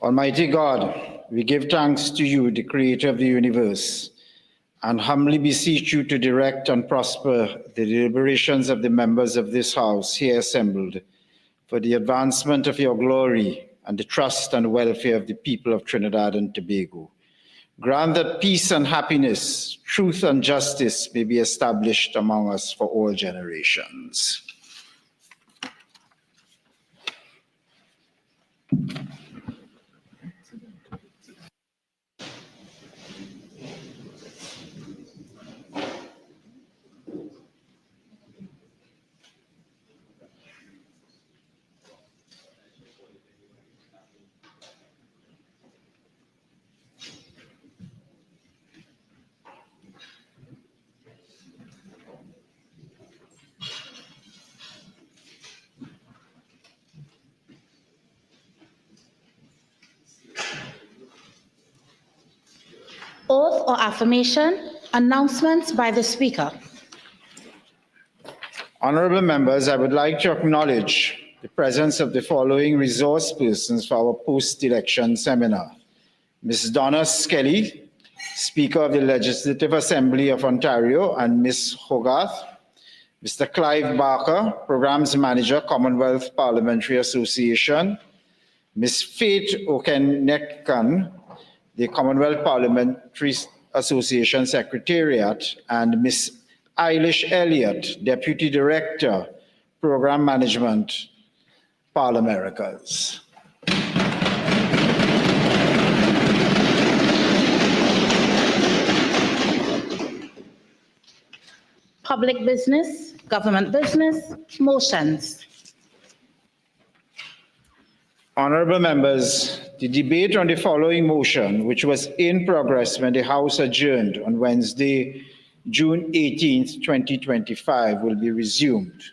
Almighty God, we give thanks to you, the creator of the universe, and humbly beseech you to direct and prosper the deliberations of the members of this house here assembled for the advancement of your glory and the trust and welfare of the people of Trinidad and Tobago. Grant that peace and happiness, truth and justice may be established among us for all generations. Oath or affirmation, announcements by the Speaker. Honorable members, I would like to acknowledge the presence of the following resource persons for our post-election seminar. Ms. Donna Skelly, Speaker of the Legislative Assembly of Ontario, and Ms. Hogarth. Mr. Clive Barker, Programs Manager, Commonwealth Parliamentary Association. Ms. Faith Okenekkan, the Commonwealth Parliamentary Association Secretariat, and Ms. Eilish Elliott, Deputy Director, Program Management, Parliamericas. Public business, government business, motions. Honorable members, the debate on the following motion, which was in progress when the House adjourned on Wednesday, June 18th, 2025, will be resumed.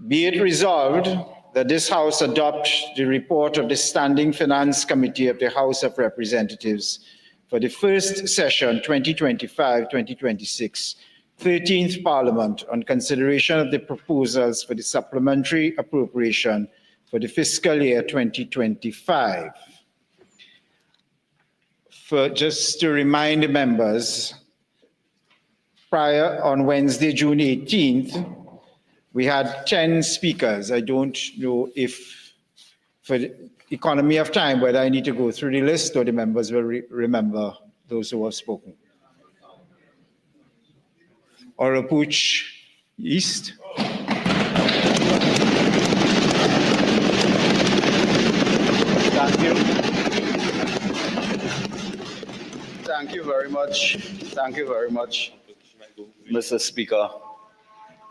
Be it resolved that this House adopt the report of the Standing Finance Committee of the House of Representatives for the first session 2025-2026, 13th Parliament on consideration of the proposals for the supplementary appropriation for the fiscal year 2025. Just to remind the members, prior on Wednesday, June 18th, we had 10 speakers. I don't know if, for the economy of time, whether I need to go through the list or the members will remember those who have spoken. Oropuch East. Thank you. Thank you very much. Thank you very much, Mr. Speaker,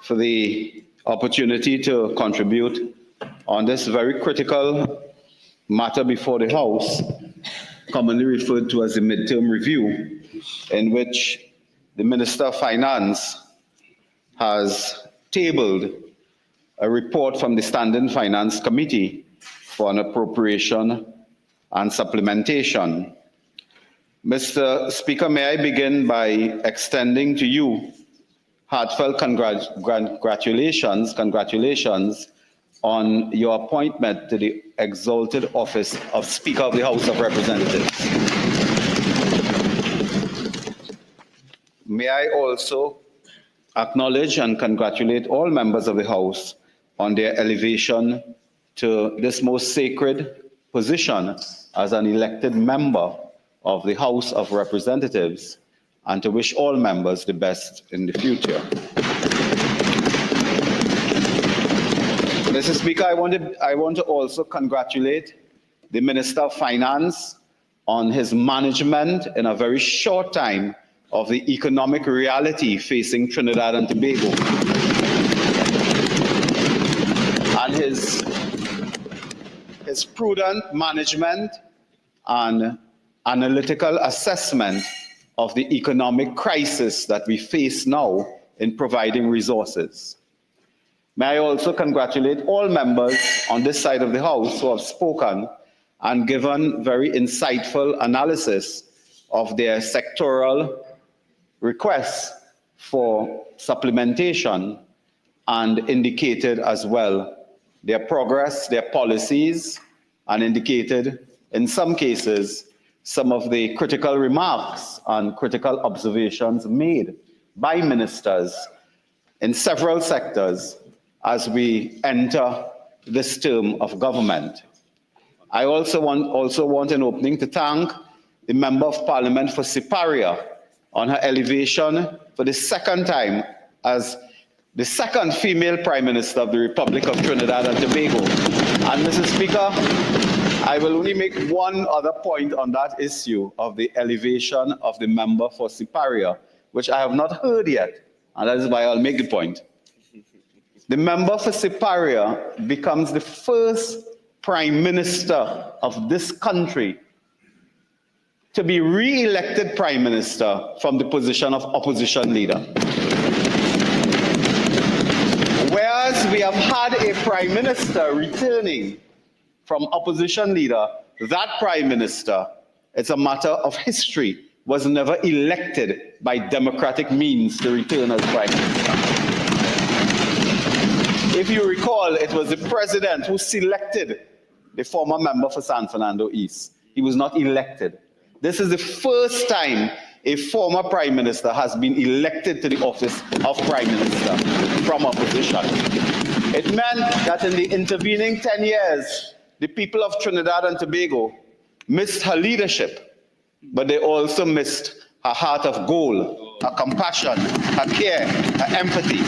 for the opportunity to contribute on this very critical matter before the House, commonly referred to as the midterm review, in which the Minister of Finance has tabled a report from the Standing Finance Committee for an appropriation and supplementation. Mr. Speaker, may I begin by extending to you heartfelt congratulations on your appointment to the exalted office of Speaker of the House of Representatives. May I also acknowledge and congratulate all members of the House on their elevation to this most sacred position as an elected member of the House of Representatives, and to wish all members the best in the future. Mr. Speaker, I want to also congratulate the Minister of Finance on his management in a very short time of the economic reality facing Trinidad and Tobago, and his prudent management and analytical assessment of the economic crisis that we face now in providing resources. May I also congratulate all members on this side of the House who have spoken and given very insightful analysis of their sectoral requests for supplementation, and indicated as well their progress, their policies, and indicated in some cases, some of the critical remarks and critical observations made by ministers in several sectors as we enter this term of government. I also want in opening to thank the Member of Parliament for Siparia on her elevation for the second time as the second female Prime Minister of the Republic of Trinidad and Tobago. And Mr. Speaker, I will only make one other point on that issue of the elevation of the member for Siparia, which I have not heard yet, and that is why I'll make the point. The member for Siparia becomes the first Prime Minister of this country to be re-elected Prime Minister from the position of opposition leader. Whereas we have had a Prime Minister returning from opposition leader, that Prime Minister, it's a matter of history, was never elected by democratic means to return as Prime Minister. If you recall, it was the President who selected the former member for San Fernando East. He was not elected. This is the first time a former Prime Minister has been elected to the office of Prime Minister from opposition. It meant that in the intervening 10 years, the people of Trinidad and Tobago missed her leadership, but they also missed her heart of gold, her compassion, her care, her empathy.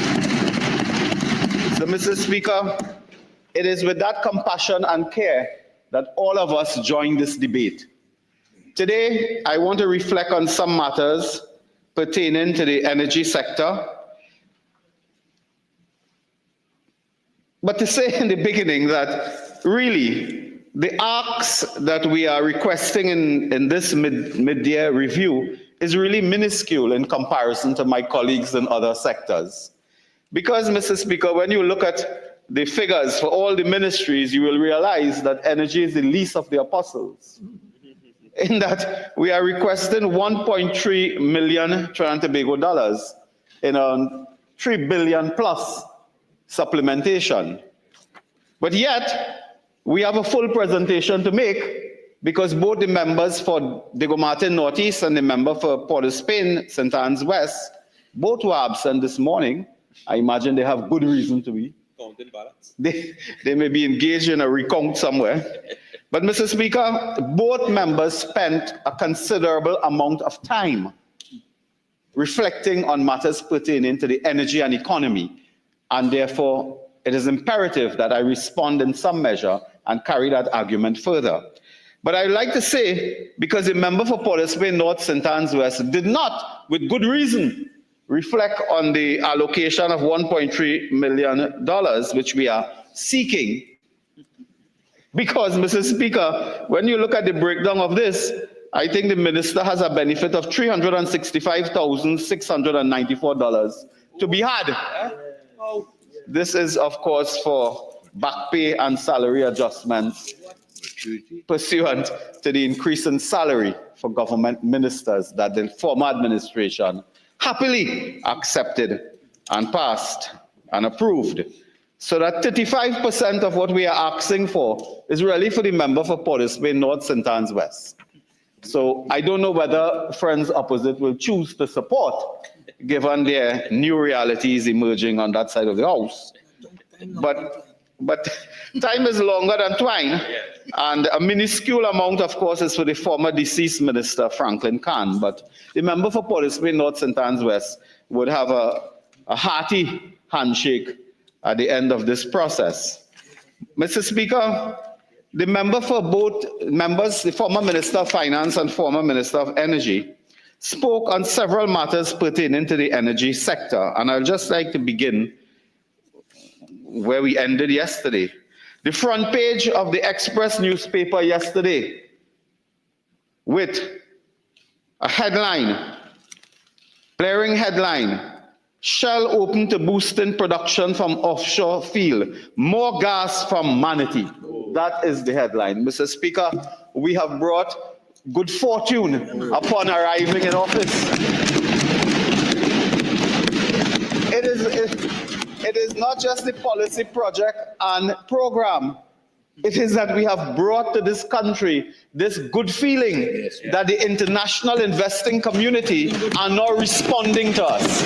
So, Mr. Speaker, it is with that compassion and care that all of us join this debate. Today, I want to reflect on some matters pertaining to the energy sector. But to say in the beginning that really the asks that we are requesting in this mid-year review is really minuscule in comparison to my colleagues in other sectors. Because, Mr. Speaker, when you look at the figures for all the ministries, you will realize that energy is the least of the apostles. In that we are requesting 1.3 million Trinidad and Tobago dollars in a 3 billion plus supplementation. But yet, we have a full presentation to make because both the members for Diego Martin Northeast and the member for Port of Spain, St. Anne's West, both were absent this morning. I imagine they have good reason to be. They may be engaged in a recount somewhere. But, Mr. Speaker, both members spent a considerable amount of time reflecting on matters pertaining to the energy and economy. And therefore, it is imperative that I respond in some measure and carry that argument further. But I'd like to say, because the member for Port of Spain North, St. Anne's West, did not, with good reason, reflect on the allocation of $1.3 million, which we are seeking. Because, Mr. Speaker, when you look at the breakdown of this, I think the minister has a benefit of $365,694 to be had. This is, of course, for back pay and salary adjustments pursuant to the increase in salary for government ministers that the former administration happily accepted and passed and approved. So that 35% of what we are asking for is really for the member for Port of Spain North, St. Anne's West. So I don't know whether friends opposite will choose to support, given their new realities emerging on that side of the house. But time is longer than twine, and a minuscule amount, of course, is for the former deceased minister, Franklin Khan. But the member for Port of Spain North, St. Anne's West would have a hearty handshake at the end of this process. Mr. Speaker, the member for both members, the former Minister of Finance and former Minister of Energy, spoke on several matters pertaining to the energy sector. And I'd just like to begin where we ended yesterday. The front page of the Express newspaper yesterday with a headline, blaring headline, Shell open to boosting production from offshore field. More gas from Manatee. That is the headline. Mr. Speaker, we have brought good fortune upon arriving in office. It is not just the policy project and program it is that we have brought to this country this good feeling that the international investing community are now responding to us.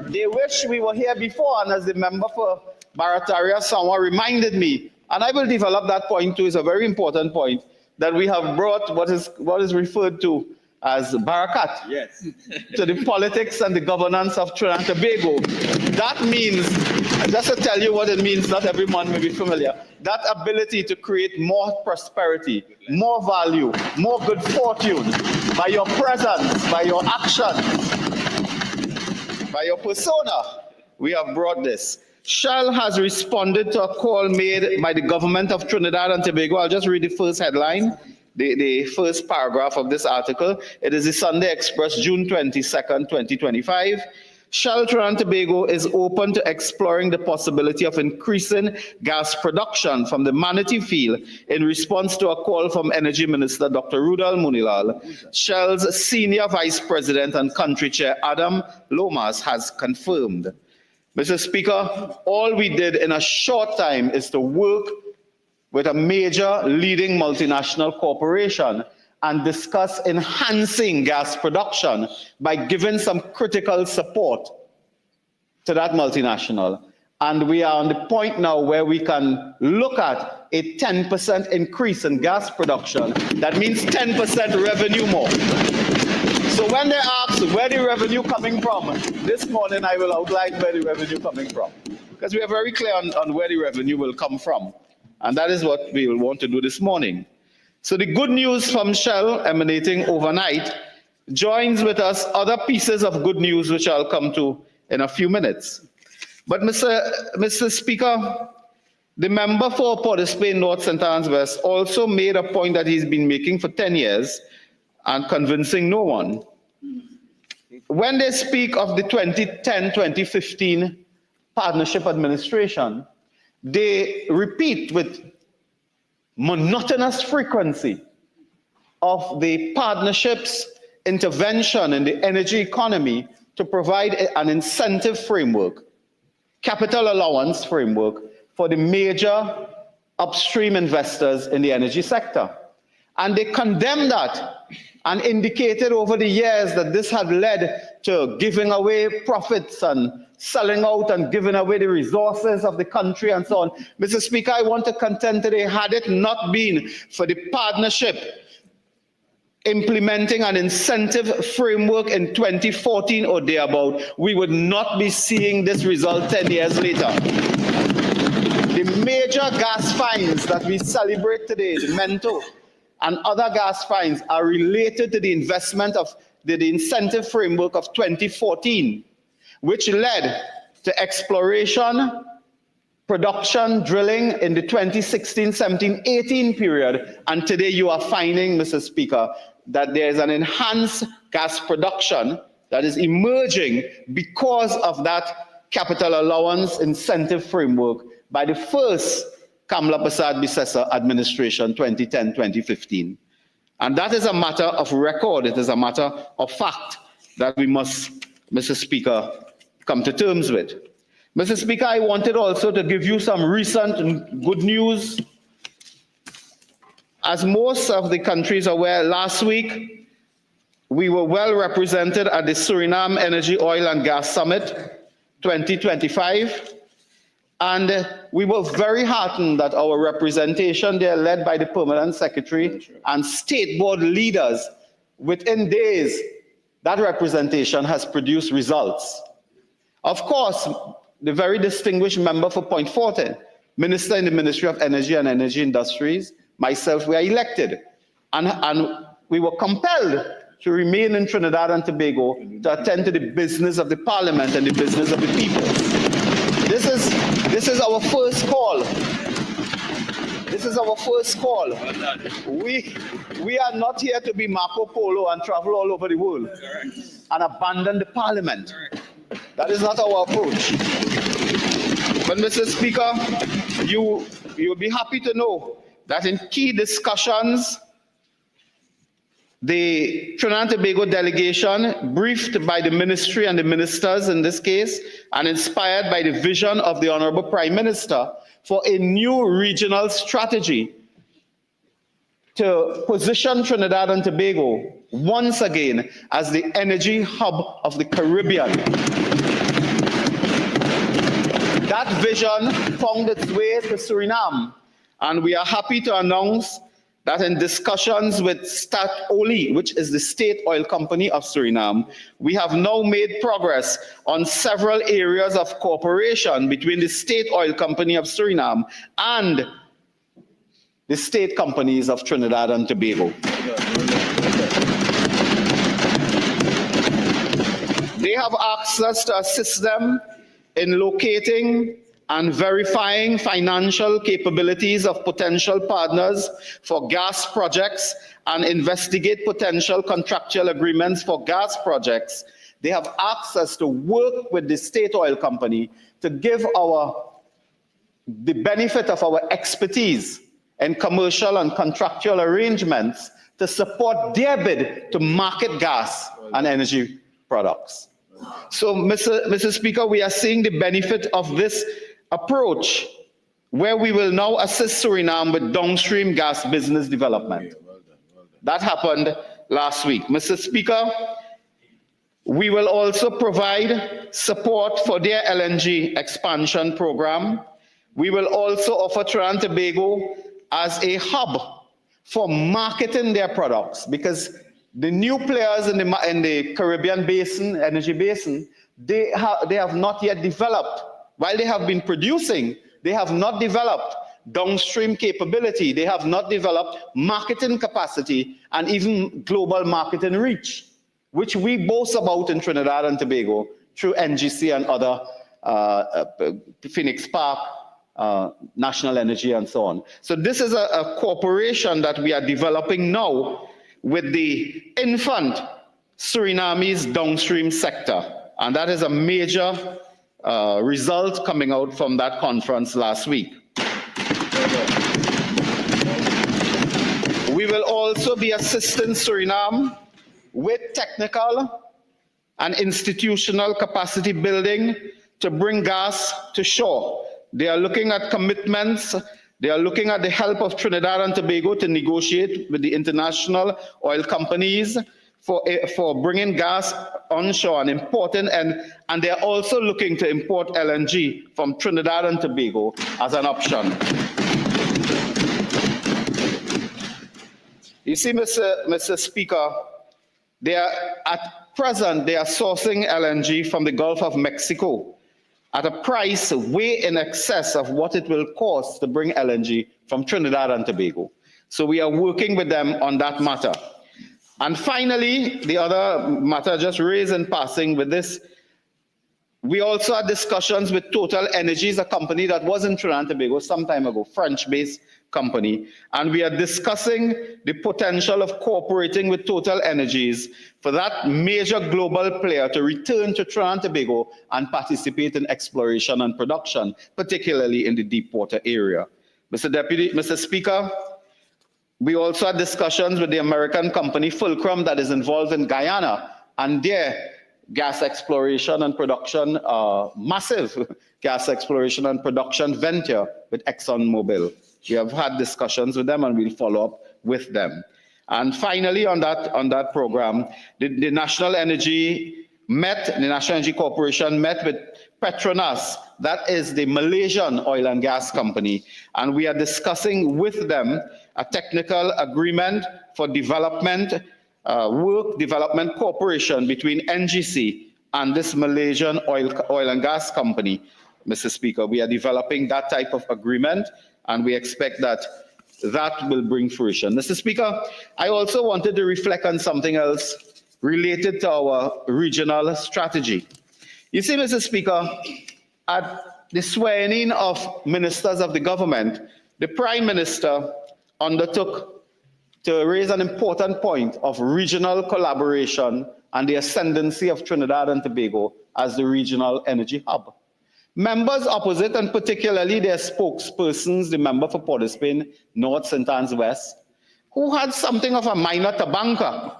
They wish we were here before, and as the member for Barataria, someone reminded me, and I will develop that point too. It's a very important point, that we have brought what is referred to as Barakat to the politics and the governance of Trinidad and Tobago. That means, just to tell you what it means, not everyone may be familiar, that ability to create more prosperity, more value, more good fortune by your presence, by your actions, by your persona. We have brought this. Shell has responded to a call made by the government of Trinidad and Tobago. I'll just read the first headline, the first paragraph of this article. It is the Sunday Express, June 22nd, 2025. Shell Trinidad and Tobago is open to exploring the possibility of increasing gas production from the Manatee field in response to a call from Energy Minister Dr. Rudal Munilal. Shell's Senior Vice President and Country Chair Adam Lomas has confirmed. Mr. Speaker, all we did in a short time is to work with a major leading multinational corporation and discuss enhancing gas production by giving some critical support to that multinational. And we are on the point now where we can look at a 10% increase in gas production. That means 10% revenue more. So when they ask where the revenue coming from, this morning I will outline where the revenue coming from. Because we are very clear on where the revenue will come from. And that is what we will want to do this morning. So the good news from Shell emanating overnight joins with us other pieces of good news which I'll come to in a few minutes. But Mr. Speaker, the member for Port of Spain North St. Anne's West also made a point that he's been making for 10 years and convincing no one. When they speak of the 2010-2015 partnership administration, they repeat with monotonous frequency of the partnership's intervention in the energy economy to provide an incentive framework, capital allowance framework for the major upstream investors in the energy sector. And they condemned that and indicated over the years that this had led to giving away profits and selling out and giving away the resources of the country and so on. Mr. Speaker, I want to contend today, had it not been for the partnership implementing an incentive framework in 2014 or thereabout, we would not be seeing this result 10 years later. The major gas fines that we celebrate today, the Mento and other gas fines, are related to the investment of the incentive framework of 2014, which led to exploration, production, drilling in the 2016, 17, 18 period. And today you are finding, Mr. Speaker, that there is an enhanced gas production that is emerging because of that capital allowance incentive framework by the first Kamla Prasad-Bissessar administration, 2010-2015. And that is a matter of record. It is a matter of fact that we must, Mr. Speaker, come to terms with. Mr. Speaker, I wanted also to give you some recent good news. As most of the countries are aware, last week we were well represented at the Suriname Energy, Oil and Gas Summit 2025. And we were very heartened that our representation there, led by the Permanent Secretary and State Board leaders, within days, that representation has produced results. Of course, the very distinguished member for Point Fortin, Minister in the Ministry of Energy and Energy Industries, myself, were elected. And we were compelled to remain in Trinidad and Tobago to attend to the business of the Parliament and the business of the people. This is our first call. This is our first call. We are not here to be Marco Polo and travel all over the world and abandon the Parliament. That is not our approach. But Mr. Speaker, you'll be happy to know that in key discussions, the Trinidad and Tobago delegation, briefed by the ministry and the ministers in this case, and inspired by the vision of the Honorable Prime Minister, for a new regional strategy to position Trinidad and Tobago once again as the energy hub of the Caribbean. That vision found its way to Suriname, and we are happy to announce that in discussions with Sectoral, which is the state oil company of Suriname, we have now made progress on several areas of cooperation between the state oil company of Suriname and the state companies of Trinidad and Tobago. They have asked us to assist them in locating and verifying financial capabilities of potential partners for gas projects and investigate potential contractual agreements for gas projects. They have asked us to work with the state oil company to give the benefit of our expertise in commercial and contractual arrangements to support their bid to market gas and energy products. So, Mr. Speaker, we are seeing the benefit of this approach, where we will now assist Suriname with downstream gas business development. That happened last week. Mr. Speaker, we will also provide support for their LNG expansion program. We will also offer Trinidad and Tobago as a hub for marketing their products, because the new players in the Caribbean basin, energy basin, they have not yet developed. While they have been producing, they have not developed downstream capability. They have not developed marketing capacity and even global marketing reach, which we boast about in Trinidad and Tobago through NGC and other Phoenix Park, National Energy, and so on. So this is a cooperation that we are developing now with the infant Surinamese downstream sector. And that is a major result coming out from that conference last week. We will also be assisting Suriname with technical and institutional capacity building to bring gas to shore. They are looking at commitments. They are looking at the help of Trinidad and Tobago to negotiate with the international oil companies for bringing gas onshore and importing, and they're also looking to import LNG from Trinidad and Tobago as an option. You see, Mr. Speaker, at present, they are sourcing LNG from the Gulf of Mexico at a price way in excess of what it will cost to bring LNG from Trinidad and Tobago. So we are working with them on that matter. And finally, the other matter just raised in passing with this, we also had discussions with Total Energies, a company that was in Trinidad and Tobago some time ago, French-based company, and we are discussing the potential of cooperating with Total Energies for that major global player to return to Trinidad and Tobago and participate in exploration and production, particularly in the deep water area. Mr. Speaker, we also had discussions with the American company Fulcrum that is involved in Guyana and their gas exploration and production, massive gas exploration and production venture with ExxonMobil. We have had discussions with them and we'll follow up with them. And finally, on that program, the National Energy Corporation met with Petronas, that is the Malaysian oil and gas company, and we are discussing with them a technical agreement for development cooperation between NGC and this Malaysian oil and gas company. Mr. Speaker, we are developing that type of agreement, and we expect that will bring fruition. Mr. Speaker, I also wanted to reflect on something else related to our regional strategy. You see, Mr. Speaker, at the swearing-in of ministers of the government, the Prime Minister undertook to raise an important point of regional collaboration and the ascendancy of Trinidad and Tobago as the regional energy hub. Members opposite, and particularly their spokespersons, the member for Port of Spain, North, St. Anne's West, who had something of a minor tabanca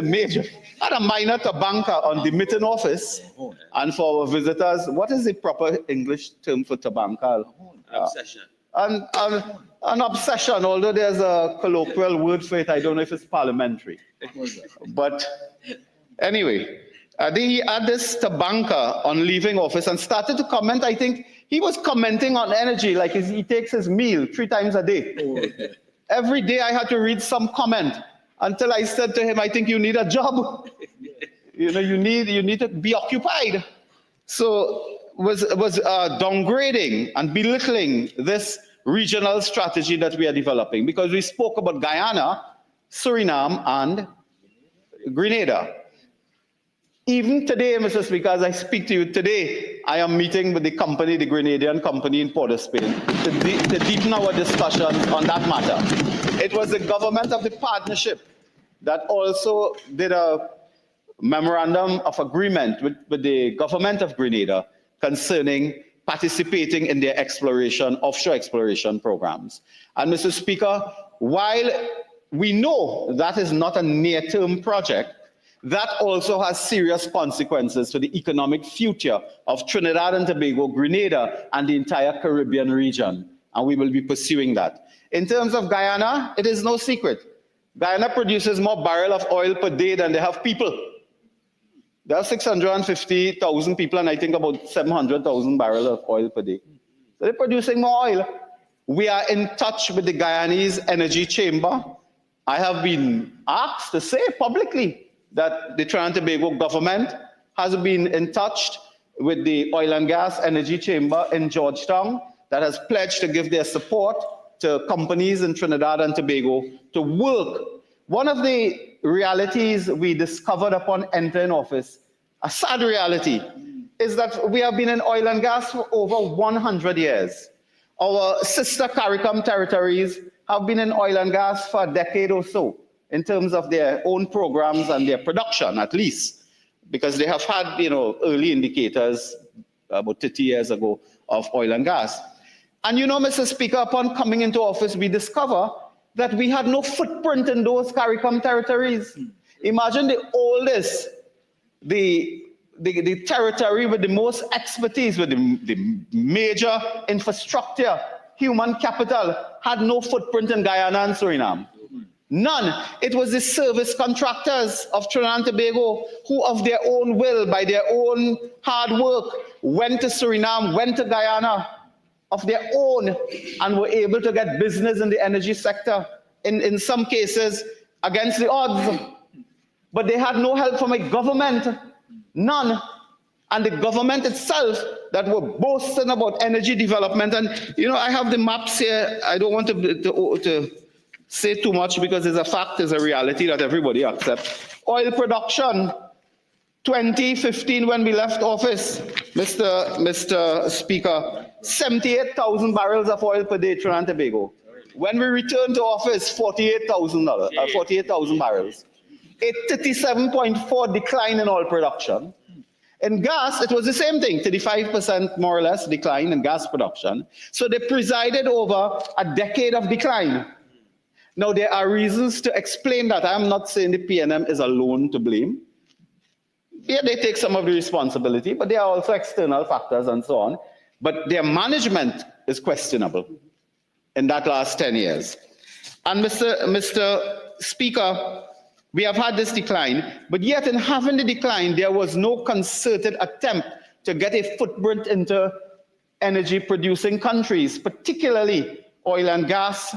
major, had a minor tobacco on the meeting office. And for our visitors, what is the proper English term for tobacco? Obsession. An obsession, although there's a colloquial word for it, I don't know if it's parliamentary. But anyway, he had this tobacco on leaving office and started to comment. I think he was commenting on energy, like he takes his meal 3 times a day. Every day I had to read some comment until I said to him, I think you need a job. You need to be occupied. So was downgrading and belittling this regional strategy that we are developing, because we spoke about Guyana, Suriname, and Grenada. Even today, Mr. Speaker, as I speak to you today, I am meeting with the company, the Grenadian company in Port of Spain, to deepen our discussion on that matter. It was the government of the partnership that also did a memorandum of agreement with the government of Grenada concerning participating in their offshore exploration programs. And Mr. Speaker, while we know that is not a near-term project, that also has serious consequences for the economic future of Trinidad and Tobago, Grenada, and the entire Caribbean region. And we will be pursuing that. In terms of Guyana, it is no secret. Guyana produces more barrels of oil per day than they have people. There are 650,000 people, and I think about 700,000 barrels of oil per day. So they're producing more oil. We are in touch with the Guyanese Energy Chamber. I have been asked to say publicly that the Trinidad and Tobago government has been in touch with the Oil and Gas Energy Chamber in Georgetown that has pledged to give their support to companies in Trinidad and Tobago to work. One of the realities we discovered upon entering office, a sad reality, is that we have been in oil and gas for over 100 years. Our sister CARICOM territories have been in oil and gas for a decade or so, in terms of their own programs and their production, at least, because they have had, early indicators about 30 years ago of oil and gas. And Mr. Speaker, upon coming into office, we discover that we had no footprint in those CARICOM territories. Imagine the oldest, the territory with the most expertise, with the major infrastructure, human capital, had no footprint in Guyana and Suriname. None. It was the service contractors of Trinidad and Tobago who, of their own will, by their own hard work, went to Suriname, went to Guyana of their own, and were able to get business in the energy sector, in some cases against the odds. But they had no help from a government, none. And the government itself that were boasting about energy development. And, I have the maps here. I don't want to say too much because it's a fact, it's a reality that everybody accepts. Oil production, 2015 when we left office, Mr. Speaker, 78,000 barrels of oil per day, Trinidad and Tobago. When we returned to office, 48,000 barrels. A 37.4 decline in oil production. In gas, it was the same thing, 35% more or less decline in gas production. So they presided over a decade of decline. Now, there are reasons to explain that. I'm not saying the PNM is alone to blame. Yeah, they take some of the responsibility, but there are also external factors and so on. But their management is questionable in that last 10 years. And Mr. Speaker, we have had this decline, but yet in having the decline, there was no concerted attempt to get a footprint into energy producing countries, particularly oil and gas,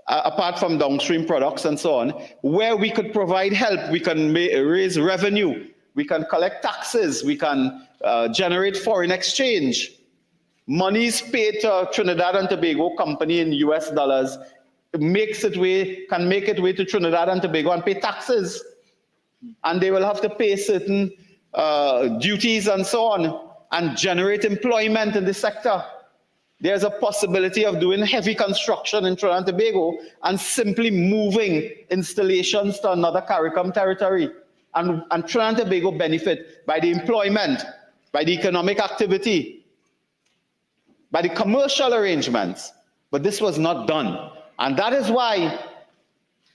apart from downstream products and so on, where we could provide help, we can raise revenue, we can collect taxes, we can generate foreign exchange. Monies paid to Trinidad and Tobago company in US dollars can make its way to Trinidad and Tobago and pay taxes. And they will have to pay certain duties and so on and generate employment in the sector. There's a possibility of doing heavy construction in Trinidad and Tobago and simply moving installations to another CARICOM territory. And Trinidad and Tobago benefit by the employment, by the economic activity, by the commercial arrangements. But this was not done. And that is why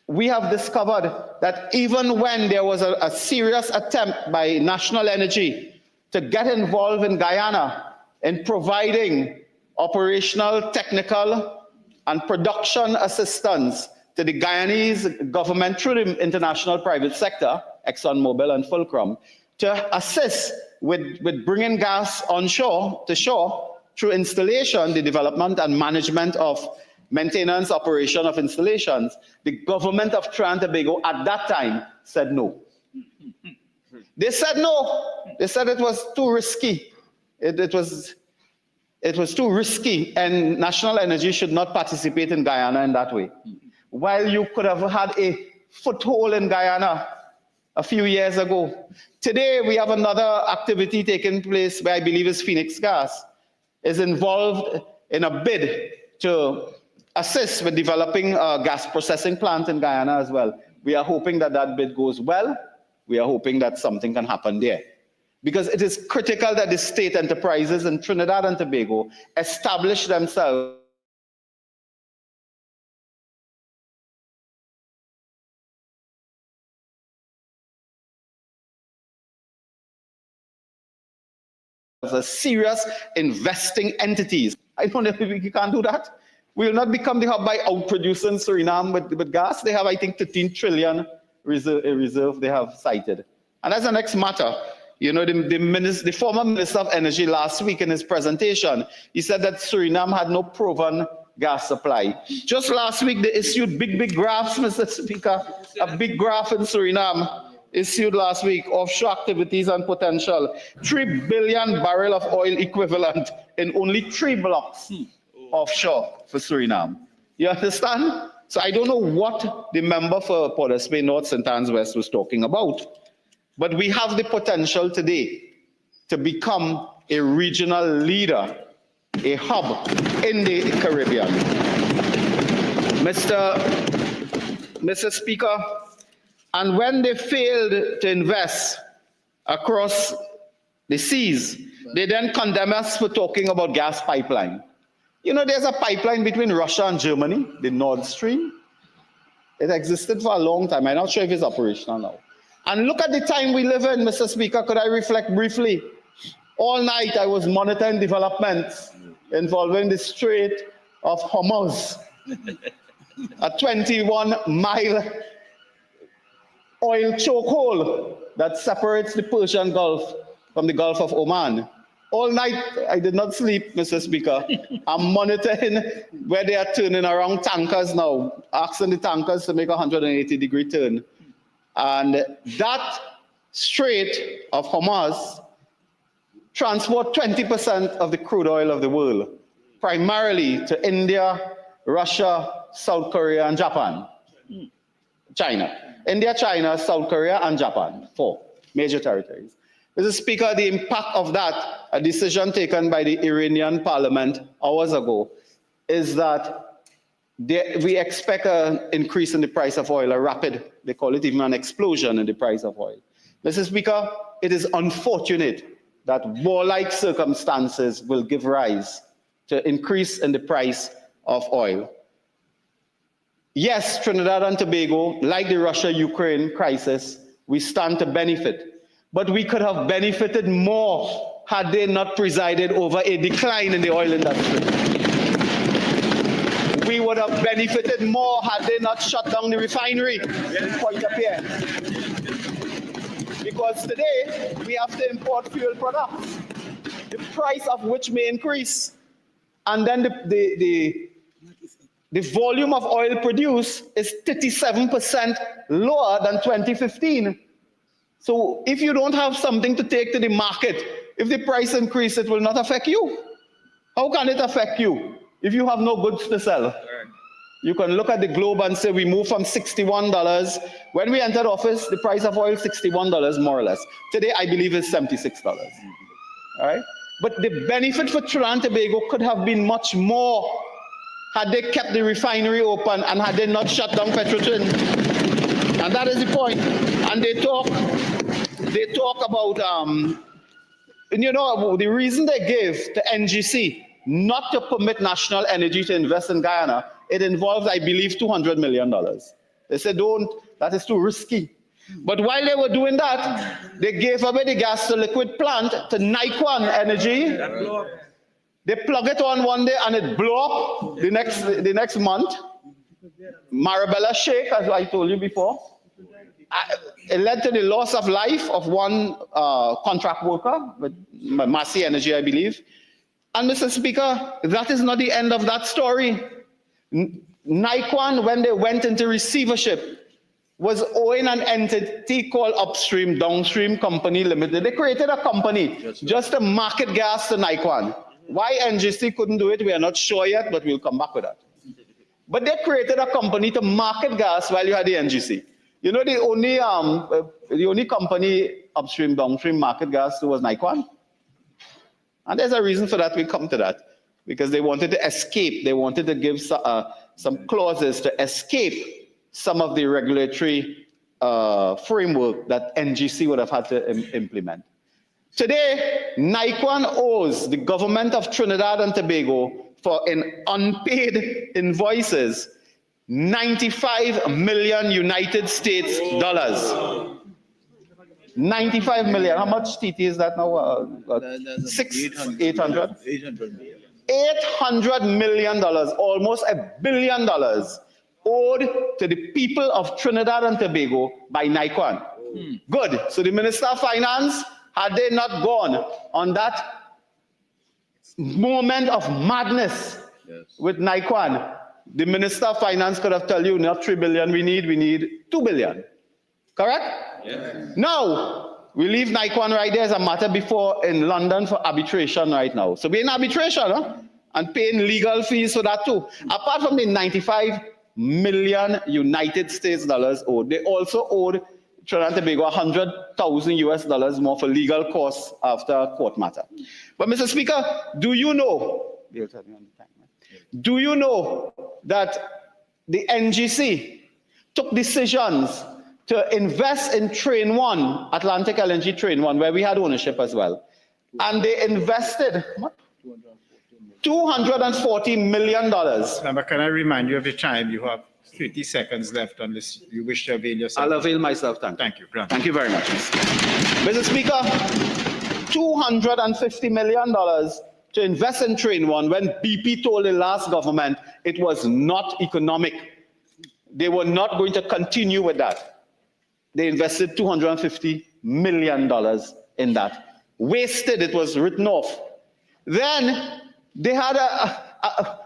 we have discovered that even when there was a serious attempt by National Energy to get involved in Guyana in providing operational, technical, and production assistance to the Guyanese government through the international private sector, ExxonMobil and Fulcrum, to assist with bringing gas onshore to shore through installation, the development and management of maintenance operation of installations. The government of Trinidad and Tobago at that time said no. They said no. They said it was too risky. It was too risky, and National Energy should not participate in Guyana in that way. While you could have had a foothold in Guyana a few years ago. Today, we have another activity taking place where I believe is Phoenix Gas is involved in a bid to assist with developing a gas processing plant in Guyana as well. We are hoping that that bid goes well. We are hoping that something can happen there. Because it is critical that the state enterprises in Trinidad and Tobago establish themselves as a serious investing entities. I don't know if we can't do that. We will not become the hub by outproducing Suriname with gas. They have, I think, 13 trillion reserve they have cited. And that's the next matter. You know, the former Minister of Energy last week in his presentation, he said that Suriname had no proven gas supply. Just last week, they issued big graphs, Mr. Speaker, a big graph in Suriname issued last week, offshore activities and potential, 3 billion barrel of oil equivalent in only 3 blocks offshore for Suriname. You understand? So I don't know what the member for Port of Spain North, St. Anne's West was talking about. But we have the potential today to become a regional leader, a hub in the Caribbean. Mr. Speaker, and when they failed to invest across the seas, they then condemn us for talking about gas pipeline. You know, there's a pipeline between Russia and Germany, the Nord Stream. It existed for a long time. I'm not sure if it's operational now. And look at the time we live in, Mr. Speaker. Could I reflect briefly? All night I was monitoring developments involving the Strait of Hormuz, a 21-mile oil chokehold that separates the Persian Gulf from the Gulf of Oman. All night I did not sleep, Mr. Speaker. I'm monitoring where they are turning around tankers now, asking the tankers to make a 180-degree turn. And that Strait of Hormuz transport 20% of the crude oil of the world, primarily to India, Russia, South Korea, and Japan. China. India, China, South Korea, and Japan, 4 major territories. Mr. Speaker, the impact of that, a decision taken by the Iranian parliament hours ago, is that we expect an increase in the price of oil, a rapid, they call it even an explosion in the price of oil. Mr. Speaker, it is unfortunate that warlike circumstances will give rise to increase in the price of oil. Yes, Trinidad and Tobago, like the Russia-Ukraine crisis, we stand to benefit. But we could have benefited more had they not presided over a decline in the oil industry. We would have benefited more had they not shut down the refinery in Point-à-Pierre. Because today, we have to import fuel products, the price of which may increase. And then the volume of oil produced is 37% lower than 2015. So if you don't have something to take to the market, if the price increase, it will not affect you. How can it affect you if you have no goods to sell? You can look at the globe and say we moved from $61. When we entered office, the price of oil $61 more or less. Today, I believe it's $76. All right? But the benefit for Trinidad and Tobago could have been much more had they kept the refinery open and had they not shut down Petrotrin. And that is the point. And they talk about, you know, the reason they gave to NGC not to permit National Energy to invest in Guyana, it involves, I believe, $200 million. They said, don't, that is too risky. But while they were doing that, they gave away the gas to liquid plant to Nikon Energy. They plug it on one day and it blew up the next month. Marabella Shake, as I told you before. It led to the loss of life of one contract worker with Massey Energy, I believe. And Mr. Speaker, that is not the end of that story. Nikon, when they went into receivership, was owing an entity called Upstream Downstream Company Limited. They created a company just to market gas to Nikon. Why NGC couldn't do it, we are not sure yet, but we'll come back with that. But they created a company to market gas while you had the NGC. You know, the only company Upstream Downstream market gas to was Nikon. And there's a reason for that, we come to that. Because they wanted to escape, they wanted to give some clauses to escape some of the regulatory framework that NGC would have had to implement. Today, Nikon owes the government of Trinidad and Tobago for in unpaid invoices 95 million United States dollars. 95 million. How much TT is that now? 800? $800 million, almost $1 billion, owed to the people of Trinidad and Tobago by Nikon. Good. So the Minister of Finance, had they not gone on that moment of madness with Nikon, the Minister of Finance could have told you, not 3 billion we need 2 billion. Correct? Yes. Now, we leave Nikon right there as a matter before in London for arbitration right now. So we're in arbitration, huh? And paying legal fees for that too. Apart from the 95 million United States dollars owed, they also owed Trinidad and Tobago $100,000 more for legal costs after a court matter. But Mr. Speaker, do you know that the NGC took decisions to invest in Train 1, Atlantic LNG Train 1, where we had ownership as well. And they invested $240 million. Member, can I remind you of the time? You have 30 seconds left unless you wish to avail yourself. I'll avail myself, thank you. Thank you. Grant. Thank you very much. Mr. Speaker, $250 million to invest in Train 1 when BP told the last government it was not economic. They were not going to continue with that. They invested $250 million in that. Wasted, it was written off. Then they had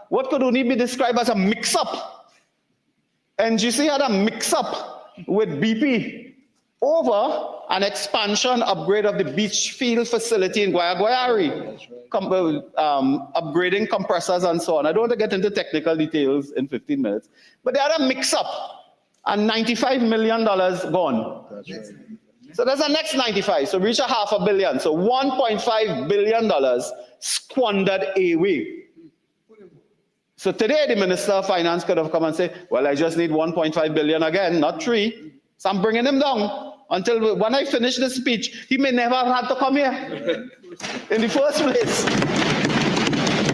what could only be described as a mix-up. NGC had a mix-up with BP over an expansion upgrade of the beach field facility in Guayari, upgrading compressors and so on. I don't want to get into technical details in 15 minutes, but they had a mix-up and $95 million gone. That's right. So that's the next 95, so reach $500 million. So $1.5 billion squandered away. So today the Minister of Finance could have come and said, well, I just need 1.5 billion again, not 3. So I'm bringing him down until when I finish the speech, he may never have had to come here in the first place.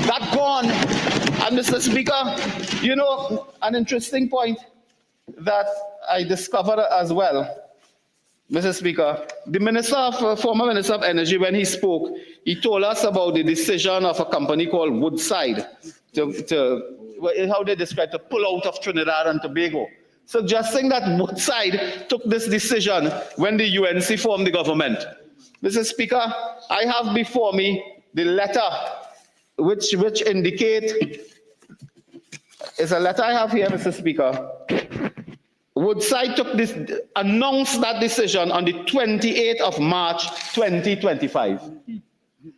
That gone. And Mr. Speaker, you know, an interesting point that I discovered as well, Mr. Speaker, the former Minister of Energy, when he spoke, he told us about the decision of a company called Woodside how they describe, to pull out of Trinidad and Tobago, suggesting that Woodside took this decision when the UNC formed the government. Mr. Speaker, I have before me the letter which indicate, is a letter I have here, Mr. Speaker. Woodside announced that decision on the 28th of March, 2025.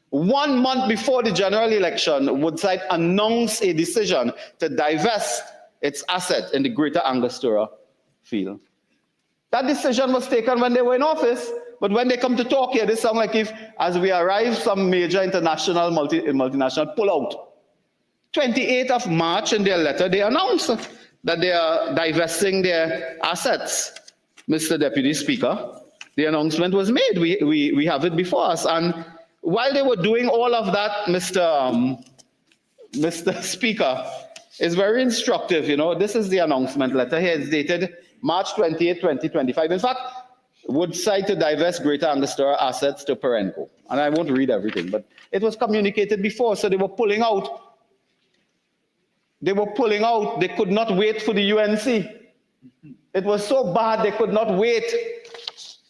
1 month before the general election, Woodside announced a decision to divest its asset in the Greater Angostura field. That decision was taken when they were in office, but when they come to talk here, they sound like if, as we arrive, some major international multinational pull out. 28th of March in their letter, they announced that they are divesting their assets. Mr. Deputy Speaker, the announcement was made. We have it before us. And while they were doing all of that, Mr. Speaker, it's very instructive. You know, this is the announcement letter here. It's dated March 28, 2025. In fact, Woodside to divest Greater Angostura assets to Perenco. And I won't read everything, but it was communicated before, so they were pulling out. They were pulling out. They could not wait for the UNC. It was so bad they could not wait.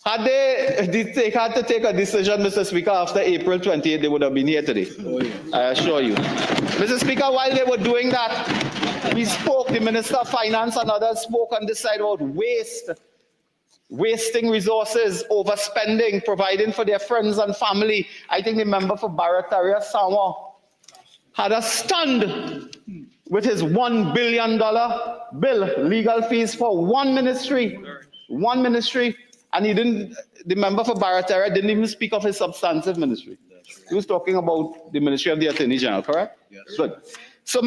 Had they had to take a decision, Mr. Speaker, after April 28, they would have been here today. Oh, yeah. I assure you. Mr. Speaker, while they were doing that, we spoke, the Minister of Finance and others spoke on this side about wasting resources, overspending, providing for their friends and family. I think the member for Barataria Sawa had us stunned with his $1 billion bill, legal fees for one ministry, and he didn't, the member for Barataria didn't even speak of his substantive ministry. He was talking about the Ministry of the Attorney General, correct? Yes. Good. So,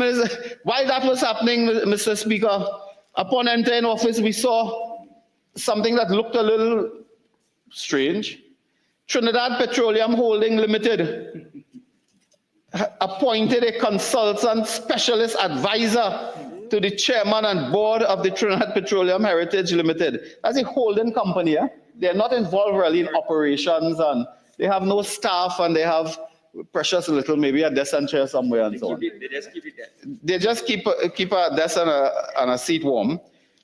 while that was happening, Mr. Speaker, upon entering office, we saw something that looked a little strange. Trinidad Petroleum Holding Limited appointed a consultant specialist advisor to the chairman and board of the Trinidad Petroleum Heritage Limited. That's a holding company. Eh? They're not involved really in operations, and they have no staff, and they have precious little, maybe a desk and chair somewhere and so on. They just keep it there. They just keep a desk and a seat warm.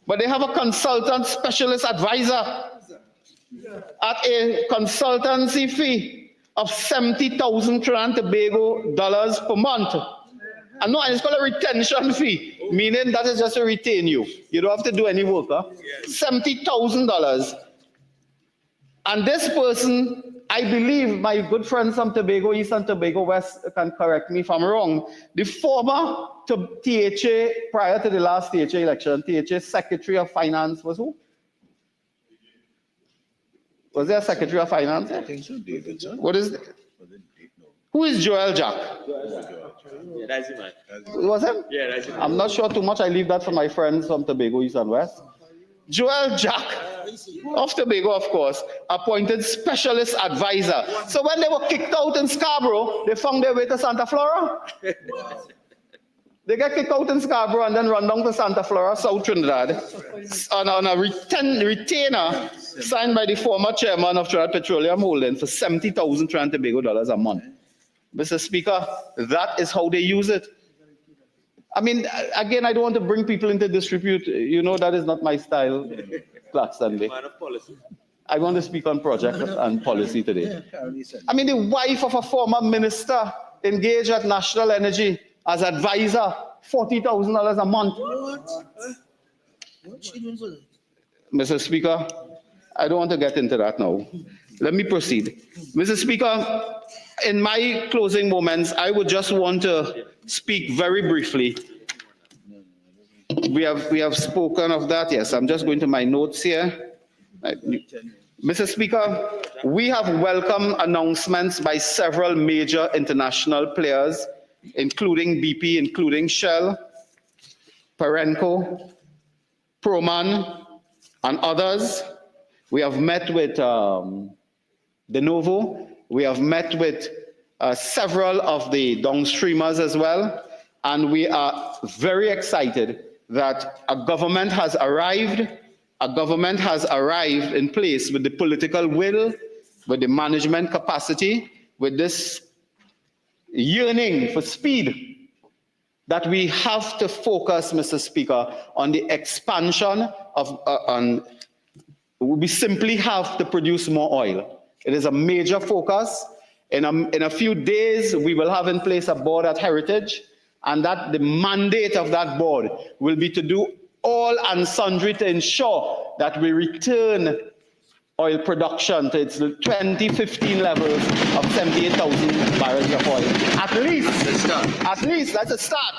But they have a consultant specialist advisor at a consultancy fee of 70,000 Trinidad and Tobago dollars per month. And no, it's called a retention fee, meaning that is just to retain you. You don't have to do any work. Huh? Yes. $70,000. And this person, I believe, my good friends from Tobago East and Tobago West can correct me if I'm wrong. The former THA, prior to the last THA election, THA Secretary of Finance was who? Was there a Secretary of Finance? I think so, David. What is it? Who is Joel Jack? Yeah, that's him, man. Was him? Yeah, that's him. I'm not sure too much. I leave that for my friends from Tobago East and West. Joel Jack of Tobago, of course, appointed specialist advisor. So when they were kicked out in Scarborough, they found their way to Santa Flora. They get kicked out in Scarborough and then run down to Santa Flora, South Trinidad, on a retainer signed by the former chairman of Trinidad Petroleum Holding for 70,000 Trinidad and Tobago dollars a month. Mr. Speaker, that is how they use it. I mean, again, I don't want to bring people into disrepute. You know that is not my style, Clark Stanley. Man of policy. I want to speak on project and policy today. I mean, the wife of a former minister engaged at National Energy as advisor, $40,000 a month. What's she doing for that? Mr. Speaker, I don't want to get into that now. Let me proceed. Mr. Speaker, in my closing moments, I would just want to speak very briefly. We have spoken of that. Yes, I'm just going to my notes here. Mr. Speaker, we have welcomed announcements by several major international players, including BP, including Shell, Perenco, Proman, and others. We have met with De Novo. We have met with several of the downstreamers as well. And we are very excited that a government has arrived in place with the political will, with the management capacity, with this yearning for speed, that we have to focus, Mr. Speaker, on the expansion of, we simply have to produce more oil. It is a major focus. In a few days, we will have in place a board at Heritage, and that the mandate of that board will be to do all and sundry to ensure that we return oil production to its 2015 levels of 78,000 barrels of oil. At least, that's a start.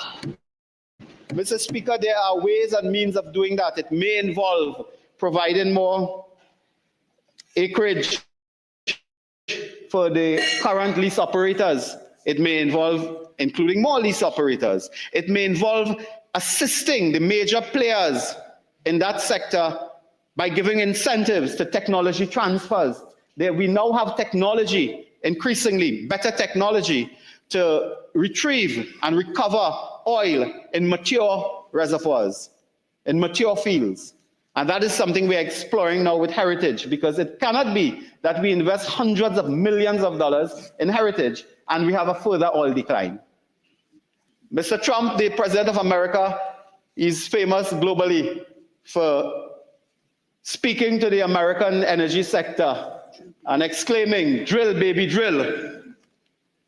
Mr. Speaker, there are ways and means of doing that. It may involve providing more acreage for the current lease operators. It may involve including more lease operators. It may involve assisting the major players in that sector by giving incentives to technology transfers. We now have technology, increasingly better technology, to retrieve and recover oil in mature reservoirs, in mature fields. And that is something we're exploring now with heritage, because it cannot be that we invest hundreds of millions of dollars in heritage and we have a further oil decline. Mr. Trump, the President of America, is famous globally for speaking to the American energy sector and exclaiming, drill, baby, drill.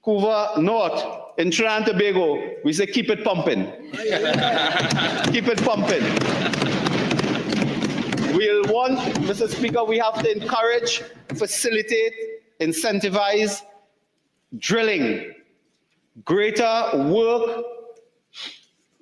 Hoover North, in Trinidad and Tobago, we say, keep it pumping. Keep it pumping. We'll want, Mr. Speaker, we have to encourage, facilitate, incentivize drilling, greater work,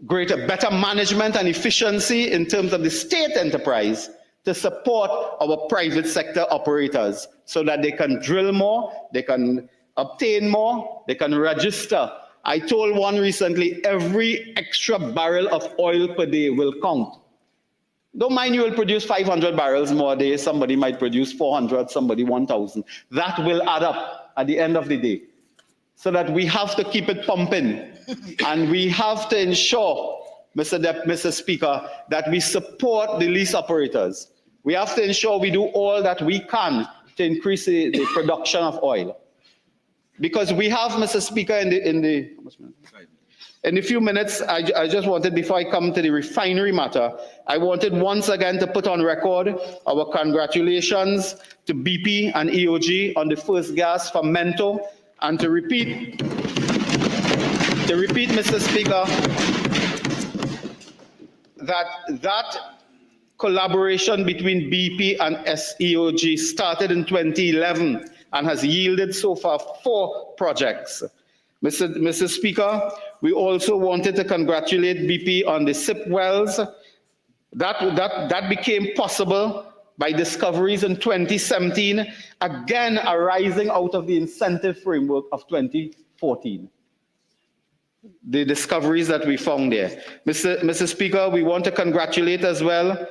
better management and efficiency in terms of the state enterprise to support our private sector operators so that they can drill more, they can obtain more, they can register. I told one recently, every extra barrel of oil per day will count. Don't mind you will produce 500 barrels more a day, somebody might produce 400, somebody 1,000. That will add up at the end of the day. So that we have to keep it pumping. And we have to ensure, Mr. Speaker, that we support the lease operators. We have to ensure we do all that we can to increase the production of oil. Because we have, Mr. Speaker, in the few minutes, I just wanted, before I come to the refinery matter, I wanted once again to put on record our congratulations to BP and EOG on the first gas from Mento, and to repeat, Mr. Speaker, that collaboration between BP and EOG started in 2011 and has yielded so far 4 projects. Mr. Speaker, we also wanted to congratulate BP on the SIP wells. That became possible by discoveries in 2017, again arising out of the incentive framework of 2014. The discoveries that we found there. Mr. Speaker, we want to congratulate as well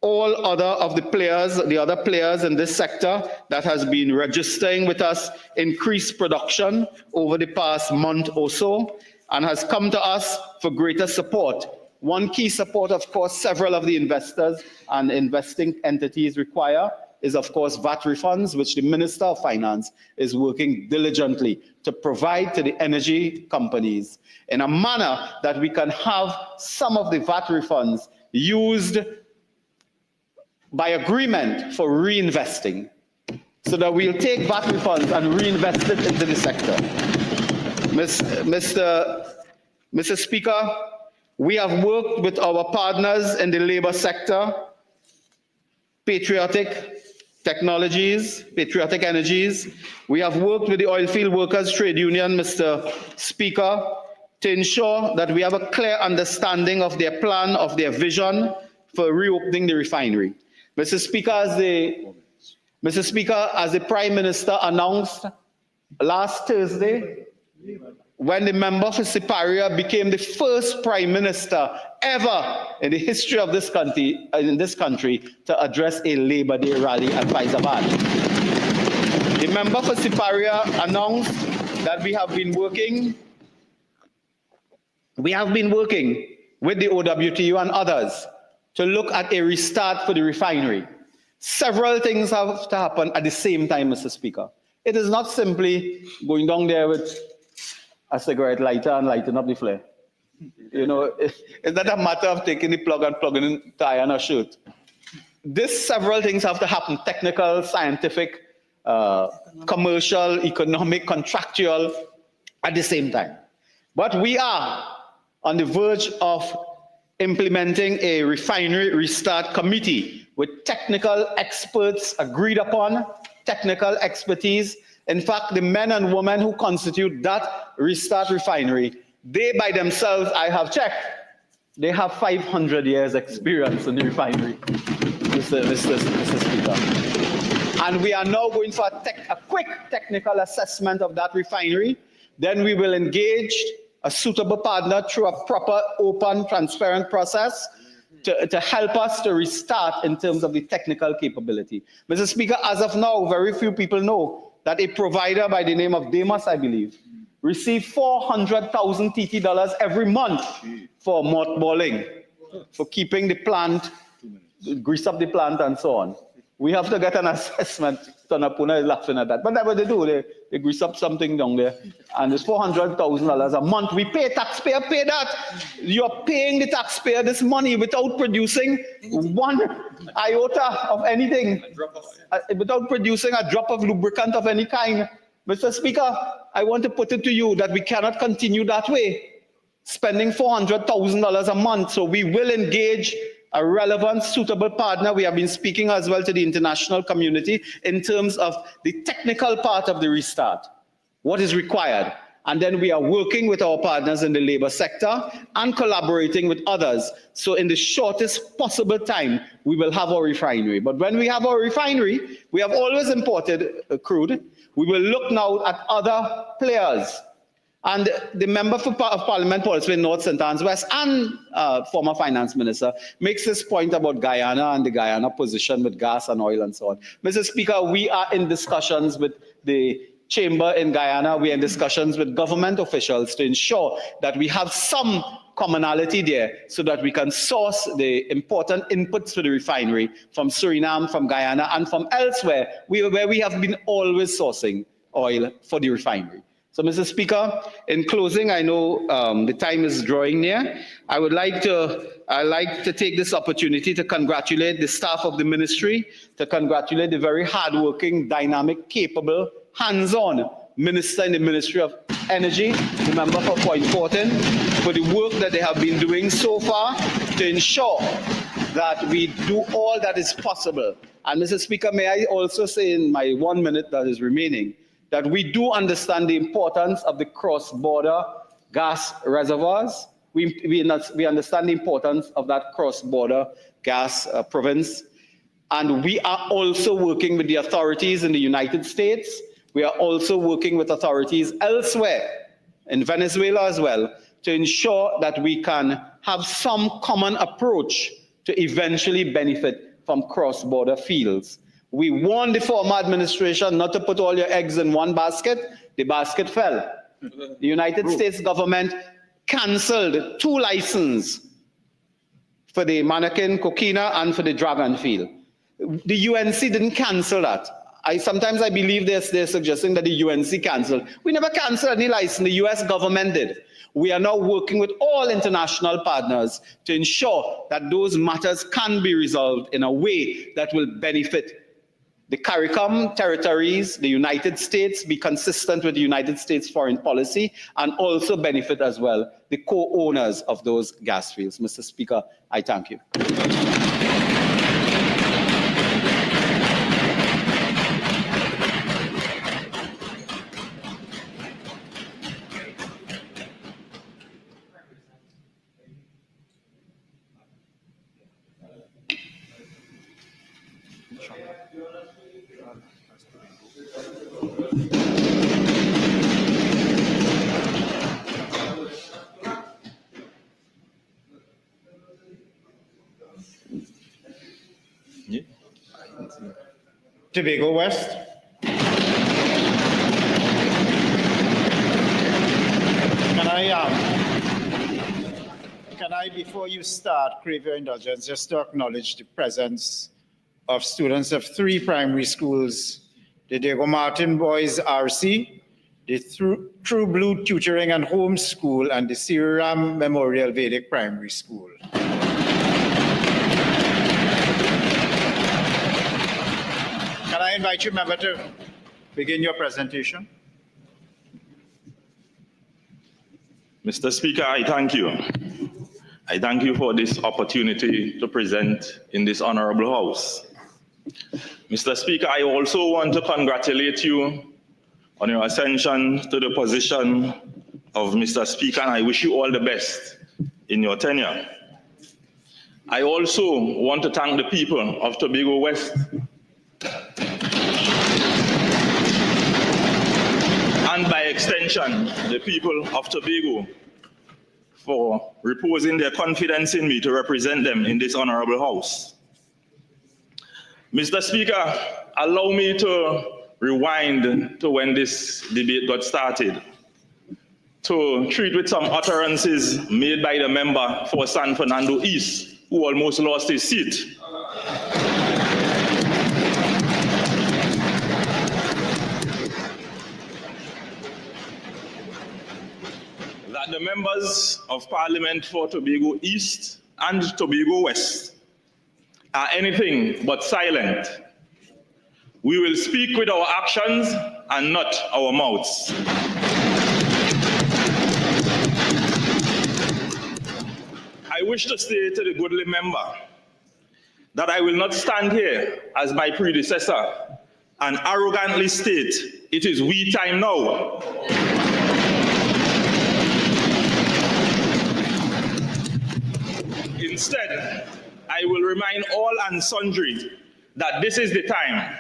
all other players in this sector that has been registering with us increased production over the past month or so and has come to us for greater support. One key support, of course, several of the investors and investing entities require is, of course, VAT refunds, which the Minister of Finance is working diligently to provide to the energy companies in a manner that we can have some of the VAT refunds used by agreement for reinvesting, so that we'll take VAT refunds and reinvest it into the sector. Mr. Speaker, we have worked with our partners in the labor sector, Patriotic Energies. We have worked with the Oilfield Workers Trade Union, Mr. Speaker, to ensure that we have a clear understanding of their plan, of their vision for reopening the refinery. Mr. Speaker, as the Prime Minister announced last Thursday, when the member for Siparia became the first Prime Minister ever in the history of this country, to address a Labour Day rally at Faizabad. The member for Siparia announced that we have been working with the OWTU and others to look at a restart for the refinery. Several things have to happen at the same time, Mr. Speaker. It is not simply going down there with a cigarette lighter and lighting up the flare. You know, it's not a matter of taking the plug and plugging in to iron a shirt. Several things have to happen: technical, scientific, commercial, economic, contractual, at the same time. But we are on the verge of implementing a refinery restart committee with technical experts agreed upon, technical expertise. In fact, the men and women who constitute that restart refinery, they by themselves, I have checked, they have 500 years experience in the refinery, Mr. Speaker. And we are now going for a quick technical assessment of that refinery. Then we will engage a suitable partner through a proper, open, transparent process to help us to restart in terms of the technical capability. Mr. Speaker, as of now, very few people know that a provider by the name of Demas, I believe, received $400,000 TT every month for mothballing, for keeping the plant grease up the plant and so on. We have to get an assessment. Tonapuna is laughing at that. But that's what they do. They grease up something down there. And it's $400,000 a month. We pay, taxpayer pay that. You're paying the taxpayer this money without producing one iota of anything. Without producing a drop of lubricant of any kind. Mr. Speaker, I want to put it to you that we cannot continue that way, spending $400,000 a month. So we will engage a relevant, suitable partner. We have been speaking as well to the international community in terms of the technical part of the restart, what is required. And then we are working with our partners in the labor sector and collaborating with others. So in the shortest possible time, we will have our refinery. But when we have our refinery, we have always imported crude. We will look now at other players. And the member of Parliament, Paulsville North, St. Anne's West, and former finance minister makes this point about Guyana and the Guyana position with gas and oil and so on. Mr. Speaker, we are in discussions with the chamber in Guyana. We are in discussions with government officials to ensure that we have some commonality there so that we can source the important inputs for the refinery from Suriname, from Guyana, and from elsewhere where we have been always sourcing oil for the refinery. So, Mr. Speaker, in closing, I know the time is drawing near. I'd like to take this opportunity to congratulate the staff of the ministry, to congratulate the very hardworking, dynamic, capable, hands-on minister in the Ministry of Energy, the member for Point Fortin, for the work that they have been doing so far to ensure that we do all that is possible. And, Mr. Speaker, may I also say in my 1 minute that is remaining, that we do understand the importance of the cross-border gas reservoirs. We understand the importance of that cross-border gas province. And we are also working with the authorities in the United States. We are also working with authorities elsewhere, in Venezuela as well, to ensure that we can have some common approach to eventually benefit from cross-border fields. We warned the former administration not to put all your eggs in one basket. The basket fell. The United States government canceled 2 licenses for the Manakin, Coquina, and for the Dragon Field. The UNC didn't cancel that. Sometimes I believe they're suggesting that the UNC canceled. We never canceled any license. The US government did. We are now working with all international partners to ensure that those matters can be resolved in a way that will benefit the CARICOM territories, the United States, be consistent with the United States foreign policy, and also benefit as well the co-owners of those gas fields. Mr. Speaker, I thank you. Tobago West. Can I, before you start, crave your indulgence just to acknowledge the presence of students of 3 primary schools, the Diego Martin Boys RC, the True Blue Tutoring and Home School, and the Siriram Memorial Vedic Primary School. Can I invite you, member, to begin your presentation? Mr. Speaker, I thank you. I thank you for this opportunity to present in this honorable house. Mr. Speaker, I also want to congratulate you on your ascension to the position of Mr. Speaker, and I wish you all the best in your tenure. I also want to thank the people of Tobago West and by extension, the people of Tobago for reposing their confidence in me to represent them in this honorable house. Mr. Speaker, allow me to rewind to when this debate got started, to treat with some utterances made by the member for San Fernando East, who almost lost his seat that the members of Parliament for Tobago East and Tobago West are anything but silent. We will speak with our actions and not our mouths. I wish to say to the goodly member that I will not stand here as my predecessor and arrogantly state, it is we time now. Instead, I will remind all and sundry that this is the time,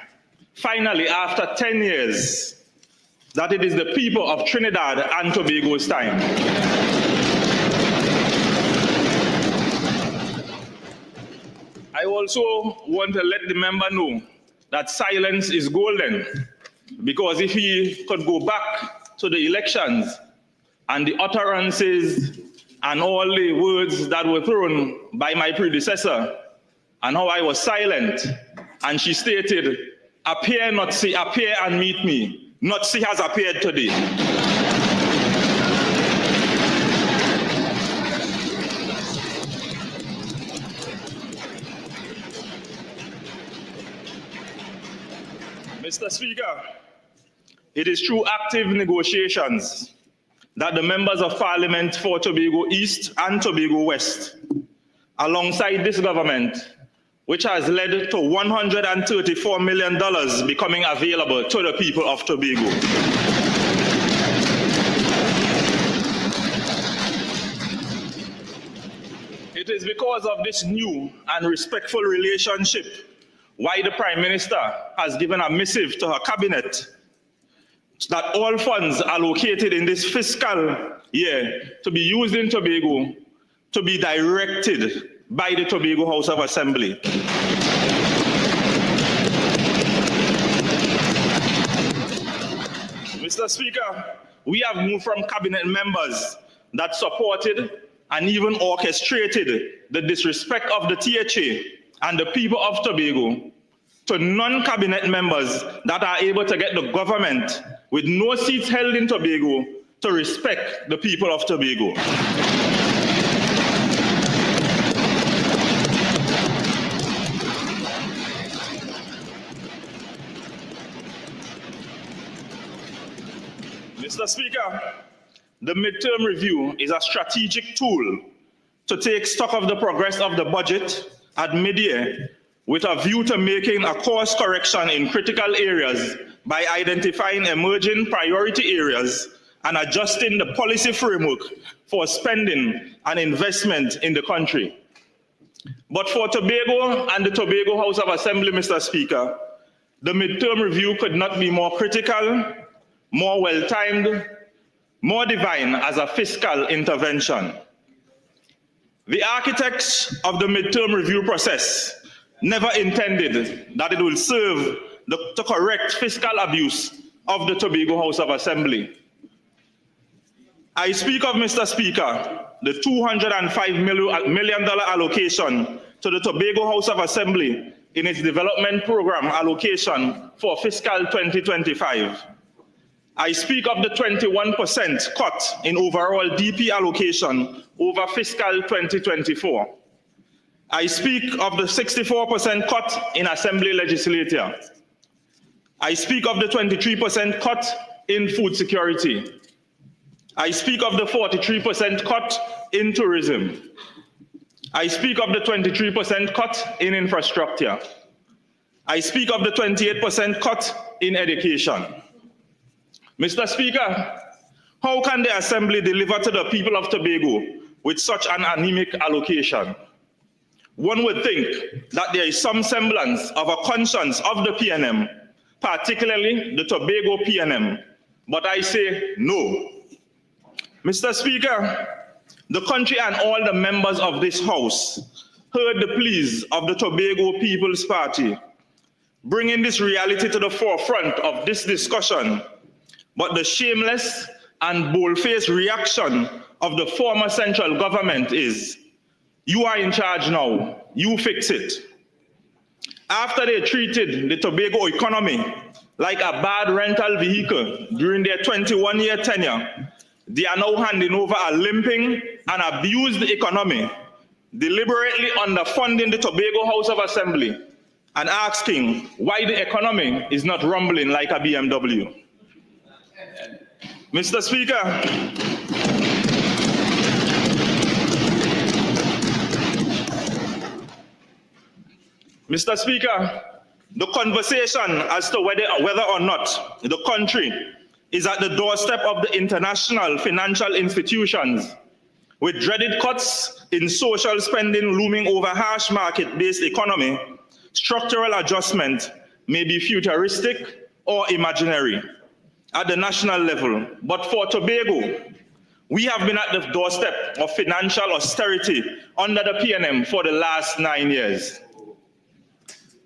finally after 10 years, that it is the people of Trinidad and Tobago's time. I also want to let the member know that silence is golden, because if he could go back to the elections and the utterances and all the words that were thrown by my predecessor and how I was silent, and she stated, appear not see, appear and meet me, not see has appeared today. Mr. Speaker, it is through active negotiations that the members of Parliament for Tobago East and Tobago West, alongside this government, which has led to $134 million becoming available to the people of Tobago. It is because of this new and respectful relationship why the Prime Minister has given a missive to her cabinet that all funds allocated in this fiscal year to be used in Tobago to be directed by the Tobago House of Assembly. Mr. Speaker, we have moved from cabinet members that supported and even orchestrated the disrespect of the THA and the people of Tobago to non-cabinet members that are able to get the government with no seats held in Tobago to respect the people of Tobago. Mr. Speaker, the midterm review is a strategic tool to take stock of the progress of the budget at mid-year with a view to making a course correction in critical areas by identifying emerging priority areas and adjusting the policy framework for spending and investment in the country. But for Tobago and the Tobago House of Assembly, Mr. Speaker, the midterm review could not be more critical, more well-timed, more divine as a fiscal intervention. The architects of the midterm review process never intended that it will serve to correct fiscal abuse of the Tobago House of Assembly. I speak of, Mr. Speaker, the $205 million allocation to the Tobago House of Assembly in its development program allocation for fiscal 2025. I speak of the 21% cut in overall DP allocation over fiscal 2024. I speak of the 64% cut in Assembly legislature. I speak of the 23% cut in food security. I speak of the 43% cut in tourism. I speak of the 23% cut in infrastructure. I speak of the 28% cut in education. Mr. Speaker, how can the Assembly deliver to the people of Tobago with such an anemic allocation? One would think that there is some semblance of a conscience of the PNM, particularly the Tobago PNM, but I say no. Mr. Speaker, the country and all the members of this House heard the pleas of the Tobago People's Party, bringing this reality to the forefront of this discussion, but the shameless and bold-faced reaction of the former central government is, you are in charge now, you fix it. After they treated the Tobago economy like a bad rental vehicle during their 21-year tenure, They are now handing over a limping and abused economy, deliberately underfunding the Tobago House of Assembly and asking why the economy is not rumbling like a BMW. Mr. Speaker, Mr. Speaker, the conversation as to whether or not the country is at the doorstep of the international financial institutions, with dreaded cuts in social spending looming over harsh market-based economy, structural adjustment may be futuristic or imaginary at the national level. But for Tobago, we have been at the doorstep of financial austerity under the PNM for the last 9 years.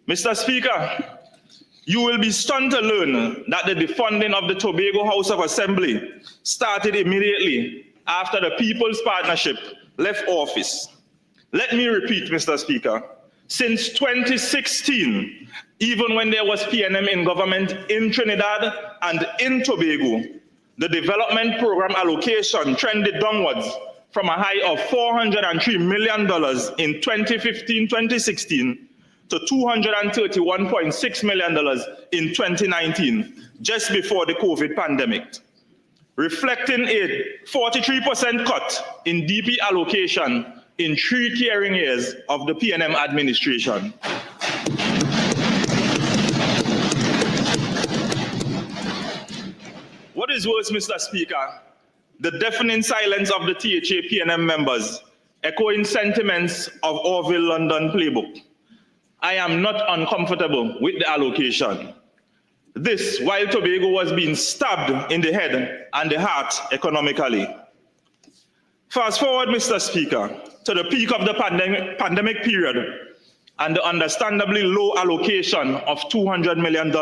Mr. Speaker, you will be stunned to learn that the defunding of the Tobago House of Assembly started immediately after the People's Partnership left office. Let me repeat, Mr. Speaker, since 2016, even when there was PNM in government in Trinidad and in Tobago, the development program allocation trended downwards from a high of $403 million in 2015-2016 to $231.6 million in 2019, just before the COVID pandemic, reflecting a 43% cut in DP allocation in 3 caring years of the PNM administration. What is worse, Mr. Speaker, the deafening silence of the THA PNM members, echoing sentiments of Orville London playbook. I am not uncomfortable with the allocation. This while Tobago was being stabbed in the head and the heart economically. Fast forward, Mr. Speaker, to the peak of the pandemic period, and the understandably low allocation of $200 million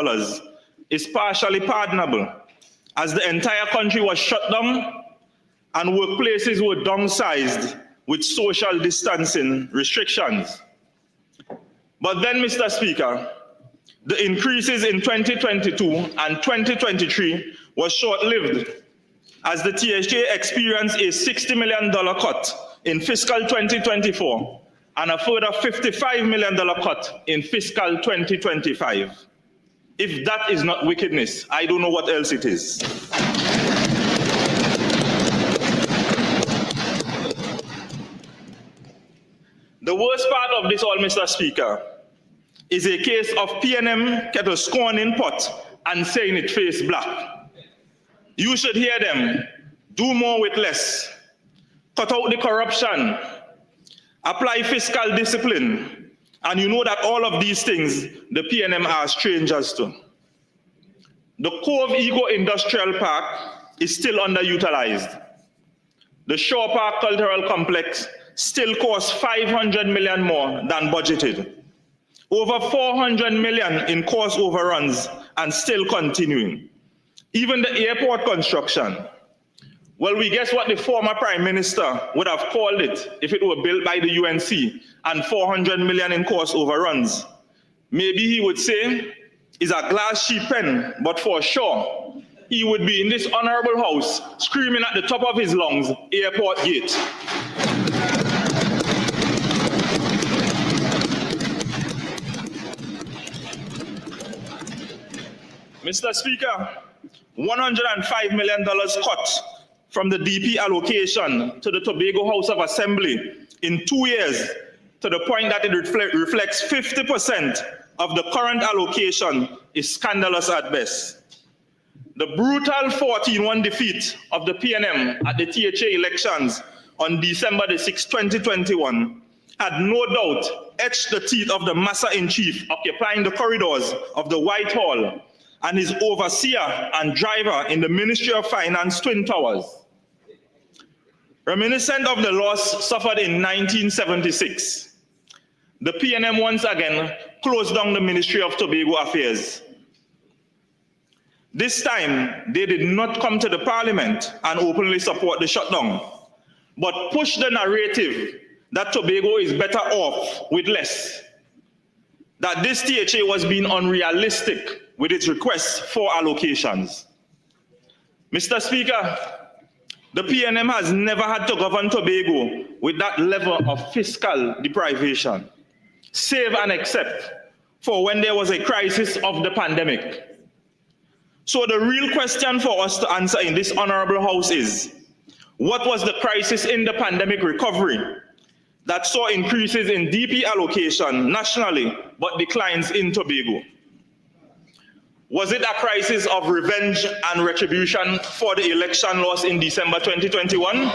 is partially pardonable, as the entire country was shut down and workplaces were downsized with social distancing restrictions. But then, Mr. Speaker, the increases in 2022 and 2023 was short-lived, as the THA experienced a $60 million cut in fiscal 2024 and a further $55 million cut in fiscal 2025. If that is not wickedness, I don't know what else it is. The worst part of this all, Mr. Speaker, is a case of PNM kettle scorning pot and saying it face black. You should hear them. Do more with less. Cut out the corruption. Apply fiscal discipline. And you know that all of these things the PNM are strangers to. The Cove Eco Industrial Park is still underutilized. The Shore Park Cultural Complex still costs $500 million more than budgeted. Over $400 million in cost overruns and still continuing. Even the airport construction. Well, we guess what the former Prime Minister would have called it if it were built by the UNC and $400 million in cost overruns. Maybe he would say, it's a glass sheep pen, but for sure, he would be in this honorable house screaming at the top of his lungs, airport gate. Mr. Speaker, $105 million cut from the DP allocation to the Tobago House of Assembly in 2 years, to the point that it reflects 50% of the current allocation, is scandalous at best. The brutal 14-1 defeat of the PNM at the THA elections on December the 6th, 2021, had no doubt etched the teeth of the Master-in-Chief occupying the corridors of the White Hall and his overseer and driver in the Ministry of Finance Twin Towers. Reminiscent of the loss suffered in 1976, the PNM once again closed down the Ministry of Tobago Affairs. This time, they did not come to the Parliament and openly support the shutdown, but pushed the narrative that Tobago is better off with less, that this THA was being unrealistic with its requests for allocations. Mr. Speaker, The PNM has never had to govern Tobago with that level of fiscal deprivation, save and except for when there was a crisis of the pandemic. So the real question for us to answer in this honorable house is, what was the crisis in the pandemic recovery that saw increases in DP allocation nationally but declines in Tobago? Was it a crisis of revenge and retribution for the election loss in December 2021?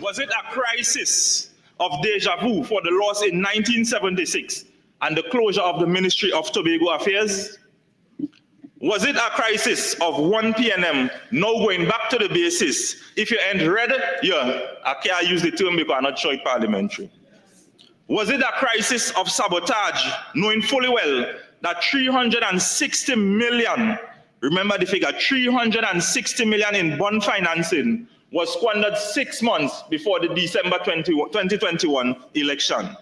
Was it a crisis of deja vu for the loss in 1976 and the closure of the Ministry of Tobago Affairs? Was it a crisis of one PNM now going back to the basis? If you ain't read, yeah, I can't use the term because I'm not sure it's parliamentary. Was it a crisis of sabotage, knowing fully well that 360 million, remember the figure, 360 million in bond financing was squandered 6 months before the December 2021 election?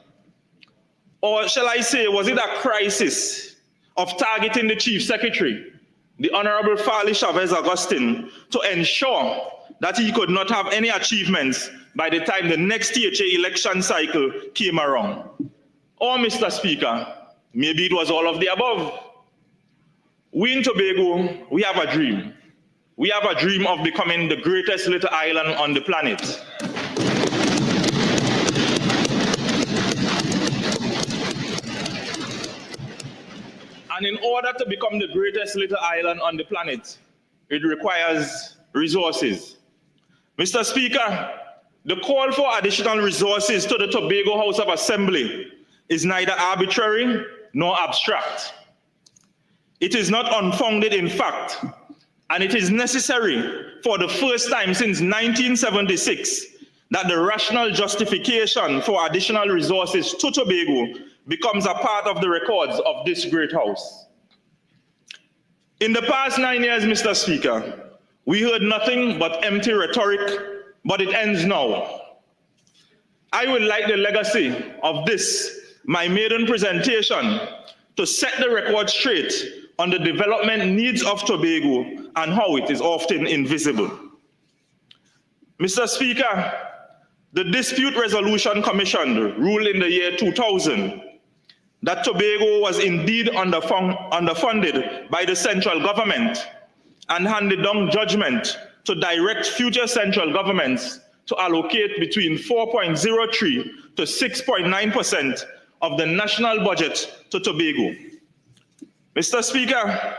Or shall I say, was it a crisis of targeting the Chief Secretary, the Honorable Farley Chavez Augustine, to ensure that he could not have any achievements by the time the next THA election cycle came around? Or, Mr. Speaker, maybe it was all of the above. We in Tobago, we have a dream. We have a dream of becoming the greatest little island on the planet. And in order to become the greatest little island on the planet, it requires resources. Mr. Speaker, the call for additional resources to the Tobago House of Assembly is neither arbitrary nor abstract. It is not unfounded in fact, and it is necessary for the first time since 1976 that the rational justification for additional resources to Tobago becomes a part of the records of this great house. In the past 9 years, Mr. Speaker, we heard nothing but empty rhetoric, but it ends now. I would like the legacy of this, my maiden presentation, to set the record straight on the development needs of Tobago and how it is often invisible. Mr. Speaker, the Dispute Resolution Commission ruled in the year 2000 that Tobago was indeed underfunded by the central government and handed down judgment to direct future central governments to allocate between 4.03 to 6.9% of the national budget to Tobago. Mr. Speaker,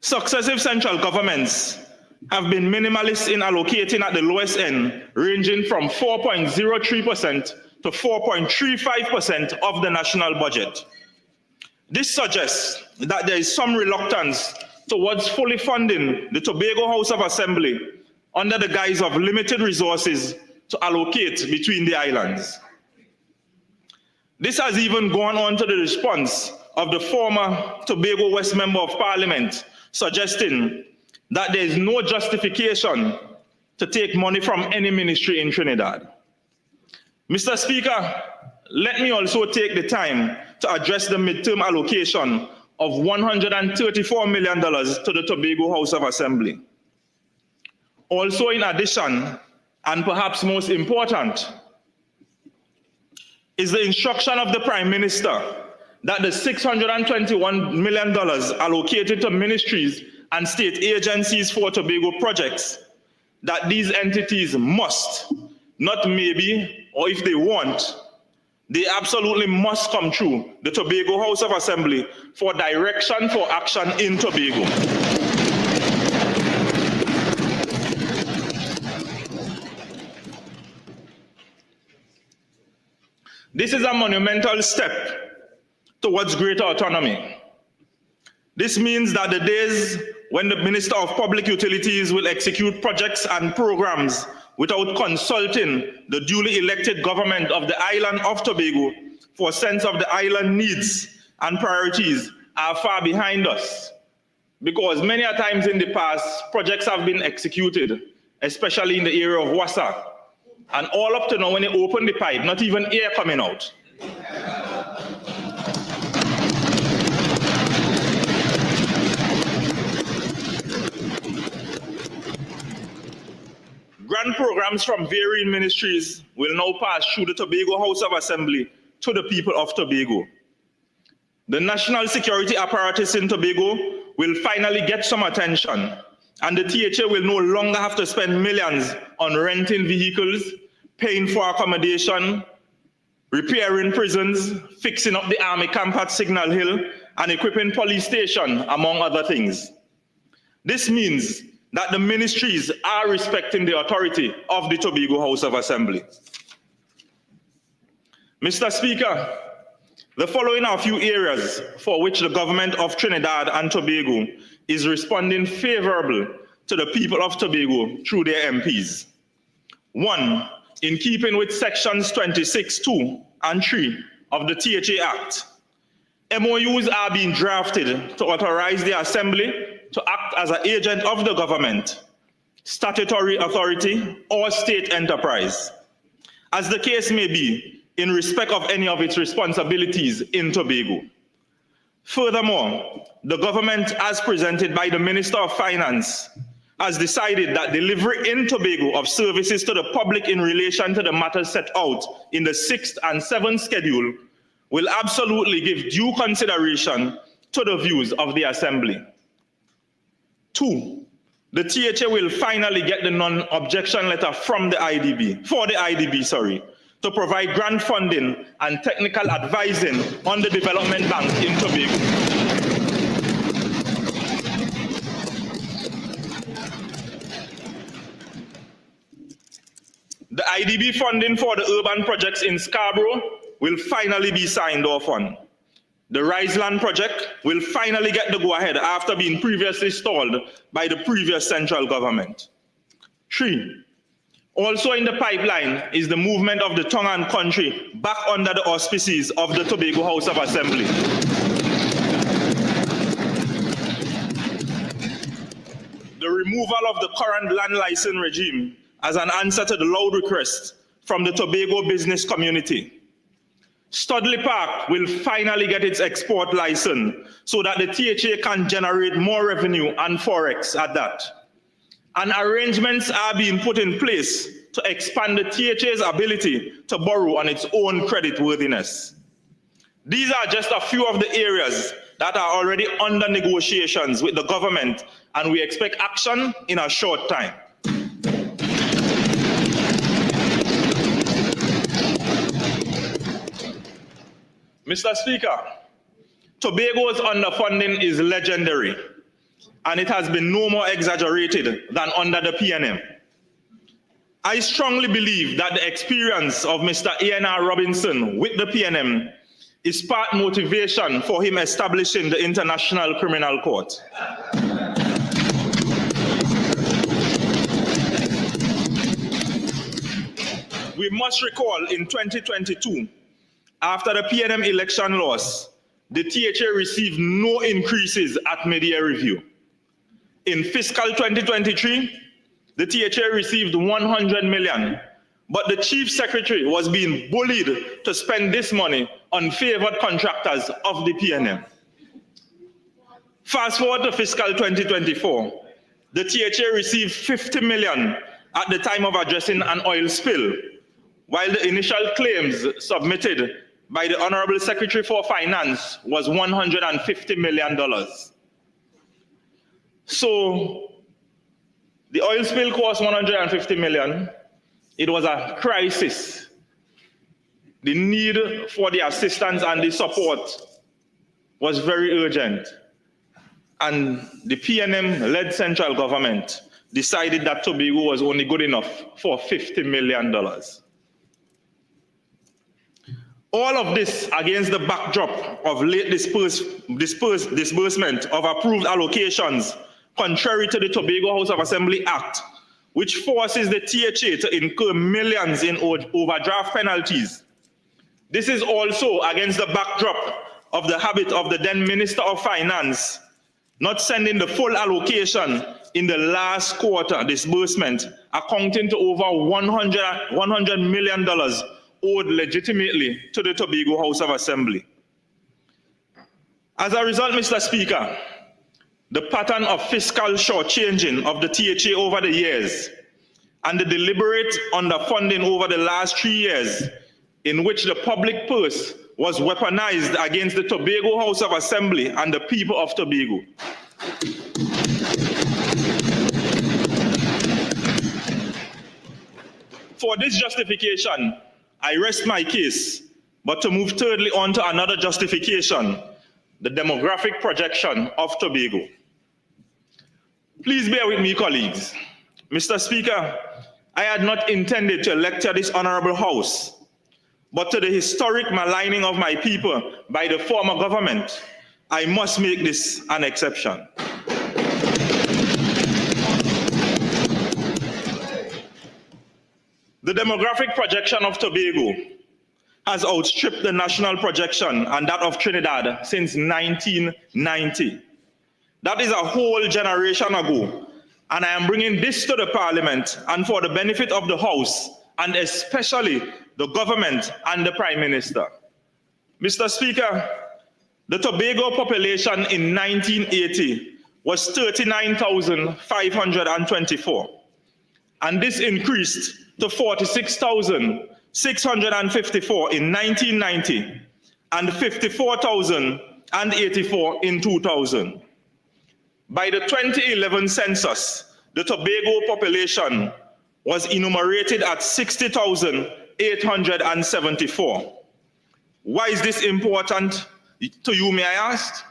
successive central governments have been minimalist in allocating at the lowest end, ranging from 4.03% to 4.35% of the national budget. This suggests that there is some reluctance towards fully funding the Tobago House of Assembly under the guise of limited resources to allocate between the islands. This has even gone on to the response of the former Tobago West Member of Parliament, suggesting that there is no justification to take money from any ministry in Trinidad. Mr. Speaker, let me also take the time to address the midterm allocation of $134 million to the Tobago House of Assembly. Also, in addition, and perhaps most important, is the instruction of the Prime Minister that the $621 million allocated to ministries and state agencies for Tobago projects, that these entities must, not maybe, or if they want, they absolutely must come through the Tobago House of Assembly for direction for action in Tobago. This is a monumental step towards greater autonomy. This means that the days when the Minister of Public Utilities will execute projects and programs without consulting the duly elected government of the island of Tobago for a sense of the island needs and priorities are far behind us. Because many a times in the past, projects have been executed, especially in the area of Wassa. And all up to now, when they open the pipe, not even air coming out. grant programs from varying ministries will now pass through the Tobago House of Assembly to the people of Tobago. The national security apparatus in Tobago will finally get some attention, and the THA will no longer have to spend millions on renting vehicles, paying for accommodation, repairing prisons, fixing up the army camp at Signal Hill, and equipping police station, among other things. This means that the ministries are respecting the authority of the Tobago House of Assembly. Mr. Speaker, the following are a few areas for which the government of Trinidad and Tobago is responding favorable to the people of Tobago through their MPs. 1, in keeping with sections 26(2) and 3 of the THA Act, MOUs are being drafted to authorize the Assembly to act as an agent of the government, statutory authority, or state enterprise, as the case may be, in respect of any of its responsibilities in Tobago. Furthermore, the government, as presented by the Minister of Finance, has decided that delivery in Tobago of services to the public in relation to the matters set out in the 6th and 7th schedule will absolutely give due consideration to the views of the Assembly. 2, the THA will finally get the non-objection letter from the IDB, to provide grant funding and technical advising on the development bank in Tobago. The IDB funding for the urban projects in Scarborough will finally be signed off on. The Riseland project will finally get the go-ahead after being previously stalled by the previous central government. 3, also in the pipeline is the movement of the tongue and country back under the auspices of the Tobago House of Assembly. The removal of the current land license regime as an answer to the loud request from the Tobago business community. Studley Park will finally get its export license so that the THA can generate more revenue and forex at that. And arrangements are being put in place to expand the THA's ability to borrow on its own creditworthiness. These are just a few of the areas that are already under negotiations with the government, and we expect action in a short time. Mr. Speaker, Tobago's underfunding is legendary, and it has been no more exaggerated than under the PNM. I strongly believe that the experience of Mr. A.N.R. Robinson with the PNM is part motivation for him establishing the International Criminal Court. We must recall in 2022, after the PNM election loss, the THA received no increases at mid-year review. In fiscal 2023, the THA received 100 million, but the chief secretary was being bullied to spend this money on favored contractors of the PNM. Fast forward to fiscal 2024, the THA received 50 million at the time of addressing an oil spill, while the initial claims submitted by the Honorable Secretary for Finance was $150 million. So the oil spill cost 150 million. It was a crisis. The need for the assistance and the support was very urgent. And the PNM-led central government decided that Tobago was only good enough for $50 million. All of this against the backdrop of late disbursement of approved allocations contrary to the Tobago House of Assembly Act, which forces the THA to incur millions in overdraft penalties. This is also against the backdrop of the habit of the then Minister of Finance not sending the full allocation in the last quarter disbursement, accounting to over $100 million owed legitimately to the Tobago House of Assembly. As a result, Mr. Speaker, the pattern of fiscal shortchanging of the THA over the years and the deliberate underfunding over the last 3 years, in which the public purse was weaponized against the Tobago House of Assembly and the people of Tobago. For this justification, I rest my case, but to move thirdly on to another justification, the demographic projection of Tobago. Please bear with me, colleagues. Mr. Speaker, I had not intended to lecture this honorable House, but to the historic maligning of my people by the former government, I must make this an exception. The demographic projection of Tobago has outstripped the national projection and that of Trinidad since 1990. That is a whole generation ago, and I am bringing this to the Parliament and for the benefit of the House, and especially the government and the Prime Minister. Mr. Speaker, the Tobago population in 1980 was 39,524, and this increased to 46,654 in 1990 and 54,084 in 2000. By the 2011 census, the Tobago population was enumerated at 60,874. Why is this important to you, may I ask?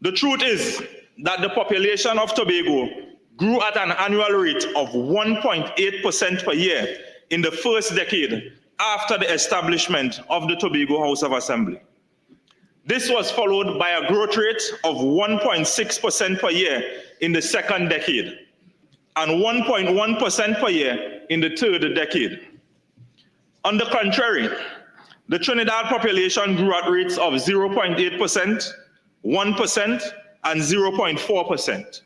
The truth is that the population of Tobago grew at an annual rate of 1.8% per year in the first decade after the establishment of the Tobago House of Assembly. This was followed by a growth rate of 1.6% per year in the second decade and 1.1% per year in the third decade. On the contrary, the Trinidad population grew at rates of 0.8%, 1%, and 0.4%.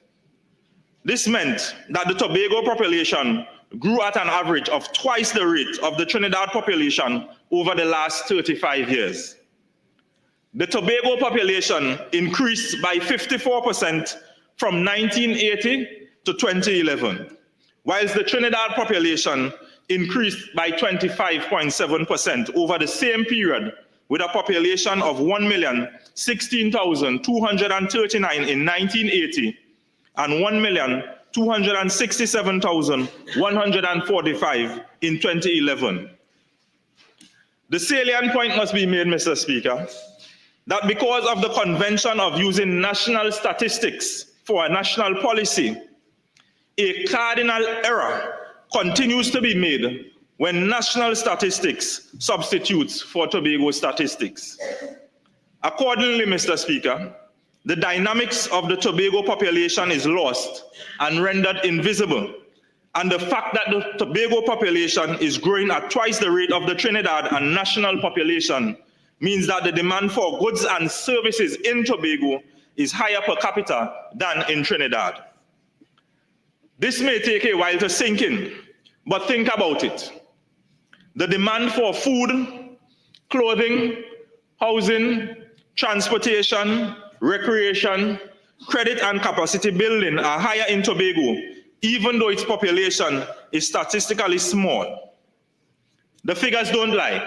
This meant that the Tobago population grew at an average of twice the rate of the Trinidad population over the last 35 years. The Tobago population increased by 54% from 1980 to 2011, whilst the Trinidad population increased by 25.7% over the same period, with a population of 1,016,239 in 1980 and 1,267,145 in 2011. The salient point must be made, Mr. Speaker, that because of the convention of using national statistics for a national policy, a cardinal error continues to be made when national statistics substitutes for Tobago statistics. Accordingly, Mr. Speaker, the dynamics of the Tobago population is lost and rendered invisible, and the fact that the Tobago population is growing at twice the rate of the Trinidad and national population means that the demand for goods and services in Tobago is higher per capita than in Trinidad. This may take a while to sink in, but think about it. The demand for food, clothing, housing, transportation, recreation, credit and capacity building are higher in Tobago, even though its population is statistically small. The figures don't lie,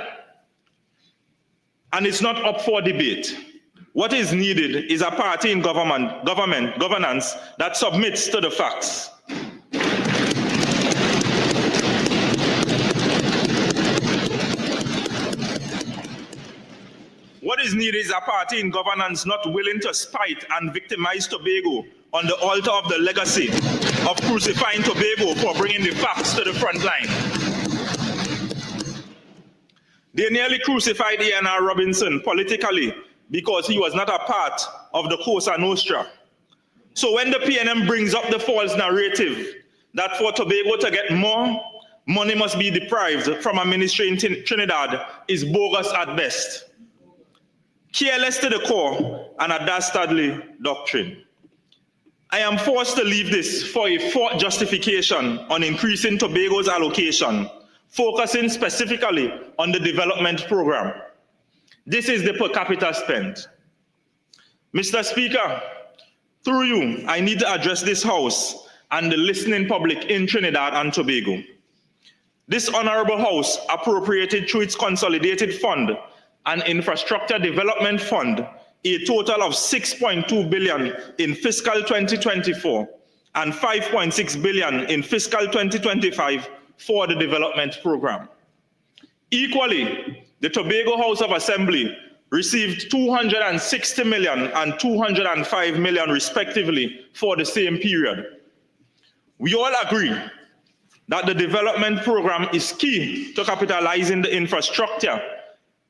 and it's not up for debate. What is needed is a party in governance that submits to the facts. What is needed is a party in governance not willing to spite and victimize Tobago on the altar of the legacy of crucifying Tobago for bringing the facts to the front line. They nearly crucified A.N.R. Robinson politically because he was not a part of the Cosa Nostra. So when the PNM brings up the false narrative that for Tobago to get more, money must be deprived from a ministry in Trinidad is bogus at best. Careless to the core and a dastardly doctrine. I am forced to leave this for a fourth justification on increasing Tobago's allocation, focusing specifically on the development program. This is the per capita spend. Mr. Speaker, through you, I need to address this House and the listening public in Trinidad and Tobago. this Honorable House appropriated through its Consolidated Fund and Infrastructure Development Fund a total of $6.2 billion in fiscal 2024 and $5.6 billion in fiscal 2025 for the development program. Equally, the Tobago House of Assembly received $260 million and $205 million respectively for the same period. We all agree that the development program is key to capitalizing the infrastructure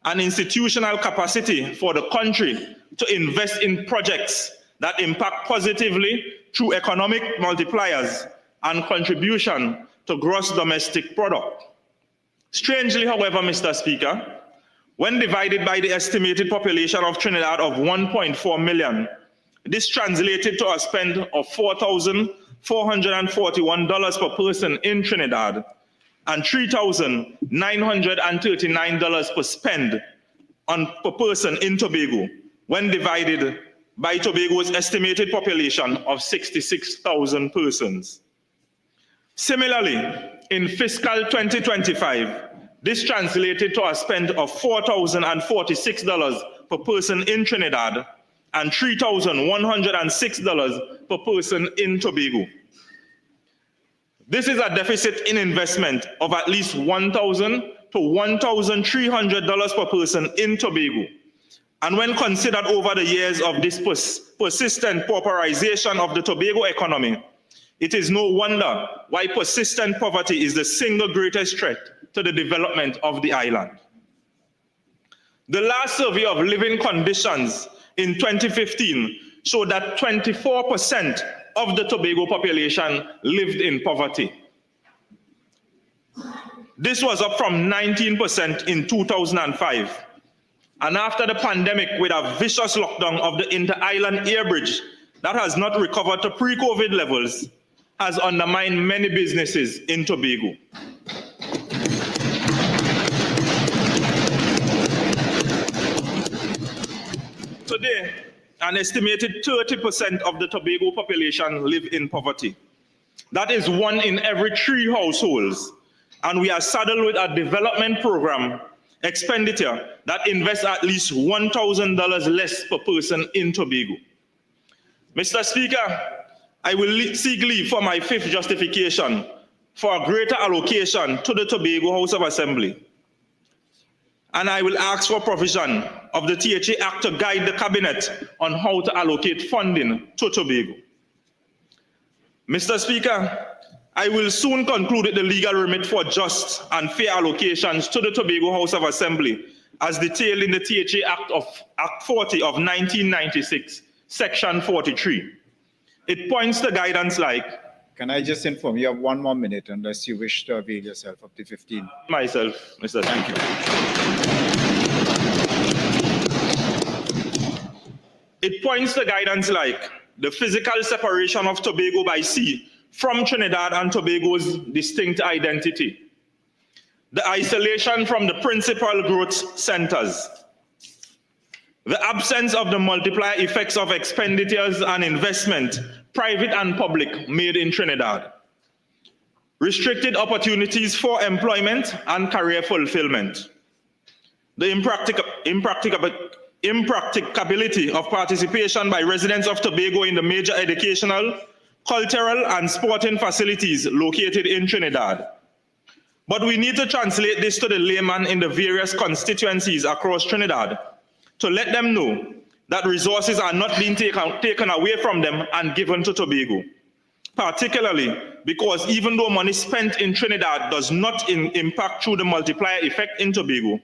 and institutional capacity for the country to invest in projects that impact positively through economic multipliers and contribution to gross domestic product. Strangely, however, Mr. Speaker, when divided by the estimated population of Trinidad of 1.4 million, this translated to a spend of $4,441 per person in Trinidad and $3,939 per spend per person in Tobago, when divided by Tobago's estimated population of 66,000 persons. Similarly, in fiscal 2025, this translated to a spend of $4,046 per person in Trinidad and $3,106 per person in Tobago. This is a deficit in investment of at least $1,000 to $1,300 per person in Tobago. And when considered over the years of this persistent pauperization of the Tobago economy, it is no wonder why persistent poverty is the single greatest threat to the development of the island. The last survey of living conditions in 2015 showed that 24% of the Tobago population lived in poverty. This was up from 19% in 2005. And after the pandemic, with a vicious lockdown of the inter-island air bridge that has not recovered to pre-COVID levels, has undermined many businesses in Tobago. Today, an estimated 30% of the Tobago population live in poverty. That is 1 in every 3 households. And we are saddled with a development program expenditure that invests at least $1,000 less per person in Tobago. Mr. Speaker, I will seek leave for my 5th justification for a greater allocation to the Tobago House of Assembly. And I will ask for provision of the THA Act to guide the Cabinet on how to allocate funding to Tobago. Mr. Speaker, I will soon conclude the legal remit for just and fair allocations to the Tobago House of Assembly as detailed in the THA Act 40 of 1996, Section 43. It points to guidance like... Can I just inform you have 1 more minute unless you wish to avail yourself of the 15? Myself, Mr. Thank you. It points to guidance like the physical separation of Tobago by sea from Trinidad and Tobago's distinct identity, the isolation from the principal growth centers, the absence of the multiplier effects of expenditures and investment, private and public, made in Trinidad, restricted opportunities for employment and career fulfillment, the impracticability of participation by residents of Tobago in the major educational, cultural, and sporting facilities located in Trinidad. But we need to translate this to the layman in the various constituencies across Trinidad to let them know that resources are not being taken away from them and given to Tobago. Particularly because even though money spent in Trinidad does not impact through the multiplier effect in Tobago,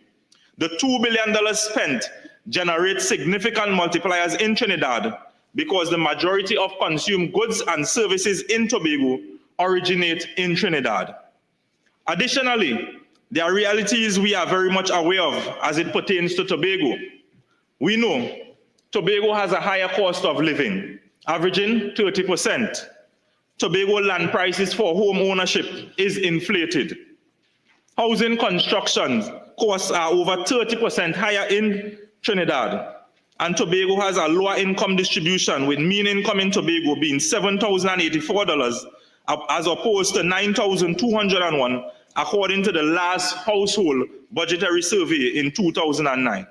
the $2 billion spent generates significant multipliers in Trinidad because the majority of consumed goods and services in Tobago originate in Trinidad. Additionally, there are realities we are very much aware of as it pertains to Tobago. We know Tobago has a higher cost of living, averaging 30%. Tobago land prices for home ownership is inflated. Housing construction costs are over 30% higher in Trinidad. And Tobago has a lower income distribution, with mean income in Tobago being $7,084 as opposed to $9,201 according to the last household budgetary survey in 2009.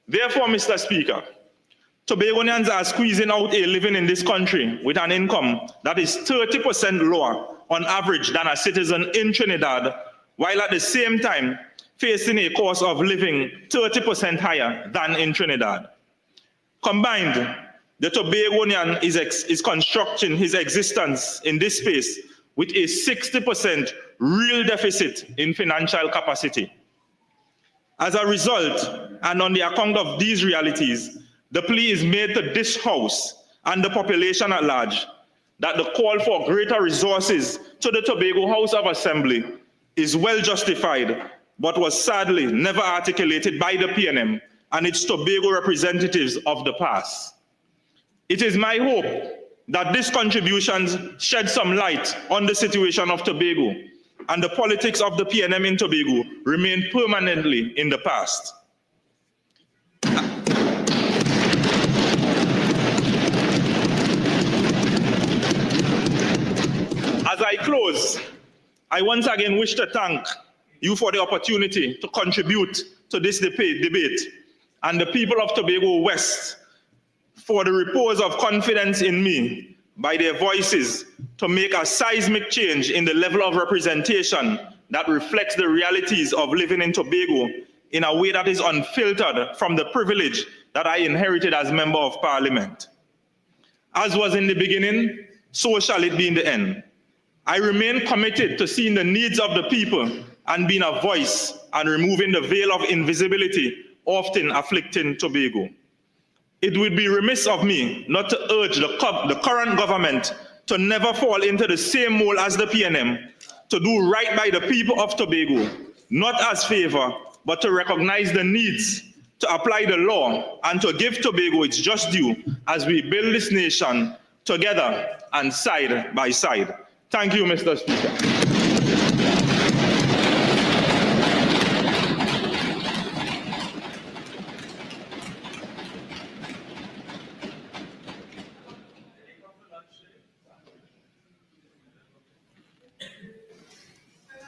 Therefore, Mr. Speaker, Tobagonians are squeezing out a living in this country with an income that is 30% lower on average than a citizen in Trinidad, while at the same time facing a cost of living 30% higher than in Trinidad. Combined, the Tobagonian is constructing his existence in this space with a 60% real deficit in financial capacity. As a result, and on the account of these realities, the plea is made to this House and the population at large that the call for greater resources to the Tobago House of Assembly is well justified, but was sadly never articulated by the PNM and its Tobago representatives of the past. It is my hope that these contributions shed some light on the situation of Tobago and the politics of the PNM in Tobago remain permanently in the past. As I close, I once again wish to thank you for the opportunity to contribute to this debate and the people of Tobago West for the repose of confidence in me by their voices to make a seismic change in the level of representation that reflects the realities of living in Tobago in a way that is unfiltered from the privilege that I inherited as Member of Parliament. As was in the beginning, so shall it be in the end. I remain committed to seeing the needs of the people and being a voice and removing the veil of invisibility often afflicting Tobago. It would be remiss of me not to urge the current government to never fall into the same mold as the PNM, to do right by the people of Tobago, not as favor, but to recognize the needs, to apply the law, and to give Tobago its just due as we build this nation together and side by side. Thank you, Mr. Speaker.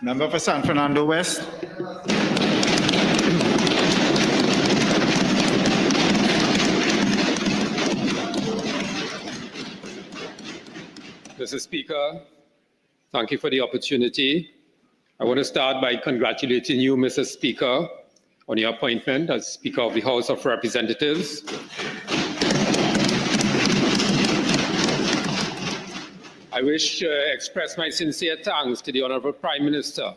Member for San Fernando West. Mr. Speaker, thank you for the opportunity. I want to start by congratulating you, Mr. Speaker, on your appointment as Speaker of the House of Representatives. I wish to express my sincere thanks to the Honorable Prime Minister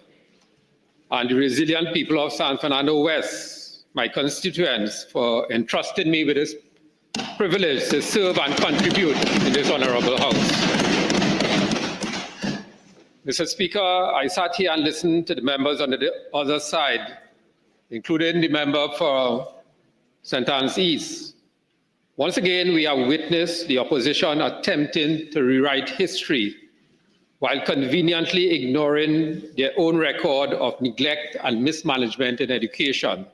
and the resilient people of San Fernando West, my constituents, for entrusting me with this privilege to serve and contribute in this honorable House. Mr. Speaker, I sat here and listened to the members on the other side, including the member for St. Anne's East. Once again, we have witnessed the opposition attempting to rewrite history while conveniently ignoring their own record of neglect and mismanagement in education.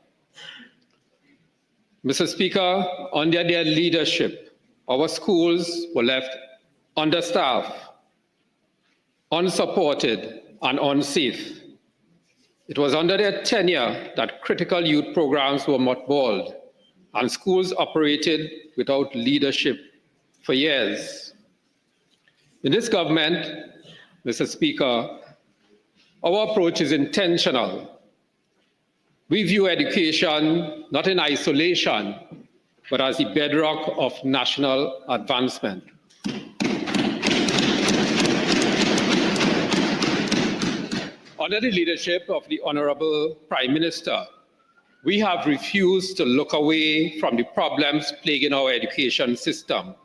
Mr. Speaker, under their leadership, our schools were left understaffed, unsupported, and unsafe. It was under their tenure that critical youth programs were mothballed and schools operated without leadership for years. In this government, Mr. Speaker, our approach is intentional. We view education not in isolation, but as the bedrock of national advancement. Under the leadership of the Honorable Prime Minister, we have refused to look away from the problems plaguing our education system.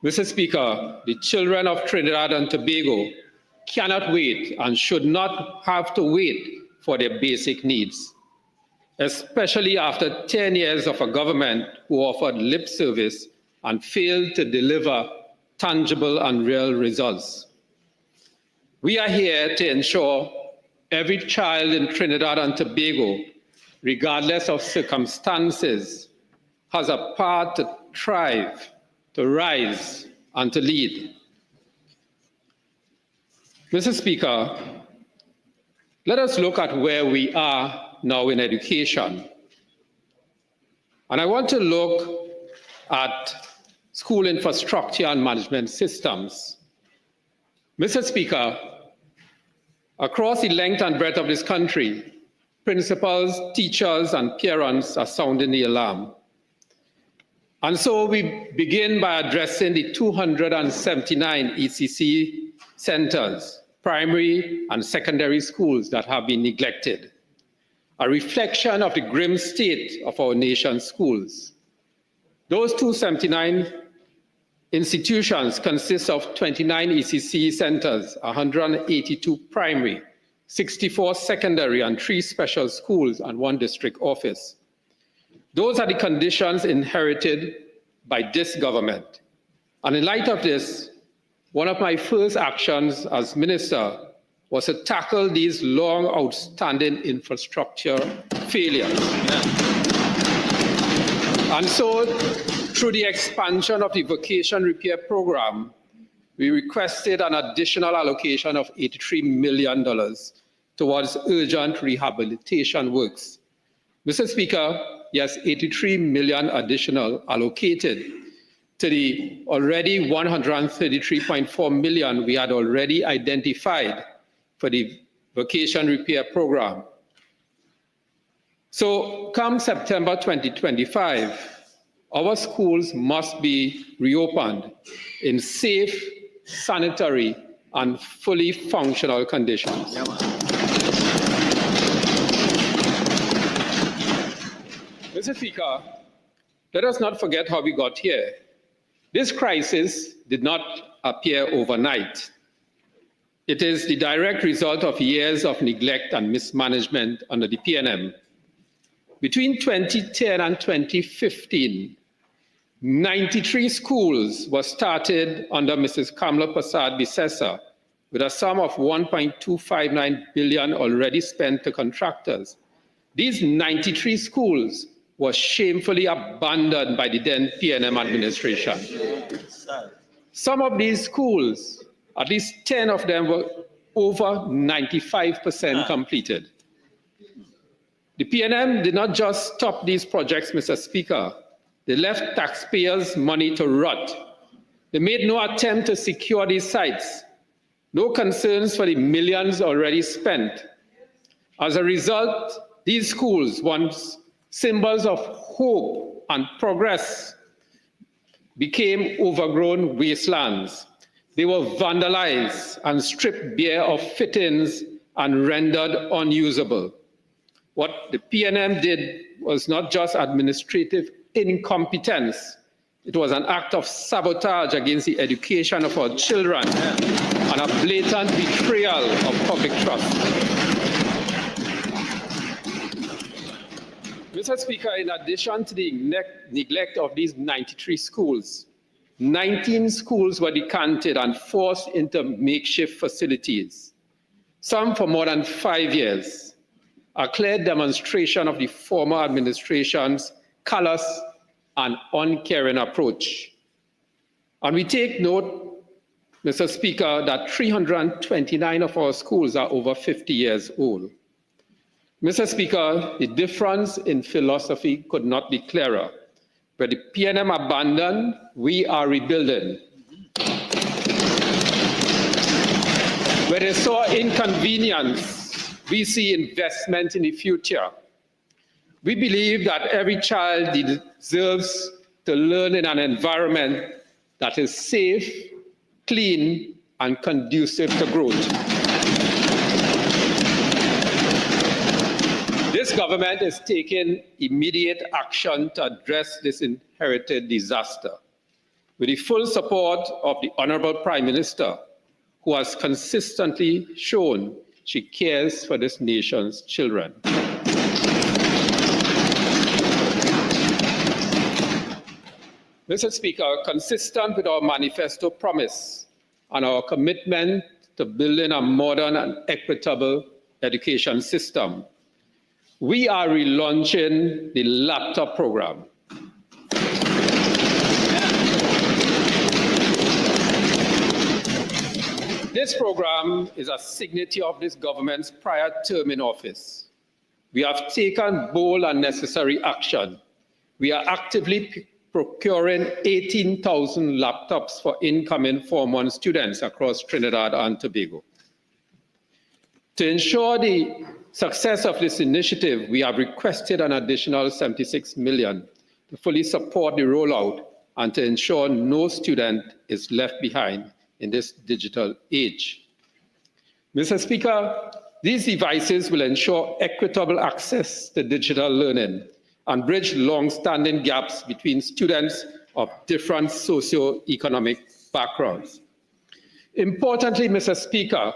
Mr. Speaker, the children of Trinidad and Tobago cannot wait and should not have to wait for their basic needs, especially after 10 years of a government who offered lip service and failed to deliver tangible and real results. We are here to ensure every child in Trinidad and Tobago, regardless of circumstances, has a path to thrive, to rise, and to lead. Mr. Speaker, Let us look at where we are now in education. And I want to look at school infrastructure and management systems. Mr. Speaker, across the length and breadth of this country, principals, teachers, and parents are sounding the alarm. And so we begin by addressing the 279 ECC centers, primary and secondary schools that have been neglected, a reflection of the grim state of our nation's schools. Those 279 institutions consist of 29 ECC centers, 182 primary, 64 secondary, and 3 special schools and 1 district office. Those are the conditions inherited by this government. And in light of this, one of my first actions as minister was to tackle these long outstanding infrastructure failures. And so, through the expansion of the vocation repair program, we requested an additional allocation of $83 million towards urgent rehabilitation works. Mr. Speaker, yes, 83 million additional allocated to the already 133.4 million we had already identified for the vocation repair program. So come September 2025, our schools must be reopened in safe, sanitary, and fully functional conditions. Mr. Speaker, let us not forget how we got here. This crisis did not appear overnight. It is the direct result of years of neglect and mismanagement under the PNM. Between 2010 and 2015, 93 schools were started under Mrs. Kamla Prasad Bisesa with a sum of $1.259 billion already spent to contractors. These 93 schools were shamefully abandoned by the then PNM administration. Some of these schools, at least 10 of them, were over 95% completed. The PNM did not just stop these projects, Mr. Speaker. They left taxpayers' money to rot. They made no attempt to secure these sites, no concerns for the millions already spent. As a result, these schools, once symbols of hope and progress, became overgrown wastelands. They were vandalized and stripped bare of fittings and rendered unusable. What the PNM did was not just administrative incompetence, it was an act of sabotage against the education of our children and a blatant betrayal of public trust. Mr. Speaker, in addition to the neglect of these 93 schools, 19 schools were decanted and forced into makeshift facilities, some for more than 5 years, a clear demonstration of the former administration's callous and uncaring approach. And we take note, Mr. Speaker, that 329 of our schools are over 50 years old. Mr. Speaker, the difference in philosophy could not be clearer. Where the PNM abandoned, we are rebuilding. Where they saw inconvenience, we see investment in the future. We believe that every child deserves to learn in an environment that is safe, clean, and conducive to growth. This government is taking immediate action to address this inherited disaster with the full support of the Honorable Prime Minister, who has consistently shown she cares for this nation's children. Mr. Speaker, consistent with our manifesto promise and our commitment to building a modern and equitable education system, we are relaunching the laptop program. This program is a signature of this government's prior term in office. We have taken bold and necessary action. We are actively procuring 18,000 laptops for incoming Form 1 students across Trinidad and Tobago. To ensure the success of this initiative, we have requested an additional $76 million to fully support the rollout and to ensure no student is left behind in this digital age. Mr. Speaker, these devices will ensure equitable access to digital learning and bridge long-standing gaps between students of different socio-economic backgrounds. Importantly, Mr. Speaker,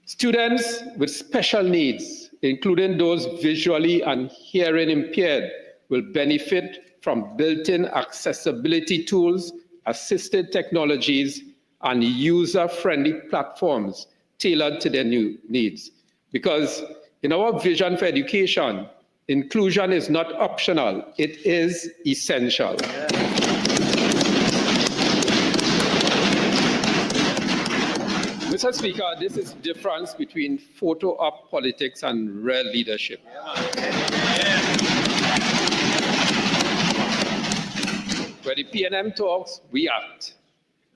students with special needs, including those visually and hearing impaired, will benefit from built-in accessibility tools, assisted technologies, and user-friendly platforms tailored to their new needs. Because in our vision for education, inclusion is not optional, it is essential. Mr. Speaker, this is the difference between photo-op politics and real leadership. Where the PNM talks, we act.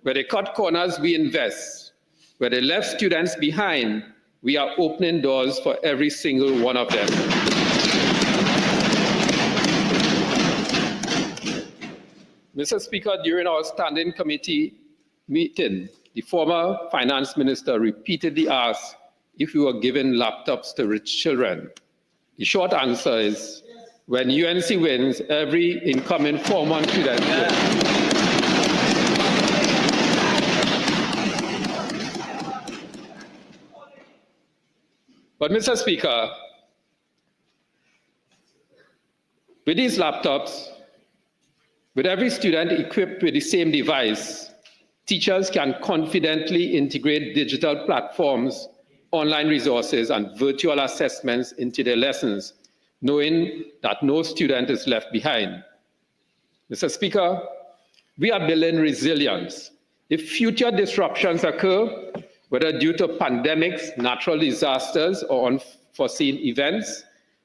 Where they cut corners, we invest. Where they left students behind, we are opening doors for every single one of them. Mr. Speaker, during our standing committee meeting, the former finance minister repeatedly asked if we were giving laptops to rich children. The short answer is, when UNC wins, every incoming Form 1 student will. But Mr. Speaker, with these laptops, with every student equipped with the same device, teachers can confidently integrate digital platforms, online resources, and virtual assessments into their lessons, knowing that no student is left behind. Mr. Speaker, we are building resilience. If future disruptions occur, whether due to pandemics, natural disasters, or unforeseen events,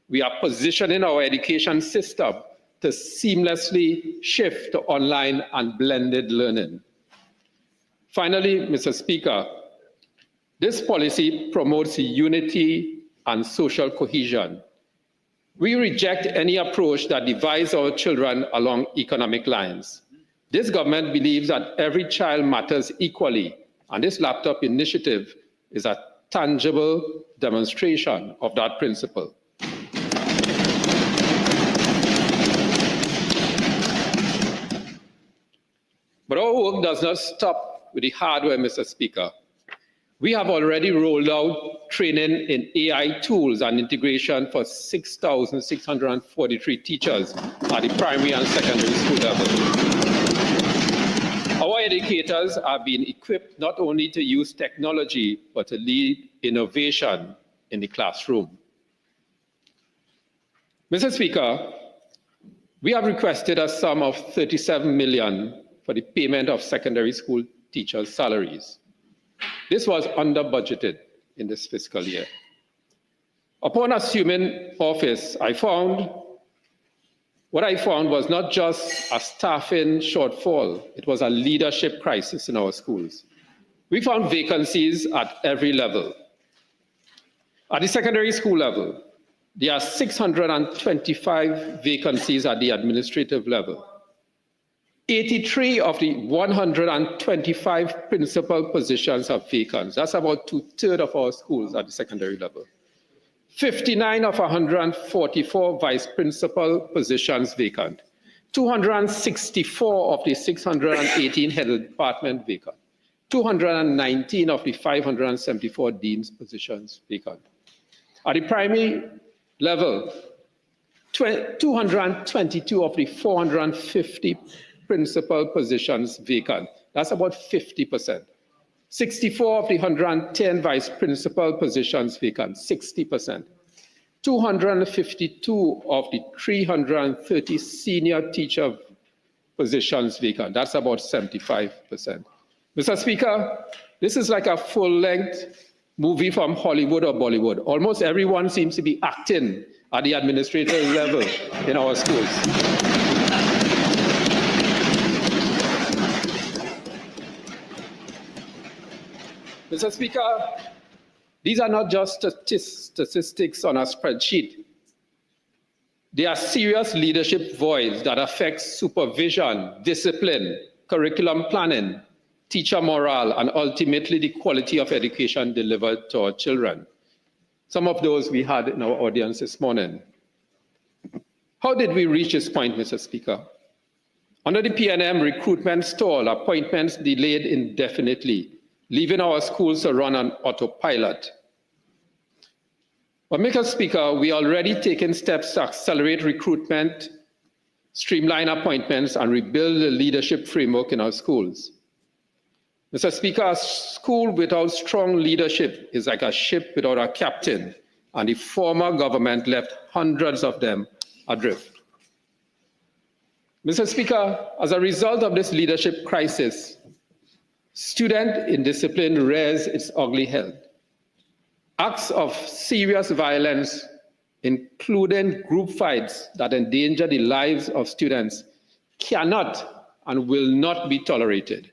we are positioning our education system to seamlessly shift to online and blended learning. Finally, Mr. Speaker, this policy promotes unity and social cohesion. We reject any approach that divides our children along economic lines. This government believes that every child matters equally, and this laptop initiative is a tangible demonstration of that principle. But our work does not stop with the hardware, Mr. Speaker. We have already rolled out training in AI tools and integration for 6,643 teachers at the primary and secondary school level. Our educators are being equipped not only to use technology, but to lead innovation in the classroom. Mr. Speaker, we have requested a sum of $37 million for the payment of secondary school teachers' salaries. This was under budgeted in this fiscal year. Upon assuming office, what I found was not just a staffing shortfall, it was a leadership crisis in our schools. We found vacancies at every level. At the secondary school level, there are 625 vacancies at the administrative level. 83 of the 125 principal positions are vacant. That's about 2/3 of our schools at the secondary level. 59 of 144 vice principal positions vacant. 264 of the 618 head of department vacant. 219 of the 574 dean's positions vacant. At the primary level, 222 of the 450 principal positions vacant. That's about 50%. 64 of the 110 vice principal positions vacant, 60%. 252 of the 330 senior teacher positions vacant. That's about 75%. Mr. Speaker, This is like a full-length movie from Hollywood or Bollywood. Almost everyone seems to be acting at the administrative level in our schools. Mr. Speaker, these are not just statistics on a spreadsheet. They are serious leadership voids that affect supervision, discipline, curriculum planning, teacher morale, and ultimately the quality of education delivered to our children. Some of those we had in our audience this morning. How did we reach this point, Mr. Speaker? Under the PNM recruitment stall, appointments delayed indefinitely, leaving our schools to run on autopilot. But Mr. Speaker, we already taken steps to accelerate recruitment, streamline appointments, and rebuild the leadership framework in our schools. Mr. Speaker, a school without strong leadership is like a ship without a captain, and the former government left hundreds of them adrift. Mr. Speaker, as a result of this leadership crisis, student indiscipline rears its ugly head. Acts of serious violence, including group fights that endanger the lives of students, cannot and will not be tolerated.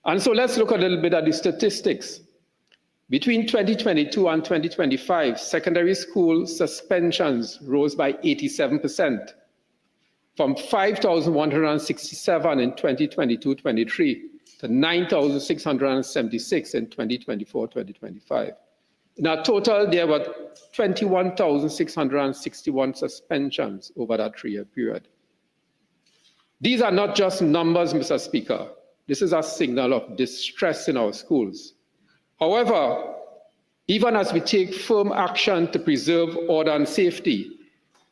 And so let's look a little bit at the statistics. Between 2022 and 2025, secondary school suspensions rose by 87%, from 5,167 in 2022-23 to 9,676 in 2024-2025. In our total, there were 21,661 suspensions over that 3-year period. These are not just numbers, Mr. Speaker. This is a signal of distress in our schools. However, even as we take firm action to preserve order and safety,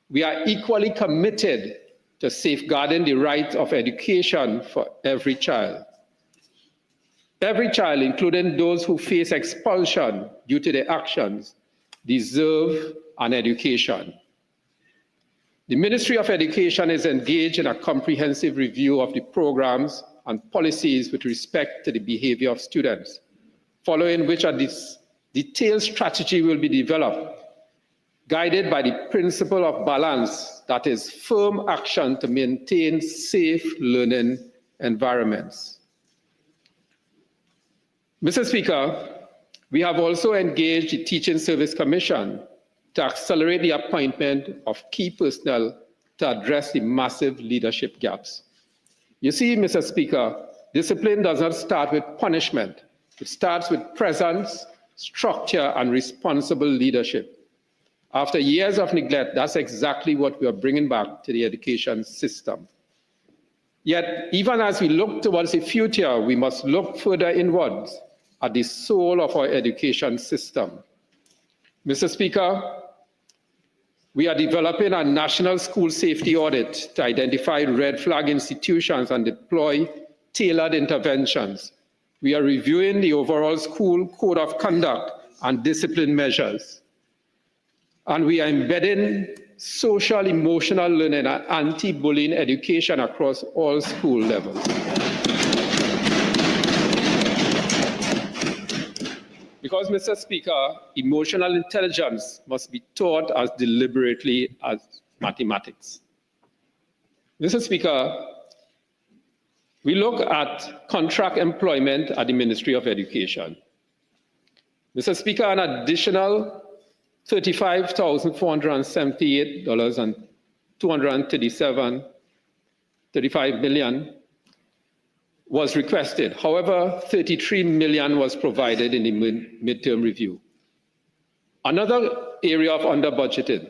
we are equally committed to safeguarding the right of education for every child. Every child, including those who face expulsion due to their actions, deserve an education. The Ministry of Education is engaged in a comprehensive review of the programs and policies with respect to the behavior of students, following which a detailed strategy will be developed, guided by the principle of balance, that is, firm action to maintain safe learning environments. Mr. Speaker, we have also engaged the Teaching Service Commission to accelerate the appointment of key personnel to address the massive leadership gaps. You see, Mr. Speaker, discipline does not start with punishment. It starts with presence, structure, and responsible leadership. After years of neglect, that's exactly what we are bringing back to the education system. Yet, even as we look towards the future, we must look further inwards at the soul of our education system. Mr. Speaker, we are developing a national school safety audit to identify red flag institutions and deploy tailored interventions. We are reviewing the overall school code of conduct and discipline measures. And we are embedding social emotional learning and anti-bullying education across all school levels. Because, Mr. Speaker, emotional intelligence must be taught as deliberately as mathematics. Mr. Speaker, we look at contract employment at the Ministry of Education. Mr. Speaker, an additional $35,478 and 235 million was requested. However, 33 million was provided in the midterm review. Another area of under-budgeting.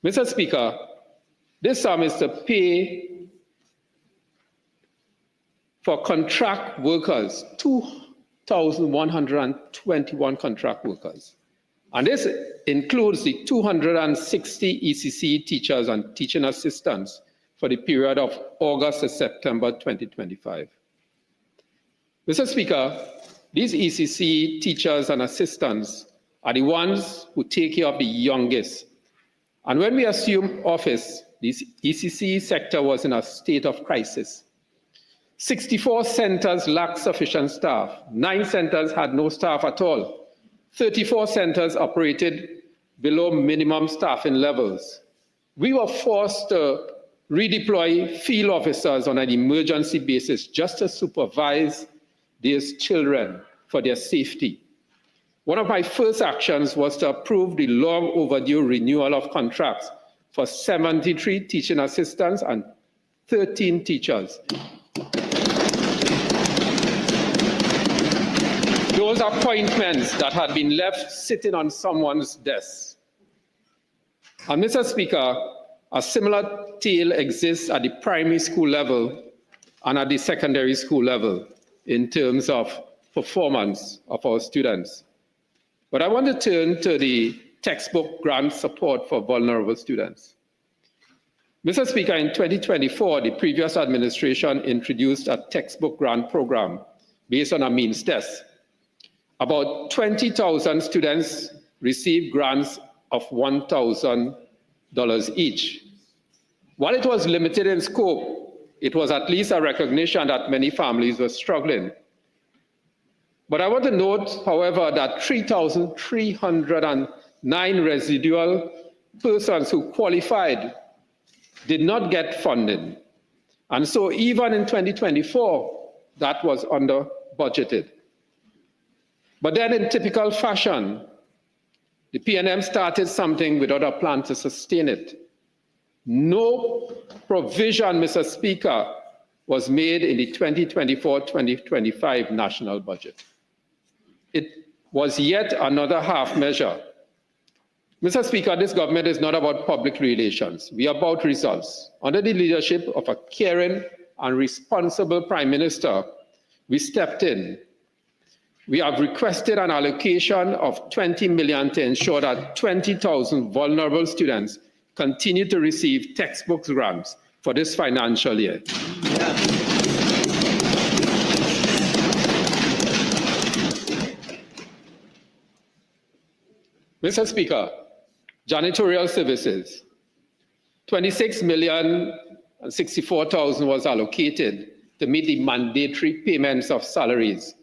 Mr. Speaker, this sum is to pay for contract workers, 2,121 contract workers. And this includes the 260 ECC teachers and teaching assistants for the period of August to September 2025. Mr. Speaker, these ECC teachers and assistants are the ones who take care of the youngest. And when we assumed office, this ECC sector was in a state of crisis. 64 centers lacked sufficient staff. 9 centers had no staff at all. 34 centers operated below minimum staffing levels. We were forced to redeploy field officers on an emergency basis just to supervise these children for their safety. One of my first actions was to approve the long overdue renewal of contracts for 73 teaching assistants and 13 teachers. Those appointments that had been left sitting on someone's desk. And Mr. Speaker, a similar tale exists at the primary school level and at the secondary school level in terms of performance of our students. But I want to turn to the textbook grant support for vulnerable students. Mr. Speaker, in 2024, the previous administration introduced a textbook grant program based on a means test. About 20,000 students received grants of $1,000 each. While it was limited in scope, it was at least a recognition that many families were struggling. But I want to note, however, that 3,309 residual persons who qualified did not get funding. And so even in 2024, that was under budgeted. But then in typical fashion, the PNM started something without a plan to sustain it. No provision, Mr. Speaker, was made in the 2024-2025 national budget. It was yet another half measure. Mr. Speaker, this government is not about public relations. We are about results. Under the leadership of a caring and responsible Prime Minister, we stepped in. We have requested an allocation of $20 million to ensure that 20,000 vulnerable students continue to receive textbook grants for this financial year. Mr. Speaker, janitorial services, $26,064,000 was allocated to meet the mandatory payments of salaries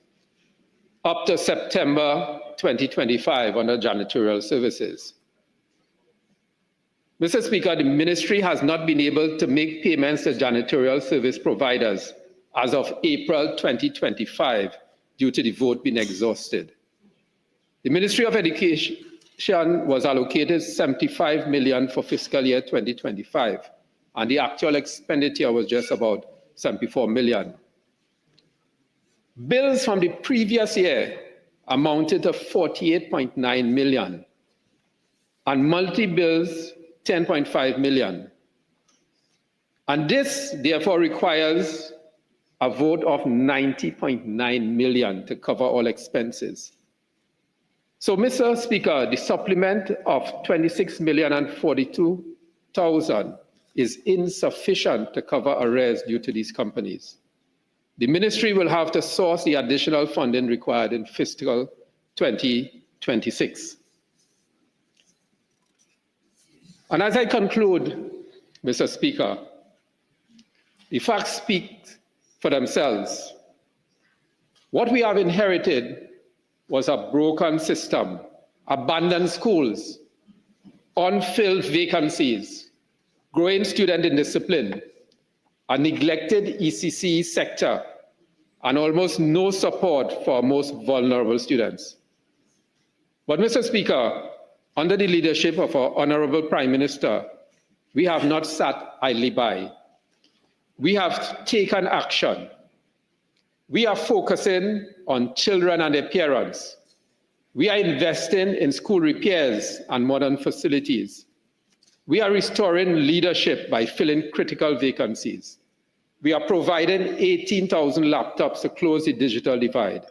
up to September 2025 under janitorial services. Mr. Speaker, the ministry has not been able to make payments to janitorial service providers as of April 2025 due to the vote being exhausted. The Ministry of Education was allocated $75 million for fiscal year 2025, and the actual expenditure was just about $74 million. Bills from the previous year amounted to $48.9 million, and multi-bills $10.5 million. And this therefore requires a vote of $90.9 million to cover all expenses. So, Mr. Speaker, the supplement of $26,042,000 is insufficient to cover arrears due to these companies. The ministry will have to source the additional funding required in fiscal 2026. And as I conclude, Mr. Speaker, the facts speak for themselves. What we have inherited was a broken system, abandoned schools, unfilled vacancies, growing student indiscipline, a neglected ECC sector, and almost no support for most vulnerable students. But Mr. Speaker, under the leadership of our Honorable Prime Minister, we have not sat idly by. We have taken action. We are focusing on children and their parents. We are investing in school repairs and modern facilities. We are restoring leadership by filling critical vacancies. We are providing 18,000 laptops to close the digital divide.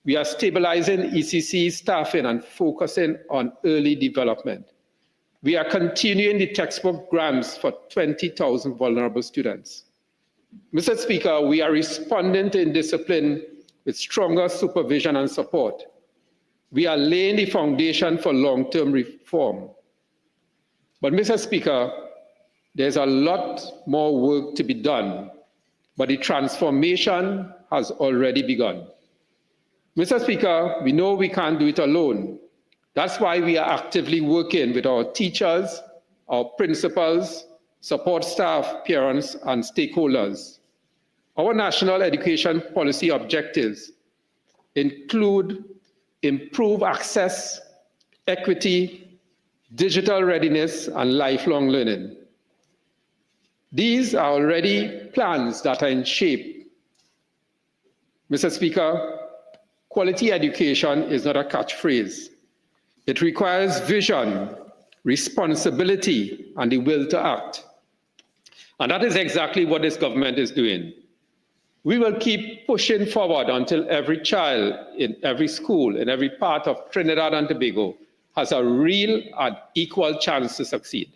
We are stabilizing ECC staffing and focusing on early development. We are continuing the textbook grants for 20,000 vulnerable students. Mr. Speaker, we are responding to indiscipline with stronger supervision and support. We are laying the foundation for long-term reform. But Mr. Speaker, there's a lot more work to be done but the transformation has already begun. Mr. Speaker, we know we can't do it alone. That's why we are actively working with our teachers, our principals, support staff, parents, and stakeholders. Our national education policy objectives include improve access, equity, digital readiness, and lifelong learning. These are already plans that are in shape. Mr. Speaker, quality education is not a catchphrase. It requires vision, responsibility, and the will to act. And that is exactly what this government is doing. We will keep pushing forward until every child in every school, in every part of Trinidad and Tobago has a real and equal chance to succeed.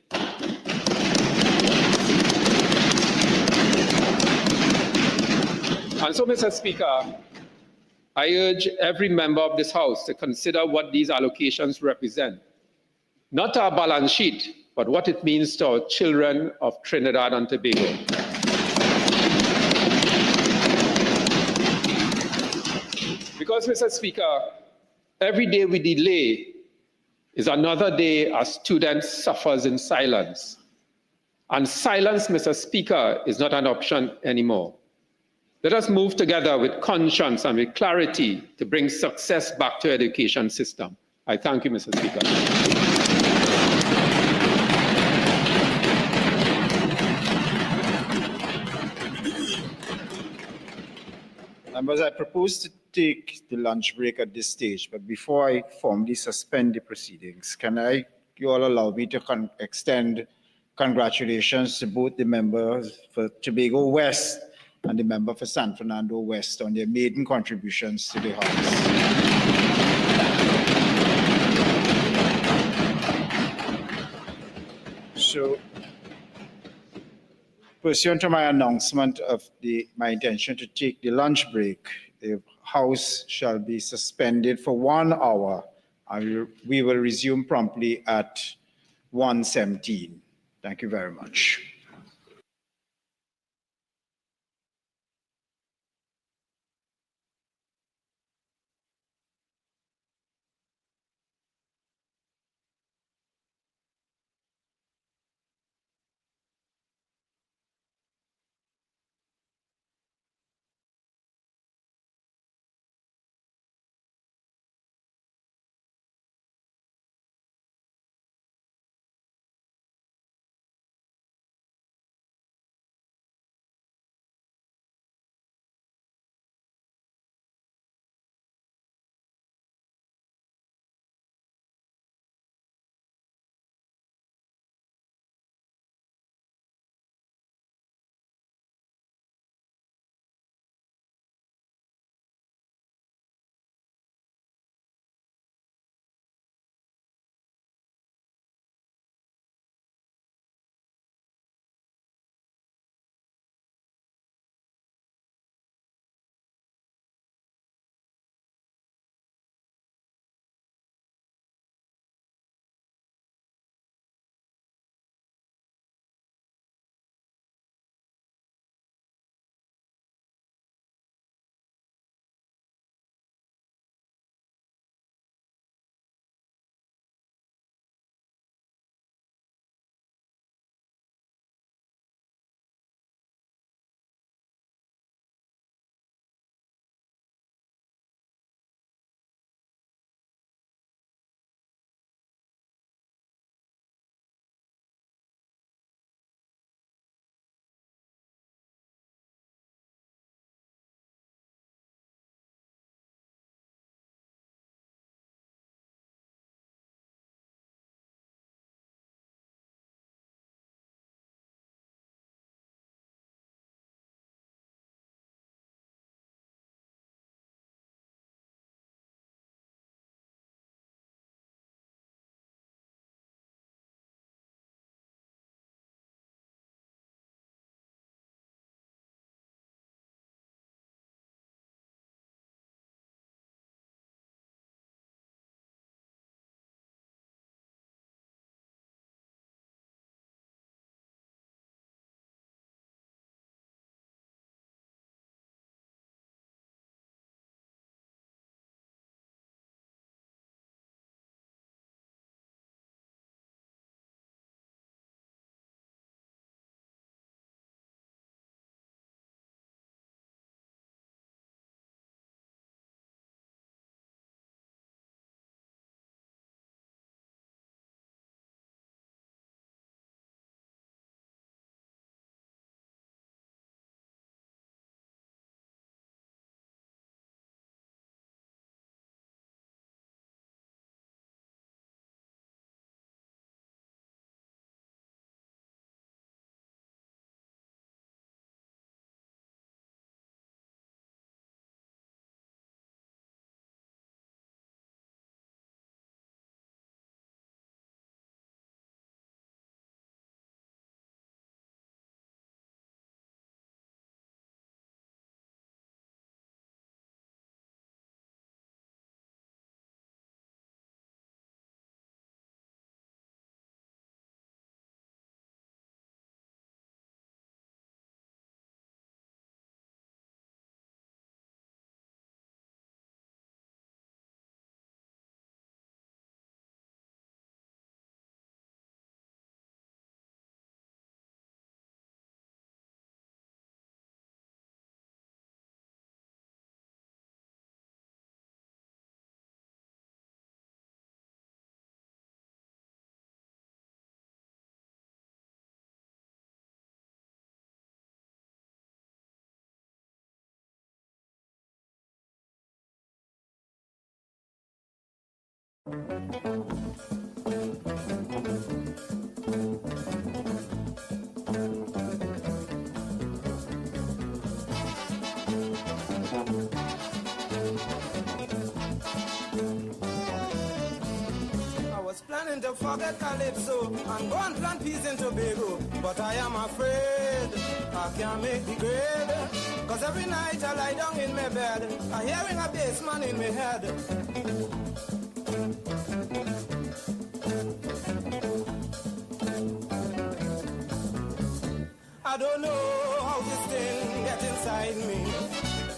And so, Mr. Speaker, I urge every member of this House to consider what these allocations represent. Not our balance sheet, but what it means to our children of Trinidad and Tobago. Because, Mr. Speaker, every day we delay is another day a student suffers in silence. And silence, Mr. Speaker, is not an option anymore. Let us move together with conscience and with clarity to bring success back to the education system. I thank you, Mr. Speaker. Members, I propose to take the lunch break at this stage, but before I formally suspend the proceedings, can you all allow me to extend congratulations to both the members for Tobago West and the member for San Fernando West on their maiden contributions to the House. So, pursuant to my announcement of my intention to take the lunch break, the House shall be suspended for 1 hour, and we will resume promptly at 1:17. Thank you very much. Planning to forget Calypso and go and plant peace in Tobago, but I am afraid I can't make the grade, cause every night I lie down in my bed, I hearing a bassman in my head. I don't know how this thing gets inside me,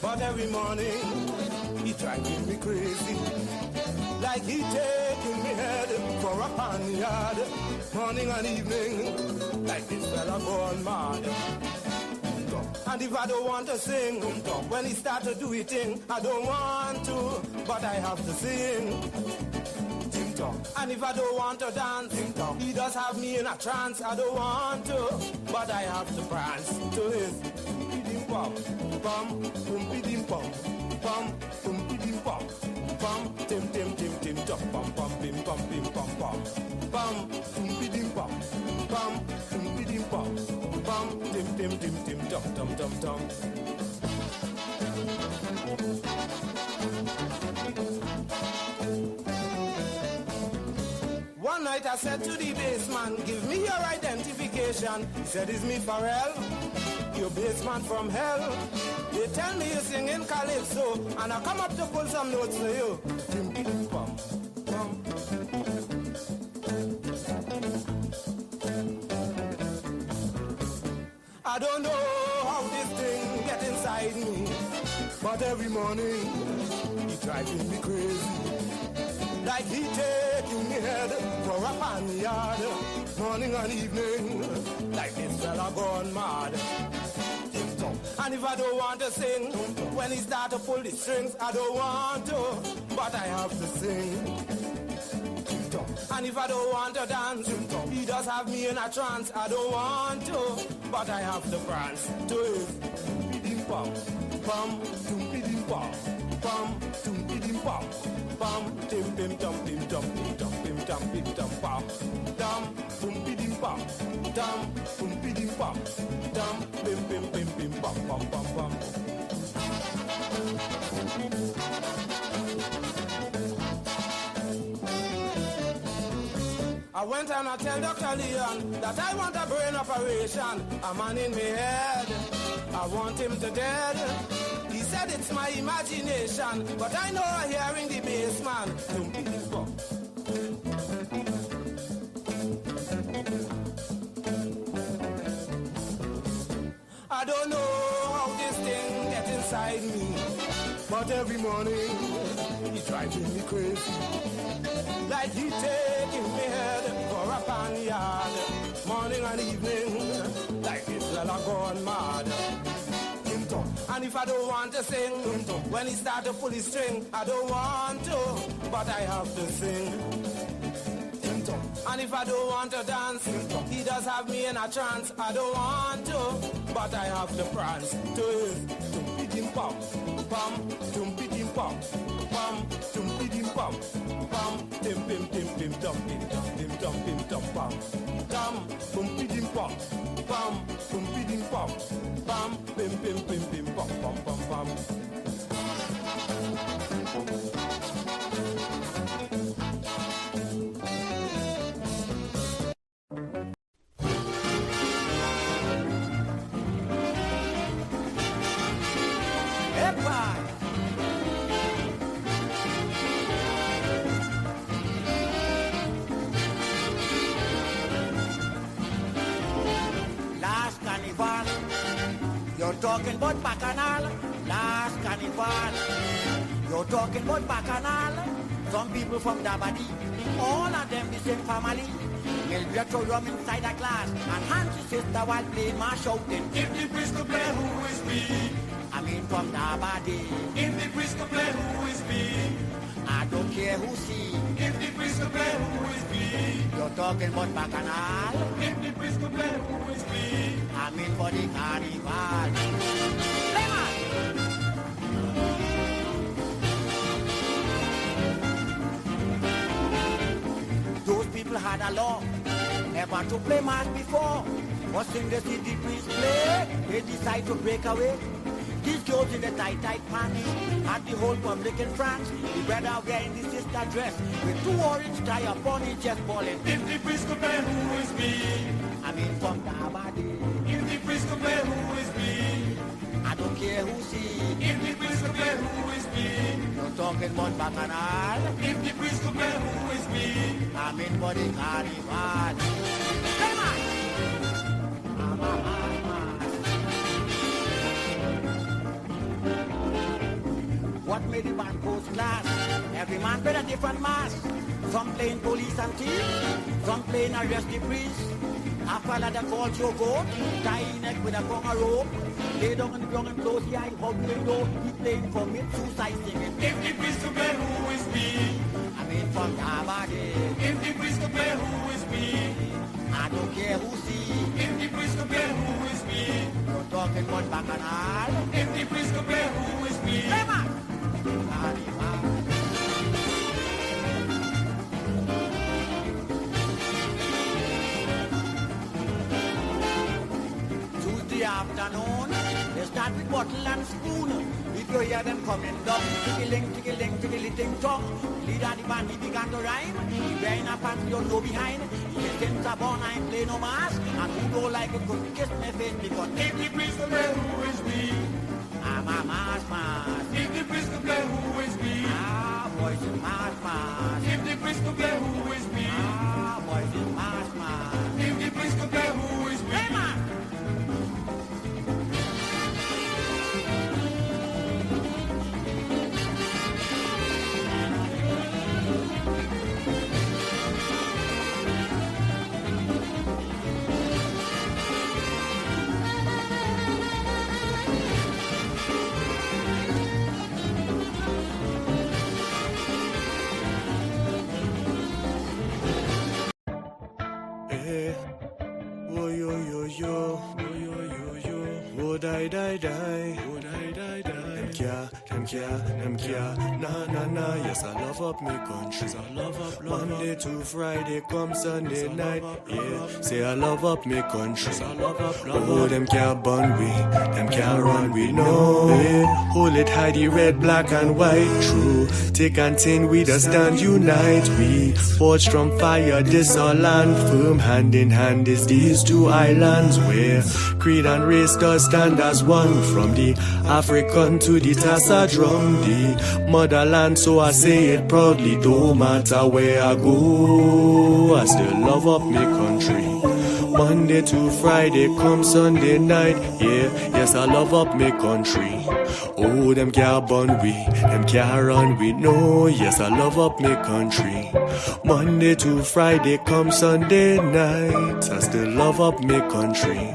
but every morning he driving me crazy. Like he taking me head for a panyard, morning and evening, like this fella gone mad. And if I don't want to sing, when he start to do it thing, I don't want to, but I have to sing. And if I don't want to dance, he does have me in a trance. I don't want to, but I have to prance to his dim pom, pom, boom, dim pom, pom, boom, dim pom. Pam, tim, tim, tim, tim, jump, pam, pam, pim, pam, pim, pam, pam. Pam, tum, dim, pam. Pam, tum, dim, pam. Pam, tim, tim, tim, tim, jump, tum, tum, tum. One night I said to the bassman, give me your identification. He said, it's me, Pharrell, your bassman from hell. They tell me you sing in Calypso, and I come up to pull some notes for you. I don't know how this thing gets inside me, but every morning he driving me crazy. Like he taking me head for a panyard, morning and evening, like this fella gone mad. And if I don't want to sing, when he start to pull the strings, I don't want to, but I have to sing. And if I don't want to dance, he does have me in a trance. I don't want to, but I have to prance to his dim pom, pom, tum dim pom, pom, tum dim pom, pom, tim tim tum tim tum tim tum tim tum tim tum pom, dum tum dim pom, dum tum dim pom, dum pim pim pim pim pom pom pom pom. I went and I tell Dr. Leon that I want a brain operation. A man in my head, I want him to dead. He said it's my imagination, but I know I'm hearing the bass man. I don't know how this thing gets inside me, but every morning he driving me crazy. Like he taking me head for a panyard, morning and evening, like this fella gone mad. And if I don't want to sing, when he start to pull his string, I don't want to, but I have to sing. And if I don't want to dance, he does have me in a trance. I don't want to, but I have to prance to his tum-pi-dim pom, pom, tum-pi-dim pom, pom, tum-pi-dim pom, pom, tim-pim-tim-pim, dum-pim, dum-pim, dum-pom, dum, tum-pi-dim pom, pom, tum-pi-dim pom, pom, pim-pim-pim-pim, pom, pom, pom, pom. Last carnival, you're talking about Bacchanal. Last carnival, you're talking about Bacchanal. Some people from Dabadi, all of them the same family. Will be a throw rum inside a glass and hand to sister while playing my shouting. If the priest could play, who is me? I mean from Dabadi. If the priest could play, who is me? I don't care who see. If the priest could play, who is me? You're talking about Bacchanal. If the priest could play, who is me? I mean for the carnival. Play man! had a law never to play mass before. But since they see the priest play, they decide to break away. These girls in the tight panties had the whole public in France. The brother wearing the sister dress with 2 orange tie upon his chest balling. If the priest could play, who is me? I mean from Dabadi. If the priest could play, who is me? I don't care who see. If the priest could play, who is me? You're talking about Bacchanal. If the priest could play, who is me? I mean for the carnival. Hey man! What made the band post class? Every man with a different mask. Some playing police and thief, some playing arrest the priest. A fella that called your goat, tie his neck with a conga rope. Lay down on the ground and close the eye, hug the door. He playing commit suicide singing. If the priest could play, who is me? I mean from Tabadi. If the priest could play, who is me? I don't care who see. If the priest could play, who is me? You're talking about Bacchanal. If the priest could play, who is me? Hey man! Carnival. Tuesday afternoon, they start with bottle and spoon. If you hear them coming down, tickling, tongue. Leader the band, he began to rhyme. He wearing a pants, you know behind. He sends a born, I ain't play no mask. And who don't like it could kiss my face because If the priest could play, who is me? I'm a mask. If the priest could play, who is me? Ah, boys in mask. If the priest could play, who is me? Ah, boys in mask. If the priest could play, who is me? Hey man! Eh, oh yo yo yo, oh yo yo yo, oh die die die, oh die die die. Them care, nah. Yes, I love up me country. I love up Monday to Friday, come Sunday night. Yeah, say I love up me country. I love up. Oh, them can't bun we, them can't run we. No, yeah. Hold it high, the red, black and white. True, thick and thin, we just stand unite. We forged from fire, this our land. Firm hand in hand is these 2 islands where creed and race does stand as one. From the African to the Tassa drum, the motherland, so I say it proudly. Don't matter where I go, I still love up me country. Monday to Friday, come Sunday night. Yeah, yes, I love up me country. Oh, them can't bun we, them can't run we. No, yes, I love up me country. Monday to Friday, come Sunday night. I still love up me country.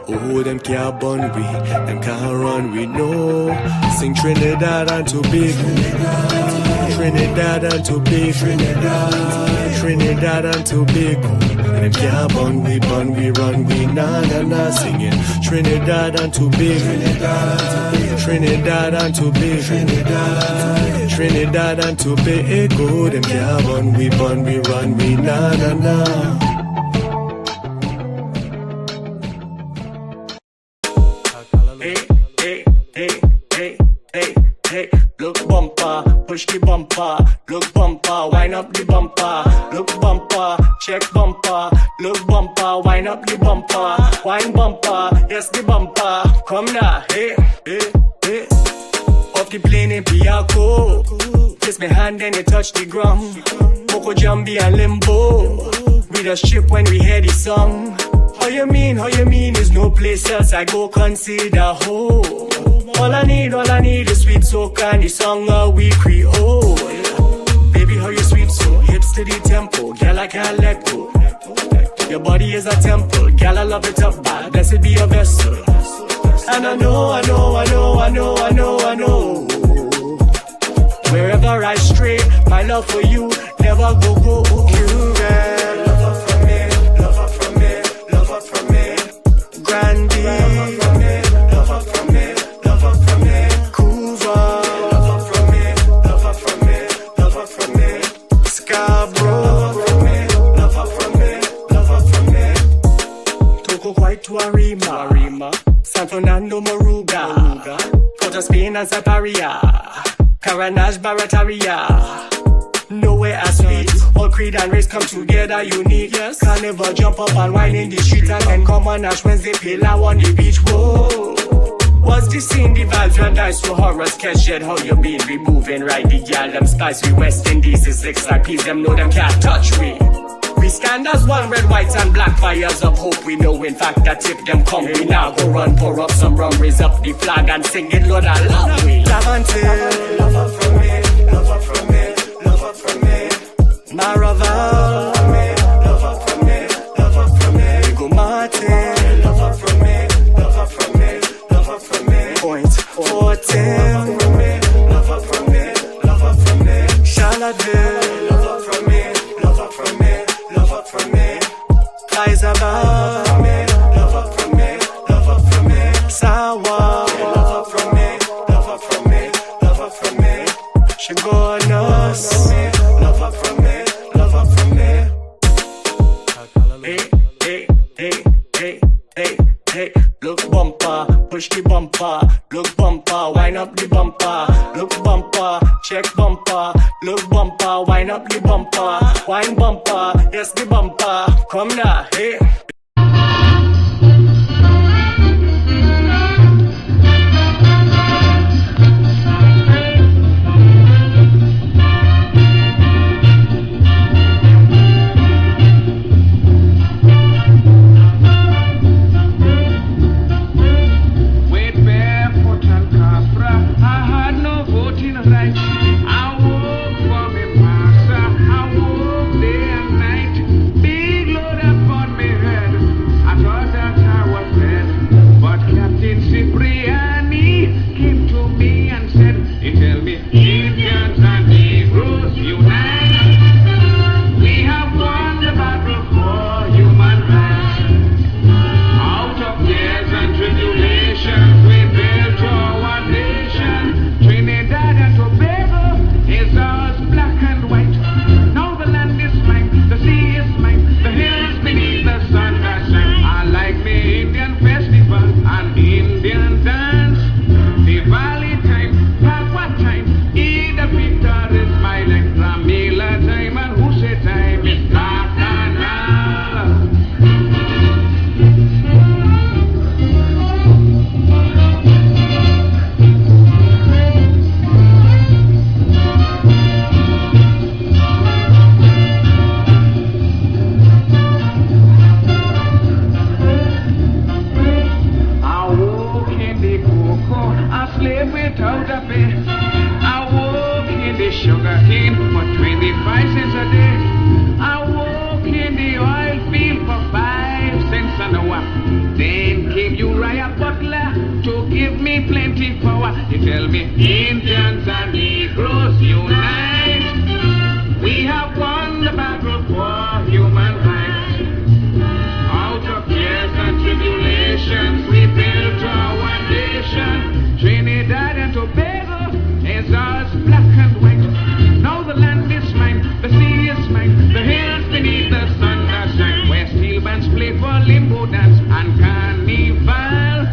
Oh, them can't bun we, them can't run we. No, sing Trinidad and Tobago, Trinidad and Tobago, Trinidad and Tobago. And them can't bun we, run we, nah, singing Trinidad and Tobago, Trinidad and Tobago, Trinidad and Tobago. Them can't bun we, run we, nah. Hey, look bumper, push the bumper, look bumper, wind up the bumper, look bumper, check bumper, look bumper, wind up the bumper, wine bumper, yes the bumper, come now, hey, off the plane in Piaco, kiss my hand and you touch the ground, Coco Jambi and Limbo, we just trip when we hear the song. How you mean, is no place else I go consider home. All I need is sweet soca and the song we create. Baby, how you sweet so, hips to the tempo, girl I can't let go. Your body is a temple, girl I love it up bad, blessed be a vessel. And I know. Wherever I stray, my love for you never go. You girl, love from me, Grandy, love up from me, Cuba, love up from me, Scarborough, love up from right to Arima, San Fernando, Moruga, Port of Spain and Zaparia, Caranage, Barataria. Nowhere as sweet. All creed and race come together unique. Yes. Carnival jump up and wine in the street and then come on Ash Wednesday pillow on the beach. Whoa. What's the scene? The vibes run dice to horror sketch shed. How you mean? We moving right the gal them spice. We West Indies is six like peas. Them know them can't touch we. We stand as one, red, white and black fires of hope. We know in fact that if them come we now go run, pour up some rum, raise up the flag and sing it Lord I love we. Lavante, love up from me, love up from me. Maraval, love up from me, love up from me. Rigo Martin, love up from me, love up from me, love up from me. Point 14, love up from me, love up from me. Charlottesville, love up from me, love up from me, love up from me. Kaiserberg, love up from me, love up from me. Sawa, love up from me, love up from me, love up from me. Chigonos, love up from me. Hey, look bumper, push the bumper, look bumper, wind up the bumper, look bumper, check bumper, look bumper, wind up the bumper, wine bumper, yes the bumper, come now, hey. Trinidad and Tobago is ours, black and white. Now the land is mine, the sea is mine, the hills beneath the sun that shine. Where steel bands play for limbo dance and carnival.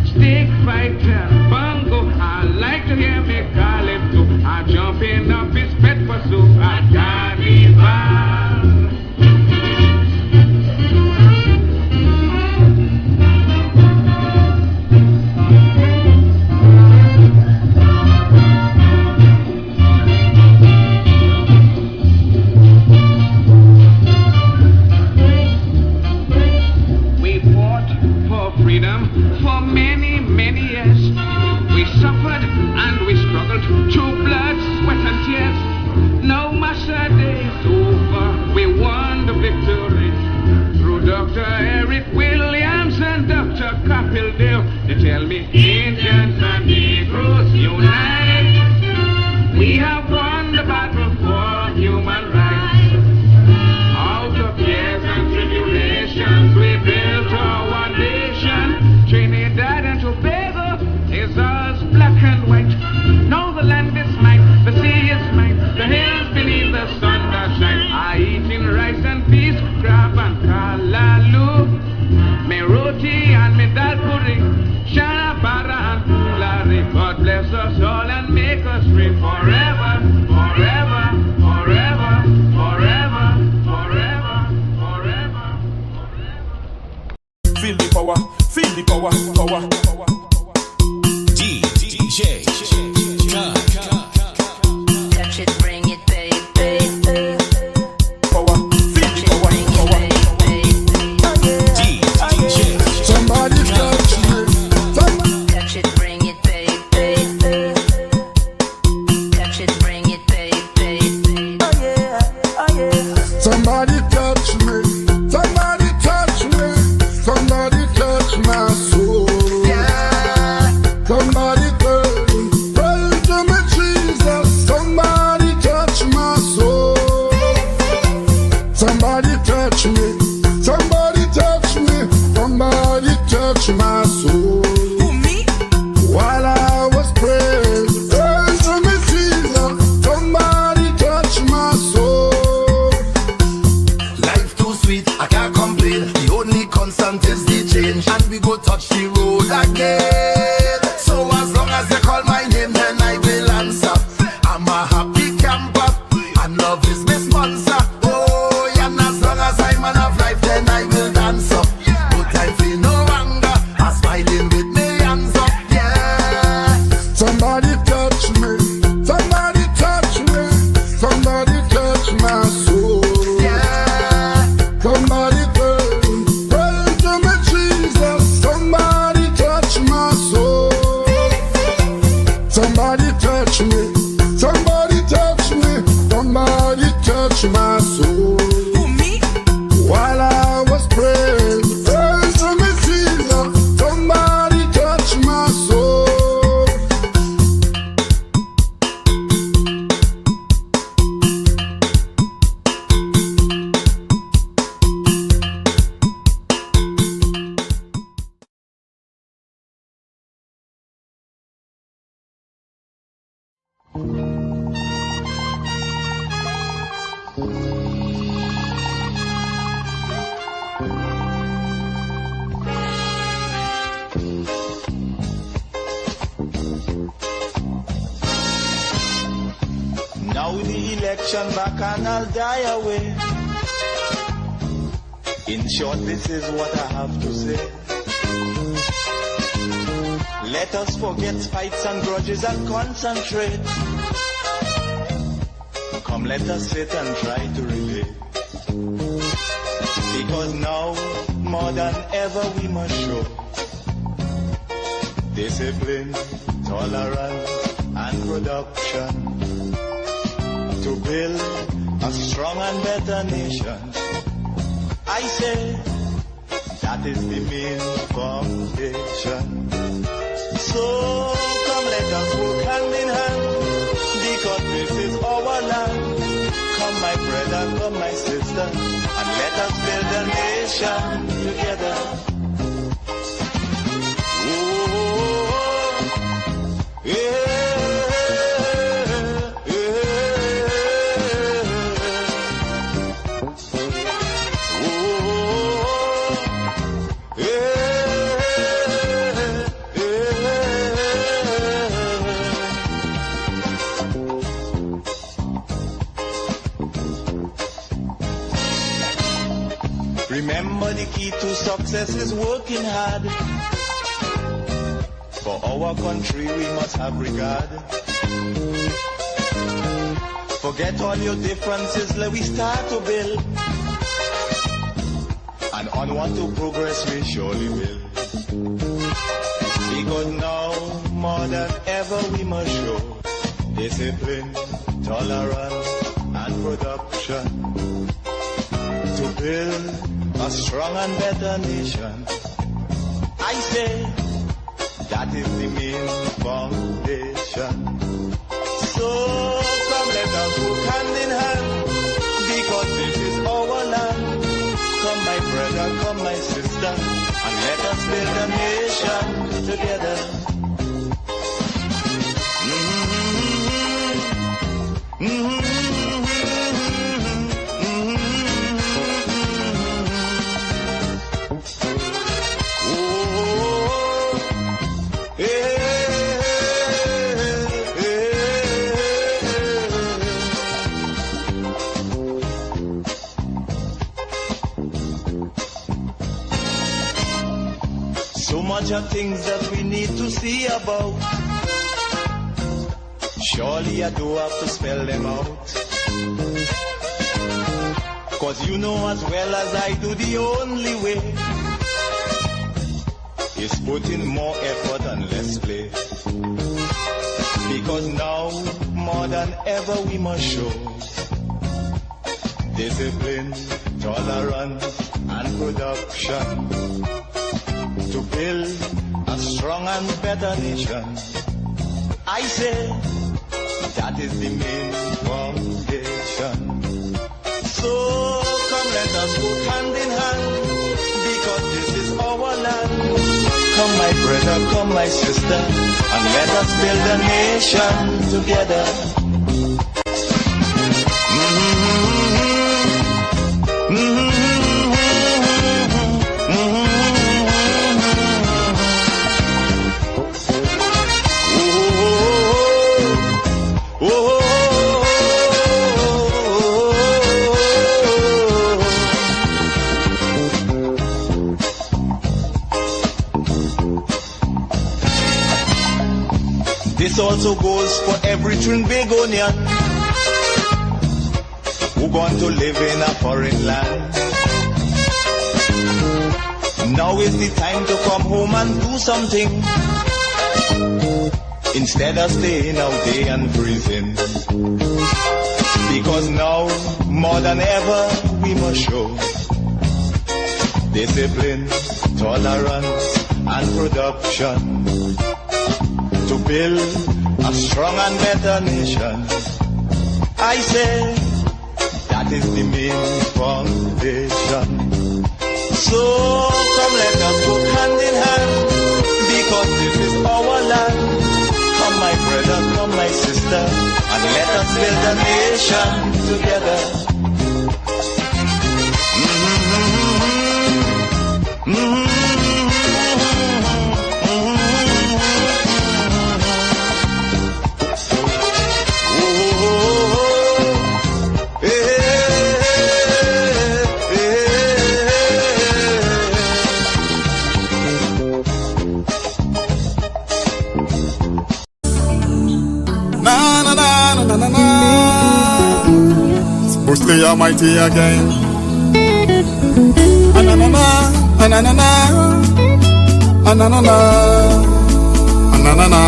Stick fighter, bongo, I like to hear me call it too. I jump in up his pet for soup at carnival. For many, many years, we suffered and we struggled through blood, sweat and tears. Now Masha Day is over, we won the victory through Dr. Eric Williams and Dr. Kapil Dev. They tell me Indians and Negroes unite. We have won the battle for human rights. Out of years and tribulations, we built our nation. Trinidad and Tobago is ours, black and white. Now the land is mine, the sea is mine, the hills beneath the sun that shine. I eat in rice and peas, crab and callaloo. Me roti election back and I'll die away. In short, this is what I have to say. Let us forget fights and grudges and concentrate. Come, let us sit and try to relate. Because now, more than ever, we must show discipline, tolerance, and production to build a strong and better nation. I say that is the main foundation. So come, let us work hand in hand, because this is our land. Come, my brother, come, my sister, and let us build a nation together. Oh, yeah. Remember, the key to success is working hard. For our country we must have regard. Forget all your differences, let we start to build. And onward to progress we surely will. Because now, more than ever, we must show discipline, tolerance, and production to build a strong and better nation. I say that is the main foundation. So come, let us work hand in hand, because this is our land. Come, my brother, come, my sister, and let us build a nation together. So much of things that we need to see about. Surely I do have to spell them out. Cause you know as well as I do, the only way is put in more effort and less play. Because now, more than ever, we must show discipline, tolerance, and production to build a strong and better nation. I say that is the main foundation. So come, let us work hand in hand, because this is our land. Come, my brother, come, my sister, and let us build a nation together. This also goes for every Trinbagonian who going to live in a foreign land. Now is the time to come home and do something, instead of staying out day and freezing. Because now, more than ever, we must show discipline, tolerance, and production to build a strong and better nation. I say that is the main foundation. So come, let us work hand in hand, because this is our land. Come, my brother, come, my sister, and let us build a nation together. mostly almighty again. Ananana, ananana, ananana, ananana.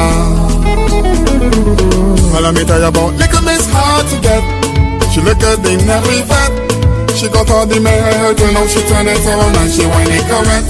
Well, let me tell you about little Miss Hard to Get. She look good in every fat. She got all the hair, you know she turn it around and she whine it correct.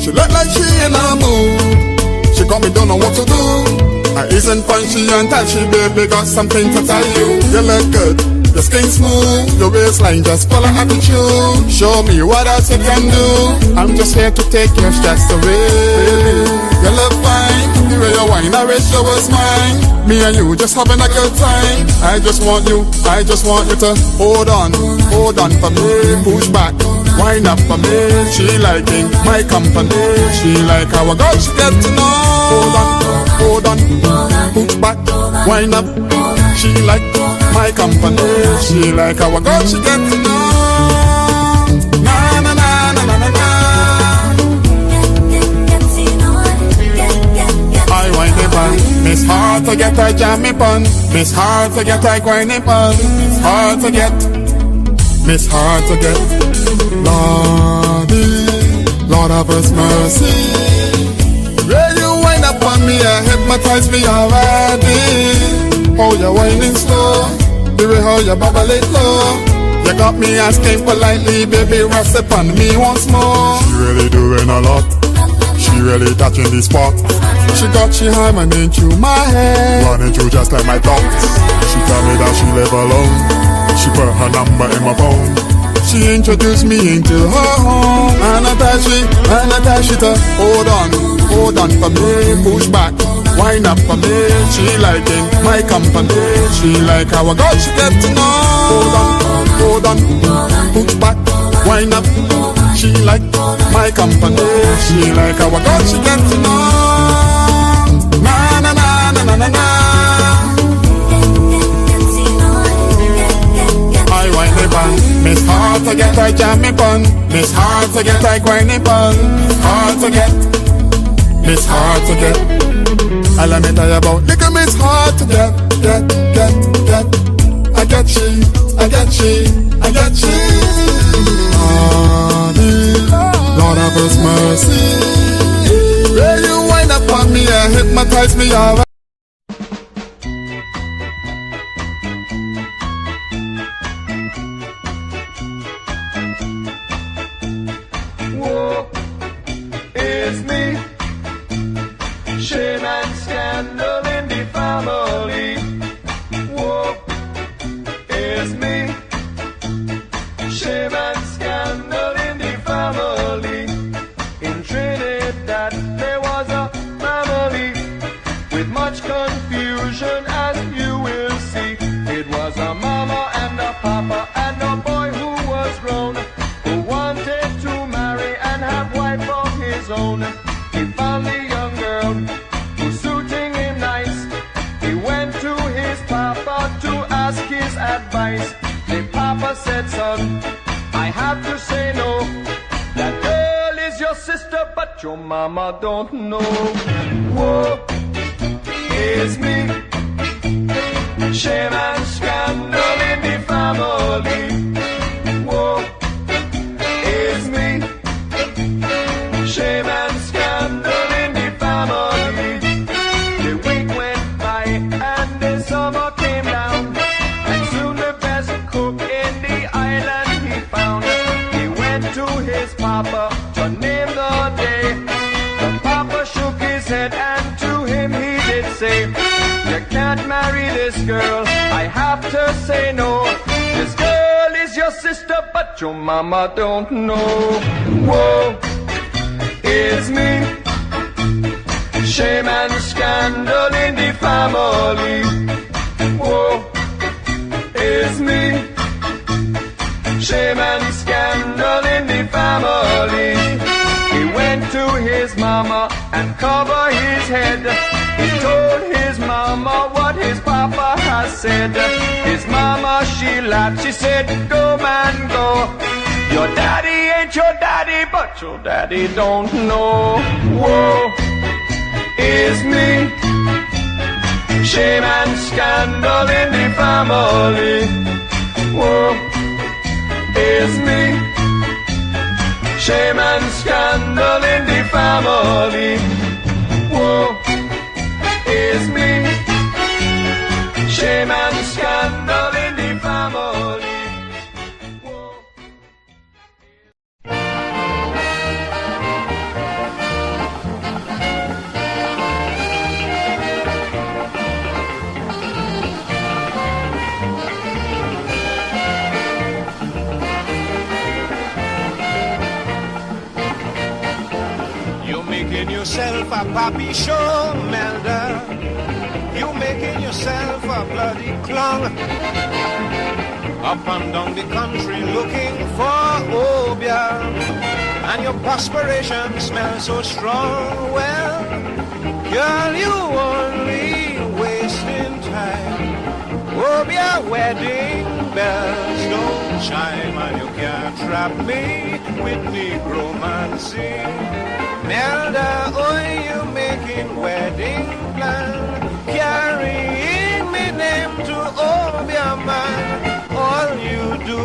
She look like she in a mood. She got me don't know what to do. I isn't punchy and touchy, baby, got something to tell you. You look good, your skin smooth, your waistline just full of attitude. Show me what else you can do. I'm just here to take your stress away. You look fine, the way you whine, I wish you was mine. Me and you just having a good time. I just want you to hold on for me. Push back, wind up for me. She liking my company. She like how I got, she get to know. Hold on, push back, wind up. She like my company. She like how I got, she get to know. Na na na na na na na. I wind it on. Miss Hard to Get, I jam it on. Miss Hard to Get, I grind it on. Miss Hard to Get, Miss Hard to Get. Lordy, Lord have us mercy. Where you wind up on me, I hypnotize me already. Oh, you're winding slow, the way how you bubble it low. You got me asking politely, baby, rest upon me once more. She really doing a lot. She really touching the spot. She got she harmony through my head, running through just like my thoughts. She tell me that she live alone. She put her number in my phone. She introduced me into her home. And attach it to hold on for me. Push back, wind up for me. She liking my company. She like how I got, she get to know. Hold on, push back, wind up. She like my company. She like how I got, she get to know. Na na na na na na na. I wind it on. Miss Hard to Get, I jam it on. Miss Hard to Get, I grind it on. Miss Hard to Get, Miss Hard to Get. And let me tell you about little Miss Hard to Get. I get she, I get she, I get she. Lord have us mercy. Where you wind up on me and hypnotize me alright. Whoa, it's me. Shame and scandal in the family. Whoa, it's me. Shame and scandal in the family. In Trinidad there was a family with much confusion, as you will see. It was a mama and a papa and a boy who was grown, who wanted to marry and have wife of his own. He found the young girl who's suiting him nice. He went to his papa to ask his advice. The papa said, son, I have to say no. That girl is your sister, but your mama don't know. Whoa, it's me. Shame and scandal in the family. Whoa, it's me. Shame and scandal in the family. The week went by and the summer came down, and soon the best cook in the island he found. He went to his papa to name the day. The papa shook his head and to him he did say, you can't marry this girl, I have to say no. This girl is your sister, but your mama don't know. Whoa, it's me. Shame and scandal in the family. Whoa, it's me. Shame and scandal in the family. He went to his mama and covered his head. He told his mama what his papa has said. His mama, she laughed, she said, go man, go. Your daddy ain't your daddy, but your daddy don't know. Whoa, it's me. Shame and scandal in the family. Whoa, and scandal in the family. Woe is me. Shame and scandal in the family. Woe. You're making yourself a poppy show, Melda. You making yourself a bloody clown. Up and down the country looking for obia, and your perspiration smells so strong. Well, girl, you only wasting time. Obia wedding bells don't chime, and you can't trap me with negromancy. Melda, oh, you making wedding plans, carrying me name to Obia man. All you do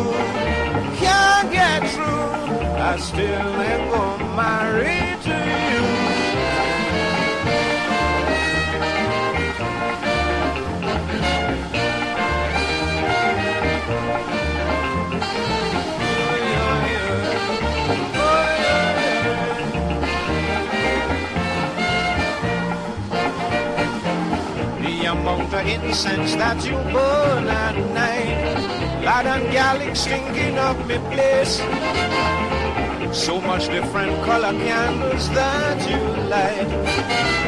can't get through. I still ain't gonna marry to you. Amount of incense that you burn at night, lad and gallic stinking up me place. So much different color candles that you light,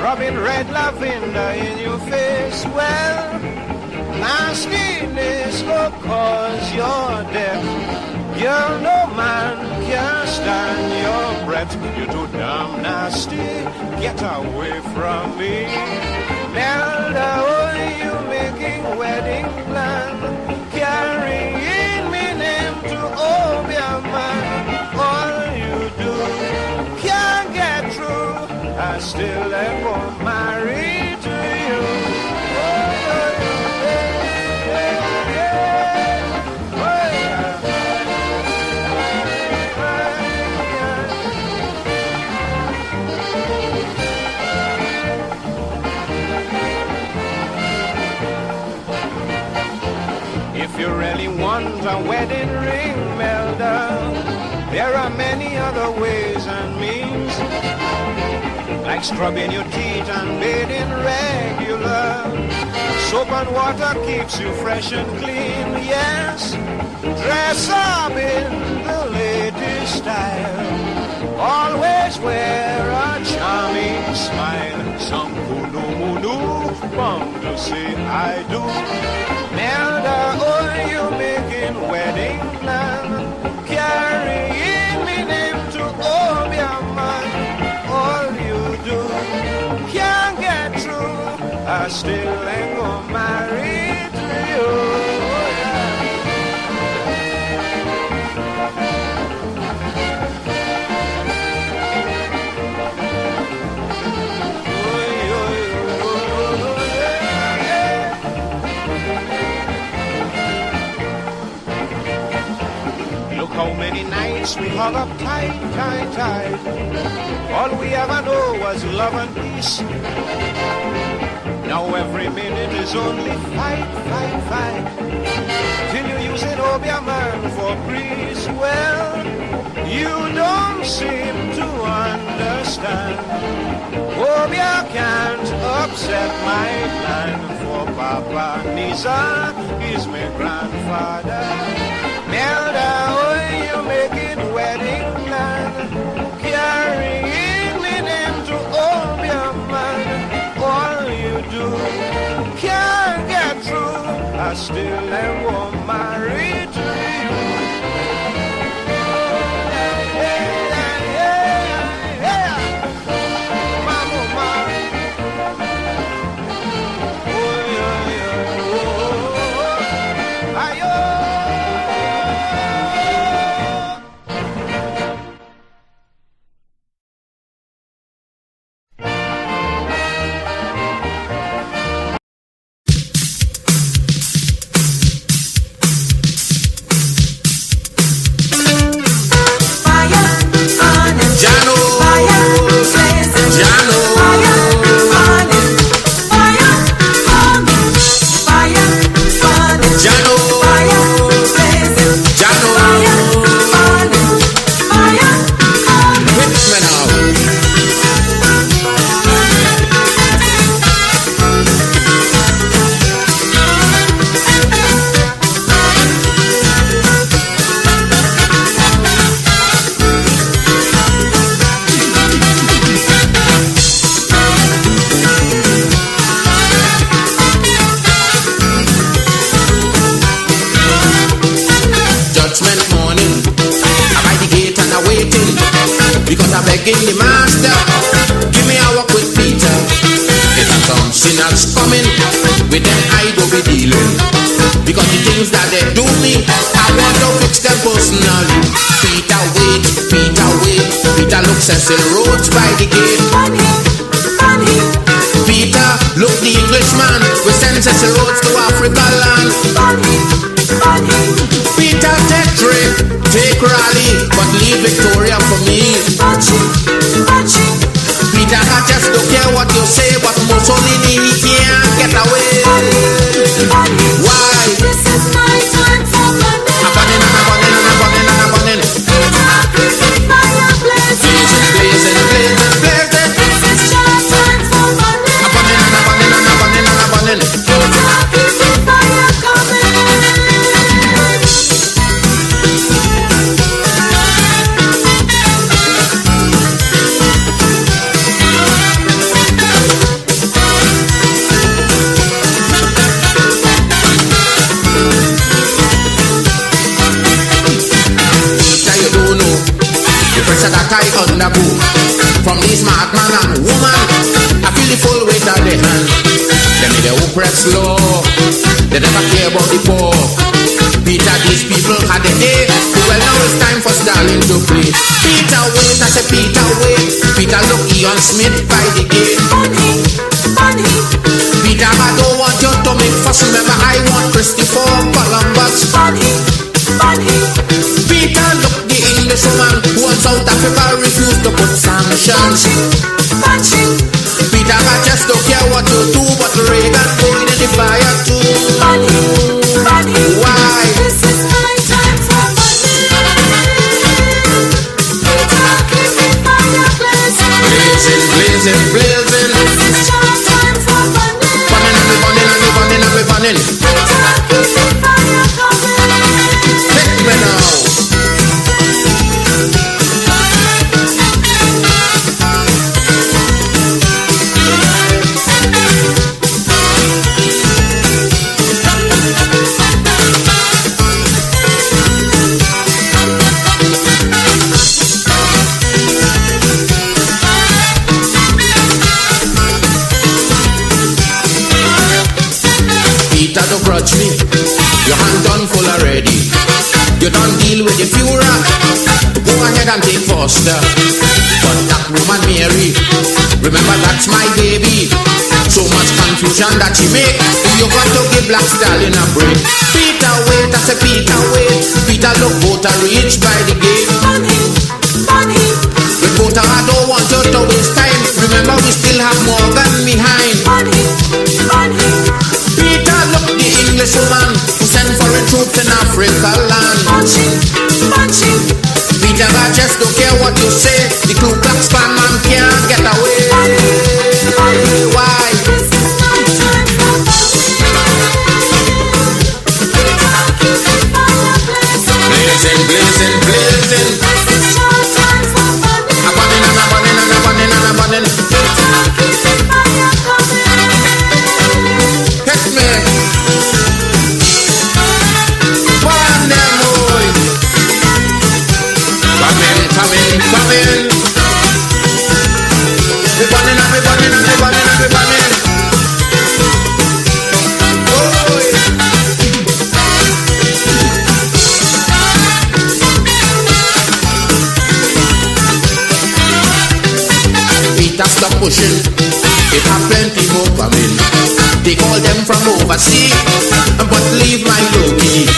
rubbing red lavender in your face. Well, nastiness will cause your death. Girl, no man can stand your breath. You're too damn nasty, get away from me. Melda, oh, you making wedding plan, carrying me name to Obia man. All you do can't get through. I still am gonna marry to you. If you really want a wedding ring, Melda, there are many other ways and means, like scrubbing your teeth and bathing regular. Soap and water keeps you fresh and clean, yes. Dress up in the latest style. Always wear a charming smile. Some kunu bound to say I do. Melda, oh, you making wedding plan, carrying me name to Obia man. All you do can't get through. I still ain't gonna marry to you. How many nights we hung up tight, tight, tight. All we ever know was love and peace. Now every minute is only fight, fight, fight. Till you use an Obia man for breeze. Well, you don't seem to understand. Obia can't upset my plan. For Papa Nisa is my grandfather. Melda, oh, you making wedding plan, carrying me name to Obia man. All you do can't get through. I still am gonna marry to you. announcement morning. I'm by the gate and I'm waiting, because I'm begging the master, give me a walk with Peter. If I some sinners coming, with them I go be dealing, because the things that they do me, I want to fix them personally. Peter wait, Peter wait, Peter look Cecil Rhodes by the gate. Peter look the Englishman, we send Cecil Rhodes to Africa land. Peter take trip, take rally, but leave Victoria for me. Peter, I just don't care what you say, but Mussolini he can't get away. Why? This is my time for Monday. I'm burning and I'm burning and I'm burning and I'm burning. Blazing, blazing, blazing, blazing. This is your time for Monday. I'm burning and I'm burning and I'm burning and I'm burning. Fire coming. That I undergo from these madman and woman, I feel the full weight of the hand. They made the oppressed law, they never care about the poor. Peter, these people had a day, well now it's time for Stalin to play. Peter wait, I say Peter wait, Peter look Ian Smith by the gate. Funny. Peter, I don't want you to make fuss, remember I want Christopher Columbus. Funny. Peter look the English woman who in South Africa refused to put sanctions. Peter, I just don't care what you do, but Reagan going in the fire too. Why? This is my time for Blazing, blazing, blazing. This is your time for Burning and we burning and we burning and we burning. Take me now. Peter, don't grudge me. Your hand done full already. You don't deal with the Führer. Go ahead and take Foster. But that woman Mary, remember that's my baby. So much confusion that she make. You got to give Black Stalin a break. Peter wait, I say Peter wait. Peter look voter reach by the gate. Funny. With voter I don't want you to waste time. Remember we still have Morgan behind. Funny. Peter look the English woman who sent foreign troops in Africa land. Punching. Peter, I just don't care what you say. The Ku Klux Klan man can't get away. Why? This is my time for Blazing, blazing, blazing. This is your time for I'm burning and I'm burning and I'm burning and I'm burning. Catch me. Burn them boys. Come in. We're burning and we're burning and we're burning and we're burning. Peter, stop pushing. It have plenty more coming. They call them from overseas, but leave my low-key.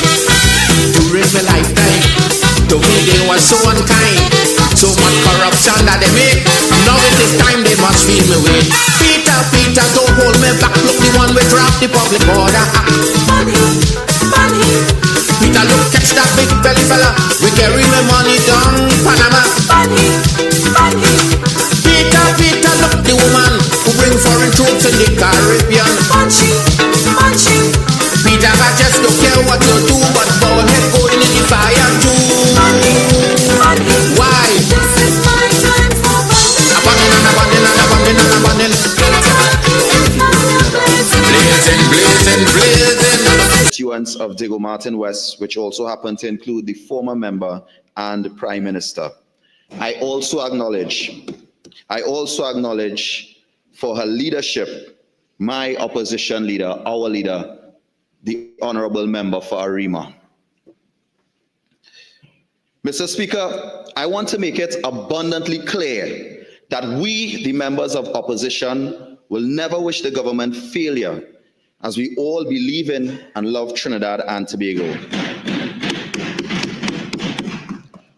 During my lifetime, to me they were so unkind. So much corruption that they make. Now it is time they must feel me way. Peter, don't hold me back. Look, the one we draft the Public Order Act. Money. Peter, look, catch that big belly fella. We carry my money down Panama. Funny. Peter, look, the woman who bring foreign troops in the Caribbean. Punching. Peter, I just don't care what you do, but go ahead, go in the fire too. Why? This is my time for I'm burning and I'm burning and I'm burning and I'm burning. Blazing. You and governments of Diego Martin West, which also happen to include the former member and the Prime Minister. I also acknowledge for her leadership, my opposition leader, our leader, the honorable member for Arima. Mr. Speaker, I want to make it abundantly clear that we, the members of opposition, will never wish the government failure, as we all believe in and love Trinidad and Tobago.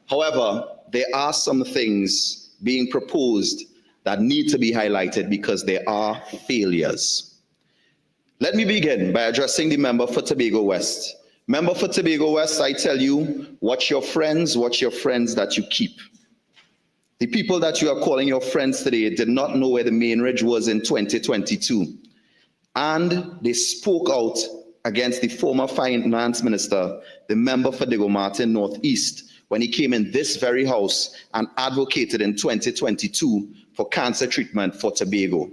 However, there are some things being proposed that need to be highlighted because there are failures. Let me begin by addressing the member for Tobago West. Member for Tobago West, I tell you, watch your friends that you keep. The people that you are calling your friends today did not know where the main ridge was in 2022. And they spoke out against the former finance minister, the member for Diego Martin Northeast, when he came in this very house and advocated in 2022 for cancer treatment for Tobago.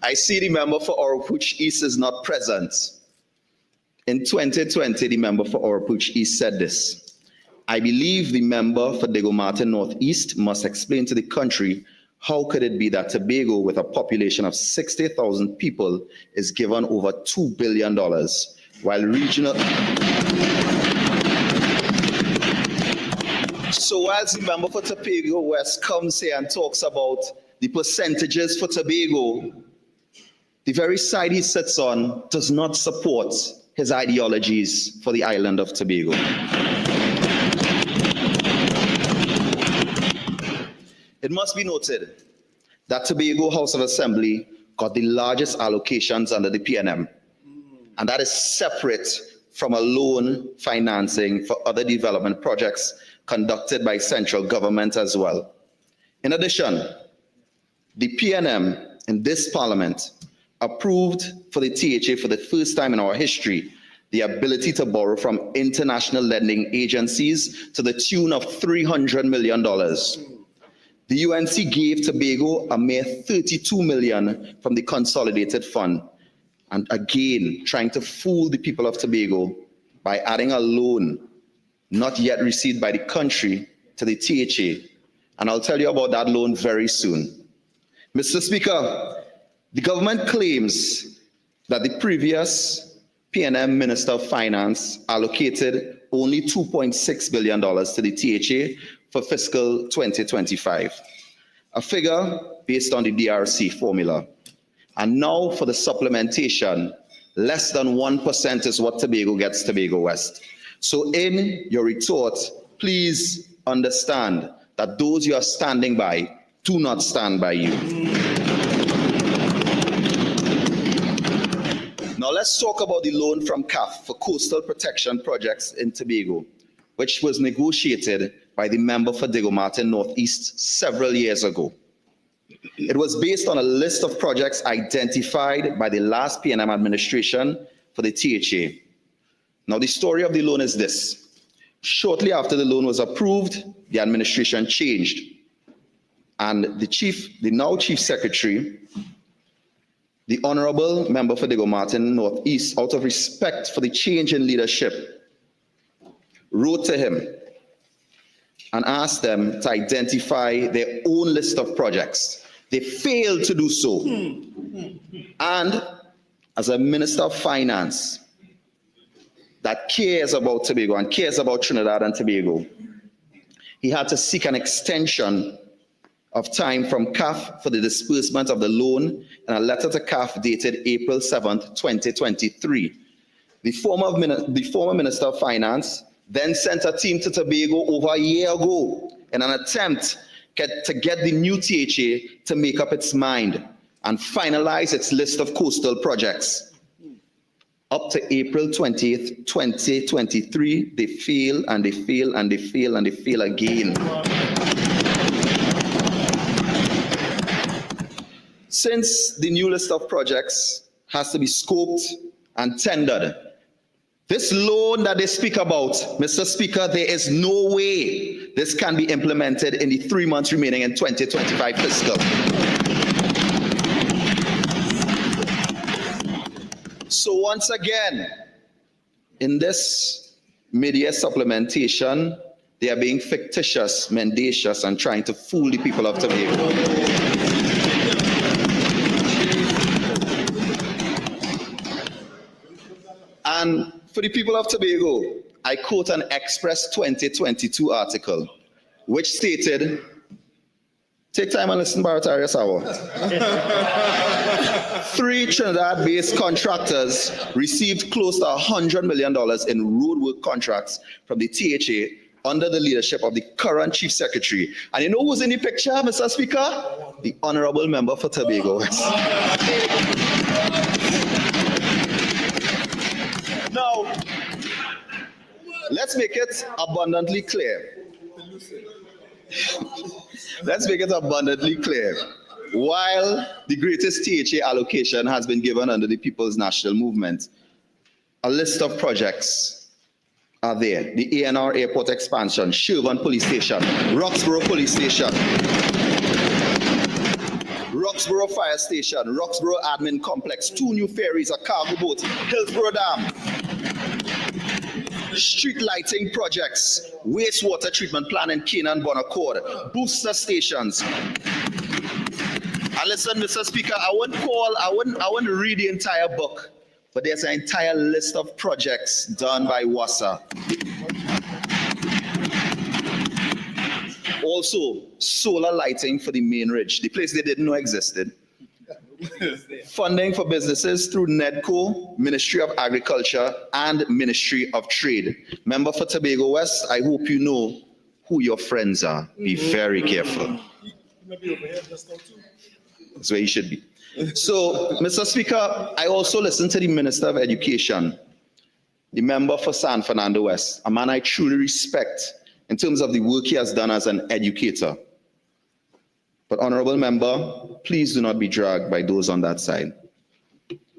I see the member for Oropouche East is not present. In 2020, the member for Oropouche East said this: I believe the member for Diego Martin Northeast must explain to the country how could it be that Tobago, with a population of 60,000 people, is given over $2 billion, while regional... So whilst the member for Tobago West comes here and talks about the percentages for Tobago, the very side he sits on does not support his ideologies for the island of Tobago. It must be noted that Tobago House of Assembly got the largest allocations under the PNM, and that is separate from a loan financing for other development projects conducted by central government as well. In addition, the PNM in this parliament approved for the THA for the first time in our history the ability to borrow from international lending agencies to the tune of $300 million. The UNC gave Tobago a mere $32 million from the consolidated fund, and again trying to fool the people of Tobago by adding a loan not yet received by the country to the THA. And I'll tell you about that loan very soon. Mr. Speaker, the government claims that the previous PNM Minister of Finance allocated only $2.6 billion to the THA for fiscal 2025, a figure based on the DRC formula. And now for the supplementation, less than 1% is what Tobago gets Tobago West. So in your retort, please understand that those you are standing by do not stand by you. Now let's talk about the loan from CAF for coastal protection projects in Tobago, which was negotiated by the member for Diego Martin Northeast several years ago. It was based on a list of projects identified by the last PNM administration for the THA. Now the story of the loan is this: shortly after the loan was approved, the administration changed, and the now Chief Secretary, the honorable member for Diego Martin Northeast, out of respect for the change in leadership, wrote to him and asked them to identify their own list of projects. They failed to do so. And as a Minister of Finance that cares about Tobago and cares about Trinidad and Tobago, he had to seek an extension of time from CAF for the disbursement of the loan in a letter to CAF dated April 7th, 2023. The former Minister of Finance then sent a team to Tobago over a year ago in an attempt to get the new THA to make up its mind and finalize its list of coastal projects. Up to April 20th, 2023, they fail and they fail and they fail and they fail again. Since the new list of projects has to be scoped and tendered, this loan that they speak about, Mr. Speaker, there is no way this can be implemented in the 3 months remaining in 2025 fiscal. So once again, in this mid-year supplementation, they are being fictitious, mendacious, and trying to fool the people of Tobago. And for the people of Tobago, I quote an Express 2022 article, which stated, take time and listen, Baratarius Hour. 3 Trinidad-based contractors received close to $100 million in roadwork contracts from the THA under the leadership of the current Chief Secretary. And you know who's in the picture, Mr. Speaker? The Honorable Member for Tobago West. Now, let's make it abundantly clear. Let's make it abundantly clear. While the greatest THA allocation has been given under the People's National Movement, a list of projects are there. The ANR Airport expansion, Sherburne Police Station, Roxborough Police Station, Roxborough Fire Station, Roxborough Admin Complex, 2 new ferries, a cargo boat, Hillsborough Dam, street lighting projects, wastewater treatment plant in Canaan Bonaccord, booster stations. And listen, Mr. Speaker, I wouldn't read the entire book, but there's an entire list of projects done by WASA. Also, solar lighting for the main ridge, the place they didn't know existed. Funding for businesses through NEDCO, Ministry of Agriculture, and Ministry of Trade. Member for Tobago West, I hope you know who your friends are. Be very careful. That's where you should be. So, Mr. Speaker, I also listened to the Minister of Education, the member for San Fernando West, a man I truly respect in terms of the work he has done as an educator. But, Honorable Member, please do not be dragged by those on that side.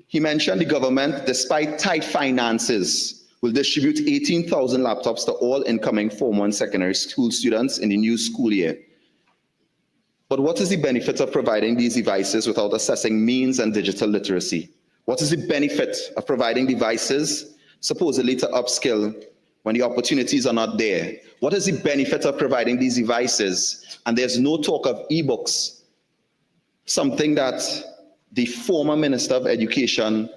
He mentioned the government, despite tight finances, will distribute 18,000 laptops to all incoming Form 1 secondary school students in the new school year. But what is the benefit of providing these devices without assessing means and digital literacy? What is the benefit of providing devices supposedly to upskill when the opportunities are not there? What is the benefit of providing these devices and there's no talk of e-books, something that the former Minister of Education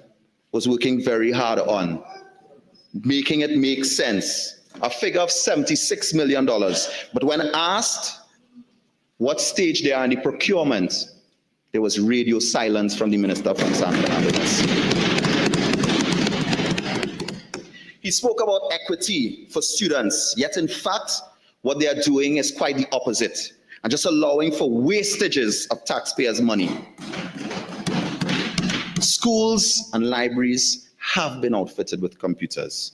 was working very hard on, making it make sense? A figure of $76 million. But when asked what stage they are in the procurement, there was radio silence from the Minister from San Fernando West. He spoke about equity for students, yet in fact, what they are doing is quite the opposite, and just allowing for wastages of taxpayers' money. Schools and libraries have been outfitted with computers.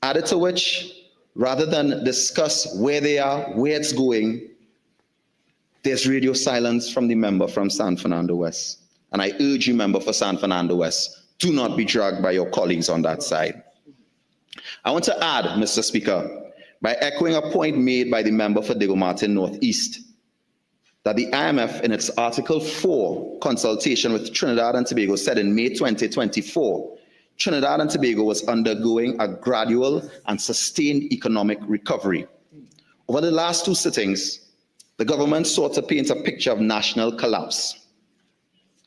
Added to which, rather than discuss where they are, where it's going, there's radio silence from the member from San Fernando West. And I urge you, member for San Fernando West, do not be dragged by your colleagues on that side. I want to add, Mr. Speaker, by echoing a point made by the member for Diego Martin Northeast, that the IMF in its Article 4 consultation with Trinidad and Tobago said in May 2024, Trinidad and Tobago was undergoing a gradual and sustained economic recovery. Over the last 2 sittings, the government sought to paint a picture of national collapse.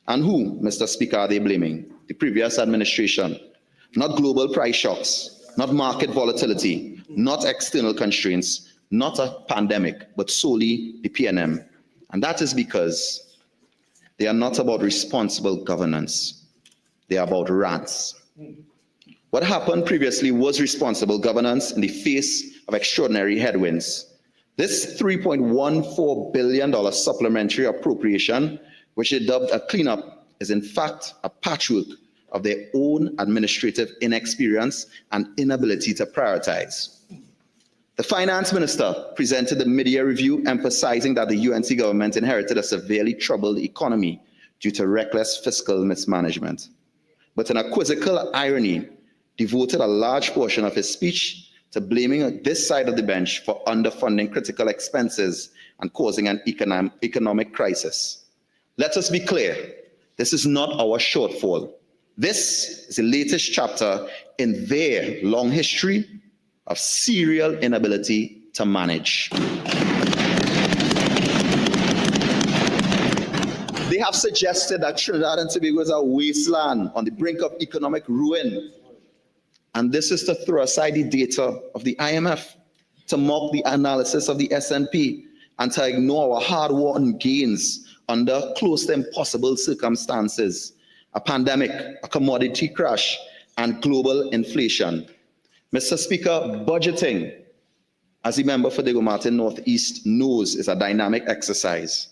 And who, Mr. Speaker, are they blaming? The previous administration. Not global price shocks, not market volatility, not external constraints, not a pandemic, but solely the PNM. And that is because they are not about responsible governance. They are about rats. What happened previously was responsible governance in the face of extraordinary headwinds. This $3.14 billion supplementary appropriation, which they dubbed a cleanup, is in fact a patchwork of their own administrative inexperience and inability to prioritize. The finance minister presented the mid-year review emphasizing that the UNC government inherited a severely troubled economy due to reckless fiscal mismanagement. But in a quizzical irony, devoted a large portion of his speech to blaming this side of the bench for underfunding critical expenses and causing an economic crisis. Let us be clear, this is not our shortfall. This is the latest chapter in their long history of serial inability to manage. They have suggested that Trinidad and Tobago is a wasteland on the brink of economic ruin. And this is to throw aside the data of the IMF, to mock the analysis of the S&P, and to ignore our hard-won gains under close to impossible circumstances, a pandemic, a commodity crash, and global inflation. Mr. Speaker, budgeting, as the member for Diego Martin Northeast knows, is a dynamic exercise.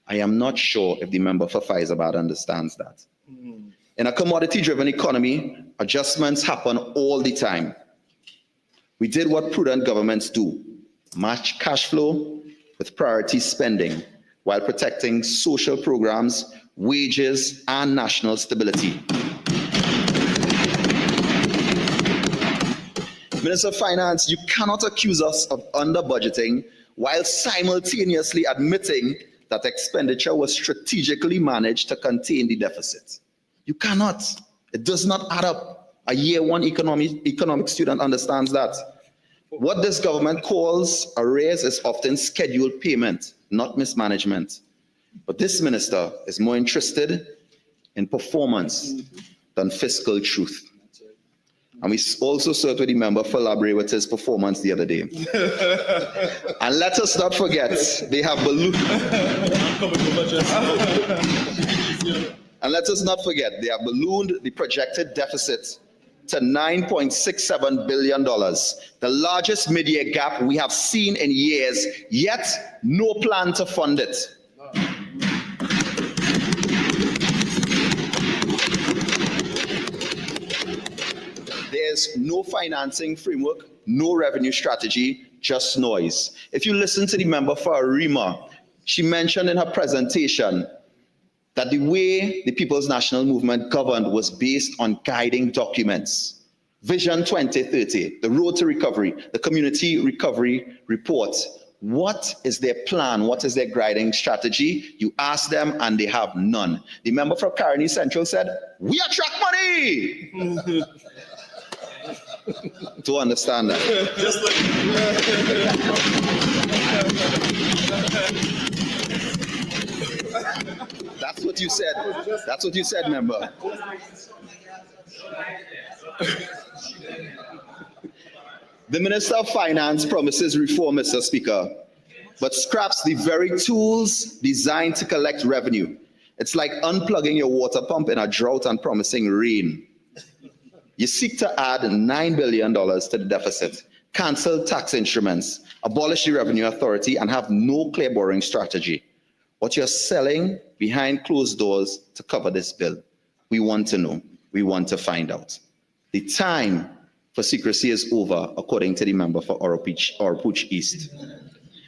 I am not sure if the member for Faizabad understands that. In a commodity-driven economy, adjustments happen all the time. We did what prudent governments do, match cash flow with priority spending while protecting social programs, wages, and national stability. Minister of Finance, you cannot accuse us of under-budgeting while simultaneously admitting that expenditure was strategically managed to contain the deficit. You cannot. It does not add up. A year one economic student understands that. What this government calls arrears is often scheduled payment, not mismanagement. But this minister is more interested in performance than fiscal truth. And we also saw the member for elaborate with his performance the other day. And let us not forget, they have ballooned. And let us not forget, they have ballooned the projected deficit to $9.67 billion, the largest mid-year gap we have seen in years, yet no plan to fund it. There's no financing framework, no revenue strategy, just noise. If you listen to the member for Arima, she mentioned in her presentation that the way the People's National Movement governed was based on guiding documents. Vision 2030, the Road to Recovery, the Community Recovery Report. What is their plan? What is their guiding strategy? You ask them and they have none. The member for Caroni Central said, "We attract money!" To understand that. That's what you said. That's what you said, member. The Minister of Finance promises reform, Mr. Speaker, but scraps the very tools designed to collect revenue. It's like unplugging your water pump in a drought and promising rain. You seek to add $9 billion to the deficit, cancel tax instruments, abolish the Revenue Authority, and have no clear borrowing strategy. What you're selling behind closed doors to cover this bill. We want to know. We want to find out. The time for secrecy is over, according to the member for Oropouche East.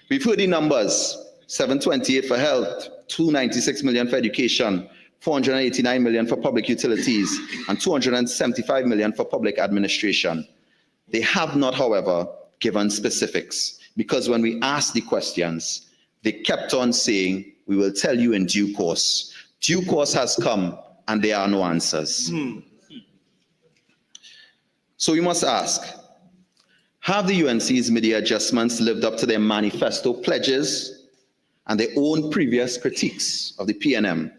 We've heard the numbers: 728 for health, 296 million for education, 489 million for public utilities, and 275 million for public administration. They have not, however, given specifics, because when we asked the questions, they kept on saying, "We will tell you in due course." Due course has come, and there are no answers. So we must ask, have the UNC's mid-year adjustments lived up to their manifesto pledges and their own previous critiques of the PNM?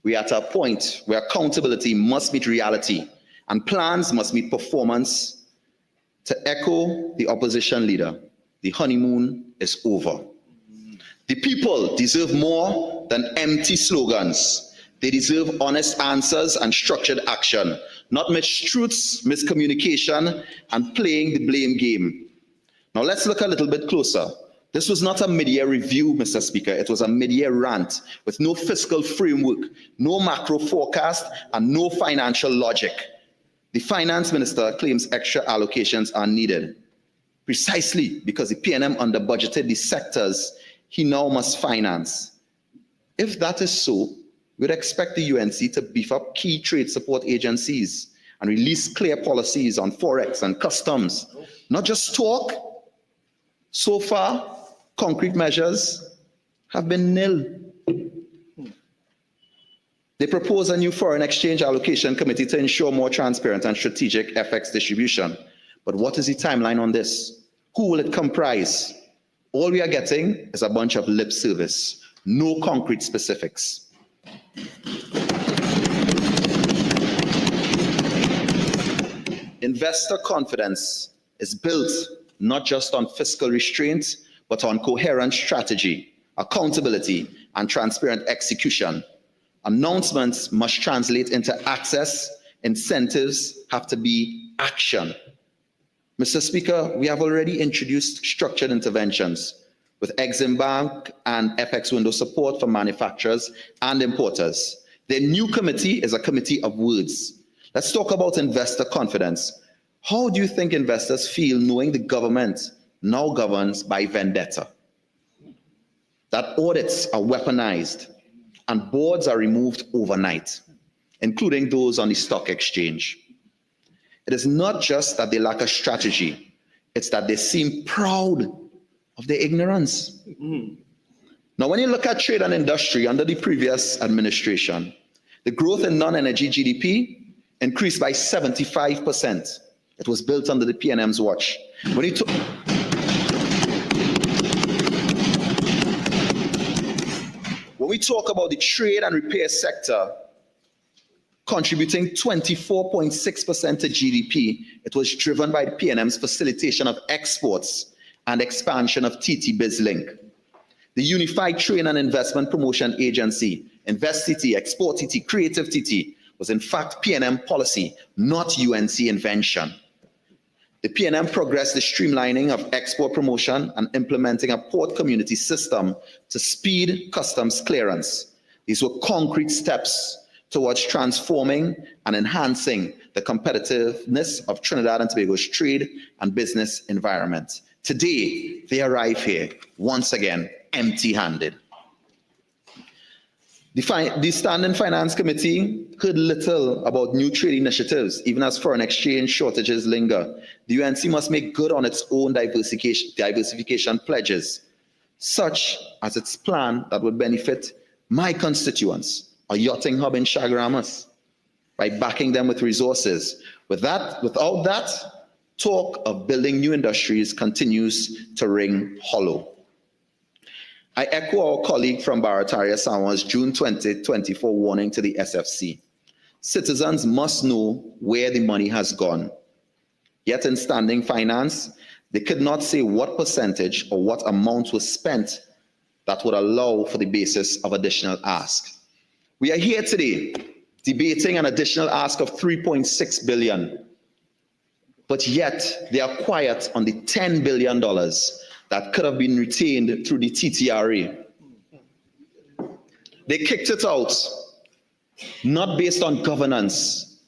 We are at a point where accountability must meet reality and plans must meet performance. To echo the opposition leader, the honeymoon is over. The people deserve more than empty slogans. They deserve honest answers and structured action, not mistruths, miscommunication, and playing the blame game. Now let's look a little bit closer. This was not a mid-year review, Mr. Speaker. It was a mid-year rant with no fiscal framework, no macro forecast, and no financial logic. The finance minister claims extra allocations are needed, precisely because the PNM under-budgeted the sectors he now must finance. If that is so, we'd expect the UNC to beef up key trade support agencies and release clear policies on forex and customs, not just talk. So far, concrete measures have been nil. They propose a new foreign exchange allocation committee to ensure more transparent and strategic FX distribution. But what is the timeline on this? Who will it comprise? All we are getting is a bunch of lip service, no concrete specifics. Investor confidence is built not just on fiscal restraint, but on coherent strategy, accountability, and transparent execution. Announcements must translate into access, incentives have to be action. Mr. Speaker, we have already introduced structured interventions with Exim Bank and FX window support for manufacturers and importers. The new committee is a committee of words. Let's talk about investor confidence. How do you think investors feel knowing the government now governs by vendetta? That audits are weaponized and boards are removed overnight, including those on the stock exchange. It is not just that they lack a strategy, it's that they seem proud of their ignorance. Now, when you look at trade and industry under the previous administration, the growth in non-energy GDP increased by 75%. It was built under the PNM's watch. When we talk about the trade and repair sector contributing 24.6% to GDP, it was driven by the PNM's facilitation of exports and expansion of TT BizLink. The Unified Trade and Investment Promotion Agency, Invest TT, Export TT, Creative TT, was in fact PNM policy, not UNC invention. The PNM progressed the streamlining of export promotion and implementing a port community system to speed customs clearance. These were concrete steps towards transforming and enhancing the competitiveness of Trinidad and Tobago's trade and business environment. Today, they arrive here, once again, empty-handed. The Standing Finance Committee heard little about new trade initiatives, even as foreign exchange shortages linger. The UNC must make good on its own diversification pledges, such as its plan that would benefit my constituents, a yachting hub in Chaguaramas, by backing them with resources. Without that, talk of building new industries continues to ring hollow. I echo our colleague from Barataria Samoa's June 2024 warning to the SFC. Citizens must know where the money has gone. Yet in standing finance, they could not say what percentage or what amount was spent that would allow for the basis of additional ask. We are here today debating an additional ask of $3.6 billion, but yet they are quiet on the $10 billion that could have been retained through the TTRA. They kicked it out, not based on governance,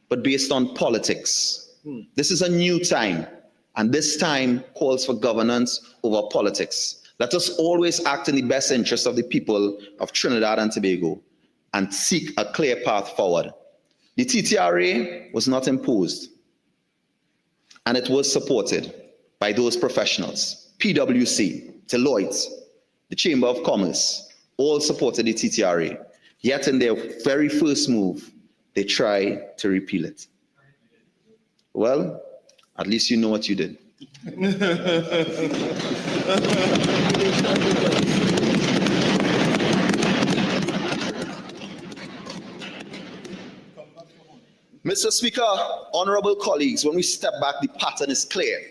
but based on politics. This is a new time, and this time calls for governance over politics. Let us always act in the best interest of the people of Trinidad and Tobago and seek a clear path forward. The TTRA was not imposed, and it was supported by those professionals. PwC, Deloitte, the Chamber of Commerce, all supported the TTRA. Yet in their very first move, they try to repeal it. Well, at least you know what you did. Mr. Speaker, honorable colleagues, when we step back, the pattern is clear.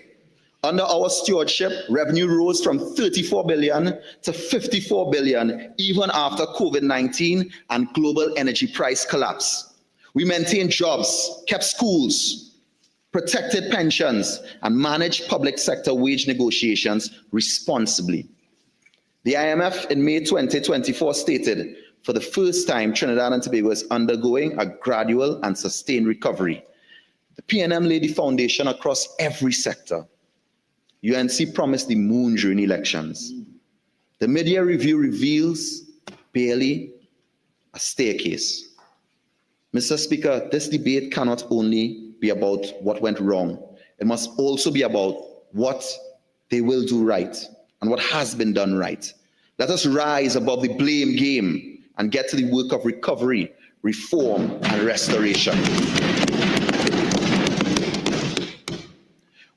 Under our stewardship, revenue rose from $34 billion to $54 billion, even after COVID-19 and global energy price collapse. We maintained jobs, kept schools, protected pensions, and managed public sector wage negotiations responsibly. The IMF in May 2024 stated, for the first time, Trinidad and Tobago is undergoing a gradual and sustained recovery. The PNM laid the foundation across every sector. UNC promised the moon during elections. The mid-year review reveals barely a staircase. Mr. Speaker, this debate cannot only be about what went wrong. It must also be about what they will do right and what has been done right. Let us rise above the blame game and get to the work of recovery, reform, and restoration.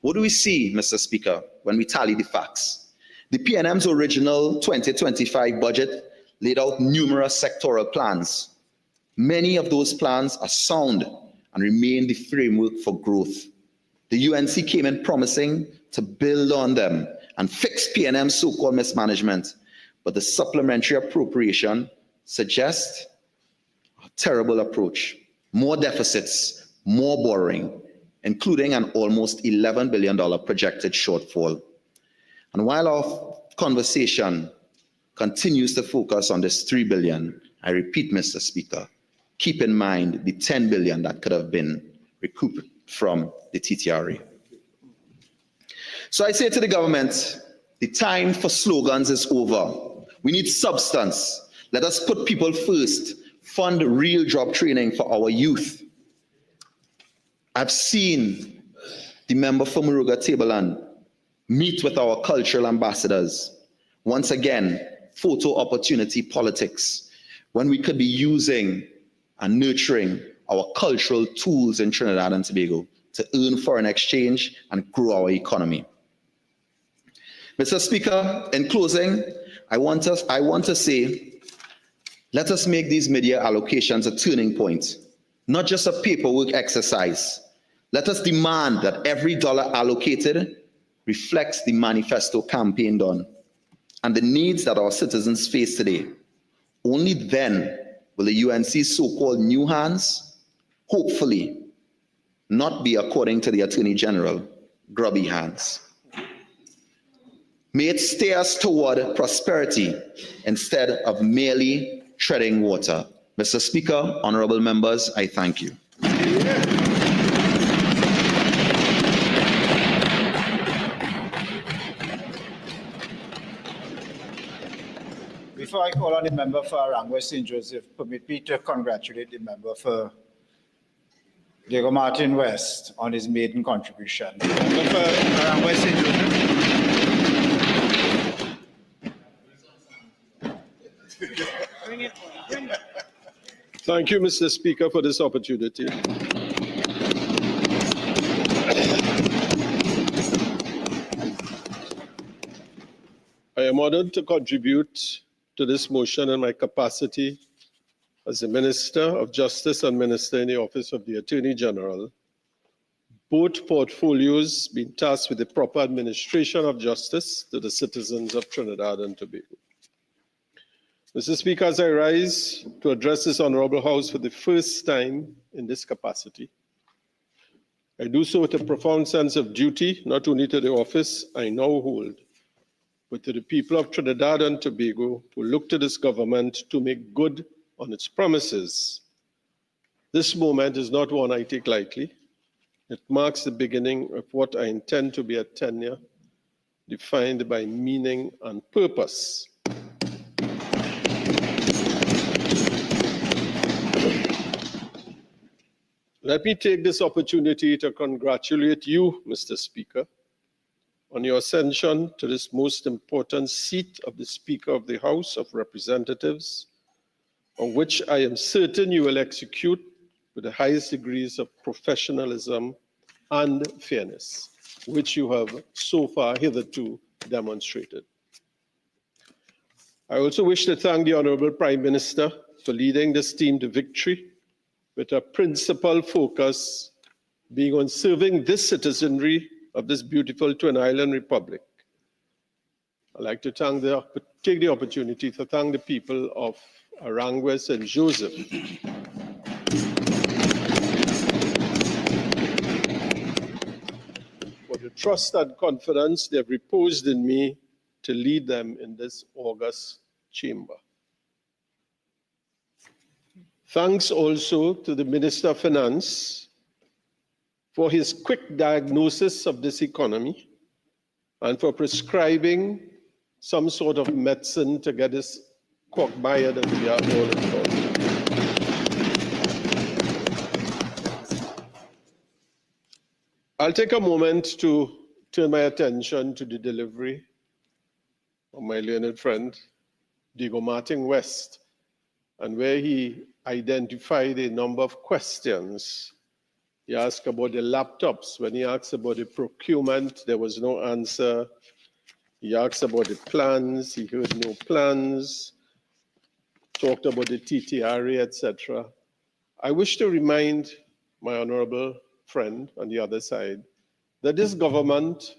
What do we see, Mr. Speaker, when we tally the facts? The PNM's original 2025 budget laid out numerous sectoral plans. Many of those plans are sound and remain the framework for growth. The UNC came in promising to build on them and fix PNM's so-called mismanagement, but the supplementary appropriation suggests a terrible approach. More deficits, more borrowing, including an almost $11 billion projected shortfall. And while our conversation continues to focus on this $3 billion, I repeat, Mr. Speaker, keep in mind the $10 billion that could have been recouped from the TTRA. So I say to the government, the time for slogans is over. We need substance. Let us put people first, fund real job training for our youth. I've seen the member for Muruga Tableland meet with our cultural ambassadors. Once again, photo opportunity politics, when we could be using and nurturing our cultural tools in Trinidad and Tobago to earn foreign exchange and grow our economy. Mr. Speaker, in closing, I want to say, let us make these media allocations a turning point, not just a paperwork exercise. Let us demand that every dollar allocated reflects the manifesto campaigned on and the needs that our citizens face today. Only then will the UNC's so-called new hands, hopefully, not be, according to the Attorney General, grubby hands. May it steer us toward prosperity instead of merely treading water. Mr. Speaker, honorable members, I thank you. Before I call on the member for Arangua St. Joseph, permit me to congratulate the member for Diego Martin West on his maiden contribution. The member for Arangua St. Joseph. Thank you, Mr. Speaker, for this opportunity. I am honored to contribute to this motion in my capacity as the Minister of Justice and Minister in the Office of the Attorney General. Both portfolios being tasked with the proper administration of justice to the citizens of Trinidad and Tobago. Mr. Speaker, as I rise to address this Honorable House for the first time in this capacity, I do so with a profound sense of duty, not only to the office I now hold, but to the people of Trinidad and Tobago who look to this government to make good on its promises. This moment is not one I take lightly. It marks the beginning of what I intend to be a tenure defined by meaning and purpose. Let me take this opportunity to congratulate you, Mr. Speaker, on your ascension to this most important seat of the Speaker of the House of Representatives, on which I am certain you will execute with the highest degrees of professionalism and fairness, which you have so far hitherto demonstrated. I also wish to thank the Honorable Prime Minister for leading this team to victory, with a principal focus being on serving this citizenry of this beautiful Twin Island Republic. I'd like to take the opportunity to thank the people of Arangua St. Joseph for the trust and confidence they have reposed in me to lead them in this august chamber. Thanks also to the Minister of Finance for his quick diagnosis of this economy and for prescribing some sort of medicine to get us quagmired that we are all involved. I'll take a moment to turn my attention to the delivery of my learned friend, Diego Martin West, and where he identified a number of questions. He asked about the laptops. When he asked about the procurement, there was no answer. He asked about the plans. He heard no plans. Talked about the TTRA, etc. I wish to remind my honorable friend on the other side that this government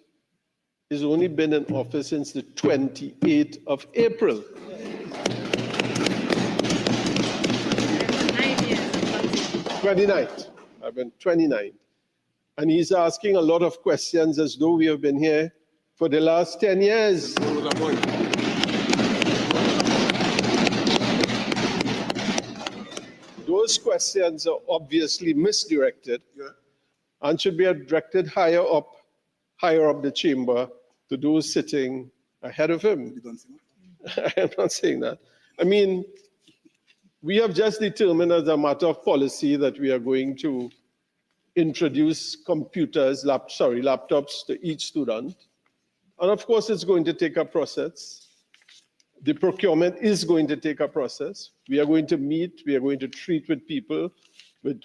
has only been in office since the 28th of April. 29th. I've been 29. And he's asking a lot of questions as though we have been here for the last 10 years. Those questions are obviously misdirected and should be directed higher up the chamber to those sitting ahead of him. I'm not saying that. I mean, we have just determined as a matter of policy that we are going to introduce laptops to each student. And of course, it's going to take a process. The procurement is going to take a process. We are going to meet, we are going to treat with people, with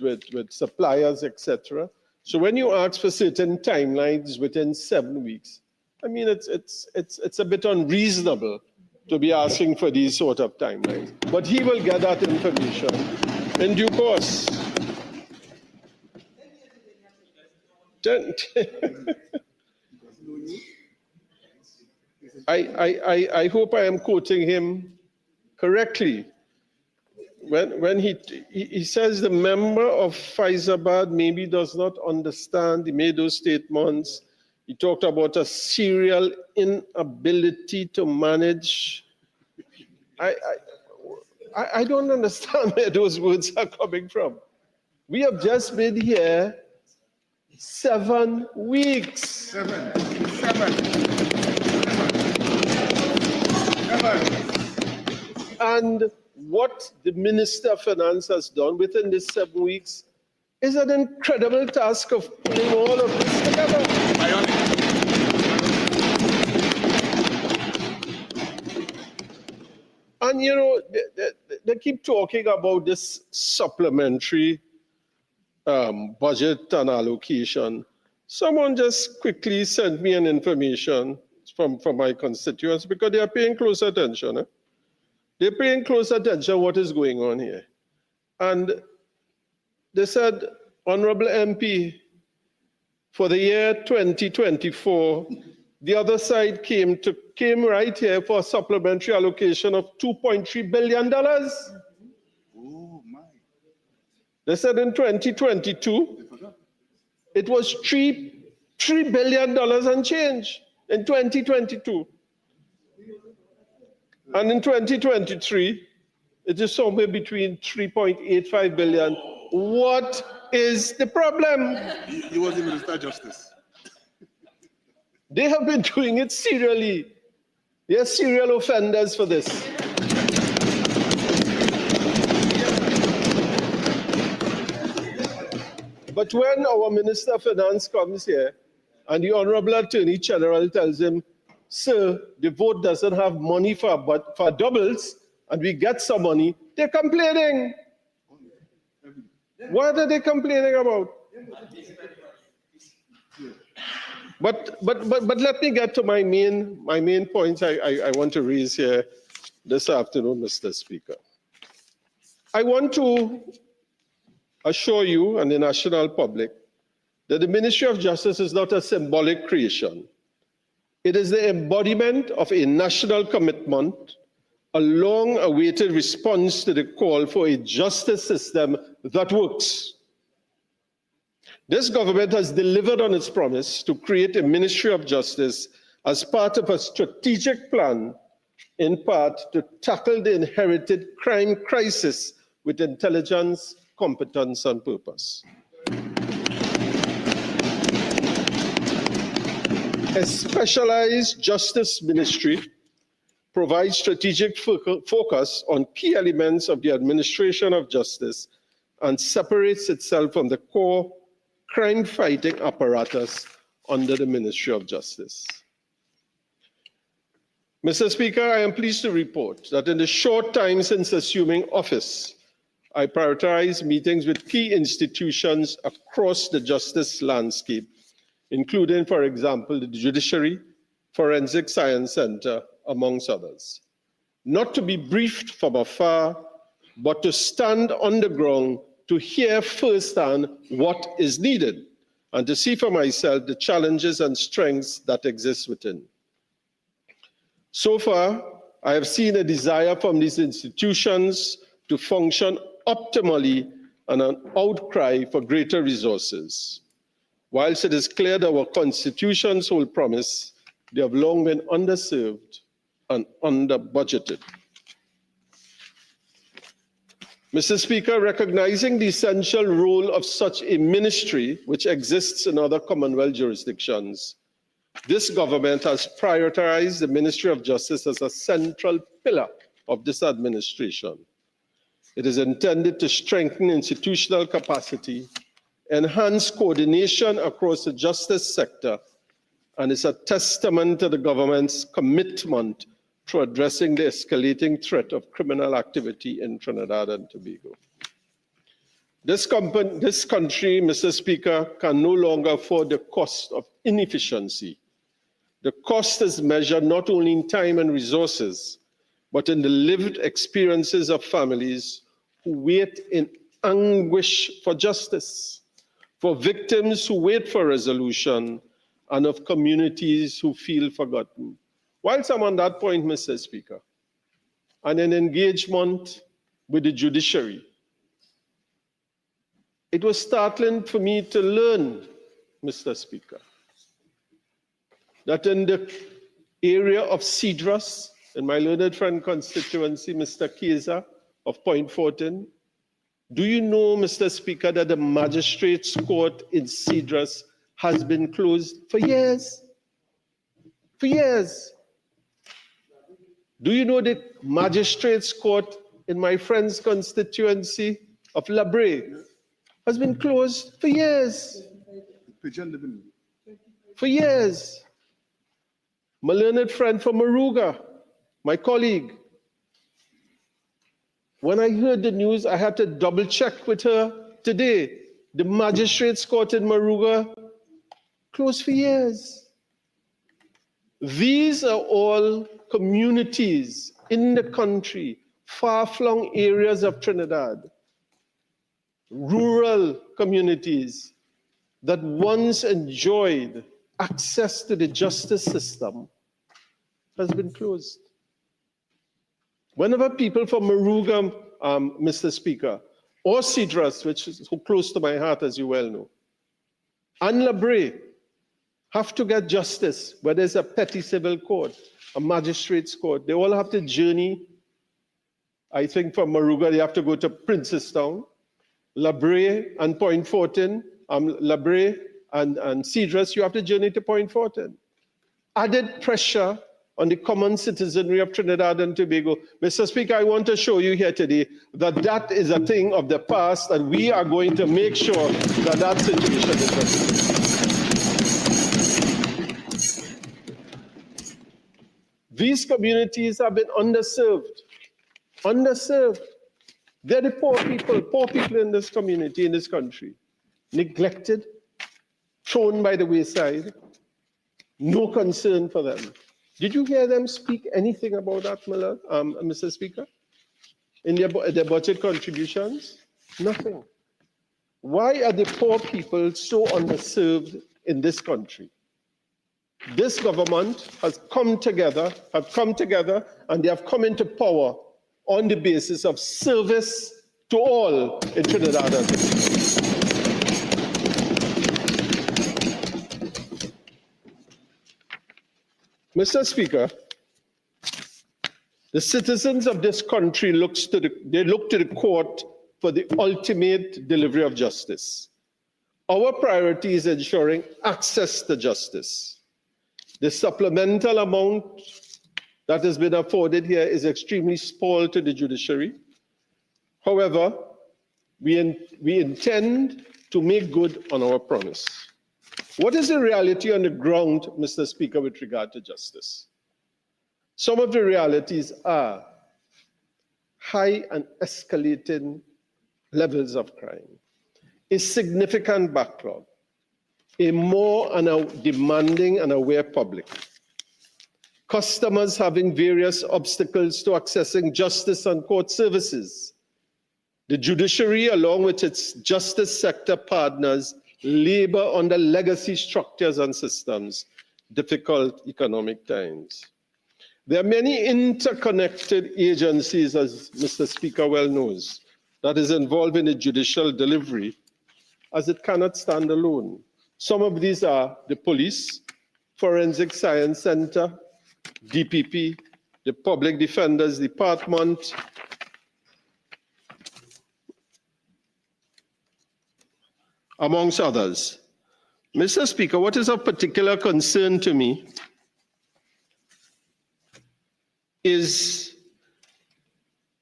suppliers, etc. So when you ask for certain timelines within 7 weeks, I mean, it's a bit unreasonable to be asking for these sort of timelines. But he will get that information in due course. I hope I am quoting him correctly. When he says the member of Faizabad maybe does not understand, he made those statements. He talked about a serial inability to manage. I don't understand where those words are coming from. We have just been here 7 weeks. Seven. And what the Minister of Finance has done within these 7 weeks is an incredible task of putting all of this together. And you know, they keep talking about this supplementary budget and allocation. Someone just quickly sent me an information from my constituents because they are paying close attention. They're paying close attention what is going on here. And they said, Honorable MP, for the year 2024, the other side came right here for a supplementary allocation of $2.3 billion. Oh my. They said in 2022, it was $3 billion and change in 2022. And in 2023, it is somewhere between 3.85 billion. What is the problem? He was the Minister of Justice. They have been doing it serially. They are serial offenders for this. But when our Minister of Finance comes here and the Honorable Attorney General tells him, sir, the vote doesn't have money for doubles, and we get some money, they're complaining. What are they complaining about? But let me get to my main points I want to raise here this afternoon, Mr. Speaker. I want to assure you and the national public that the Ministry of Justice is not a symbolic creation. It is the embodiment of a national commitment, a long-awaited response to the call for a justice system that works. This government has delivered on its promise to create a Ministry of Justice as part of a strategic plan, in part to tackle the inherited crime crisis with intelligence, competence, and purpose. A specialized justice ministry provides strategic focus on key elements of the administration of justice and separates itself from the core crime-fighting apparatus under the Ministry of Justice. Mr. Speaker, I am pleased to report that in the short time since assuming office, I prioritized meetings with key institutions across the justice landscape, including, for example, the Judiciary, Forensic Science Center, amongst others. Not to be briefed from afar, but to stand on the ground to hear firsthand what is needed and to see for myself the challenges and strengths that exist within. So far, I have seen a desire from these institutions to function optimally and an outcry for greater resources. Whilst it is clear that our constitutions hold promise, they have long been underserved and under-budgeted. Mr. Speaker, recognizing the essential role of such a ministry, which exists in other Commonwealth jurisdictions, this government has prioritized the Ministry of Justice as a central pillar of this administration. It is intended to strengthen institutional capacity, enhance coordination across the justice sector, and is a testament to the government's commitment to addressing the escalating threat of criminal activity in Trinidad and Tobago. This country, Mr. Speaker, can no longer afford the cost of inefficiency. The cost is measured not only in time and resources, but in the lived experiences of families who wait in anguish for justice, for victims who wait for resolution, and of communities who feel forgotten. Whilst I'm on that point, Mr. Speaker, and in engagement with the judiciary, it was startling for me to learn, Mr. Speaker, that in the area of Cedras, in my learned friend constituency, Mr. Keza of Point Fortin, do you know, Mr. Speaker, that the magistrates' court in Cedras has been closed for years? For years. Do you know the magistrates' court in my friend's constituency of Labre has been closed for years? For years. My learned friend from Maruga, my colleague, when I heard the news, I had to double check with her today. The magistrates' court in Maruga closed for years. These are all communities in the country, far-flung areas of Trinidad, rural communities that once enjoyed access to the justice system has been closed. Whenever people from Maruga, Mr. Speaker, or Cedras, which is so close to my heart, as you well know, and Labre have to get justice, whether it's a petty civil court, a magistrate's court, they all have to journey. I think from Maruga, they have to go to Princestown, Labre and Point Fortin, Labre and Cedras, you have to journey to Point Fortin. Added pressure on the common citizenry of Trinidad and Tobago. Mr. Speaker, I want to show you here today that that is a thing of the past, and we are going to make sure that that situation is resolved. These communities have been underserved. Underserved. They're the poor people in this community, in this country. Neglected, thrown by the wayside, no concern for them. Did you hear them speak anything about that, Mr. Speaker? In their budget contributions? Nothing. Why are the poor people so underserved in this country? This government has come together, and they have come into power on the basis of service to all in Trinidad and Tobago. Mr. Speaker, the citizens of this country look to the court for the ultimate delivery of justice. Our priority is ensuring access to justice. The supplemental amount that has been afforded here is extremely small to the judiciary. However, we intend to make good on our promise. What is the reality on the ground, Mr. Speaker, with regard to justice? Some of the realities are high and escalating levels of crime, a significant backlog, a more and a demanding and aware public, customers having various obstacles to accessing justice and court services, the judiciary, along with its justice sector partners, labor under legacy structures and systems, difficult economic times. There are many interconnected agencies, as Mr. Speaker well knows, that is involved in the judicial delivery, as it cannot stand alone. Some of these are the police, Forensic Science Center, DPP, the Public Defender's Department, amongst others. Mr. Speaker, what is of particular concern to me is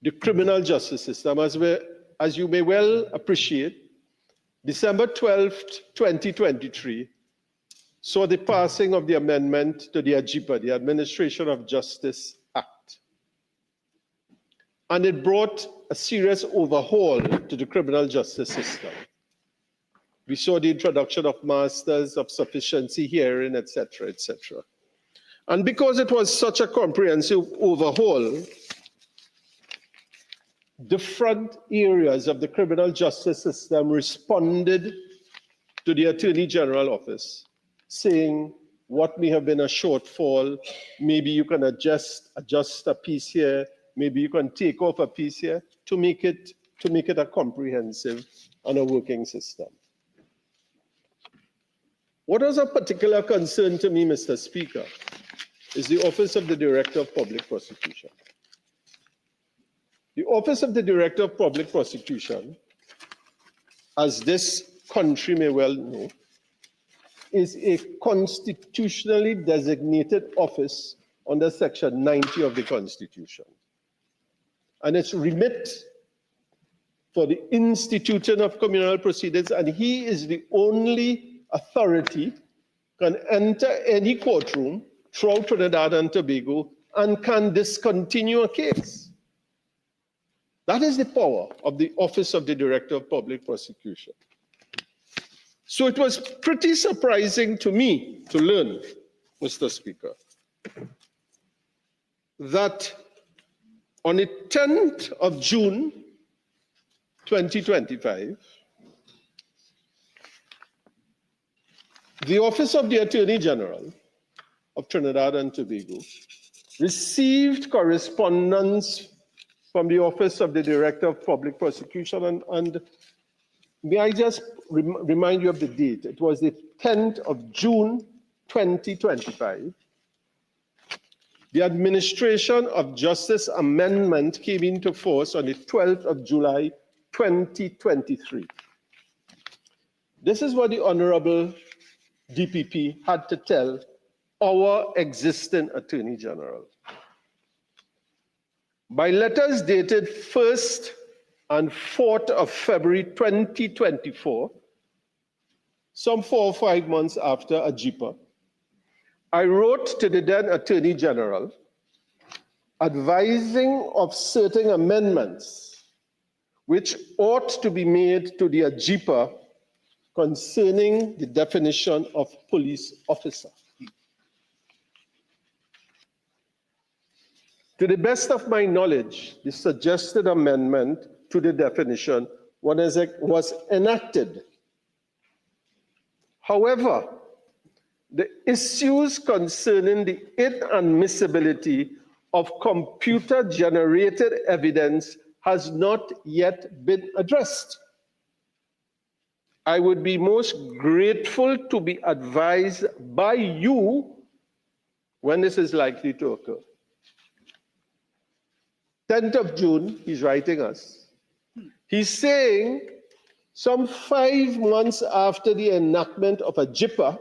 the criminal justice system. As you may well appreciate, December 12th, 2023, saw the passing of the amendment to the AJIPA, the Administration of Justice Act. And it brought a serious overhaul to the criminal justice system. We saw the introduction of masters of sufficiency hearing, etc., etc. And because it was such a comprehensive overhaul, different areas of the criminal justice system responded to the Attorney General office, saying what may have been a shortfall, maybe you can adjust a piece here, maybe you can take off a piece here, to make it a comprehensive and a working system. What was of particular concern to me, Mr. Speaker, is the Office of the Director of Public Prosecution. The Office of the Director of Public Prosecution, as this country may well know, is a constitutionally designated office under Section 90 of the Constitution. And its remit for the instituting of criminal proceedings, and he is the only authority can enter any courtroom throughout Trinidad and Tobago and can discontinue a case. That is the power of the Office of the Director of Public Prosecution. So it was pretty surprising to me to learn, Mr. Speaker, that on the 10th of June, 2025, the Office of the Attorney General of Trinidad and Tobago received correspondence from the Office of the Director of Public Prosecution, and may I just remind you of the date? It was the 10th of June, 2025. The Administration of Justice Amendment came into force on the 12th of July, 2023. This is what the Honorable DPP had to tell our existing Attorney General. By letters dated 1st and 4th of February 2024, some 4 or 5 months after AJIPA, I wrote to the then Attorney General advising of certain amendments which ought to be made to the AJIPA concerning the definition of police officer. To the best of my knowledge, the suggested amendment to the definition was enacted. However, the issues concerning the inadmissibility of computer-generated evidence has not yet been addressed. I would be most grateful to be advised by you when this is likely to occur. 10th of June, he's writing us. He's saying some 5 months after the enactment of AJIPA,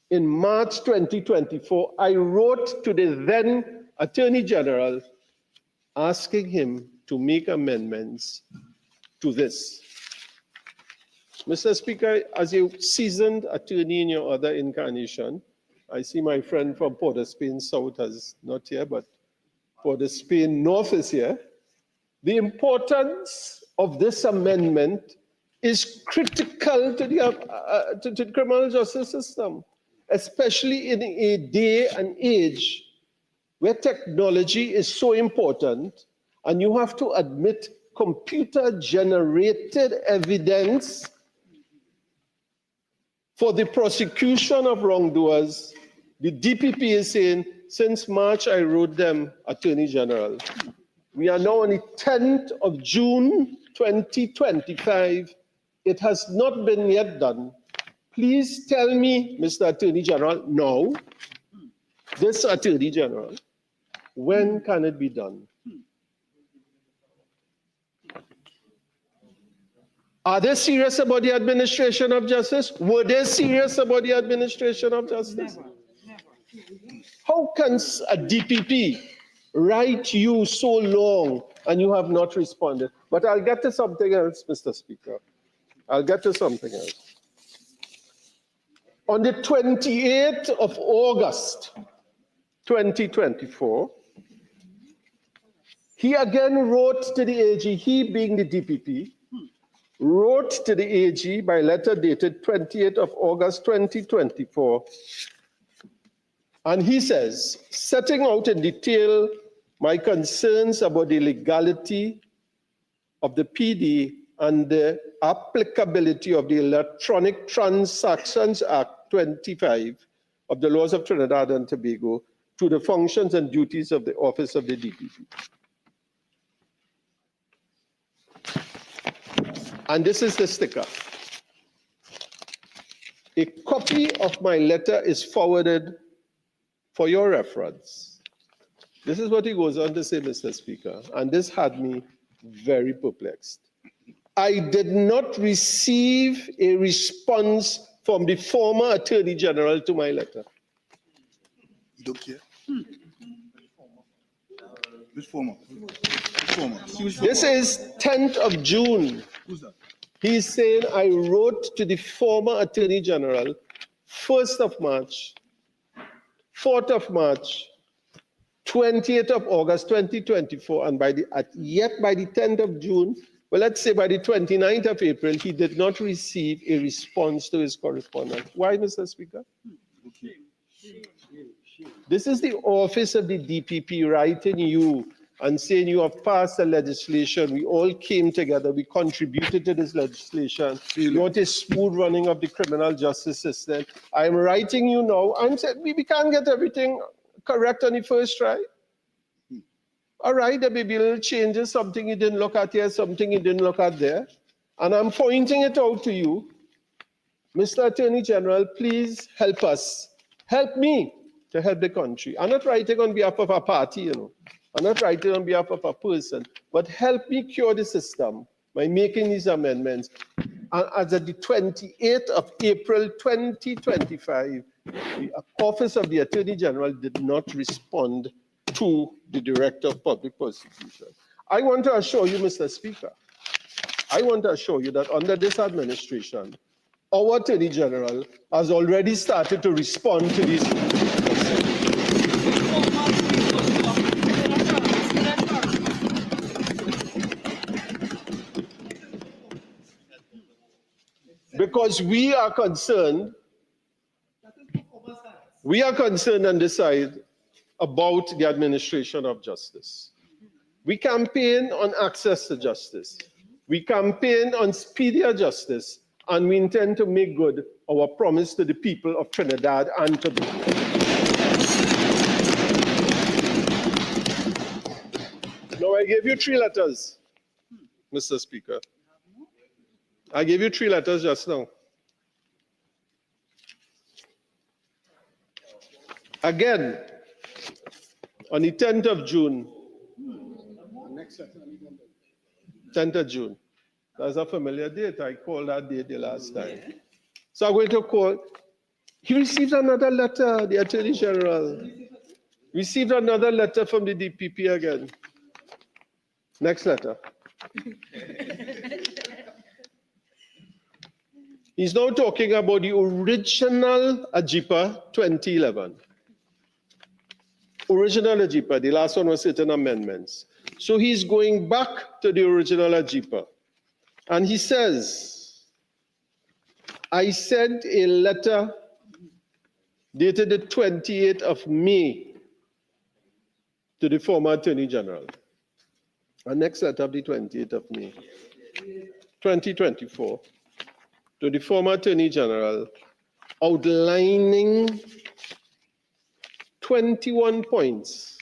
in March 2024, I wrote to the then Attorney General asking him to make amendments to this. Mr. Speaker, as a seasoned attorney in your other incarnation, I see my friend from Port of Spain South is not here, but Port of Spain North is here. The importance of this amendment is critical to the criminal justice system, especially in a day and age where technology is so important, and you have to admit computer-generated evidence for the prosecution of wrongdoers. The DPP is saying, since March I wrote them, Attorney General. We are now on the 10th of June, 2025. It has not been yet done. Please tell me, Mr. Attorney General, now, this Attorney General, when can it be done? Are they serious about the administration of justice? Were they serious about the administration of justice? How can a DPP write you so long and you have not responded? But I'll get to something else, Mr. Speaker. I'll get to something else. On the 28th of August, 2024, he again wrote to the AG, he being the DPP, wrote to the AG by letter dated 28th of August 2024. And he says, setting out in detail my concerns about the legality of the PD and the applicability of the Electronic Transactions Act 25 of the laws of Trinidad and Tobago to the functions and duties of the office of the DPP. And this is the sticker. A copy of my letter is forwarded for your reference. This is what he goes on to say, Mr. Speaker, and this had me very perplexed. I did not receive a response from the former Attorney General to my letter. You don't care? Which former? This is 10th of June. Who's that? He's saying I wrote to the former Attorney General 1st of March, 4th of March, 28th of August 2024, and yet by the 10th of June, well, let's say by the 29th of April, he did not receive a response to his correspondence. Why, Mr. Speaker? This is the office of the DPP writing you and saying you have passed the legislation. We all came together. We contributed to this legislation. You want a smooth running of the criminal justice system. I'm writing you now. I'm saying we can't get everything correct on the first try. All right, there may be little changes, something you didn't look at here, something you didn't look at there. And I'm pointing it out to you. Mr. Attorney General, please help us. Help me to help the country. I'm not writing on behalf of a party, you know. I'm not writing on behalf of a person, but help me cure the system by making these amendments. And as of the 28th of April 2025, the Office of the Attorney General did not respond to the Director of Public Prosecution. I want to assure you, Mr. Speaker, I want to assure you that under this administration, our Attorney General has already started to respond to these. Because we are concerned on this side about the administration of justice. We campaign on access to justice. We campaign on speedier justice, and we intend to make good our promise to the people of Trinidad and Tobago. Now, I gave you 3 letters, Mr. Speaker. I gave you 3 letters just now. Again, on the 10th of June, 10th of June. That's a familiar date. I called that date the last time. So I'm going to call. He received another letter, the Attorney General. Received another letter from the DPP again. Next letter. He's now talking about the original AJIPA 2011. Original AJIPA, the last one was certain amendments. So he's going back to the original AJIPA. And he says, I sent a letter dated the 28th of May to the former Attorney General. And next letter of the 28th of May, 2024, to the former Attorney General, outlining 21 points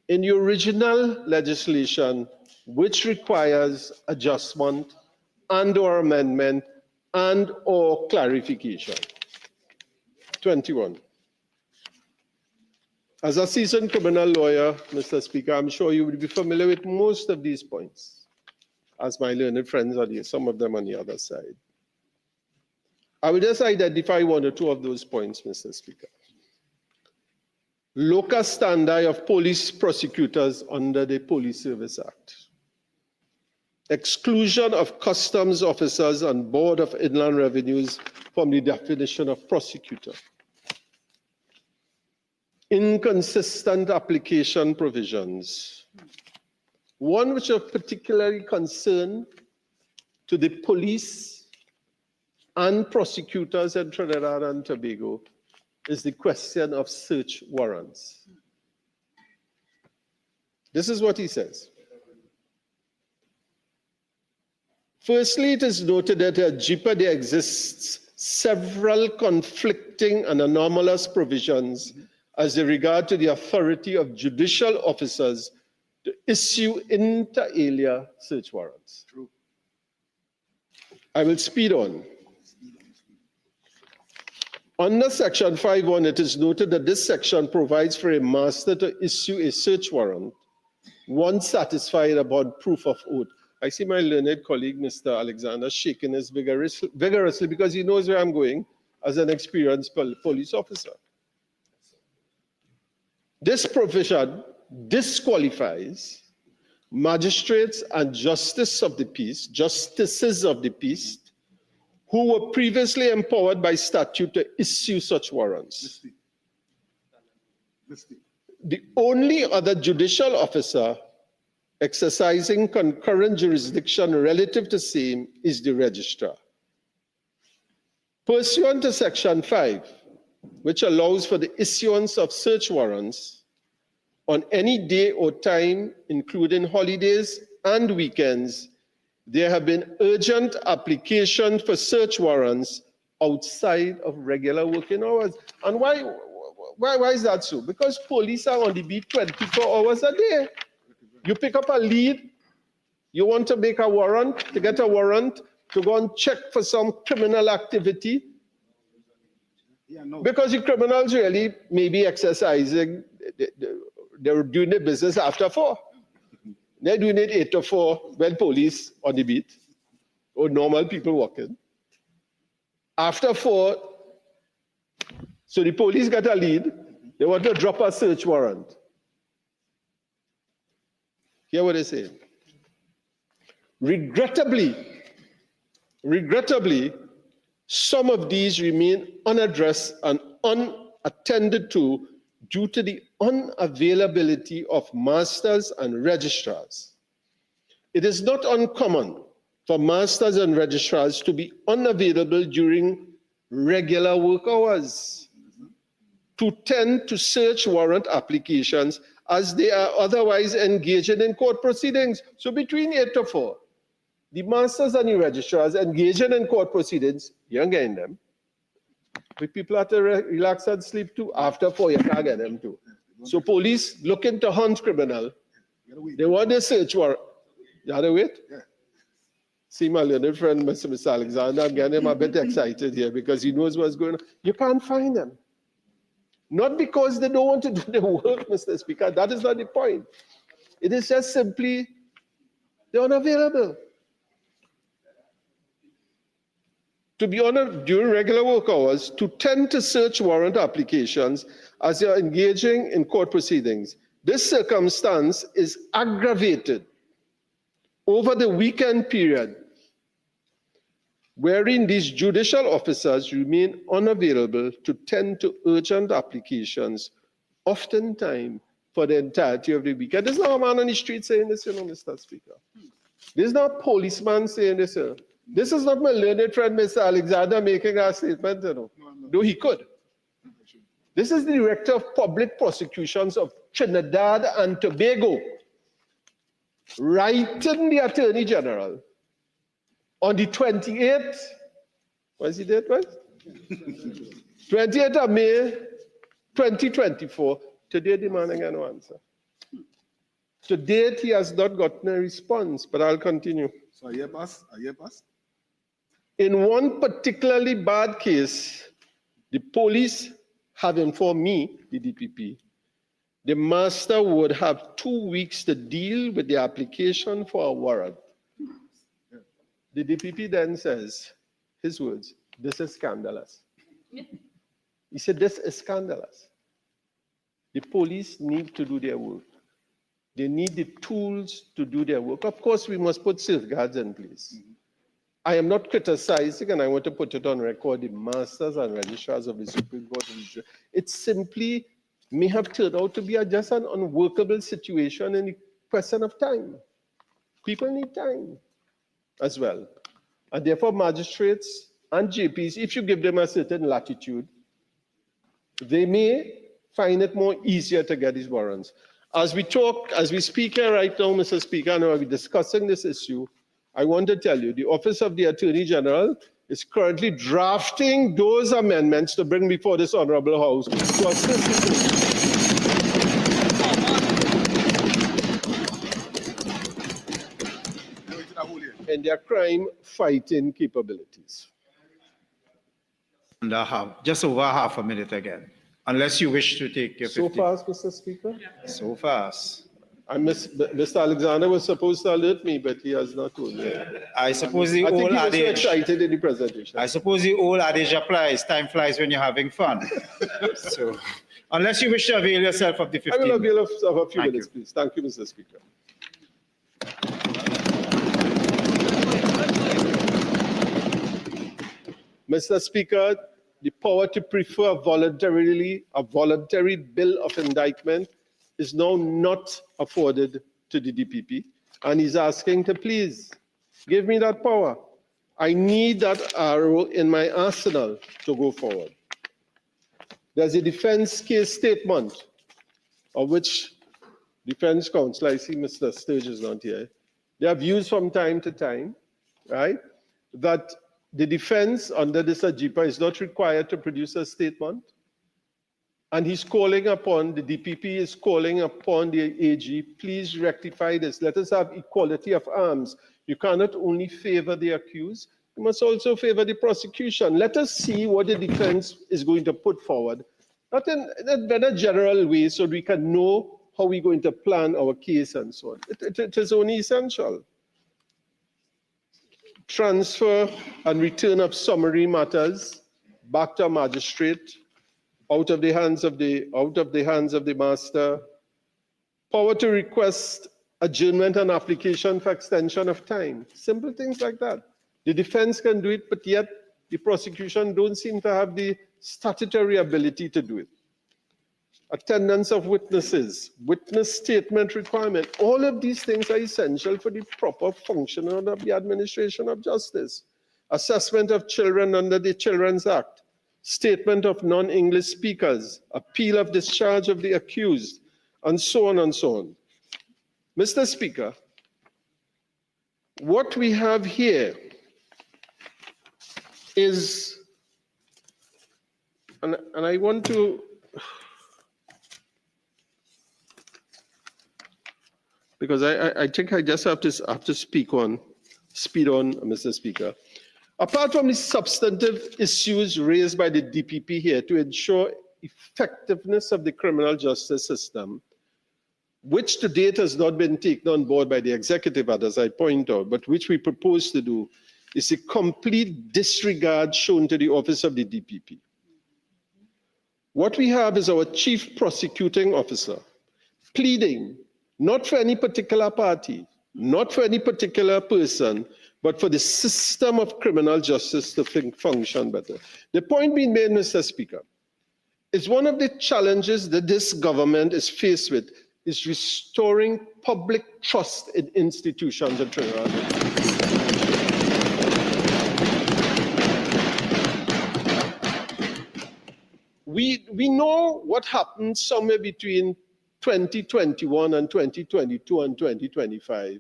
in the original legislation which requires adjustment and/or amendment and/or clarification. 21. As a seasoned criminal lawyer, Mr. Speaker, I'm sure you would be familiar with most of these points, as my learned friends are here, some of them on the other side. I will just identify one or two of those points, Mr. Speaker. Locus standi of police prosecutors under the Police Service Act. Exclusion of customs officers and Board of Inland Revenues from the definition of prosecutor. Inconsistent application provisions. One which of particularly concern to the police and prosecutors in Trinidad and Tobago is the question of search warrants. This is what he says. Firstly, it is noted that at AJIPA there exists several conflicting and anomalous provisions as regard to the authority of judicial officers to issue inter alia search warrants. True. I will speed on. Under Section 5.1, it is noted that this section provides for a master to issue a search warrant once satisfied about proof of oath. I see my learned colleague, Mr. Alexander, shaking his vigorously because he knows where I'm going as an experienced police officer. This provision disqualifies magistrates and justices of the peace who were previously empowered by statute to issue such warrants. The only other judicial officer exercising concurrent jurisdiction relative to same is the registrar. Pursuant to Section 5, which allows for the issuance of search warrants on any day or time, including holidays and weekends, there have been urgent applications for search warrants outside of regular working hours. And why is that so? Because police are on the beat 24 hours a day. You pick up a lead, you want to make a warrant, to get a warrant, to go and check for some criminal activity. Because the criminals really may be exercising, they're doing their business after 4. They're doing it 8 to 4 when police on the beat, or normal people walking. After 4, so the police got a lead, they want to drop a search warrant. Hear what they say. Regrettably, some of these remain unaddressed and unattended to due to the unavailability of masters and registrars. It is not uncommon for masters and registrars to be unavailable during regular work hours to tend to search warrant applications as they are otherwise engaging in court proceedings. So between 8 to 4, the masters and the registrars engaging in court proceedings, you ain't getting them. But people have to relax and sleep too. After 4, you can't get them too. So police looking to hunt criminal, they want a search warrant. You have to wait? Yeah. See my learned friend, Mr. Alexander, I'm getting him a bit excited here because he knows what's going on. You can't find them. Not because they don't want to do their work, Mr. Speaker. That is not the point. It is just simply they're unavailable. To be honored during regular work hours, to tend to search warrant applications as they are engaging in court proceedings. This circumstance is aggravated over the weekend period wherein these judicial officers remain unavailable to tend to urgent applications, oftentimes for the entirety of the week. And there's not a man on the street saying this, Mr. Speaker. There's not a policeman saying this, This is not my learned friend, Mr. Alexander, making a statement, though he could. This is the Director of Public Prosecutions of Trinidad and Tobago, writing the Attorney General on the 28th, what's the date, right? 28th of May, 2024, today demanding an answer. To date, he has not gotten a response, but I'll continue. So a year passed. In one particularly bad case, the police have informed me, the DPP, the master would have 2 weeks to deal with the application for a warrant. The DPP then says, his words, this is scandalous. He said, this is scandalous. The police need to do their work. They need the tools to do their work. Of course, we must put safeguards in place. I am not criticizing, and I want to put it on record, the masters and registrars of the Supreme Court. It simply may have turned out to be just an unworkable situation in the question of time. People need time as well. And therefore, magistrates and JPs, if you give them a certain latitude, they may find it more easier to get these warrants. As we speak here right now, Mr. Speaker, and we're discussing this issue, I want to tell you, the Office of the Attorney General is currently drafting those amendments to bring before this Honorable House to assist in their crime-fighting capabilities. And just over half a minute again, unless you wish to take your 15. So fast, Mr. Speaker? So fast. Mr. Alexander was supposed to alert me, but he has not told me. I suppose the I think old he was so adage. excited in the presentation. I suppose the old adage applies. Time flies when you're having fun. So, unless you wish to avail yourself of the 15. I will avail of a few Thank minutes, please. Thank you, Mr. Speaker. Mr. Speaker, the power to prefer a voluntary bill of indictment is now not afforded to the DPP, and he's asking to please give me that power. I need that arrow in my arsenal to go forward. There's a defense case statement of which defense counsel, I see Mr. Sturge is not here, they have used from time to time, right, that the defense under this AJIPA is not required to produce a statement. And he's calling upon, the DPP is calling upon the AG, please rectify this. Let us have equality of arms. You cannot only favor the accused, you must also favor the prosecution. Let us see what the defense is going to put forward, not in a general way, so we can know how we're going to plan our case and so on. It is only essential. Transfer and return of summary matters back to a magistrate, out of the hands of the master. Power to request adjournment and application for extension of time. Simple things like that. The defense can do it, but yet the prosecution don't seem to have the statutory ability to do it. Attendance of witnesses, witness statement requirement, all of these things are essential for the proper functioning of the administration of justice. Assessment of children under the Children's Act, statement of non-English speakers, appeal of discharge of the accused, and so on and so on. Mr. Speaker, what we have here is, and I want to, because I think I just have to speed on, Mr. Speaker. Apart from the substantive issues raised by the DPP here to ensure effectiveness of the criminal justice system, which to date has not been taken on board by the executive, as I point out, but which we propose to do, is a complete disregard shown to the office of the DPP. What we have is our chief prosecuting officer pleading, not for any particular party, not for any particular person, but for the system of criminal justice to function better. The point being made, Mr. Speaker, is one of the challenges that this government is faced with is restoring public trust in institutions in Trinidad. We know what happened somewhere between 2021 and 2022 and 2025,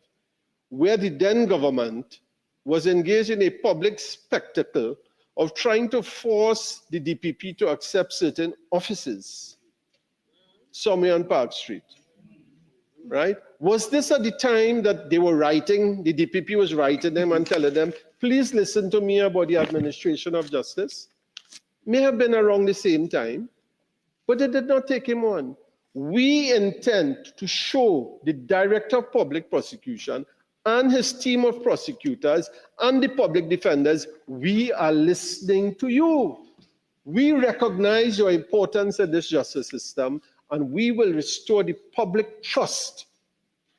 where the then government was engaged in a public spectacle of trying to force the DPP to accept certain offices somewhere on Park Street, right? Was this at the time that they were writing, the DPP was writing them and telling them, please listen to me about the administration of justice? May have been around the same time, but it did not take him on. We intend to show the Director of Public Prosecution and his team of prosecutors and the public defenders, we are listening to you. We recognize your importance in this justice system, and we will restore the public trust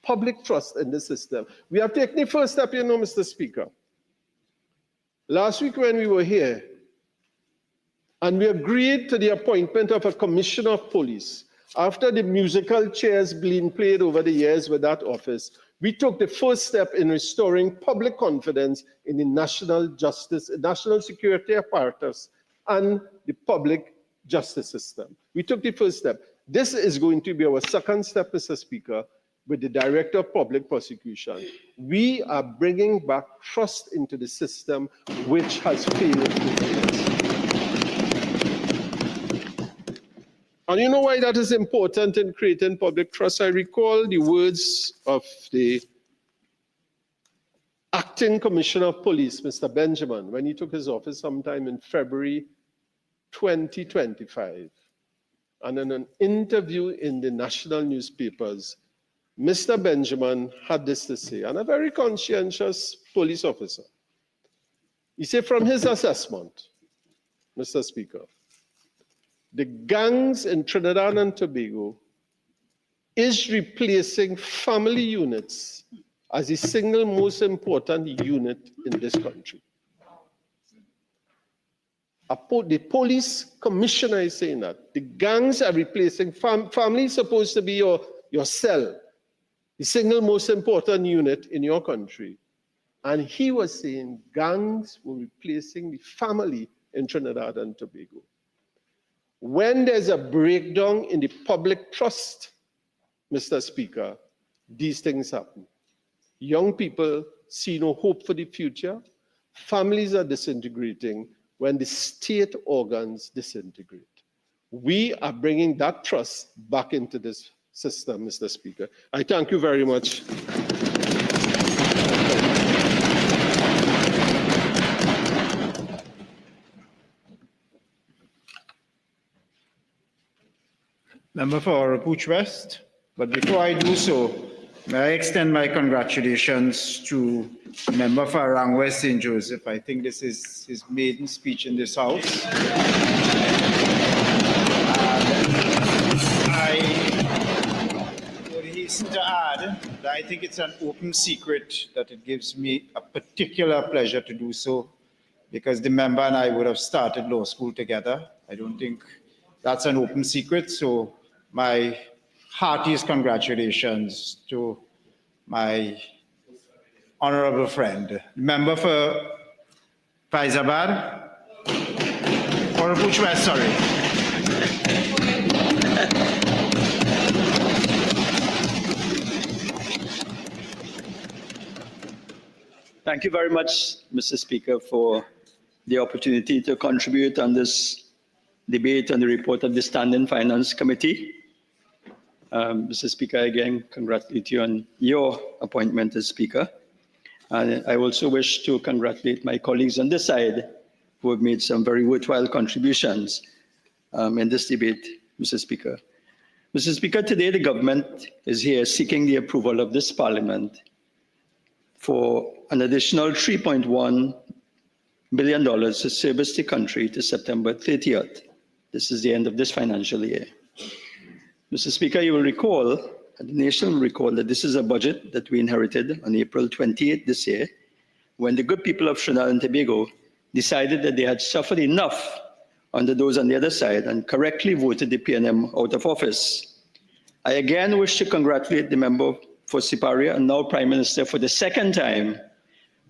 in the system. We have taken the first step, you know, Mr. Speaker. Last week when we were here, and we agreed to the appointment of a commissioner of police, after the musical chairs being played over the years with that office, we took the first step in restoring public confidence in the national justice, national security apparatus, and the public justice system. We took the first step. This is going to be our second step, Mr. Speaker, with the Director of Public Prosecution. We are bringing back trust into the system which has failed. And you know why that is important in creating public trust? I recall the words of the acting commissioner of police, Mr. Benjamin, when he took his office sometime in February 2025. And in an interview in the national newspapers, Mr. Benjamin had this to say, and a very conscientious police officer. He said, from his assessment, Mr. Speaker, the gangs in Trinidad and Tobago is replacing family units as the single most important unit in this country. The police commissioner is saying that. The gangs are replacing family is supposed to be your cell, the single most important unit in your country. And he was saying gangs were replacing the family in Trinidad and Tobago. When there's a breakdown in the public trust, Mr. Speaker, these things happen. Young people see no hope for the future. Families are disintegrating when the state organs disintegrate. We are bringing that trust back into this system, Mr. Speaker. I thank you very much. Member for Pooch West. But before I do so, may I extend my congratulations to Member for Arang West St. Joseph. I think this is his maiden speech in this House. I would hasten to add that I think it's an open secret that it gives me a particular pleasure to do so, because the member and I would have started law school together. I don't think that's an open secret, so my heartiest congratulations to my honorable friend, member for Faizabad, or Pooch West, sorry. Thank you very much, Mr. Speaker, for the opportunity to contribute on this debate on the report of the Standing Finance Committee. Mr. Speaker, again, congratulate you on your appointment as Speaker. And I also wish to congratulate my colleagues on this side who have made some very worthwhile contributions in this debate, Mr. Speaker. Mr. Speaker, today the government is here seeking the approval of this Parliament for an additional $3.1 billion to service the country to September 30th. This is the end of this financial year. Mr. Speaker, you will recall, the nation will recall, that this is a budget that we inherited on April 28th this year, when the good people of Trinidad and Tobago decided that they had suffered enough under those on the other side and correctly voted the PNM out of office. I again wish to congratulate the member for Siparia and now Prime Minister for the second time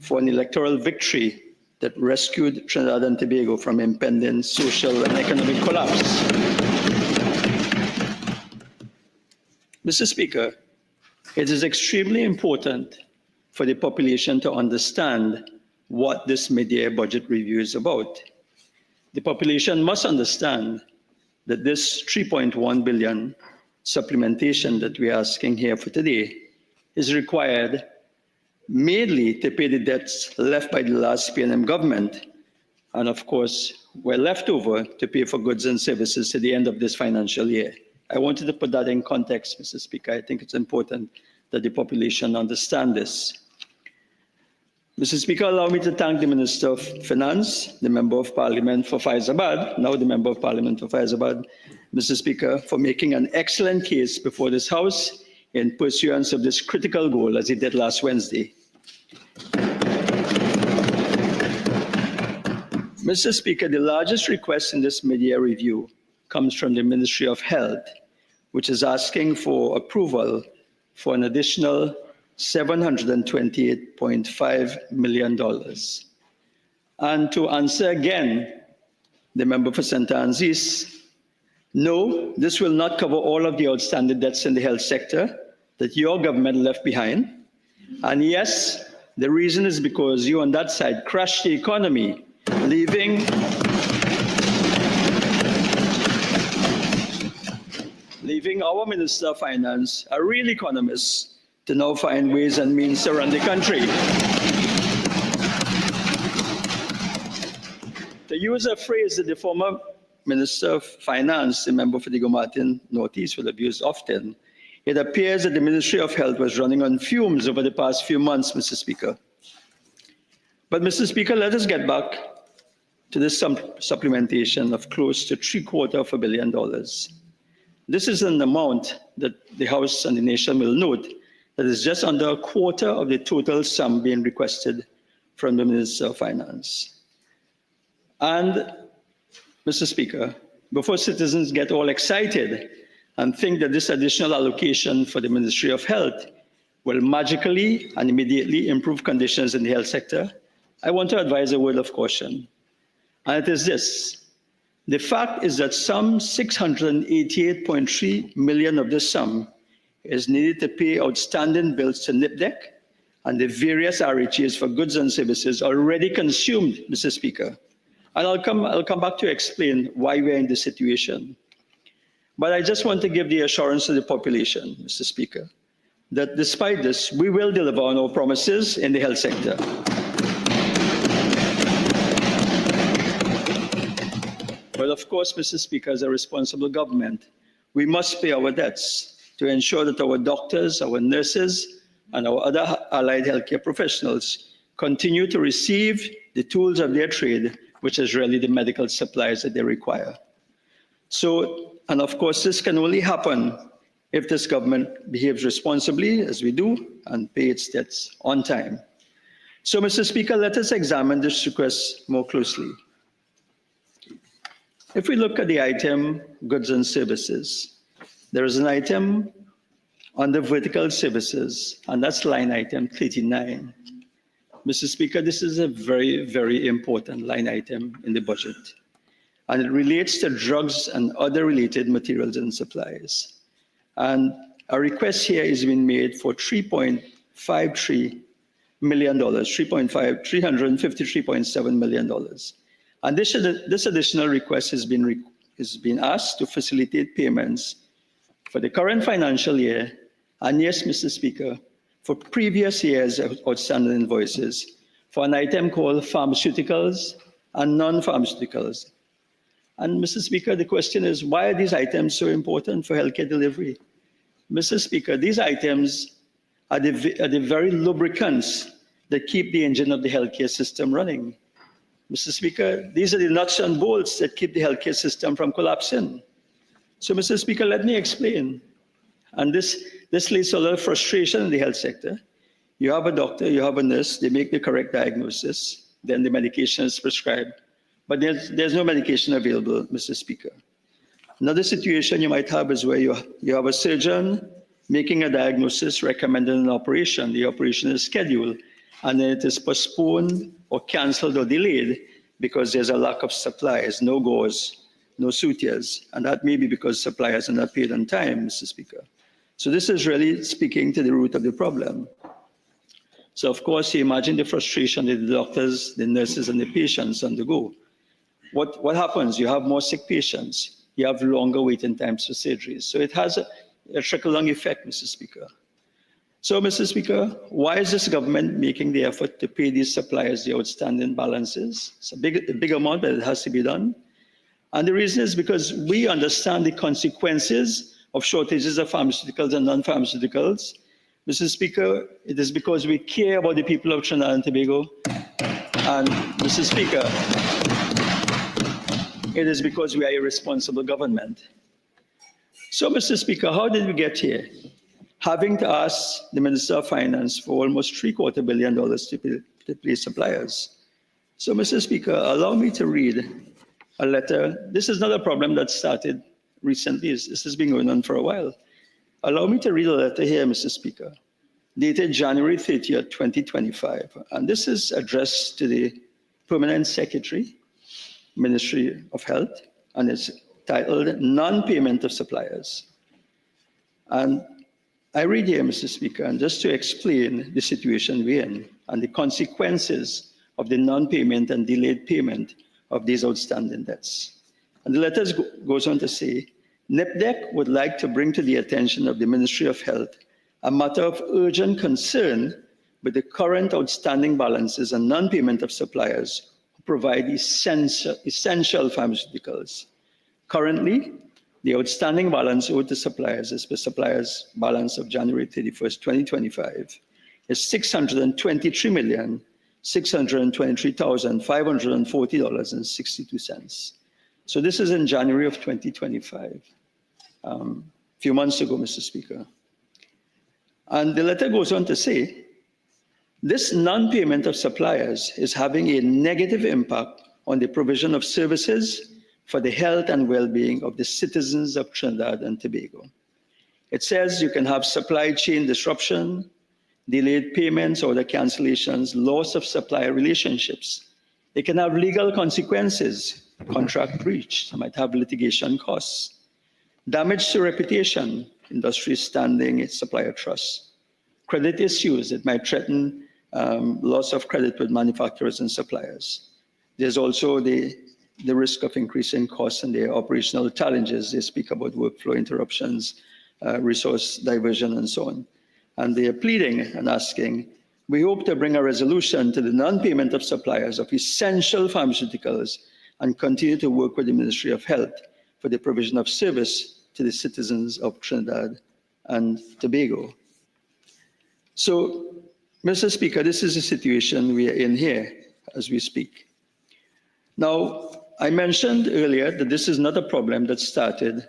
for an electoral victory that rescued Trinidad and Tobago from impending social and economic collapse. Mr. Speaker, it is extremely important for the population to understand what this mid-year budget review is about. The population must understand that this 3.1 billion supplementation that we are asking here for today is required mainly to pay the debts left by the last PNM government, and of course, were left over to pay for goods and services to the end of this financial year. I wanted to put that in context, Mr. Speaker. I think it's important that the population understand this. Mr. Speaker, allow me to thank the Minister of Finance, the Member of Parliament for Faizabad, now the Member of Parliament for Faizabad, Mr. Speaker, for making an excellent case before this House in pursuance of this critical goal, as he did last Wednesday. Mr. Speaker, the largest request in this mid-year review comes from the Ministry of Health, which is asking for approval for an additional $728.5 million. And to answer again, the member for St. Anne's East, no, this will not cover all of the outstanding debts in the health sector that your government left behind. And yes, the reason is because you on that side crashed the economy, leaving our Minister of Finance, a real economist, to now find ways and means to run the country. To use a phrase that the former Minister of Finance, the member for the Governmental Northeast, will have used often, it appears that the Ministry of Health was running on fumes over the past few months, Mr. Speaker. But, Mr. Speaker, let us get back to this supplementation of close to $728 billion. This is an amount that the House and the nation will note that is just under a quarter of the total sum being requested from the Minister of Finance. And, Mr. Speaker, before citizens get all excited and think that this additional allocation for the Ministry of Health will magically and immediately improve conditions in the health sector, I want to advise a word of caution. And it is this. The fact is that some $688.3 million of this sum is needed to pay outstanding bills to NIPDEC and the various RHAs for goods and services already consumed, Mr. Speaker. And I'll come back to explain why we're in this situation. But I just want to give the assurance to the population, Mr. Speaker, that despite this, we will deliver on our promises in the health sector. But of course, Mr. Speaker, as a responsible government, we must pay our debts to ensure that our doctors, our nurses, and our other allied healthcare professionals continue to receive the tools of their trade, which is really the medical supplies that they require. So, and of course, this can only happen if this government behaves responsibly, as we do, and pay its debts on time. So, Mr. Speaker, let us examine this request more closely. If we look at the item goods and services, there is an item under vertical services, and that's line item 39. Mr. Speaker, this is a very, very important line item in the budget, and it relates to drugs and other related materials and supplies. And a request here is being made for $3.53 million, $353.7 million. And this additional request has been asked to facilitate payments for the current financial year, and yes, Mr. Speaker, for previous years' outstanding invoices for an item called pharmaceuticals and non-pharmaceuticals. And Mr. Speaker, the question is, why are these items so important for healthcare delivery? Mr. Speaker, these items are the very lubricants that keep the engine of the healthcare system running. Mr. Speaker, these are the nuts and bolts that keep the healthcare system from collapsing. So, Mr. Speaker, let me explain. And this leads to a lot of frustration in the health sector. You have a doctor, you have a nurse, they make the correct diagnosis, then the medication is prescribed. But there's no medication available, Mr. Speaker. Another situation you might have is where you have a surgeon making a diagnosis, recommending an operation. The operation is scheduled, and then it is postponed or canceled or delayed because there's a lack of supplies, no gauze, no sutures. And that may be because suppliers are not paid on time, Mr. Speaker. So this is really speaking to the root of the problem. So of course, you imagine the frustration that the doctors, the nurses, and the patients undergo. What happens? You have more sick patients. You have longer waiting times for surgeries. So it has a trickle-down effect, Mr. Speaker. So, Mr. Speaker, why is this government making the effort to pay these suppliers the outstanding balances? It's a big amount, but it has to be done. And the reason is because we understand the consequences of shortages of pharmaceuticals and non-pharmaceuticals. Mr. Speaker, it is because we care about the people of Trinidad and Tobago. And, Mr. Speaker, it is because we are a responsible government. So, Mr. Speaker, how did we get here? Having to ask the Minister of Finance for almost $750 million to pay suppliers. So, Mr. Speaker, allow me to read a letter. This is not a problem that started recently. This has been going on for a while. Allow me to read a letter here, Mr. Speaker, dated January 30th, 2025. And this is addressed to the Permanent Secretary, Ministry of Health, and it's titled Non-Payment of Suppliers. And I read here, Mr. Speaker, and just to explain the situation we're in and the consequences of the non-payment and delayed payment of these outstanding debts. And the letter goes on to say, NEPDEC would like to bring to the attention of the Ministry of Health a matter of urgent concern with the current outstanding balances and non-payment of suppliers who provide essential pharmaceuticals. Currently, the outstanding balance owed to suppliers as per suppliers' balance of January 31st, 2025 is $623,623,540.62. So this is in January of 2025, a few months ago, Mr. Speaker. And the letter goes on to say, this non-payment of suppliers is having a negative impact on the provision of services for the health and well-being of the citizens of Trinidad and Tobago. It says you can have supply chain disruption, delayed payments or the cancellations, loss of supplier relationships. It can have legal consequences, contract breach, it might have litigation costs, damage to reputation, industry standing, supplier trust, credit issues, it might threaten loss of credit with manufacturers and suppliers. There's also the risk of increasing costs and the operational challenges. They speak about workflow interruptions, resource diversion, and so on. And they are pleading and asking, we hope to bring a resolution to the non-payment of suppliers of essential pharmaceuticals and continue to work with the Ministry of Health for the provision of service to the citizens of Trinidad and Tobago. So, Mr. Speaker, this is the situation we are in here as we speak. Now, I mentioned earlier that this is not a problem that started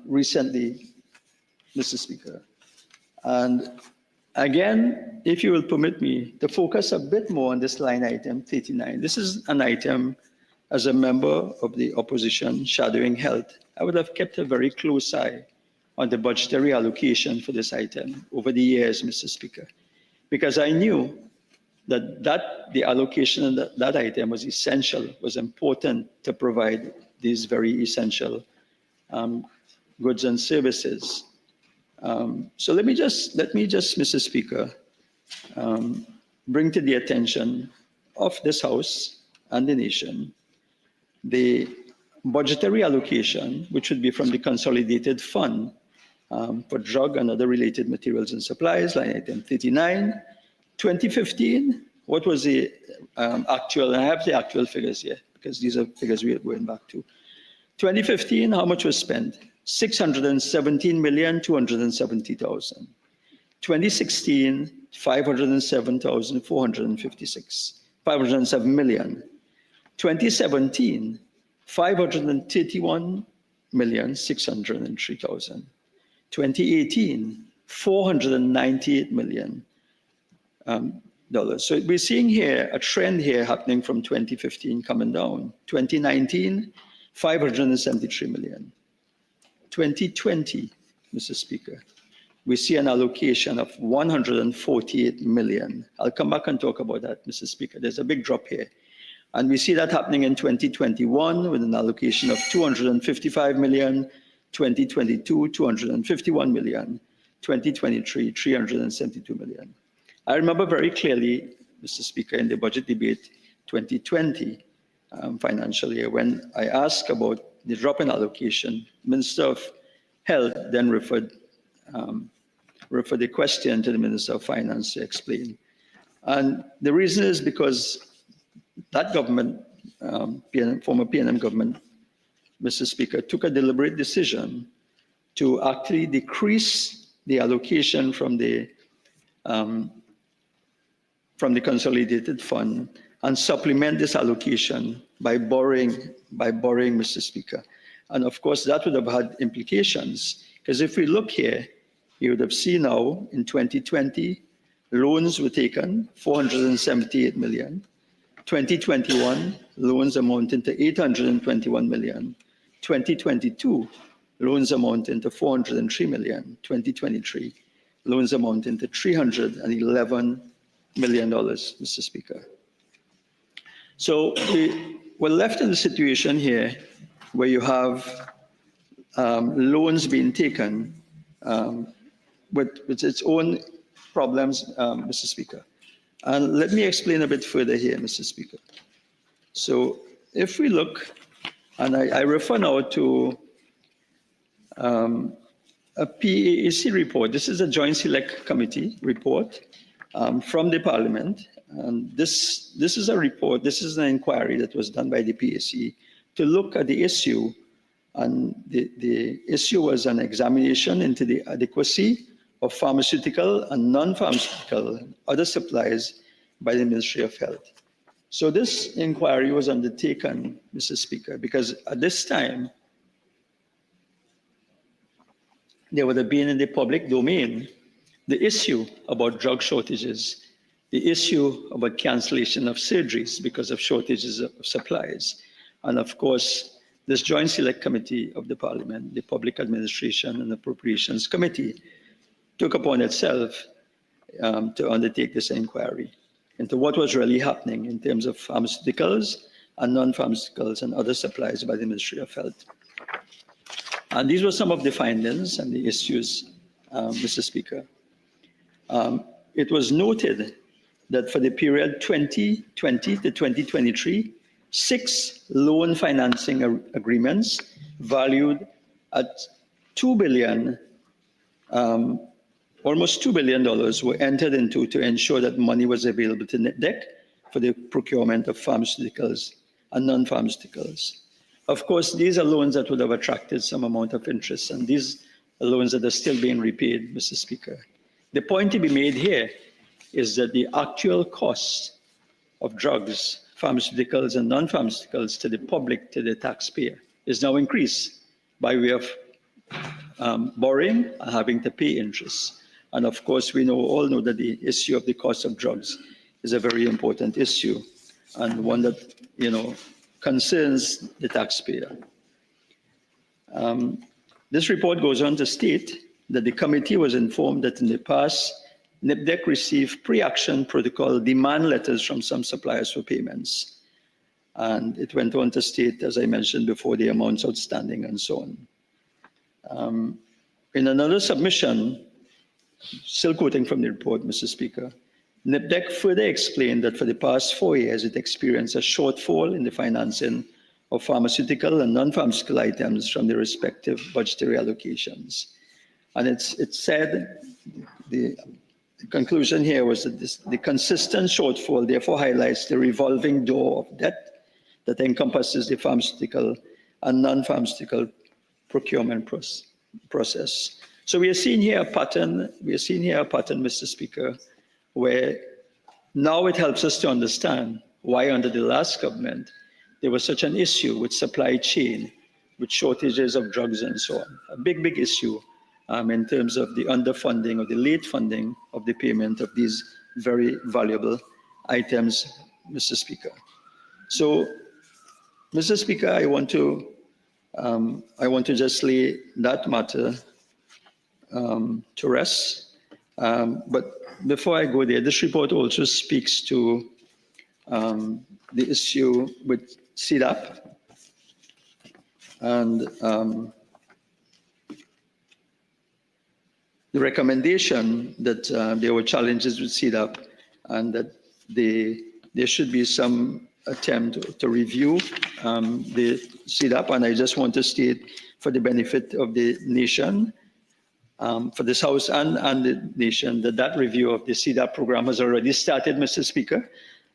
recently, Mr. Speaker. And again, if you will permit me to focus a bit more on this line item 39. This is an item as a member of the opposition shadowing health. I would have kept a very close eye on the budgetary allocation for this item over the years, Mr. Speaker, because I knew that the allocation of that item was essential, was important to provide these very essential goods and services. So let me just, Mr. Speaker, bring to the attention of this House and the nation the budgetary allocation, which would be from the consolidated fund for drug and other related materials and supplies, line item 39. 2015, what was the actual, and I have the actual figures here because these are figures we are going back to. 2015, how much was spent? 617,270,000. 2016, 507,456, 507 million. 2017, 531,603,000. 2018, 498 million. dollars. So we're seeing here a trend here happening from 2015 coming down. 2019, 573 million. 2020, Mr. Speaker, we see an allocation of 148 million. I'll come back and talk about that, Mr. Speaker. There's a big drop here. And we see that happening in 2021 with an allocation of 255 million, 2022, 251 million, 2023, 372 million. I remember very clearly, Mr. Speaker, in the budget debate 2020 financial year, when I asked about the drop in allocation, Minister of Health then referred the question to the Minister of Finance to explain. And the reason is because that government, former PNM government, Mr. Speaker, took a deliberate decision to actually decrease the allocation from the consolidated fund and supplement this allocation by borrowing, Mr. Speaker. And of course, that would have had implications, because if we look here, you would have seen now in 2020, loans were taken, 478 million. 2021, loans amounting to 821 million. 2022, loans amounting to 403 million. 2023, loans amounting to $311 million, Mr. Speaker. So we're left in a situation here where you have loans being taken with its own problems, Mr. Speaker. And let me explain a bit further here, Mr. Speaker. So if we look, and I refer now to a PAAC report. This is a Joint Select Committee report from the Parliament. And this is a report, this is an inquiry that was done by the PAC to look at the issue. And the issue was an examination into the adequacy of pharmaceutical and non-pharmaceutical other supplies by the Ministry of Health. So this inquiry was undertaken, Mr. Speaker, because at this time, there would have been in the public domain the issue about drug shortages, the issue about cancellation of surgeries because of shortages of supplies. And of course, this Joint Select Committee of the Parliament, the Public Administration and Appropriations Committee, took upon itself to undertake this inquiry into what was really happening in terms of pharmaceuticals and non-pharmaceuticals and other supplies by the Ministry of Health. And these were some of the findings and the issues, Mr. Speaker. It was noted that for the period 2020 to 2023, 6 loan financing agreements valued at $2 billion, almost $2 billion were entered into to ensure that money was available to NIPDEC for the procurement of pharmaceuticals and non-pharmaceuticals. Of course, these are loans that would have attracted some amount of interest, and these are loans that are still being repaid, Mr. Speaker. The point to be made here is that the actual cost of drugs, pharmaceuticals and non-pharmaceuticals to the public, to the taxpayer, is now increased by way of borrowing and having to pay interest. And of course, we all know that the issue of the cost of drugs is a very important issue and one that, concerns the taxpayer. This report goes on to state that the committee was informed that in the past, NIPDEC received pre-action protocol demand letters from some suppliers for payments. And it went on to state, as I mentioned before, the amounts outstanding and so on. In another submission, still quoting from the report, Mr. Speaker, NIPDEC further explained that for the past 4 years, it experienced a shortfall in the financing of pharmaceutical and non-pharmaceutical items from the respective budgetary allocations. And it said, the conclusion here was that the consistent shortfall therefore highlights the revolving door of debt that encompasses the pharmaceutical and non-pharmaceutical procurement process. So we are seeing here a pattern, Mr. Speaker, where now it helps us to understand why under the last government, there was such an issue with supply chain, with shortages of drugs and so on. A big, big issue in terms of the underfunding or the late funding of the payment of these very valuable items, Mr. Speaker. So, Mr. Speaker, I want to just lay that matter to rest. But before I go there, this report also speaks to the issue with CDAP and the recommendation that there were challenges with CDAP and that there should be some attempt to review the CDAP. And I just want to state for the benefit of the nation, for this House and the nation, that review of the CDAP program has already started, Mr. Speaker,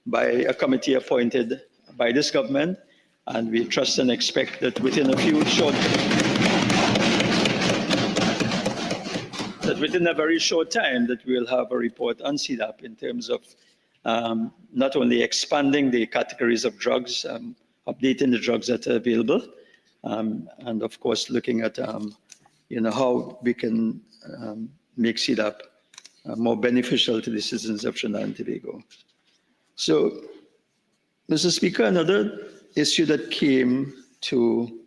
by a committee appointed by this government. And we trust and expect that within a very short time that we'll have a report on CDAP in terms of not only expanding the categories of drugs, updating the drugs that are available, and of course looking at how we can make CDAP more beneficial to the citizens of Trinidad and Tobago. So, Mr. Speaker, another issue that came to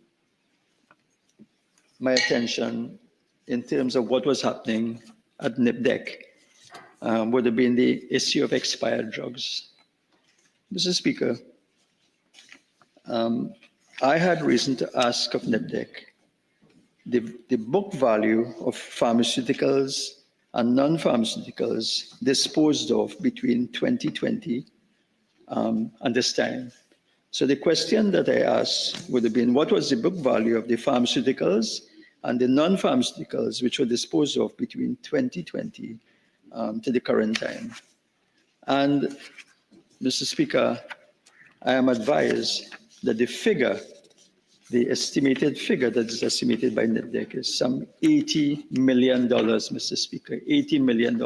my attention in terms of what was happening at NIPDEC would have been the issue of expired drugs. Mr. Speaker, I had reason to ask of NIPDEC the book value of pharmaceuticals and non-pharmaceuticals disposed of between 2020 and this time. So the question that I asked would have been, what was the book value of the pharmaceuticals and the non-pharmaceuticals which were disposed of between 2020 to the current time? And, Mr. Speaker, I am advised that the estimated figure that is estimated by NIPDEC is some $80 million, Mr. Speaker. $80 million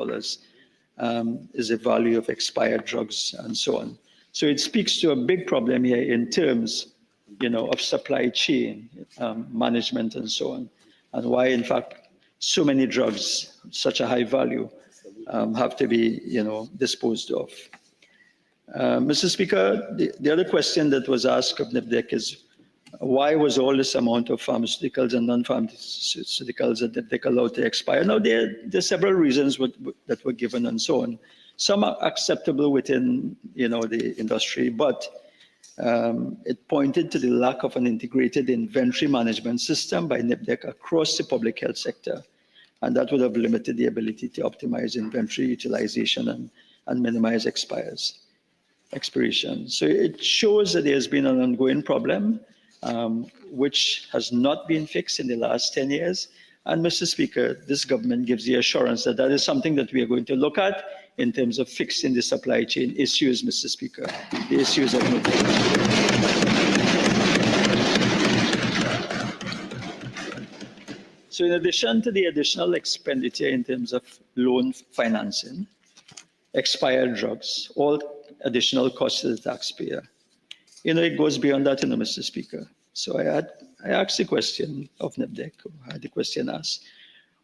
is the value of expired drugs and so on. So it speaks to a big problem here in terms, of supply chain management and so on, and why, in fact, so many drugs, such a high value, have to be, disposed of. Mr. Speaker, the other question that was asked of NIPDEC is, why was all this amount of pharmaceuticals and non-pharmaceuticals that NIPDEC allowed to expire? Now, there are several reasons that were given and so on. Some are acceptable within, the industry, but it pointed to the lack of an integrated inventory management system by NIPDEC across the public health sector, and that would have limited the ability to optimize inventory utilization and minimize expiration. So it shows that there's been an ongoing problem, which has not been fixed in the last 10 years. And Mr. Speaker, this government gives the assurance that that is something that we are going to look at in terms of fixing the supply chain issues, Mr. Speaker, the issues of So in addition to the additional expenditure in terms of loan financing, expired drugs, all additional costs to the taxpayer, it goes beyond that, Mr. Speaker. So I asked the question of NIPDEC, I had the question asked,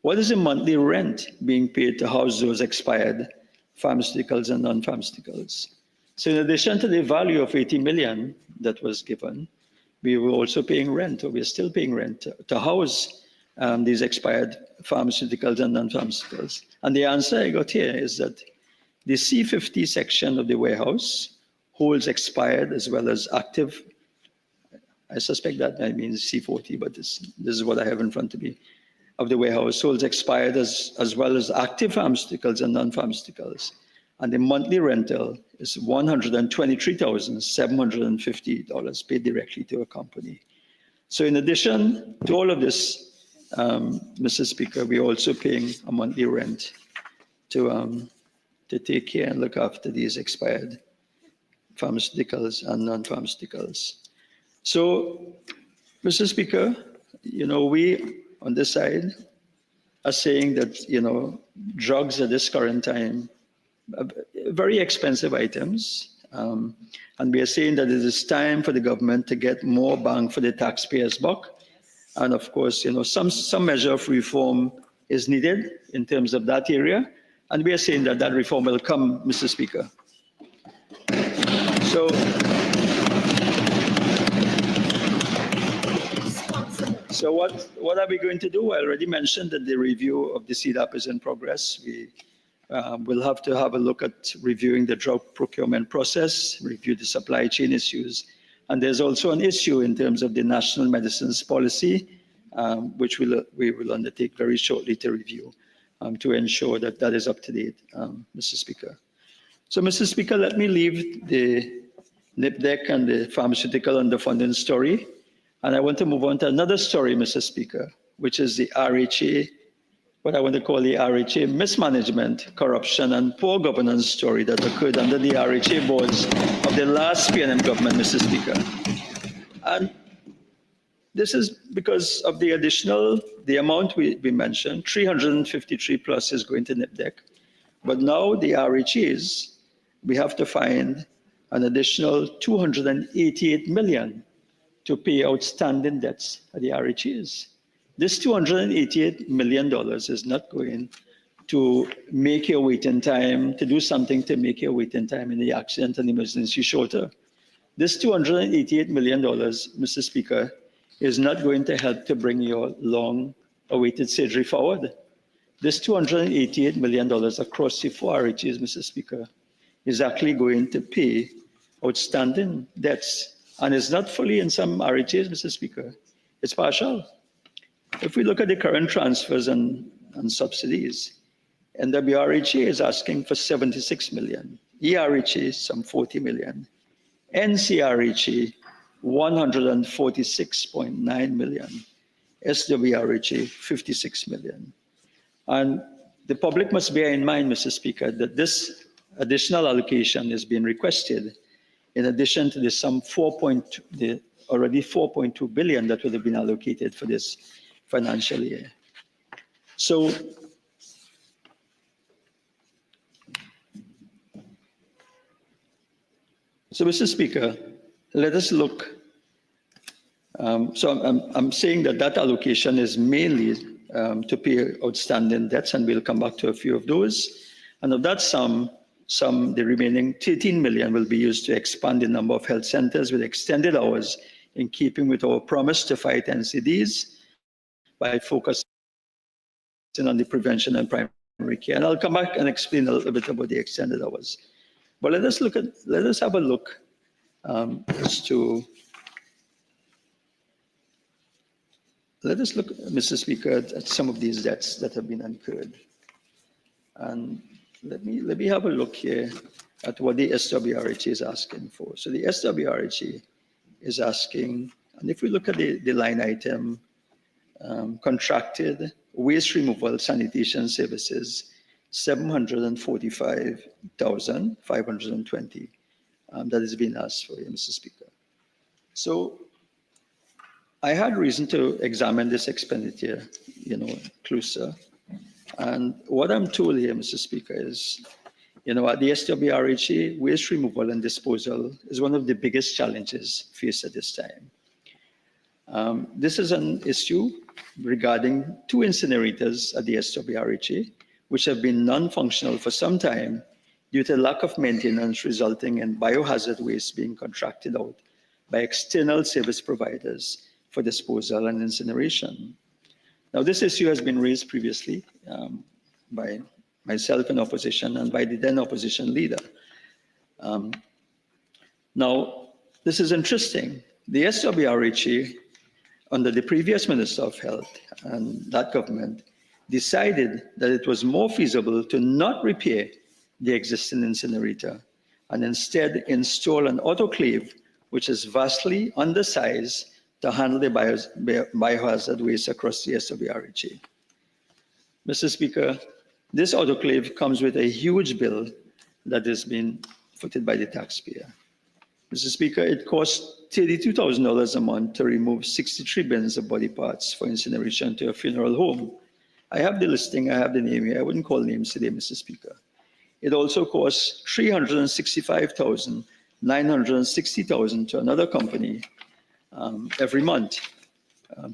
what is the monthly rent being paid to house those expired pharmaceuticals and non-pharmaceuticals? So in addition to the value of 80 million that was given, we were also paying rent, or we're still paying rent to house these expired pharmaceuticals and non-pharmaceuticals. And the answer I got here is that the C50 section of the warehouse holds expired as well as active. I suspect that means C40, but this is what I have in front of me. Of the warehouse holds expired as well as active pharmaceuticals and non-pharmaceuticals. And the monthly rental is $123,750 paid directly to a company. So in addition to all of this, Mr. Speaker, we're also paying a monthly rent to take care and look after these expired pharmaceuticals and non-pharmaceuticals. So, Mr. Speaker, we on this side are saying that, drugs at this current time are very expensive items. And we are saying that it is time for the government to get more bang for the taxpayers' buck. And of course, some measure of reform is needed in terms of that area. And we are saying that that reform will come, Mr. Speaker. So what are we going to do? I already mentioned that the review of the CDAP is in progress. We will have to have a look at reviewing the drug procurement process, review the supply chain issues. And there's also an issue in terms of the national medicines policy, which we will undertake very shortly to review to ensure that that is up to date, Mr. Speaker. So, Mr. Speaker, let me leave the NIPDEC and the pharmaceutical underfunding story. And I want to move on to another story, Mr. Speaker, which is the RHA, what I want to call the RHA mismanagement, corruption, and poor governance story that occurred under the RHA boards of the last PNM government, Mr. Speaker. And this is because of the amount we mentioned, 353 plus is going to NIPDEC. But now the RHAs, we have to find an additional 288 million to pay outstanding debts at the RHAs. This $288 million is not going to make your waiting time, to do something to make your waiting time in the accident and emergency shorter. This $288 million, Mr. Speaker, is not going to help to bring your long-awaited surgery forward. This $288 million across the 4 RHAs, Mr. Speaker, is actually going to pay outstanding debts. And it's not fully in some RHAs, Mr. Speaker. It's partial. If we look at the current transfers and subsidies, NWRHA is asking for 76 million, ERHA some 40 million, NCRHA 146.9 million, SWRHA 56 million. And the public must bear in mind, Mr. Speaker, that this additional allocation is being requested in addition to the already 4.2 billion that would have been allocated for this financial year. So, Mr. Speaker, let us look. I'm saying that that allocation is mainly to pay outstanding debts, and we'll come back to a few of those. And of that sum, the remaining 13 million will be used to expand the number of health centers with extended hours in keeping with our promise to fight NCDs by focusing on the prevention and primary care. And I'll come back and explain a little bit about the extended hours. But let us have a look Mr. Speaker, at some of these debts that have been incurred. And let me have a look here at what the SWRHA is asking for. So the SWRHA is asking, and if we look at the line item, contracted waste removal sanitation services, 745,520 that is being asked for, Mr. Speaker. So I had reason to examine this expenditure, closer. And what I'm told here, Mr. Speaker, is, at the SWRHA, waste removal and disposal is one of the biggest challenges faced at this time. This is an issue regarding 2 incinerators at the SWRHA, which have been non-functional for some time due to lack of maintenance, resulting in biohazard waste being contracted out by external service providers for disposal and incineration. Now, this issue has been raised previously by myself in opposition and by the then opposition leader. Now, this is interesting. The SWRHA, under the previous Minister of Health and that government, decided that it was more feasible to not repair the existing incinerator and instead install an autoclave, which is vastly undersized to handle the biohazard waste across the SWRHA. Mr. Speaker, this autoclave comes with a huge bill that is being footed by the taxpayer. Mr. Speaker, it costs $32,000 a month to remove 63 bins of body parts for incineration to a funeral home. I have the listing, I have the name here. I wouldn't call names today, Mr. Speaker. It also costs $365,000, $960,000 to another company every month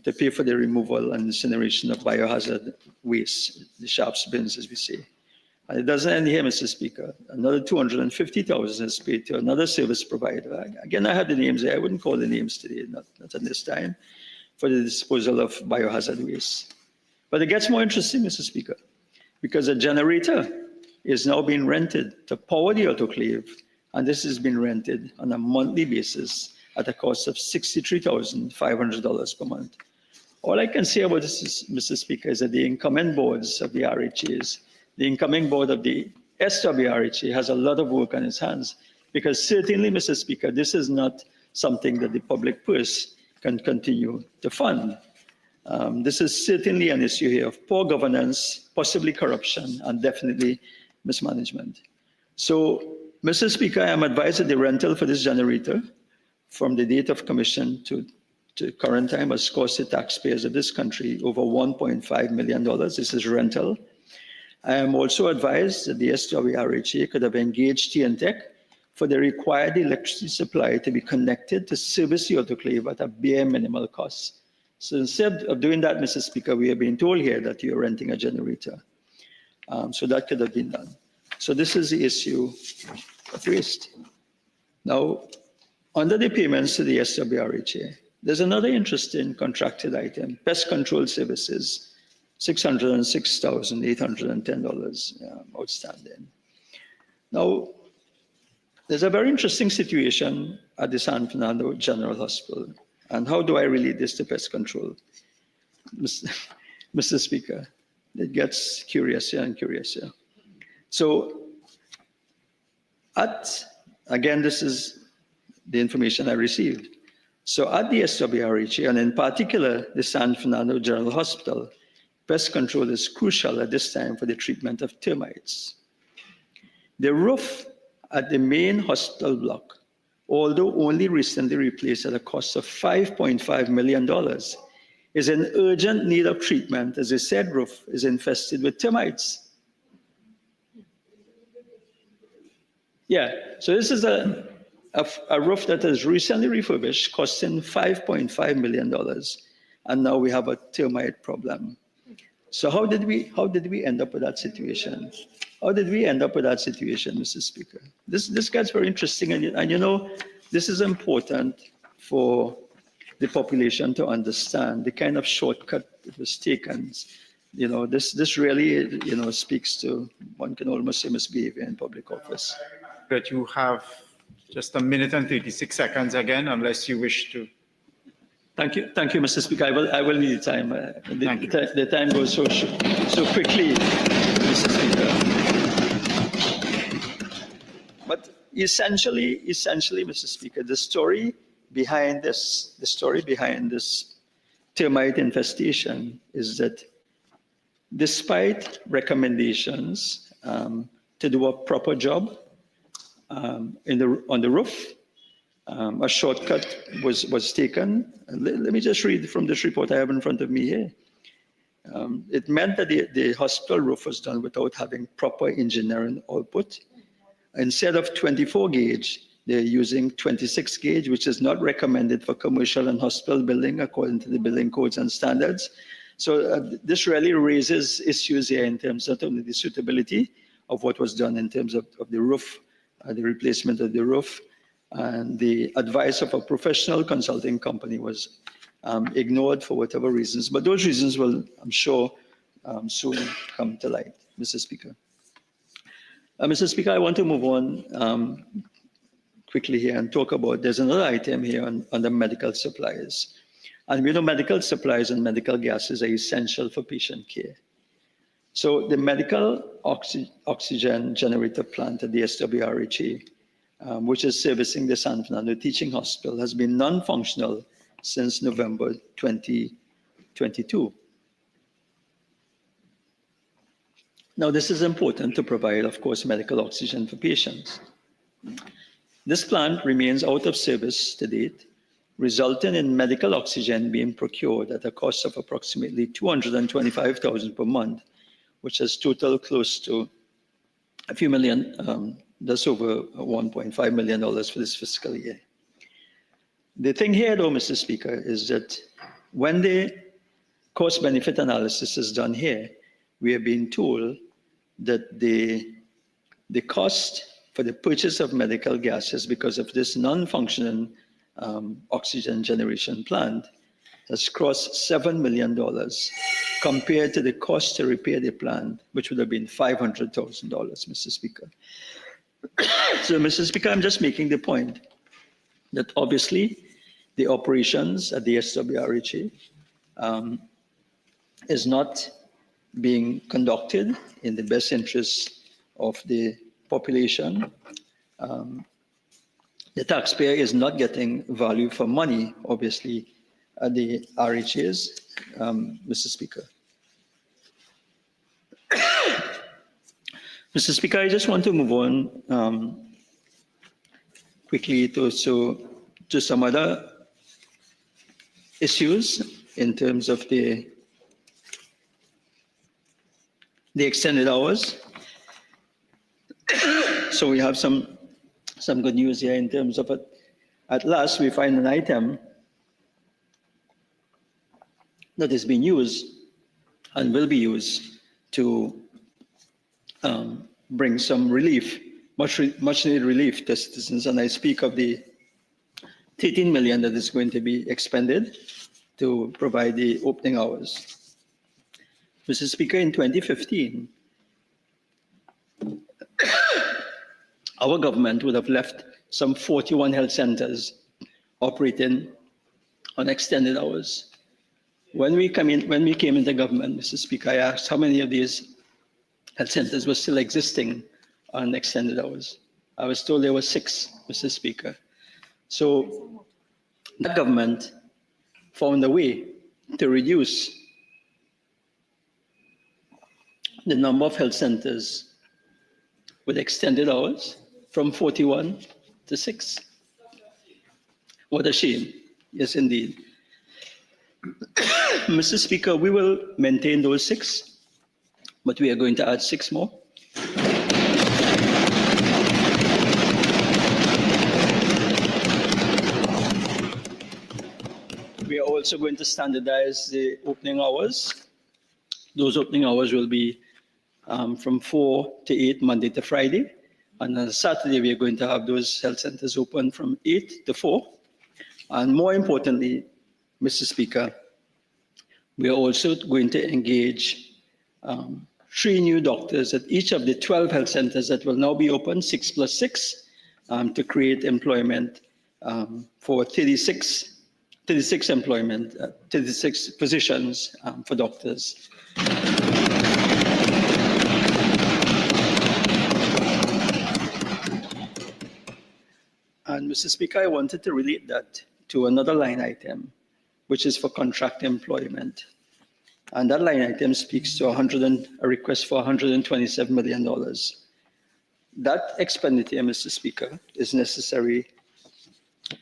to pay for the removal and incineration of biohazard waste, the sharps bins, as we say. And it doesn't end here, Mr. Speaker. Another $250,000 is paid to another service provider. Again, I have the names there. I wouldn't call the names today, not at this time, for the disposal of biohazard waste. But it gets more interesting, Mr. Speaker, because a generator is now being rented to power the autoclave, and this has been rented on a monthly basis at a cost of $63,500 per month. All I can say about this, is, Mr. Speaker, is that the incoming boards of the RHAs, the incoming board of the SWRHA has a lot of work on its hands, because certainly, Mr. Speaker, this is not something that the public purse can continue to fund. This is certainly an issue here of poor governance, possibly corruption, and definitely mismanagement. So, Mr. Speaker, I am advised that the rental for this generator from the date of commission to current time has cost the taxpayers of this country over $1.5 million. This is rental. I am also advised that the SWRHA could have engaged TNTech for the required electricity supply to be connected to service the autoclave at a bare minimal cost. So instead of doing that, Mr. Speaker, we are being told here that you're renting a generator. So that could have been done. So this is the issue of waste. Now, under the payments to the SWRHA, there's another interesting contracted item, pest control services, $606,810 outstanding. Now, there's a very interesting situation at the San Fernando General Hospital. And how do I relate this to pest control? Mr. Speaker, it gets curiouser and curiouser. So, again, this is the information I received. So at the SWRHA, and in particular, the San Fernando General Hospital, pest control is crucial at this time for the treatment of termites. The roof at the main hospital block, although only recently replaced at a cost of $5.5 million, is in urgent need of treatment as the said roof is infested with termites. Yeah, so this is a roof that is recently refurbished, costing $5.5 million, and now we have a termite problem. So how did we end up with that situation? How did we end up with that situation, Mr. Speaker? This gets very interesting, and you know, this is important for the population to understand the kind of shortcut that was taken. You know, this really, you know, speaks to, one can almost say, misbehavior in public office. That you have just a minute and 36 seconds again, unless you wish to. Thank you, Mr. Speaker. I will need time. The time goes so quickly, Mr. Speaker. But essentially, Mr. Speaker, the story behind this termite infestation is that, despite recommendations to do a proper job on the roof, a shortcut was taken. Let me just read from this report I have in front of me here. It meant that the hospital roof was done without having proper engineering output. Instead of 24 gauge, they're using 26 gauge, which is not recommended for commercial and hospital building according to the building codes and standards. So this really raises issues here in terms of not only the suitability of what was done in terms of the roof, the replacement of the roof, and the advice of a professional consulting company was ignored for whatever reasons. But those reasons will, I'm sure, soon come to light, Mr. Speaker. Mr. Speaker, I want to move on quickly here and talk about, there's another item here on the medical supplies. And we know medical supplies and medical gases are essential for patient care. So the medical oxygen generator plant at the SWRHA, which is servicing the San Fernando Teaching Hospital, has been non-functional since November 2022. Now, this is important to provide, of course, medical oxygen for patients. This plant remains out of service to date, resulting in medical oxygen being procured at a cost of approximately $225,000 per month, which has totaled close to a few million, that's over $1.5 million for this fiscal year. The thing here, though, Mr. Speaker, is that when the cost-benefit analysis is done here, we are being told that the cost for the purchase of medical gases because of this non-functioning oxygen generation plant has crossed $7 million compared to the cost to repair the plant, which would have been $500,000, Mr. Speaker. So, Mr. Speaker, I'm just making the point that obviously the operations at the SWRHA is not being conducted in the best interest of the population. The taxpayer is not getting value for money, obviously, at the RHAs, Mr. Speaker. Mr. Speaker, I just want to move on quickly to some other issues in terms of the extended hours. So we have some good news here in terms of it. At last, we find an item that is being used and will be used to bring some relief, much needed relief to citizens. And I speak of the 13 million that is going to be expended to provide the opening hours. Mr. Speaker, in 2015, our government would have left some 41 health centers operating on extended hours. When we came into government, Mr. Speaker, I asked how many of these health centers were still existing on extended hours. I was told there were 6, Mr. Speaker. So the government found a way to reduce the number of health centers with extended hours from 41 to 6. What a shame. Yes, indeed. Mr. Speaker, we will maintain those 6, but we are going to add 6 more. We are also going to standardize the opening hours. Those opening hours will be from 4 to 8, Monday to Friday. And on Saturday, we are going to have those health centers open from 8 to 4. And more importantly, Mr. Speaker, we are also going to engage 3 new doctors at each of the 12 health centers that will now be open, 6 plus 6, to create employment for 36 positions for doctors. And Mr. Speaker, I wanted to relate that to another line item, which is for contract employment. And that line item speaks to a request for $127 million. That expenditure, Mr. Speaker, is necessary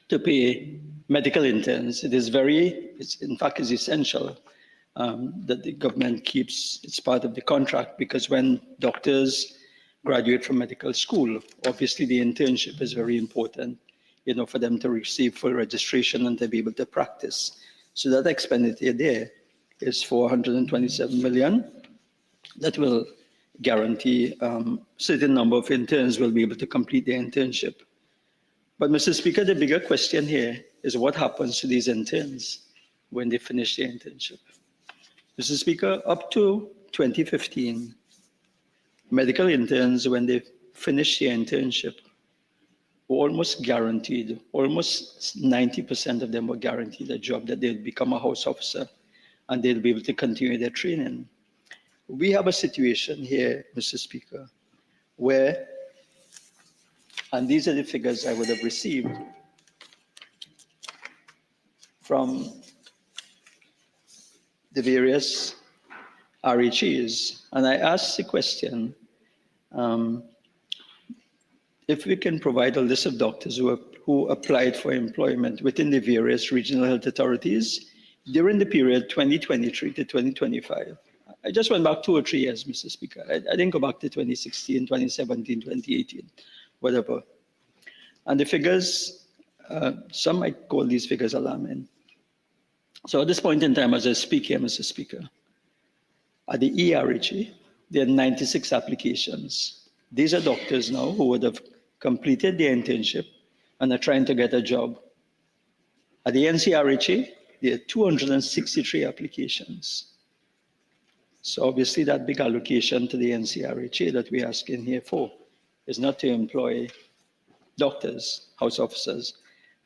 to pay medical interns. It is in fact, is essential that the government keeps, it's part of the contract, because when doctors graduate from medical school, obviously the internship is very important, for them to receive full registration and to be able to practice. So that expenditure there is $427 million. That will guarantee certain number of interns will be able to complete their internship. But Mr. Speaker, the bigger question here is what happens to these interns when they finish their internship. Mr. Speaker, up to 2015, medical interns, when they finish their internship, were almost guaranteed, almost 90% of them were guaranteed a job, that they'll become a house officer and they'll be able to continue their training. We have a situation here, Mr. Speaker, where, and these are the figures I would have received from the various RHAs, and I asked the question, if we can provide a list of doctors who applied for employment within the various regional health authorities during the period 2023 to 2025. I just went back 2 or 3 years, Mr. Speaker. I didn't go back to 2016, 2017, 2018, whatever. And the figures, some might call these figures alarming. So at this point in time, as I speak here, Mr. Speaker, at the ERHA, there are 96 applications. These are doctors now who would have completed their internship and are trying to get a job. At the NCRHA, there are 263 applications. So obviously that big allocation to the NCRHA that we're asking here for is not to employ doctors, house officers.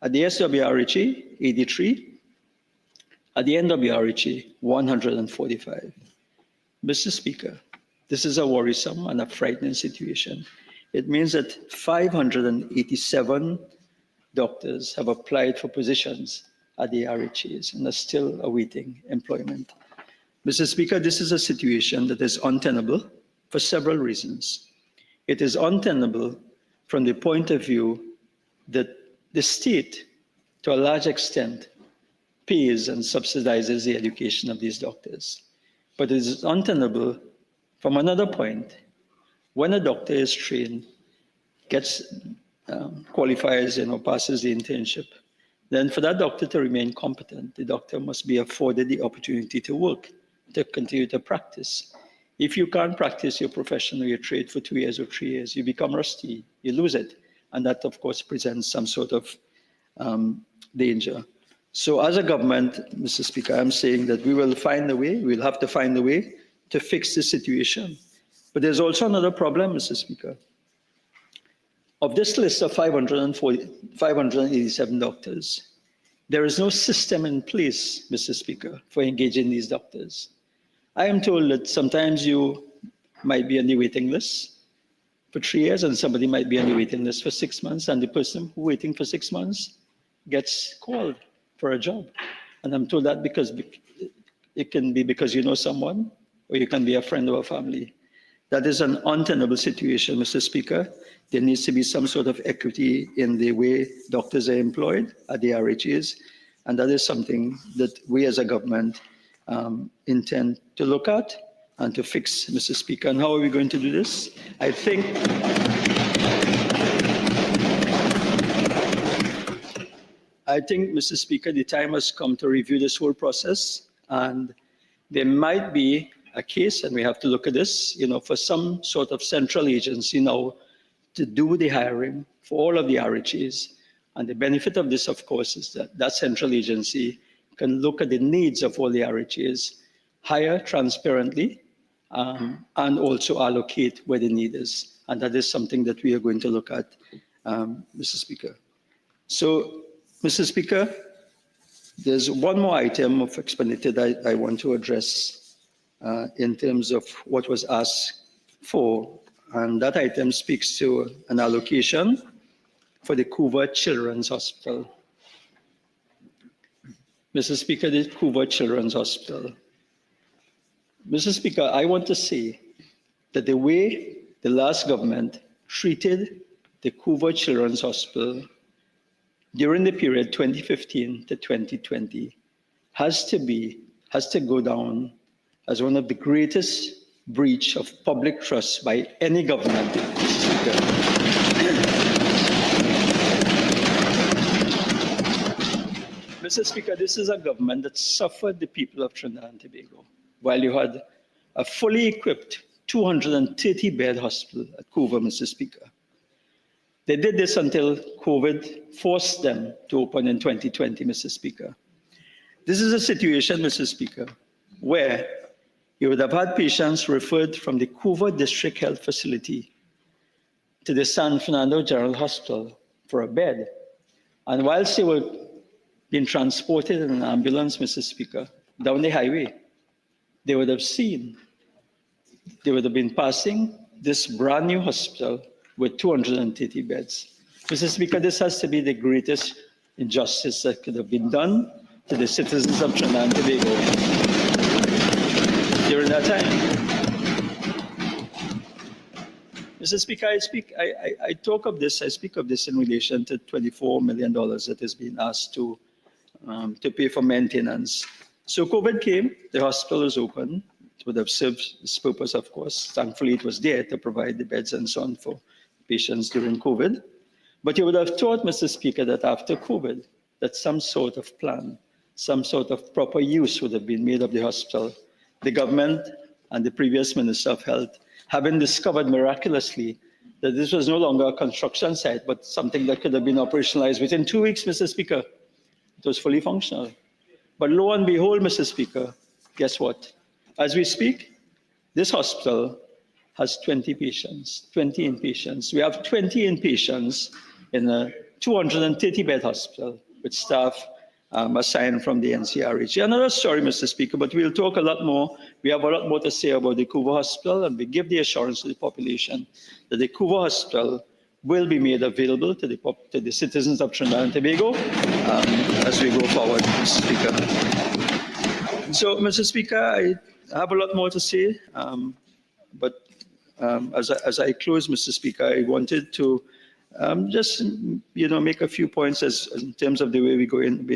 At the SWRHA, 83. At the NWRHA, 145. Mr. Speaker, this is a worrisome and a frightening situation. It means that 587 doctors have applied for positions at the RHAs and are still awaiting employment. Mr. Speaker, this is a situation that is untenable for several reasons. It is untenable from the point of view that the state, to a large extent, pays and subsidizes the education of these doctors. But it is untenable from another point. When a doctor is trained, qualifies, passes the internship, then for that doctor to remain competent, the doctor must be afforded the opportunity to work, to continue to practice. If you can't practice your profession or your trade for 2 years or 3 years, you become rusty, you lose it. And that, of course, presents some sort of danger. So as a government, Mr. Speaker, I'm saying that we will find a way, we'll have to find a way to fix the situation. But there's also another problem, Mr. Speaker. Of this list of 587 doctors, there is no system in place, Mr. Speaker, for engaging these doctors. I am told that sometimes you might be on the waiting list for 3 years and somebody might be on the waiting list for 6 months, and the person waiting for 6 months gets called for a job. And I'm told that because it can be because you know someone, or you can be a friend or a family. That is an untenable situation, Mr. Speaker. There needs to be some sort of equity in the way doctors are employed at the RHAs, and that is something that we as a government intend to look at and to fix, Mr. Speaker. And how are we going to do this? I think Mr. Speaker, the time has come to review this whole process, and there might be a case, and we have to look at this, for some sort of central agency now to do the hiring for all of the RHAs. And the benefit of this, of course, is that that central agency can look at the needs of all the RHAs, hire transparently, and also allocate where the need is. And that is something that we are going to look at, Mr. Speaker. So, Mr. Speaker, there's one more item of expenditure that I want to address in terms of what was asked for. And that item speaks to an allocation for the GORTT Children's Hospital. Mr. Speaker, the GORTT Children's Hospital. Mr. Speaker, I want to say that the way the last government treated the GORTT Children's Hospital during the period 2015 to 2020 has to go down as one of the greatest breach of public trust by any government. Mr. Speaker, this is a government that suffered the people of Trinidad and Tobago, while you had a fully equipped 230-bed hospital at GORTT, Mr. Speaker. They did this until COVID forced them to open in 2020, Mr. Speaker. This is a situation, Mr. Speaker, where you would have had patients referred from the GORTT District Health Facility to the San Fernando General Hospital for a bed. And whilst they were being transported in an ambulance, Mr. Speaker, down the highway, they would have been passing this brand new hospital with 230 beds. Mr. Speaker, this has to be the greatest injustice that could have been done to the citizens of Trinidad and Tobago during that time. Mr. Speaker, I speak of this in relation to $24 million that is being asked to pay for maintenance. So COVID came, the hospital was open. It would have served its purpose, of course. Thankfully, it was there to provide the beds and so on for patients during COVID. But you would have thought, Mr. Speaker, that after COVID, that some sort of plan, some sort of proper use would have been made of the hospital. The government and the previous Minister of Health, having discovered miraculously that this was no longer a construction site, but something that could have been operationalized within 2 weeks, Mr. Speaker. It was fully functional. But lo and behold, Mr. Speaker, guess what? As we speak, this hospital has 20 patients, 20 inpatients. We have 20 inpatients in a 230-bed hospital with staff assigned from the NCRH. Another story, Mr. Speaker, but we'll talk a lot more. We have a lot more to say about the Couva Hospital, and we give the assurance to the population that the Couva Hospital will be made available to the citizens of Trinidad and Tobago as we go forward, Mr. Speaker. So, Mr. Speaker, I have a lot more to say, but as I close, Mr. Speaker, I wanted to just make a few points in terms of the way we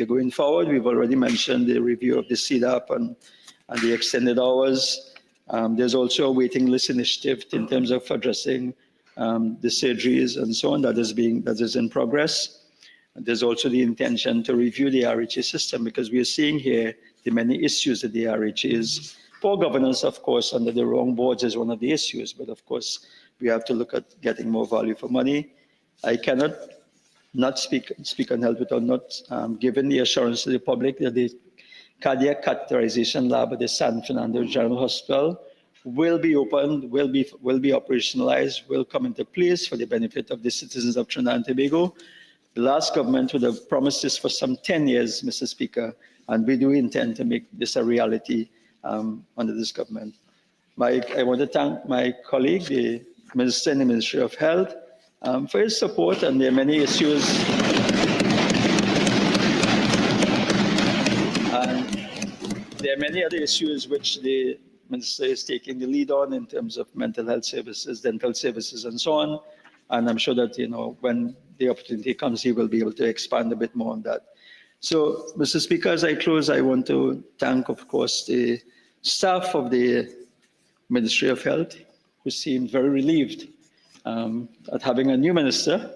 are going forward. We've already mentioned the review of the CDAP and the extended hours. There's also a waiting list initiative in terms of addressing the surgeries and so on that is in progress. And there's also the intention to review the RHA system, because we are seeing here the many issues that the RHA is. Poor governance, of course, under the wrong boards is one of the issues, but of course we have to look at getting more value for money. I cannot not speak on health without not giving the assurance to the public that the cardiac catheterization lab at the San Fernando General Hospital will be opened, will be operationalized, will come into place for the benefit of the citizens of Trinidad and Tobago. The last government would have promised this for some 10 years, Mr. Speaker, and we do intend to make this a reality under this government. I want to thank my colleague, the Minister in the Ministry of Health, for his support, and there are many issues. And there are many other issues which the Minister is taking the lead on in terms of mental health services, dental services, and so on. And I'm sure that, when the opportunity comes, he will be able to expand a bit more on that. So, Mr. Speaker, as I close, I want to thank, of course, the staff of the Ministry of Health, who seemed very relieved at having a new minister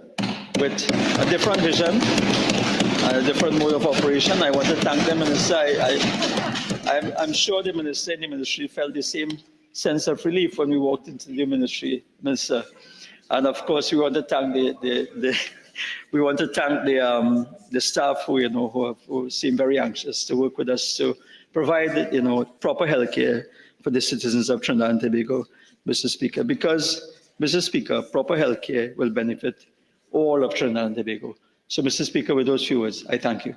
with a different vision, a different mode of operation. I want to thank the minister. I'm sure the minister and the ministry felt the same sense of relief when we walked into the ministry, minister. And of course, we want to thank the staff who seem very anxious to work with us to provide proper health care for the citizens of Trinidad and Tobago, Mr. Speaker, because, Mr. Speaker, proper health care will benefit all of Trinidad and Tobago. So, Mr. Speaker, with those few words, I thank you.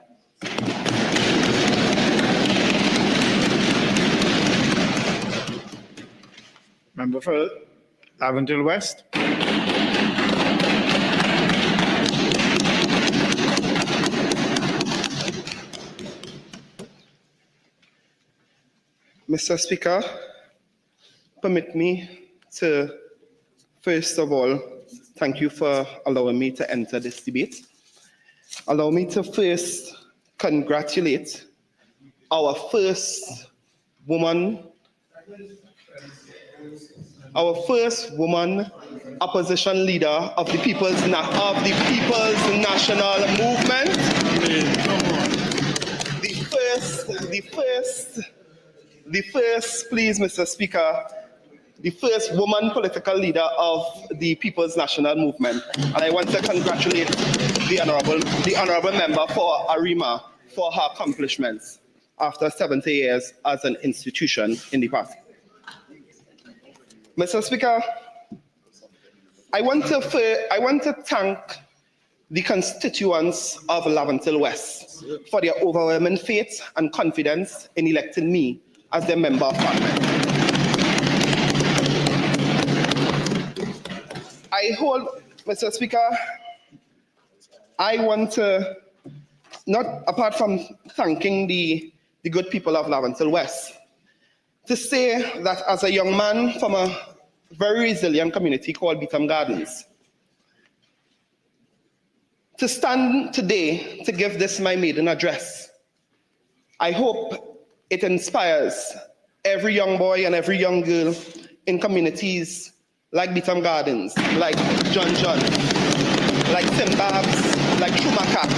Member for Avondale West. Mr. Speaker, permit me to, first of all, thank you for allowing me to enter this debate. Allow me to first congratulate our first woman opposition leader of the People's National Movement. The first, please, Mr. Speaker, the first woman political leader of the People's National Movement. And I want to congratulate the honorable member for Arima for her accomplishments after 70 years as an institution in the party. Mr. Speaker, I want to thank the constituents of Laventille West for their overwhelming faith and confidence in electing me as their member of parliament. Mr. Speaker, I want to, apart from thanking the good people of Laventille West, to say that as a young man from a very resilient community called Beetham Gardens, to stand today to give this my maiden address, I hope it inspires every young boy and every young girl in communities like Beetham Gardens, like John, like Timbabs, like Chumaka,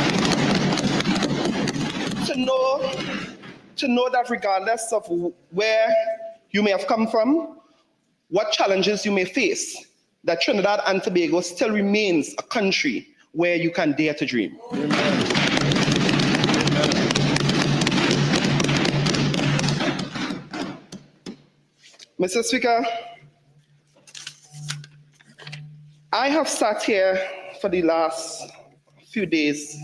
to know that regardless of where you may have come from, what challenges you may face, that Trinidad and Tobago still remains a country where you can dare to dream. Mr. Speaker, I have sat here for the last few days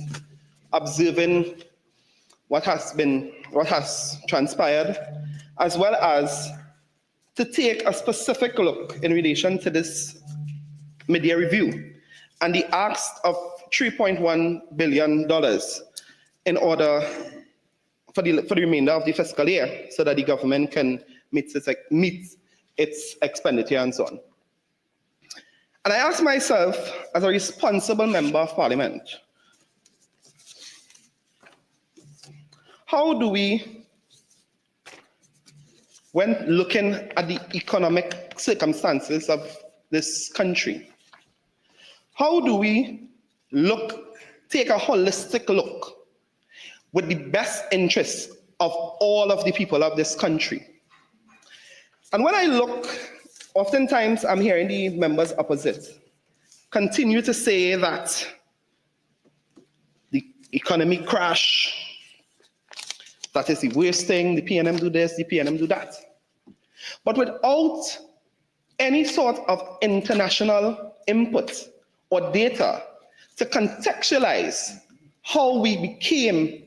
observing what has transpired, as well as to take a specific look in relation to this mid-year review and the ask of $3.1 billion in order for the remainder of the fiscal year so that the government can meet its expenditure and so on. And I ask myself, as a responsible member of parliament, how do we, when looking at the economic circumstances of this country, how do we take a holistic look with the best interests of all of the people of this country? And when I look, oftentimes I'm hearing the members opposite continue to say that the economy crash, that is the worst thing, the PNM do this, the PNM do that. But without any sort of international input or data to contextualize how we became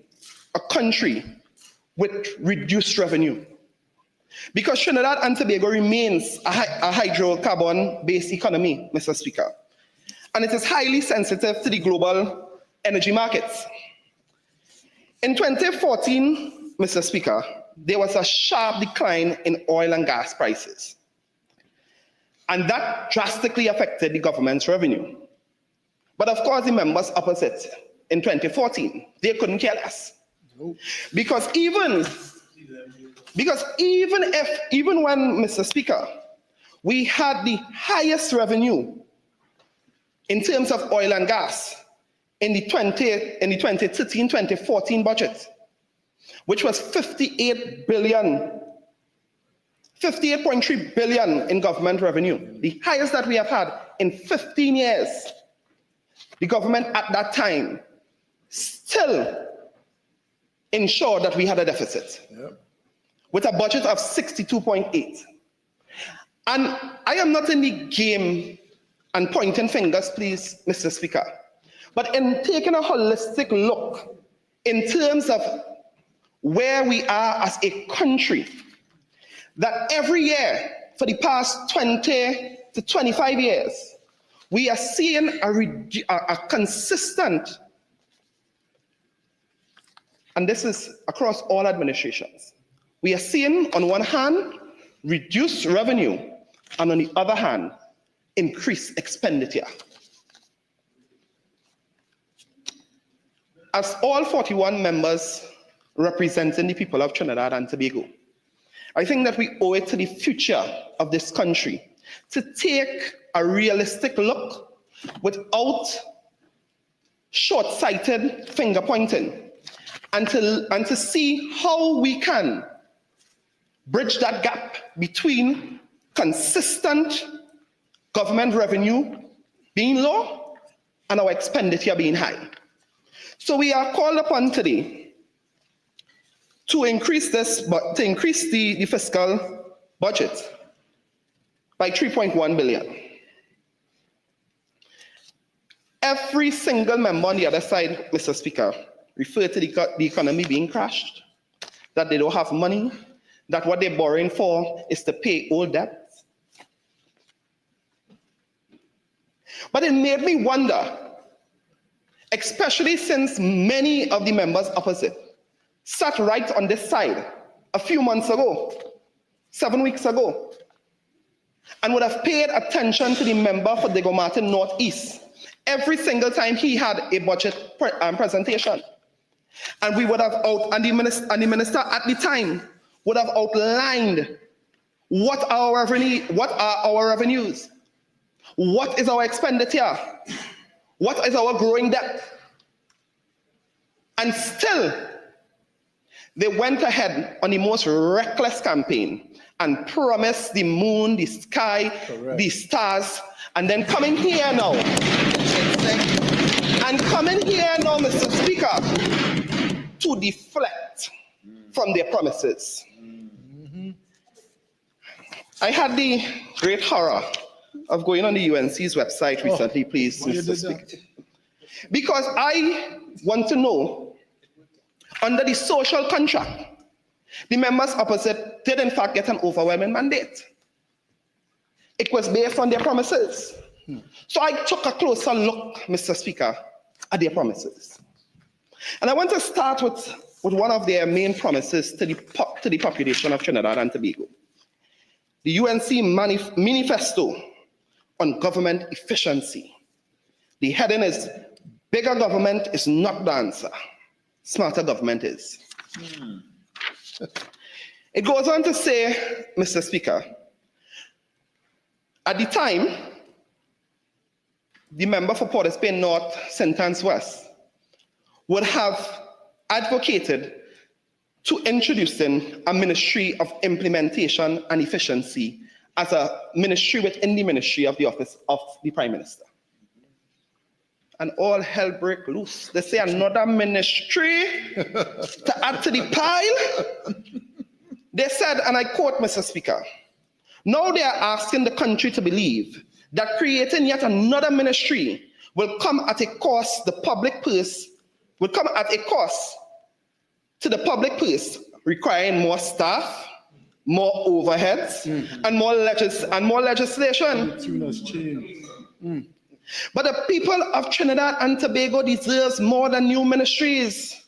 a country with reduced revenue. Because Trinidad and Tobago remains a hydrocarbon-based economy, Mr. Speaker, and it is highly sensitive to the global energy markets. In 2014, Mr. Speaker, there was a sharp decline in oil and gas prices, and that drastically affected the government's revenue. But of course, the members opposite in 2014, they couldn't care less. Because even when, Mr. Speaker, we had the highest revenue in terms of oil and gas in the 2013-2014 budget, which was $58.3 billion in government revenue, the highest that we have had in 15 years. The government at that time still ensured that we had a deficit. Yep. With a budget of 62.8. And I am not in the game and pointing fingers, please, Mr. Speaker, but in taking a holistic look in terms of where we are as a country, that every year for the past 20 to 25 years, we are seeing a consistent, and this is across all administrations, we are seeing, on one hand, reduced revenue, and on the other hand, increased expenditure. As all 41 members representing the people of Trinidad and Tobago, I think that we owe it to the future of this country to take a realistic look without short-sighted finger pointing, and to see how we can bridge that gap between consistent government revenue being low and our expenditure being high. So we are called upon today to increase the fiscal budget by $3.1 billion. Every single member on the other side, Mr. Speaker, referred to the economy being crashed, that they don't have money, that what they're borrowing for is to pay old debts. But it made me wonder, especially since many of the members opposite sat right on this side a few months ago, 7 weeks ago, and would have paid attention to the member for Diego Martin Northeast every single time he had a budget presentation. And we would have and the minister at the time would have outlined what are our revenues, what is our expenditure, what is our growing debt. And still, they went ahead on the most reckless campaign and promise the moon, the sky, the stars, and then coming here now. And coming here now, Mr. Speaker, to deflect from their promises. I had the great horror of going on the UNC's website recently, please, Mr. Speaker. Because I want to know, under the social contract, the members opposite did in fact get an overwhelming mandate. It was based on their promises. So I took a closer look, Mr. Speaker, at their promises. And I want to start with one of their main promises to the population of Trinidad and Tobago. The UNC manifesto on government efficiency. The heading is, bigger government is not the answer. Smarter government is. It goes on to say, Mr. Speaker, at the time, the member for Port of Spain North, Sentence West, would have advocated to introducing a Ministry of Implementation and Efficiency as a ministry within the Ministry of the Office of the Prime Minister. And all hell break loose. They say another ministry to add to the pile. They said, and I quote, Mr. Speaker, now they are asking the country to believe that creating yet another ministry will come at a cost the public purse, will come at a cost to the public purse, requiring more staff, more overheads, and more legislation. But the people of Trinidad and Tobago deserves more than new ministries.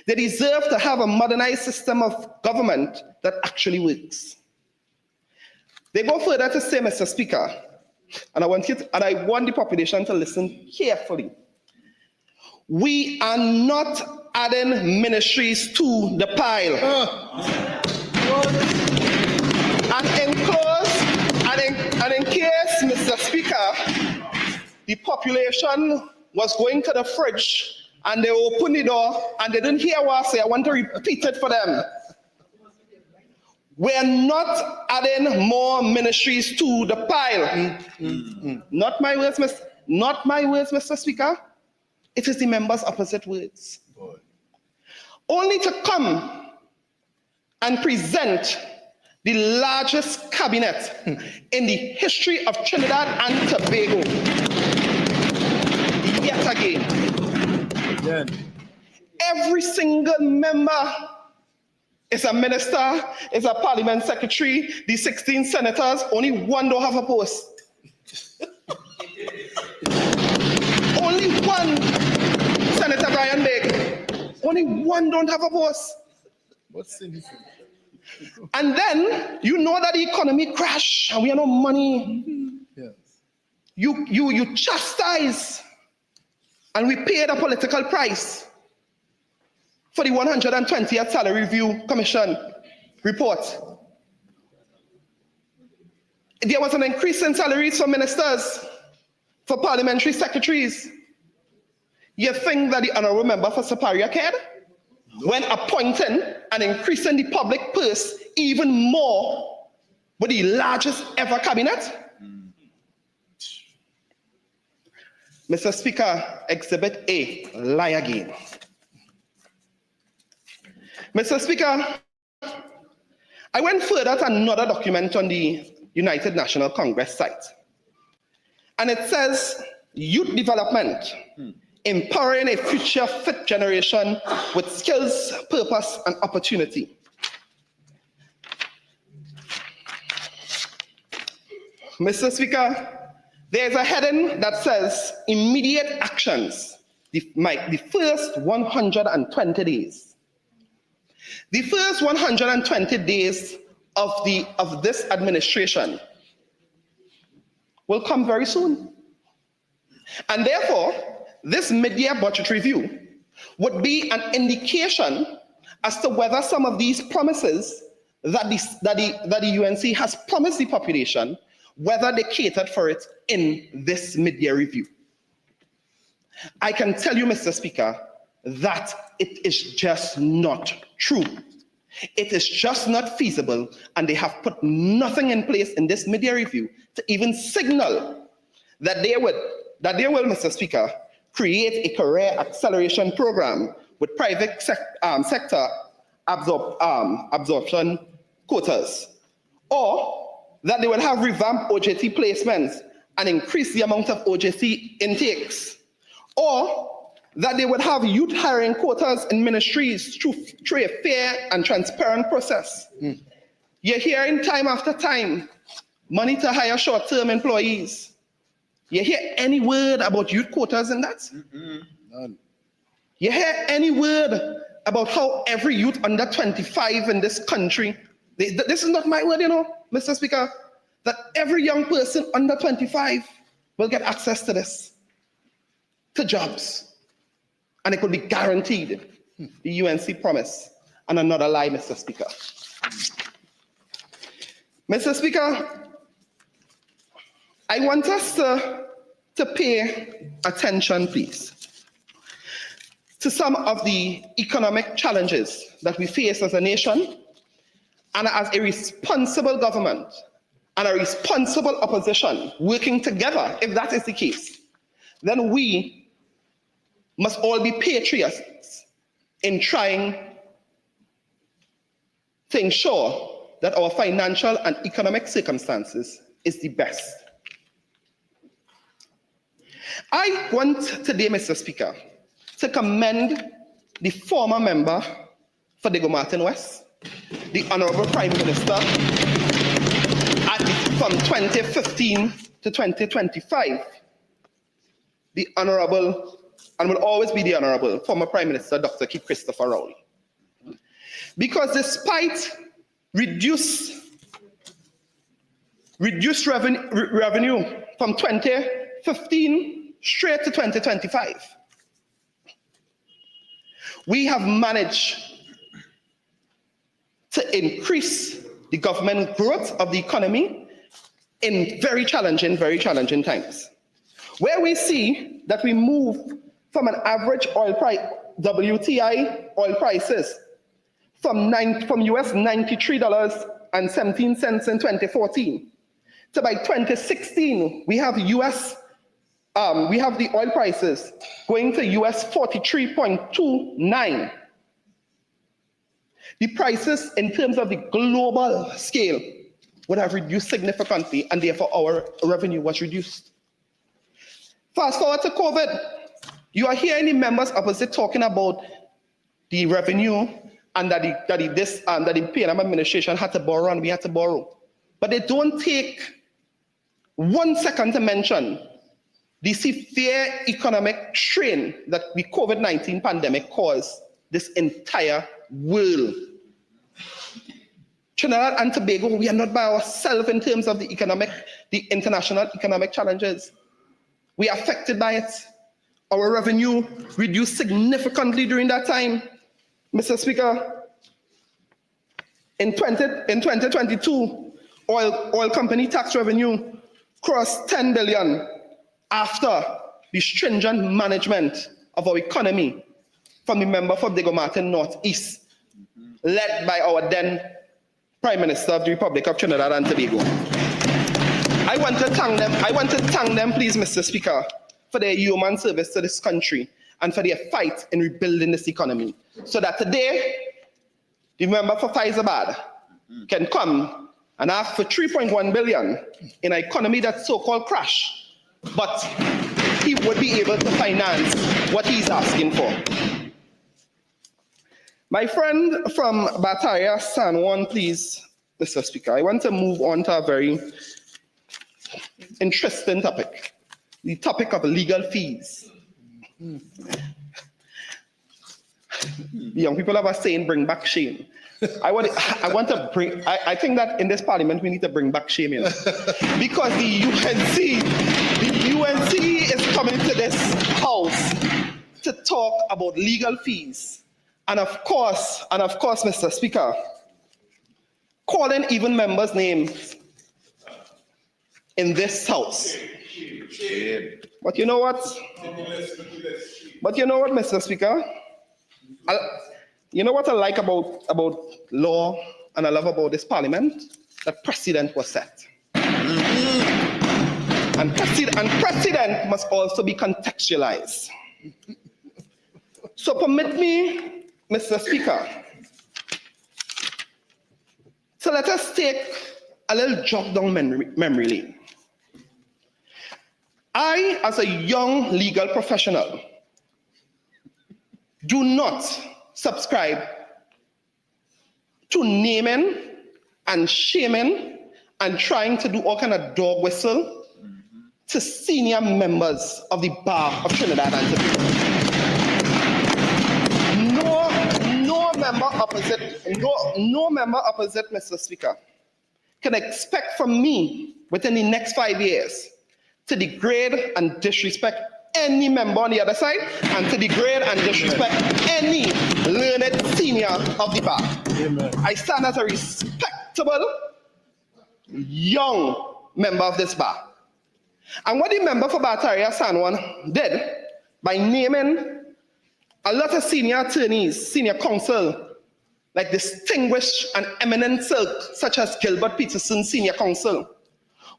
They deserve to have a modernized system of government that actually works. They go further to say, Mr. Speaker, and I want the population to listen carefully. We are not adding ministries to the pile. And in case, Mr. Speaker, the population was going to the fridge and they opened the door and they didn't hear what I say, I want to repeat it for them. We're not adding more ministries to the pile. Not my words, Mr. Speaker. It is the members' opposite words. Only to come and present the largest cabinet in the history of Trinidad and Tobago. Yet again. Every single member is a minister, is a parliament secretary, the 16 senators, only one don't have a post. Only one, Senator Brian Big, only one don't have a post. And then you know that the economy crashed and we have no money. You chastise, and we paid a political price for the 120th Salary Review Commission report. There was an increase in salaries for ministers, for parliamentary secretaries. You think that the honorable member for Superior cared? When appointing and increasing the public purse even more with the largest ever cabinet? Mr. Speaker, Exhibit A, lie again. Mr. Speaker, I went further to another document on the United National Congress site. And it says, youth development, empowering a future fit generation with skills, purpose, and opportunity. Mr. Speaker, there's a heading that says immediate actions, the first 120 days. The first 120 days of this administration will come very soon. And therefore, this mid-year budget review would be an indication as to whether some of these promises that the UNC has promised the population, whether they catered for it in this mid-year review. I can tell you, Mr. Speaker, that it is just not true. It is just not feasible, and they have put nothing in place in this mid-year review to even signal that they will, Mr. Speaker, create a career acceleration program with private sector absorption quotas, or that they will have revamped OJT placements and increase the amount of OJT intakes, or that they would have youth hiring quotas in ministries through a fair and transparent process. You're hearing time after time, money to hire short-term employees. You hear any word about youth quotas in that? None. You hear any word about how every youth under 25 in this country, this is not my word, Mr. Speaker, that every young person under 25 will get access to this, to jobs. And it could be guaranteed, the UNC promise, and another lie, Mr. Speaker. Mr. Speaker, I want us to pay attention, please, to some of the economic challenges that we face as a nation, and as a responsible government and a responsible opposition working together. If that is the case, then we must all be patriots in trying to ensure that our financial and economic circumstances is the best. I want today, Mr. Speaker, to commend the former member for the Governmental West, the Honorable Prime Minister, from 2015 to 2025, the Honorable, and will always be the Honorable former Prime Minister, Dr. Keith Christopher Rowley. Because despite reduced revenue from 2015 straight to 2025, we have managed to increase the government growth of the economy in very challenging times, where we see that we move from an average oil price, WTI oil prices, from US $93.17 in 2014 to by 2016 we have the oil prices going to US 43.29. The prices in terms of the global scale would have reduced significantly, and therefore our revenue was reduced. Fast forward to COVID, you are hearing the members opposite talking about the revenue and that the PNM administration had to borrow and we had to borrow. But they don't take 1 second to mention the severe economic strain that the COVID-19 pandemic caused this entire world. Trinidad and Tobago, we are not by ourselves in terms of the international economic challenges. We are affected by it. Our revenue reduced significantly during that time. Mr. Speaker, in 2022, oil company tax revenue crossed 10 billion after the stringent management of our economy from the member for the Governmental Northeast, led by our then Prime Minister of the Republic of Trinidad and Tobago. I want to thank them, please, Mr. Speaker, for their human service to this country and for their fight in rebuilding this economy, so that today the member for Faizabad can come and ask for 3.1 billion in an economy that's so-called crash, but he would be able to finance what he's asking for. My friend from Bataria, San Juan, please, Mr. Speaker, I want to move on to a very interesting topic, the topic of legal fees. The young people have a saying, bring back shame. I think that in this parliament we need to bring back shame, because the UNC is coming to this house to talk about legal fees. And of course, Mr. Speaker, calling even members' names in this house. But you know what? Mr. Speaker? You know what I like about law and I love about this parliament? That precedent was set. And precedent must also be contextualized. So permit me, Mr. Speaker, so let us take a little jog down memory lane. I, as a young legal professional, do not subscribe to naming and shaming and trying to do all kind of dog whistle to senior members of the bar of Trinidad and Tobago. No member opposite, Mr. Speaker, can expect from me within the next 5 years to degrade and disrespect any member on the other side and to degrade and disrespect any learned senior of the bar. Amen. I stand as a respectable young member of this bar. And what the member for Bataria San Juan did by naming a lot of senior attorneys, senior counsel, like distinguished and eminent such as Gilbert Peterson, senior counsel,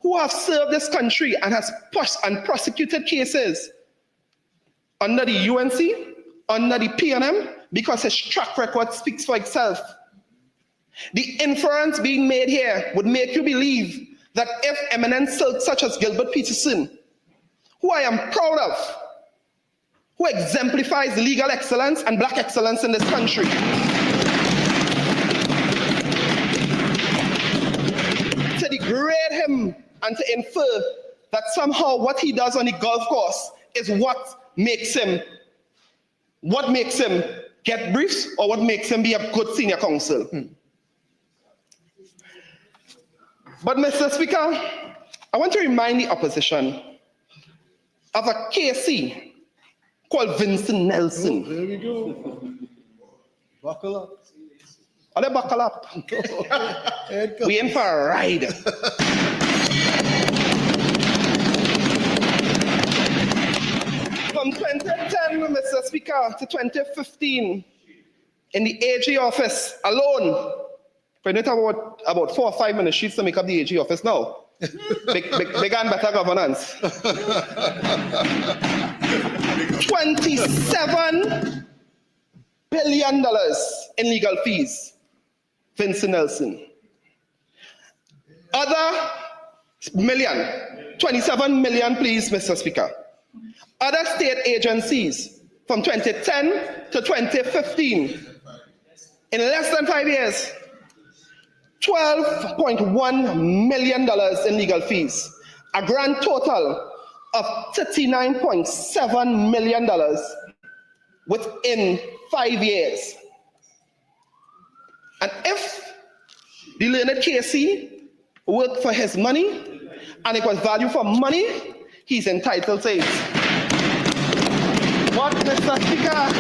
who have served this country and has prosecuted cases under the UNC, under the PNM, because his track record speaks for itself. The inference being made here would make you believe that if eminent such as Gilbert Peterson, who I am proud of, who exemplifies legal excellence and black excellence in this country, to degrade him and to infer that somehow what he does on the golf course is what makes him get briefs or what makes him be a good senior counsel. But Mr. Speaker, I want to remind the opposition of a KC called Vincent Nelson. There we go. Buckle up. Are they buckle up? We in for a ride. From 2010, Mr. Speaker, to 2015, in the AG office alone, we need about 4 or 5 ministries to make up the AG office now. Big and better governance. $27 billion in legal fees. Vincent Nelson. Other million, 27 million, please, Mr. Speaker. Other state agencies from 2010 to 2015, in less than 5 years, $12.1 million in legal fees, a grand total of $39.7 million within 5 years. And if the learned KC worked for his money and it was value for money, he's entitled to it. But, Mr. Speaker,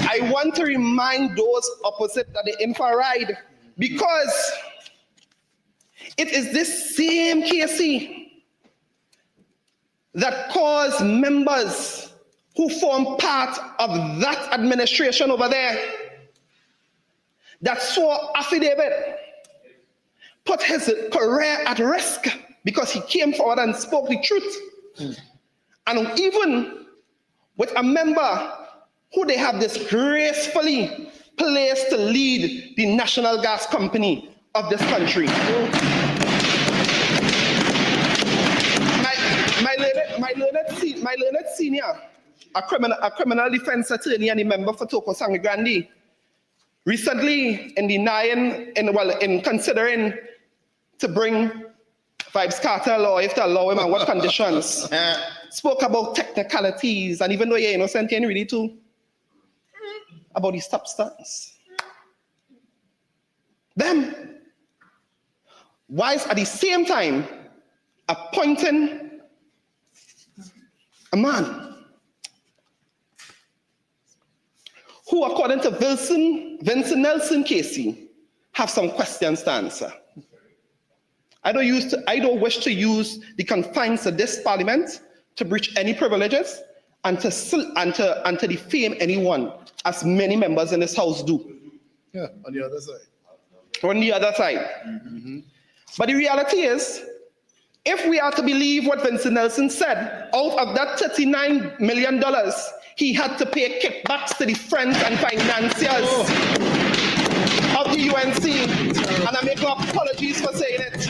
I want to remind those opposite that the infrared, because it is this same KC that caused members who form part of that administration over there that saw affidavit put his career at risk because he came forward and spoke the truth. And even with a member who they have disgracefully placed to lead the national gas company of this country. My learned senior, a criminal defense attorney and a member for Toko Sangre Grande, recently in considering to bring Vibes Carter law, if to allow him and what conditions, spoke about technicalities, and even though you're innocent, you ain't really too, about the substance. Them, whilst at the same time appointing a man who, according to Vincent Nelson Casey, have some questions to answer. I don't wish to use the confines of this parliament to breach any privileges, and to defame anyone, as many members in this house do. Yeah, on the other side. On the other side. But the reality is, if we are to believe what Vincent Nelson said, out of that $39 million, he had to pay kickbacks to the friends and financiers of the UNC. And I make no apologies for saying it.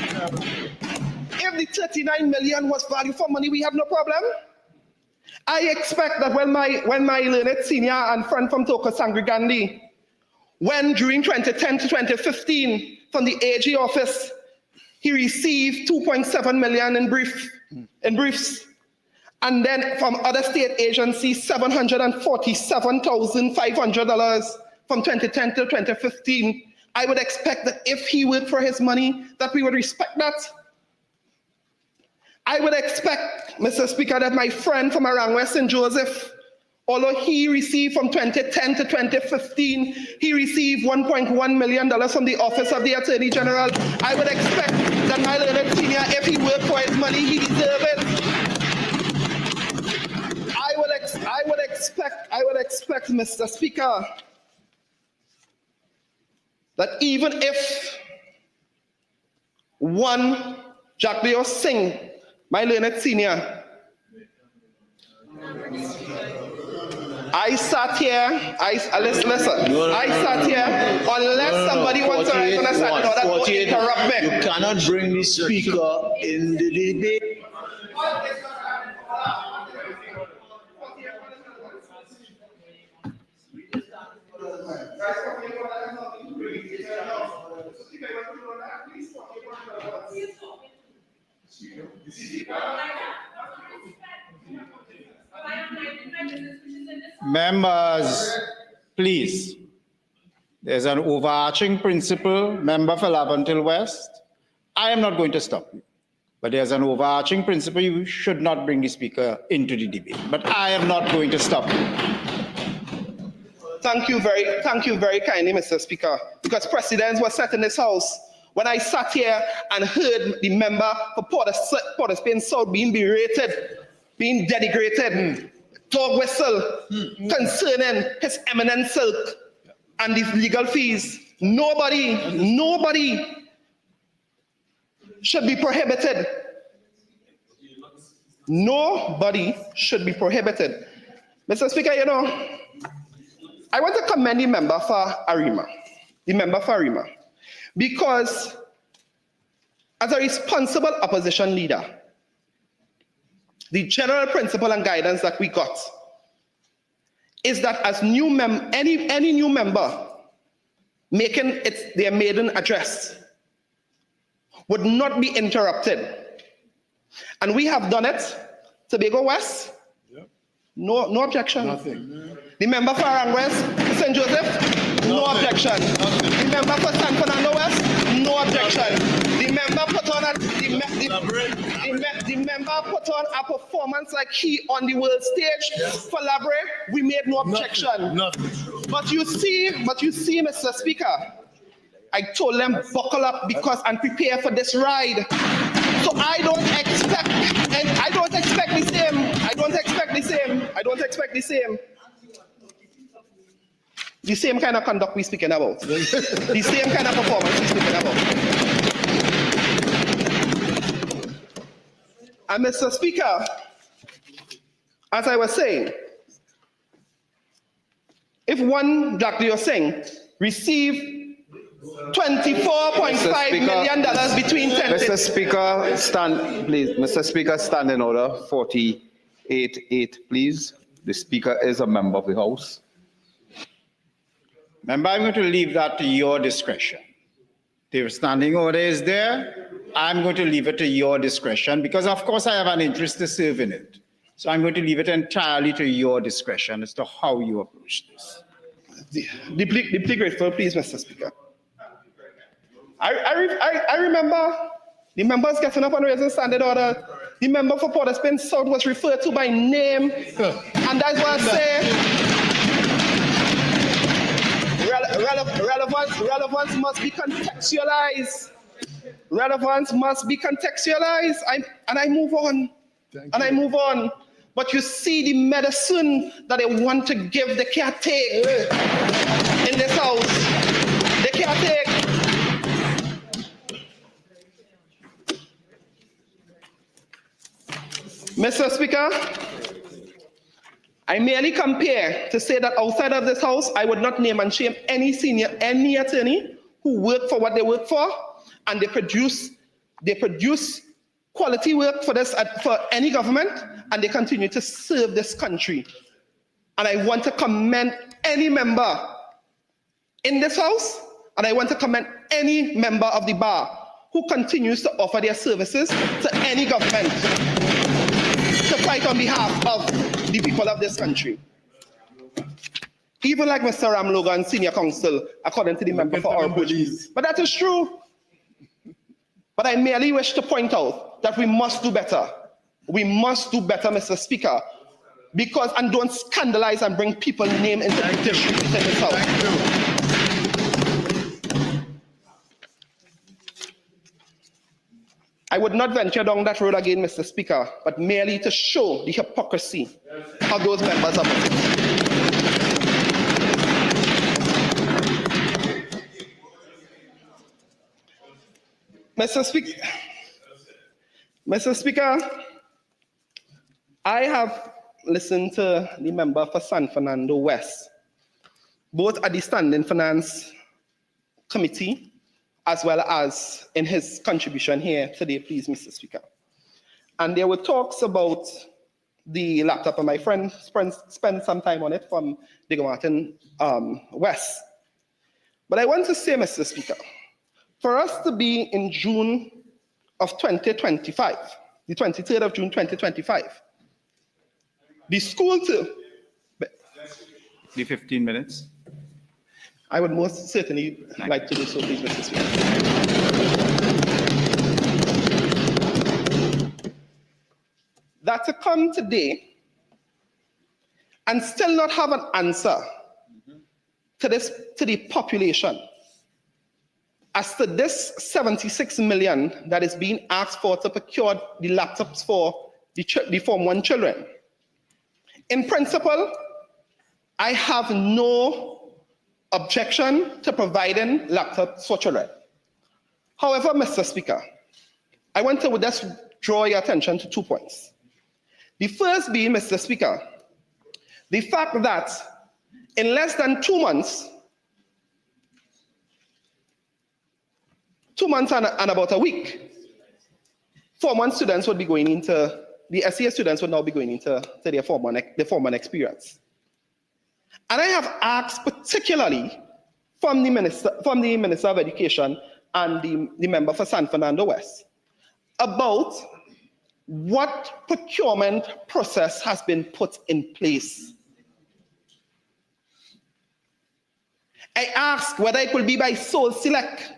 If the 39 million was value for money, we have no problem. I expect that when my learned senior and friend from Toka Sangri Gandhi, when during 2010 to 2015 from the AG office, he received 2.7 million in briefs. And then from other state agencies, $747,500 from 2010 to 2015. I would expect that if he worked for his money, that we would respect that. I would expect, Mr. Speaker, that my friend from around West St. Joseph, although he received from 2010 to 2015, he received $1.1 million from the Office of the Attorney General. I would expect that my learned senior, if he worked for his money, he deserves it. I would expect, Mr. Speaker, that even if one Jagdeo Singh, my learned senior, I sat here, listen, I sat here, unless somebody wants to write on a side order, don't interrupt me. You cannot bring the speaker in the debate. Members, please. There's an overarching principle, member for Laventille West. I am not going to stop you, but there's an overarching principle. You should not bring the speaker into the debate, but I am not going to stop you. Thank you very kindly, Mr. Speaker, because precedents were set in this house when I sat here and heard the member for Port of Spain South being berated, being denigrated, dog whistle concerning his eminent silk and his legal fees. Nobody should be prohibited. Nobody should be prohibited. Mr. Speaker, you know, I want to commend the member for Arima, because as a responsible opposition leader, the general principle and guidance that we got is that as any new member making their maiden address would not be interrupted. And we have done it. Tobago West, no objection. Nothing. The member for Arang West, St. Joseph, no objection. The member for San Fernando West, no objection. The member put on a performance like he on the world stage for Labre. We made no objection. Nothing. But you see, Mr. Speaker, I told them buckle up and prepare for this ride. So I don't expect the same. The same kind of conduct we're speaking about. The same kind of performance we're speaking about. And Mr. Speaker, as I was saying, if one Dr. Singh received $24.5 million between 10 Mr. Speaker, stand, please. Mr. Speaker, stand in order. 48-8, please. The Speaker is a member of the House. Member, I'm going to leave that to your discretion. The standing order is there. I'm going to leave it to your discretion because, of course, I have an interest to serve in it. So I'm going to leave it entirely to your discretion as to how you approach this. Deeply grateful, please, Mr. Speaker. I remember the members getting up and raising standing order. The member for Port of Spain South was referred to by name. And that's why I say relevance must be contextualized. Relevance must be contextualized. And I move on. But but you see the medicine that they want to give, they can't take in this house. They can't take. Mr. Speaker, I merely compare to say that outside of this house, I would not name and shame any attorney who work for what they work for, and they produce quality work for any government, and they continue to serve this country. And I want to commend any member in this house, and I want to commend any member of the bar who continues to offer their services to any government to fight on behalf of the people of this country. Even like Mr. Ram Logan, senior counsel, according to the member for our police. But that is true. But I merely wish to point out that we must do better. We must do better, Mr. Speaker, because, and don't scandalize and bring people's name into the issue in this house. I would not venture down that road again, Mr. Speaker, but merely to show the hypocrisy of those members of it. Mr. Speaker, I have listened to the member for San Fernando West, both at the Standing Finance Committee as well as in his contribution here today, please, Mr. Speaker. And there were talks about the laptop, and my friend spent some time on it from Martin West. But I want to say, Mr. Speaker, for us to be in June of 2025, the 23rd of June 2025, the school to... The 15 minutes. I would most certainly like to do so, please, Mr. Speaker. That to come today and still not have an answer to the population as to this 76 million that is being asked for to procure the laptops for the Form 1 children. In principle, I have no objection to providing laptops for children. However, Mr. Speaker, I want to just draw your attention to 2 points. The first being, Mr. Speaker, the fact that in less than 2 months, 2 months and about a week, Form 1 students would be going into, the SES students would now be going into their Form 1 experience. And I have asked particularly from the Minister of Education and the member for San Fernando West about what procurement process has been put in place. I asked whether it will be by sole select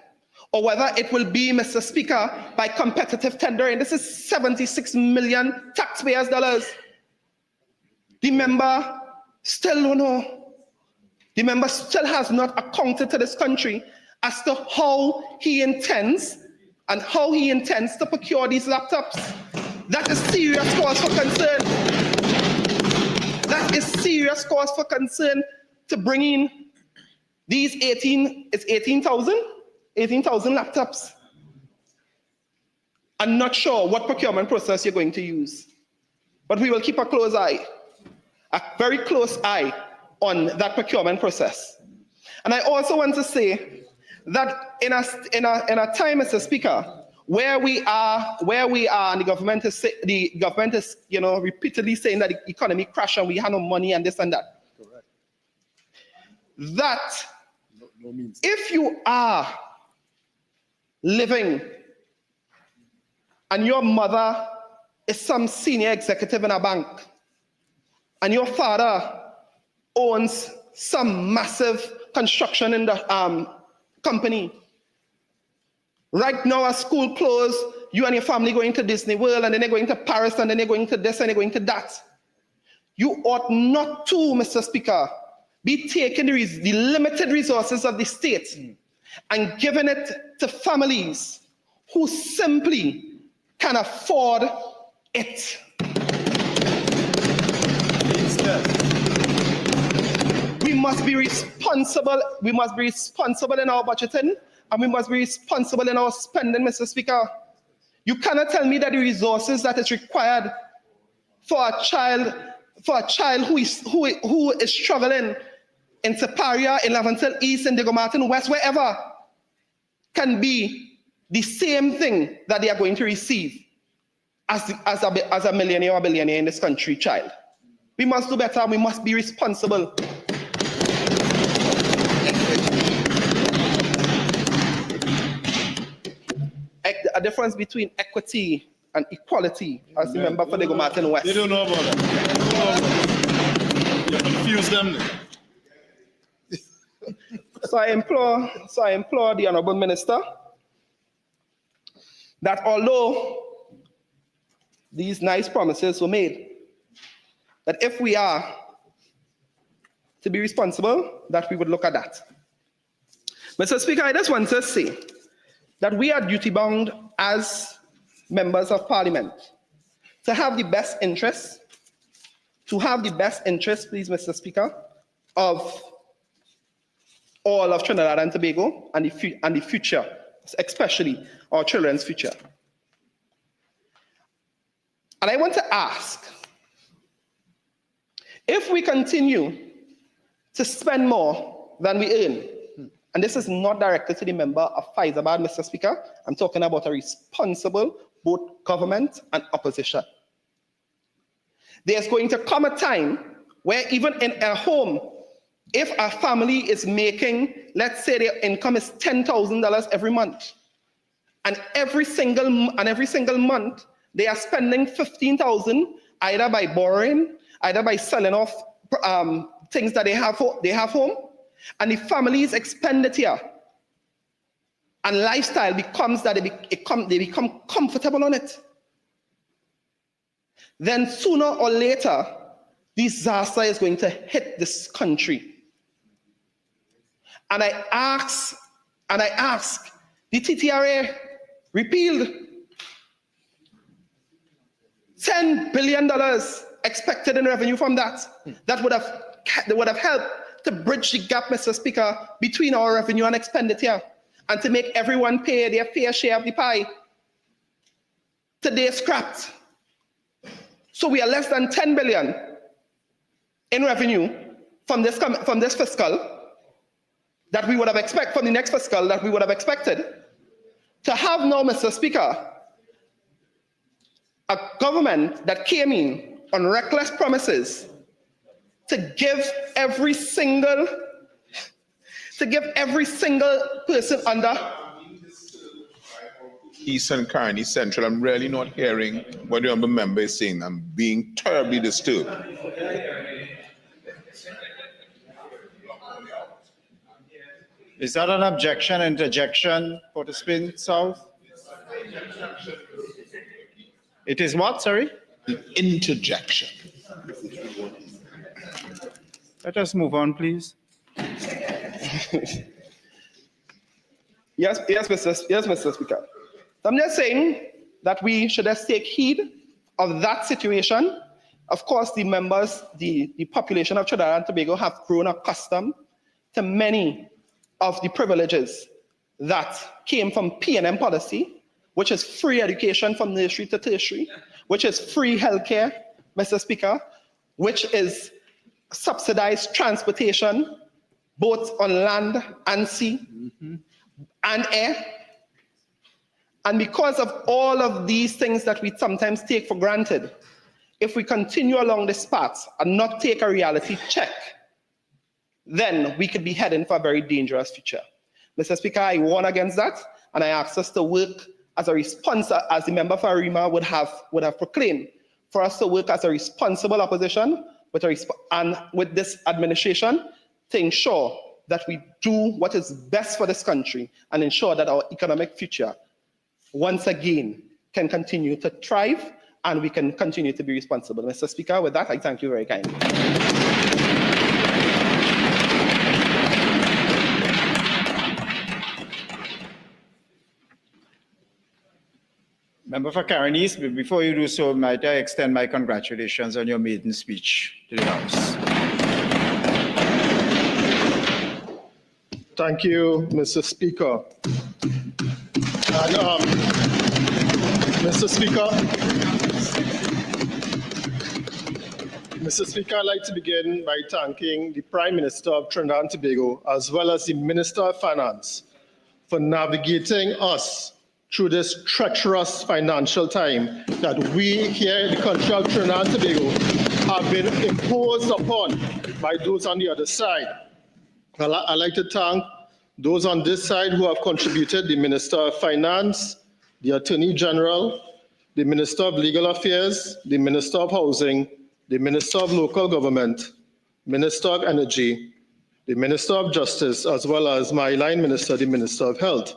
or whether it will be, Mr. Speaker, by competitive tendering. This is 76 million taxpayers' dollars. The member still don't know. The member still has not accounted to this country as to how he intends to procure these laptops. That is serious cause for concern. That is serious cause for concern to bring in these 18,000 laptops. I'm not sure what procurement process you're going to use, but we will keep a close eye, a very close eye on that procurement process. And I also want to say that in a time, Mr. Speaker, where we are, and the government is repeatedly saying that the economy crashed and we have no money and this and that. Correct. That if you are living and your mother is some senior executive in a bank and your father owns some massive construction in the company. Right now, as school closed, you and your family going to Disney World, and then they're going to Paris, and then they're going to this, and they're going to that. You ought not to, Mr. Speaker, be taking the limited resources of the state and giving it to families who simply can afford it. must be responsible. We must be responsible in our budgeting, and we must be responsible in our spending, Mr. Speaker. You cannot tell me that the resources that is required for a child who is struggling in Separia, in Levantil East, in Diego Martin West, wherever, can be the same thing that they are going to receive as a millionaire or billionaire in this country child. We must do better. We must be responsible. A difference between equity and equality, as the member for Diego Martin West. They don't know about that. They don't know about that. You confuse them. So I implore the Honorable Minister that although these nice promises were made, that if we are to be responsible, that we would look at that. Mr. Speaker, I just want to say that we are duty-bound as members of Parliament to have the best interests, please, Mr. Speaker, of all of Trinidad and Tobago and the future, especially our children's future. And I want to ask, if we continue to spend more than we earn, and this is not directed to the member of Faizabad, Mr. Speaker, I'm talking about a responsible both government and opposition. There's going to come a time where even in a home, if a family is making, let's say their income is $10,000 every month, and every single month they are spending $15,000 either by borrowing, either by selling off things that they have home, and the family's expenditure and lifestyle becomes that they become comfortable on it. Then sooner or later, disaster is going to hit this country. And I ask the TTRA repealed $10 billion expected in revenue from that. That would have helped to bridge the gap, Mr. Speaker, between our revenue and expenditure, and to make everyone pay their fair share of the pie. Today scrapped. So we are less than 10 billion in revenue from this fiscal that we would have expected, from the next fiscal that we would have expected. To have now, Mr. Speaker, a government that came in on reckless promises to give every single person under Eastern Carney Central. I'm really not hearing what the honourable member is saying. I'm being terribly disturbed. Is that an objection, interjection, Porter-Spin South? It is what, sorry? Interjection. Let us move on, please. Yes, Mr. Speaker. I'm just saying that we should just take heed of that situation. Of course, the members, the population of Trinidad and Tobago have grown accustomed to many of the privileges that came from P&M policy, which is free education from nursery to tertiary, which is free healthcare, Mr. Speaker, which is subsidized transportation, both on land and sea and air. And because of all of these things that we sometimes take for granted, if we continue along this path and not take a reality check, then we could be heading for a very dangerous future. Mr. Speaker, I warn against that, and I ask us to work as a response, as the member for Arima would have proclaimed, for us to work as a responsible opposition and with this administration to ensure that we do what is best for this country and ensure that our economic future, once again, can continue to thrive and we can continue to be responsible. Mr. Speaker, with that, I thank you very kindly. Member for Carinese, before you do so, might I extend my congratulations on your maiden speech to the House. Thank you, Mr. Speaker. And, Mr. Speaker, I'd like to begin by thanking the Prime Minister of Trinidad and Tobago, as well as the Minister of Finance, for navigating us through this treacherous financial time that we here in the country of Trinidad and Tobago have been imposed upon by those on the other side. I'd like to thank those on this side who have contributed, the Minister of Finance, the Attorney General, the Minister of Legal Affairs, the Minister of Housing, the Minister of Local Government, Minister of Energy, the Minister of Justice, as well as my line minister, the Minister of Health.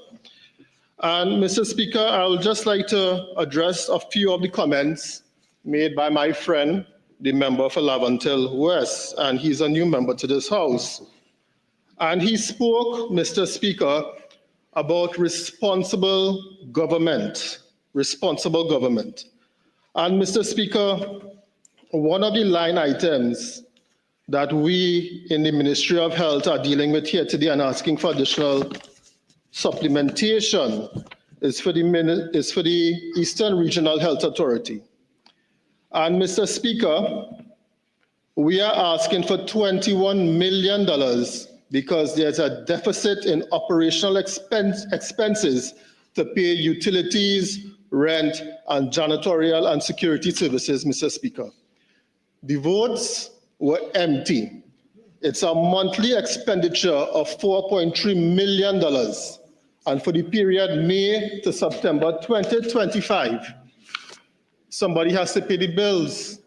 And Mr. Speaker, I would just like to address a few of the comments made by my friend, the member for Laventille West, and he's a new member to this House. And he spoke, Mr. Speaker, about responsible government. Responsible government. And Mr. Speaker, one of the line items that we in the Ministry of Health are dealing with here today and asking for additional supplementation is for the Eastern Regional Health Authority. And Mr. Speaker, we are asking for $21 million because there's a deficit in operational expenses to pay utilities, rent, and janitorial and security services, Mr. Speaker. The votes were empty. It's a monthly expenditure of $4.3 million. And for the period May to September 2025, somebody has to pay the bills.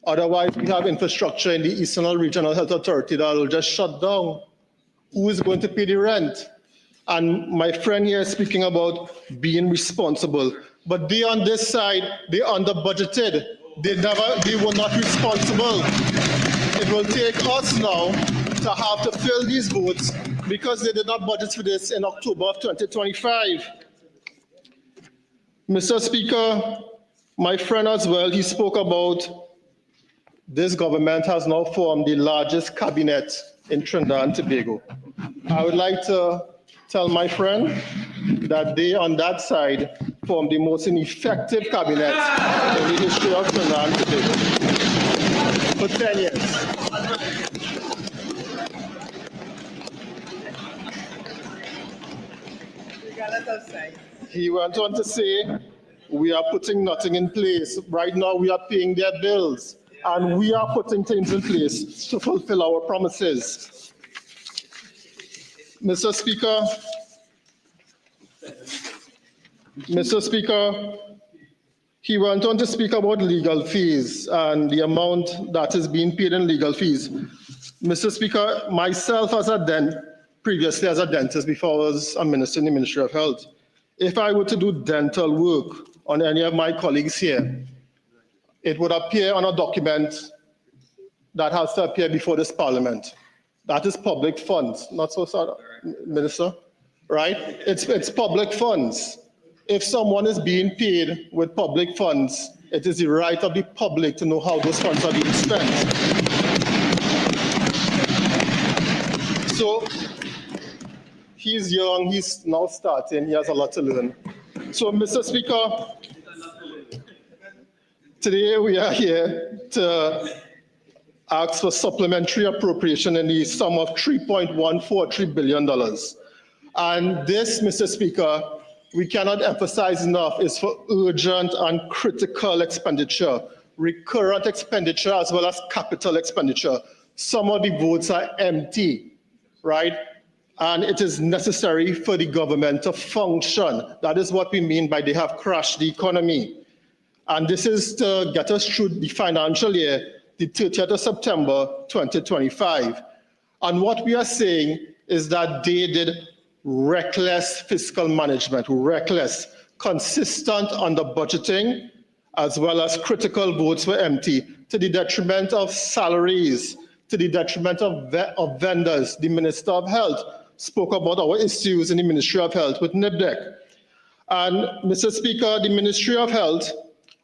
Otherwise, we have infrastructure in the Eastern Regional Health Authority that will just shut down. Who is going to pay the rent? And my friend here is speaking about being responsible. But they on this side, they under-budgeted. They were not responsible. It will take us now to have to fill these votes because they did not budget for this in October of 2025. Mr. Speaker, my friend as well, he spoke about this government has now formed the largest cabinet in Trinidad and Tobago. I would like to tell my friend that they on that side formed the most ineffective cabinet in the history of Trinidad and Tobago for 10 years. He went on to say, we are putting nothing in place. Right now, we are paying their bills, and we are putting things in place to fulfill our promises. Mr. Speaker, he went on to speak about legal fees and the amount that is being paid in legal fees. Mr. Speaker, myself previously as a dentist before I was a minister in the Ministry of Health, if I were to do dental work on any of my colleagues here, it would appear on a document that has to appear before this Parliament. That is public funds, not so, sir, Minister, right? It's public funds. If someone is being paid with public funds, it is the right of the public to know how those funds are being spent. So he's young, he's now starting, he has a lot to learn. So, Mr. Speaker, today we are here to ask for supplementary appropriation in the sum of $3.143 billion. And this, Mr. Speaker, we cannot emphasize enough, is for urgent and critical expenditure, recurrent expenditure as well as capital expenditure. Some of the votes are empty, right? And it is necessary for the government to function. That is what we mean by they have crashed the economy. And this is to get us through the financial year, the 30th of September 2025. And what we are saying is that they did reckless fiscal management, reckless, consistent under budgeting, as well as critical votes were empty, to the detriment of salaries, to the detriment of vendors. The Minister of Health spoke about our issues in the Ministry of Health with NIBDEC. And Mr. Speaker, the Ministry of Health,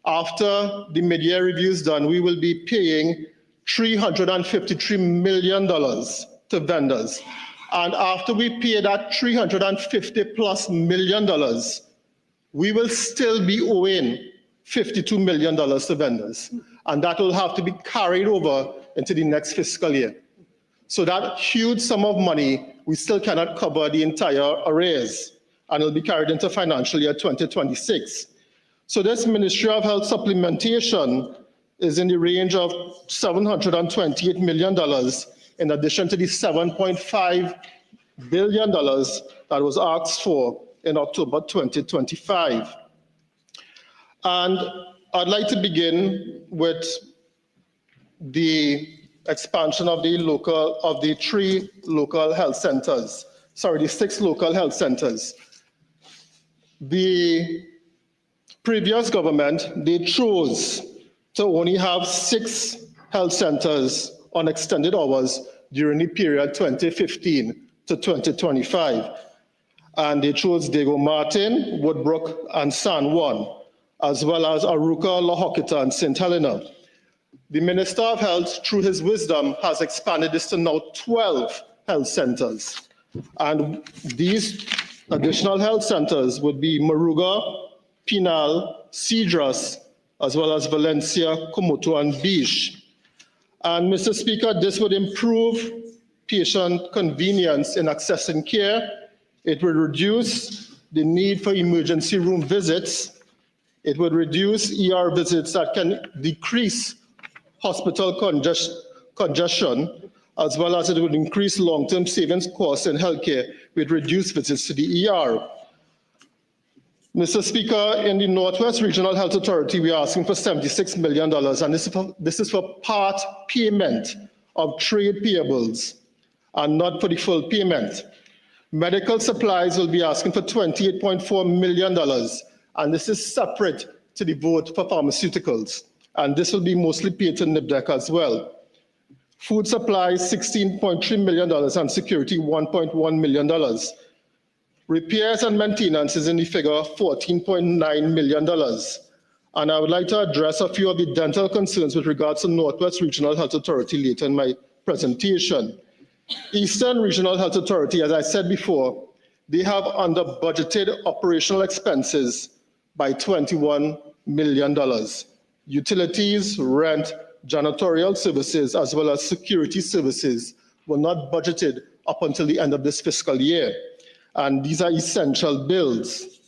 after the mid-year review is done, we will be paying $353 million to vendors. And after we pay that $350+ million, we will still be owing $52 million to vendors. And that will have to be carried over into the next fiscal year. So that huge sum of money, we still cannot cover the entire arrears, and it will be carried into financial year 2026. So this Ministry of Health supplementation is in the range of $728 million, in addition to the $7.5 billion that was asked for in October 2025. And I'd like to begin with the expansion of the 6 local health centers. The previous government, they chose to only have 6 health centers on extended hours during the period 2015 to 2025. And they chose Diego Martin, Woodbrook, and San Juan, as well as Aruca, La Joquita, and St. Helena. The Minister of Health, through his wisdom, has expanded this to now 12 health centers. And these additional health centers would be Maruga, Pinal, Cedras, as well as Valencia, Comoto, and Beach. And Mr. Speaker, this would improve patient convenience in accessing care. It would reduce the need for emergency room visits. It would reduce ER visits that can decrease hospital congestion, as well as it would increase long-term savings costs in healthcare with reduced visits to the ER. Mr. Speaker, in the Northwest Regional Health Authority, we are asking for $76 million, and this is for part payment of trade payables and not for the full payment. Medical supplies will be asking for $28.4 million, and this is separate to the vote for pharmaceuticals, and this will be mostly paid to NIBDEC as well. Food supplies, $16.3 million, and security, $1.1 million. Repairs and maintenance is in the figure of $14.9 million. And I would like to address a few of the dental concerns with regards to Northwest Regional Health Authority later in my presentation. Eastern Regional Health Authority, as I said before, they have under budgeted operational expenses by $21 million. Utilities, rent, janitorial services, as well as security services were not budgeted up until the end of this fiscal year. And these are essential bills.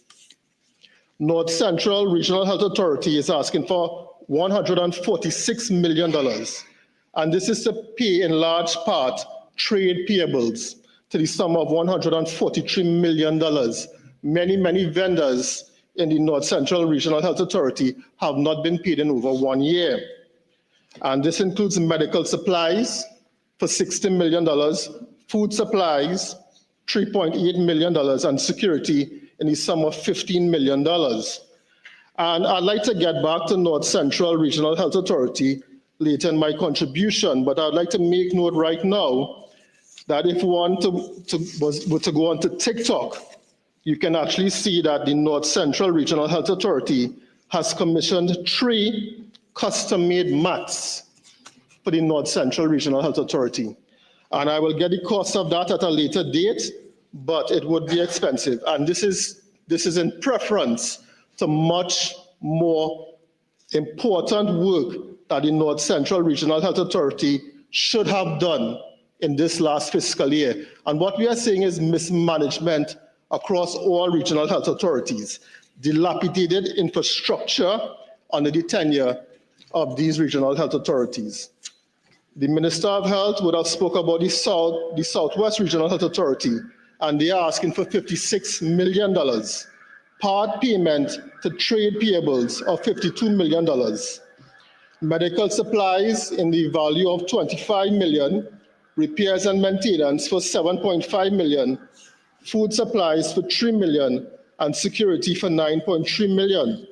North Central Regional Health Authority is asking for $146 million. And this is to pay in large part trade payables to the sum of $143 million. Many vendors in the North Central Regional Health Authority have not been paid in over 1 year. And this includes medical supplies for $60 million, food supplies, $3.8 million, and security in the sum of $15 million. And I'd like to get back to North Central Regional Health Authority later in my contribution, but I'd like to make note right now that if one were to go onto TikTok, you can actually see that the North Central Regional Health Authority has commissioned 3 custom-made mats for the North Central Regional Health Authority. And I will get the cost of that at a later date, but it would be expensive. And this is in preference to much more important work that the North Central Regional Health Authority should have done in this last fiscal year. And what we are seeing is mismanagement across all regional health authorities, dilapidated infrastructure under the tenure of these regional health authorities. The Minister of Health would have spoke about the Southwest Regional Health Authority, and they are asking for $56 million. Part payment to trade payables of $52 million. Medical supplies in the value of $25 million, repairs and maintenance for $7.5 million, food supplies for $3 million, and security for $9.3 million.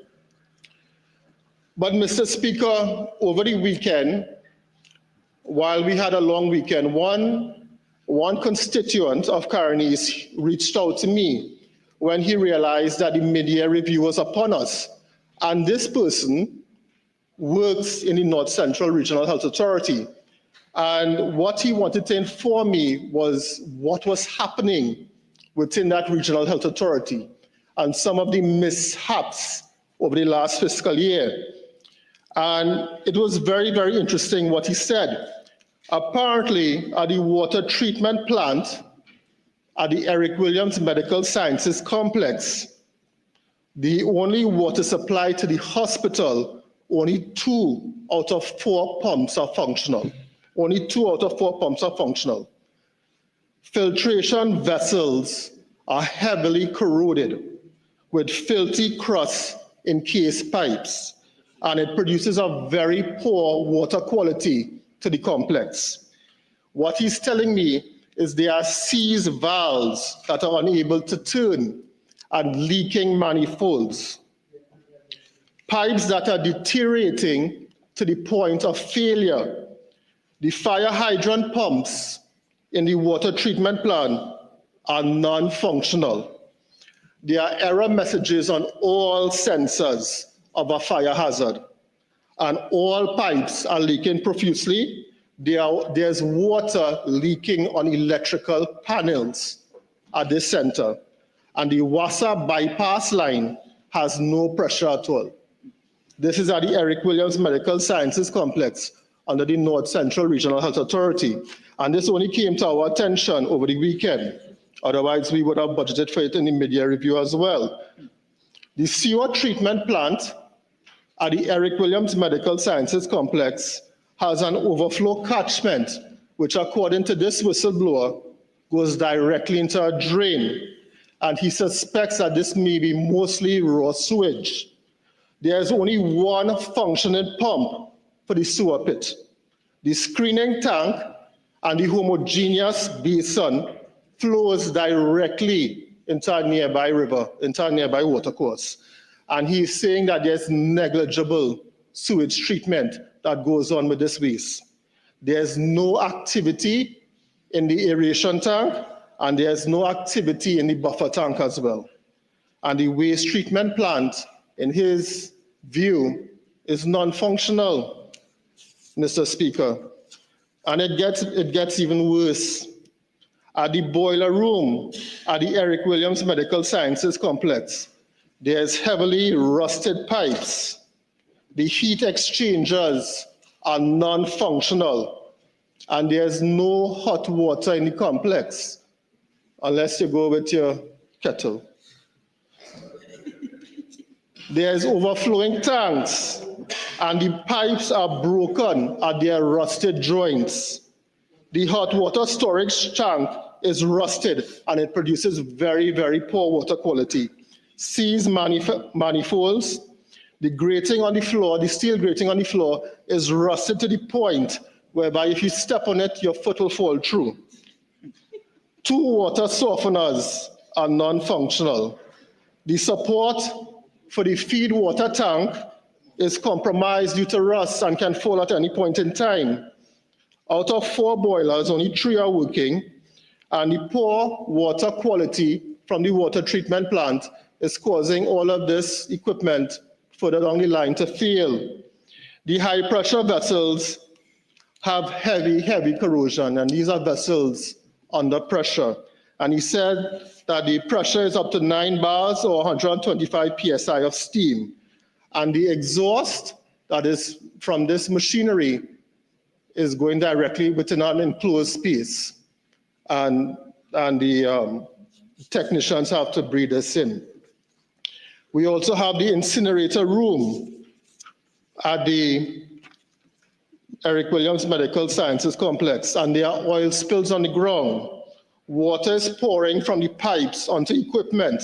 But Mr. Speaker, over the weekend, while we had a long weekend, one constituent of Carneys reached out to me when he realized that the mid-year review was upon us. And this person works in the North Central Regional Health Authority. And what he wanted to inform me was what was happening within that regional health authority and some of the mishaps over the last fiscal year. And it was very, very interesting what he said. Apparently, at the water treatment plant at the Eric Williams Medical Sciences Complex, the only water supply to the hospital, only 2 out of 4 pumps are functional. Only 2 out of 4 pumps are functional. Filtration vessels are heavily corroded with filthy crust encased pipes, and it produces a very poor water quality to the complex. What he's telling me is there are seized valves that are unable to turn and leaking manifolds. Pipes that are deteriorating to the point of failure. The fire hydrant pumps in the water treatment plant are non-functional. There are error messages on all sensors of a fire hazard, and all pipes are leaking profusely. There's water leaking on electrical panels at this center, and the Wassa bypass line has no pressure at all. This is at the Eric Williams Medical Sciences Complex under the North Central Regional Health Authority, and this only came to our attention over the weekend. Otherwise, we would have budgeted for it in the mid-year review as well. The sewer treatment plant at the Eric Williams Medical Sciences Complex has an overflow catchment, which according to this whistleblower, goes directly into a drain. And he suspects that this may be mostly raw sewage. There's only one functioning pump for the sewer pit. The screening tank and the homogeneous basin flows directly into a nearby river, into a nearby watercourse. And he's saying that there's negligible sewage treatment that goes on with this waste. There's no activity in the aeration tank, and there's no activity in the buffer tank as well. And the waste treatment plant, in his view, is non-functional, Mr. Speaker. And it gets even worse. At the boiler room at the Eric Williams Medical Sciences Complex, there's heavily rusted pipes. The heat exchangers are non-functional, and there's no hot water in the complex unless you go with your kettle. There's overflowing tanks, and the pipes are broken at their rusted joints. The hot water storage tank is rusted, and it produces very, very poor water quality. Seized manifolds, the grating on the floor, the steel grating on the floor is rusted to the point whereby if you step on it, your foot will fall through. 2 water softeners are non-functional. The support for the feed water tank is compromised due to rust and can fall at any point in time. Out of 4 boilers, only 3 are working, and the poor water quality from the water treatment plant is causing all of this equipment further down the line to fail. The high pressure vessels have heavy, heavy corrosion, and these are vessels under pressure. And he said that the pressure is up to 9 bars or 125 psi of steam. And the exhaust that is from this machinery is going directly within an enclosed space. And the technicians have to breathe this in. We also have the incinerator room at the Eric Williams Medical Sciences Complex, and there are oil spills on the ground. Water is pouring from the pipes onto equipment,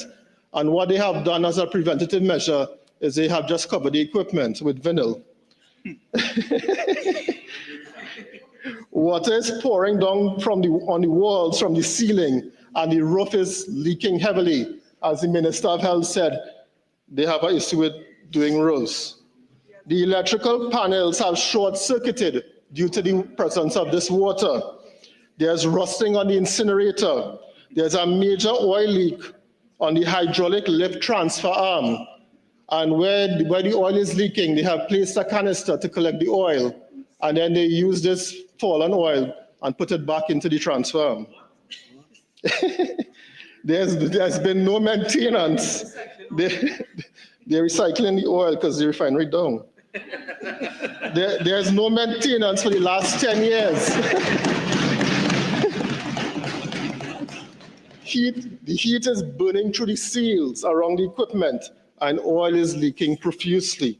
and what they have done as a preventative measure is they have just covered the equipment with vinyl. Water is pouring down on the walls from the ceiling, and the roof is leaking heavily. As the Minister of Health said, they have an issue with doing roofs. The electrical panels have short-circuited due to the presence of this water. There's rusting on the incinerator. There's a major oil leak on the hydraulic lift transfer arm. And where the oil is leaking, they have placed a canister to collect the oil. and then they use this fallen oil and put it back into the transfer arm. There's been no maintenance. They're recycling the oil because the refinery down. There's no maintenance for the last 10 years. The heat is burning through the seals around the equipment, and oil is leaking profusely.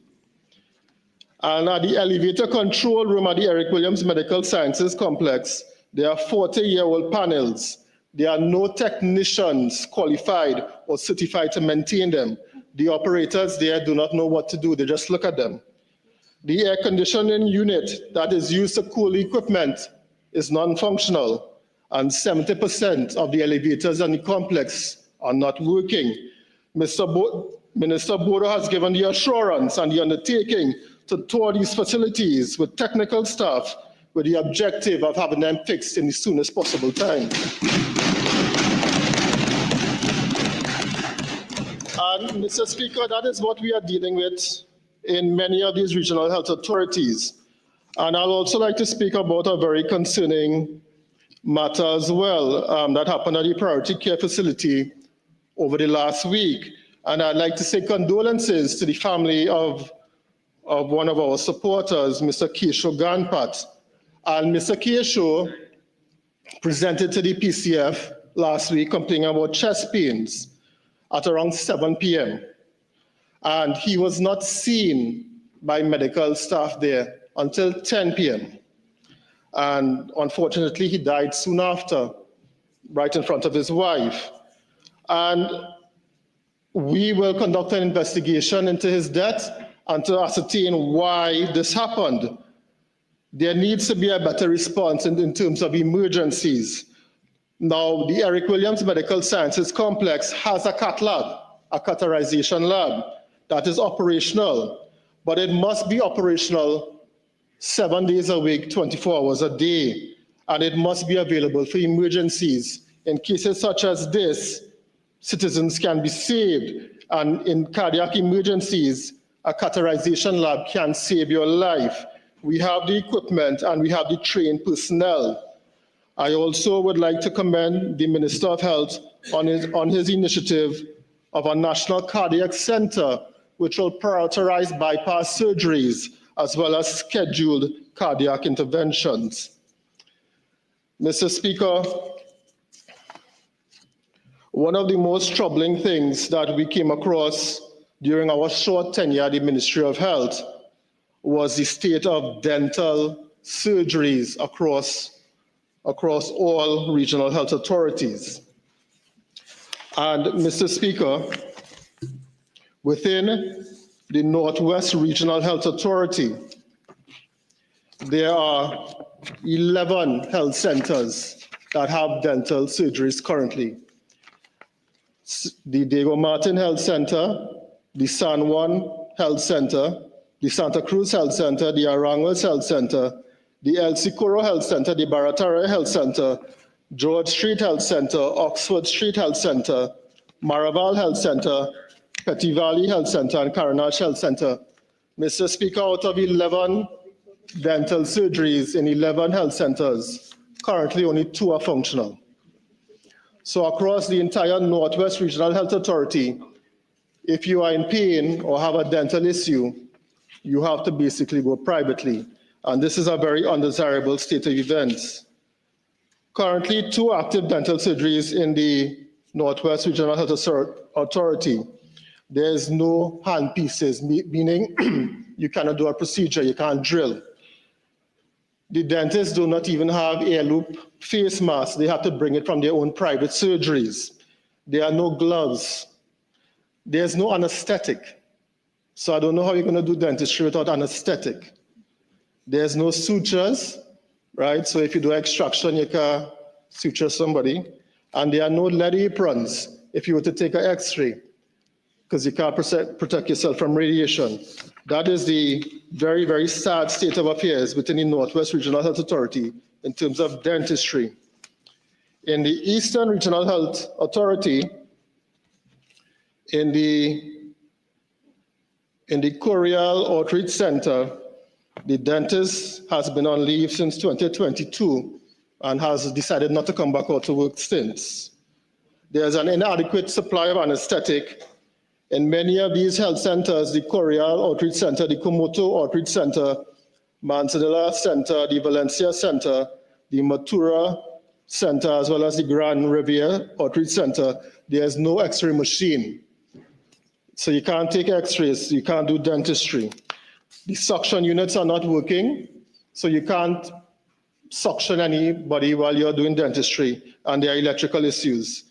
And at the elevator control room at the Eric Williams Medical Sciences Complex, there are 40-year-old panels. There are no technicians qualified or certified to maintain them. The operators there do not know what to do. They just look at them. The air conditioning unit that is used to cool the equipment is non-functional, and 70% of the elevators in the complex are not working. Minister Bodo has given the assurance and the undertaking to tour these facilities with technical staff with the objective of having them fixed in the soonest possible time. And Mr. Speaker, that is what we are dealing with in many of these regional health authorities. And I'll also like to speak about a very concerning matter as well that happened at the priority care facility over the last week. And I'd like to say condolences to the family of one of our supporters, Mr. Kesho Ganpat. And Mr. Kesho presented to the PCF last week complaining about chest pains at around 7 p.m. And he was not seen by medical staff there until 10 p.m. And unfortunately, he died soon after, right in front of his wife. And we will conduct an investigation into his death and to ascertain why this happened. There needs to be a better response in terms of emergencies. Now, the Eric Williams Medical Sciences Complex has a cath lab, a catheterization lab that is operational, but it must be operational 7 days a week, 24 hours a day, and it must be available for emergencies. In cases such as this, citizens can be saved, and in cardiac emergencies, a catheterization lab can save your life. We have the equipment and we have the trained personnel. I also would like to commend the Minister of Health on his initiative of a national cardiac center, which will prioritize bypass surgeries as well as scheduled cardiac interventions. Mr. Speaker, one of the most troubling things that we came across during our short tenure at the Ministry of Health was the state of dental surgeries across all regional health authorities. And Mr. Speaker, within the Northwest Regional Health Authority, there are 11 health centers that have dental surgeries currently. The Diego Martin Health Center, the San Juan Health Center, the Santa Cruz Health Center, the Aranguez Health Center, the El Sicuro Health Center, the Baratara Health Center, George Street Health Center, Oxford Street Health Center, Maraval Health Center, Petty Valley Health Center, and Caranache Health Center. Mr. Speaker, out of 11 dental surgeries in 11 health centers, currently only 2 are functional. So across the entire Northwest Regional Health Authority, if you are in pain or have a dental issue, you have to basically go privately. And this is a very undesirable state of events. Currently, 2 active dental surgeries in the Northwest Regional Health Authority. There's no handpieces, meaning you cannot do a procedure, you can't drill. The dentists do not even have air loop face masks. They have to bring it from their own private surgeries. There are no gloves. There's no anesthetic. So I don't know how you're going to do dentistry without anesthetic. There's no sutures, right? So if you do extraction, you can suture somebody. And there are no lead aprons if you were to take an X-ray, because you can't protect yourself from radiation. That is the very, very sad state of affairs within the Northwest Regional Health Authority in terms of dentistry. In the Eastern Regional Health Authority, in the Corial Outreach Center, The dentist has been on leave since 2022 and has decided not to come back out to work since. There's an inadequate supply of anesthetic. In many of these health centers, the Corial Outreach Center, the Komoto Outreach Center, Manzanilla Center, the Valencia Center, the Matura Center, as well as the Grand Riviere Outreach Center, there's no X-ray machine. So you can't take X-rays, you can't do dentistry. The suction units are not working, so you can't suction anybody while you're doing dentistry, and there are electrical issues.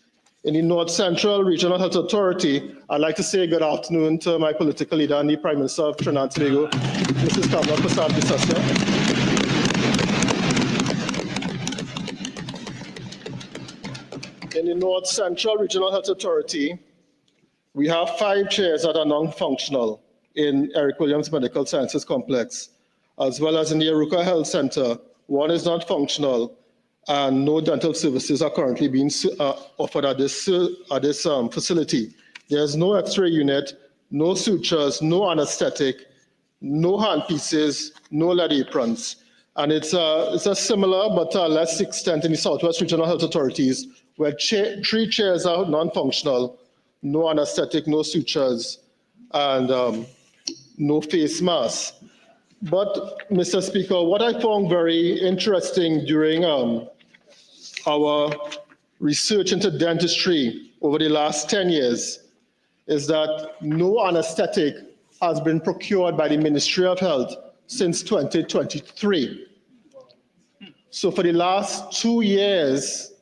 In the North Central Regional Health Authority, I'd like to say good afternoon to my political leader and the Prime Minister of Trinidad and Tobago, Mrs. Kamala Prasad-Bissasia. In the North Central Regional Health Authority, we have 5 chairs that are non-functional in Eric Williams Medical Sciences Complex, as well as in the Aruka Health Center. 1 is not functional, and no dental services are currently being offered at this facility. There's no X-ray unit, no sutures, no anesthetic, no handpieces, no lead aprons. And it's a similar but less extent in the Southwest Regional Health Authorities, where 3 chairs are non-functional, no anesthetic, no sutures, and no face masks. But, Mr. Speaker, what I found very interesting during our research into dentistry over the last 10 years is that no anesthetic has been procured by the Ministry of Health since 2023. So for the last 2 years,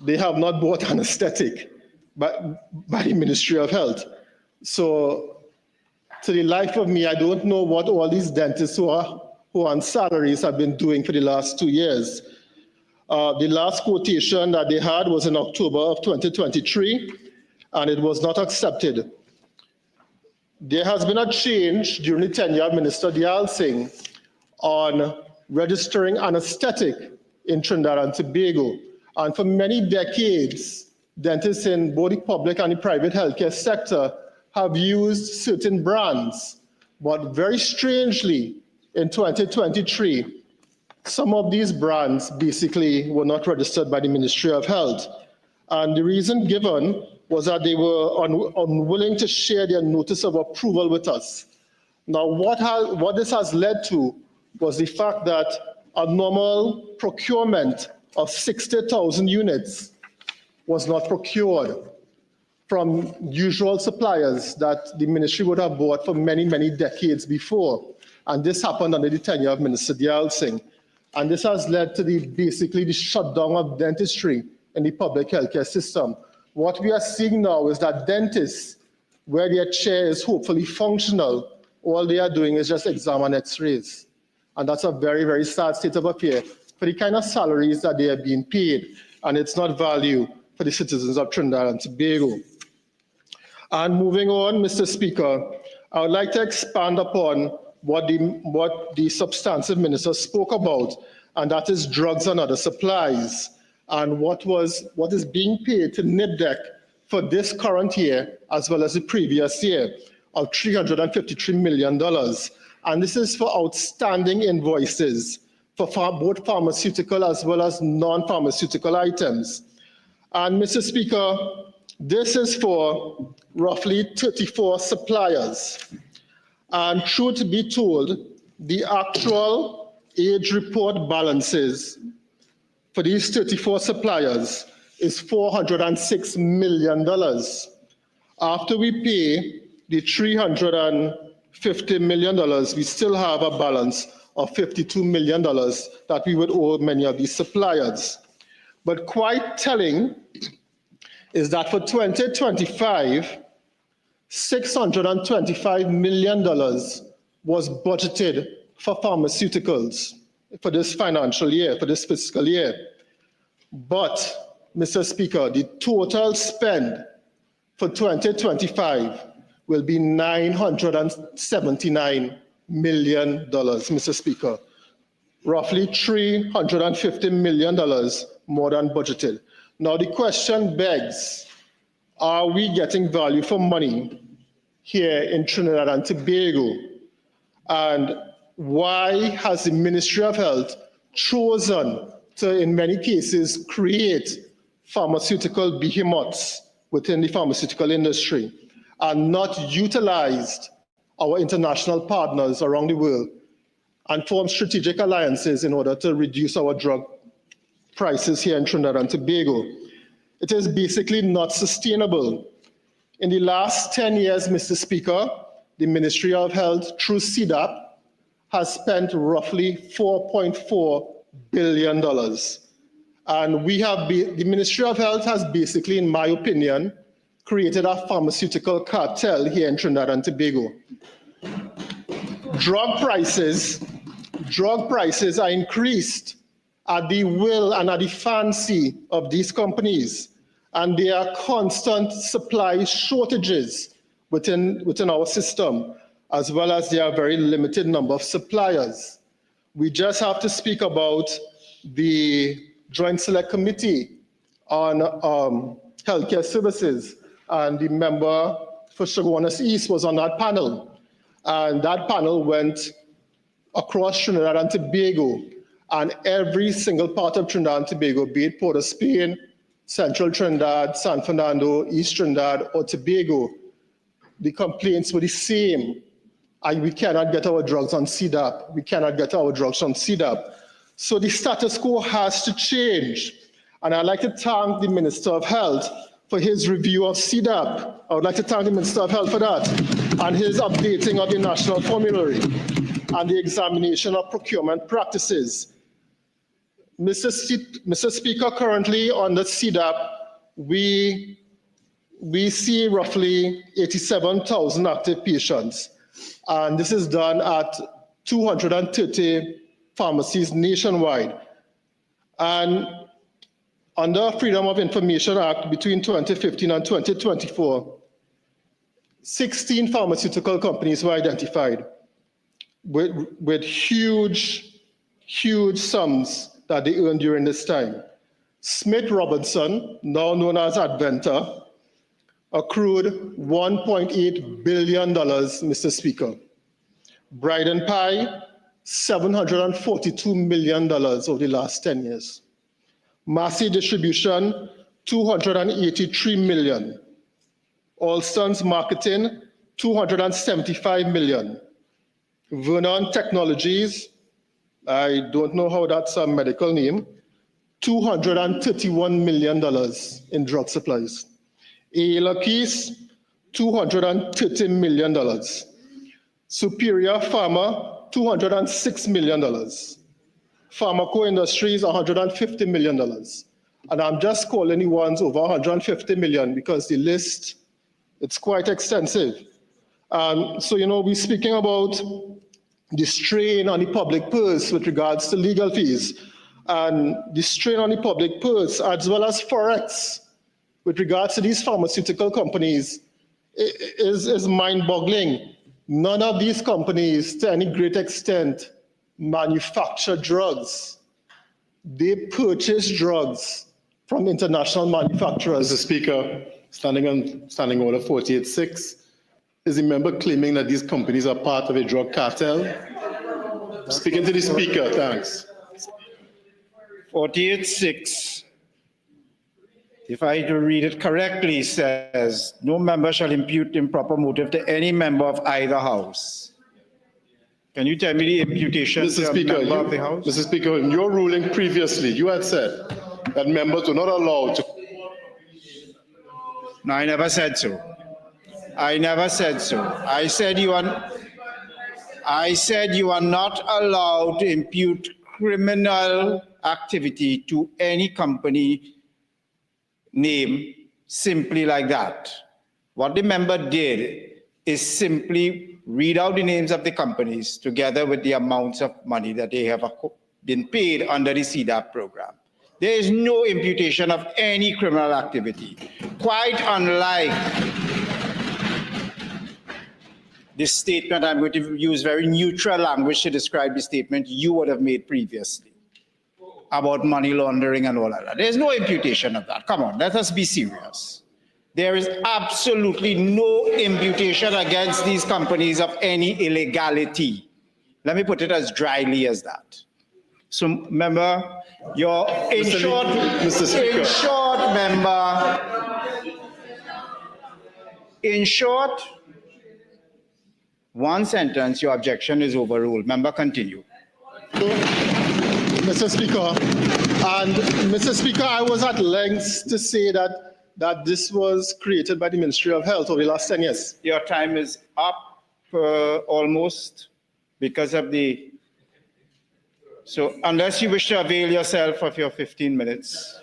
they have not bought anesthetic by the Ministry of Health. So to the life of me, I don't know what all these dentists who are on salaries have been doing for the last 2 years. The last quotation that they had was in October of 2023, and it was not accepted. There has been a change during the tenure of Minister Dial Singh on registering anesthetic in Trinidad and Tobago. And for many decades, dentists in both the public and the private healthcare sector have used certain brands. But very strangely, in 2023, some of these brands basically were not registered by the Ministry of Health. And the reason given was that they were unwilling to share their notice of approval with us. Now, what this has led to was the fact that a normal procurement of 60,000 units was not procured from usual suppliers that the ministry would have bought for many, many decades before. And this happened under the tenure of Minister Dial Singh. And this has led to basically the shutdown of dentistry in the public healthcare system. What we are seeing now is that dentists, where their chair is hopefully functional, all they are doing is just examine X-rays. And that's a very, very sad state of affairs for the kind of salaries that they are being paid. And it's not value for the citizens of Trinidad and Tobago. And moving on, Mr. Speaker, I would like to expand upon what the substantive minister spoke about, and that is drugs and other supplies, and what is being paid to NIBDEC for this current year as well as the previous year of $353 million. And this is for outstanding invoices for both pharmaceutical as well as non-pharmaceutical items. And Mr. Speaker, this is for roughly 34 suppliers. And truth be told, the actual age report balances for these 34 suppliers is $406 million. After we pay the $350 million, we still have a balance of $52 million that we would owe many of these suppliers. But quite telling is that for 2025, $625 million was budgeted for pharmaceuticals for this financial year, for this fiscal year. But, Mr. Speaker, the total spend for 2025 will be $979 million, Mr. Speaker. Roughly $350 million more than budgeted. Now the question begs, are we getting value for money here in Trinidad and Tobago? And why has the Ministry of Health chosen to, in many cases, create pharmaceutical behemoths within the pharmaceutical industry and not utilized our international partners around the world and form strategic alliances in order to reduce our drug prices here in Trinidad and Tobago? It is basically not sustainable. In the last 10 years, Mr. Speaker, the Ministry of Health, through CDAP, has spent roughly $4.4 billion. And the Ministry of Health has basically, in my opinion, created a pharmaceutical cartel here in Trinidad and Tobago. Drug prices are increased at the will and at the fancy of these companies. And there are constant supply shortages within our system, as well as there are very limited number of suppliers. We just have to speak about the Joint Select Committee on Healthcare Services, and the member for Chaguanas East was on that panel. And that panel went across Trinidad and Tobago, and every single part of Trinidad and Tobago, be it Port of Spain, Central Trinidad, San Fernando, East Trinidad, or Tobago, the complaints were the same. And we cannot get our drugs on CDAP. We cannot get our drugs on CDAP. So the status quo has to change. And I'd like to thank the Minister of Health for his review of CDAP. I would like to thank the Minister of Health for that, and his updating of the national formulary and the examination of procurement practices. Mr. Speaker, currently on the CDAP, we see roughly 87,000 active patients. And this is done at 230 pharmacies nationwide. And under Freedom of Information Act between 2015 and 2024, 16 pharmaceutical companies were identified with huge sums that they earned during this time. Smith Robinson, now known as Adventa, accrued $1.8 billion, Mr. Speaker. Bryden Pie, $742 million over the last 10 years. Massey Distribution, $283 million. Alston's Marketing, $275 million. Vernon Technologies, I don't know how that's a medical name, $231 million in drug supplies. Ayla Keys, $230 million. Superior Pharma, $206 million. Pharmaco Industries, $150 million. And I'm just calling the ones over $150 million because the list, it's quite extensive. So, we're speaking about the strain on the public purse with regards to legal fees, and the strain on the public purse, as well as Forex, with regards to these pharmaceutical companies, is mind-boggling. None of these companies, to any great extent, manufacture drugs. They purchase drugs from international manufacturers. Mr. Speaker, standing order 48.6, is the member claiming that these companies are part of a drug cartel? Speaking to the Speaker, thanks. 48.6, if I read it correctly, says, no member shall impute improper motive to any member of either house. Can you tell me the imputation Mr. to Speaker, a member of the house? Mr. Speaker, in your ruling previously, you had said that members were not allowed to. No, I never said so. I never said so. I said you are not allowed to impute criminal activity to any company name simply like that. What the member did is simply read out the names of the companies together with the amounts of money that they have been paid under the CDAP program. There is no imputation of any criminal activity, quite unlike this statement. I'm going to use very neutral language to describe the statement you would have made previously about money laundering and all of that. There's no imputation of that. Come on, let us be serious. There is absolutely no imputation against these companies of any illegality. Let me put it as dryly as that. So, member, in short, one sentence, your objection is overruled. Member, continue. Mr. Speaker, I was at lengths to say that this was created by the Ministry of Health over the last 10 years. Your time is up almost because of the... So unless you wish to avail yourself of your 15 minutes,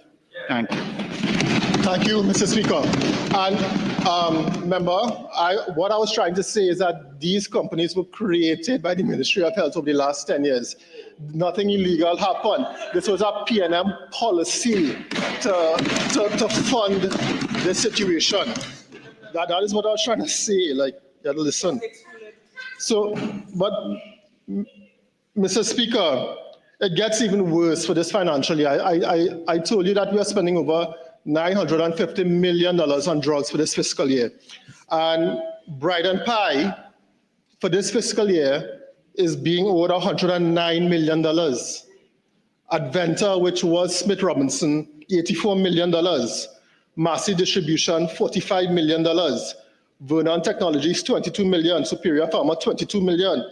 thank you. Thank you, Mr. Speaker. And member, what I was trying to say is that these companies were created by the Ministry of Health over the last 10 years. Nothing illegal happened. This was a P&M policy to fund the situation. That is what I was trying to say, like, you had to listen. So, but, Mr. Speaker, it gets even worse for this financial year. I told you that we are spending over $950 million on drugs for this fiscal year. And Brighton Pie, for this fiscal year, is being owed $109 million. Adventa, which was Smith Robinson, $84 million. Massey Distribution, $45 million. Vernon Technologies, $22 million. Superior Pharma, $22 million.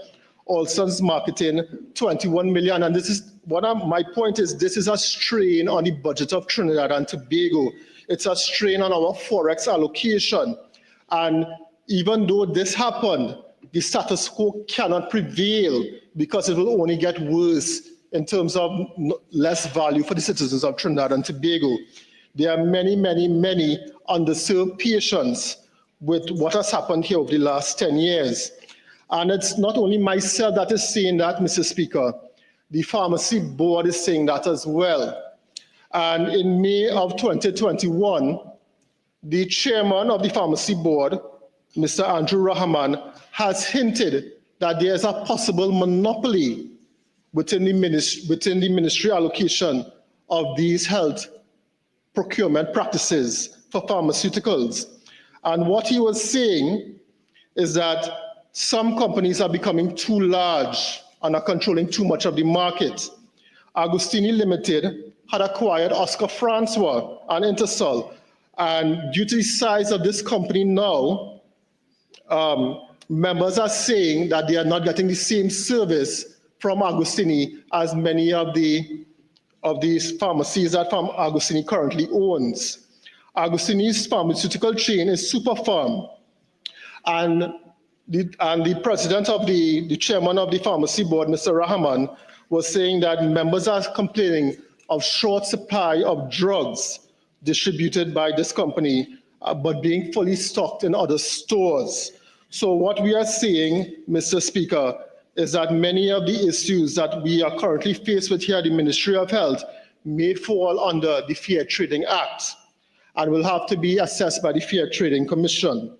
Olson's Marketing, $21 million. And this is my point is this is a strain on the budget of Trinidad and Tobago. It's a strain on our forex allocation. And even though this happened, the status quo cannot prevail because it will only get worse in terms of less value for the citizens of Trinidad and Tobago. There are many, many, many underserved patients with what has happened here over the last 10 years. And it's not only myself that is saying that, Mr. Speaker. The Pharmacy Board is saying that as well. And in May of 2021, the chairman of the Pharmacy Board, Mr. Andrew Rahman, has hinted that there is a possible monopoly within the ministry allocation of these health procurement practices for pharmaceuticals. And what he was saying is that some companies are becoming too large and are controlling too much of the market. Agostini Limited had acquired Oscar Francois and Intersol, and due to the size of this company now, members are saying that they are not getting the same service from Agostini as many of these pharmacies that Agostini currently owns. Agostini's pharmaceutical chain is Superpharm, and the president of the chairman of the Pharmacy Board, Mr. Rahman, was saying that members are complaining of short supply of drugs distributed by this company, but being fully stocked in other stores. So what we are seeing, Mr. Speaker, is that many of the issues that we are currently faced with here at the Ministry of Health may fall under the Fair Trading Act and will have to be assessed by the Fair Trading Commission.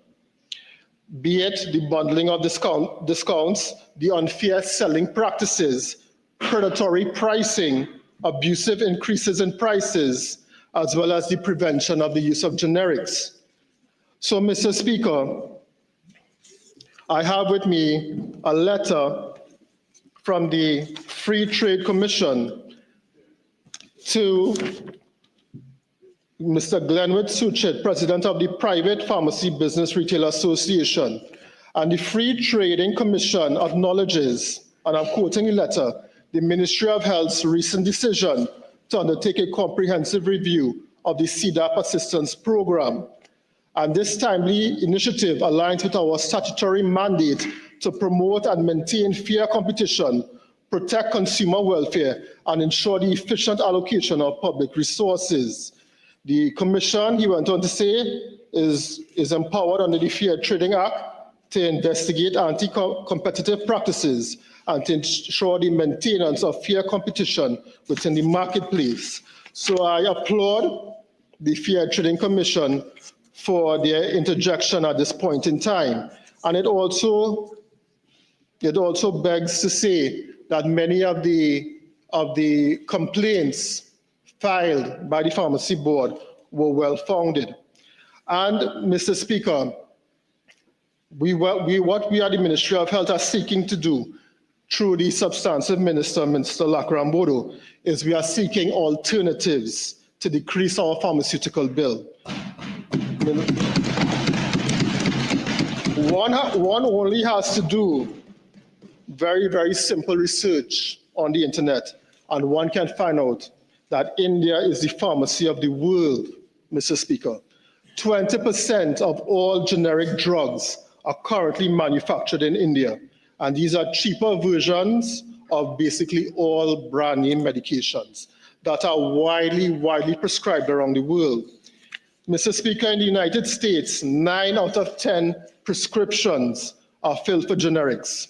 Be it the bundling of discounts, the unfair selling practices, predatory pricing, abusive increases in prices, as well as the prevention of the use of generics. So, Mr. Speaker, I have with me a letter from the Free Trade Commission to Mr. Glenwood Suchet, President of the Private Pharmacy Business Retail Association. And the Free Trading Commission acknowledges, and I'm quoting the letter, the Ministry of Health's recent decision to undertake a comprehensive review of the CDAP assistance program. And this timely initiative aligns with our statutory mandate to promote and maintain fair competition, protect consumer welfare, and ensure the efficient allocation of public resources. The Commission, he went on to say, is empowered under the Fair Trading Act to investigate anti-competitive practices and to ensure the maintenance of fair competition within the marketplace. So I applaud the Fair Trading Commission for their interjection at this point in time. And it also begs to say that many of the complaints filed by the Pharmacy Board were well-founded. And, Mr. Speaker, what we at the Ministry of Health are seeking to do through the substantive minister, Minister Lakrambodo, is we are seeking alternatives to decrease our pharmaceutical bill. One only has to do very, very simple research on the internet, and one can find out that India is the pharmacy of the world, Mr. Speaker. 20% of all generic drugs are currently manufactured in India, and these are cheaper versions of basically all brand name medications that are widely prescribed around the world. Mr. Speaker, in the United States, 9 out of 10 prescriptions are filled for generics,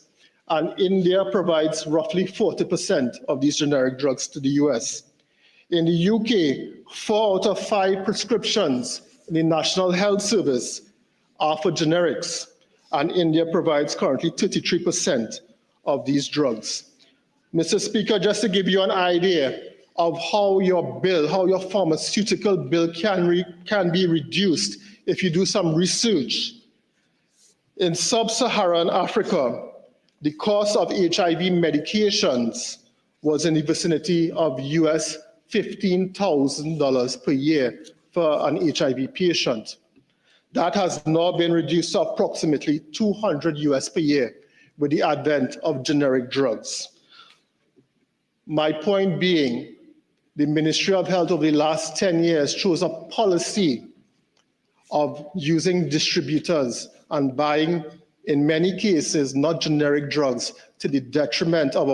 and India provides roughly 40% of these generic drugs to the US. In the UK, 4 out of 5 prescriptions in the National Health Service are for generics, and India provides currently 33% of these drugs. Mr. Speaker, just to give you an idea of how your bill, how your pharmaceutical bill can be reduced if you do some research. In sub-Saharan Africa, the cost of HIV medications was in the vicinity of US $15,000 per year for an HIV patient. That has now been reduced to approximately $200 US per year with the advent of generic drugs. My point being, the Ministry of Health over the last 10 years chose a policy of using distributors and buying, in many cases, not generic drugs, to the detriment of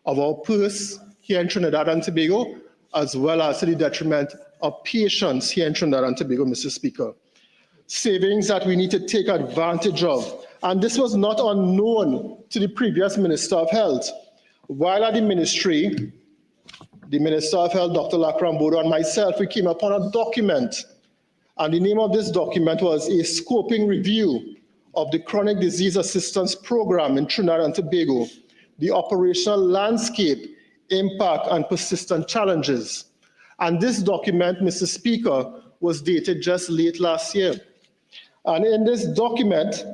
our purse here in Trinidad and Tobago, as well as to the detriment of patients here in Trinidad and Tobago, Mr. Speaker. Savings that we need to take advantage of. And this was not unknown to the previous Minister of Health. While at the ministry, the Minister of Health, Dr. Lakrambodo, and myself, we came upon a document. And the name of this document was a scoping review of the Chronic Disease Assistance Program in Trinidad and Tobago, the operational landscape, impact, and persistent challenges. And this document, Mr. Speaker, was dated just late last year. And in this document,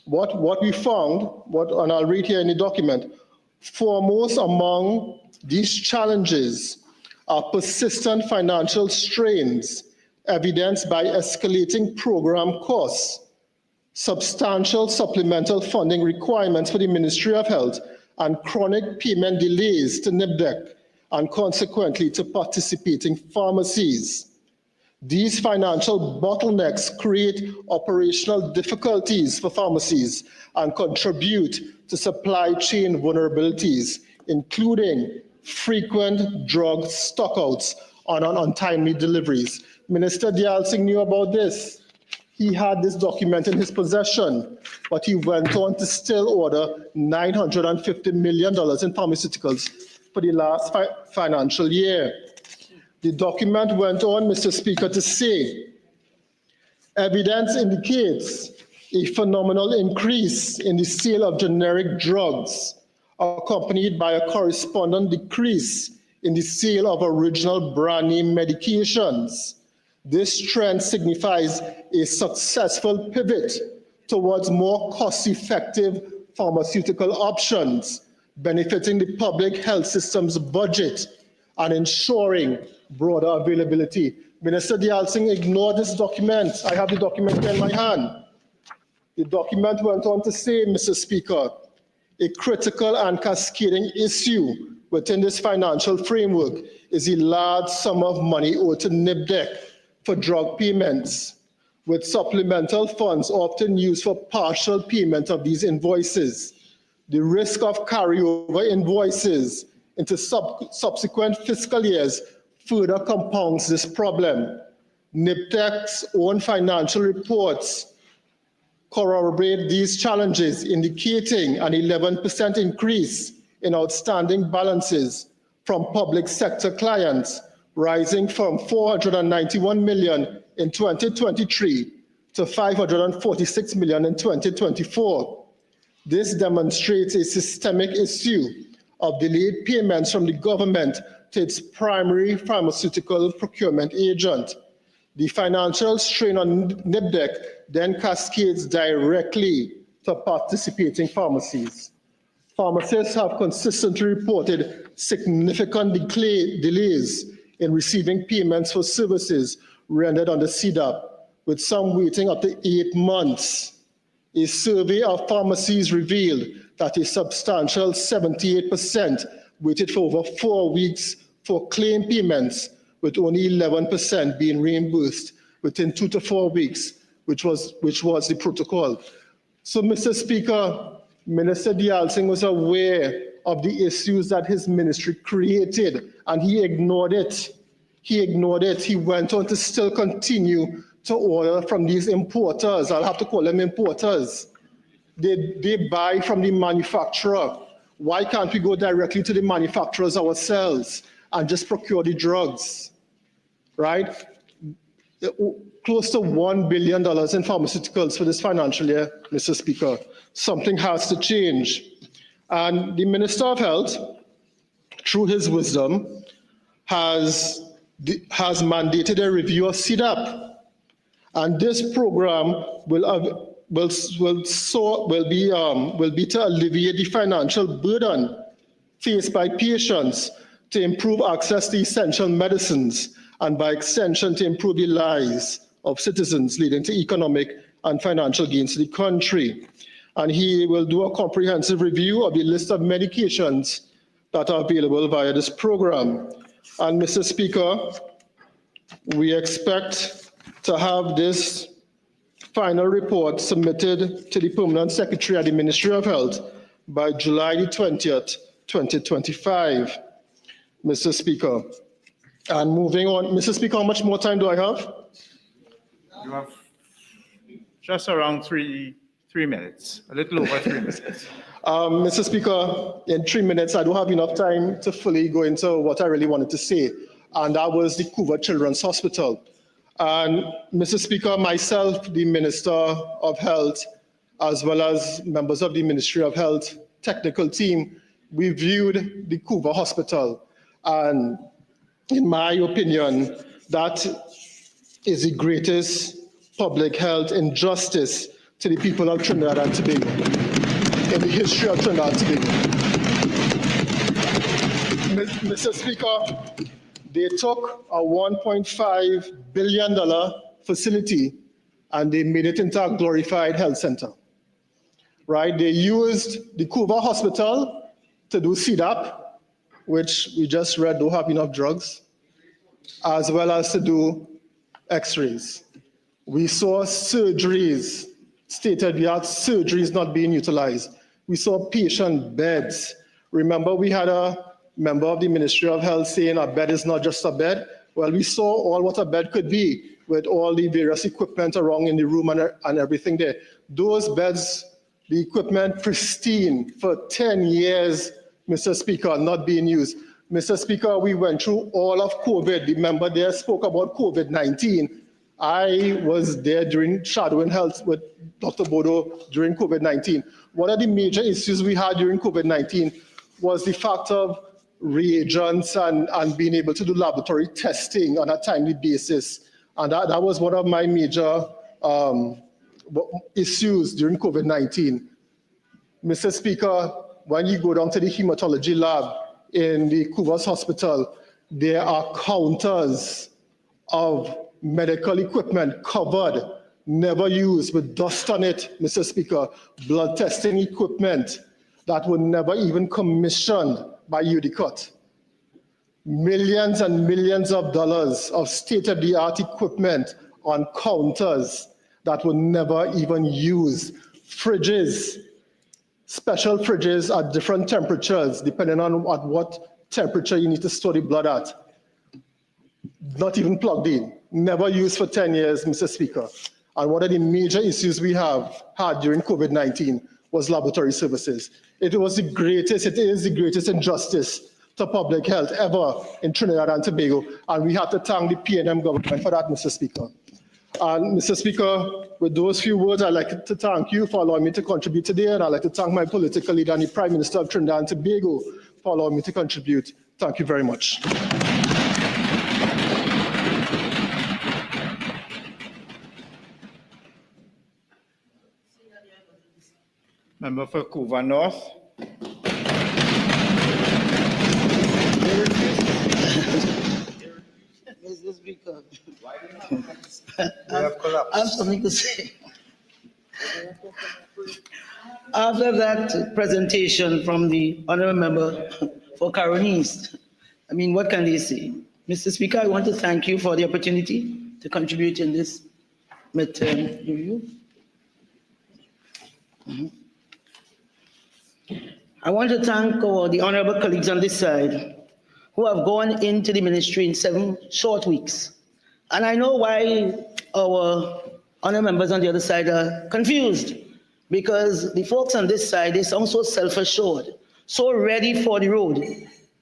what we found, and I'll read here in the document, foremost among these challenges are persistent financial strains evidenced by escalating program costs, substantial supplemental funding requirements for the Ministry of Health, and chronic payment delays to NIBDEC and consequently to participating pharmacies. These financial bottlenecks create operational difficulties for pharmacies and contribute to supply chain vulnerabilities, including frequent drug stockouts and untimely deliveries. Minister Dayal Singh knew about this. He had this document in his possession, but he went on to still order $950 million in pharmaceuticals for the last financial year. The document went on, Mr. Speaker, to say, evidence indicates a phenomenal increase in the sale of generic drugs, accompanied by a corresponding decrease in the sale of original brand name medications. This trend signifies a successful pivot towards more cost-effective pharmaceutical options, benefiting the public health system's budget and ensuring broader availability. Minister Dayal Singh ignored this document. I have the document in my hand. The document went on to say, Mr. Speaker, a critical and cascading issue within this financial framework is a large sum of money owed to NIBDEC for drug payments, with supplemental funds often used for partial payment of these invoices. The risk of carryover invoices into subsequent fiscal years further compounds this problem. NIBDEC's own financial reports corroborate these challenges, indicating an 11% increase in outstanding balances from public sector clients, rising from $491 million in 2023 to $546 million in 2024. This demonstrates a systemic issue of delayed payments from the government to its primary pharmaceutical procurement agent. The financial strain on NIBDEC then cascades directly to participating pharmacies. Pharmacists have consistently reported significant delays in receiving payments for services rendered under CDAP, with some waiting up to 8 months. A survey of pharmacies revealed that a substantial 78% waited for over 4 weeks for claim payments, with only 11% being reimbursed within 2 to 4 weeks, which was the protocol. So, Mr. Speaker, Minister Diyal Singh was aware of the issues that his ministry created, and he ignored it. He ignored it. He went on to still continue to order from these importers. I'll have to call them importers. They buy from the manufacturer. Why can't we go directly to the manufacturers ourselves and just procure the drugs, right? Close to $1 billion in pharmaceuticals for this financial year, Mr. Speaker. Something has to change. And the Minister of Health, through his wisdom, has mandated a review of CDAP. And this program will be to alleviate the financial burden faced by patients, to improve access to essential medicines, and by extension to improve the lives of citizens, leading to economic and financial gains to the country. And he will do a comprehensive review of the list of medications that are available via this program. And Mr. Speaker, we expect to have this final report submitted to the Permanent Secretary at the Ministry of Health by July the 20th, 2025, Mr. Speaker. And moving on, Mr. Speaker, how much more time do I have? You have just around three minutes, a little over 3 minutes. Mr. Speaker, in 3 minutes, I don't have enough time to fully go into what I really wanted to say, and that was the Cuba Children's Hospital. And Mr. Speaker, myself, the Minister of Health, as well as members of the Ministry of Health technical team, we viewed the Cuba Hospital, and in my opinion, that is the greatest public health injustice to the people of Trinidad and Tobago, in the history of Trinidad and Tobago. Mr. Speaker, they took a $1.5 billion facility and they made it into a glorified health center, right? They used the Cuba Hospital to do CDAP, which we just read don't have enough drugs, as well as to do x-rays. We saw surgeries, state-of-the-art surgeries not being utilized. We saw patient beds. Remember, we had a member of the Ministry of Health saying a bed is not just a bed. Well, we saw all what a bed could be with all the various equipment around in the room and everything there. Those beds, the equipment pristine for 10 years, Mr. Speaker, not being used. Mr. Speaker, we went through all of COVID. The member there spoke about COVID-19. I was there during shadowing health with Dr. Bodo during COVID-19. One of the major issues we had during COVID-19 was the fact of reagents and being able to do laboratory testing on a timely basis. And that was one of my major issues during COVID-19. Mr. Speaker, when you go down to the hematology lab in the Cuba's hospital, there are counters of medical equipment covered, never used, with dust on it, Mr. Speaker, blood testing equipment that were never even commissioned by GORTT. Millions and millions of dollars of state-of-the-art equipment on counters that were never even used. Fridges, special fridges at different temperatures, depending on at what temperature you need to store the blood at. Not even plugged in, never used for 10 years, Mr. Speaker. And one of the major issues we had during COVID-19 was laboratory services. It is the greatest injustice to public health ever in Trinidad and Tobago, and we have to thank the PNM government for that, Mr. Speaker. And Mr. Speaker, with those few words, I'd like to thank you for allowing me to contribute today, and I'd like to thank my political leader and the Prime Minister of Trinidad and Tobago for allowing me to contribute. Thank you very much. Member for Cuba North. Mr. Speaker, I have something to say. After that presentation from the honorable member for Caron East, I mean, what can they say? Mr. Speaker, I want to thank you for the opportunity to contribute in this midterm review. I want to thank the honorable colleagues on this side who have gone into the ministry in 7 short weeks. And I know why our honorable members on the other side are confused, because the folks on this side, they sound so self-assured, so ready for the road.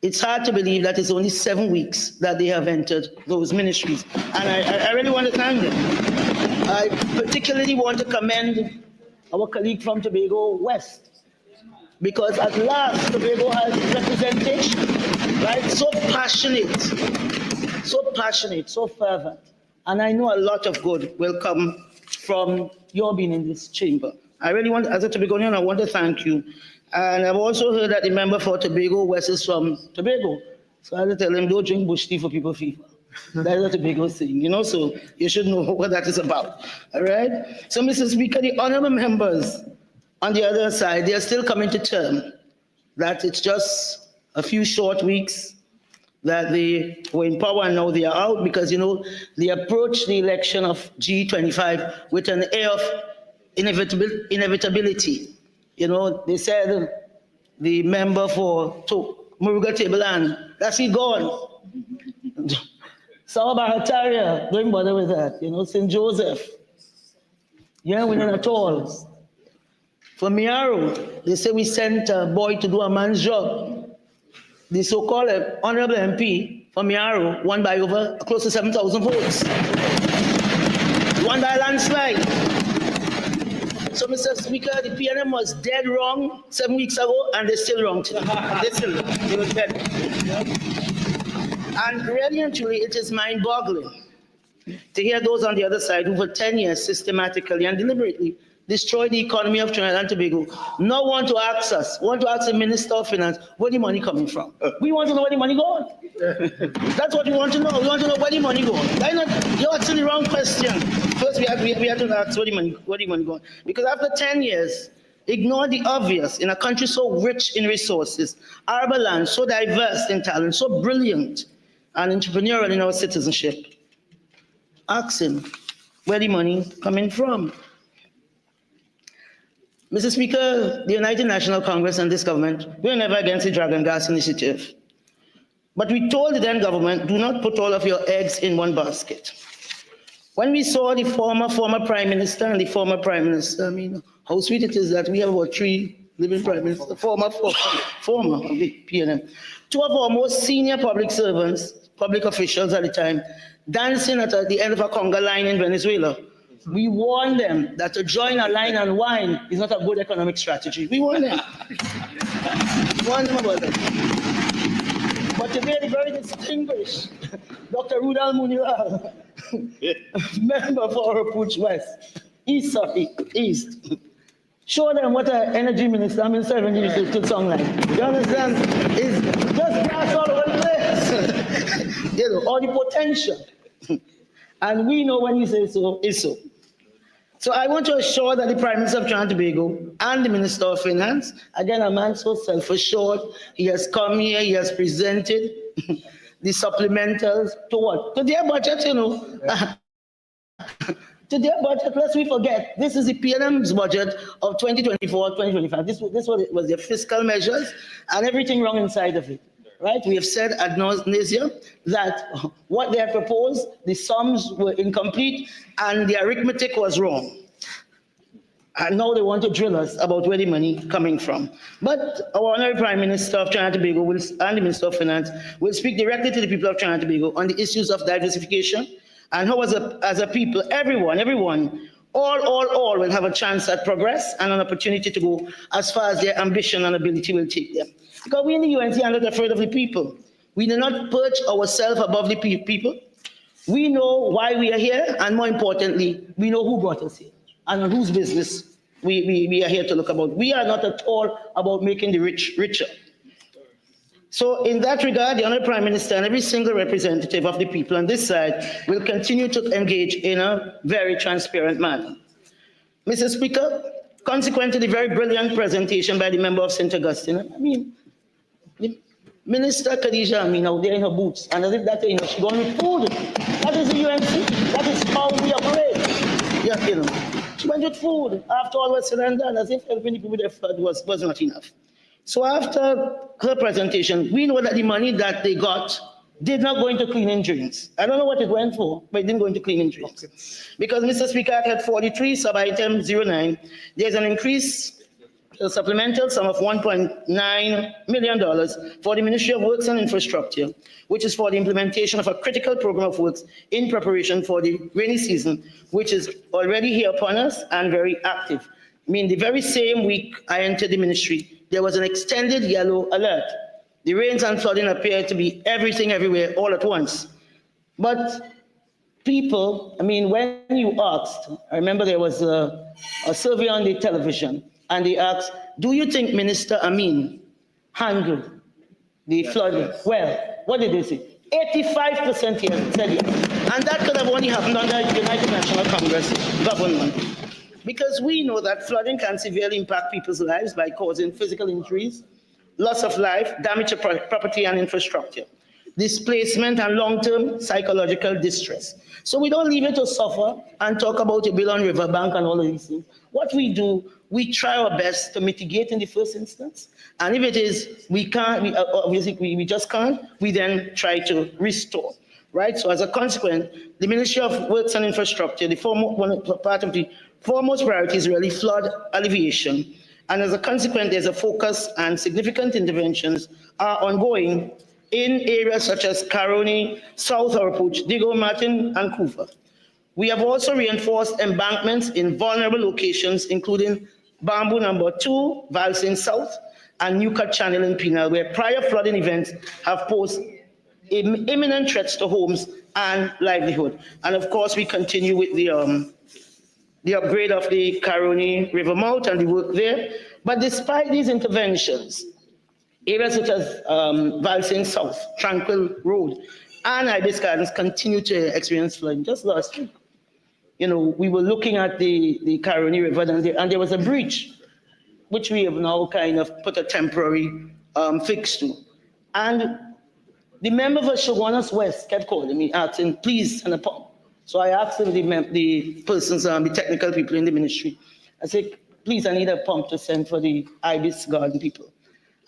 It's hard to believe that it's only 7 weeks that they have entered those ministries. And I really want to thank them. I particularly want to commend our colleague from Tobago West, because at last Tobago has representation, right? So passionate, so fervent. And I know a lot of good will come from your being in this chamber. I really want, as a Tobagonian, I want to thank you. And I've also heard that the member for Tobago West is from Tobago. So I had to tell him, don't drink bush tea for people fever. That's what Tobago is saying, you know, so you should know what that is about, all right? So, Mr. Speaker, the honorable members on the other side, they are still coming to term that it's just a few short weeks that they were in power and now they are out, because, you know, they approached the election of G25 with an air of inevitability. You know, they said the member for Muruga Tableland, that's he gone. Sawabahataria, don't bother with that. You know, St. Joseph, you ain't winning at all. For Miaro, they say we sent a boy to do a man's job. The so-called honorable MP for Miaro won by over close to 7,000 votes. Won by a landslide. So, Mr. Speaker, the PNM was dead wrong 7 weeks ago, and they're still wrong today. They were dead. And really and truly, it is mind-boggling to hear those on the other side who for 10 years systematically and deliberately destroyed the economy of Trinidad and Tobago now want to ask us, want to ask the Minister of Finance, where the money coming from? We want to know where the money going. That's what we want to know. We want to know where the money going. You're asking the wrong question. First, we have to ask where the money going. Because after 10 years, ignore the obvious in a country so rich in resources, arable land, so diverse in talent, so brilliant and entrepreneurial in our citizenship. Asking where the money coming from. Mr. Speaker, the United National Congress and this government, we were never against the Dragon Gas Initiative. But we told the then government, do not put all of your eggs in one basket. When we saw the former Prime Minister and the former Prime Minister, I mean, how sweet it is that we have about 3 living Prime Ministers, former of the PNM. 2 of our most senior public servants, public officials at the time, dancing at the end of a conga line in Venezuela. We warned them that to join a line and wine is not a good economic strategy. We warned them. Warned them about that. But today, the very distinguished Dr. Rudal Munira, member for Approach West, East, show them what an energy minister, could sound like. You understand? It's just gas all over the place. You know, all the potential. And we know when you say so, it's so. So I want to assure that the Prime Minister of Trinidad and Tobago and the Minister of Finance, again, a man so self-assured, he has come here, he has presented the supplementals to what? To their budget, you know. To their budget, lest we forget, this is the PNM's budget of 2024-2025. This was their fiscal measures and everything wrong inside of it. Right? We have said ad nauseam that what they had proposed, the sums were incomplete and the arithmetic was wrong. And now they want to drill us about where the money coming from. But our Honorable Prime Minister of Trinidad and Tobago and the Minister of Finance will speak directly to the people of Trinidad and Tobago on the issues of diversification and how as a people, everyone, all will have a chance at progress and an opportunity to go as far as their ambition and ability will take them. Because we in the UNC are not afraid of the people. We do not perch ourselves above the people. We know why we are here, and more importantly, we know who brought us here and on whose business we are here to look about. We are not at all about making the rich richer. So in that regard, the Honourable Prime Minister and every single representative of the people on this side will continue to engage in a very transparent manner. Mr. Speaker, consequent to the very brilliant presentation by the member of St. Augustine, I mean, the Minister Khadija, I mean, out there in her boots, and as if that, you know, she's going with food. That is the UNC. That is how we operate. Yeah, you know, she went with food. After all was said and done, as if helping people with their flood was not enough. So after her presentation, we know that the money that they got did not go into cleaning drains. I don't know what it went for, but it didn't go into cleaning drains. Because, Mr. Speaker, at 43 sub-item 09, there's an increase, a supplemental sum of $1.9 million for the Ministry of Works and Infrastructure, which is for the implementation of a critical program of works in preparation for the rainy season, which is already here upon us and very active. I mean, the very same week I entered the ministry, there was an extended yellow alert. The rains and flooding appeared to be everything, everywhere, all at once. But people, I mean, when you asked, I remember there was a survey on the television, and they asked, do you think Minister Amin handled the flooding? Yes. Well, what did they say? 85% here said yes. And that could have only happened under United National Congress government. Because we know that flooding can severely impact people's lives by causing physical injuries, loss of life, damage to property and infrastructure, displacement, and long-term psychological distress. So we don't leave it to suffer and talk about a bill on riverbank and all of these things. What we do, we try our best to mitigate in the first instance. And if it is, we can't, obviously we just can't, we then try to restore. Right? So as a consequence, the Ministry of Works and Infrastructure, part of the foremost priority is really flood alleviation. And as a consequence, there's a focus and significant interventions are ongoing in areas such as Caroni, South Harapooch, Digo, Martin, and Coover. We have also reinforced embankments in vulnerable locations, including Bamboo Number 2, Valsin South, and Newcut Channel in Penal, where prior flooding events have posed imminent threats to homes and livelihood. And of course, we continue with the upgrade of the Caroni River mouth and the work there. But despite these interventions, areas such as Valsin South, Tranquil Road, and Ibis Gardens continue to experience flooding. Just last week, you know, we were looking at the Caroni River, and there was a breach, which we have now kind of put a temporary fix to. And the member for Shoguanas West kept calling me, asking, please send a pump. So I asked them, the persons, the technical people in the ministry, I said, please, I need a pump to send for the Ibis Garden people.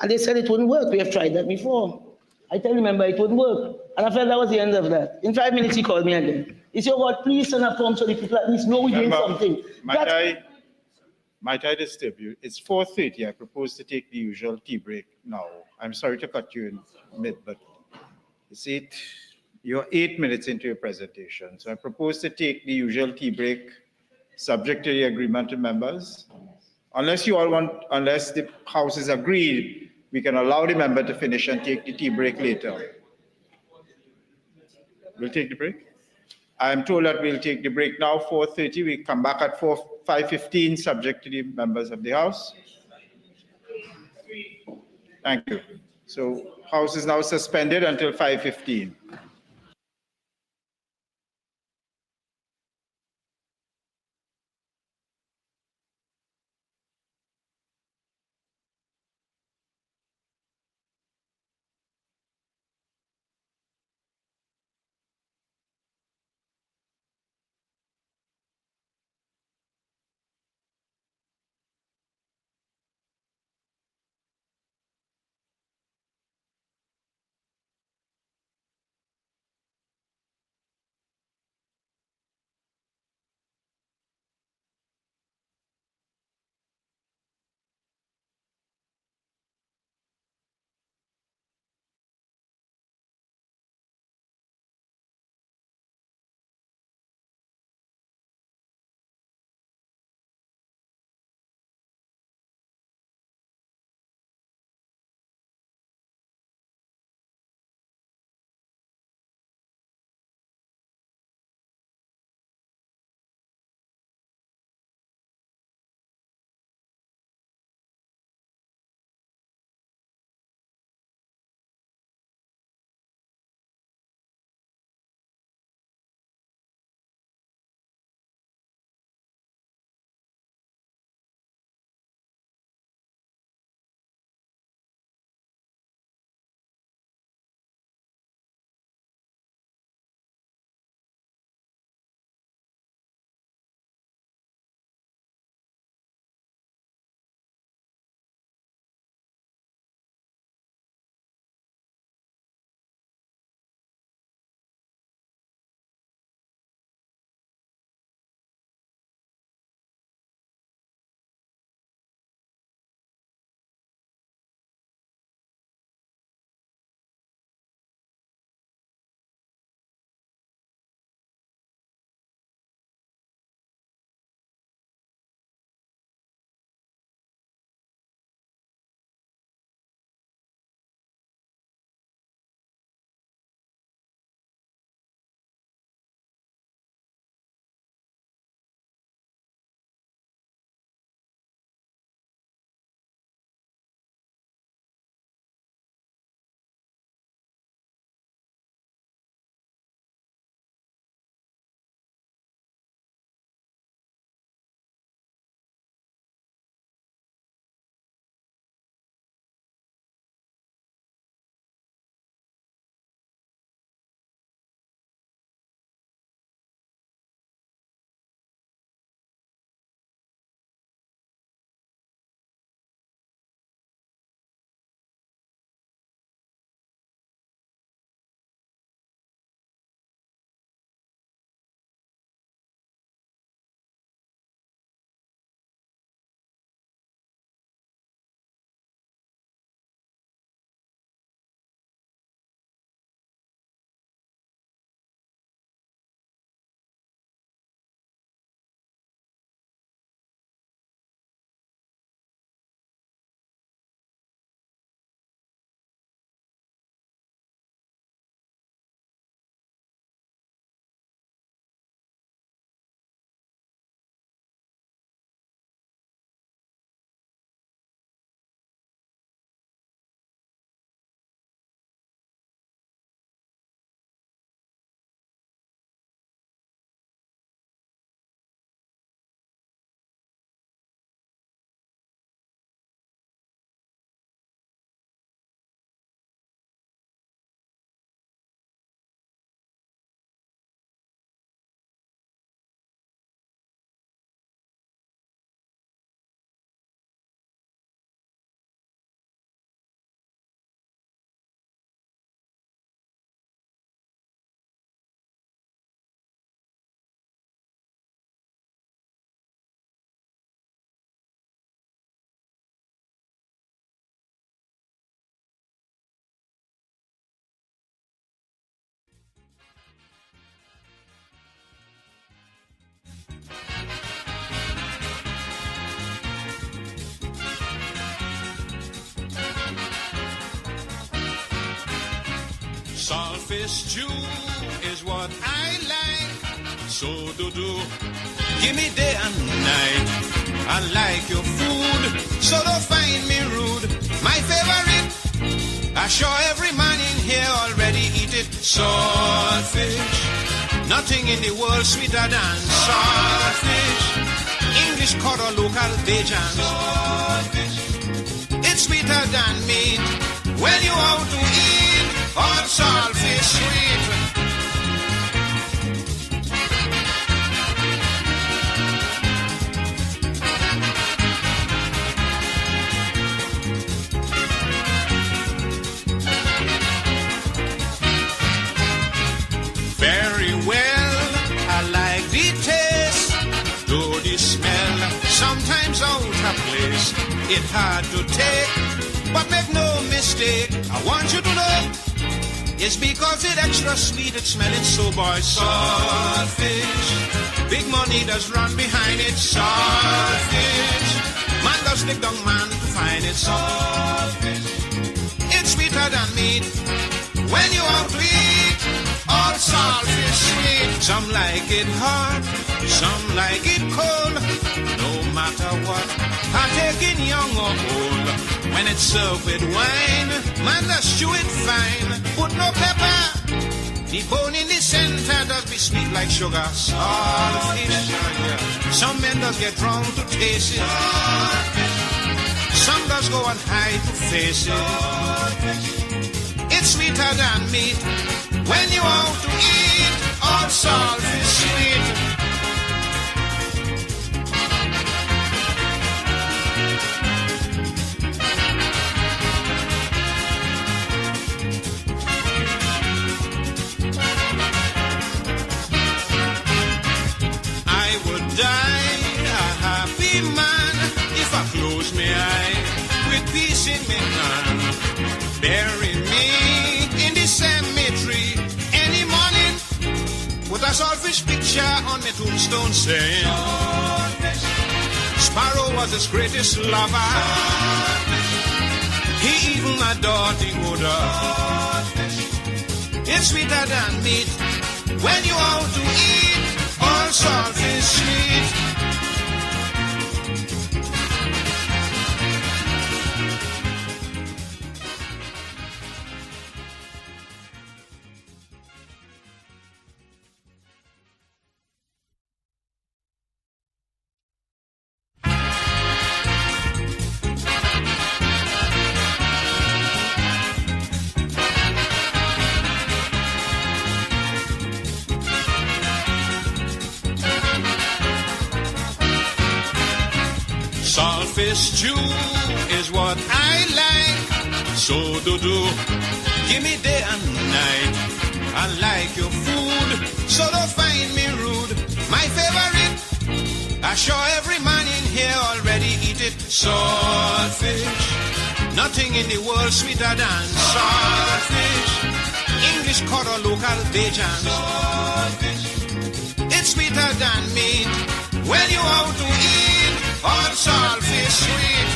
And they said it wouldn't work. We have tried that before. I tell the member it wouldn't work. And I felt that was the end of that. In 5 minutes, he called me again. He said, oh God, please send a pump so the people at least know we're doing something. Might I disturb you? It's 4:30. I propose to take the usual tea break now. I'm sorry to cut you in mid, but you're 8 minutes into your presentation. So I propose to take the usual tea break, subject to the agreement of members. Unless the House is agreed, we can allow the member to finish and take the tea break later. We'll take the break? I'm told that we'll take the break now, 4:30. We come back at 5:15, subject to the members of the House. Thank you. So House is now suspended until 5:15. Saltfish stew is what I like, so do. Give me day and night. I like your food, so don't find me rude. My favorite, I sure every man in here already eat it. Saltfish, nothing in the world sweeter than saltfish. English cod or local Bajan. Saltfish, it's sweeter than meat. When you out to eat, all saltfish sweet. Very well, I like the taste, though the smell sometimes out of place. It's hard to take, but make no mistake, I want you to know, it's because it's extra sweet, it's smelling so boy. Saltfish, big money does run behind it. Saltfish, man does dig down man to find it. Saltfish, it's sweeter than meat. When you out to eat, all saltfish sweet. Some like it hot, some like it cold. No matter what, partaking young or old. When it's served with wine, man does chew it fine. Put no pepper, the bone in the center does be sweet like sugar. Saltfish, some men does get drunk to taste it. Some does go on high to face it. It's sweeter than meat. When you out to eat, all saltfish sweet. I would die a happy man if I close my eye with peace in my hand. Bury me in the cemetery any morning. Put a saltfish picture on my tombstone saying, Sparrow was his greatest lover. He even adored the odor. It's sweeter than meat. When you out to eat, all saltfish sweet. Saltfish stew is what I like, so do. Give me day and night. I like your food, so don't find me rude. My favorite, I sure every man in here already eat it. Saltfish, nothing in the world sweeter than saltfish. English cod or local Bajan. Saltfish, it's sweeter than meat. When you out to eat, all saltfish sweet.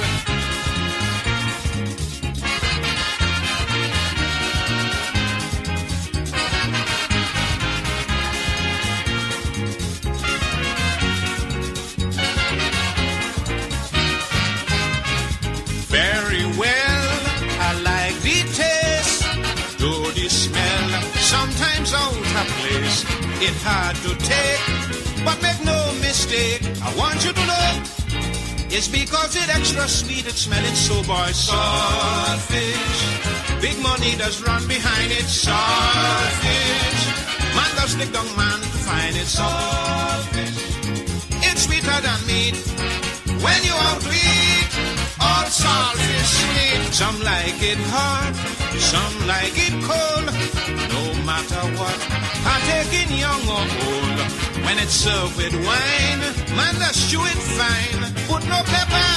Very well, I like the taste, though the smell sometimes out of place. It's hard to take, but make no mistake, I want you to know, it's because it's extra sweet, it's smelling so boy. Saltfish, big money does run behind it. Saltfish, man does dig down man to find it. Saltfish, it's sweeter than meat. When you out to eat, all saltfish sweet. Some like it hot, some like it cold. No matter what, partaking young or old. When it's served with wine, man does chew it fine. Put no pepper,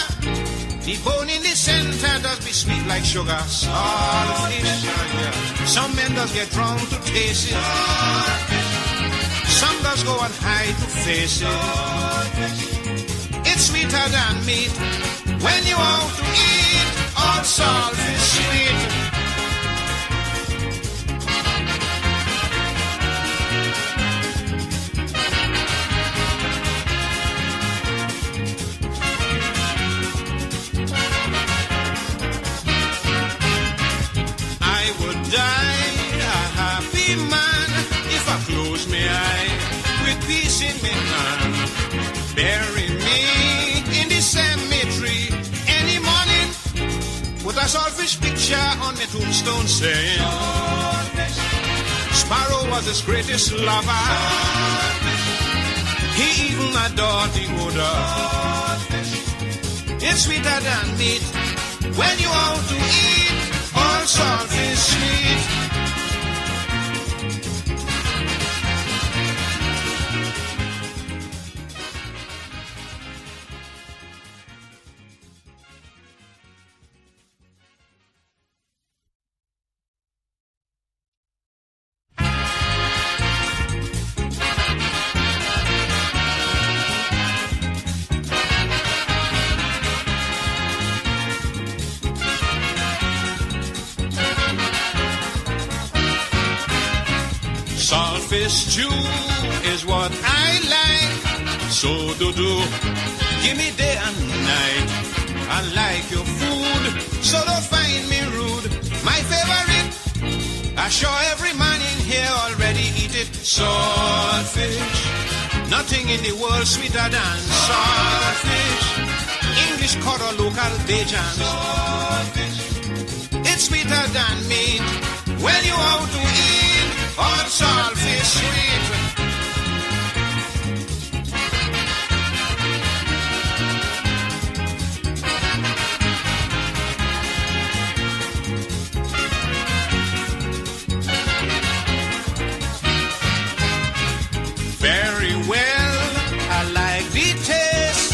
the bone in the center does be sweet like sugar. Saltfish, some men does get drunk to taste it. Some does go on high to face it. It's sweeter than meat. When you out to eat, all saltfish sweet. a selfish picture on my tombstone saying, Sparrow was his greatest lover. He even adored the odor. It's sweeter than meat when you out to eat. All salt is sweet. Saltfish stew is what I like. So do. Give me day and night. I like your food, so don't find me rude. My favorite, I sure every man in here already eat it. Saltfish, nothing in the world sweeter than saltfish. English cod or local Bajan. It's sweeter than meat when you out to eat. All saltfish sweet. Very well, I like the taste,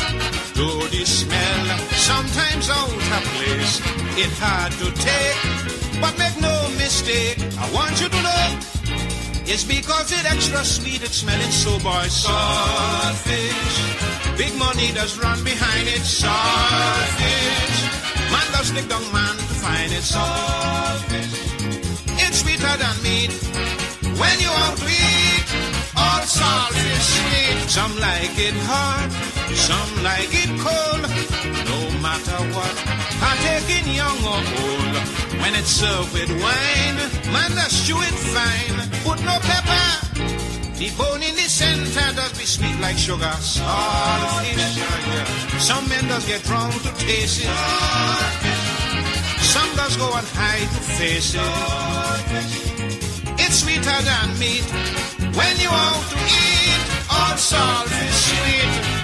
though the smell sometimes out of place. It's hard to take, but make no mistake, I want you to know it's because it's extra sweet, it's smelling so boy. Saltfish, big money does run behind it. Saltfish, man does lick down man to find it. Saltfish, it's sweeter than meat when you out to eat. All saltfish sweet. Some like it hot, some like it cold. No matter what, partaking young or old. When it's served with wine, man does chew it fine. Put no pepper, the bone in the center does be sweet like sugar. Saltfish, some men does get drunk to taste it. Some does go and hide to face it. It's sweeter than meat when you out to eat. All saltfish sweet.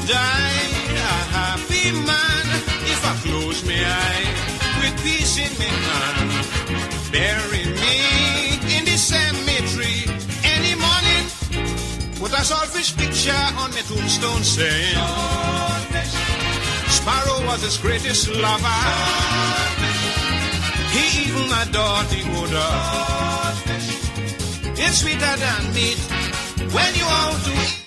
Die a happy man if I close my eye with peace in my hand. Bury me in the cemetery any morning. Put a saltfish picture on my tombstone saying, Sparrow was his greatest lover. He even adored the odor. It's sweeter than meat when you out to eat.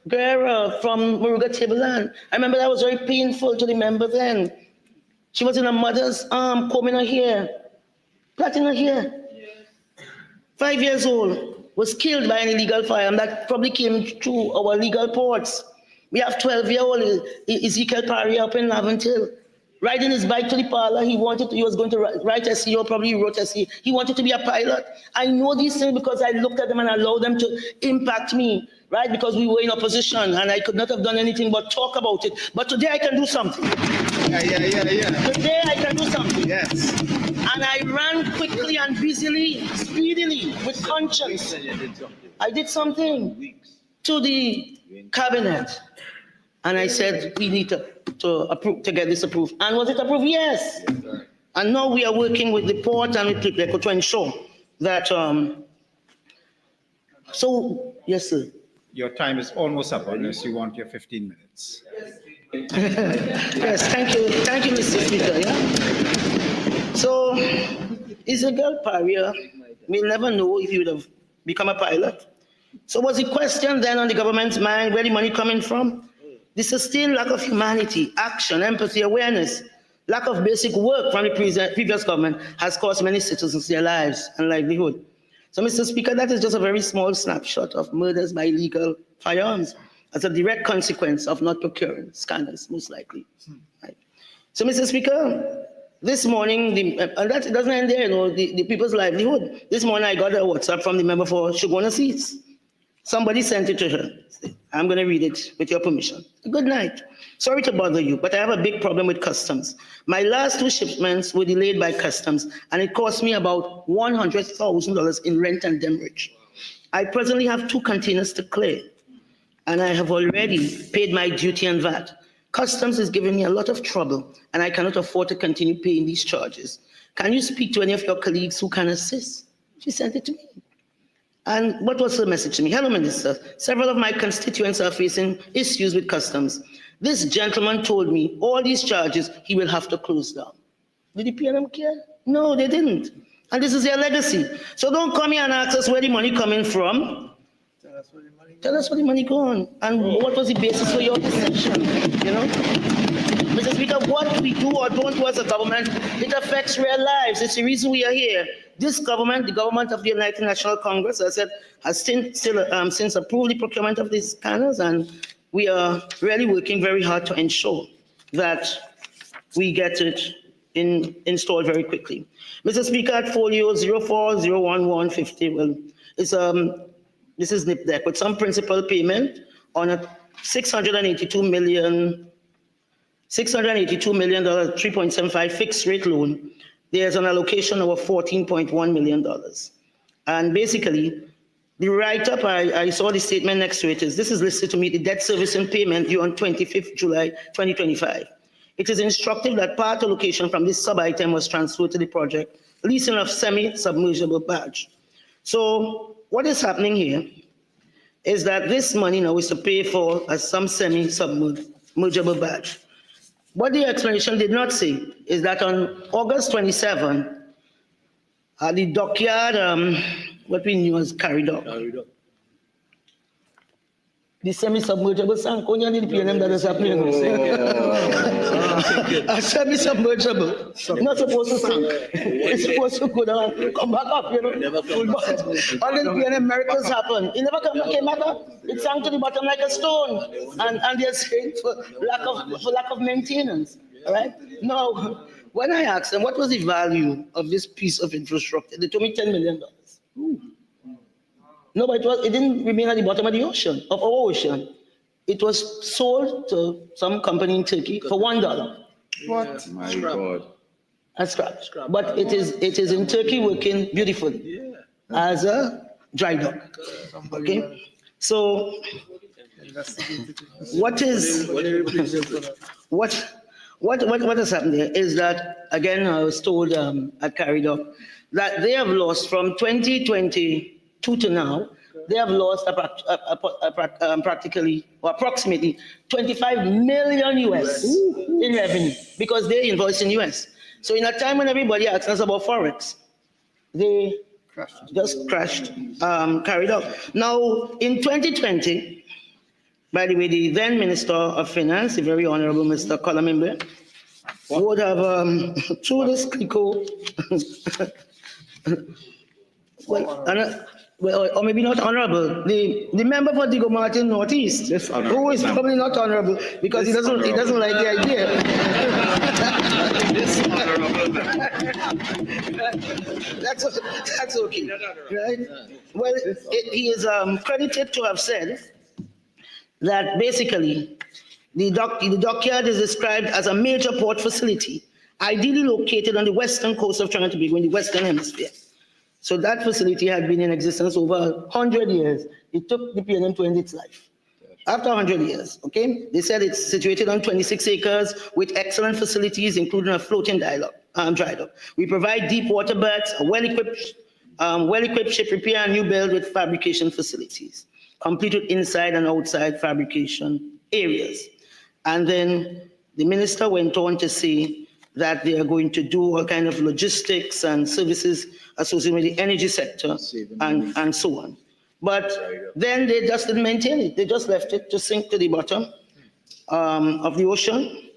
girl from Muruga Tableland. I remember that was very painful to the member then. She was in her mother's arm, combing her hair, plaiting her hair. 5 years old, was killed by an illegal firearm that probably came through our legal ports. We have 12-year-old Ezekiel Parry up in Laventille, riding his bike to the parlor. He was going to write SE, or probably wrote SE. He wanted to be a pilot. I know these things because I looked at them and allowed them to impact me, right? Because we were in opposition and I could not have done anything but talk about it. But today I can do something. Today I can do something. Yes. And I ran quickly and busily, speedily, with conscience. I did something to the cabinet. And I said, we need to get this approved. And was it approved? Yes. And now we are working with the port and with Tobago to ensure that, so, yes, sir. Your time is almost up unless you want your 15 minutes. Yes, thank you, Mr. Speaker. Yeah? So, Ezekiel Parry may never know if he would have become a pilot. So was the question then on the government's mind, where the money coming from? The sustained lack of humanity, action, empathy, awareness, lack of basic work from the previous government has cost many citizens their lives and livelihood. So, Mr. Speaker, that is just a very small snapshot of murders by illegal firearms as a direct consequence of not procuring scanners, most likely. Right. So, Mr. Speaker, this morning, and that doesn't end there, the people's livelihood. This morning, I got a WhatsApp from the member for Shugona Seats. Somebody sent it to her. I'm going to read it with your permission. Good night. Sorry to bother you, but I have a big problem with customs. My last 2 shipments were delayed by customs, and it cost me about $100,000 in rent and demurrage. I presently have 2 containers to clear, and I have already paid my duty and VAT. Customs is giving me a lot of trouble, and I cannot afford to continue paying these charges. Can you speak to any of your colleagues who can assist? She sent it to me. And what was the message to me? Hello, Minister. Several of my constituents are facing issues with customs. This gentleman told me all these charges he will have to close down. Did the PNM care? No, they didn't. And this is their legacy. So don't come here and ask us where the money coming from. Tell us where the money going and what was the basis for your decision, Mr. Speaker, what we do or don't do as a government, it affects real lives. It's the reason we are here. This government, the government of the United National Congress, as I said, has since approved the procurement of these scanners, and we are really working very hard to ensure that we get it installed very quickly. Mr. Speaker, at folio 04011150, well, this is NIPDEC with some principal payment on a $682 million, $3.75 fixed rate loan. There's an allocation of $14.1 million. And basically, the write-up, I saw the statement next to it, this is listed to meet the debt servicing payment due on 25th July 2025. It is instructive that part allocation from this sub-item was transferred to the project, leasing of semi-submersible barge. So what is happening here is that this money now is to pay for some semi-submersible barge. What the explanation did not say is that on August 27, the dockyard, what we knew as carried up. The semi-submersible sank. Only the PNM that is happening. A semi-submersible. Not supposed to sink. It's supposed to go down, come back up, But only the PNM miracles happen. It never came back up. It sank to the bottom like a stone. And they're saying for lack of maintenance. All right? Now, when I asked them what was the value of this piece of infrastructure, they told me $10 million. No, but it didn't remain at the bottom of the ocean, of our ocean. It was sold to some company in Turkey for $1. What? My God. A scrap. But it is in Turkey working beautifully as a dry dock. Okay? So what has happened there is that, again, I was told at Carried Up that they have lost from 2022 to now, they have lost approximately 25 million US in revenue because they invoice in US. So in a time when everybody asks us about Forex, they just crashed, Carried Up. Now, in 2020, By the way, the then Minister of Finance, the very Honorable Mr. Colomimbe, would have, through this CLICO, or maybe not honorable, the member for Digo Martin Northeast, who is probably not honorable because he doesn't like the idea. That's okay, right? Well, he is credited to have said that basically the dockyard is described as a major port facility, ideally located on the western coast of Trinidad and Tobago in the Western Hemisphere. So that facility had been in existence over 100 years. It took the PNM to end its life. After 100 years, okay? They said it's situated on 26 acres with excellent facilities, including a floating dry dock. We provide deep water berths, a well-equipped ship repair and new build with fabrication facilities, completed inside and outside fabrication areas. And then the minister went on to say that they are going to do all kind of logistics and services associated with the energy sector and so on. But then they just didn't maintain it. They just left it to sink to the bottom of the ocean.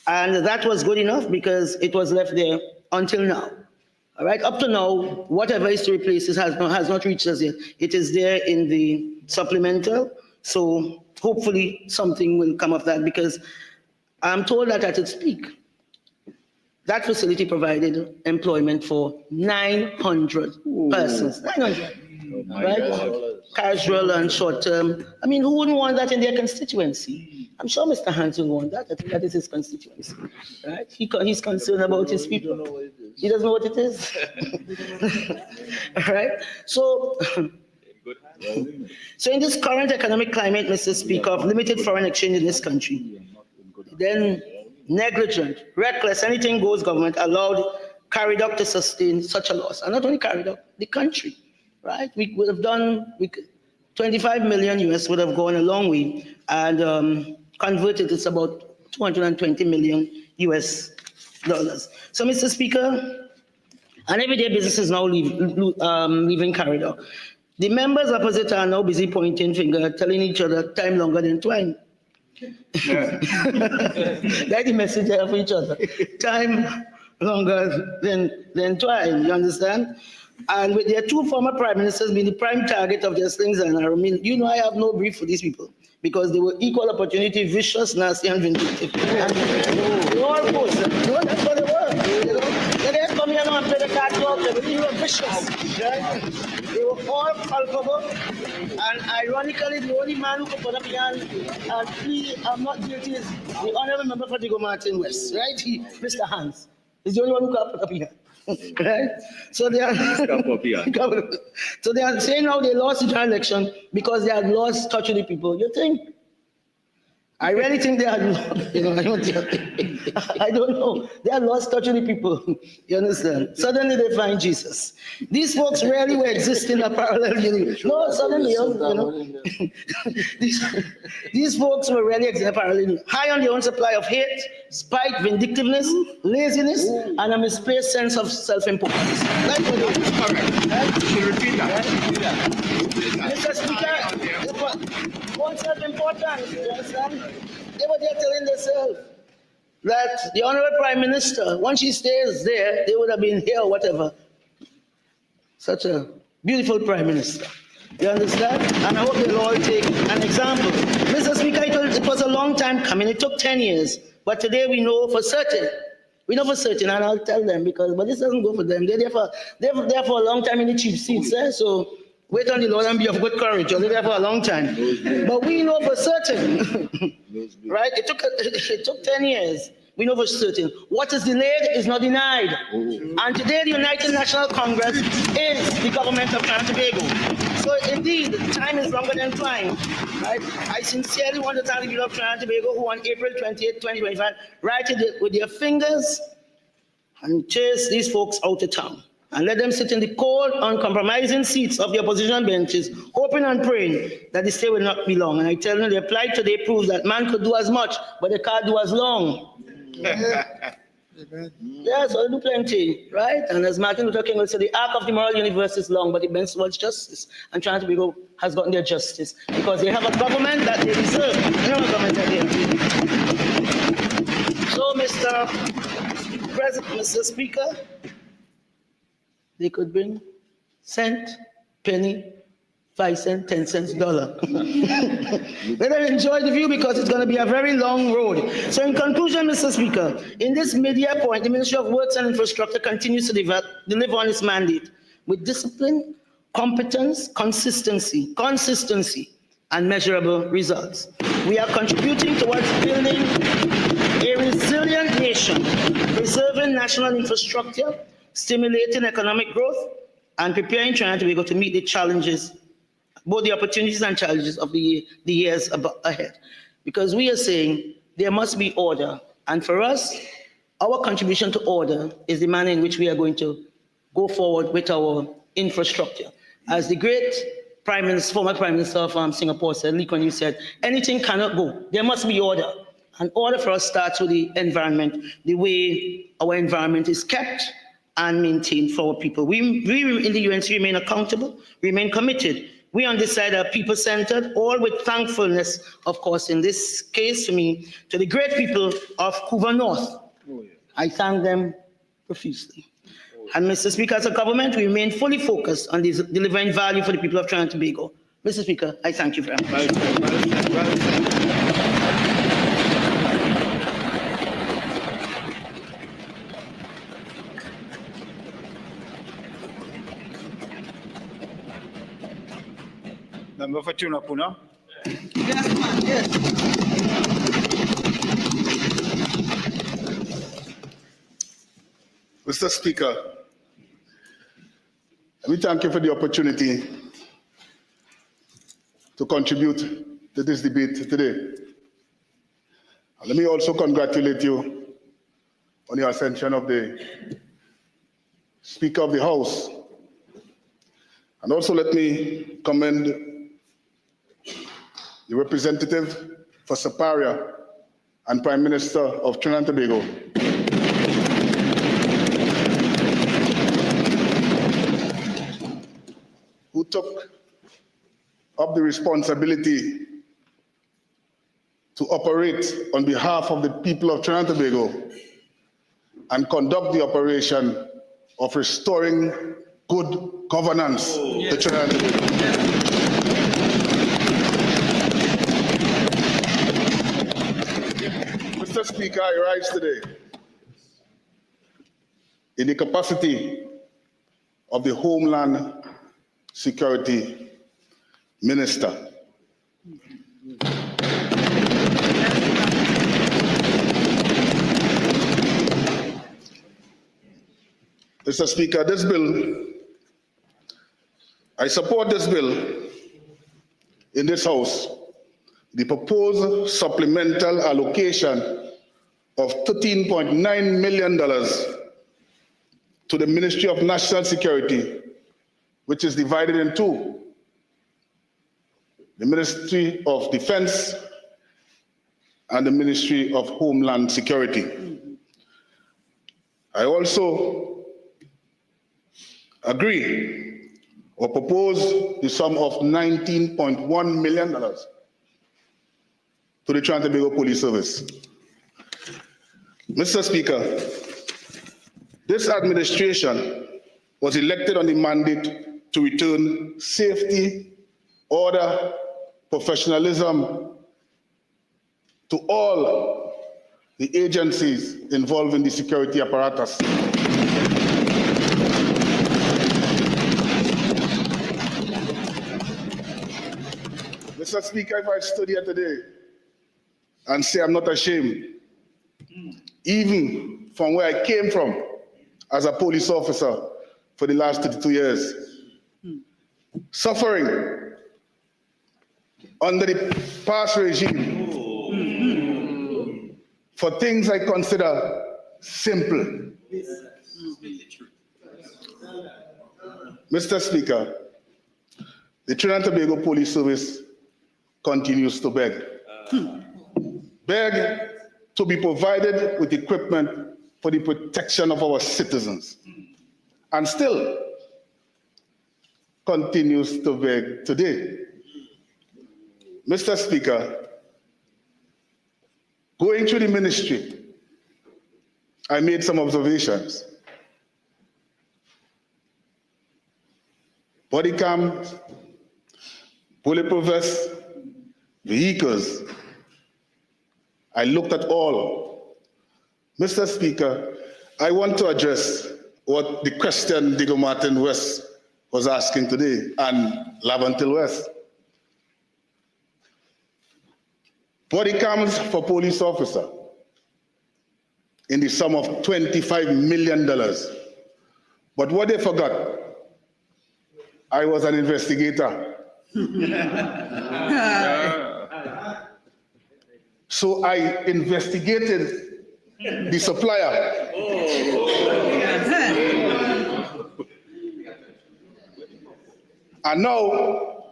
And that was good enough because it was left there until now. All right, up to now, whatever is to replace it has not reached us yet. It is there in the supplemental. So hopefully something will come of that because I'm told that at its peak, that facility provided employment for 900 persons. 900. Right? Casual and short term. I mean, who wouldn't want that in their constituency? I'm sure Mr. Hans will want that. I think that is his constituency. Right? He's concerned about his people. He doesn't know what it is. Right? So in this current economic climate, Mr. Speaker, of limited foreign exchange in this country, then negligent, reckless, anything goes government allowed CARIDOC to sustain such a loss. And not only CARIDOC, the country, right? We would have done, 25 million US would have gone a long way and converted it's about 220 million US dollars. So Mr. Speaker, and everyday businesses now leaving CARIDOC. The members opposite are now busy pointing finger, telling each other time longer than twine. That's the message they have for each other. Time longer than twine, you understand? And with their two former prime ministers being the prime target of their slings and arrows, I mean, you know, I have no brief for these people because they were equal opportunity, vicious, nasty, and vindictive. They all post. That's what they were. You know? They didn't come here and play the card talk. They were vicious. Right? They were all culpable. And ironically, the only man who could put up here and plea I'm not guilty is the honorable member for Digo Martin West, right? Mr. Hans. He's the only one who could put up here. Right? So they are so they are saying now they lost the general election because they had lost touch with the people. You think? I really think they had lost, you know, I don't know. They had lost touch with the people. You understand? Suddenly they find Jesus. These folks really were existing in a parallel universe. No, suddenly, you know, these folks were really existing in a parallel universe. High on their own supply of hate, spite, vindictiveness, laziness, and a misplaced sense of self-importance. That's what it is. Correct. Right? Repeat that. Right? Mr. Speaker, one self-importance, you understand? They were there telling themselves that the Honorable Prime Minister, once she stays there, they would have been here or whatever. Such a beautiful Prime Minister. You understand? And I hope they'll all take an example. Mr. Speaker, it was a long time coming. It took 10 years. But today we know for certain. We know for certain, and I'll tell them but this doesn't go for them. They're there for a long time in the chief seats, so wait on the Lord and be of good courage. You'll be there for a long time. But we know for certain, right? It took 10 years. We know for certain. What is delayed is not denied. And today the United National Congress is the government of Trinidad and Tobago. So indeed, time is longer than twine. Right? I sincerely want to thank the people of Trinidad and Tobago who on April 28, 2025, write with their fingers and chase these folks out of town. And let them sit in the cold, uncompromising seats of the opposition benches, hoping and praying that the stay will not be long. And I tell them the plight today proves that man could do as much, but they can't do as long. Yes, I do plenty, right? And as Martin Luther King would say, the arc of the moral universe is long, but it bends towards justice. And Trinidad and Tobago has gotten their justice because they have a government that they deserve. They have a government that they deserve. So, Mr. Speaker, they could bring cent, penny, 5 cents, 10 cents, dollar. Let us enjoy the view because it's going to be a very long road. So in conclusion, Mr. Speaker, in this mid-year point, the Ministry of Works and Infrastructure continues to deliver on its mandate with discipline, competence, consistency, and measurable results. We are contributing towards building a resilient nation, preserving national infrastructure, stimulating economic growth, and preparing Trinidad and Tobago to meet the challenges, both the opportunities and challenges of the years ahead. Because we are saying there must be order. And for us, our contribution to order is the manner in which we are going to go forward with our infrastructure. As the great former Prime Minister of Singapore said, Lee Kuan Yew said, anything cannot go. There must be order. And order for us starts with the environment, the way our environment is kept and maintained for our people. We in the UNC remain accountable, remain committed. We on this side are people-centered, all with thankfulness, of course, in this case, to me, to the great people of Cuba North. I thank them profusely. And Mr. Speaker, as a government, we remain fully focused on delivering value for the people of Trinidad and Tobago. Mr. Speaker, I thank you very much. Member for Tunapuna. Yes, man, yes. Mr. Speaker, let me thank you for the opportunity to contribute to this debate today. And let me also congratulate you on the ascension of the Speaker of the House. And also let me commend the representative for Siparia and Prime Minister of Trinidad and Tobago. Who took up the responsibility to operate on behalf of the people of Trinidad and Tobago and conduct the operation of restoring good governance to Trinidad and Tobago. Mr. Speaker, I rise today in the capacity of the Homeland Security Minister. Mr. Speaker, this bill, I support this bill in this House. The proposed supplemental allocation of $13.9 million to the Ministry of National Security, which is divided in two. The Ministry of Defense and the Ministry of Homeland Security. I also agree or propose the sum of $19.1 million to the Trinidad and Tobago Police Service. Mr. Speaker, this administration was elected on the mandate to return safety, order, professionalism to all the agencies involved in the security apparatus. Mr. Speaker, if I stood here today and say I'm not ashamed, even from where I came from as a police officer for the last 32 years, suffering under the past regime for things I consider simple. Mr. Speaker, the Trinidad and Tobago Police Service continues to beg to be provided with equipment for the protection of our citizens, and still continues to beg today. Mr. Speaker, going through the ministry, I made some observations. Body cams, bulletproof vests, vehicles. I looked at all. Mr. Speaker, I want to address what the Christian Diego Martin West was asking today and Lavantil West. Body cams for police officer in the sum of $25 million. But what they forgot, I was an investigator. So I investigated the supplier. And now,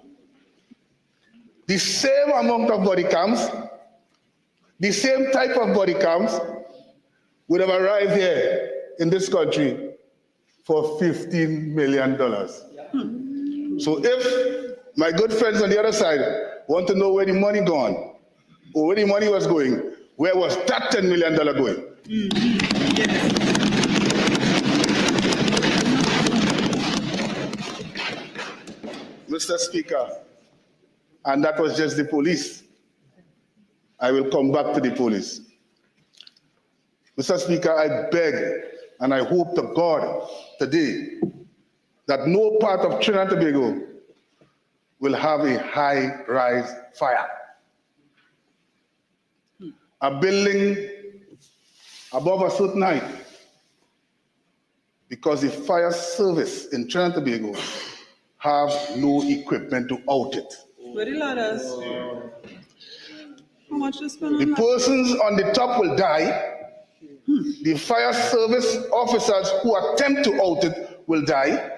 the same amount of body cams, the same type of body cams would have arrived here in this country for $15 million. So if my good friends on the other side want to know where the money gone, or where the money was going, where was that $10 million going? Mr. Speaker, and that was just the police. I will come back to the police. Mr. Speaker, I beg and I hope to God today that no part of Trinidad and Tobago will have a high-rise fire. A building above a certain height, because the fire service in Trinidad and Tobago have no equipment to out it. Where the ladders? How much to spend on The that? persons on the top will die. The fire service officers who attempt to out it will die.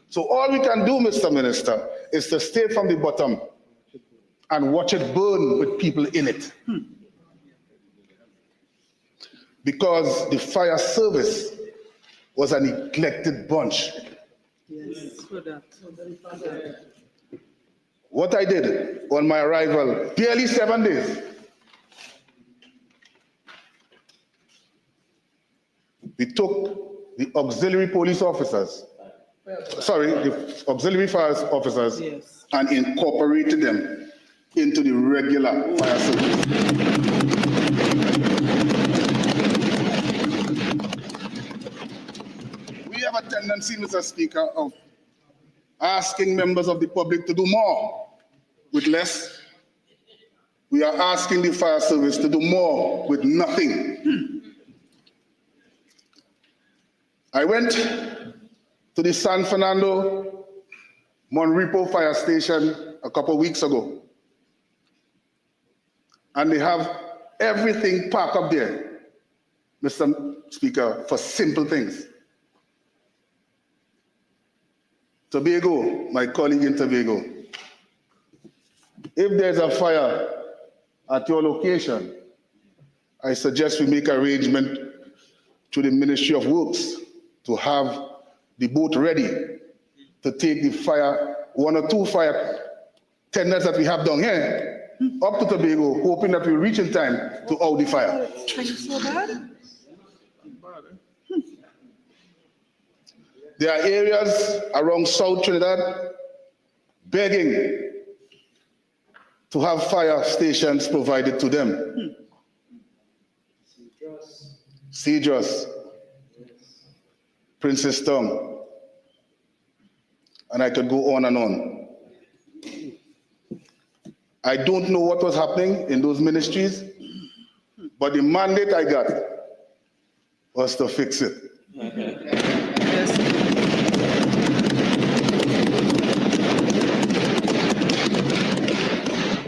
So all we can do, Mr. Minister, is to stay from the bottom and watch it burn with people in it. Because the fire service was a neglected bunch. Yes, for that. What I did on my arrival, barely 7 days, we took the auxiliary police officers, the auxiliary fire officers, and incorporated them into the regular fire service. We have a tendency, Mr. Speaker, of asking members of the public to do more with less. We are asking the fire service to do more with nothing. I went to the San Fernando Monrepo fire station a couple of weeks ago, and they have everything packed up there, Mr. Speaker, for simple things. Tobago, my colleague in Tobago, if there's a fire at your location, I suggest we make arrangement to the Ministry of Works to have the boat ready to take the fire, 1 or 2 fire tenders that we have down here, up to Tobago, hoping that we reach in time to out the fire. So bad? There are areas around South Trinidad begging to have fire stations provided to them. Cedros, Princess Town, and I could go on and on. I don't know what was happening in those ministries, but the mandate I got was to fix it.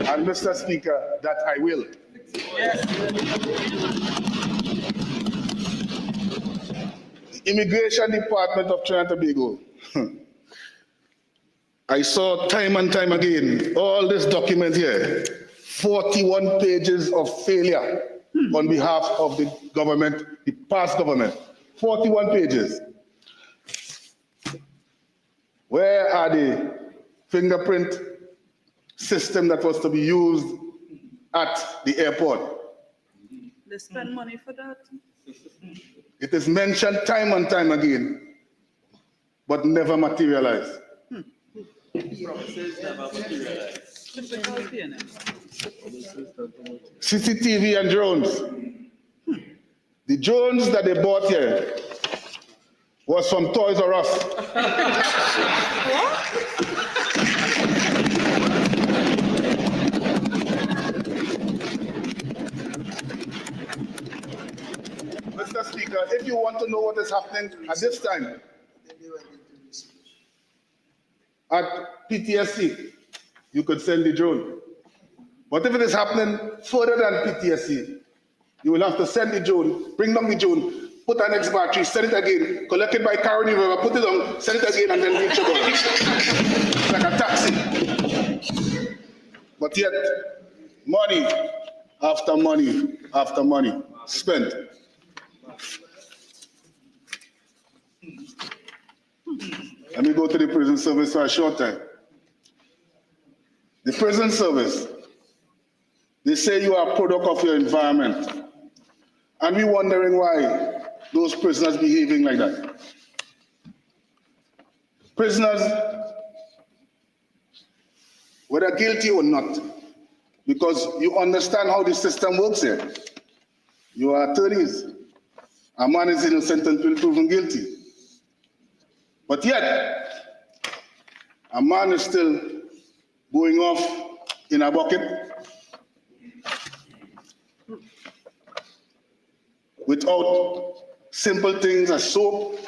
And Mr. Speaker, that I will. The Immigration Department of Trinidad and Tobago. I saw time and time again, all this document here, 41 pages of failure on behalf of the government, the past government. 41 pages. Where are the fingerprint system that was to be used at the airport? They spend money for that. It is mentioned time and time again, but never materialized. Promises never materialize. Typical PNM. CCTV and drones. The drones that they bought here was from Toys R Us. Mr. Speaker, if you want to know what is happening at this time at PTSC, you could send the drone. But if it is happening further than PTSC, you will have to send the drone, bring down the drone, put an X battery, send it again, collect it by car in the river, put it down, send it again, and then reach your door. It's like a taxi. But yet, money after money after money spent. Let me go to the prison service for a short time. The prison service, they say you are a product of your environment. And we're wondering why those prisoners behaving like that. Prisoners, whether guilty or not, because you understand how the system works here. You are attorneys. A man is innocent until proven guilty. But yet, a man is still going off in a bucket without simple things as soap.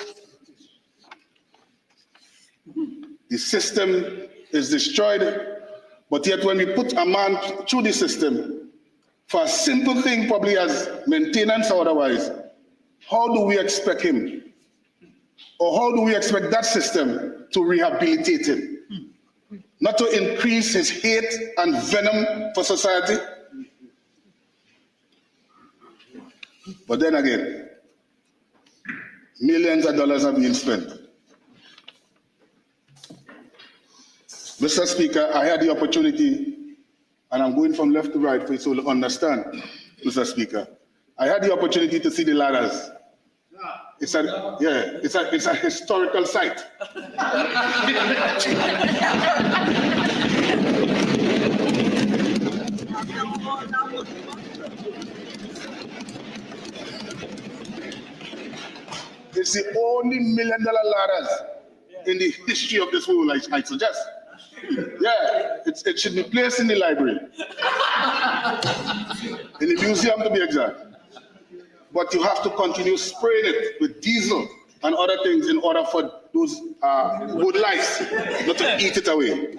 The system is destroyed, but yet when we put a man through the system for a simple thing, probably as maintenance or otherwise, how do we expect him? Or how do we expect that system to rehabilitate him? Not to increase his hate and venom for society? But then again, millions of dollars are being spent. Mr. Speaker, I had the opportunity, and I'm going from left to right for you to understand, Mr. Speaker. I had the opportunity to see the ladders. It's a historical site. It's the only $1 million ladders in the history of this world, I suggest. Yeah, it should be placed in the library, in the museum to be exact. But you have to continue spraying it with diesel and other things in order for those wood lice not to eat it away.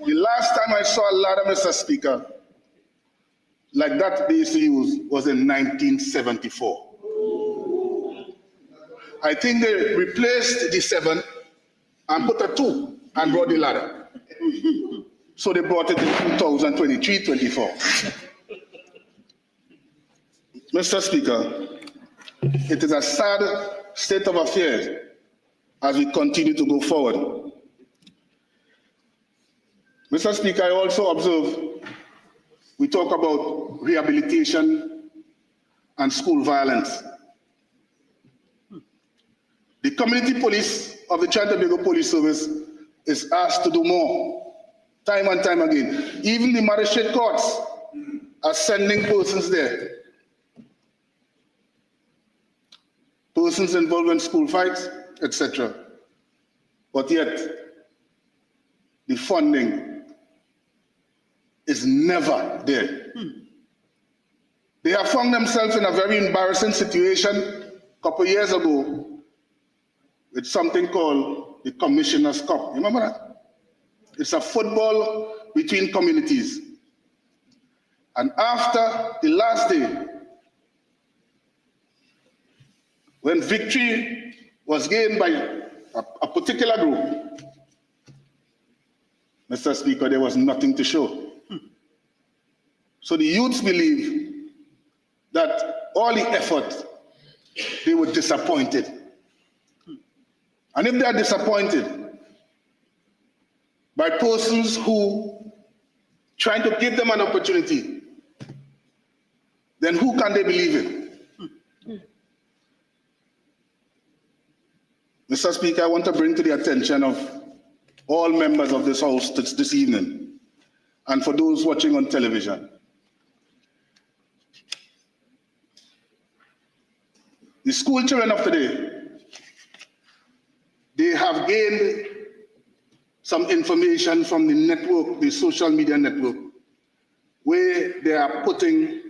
The last time I saw a ladder, Mr. Speaker, like that they used to use was in 1974. I think they replaced the 7 and put a 2 and brought the ladder. So they brought it in 2023-24. Mr. Speaker, it is a sad state of affairs as we continue to go forward. Mr. Speaker, I also observe we talk about rehabilitation and school violence. The community police of the Trinidad and Tobago Police Service is asked to do more, time and time again. Even the magistrate courts are sending persons there. Persons involved in school fights, etc. But yet, the funding is never there. They have found themselves in a very embarrassing situation a couple of years ago with something called the Commissioner's Cup. You remember that? It's a football between communities. And after the last day, when victory was gained by a particular group, Mr. Speaker, there was nothing to show. So the youths believe that all the effort, they were disappointed. And if they are disappointed by persons who trying to give them an opportunity, then who can they believe in? Mr. Speaker, I want to bring to the attention of all members of this House this evening, and for those watching on television, the school children of today, they have gained some information from the network, the social media network, where they are putting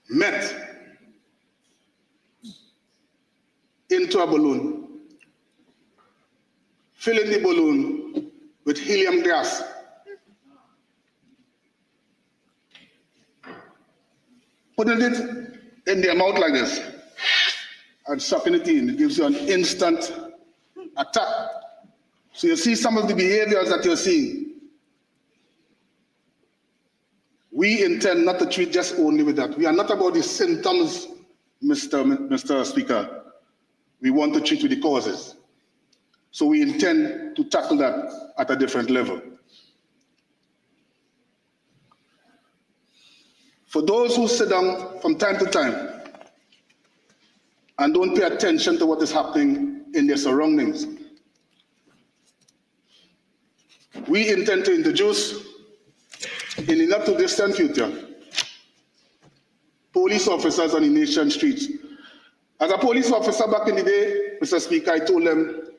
meth into a balloon, filling the balloon with helium gas, putting it in their mouth like this, and sucking it in. It gives you an instant attack. So you see some of the behaviors that you're seeing. We intend not to treat just only with that. We are not about the symptoms, Mr. Speaker. We want to treat with the causes. So we intend to tackle that at a different level. For those who sit down from time to time and don't pay attention to what is happening in their surroundings, we intend to introduce, in the not too distant future, police officers on the nation streets. As a police officer back in the day, Mr. Speaker, I told them,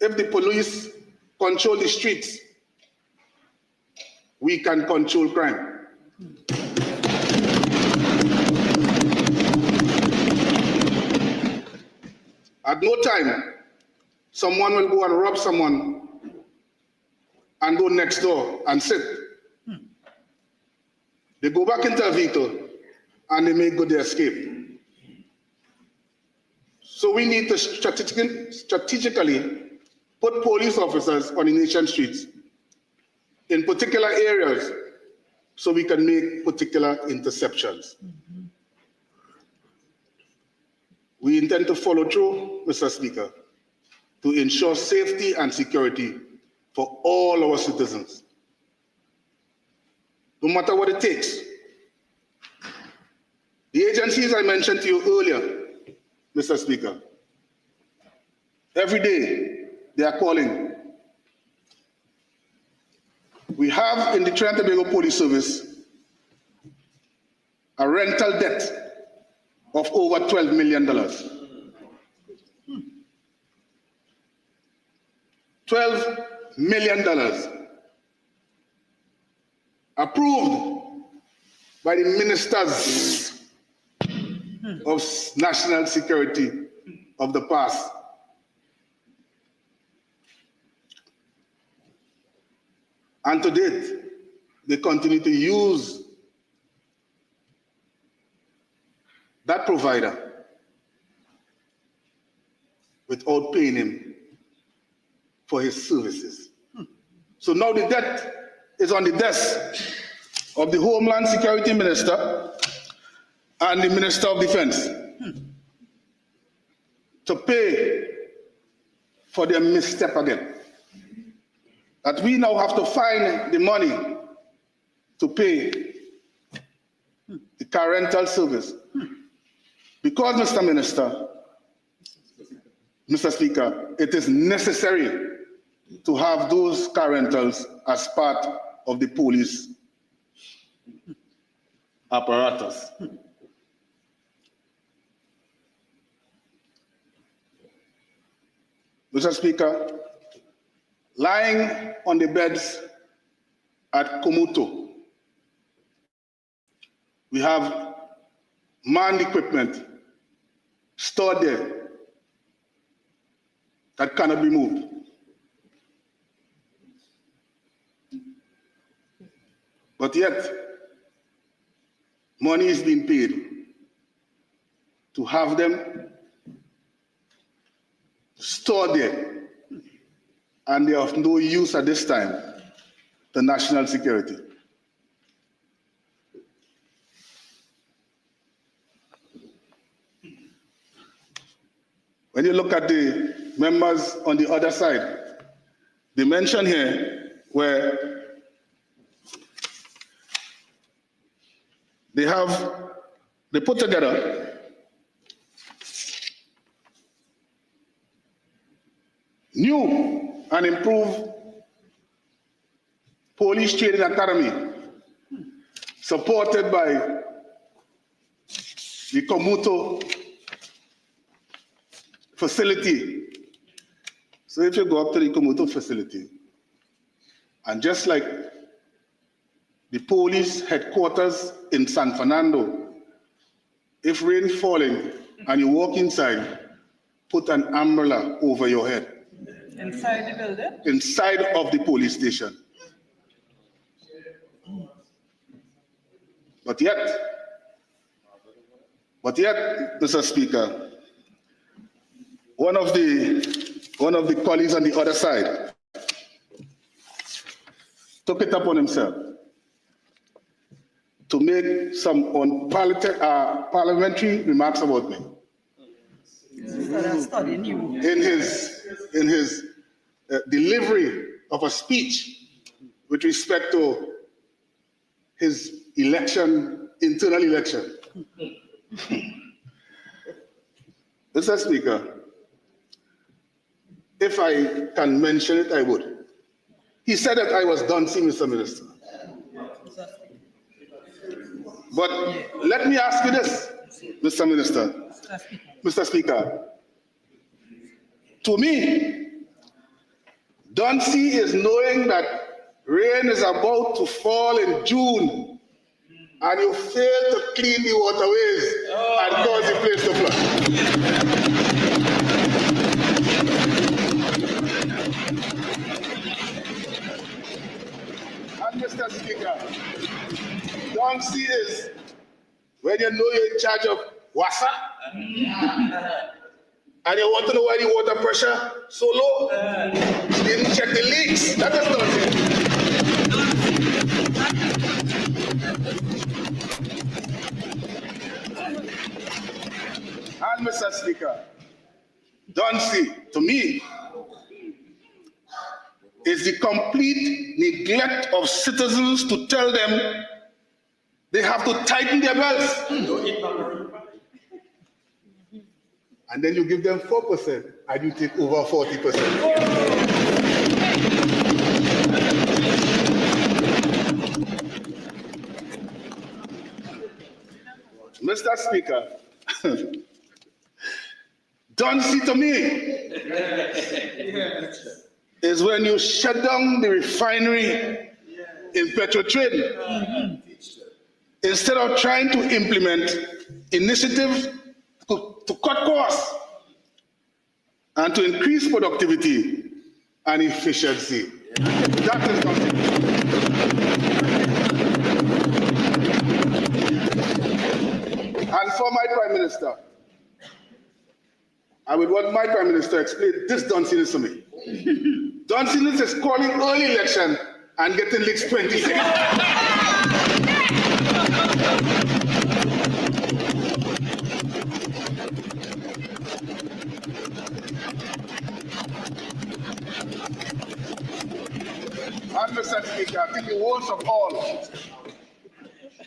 if the police control the streets, we can control crime. At no time, someone will go and rob someone and go next door and sit. They go back into a vehicle and they make good their escape. So we need to strategically put police officers on the nation streets in particular areas so we can make particular interceptions. We intend to follow through, Mr. Speaker, to ensure safety and security for all our citizens, no matter what it takes. The agencies I mentioned to you earlier, Mr. Speaker, every day they are calling. We have in the Trinidad and Tobago Police Service a rental debt of over $12 million. $12 million approved by the ministers of national security of the past. And to date, they continue to use that provider without paying him for his services. So now the debt is on the desk of the Homeland Security Minister and the Minister of Defense to pay for their misstep again. That we now have to find the money to pay the car rental service. Because, Mr. Speaker, it is necessary to have those car rentals as part of the police apparatus. Mr. Speaker, lying on the beds at Komoto, we have manned equipment stored there that cannot be moved. But yet, money is being paid to have them stored there, and they are of no use at this time to national security. When you look at the members on the other side, they mention here where they put together new and improved police training academy supported by the Komuto facility. So if you go up to the Komuto facility, and just like the police headquarters in San Fernando, if rain is falling and you walk inside, put an umbrella over your head. Inside the building? Inside of the police station. But yet, Mr. Speaker, one of the colleagues on the other side took it upon himself to make some parliamentary remarks about me. In his delivery of a speech with respect to his internal election. Mr. Speaker, if I can mention it, I would. He said that I was Duncy, Mr. Minister. But let me ask you this, Mr. Minister, Mr. Speaker. To me, Duncy is knowing that rain is about to fall in June and you fail to clean the waterways and cause the place to flood. And Mr. Speaker, Duncy is when you know you're in charge of WASA and you want to know why the water pressure so low, you didn't check the leaks. That is Duncy. And Mr. Speaker, Duncy, to me, is the complete neglect of citizens to tell them they have to tighten their belts. And then you give them 4% and you take over 40%. Mr. Speaker, Duncy to me is when you shut down the refinery in Petrotrade instead of trying to implement initiatives to cut costs and to increase productivity and efficiency. That is Duncy. And for my Prime Minister, I would want my Prime Minister to explain this Dunciness to me. Dunciness is calling early election and getting leaks 26. And Mr. Speaker, I think the worst of all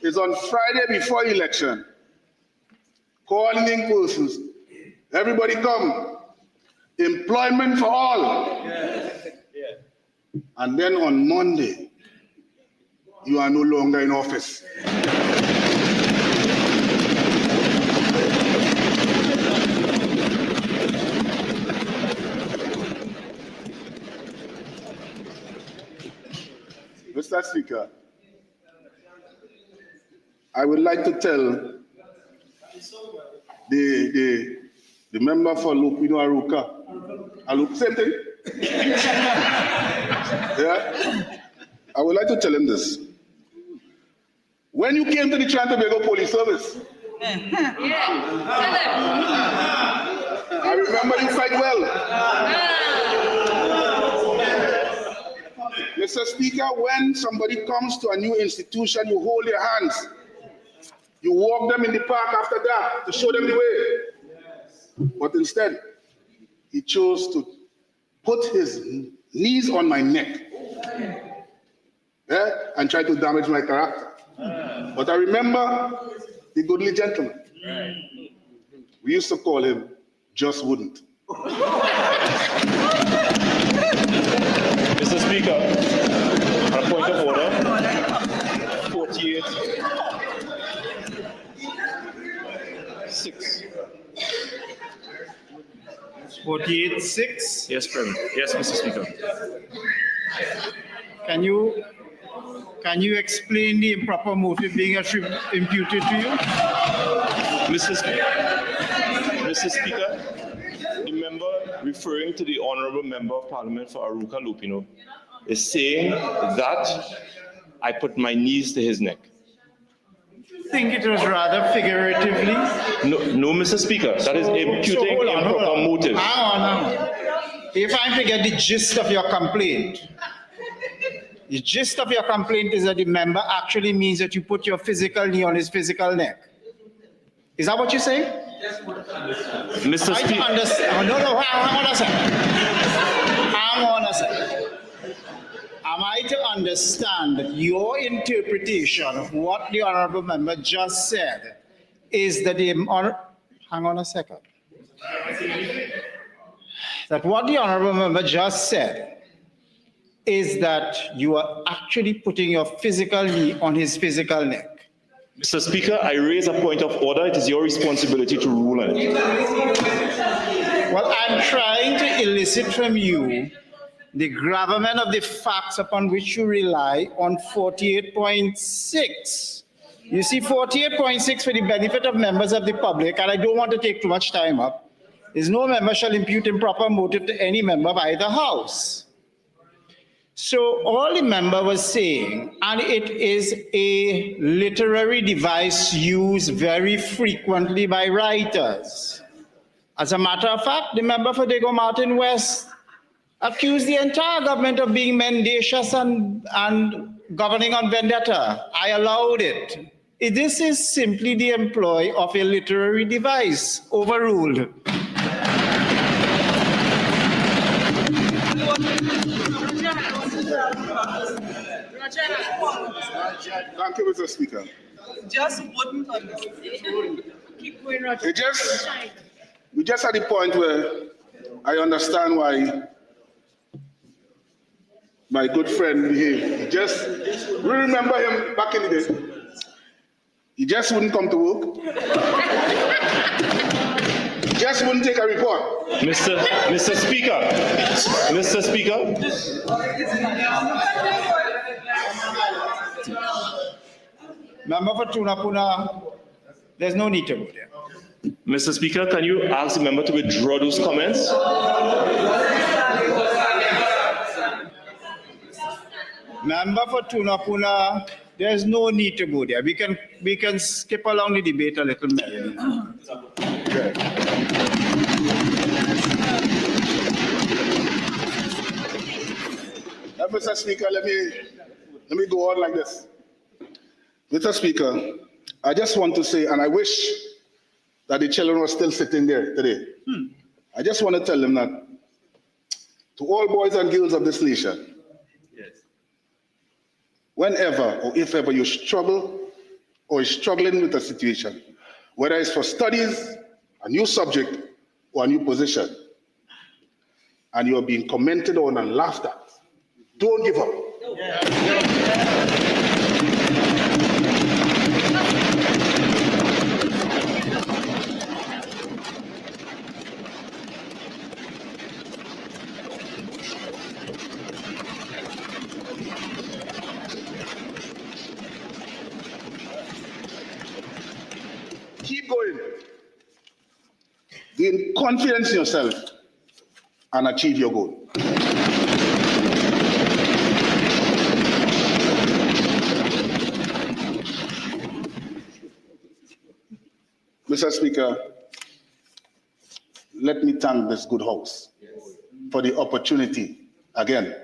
is on Friday before election, calling in persons. Everybody come. Employment for all. And then on Monday, you are no longer in office. Mr. Speaker, I would like to tell the member for Lupino Aruka, same thing? Yeah? I would like to tell him this. When you came to the Trinidad and Tobago Police Service, I remember you quite well. Mr. Speaker, when somebody comes to a new institution, you hold their hands. You walk them in the park after that to show them the way. But instead, he chose to put his knees on my neck, and try to damage my character. But I remember the goodly gentleman. We used to call him Just Wouldn't. Mr. Speaker, on a point of order, 48-6. 48-6. Yes, President. Yes, Mr. Speaker. Can you explain the improper motive being imputed to you? Mr. Speaker, the member referring to the Honorable Member of Parliament for Aruka Lupino is saying that I put my knees to his neck. I think it was rather figuratively. No, Mr. Speaker, that is imputing improper motive. Hang on. If I'm to get the gist of your complaint, the gist of your complaint is that the member actually means that you put your physical knee on his physical neck. Is that what you're saying? Mr. Speaker. No, hang on a second. Am I to understand that your interpretation of what the honorable member just said is that hang on a second. That what the honorable member just said is that you are actually putting your physical knee on his physical neck. Mr. Speaker, I raise a point of order. It is your responsibility to rule on it. Well, I'm trying to elicit from you the gravamen of the facts upon which you rely on 48.6. You see, 48.6 for the benefit of members of the public, and I don't want to take too much time up, is no member shall impute improper motive to any member of either house. So all the member was saying, and it is a literary device used very frequently by writers. As a matter of fact, the member for Diego Martin West accused the entire government of being mendacious and governing on vendetta. I allowed it. This is simply the employ of a literary device, overruled. Thank you, Mr. Speaker. Just wouldn't understand. Keep going, Roger. We just at the point where I understand why my good friend behaved. We remember him back in the day. He just wouldn't come to work. He just wouldn't take a report. Mr. Speaker. Mr. Speaker. Member for Tunapuna, there's no need to go there. Mr. Speaker, can you ask the member to withdraw those comments? Member for Tunapuna, there's no need to go there. We can skip along the debate a little bit. Mr. Speaker, let me go on like this. Mr. Speaker, I just want to say, and I wish that the children were still sitting there today. I just want to tell them that to all boys and girls of this nation, whenever or if ever you struggle or is struggling with a situation, whether it's for studies, a new subject, or a new position, and you're being commented on and laughed at, don't give up. Keep going. Gain confidence in yourself and achieve your goal. Mr. Speaker, let me thank this good house for the opportunity again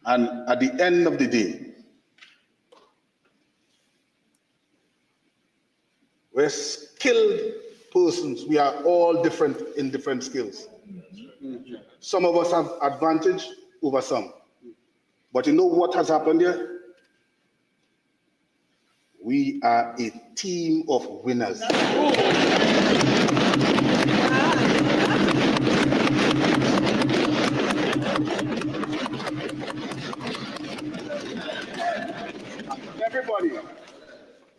And at the end of the day, we're skilled persons. We are all different in different skills. Some of us have advantage over some. But you know what has happened here? We are a team of winners. Everybody,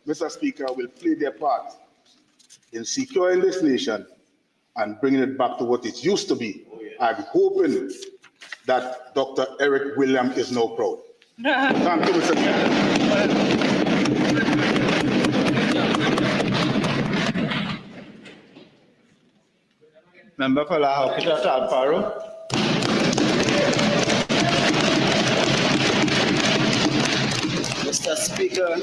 Mr. Speaker, will play their part in securing this nation and bringing it back to what it used to be. I'm hoping that Dr. Eric William is now proud. Thank you, Mr. Speaker. Member for Lahokita Talparo. Mr. Speaker,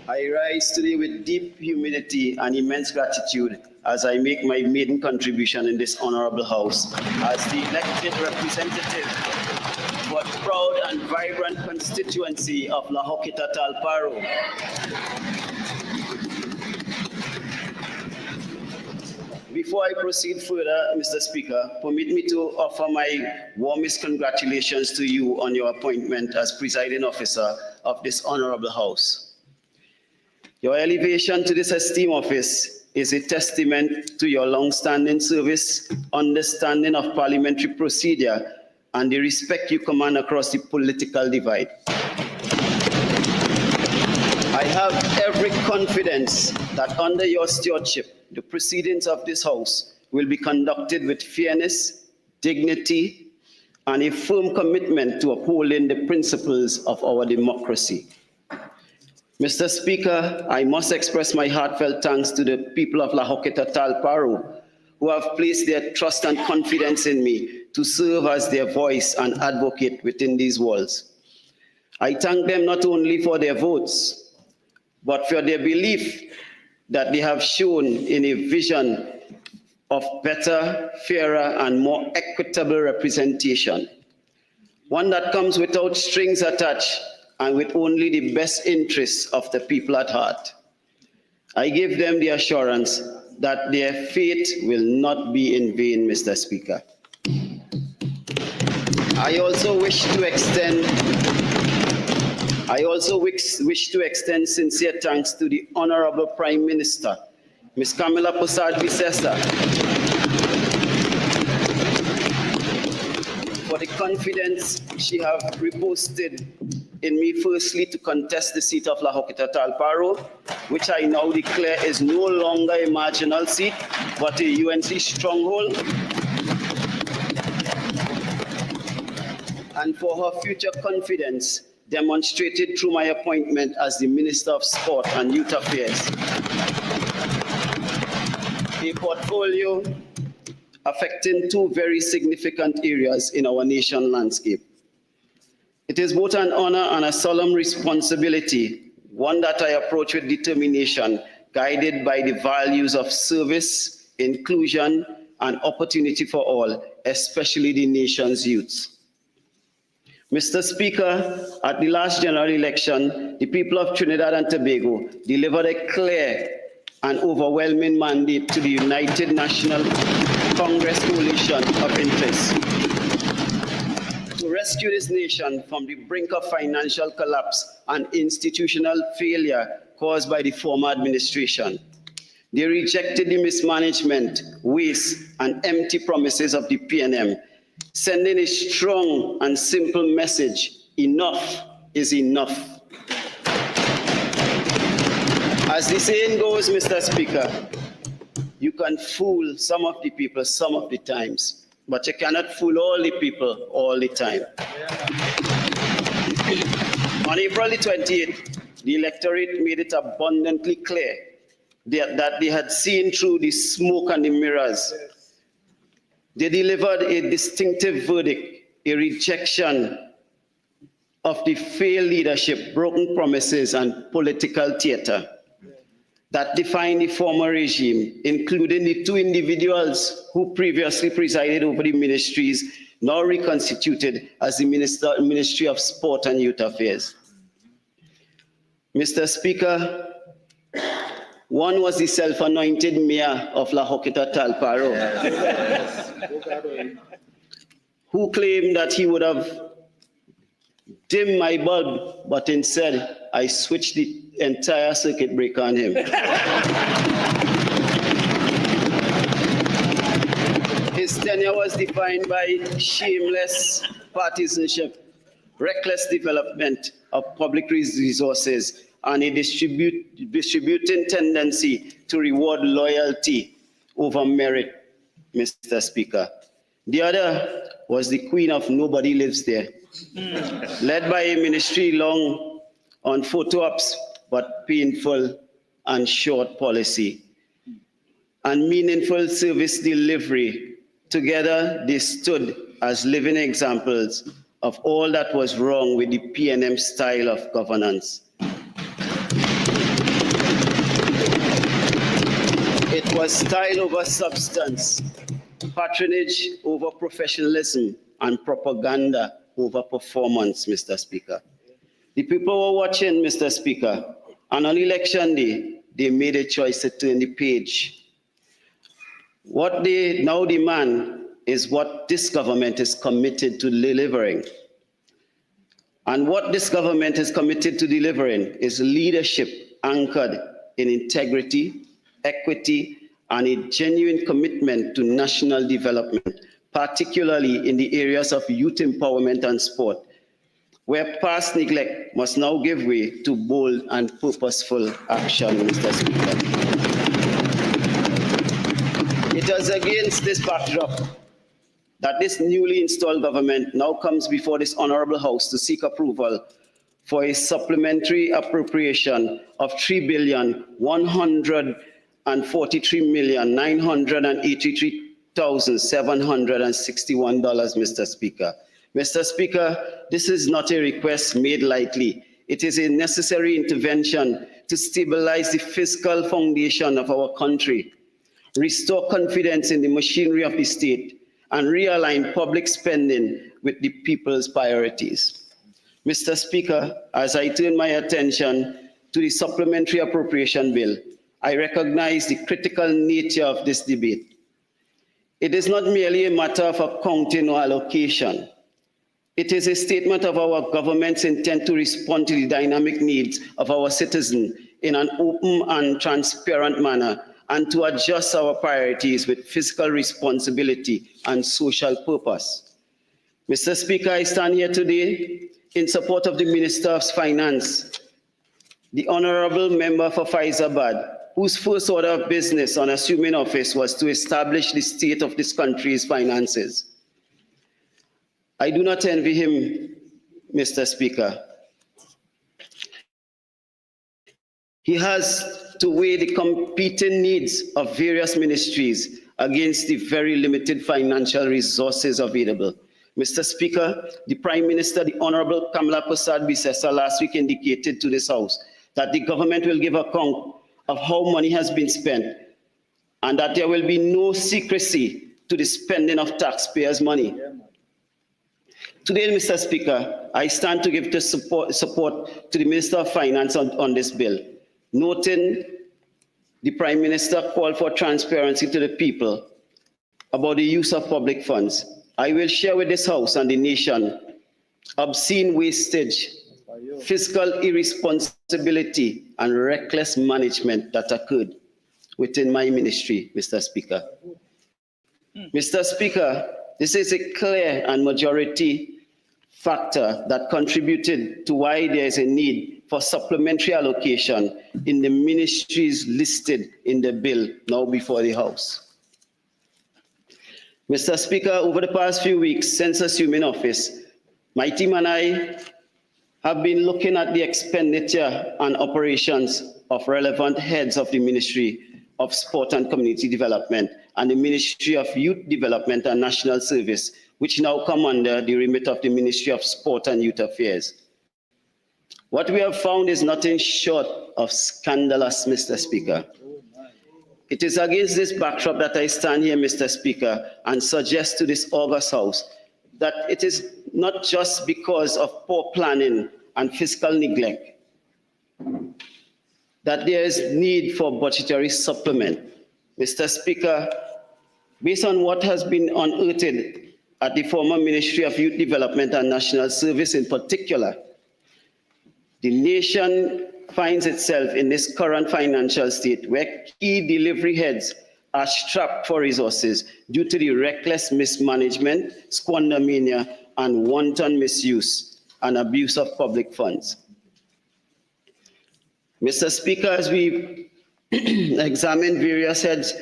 I rise today with deep humility and immense gratitude as I make my maiden contribution in this honorable house as the elected representative for the proud and vibrant constituency of Lahokita Talparo. Before I proceed further, Mr. Speaker, permit me to offer my warmest congratulations to you on your appointment as presiding officer of this honorable house. Your elevation to this esteemed office is a testament to your long-standing service, understanding of parliamentary procedure, and the respect you command across the political divide. I have every confidence that under your stewardship, the proceedings of this House will be conducted with fairness, dignity, and a firm commitment to upholding the principles of our democracy. Mr. Speaker, I must express my heartfelt thanks to the people of Lahokita Talparo who have placed their trust and confidence in me to serve as their voice and advocate within these walls. I thank them not only for their votes, but for their belief that they have shown in a vision of better, fairer, and more equitable representation. One that comes without strings attached and with only the best interests of the people at heart. I give them the assurance that their faith will not be in vain, Mr. Speaker. I also wish to extend sincere thanks to the Honorable Prime Minister, Ms. Camilla Posad-Visesa, for the confidence she has reposted in me, firstly to contest the seat of Lahokita Talparo, which I now declare is no longer a marginal seat, but a UNC stronghold, and for her future confidence demonstrated through my appointment as the Minister of Sport and Youth Affairs. A portfolio affecting two very significant areas in our nation landscape. It is both an honor and a solemn responsibility, one that I approach with determination, guided by the values of service, inclusion, and opportunity for all, especially the nation's youths. Mr. Speaker, at the last general election, the people of Trinidad and Tobago delivered a clear and overwhelming mandate to the United National Congress Coalition of Interests to rescue this nation from the brink of financial collapse and institutional failure caused by the former administration. They rejected the mismanagement, waste, and empty promises of the PNM, sending a strong and simple message: enough is enough. As the saying goes, Mr. Speaker, you can fool some of the people some of the times, but you cannot fool all the people all the time. On April the 28th, the electorate made it abundantly clear that they had seen through the smoke and the mirrors. They delivered a distinctive verdict, a rejection of the failed leadership, broken promises, and political theater that defined the former regime, including the two individuals who previously presided over the ministries now reconstituted as the Ministry of Sport and Youth Affairs. Mr. Speaker, one was the self-anointed mayor of La Hoquita Talparo, who claimed that he would have dimmed my bulb, but instead I switched the entire circuit breaker on him. His tenure was defined by shameless partisanship, reckless development of public resources, and a distributing tendency to reward loyalty over merit, Mr. Speaker. The other was the queen of nobody lives there, led by a ministry long on photo ops, but painful and short policy, and meaningful service delivery. Together, they stood as living examples of all that was wrong with the PNM style of governance. It was style over substance, patronage over professionalism, and propaganda over performance, Mr. Speaker. The people were watching, Mr. Speaker, and on election day, they made a choice to turn the page. What they now demand is what this government is committed to delivering. And what this government is committed to delivering is leadership anchored in integrity, equity, and a genuine commitment to national development, particularly in the areas of youth empowerment and sport, where past neglect must now give way to bold and purposeful action, Mr. Speaker. It is against this backdrop that this newly installed government now comes before this honorable House to seek approval for a supplementary appropriation of $3,143,983,761, Mr. Speaker. Mr. Speaker, this is not a request made lightly. It is a necessary intervention to stabilize the fiscal foundation of our country, restore confidence in the machinery of the state, and realign public spending with the people's priorities. Mr. Speaker, as I turn my attention to the supplementary appropriation bill, I recognize the critical nature of this debate. It is not merely a matter of accounting or allocation. It is a statement of our government's intent to respond to the dynamic needs of our citizens in an open and transparent manner, and to adjust our priorities with fiscal responsibility and social purpose. Mr. Speaker, I stand here today in support of the Minister of Finance, the Honorable Member for Faizabad, whose first order of business on assuming office was to establish the state of this country's finances. I do not envy him, Mr. Speaker. He has to weigh the competing needs of various ministries against the very limited financial resources available. Mr. Speaker, the Prime Minister, the Honorable Kamala Persad-Bissessar, last week indicated to this House that the government will give account of how money has been spent and that there will be no secrecy to the spending of taxpayers' money. Today, Mr. Speaker, I stand to give this support to the Minister of Finance on this bill, noting the Prime Minister called for transparency to the people about the use of public funds. I will share with this House and the nation obscene wastage, fiscal irresponsibility, and reckless management that occurred within my ministry, Mr. Speaker. Mr. Speaker, this is a clear and majority factor that contributed to why there is a need for supplementary allocation in the ministries listed in the bill now before the House. Mr. Speaker, over the past few weeks since assuming office, my team and I have been looking at the expenditure and operations of relevant heads of the Ministry of Sport and Community Development and the Ministry of Youth Development and National Service, which now come under the remit of the Ministry of Sport and Youth Affairs. What we have found is nothing short of scandalous, Mr. Speaker. It is against this backdrop that I stand here, Mr. Speaker, and suggest to this august House that it is not just because of poor planning and fiscal neglect that there is need for budgetary supplement. Mr. Speaker, based on what has been unearthed at the former Ministry of Youth Development and National Service in particular, the nation finds itself in this current financial state where key delivery heads are strapped for resources due to the reckless mismanagement, squandermania, and wanton misuse and abuse of public funds. Mr. Speaker, as we examine various heads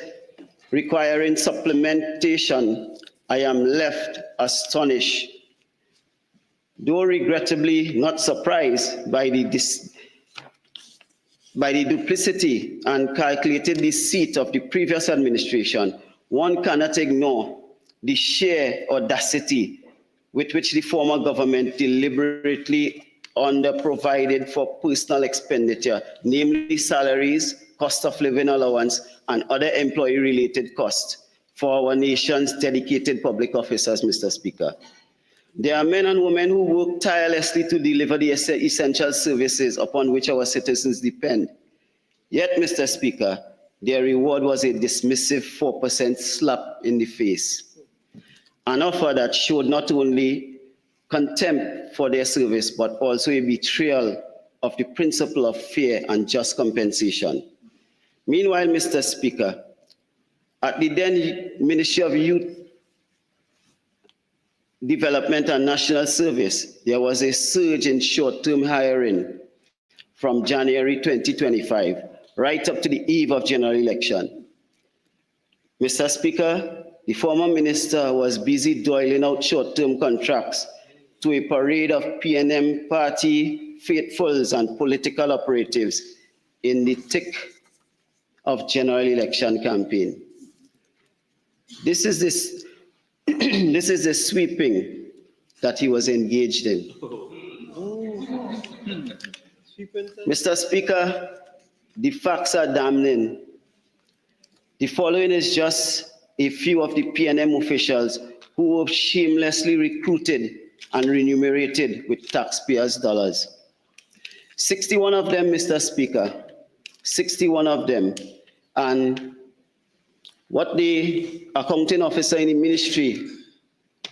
requiring supplementation, I am left astonished, though regrettably not surprised by the duplicity and calculated deceit of the previous administration. One cannot ignore the sheer audacity with which the former government deliberately underprovided for personal expenditure, namely salaries, cost of living allowance, and other employee-related costs for our nation's dedicated public officers, Mr. Speaker. There are men and women who work tirelessly to deliver the essential services upon which our citizens depend. Yet, Mr. Speaker, their reward was a dismissive 4% slap in the face, an offer that showed not only contempt for their service, but also a betrayal of the principle of fair and just compensation. Meanwhile, Mr. Speaker, at the then Ministry of Youth Development and National Service, there was a surge in short-term hiring from January 2025, right up to the eve of general election. Mr. Speaker, the former minister was busy doling out short-term contracts to a parade of PNM party faithfuls and political operatives in the thick of general election campaign. This is the sweeping that he was engaged in. Mr. Speaker, the facts are damning. The following is just a few of the PNM officials who were shamelessly recruited and remunerated with taxpayers' dollars. 61 of them, Mr. Speaker, 61 of them. And what the accounting officer in the ministry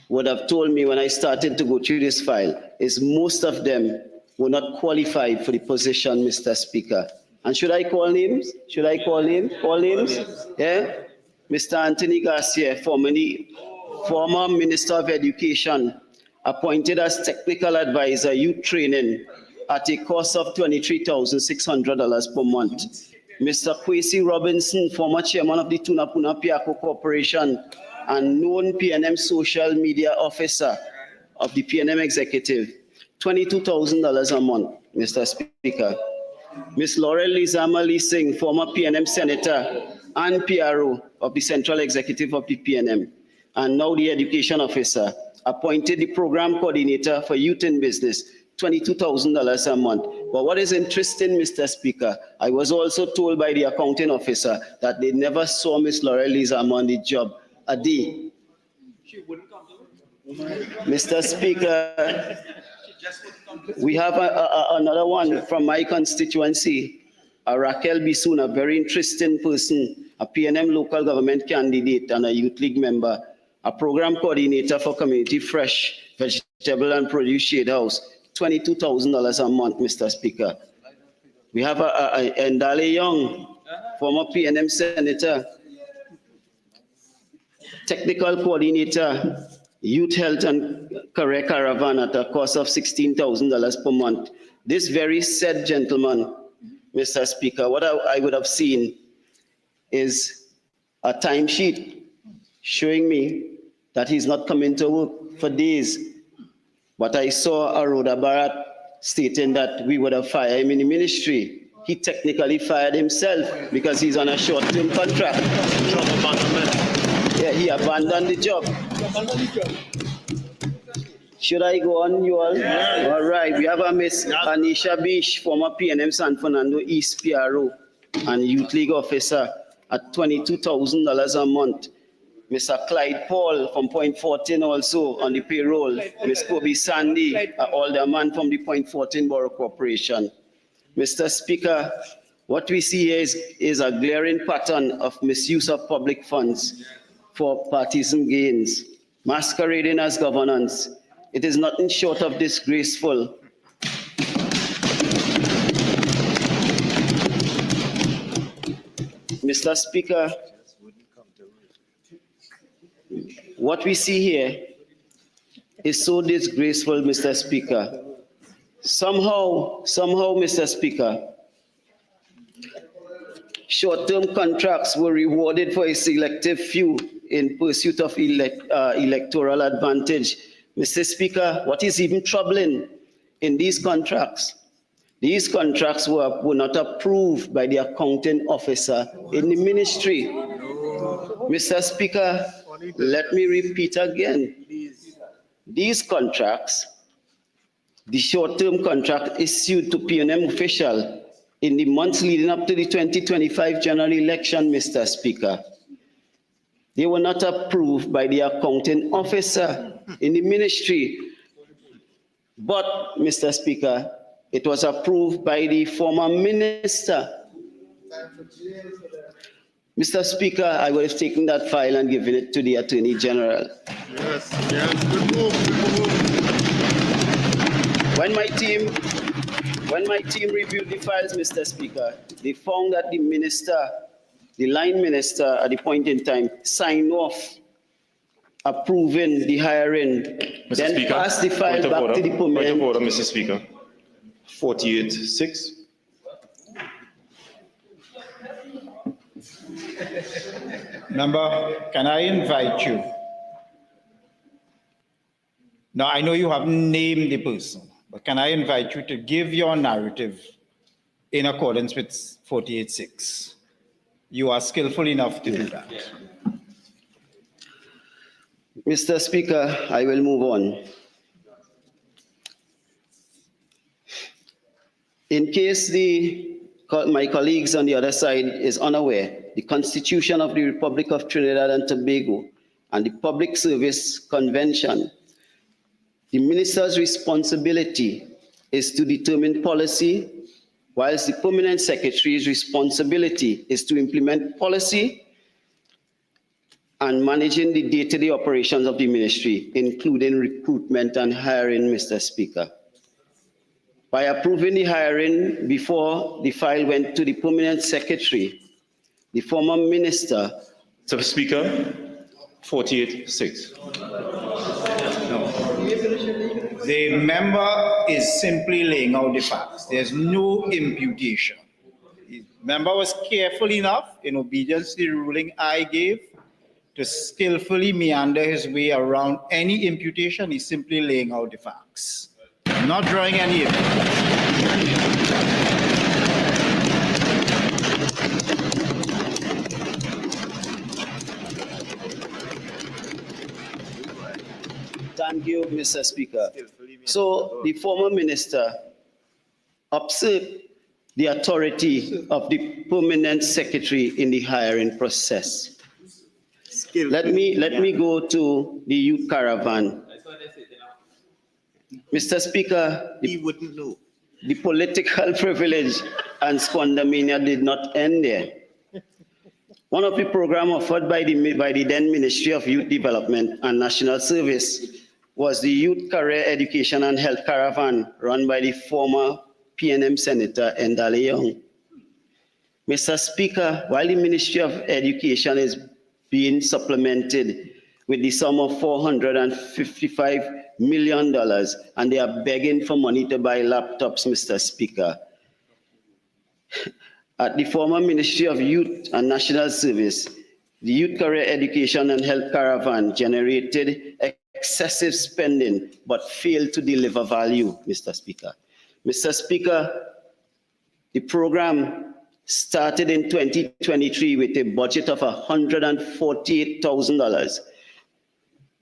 would have told me when I started to go through this file is most of them were not qualified for the position, Mr. Speaker. And should I call names? Should I call names? Yeah? Mr. Anthony Garcia, former Minister of Education, appointed as technical advisor, youth training, at a cost of $23,600 per month. Mr. Kwesi Robinson, former chairman of the Tunapuna Piako Corporation and known PNM social media officer of the PNM executive, $22,000 a month, Mr. Speaker. Ms. Laurel Lizama Lee Singh, former PNM senator and PRO of the Central Executive of the PNM, and now the education officer, appointed the program coordinator for youth in business, $22,000 a month. But what is interesting, Mr. Speaker, I was also told by the accounting officer that they never saw Ms. Laurel Lizama on the job a day. Mr. Speaker, we have another one from my constituency, Raquel Bisoon, a very interesting person, a PNM local government candidate and a youth league member, a program coordinator for Community Fresh Vegetable and Produce Shade House, $22,000 a month, Mr. Speaker. We have Ndale Young, former PNM senator, technical coordinator, youth health and career caravan at a cost of $16,000 per month. This very said gentleman, Mr. Speaker, what I would have seen is a timesheet showing me that he's not coming to work for days. But I saw a Rhoda Barat stating that we would have fired him in the ministry. He technically fired himself because he's on a short-term contract. Yeah, he abandoned the job. Should I go on, you all? Yeah. All right, we have a Miss Anisha Bish, former PNM San Fernando East PRO and Youth League officer at $22,000 a month. Mr. Clyde Paul from Point 14 also on the payroll, Ms. Kobe Sandy, alderman from the Point 14 Borough Corporation. Mr. Speaker, what we see here is a glaring pattern of misuse of public funds for partisan gains, masquerading as governance. It is nothing short of disgraceful. Mr. Speaker, what we see here is so disgraceful, Mr. Speaker. Somehow, Mr. Speaker, short-term contracts were rewarded for a selective few in pursuit of electoral advantage. Mr. Speaker, what is even troubling in these contracts were not approved by the accounting officer in the ministry. Mr. Speaker, let me repeat again. These contracts, the short-term contract issued to P&M official in the months leading up to the 2025 general election, Mr. Speaker, they were not approved by the accounting officer in the ministry. But, Mr. Speaker, it was approved by the former minister. Mr. Speaker, I would have taken that file and given it to the Attorney General. Yes, good move. When my team reviewed the files, Mr. Speaker, they found that the line minister at the point in time signed off approving the hiring, Mr. then Speaker, passed the file back to the Point permanent. of order, Mr. Speaker. 48-6. Member, can I invite you? Now, I know you haven't named the person, but can I invite you to give your narrative in accordance with 48.6? You are skillful enough to do that. Mr. Speaker, I will move on. In case my colleagues on the other side is unaware, the Constitution of the Republic of Trinidad and Tobago and the Public Service Convention, the minister's responsibility is to determine policy, whilst the permanent secretary's responsibility is to implement policy and managing the day-to-day operations of the ministry, including recruitment and hiring, Mr. Speaker. By approving the hiring before the file went to the permanent secretary, the former minister. Mr. Speaker, 48-6. The member is simply laying out the facts. There's no imputation. The member was careful enough, in obedience to the ruling I gave, to skillfully meander his way around any imputation. He's simply laying out the facts. I'm not drawing any Thank you, Mr. Speaker. So the former minister usurped the authority of the permanent secretary in the hiring process. Let me go to the youth caravan. Mr. Speaker, he wouldn't know. The political privilege and squandermania did not end there. One of the programs offered by the then Ministry of Youth Development and National Service was the Youth Career Education and Health Caravan run by the former PNM Senator Ndale Young. Mr. Speaker, while the Ministry of Education is being supplemented with the sum of $455 million, and they are begging for money to buy laptops, Mr. Speaker. At the former Ministry of Youth and National Service, the Youth Career Education and Health Caravan generated excessive spending but failed to deliver value, Mr. Speaker. Mr. Speaker, the program started in 2023 with a budget of $148,000.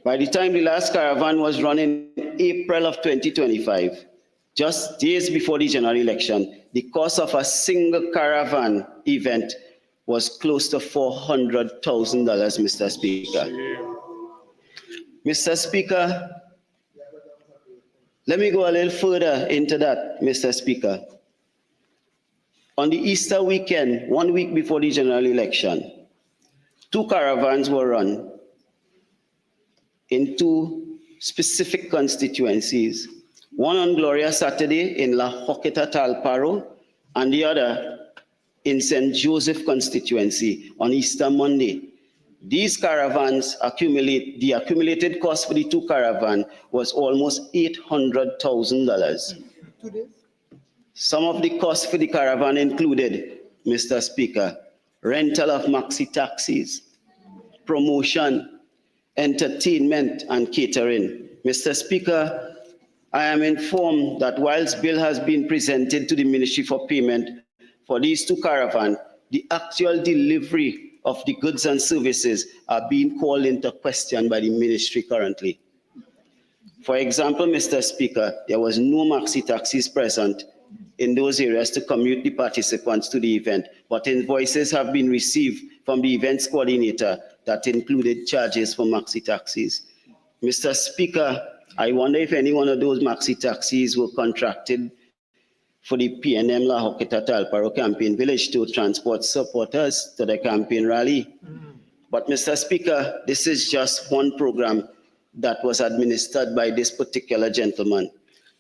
By the time the last caravan was run in April of 2025, just days before the general election, the cost of a single caravan event was close to $400,000, Mr. Speaker. Mr. Speaker, let me go a little further into that, Mr. Speaker. On the Easter weekend, 1 week before the general election, 2 caravans were run in 2 specific constituencies. One on Gloria Saturday in La Joqueta Talparo, and the other in St. Joseph constituency on Easter Monday. These caravans the accumulated cost for the 2 caravans was almost $800,000. Some of the costs for the caravan included, Mr. Speaker, rental of maxi taxis, promotion, entertainment, and catering. Mr. Speaker, I am informed that whilst bill has been presented to the Ministry for payment for these 2 caravans, the actual delivery of the goods and services are being called into question by the ministry currently. For example, Mr. Speaker, there was no maxi taxis present in those areas to commute the participants to the event, but invoices have been received from the events coordinator that included charges for maxi taxis. Mr. Speaker, I wonder if any one of those maxi taxis were contracted for the PNM La Joqueta Talparo campaign village to transport supporters to the campaign rally. But Mr. Speaker, this is just one program that was administered by this particular gentleman.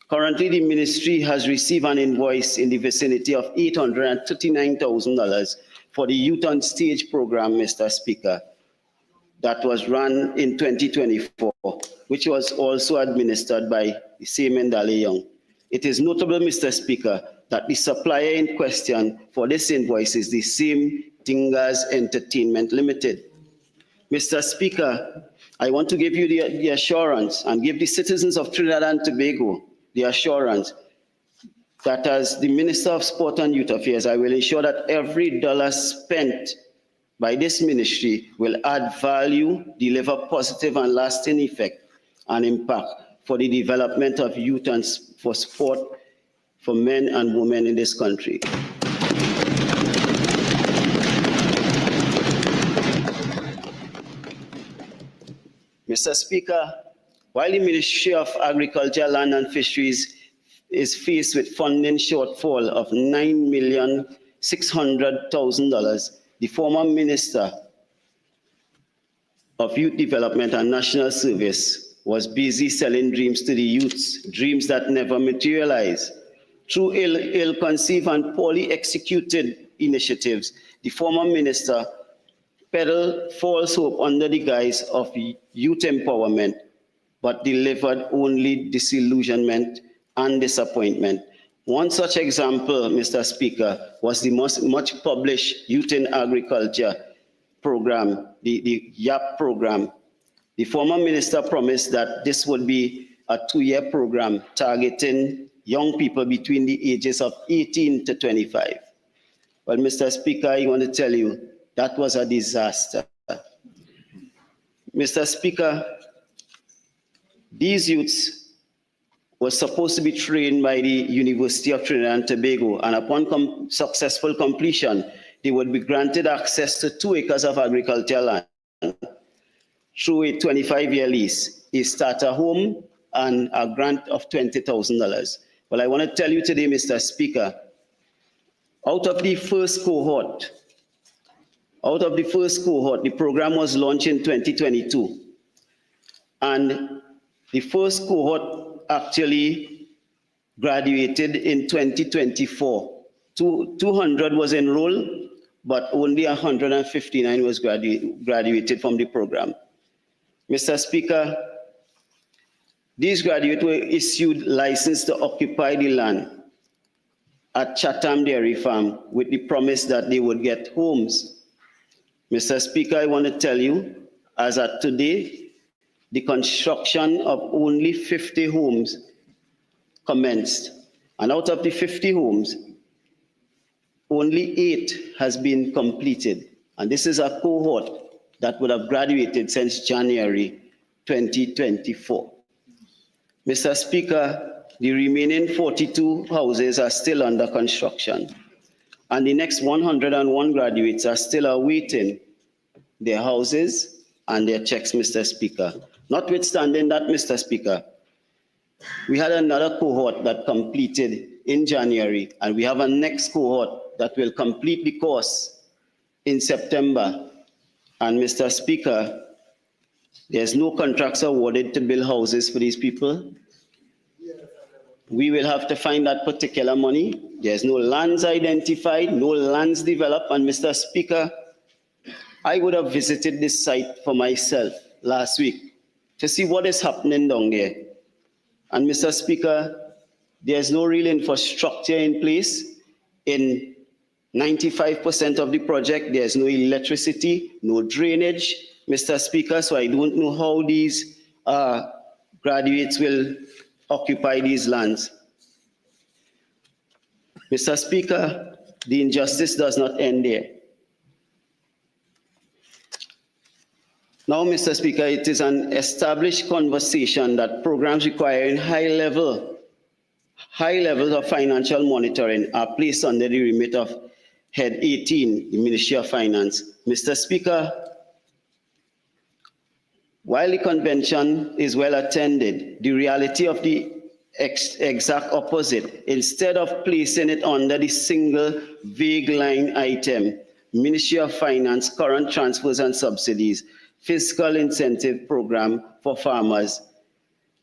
Currently, the ministry has received an invoice in the vicinity of $839,000 for the Youth on Stage program, Mr. Speaker, that was run in 2024, which was also administered by the same Ndale Young. It is notable, Mr. Speaker, that the supplier in question for this invoice is the same Tingas Entertainment Limited. Mr. Speaker, I want to give you the assurance and give the citizens of Trinidad and Tobago the assurance that as the Minister of Sport and Youth Affairs, I will ensure that every dollar spent by this ministry will add value, deliver positive and lasting effect and impact for the development of youth and for sport for men and women in this country. Mr. Speaker, while the Ministry of Agriculture, Land and Fisheries is faced with funding shortfall of $9,600,000, the former Minister of Youth Development and National Service was busy selling dreams to the youths, dreams that never materialized. Through ill-conceived and poorly executed initiatives, the former minister peddled false hope under the guise of youth empowerment, but delivered only disillusionment and disappointment. One such example, Mr. Speaker, was the much published Youth in Agriculture program, the YAP program. The former minister promised that this would be a 2-year program targeting young people between the ages of 18 to 25. Well, Mr. Speaker, I want to tell you, that was a disaster. Mr. Speaker, these youths were supposed to be trained by the University of Trinidad and Tobago, and upon successful completion, they would be granted access to 2 acres of agricultural land through a 25-year lease, a starter home, and a grant of $20,000. Well, I want to tell you today, Mr. Speaker, out of the first cohort, the program was launched in 2022. And the first cohort actually graduated in 2024. 200 was enrolled, but only 159 was graduated from the program. Mr. Speaker, these graduates were issued license to occupy the land at Chatham Dairy Farm with the promise that they would get homes. Mr. Speaker, I want to tell you, as at today, the construction of only 50 homes commenced. And out of the 50 homes, only 8 has been completed. And this is a cohort that would have graduated since January 2024. Mr. Speaker, the remaining 42 houses are still under construction. and the next 101 graduates are still awaiting their houses and their checks, Mr. Speaker. Notwithstanding that, Mr. Speaker, we had another cohort that completed in January, and we have a next cohort that will complete the course in September. And Mr. Speaker, there's no contracts awarded to build houses for these people. We will have to find that particular money. There's no lands identified, no lands developed. And Mr. Speaker, I would have visited this site for myself last week to see what is happening down there. And Mr. Speaker, there's no real infrastructure in place. In 95% of the project, there's no electricity, no drainage, Mr. Speaker, so I don't know how these graduates will occupy these lands. Mr. Speaker, the injustice does not end there. Now, Mr. Speaker, it is an established conversation that programs requiring high levels of financial monitoring are placed under the remit of Head 18, the Ministry of Finance. Mr. Speaker, while the convention is well attended, the reality of the exact opposite. Instead of placing it under the single vague line item, Ministry of Finance, current transfers and subsidies, fiscal incentive program for farmers,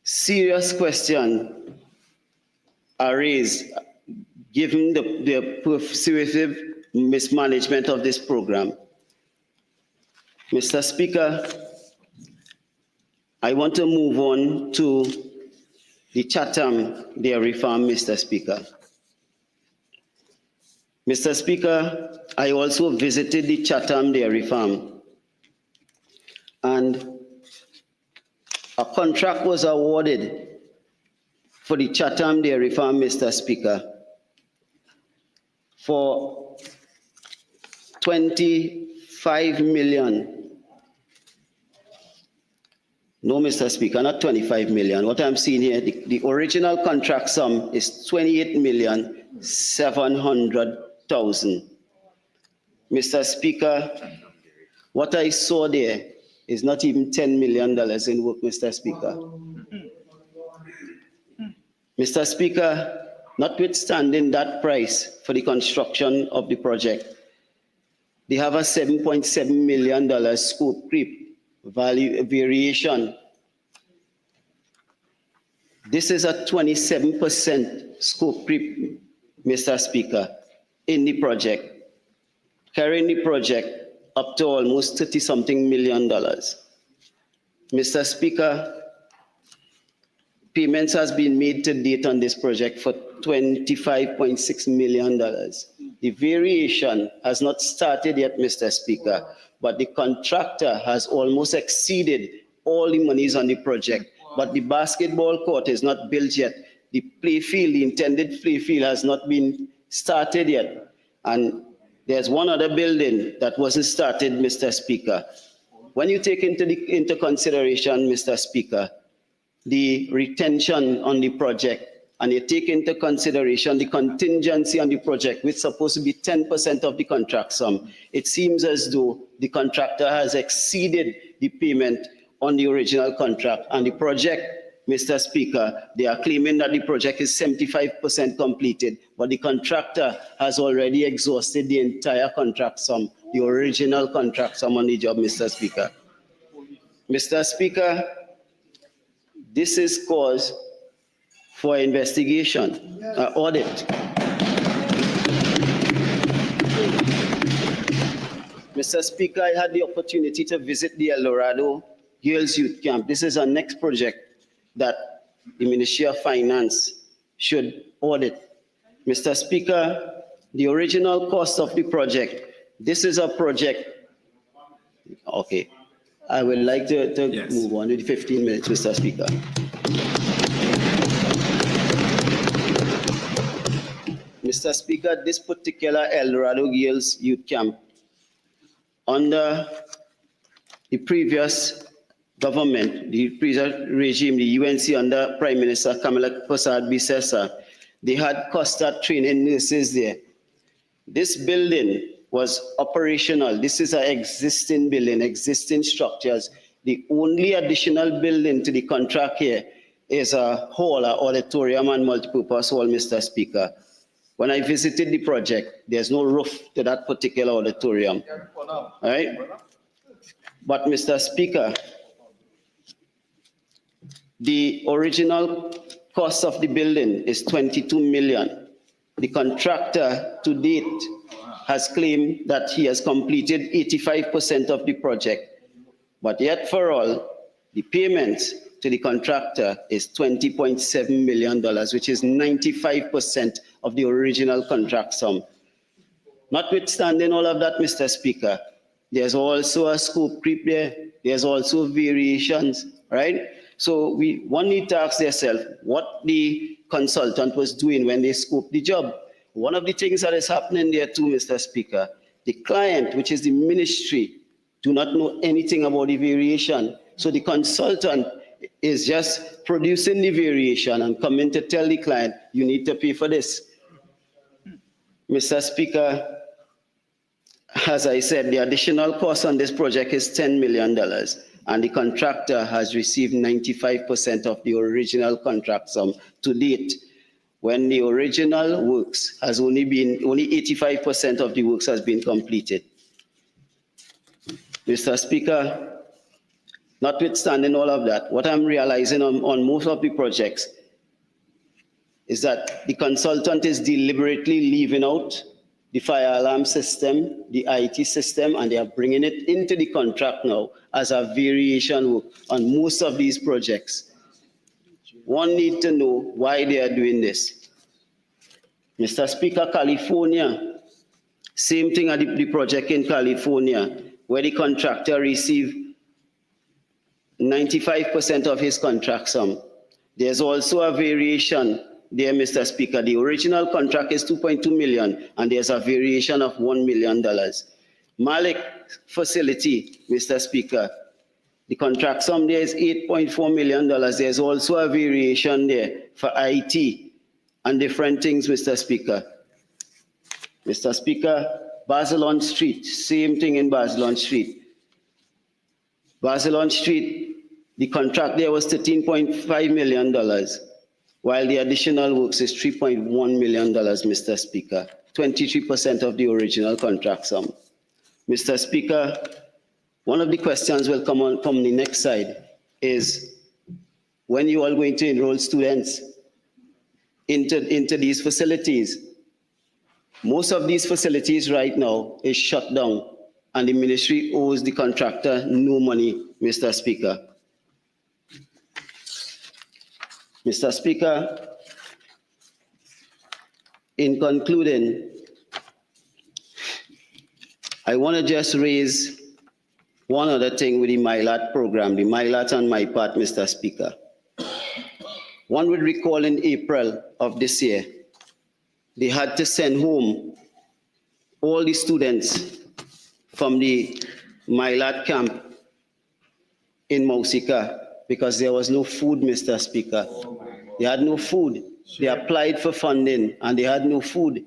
serious questions are raised given the pervasive mismanagement of this program. Mr. Speaker, I want to move on to the Chatham Dairy Farm, Mr. Speaker. Mr. Speaker, I also visited the Chatham Dairy Farm, and a contract was awarded for the Chatham Dairy Farm, Mr. Speaker, for 25 million. No, Mr. Speaker, not 25 million. What I'm seeing here, the original contract sum is 28,700,000. Mr. Speaker, what I saw there is not even $10 million in work, Mr. Speaker. Mr. Speaker, notwithstanding that price for the construction of the project, they have a $7.7 million scope creep value variation. This is a 27% scope creep, Mr. Speaker, in the project, carrying the project up to almost $30-something million. Mr. Speaker, payments has been made to date on this project for $25.6 million. The variation has not started yet, Mr. Speaker, but the contractor has almost exceeded all the monies on the project. But the basketball court is not built yet. The play field, the intended play field, has not been started yet. And there's one other building that wasn't started, Mr. Speaker. When you take into consideration, Mr. Speaker, the retention on the project, and you take into consideration the contingency on the project, which is supposed to be 10% of the contract sum, it seems as though the contractor has exceeded the payment on the original contract. And the project, Mr. Speaker, they are claiming that the project is 75% completed, but the contractor has already exhausted the entire contract sum, the original contract sum on the job, Mr. Speaker. Mr. Speaker, this is cause for investigation, audit. Mr. Speaker, I had the opportunity to visit the El Dorado Girls Youth Camp. This is our next project that the Ministry of Finance should audit. Mr. Speaker, the original cost of the project, this is a project, okay. I would like to move on with 15 minutes, Mr. Speaker. Mr. Speaker, this particular El Dorado Girls Youth Camp, under the previous government, the previous regime, the UNC under Prime Minister Kamala Prasad Bisesa, they had cluster training nurses there. This building was operational. This is an existing building, existing structures. The only additional building to the contract here is a hall, an auditorium and multipurpose hall, Mr. Speaker. When I visited the project, there's no roof to that particular auditorium. All right? But Mr. Speaker, the original cost of the building is 22 million. The contractor to date has claimed that he has completed 85% of the project. But yet for all, the payment to the contractor is $20.7 million, which is 95% of the original contract sum. Notwithstanding all of that, Mr. Speaker, there's also a scope creep there. There's also variations, right? So one need to ask themselves what the consultant was doing when they scoped the job. One of the things that is happening there too, Mr. Speaker, the client, which is the ministry, do not know anything about the variation. So the consultant is just producing the variation and coming to tell the client, you need to pay for this. Mr. Speaker, as I said, the additional cost on this project is $10 million, and the contractor has received 95% of the original contract sum to date, when the original works has only 85% of the works has been completed. Mr. Speaker, notwithstanding all of that, what I'm realizing on most of the projects is that the consultant is deliberately leaving out the fire alarm system, the IT system, and they are bringing it into the contract now as a variation work on most of these projects. One needs to know why they are doing this. Mr. Speaker, California, same thing at the project in California, where the contractor received 95% of his contract sum. There's also a variation there, Mr. Speaker. The original contract is 2.2 million, and there's a variation of $1 million. Malik facility, Mr. Speaker, the contract sum there is $8.4 million. There's also a variation there for IT and different things, Mr. Speaker. Mr. Speaker, Basilon Street, same thing in Basilon Street. Basilon Street, the contract there was $13.5 million, while the additional works is $3.1 million, Mr. Speaker, 23% of the original contract sum. Mr. Speaker, one of the questions will come on from the next side is, when you are going to enroll students into these facilities? Most of these facilities right now is shut down, and the ministry owes the contractor no money, Mr. Speaker. Mr. Speaker, in concluding, I want to just raise one other thing with the MILAT program, the MILAT on my part, Mr. Speaker. One would recall in April of this year, they had to send home all the students from the MILAT camp in Mausika because there was no food, Mr. Speaker. They had no food. They applied for funding and they had no food.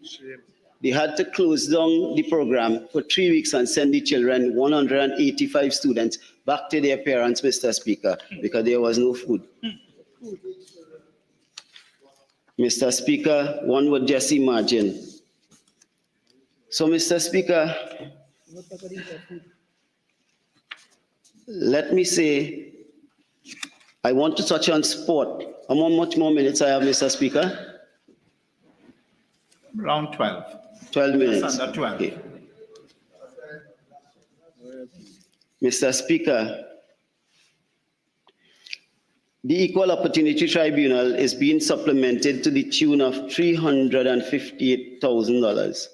They had to close down the program for 3 weeks and send the children, 185 students, back to their parents, Mr. Speaker, because there was no food. Mr. Speaker, one would just imagine. So, Mr. Speaker, let me say, I want to touch on sport. How much more minutes I have, Mr. Speaker? Around 12. 12 minutes. Just under 12. Okay. Mr. Speaker, the Equal Opportunity Tribunal is being supplemented to the tune of $358,000.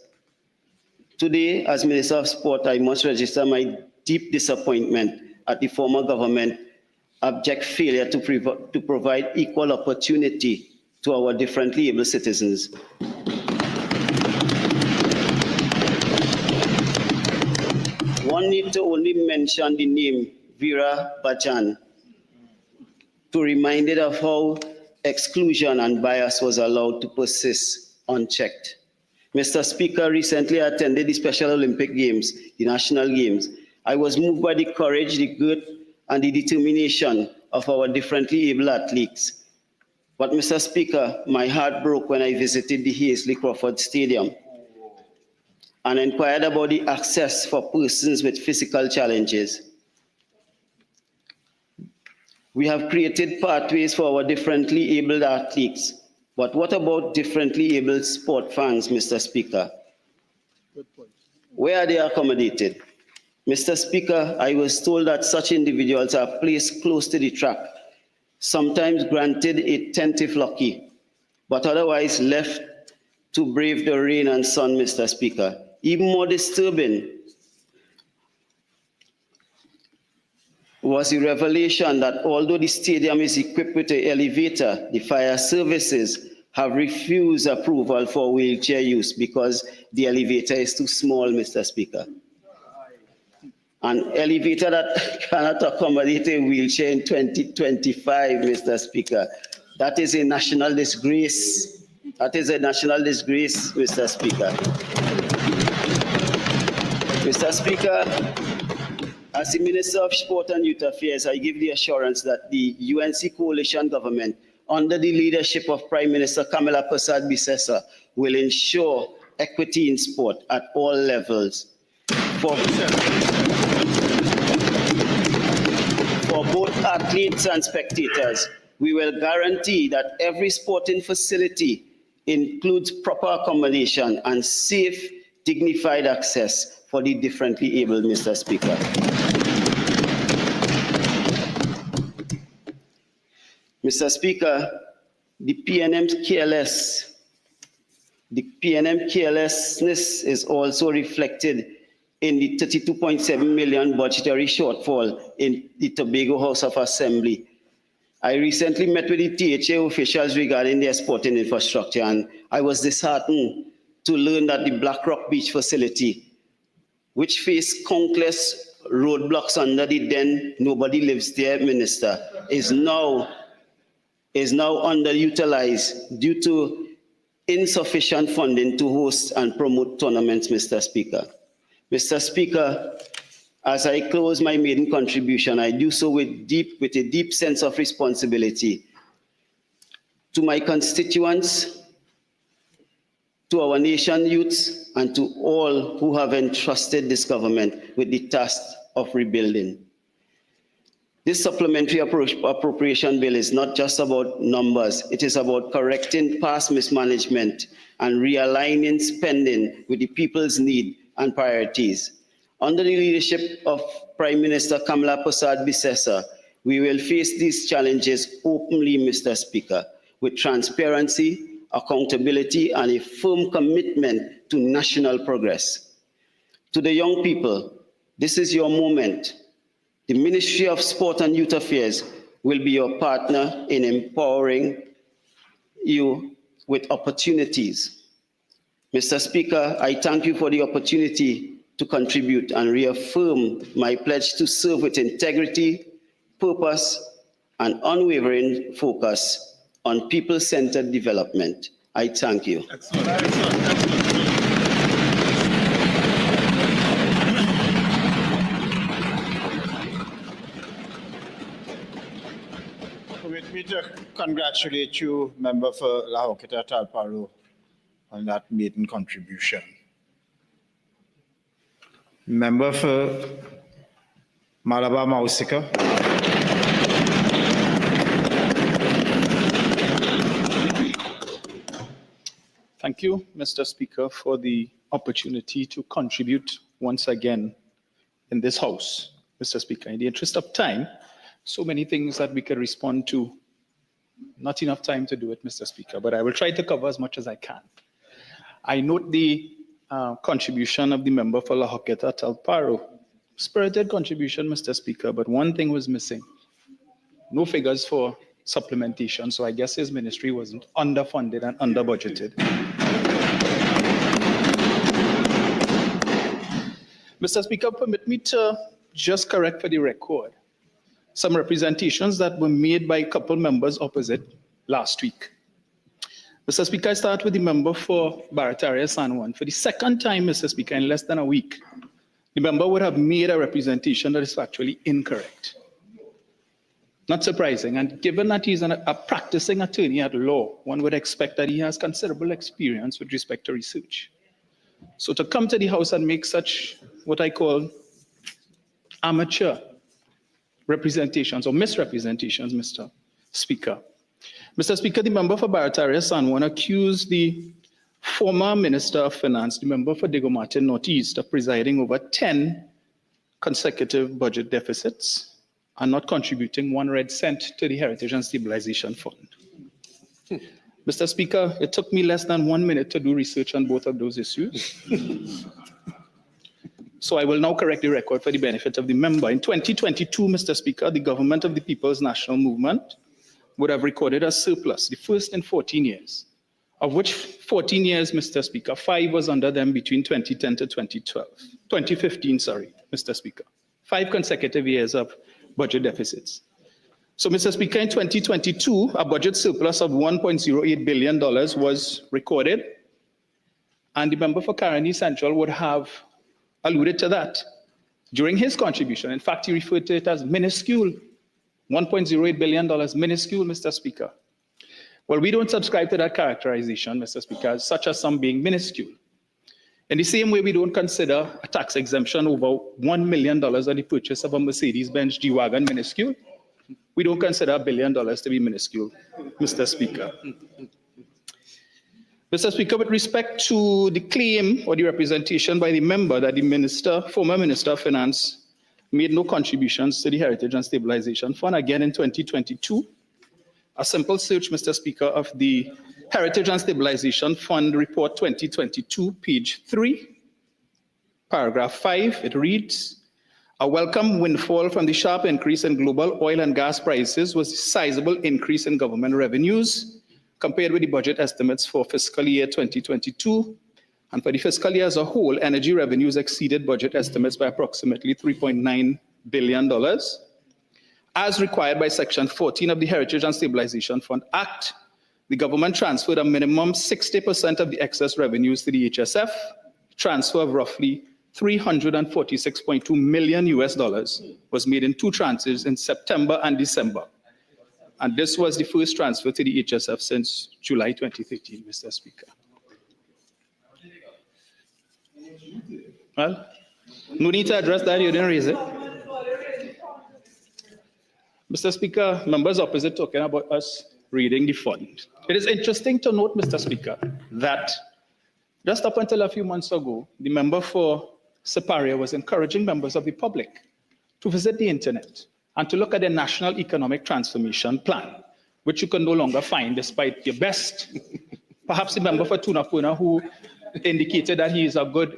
Today, as Minister of Sport, I must register my deep disappointment at the former government abject failure to provide equal opportunity to our differently able citizens. One need to only mention the name Veera Bachchan to remind it of how exclusion and bias was allowed to persist unchecked. Mr. Speaker, recently I attended the Special Olympic Games, the National Games. I was moved by the courage, the grit, and the determination of our differently able athletes. But Mr. Speaker, my heart broke when I visited the Hazley Crawford Stadium and inquired about the access for persons with physical challenges. We have created pathways for our differently abled athletes, but what about differently abled sport fans, Mr. Speaker? Where are they accommodated? Mr. Speaker, I was told that such individuals are placed close to the track, sometimes granted a tentative lucky, but otherwise left to brave the rain and sun, Mr. Speaker. Even more disturbing was the revelation that although the stadium is equipped with an elevator, the fire services have refused approval for wheelchair use because the elevator is too small, Mr. Speaker. An elevator that cannot accommodate a wheelchair in 2025, Mr. Speaker. That is a national disgrace. That is a national disgrace, Mr. Speaker. Mr. Speaker, as the Minister of Sport and Youth Affairs, I give the assurance that the UNC coalition government, under the leadership of Prime Minister Kamala Persad-Bissessar, will ensure equity in sport at all levels. For both athletes and spectators, we will guarantee that every sporting facility includes proper accommodation and safe, dignified access for the differently abled, Mr. Speaker. Mr. Speaker, the PNM carelessness is also reflected in the 32.7 million budgetary shortfall in the Tobago House of Assembly. I recently met with the THA officials regarding their sporting infrastructure, and I was disheartened to learn that the Black Rock Beach facility, which faced countless roadblocks under the then nobody lives there minister, is now underutilized due to insufficient funding to host and promote tournaments, Mr. Speaker. Mr. Speaker, as I close my maiden contribution, I do so with a deep sense of responsibility to my constituents, to our nation youths, and to all who have entrusted this government with the task of rebuilding. This supplementary appropriation bill is not just about numbers. It is about correcting past mismanagement and realigning spending with the people's need and priorities. Under the leadership of Prime Minister Kamala Persad-Bissessar, we will face these challenges openly, Mr. Speaker, with transparency, accountability, and a firm commitment to national progress. To the young people, this is your moment. The Ministry of Sport and Youth Affairs will be your partner in empowering you with opportunities. Mr. Speaker, I thank you for the opportunity to contribute and reaffirm my pledge to serve with integrity, purpose, and unwavering focus on people-centered development. I thank you. Permit me to congratulate you, member for Lahoketa Talparo, on that maiden contribution. Member for Malabar Mausika. Thank you, Mr. Speaker, for the opportunity to contribute once again in this House. Mr. Speaker, in the interest of time, so many things that we could respond to. Not enough time to do it, Mr. Speaker, but I will try to cover as much as I can. I note the contribution of the member for Lahoketa Talparo. Spirited contribution, Mr. Speaker, but one thing was missing. No figures for supplementation, so I guess his ministry wasn't underfunded and under-budgeted. Mr. Speaker, permit me to just correct for the record some representations that were made by a couple members opposite last week. Mr. Speaker, I start with the member for Barataria San Juan. For the second time, Mr. Speaker, in less than a week, the member would have made a representation that is factually incorrect. Not surprising. And given that he's a practicing attorney at law, one would expect that he has considerable experience with respect to research. So to come to the House and make such what I call amateur representations or misrepresentations, Mr. Speaker. Mr. Speaker, the member for Barataria San Juan accused the former Minister of Finance, the member for Diego Martin Northeast, of presiding over 10 consecutive budget deficits and not contributing 1 red cent to the Heritage and Stabilization Fund. Mr. Speaker, it took me less than 1 minute to do research on both of those issues. So I will now correct the record for the benefit of the member. In 2022, Mr. Speaker, the government of the People's National Movement would have recorded a surplus, the first in 14 years, of which 14 years, Mr. Speaker, 5 was under them between 2010 to 2015, Mr. Speaker. 5 consecutive years of budget deficits. So, Mr. Speaker, in 2022, a budget surplus of $1.08 billion was recorded, and the member for Caroni Central would have alluded to that during his contribution. In fact, he referred to it as minuscule. $1.08 billion, minuscule, Mr. Speaker. Well, we don't subscribe to that characterization, Mr. Speaker, such as some being minuscule. In the same way, we don't consider a tax exemption over $1 million on the purchase of a Mercedes-Benz G-Wagon minuscule. We don't consider $1 billion to be minuscule, Mr. Speaker. Mr. Speaker, with respect to the claim or the representation by the member that the former Minister of Finance made no contributions to the Heritage and Stabilization Fund, again in 2022, a simple search, Mr. Speaker, of the Heritage and Stabilization Fund Report 2022, page 3, paragraph 5, it reads, a welcome windfall from the sharp increase in global oil and gas prices was a sizable increase in government revenues compared with the budget estimates for fiscal year 2022. And for the fiscal year as a whole, energy revenues exceeded budget estimates by approximately $3.9 billion. As required by Section 14 of the Heritage and Stabilization Fund Act, the government transferred a minimum 60% of the excess revenues to the HSF. Transfer of roughly $346.2 million was made in 2 tranches in September and December. And this was the first transfer to the HSF since July 2013, Mr. Speaker. Well, no need to address that, you didn't raise it. Mr. Speaker, members opposite talking about us reading the fund. It is interesting to note, Mr. Speaker, that just up until a few months ago, the member for Separia was encouraging members of the public to visit the internet and to look at the National Economic Transformation Plan, which you can no longer find despite your best. Perhaps the member for Tunapuna, who indicated that he is a good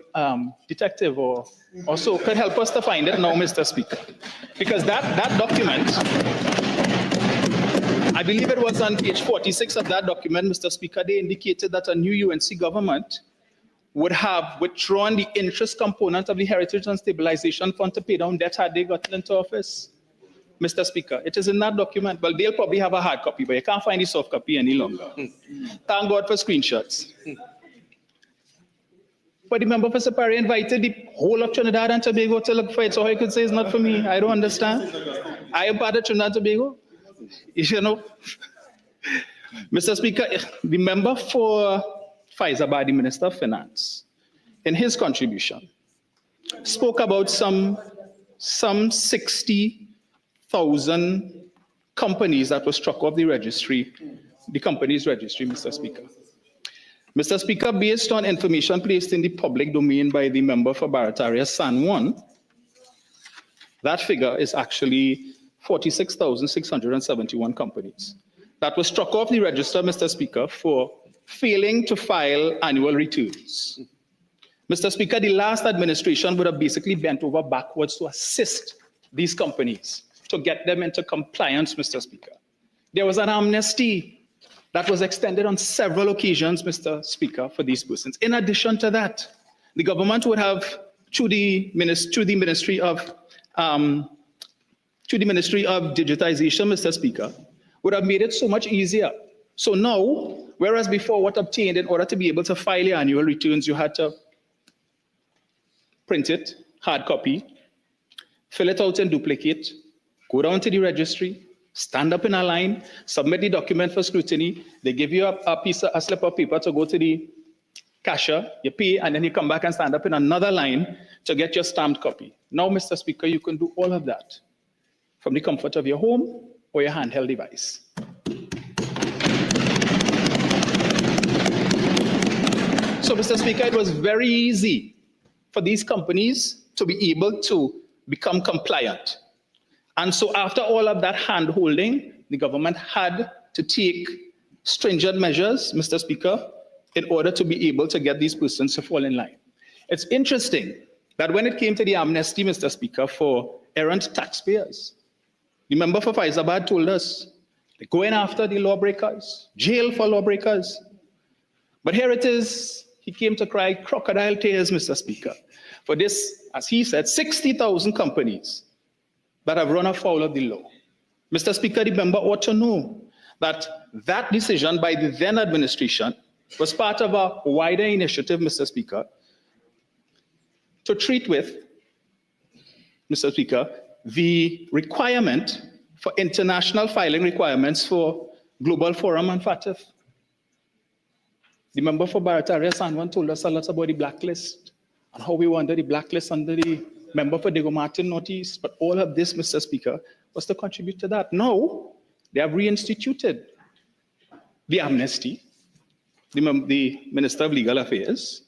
detective or so, could help us to find it now, Mr. Speaker. Because that document, I believe it was on page 46 of that document, Mr. Speaker, they indicated that a new UNC government would have withdrawn the interest component of the Heritage and Stabilization Fund to pay down debt had they gotten into office. Mr. Speaker, it is in that document. Well, they'll probably have a hard copy, but you can't find the soft copy any longer. Thank God for screenshots. But the member for Separia invited the whole of Trinidad and Tobago to look for it, so how you could say it's not for me? I don't understand. I am part of Trinidad and Tobago. You know. Mr. Speaker, the member for Faizabad, the Minister of Finance, in his contribution, spoke about some 60,000 companies that were struck off the registry, the company's registry, Mr. Speaker. Mr. Speaker, based on information placed in the public domain by the member for Barataria San Juan, that figure is actually 46,671 companies that were struck off the register, Mr. Speaker, for failing to file annual returns. Mr. Speaker, the last administration would have basically bent over backwards to assist these companies to get them into compliance, Mr. Speaker. There was an amnesty that was extended on several occasions, Mr. Speaker, for these persons. In addition to that, the government would have, through the Ministry of Digitization, Mr. Speaker, would have made it so much easier. So now, Whereas before, what obtained, in order to be able to file your annual returns, you had to print it, hard copy, fill it out in duplicate, go down to the registry, stand up in a line, submit the document for scrutiny. They give you a slip of paper to go to the cashier, you pay, and then you come back and stand up in another line to get your stamped copy. Now, Mr. Speaker, you can do all of that from the comfort of your home or your handheld device. So, Mr. Speaker, it was very easy for these companies to be able to become compliant. And so after all of that hand-holding, the government had to take stringent measures, Mr. Speaker, in order to be able to get these persons to fall in line. It's interesting that when it came to the amnesty, Mr. Speaker, for errant taxpayers, the member for Faizabad told us they're going after the lawbreakers, jail for lawbreakers. But here it is, he came to cry crocodile tears, Mr. Speaker, for this, as he said, 60,000 companies that have run afoul of the law. Mr. Speaker, the member ought to know that that decision by the then administration was part of a wider initiative, Mr. Speaker, to treat with, Mr. Speaker, the requirement for international filing requirements for Global Forum and FATF. The member for Barataria Sanwan told us a lot about the blacklist and how we were under the blacklist under the member for Diego Martin Northeast. But all of this, Mr. Speaker, was to contribute to that. Now, they have reinstituted the amnesty, the Minister of Legal Affairs.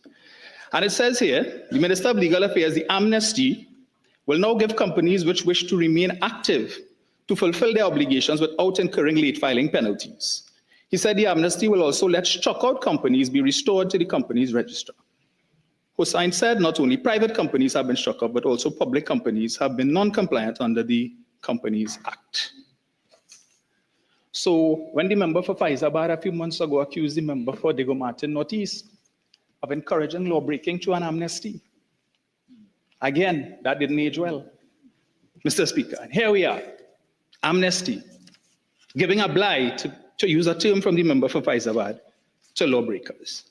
And it says here, the Minister of Legal Affairs, the amnesty will now give companies which wish to remain active to fulfill their obligations without incurring late filing penalties. He said the amnesty will also let struck-out companies be restored to the company's register. Hossain said not only private companies have been struck out, but also public companies have been non-compliant under the Companies Act. So when the member for Faizabad a few months ago accused the member for Diego Martin Northeast of encouraging law-breaking through an amnesty, again, that didn't age well, Mr. Speaker. And here we are, amnesty, giving a blight, to use a term from the member for Faizabad, to lawbreakers.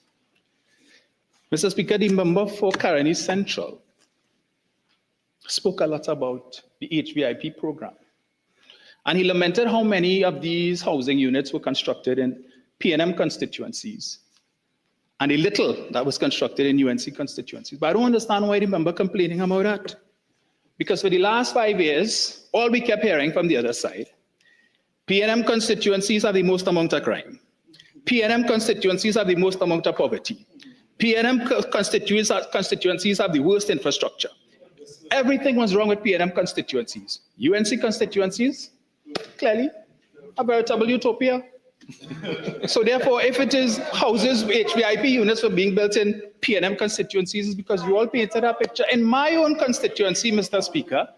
Mr. Speaker, the member for Karani Central spoke a lot about the HVIP program. And he lamented how many of these housing units were constructed in PNM constituencies and a little that was constructed in UNC constituencies. But I don't understand why the member complaining about that. Because for the last 5 years, all we kept hearing from the other side, PNM constituencies have the most amount of crime. PNM constituencies have the most amount of poverty. PNM constituencies have the worst infrastructure. Everything was wrong with PNM constituencies. UNC constituencies, clearly, a veritable utopia. So therefore, if it is houses, HVIP units were being built in PNM constituencies, it's because you all painted a picture. In my own constituency, Mr. Speaker,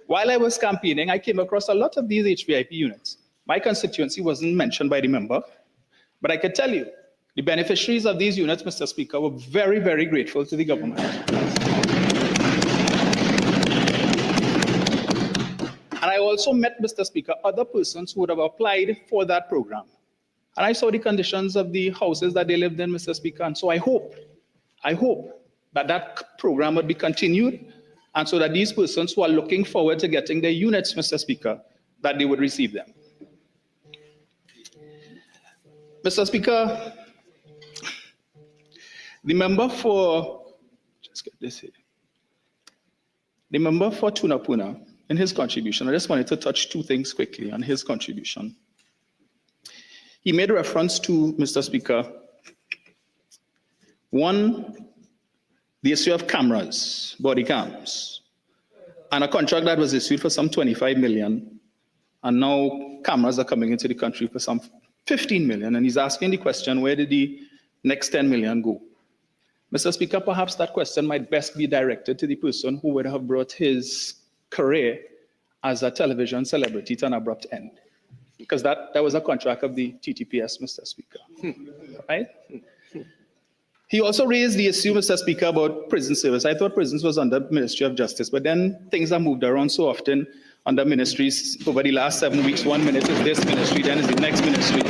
while I was campaigning, I came across a lot of these HVIP units. My constituency wasn't mentioned by the member, but I could tell you, the beneficiaries of these units, Mr. Speaker, were very, very grateful to the government. And I also met, Mr. Speaker, other persons who would have applied for that program. And I saw the conditions of the houses that they lived in, Mr. Speaker. And so I hope that that program would be continued, and so that these persons who are looking forward to getting their units, Mr. Speaker, that they would receive them. Mr. Speaker, the member for, just get this here. The member for Tunapuna, in his contribution, I just wanted to touch two things quickly on his contribution. He made reference to, Mr. Speaker, one, the issue of cameras, body cams, and a contract that was issued for some 25 million, and now cameras are coming into the country for some 15 million, and he's asking the question, where did the next 10 million go? Mr. Speaker, perhaps that question might best be directed to the person who would have brought his career as a television celebrity to an abrupt end, because that was a contract of the TTPS, Mr. Speaker, right? He also raised the issue, Mr. Speaker, about prison service. I thought prisons was under Ministry of Justice, but then things are moved around so often under ministries over the last 7 weeks. 1 minute is this ministry, then is the next ministry.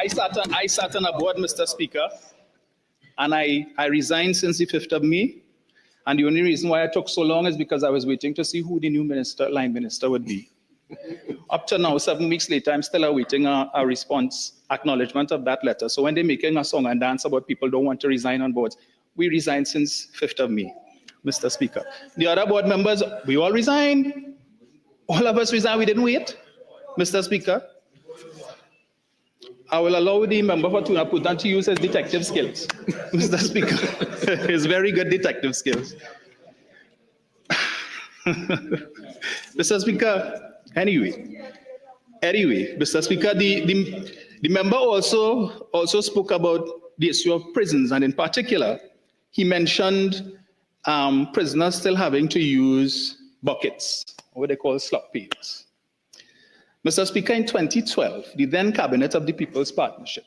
I sat on a board, Mr. Speaker, and I resigned since the 5th of May. And the only reason why I took so long is because I was waiting to see who the new line minister would be. Up to now, 7 weeks later, I'm still awaiting a response, acknowledgement of that letter. So when they're making a song and dance about people don't want to resign on boards, we resigned since 5th of May, Mr. Speaker. The other board members, we all resigned. All of us resigned, we didn't wait, Mr. Speaker. I will allow the member for Tunaputan to use his detective skills, Mr. Speaker. His very good detective skills. Mr. Speaker, anyway, Mr. Speaker, the member also spoke about the issue of prisons, and in particular, he mentioned prisoners still having to use buckets, what they call slop pails. Mr. Speaker, in 2012, the then Cabinet of the People's Partnership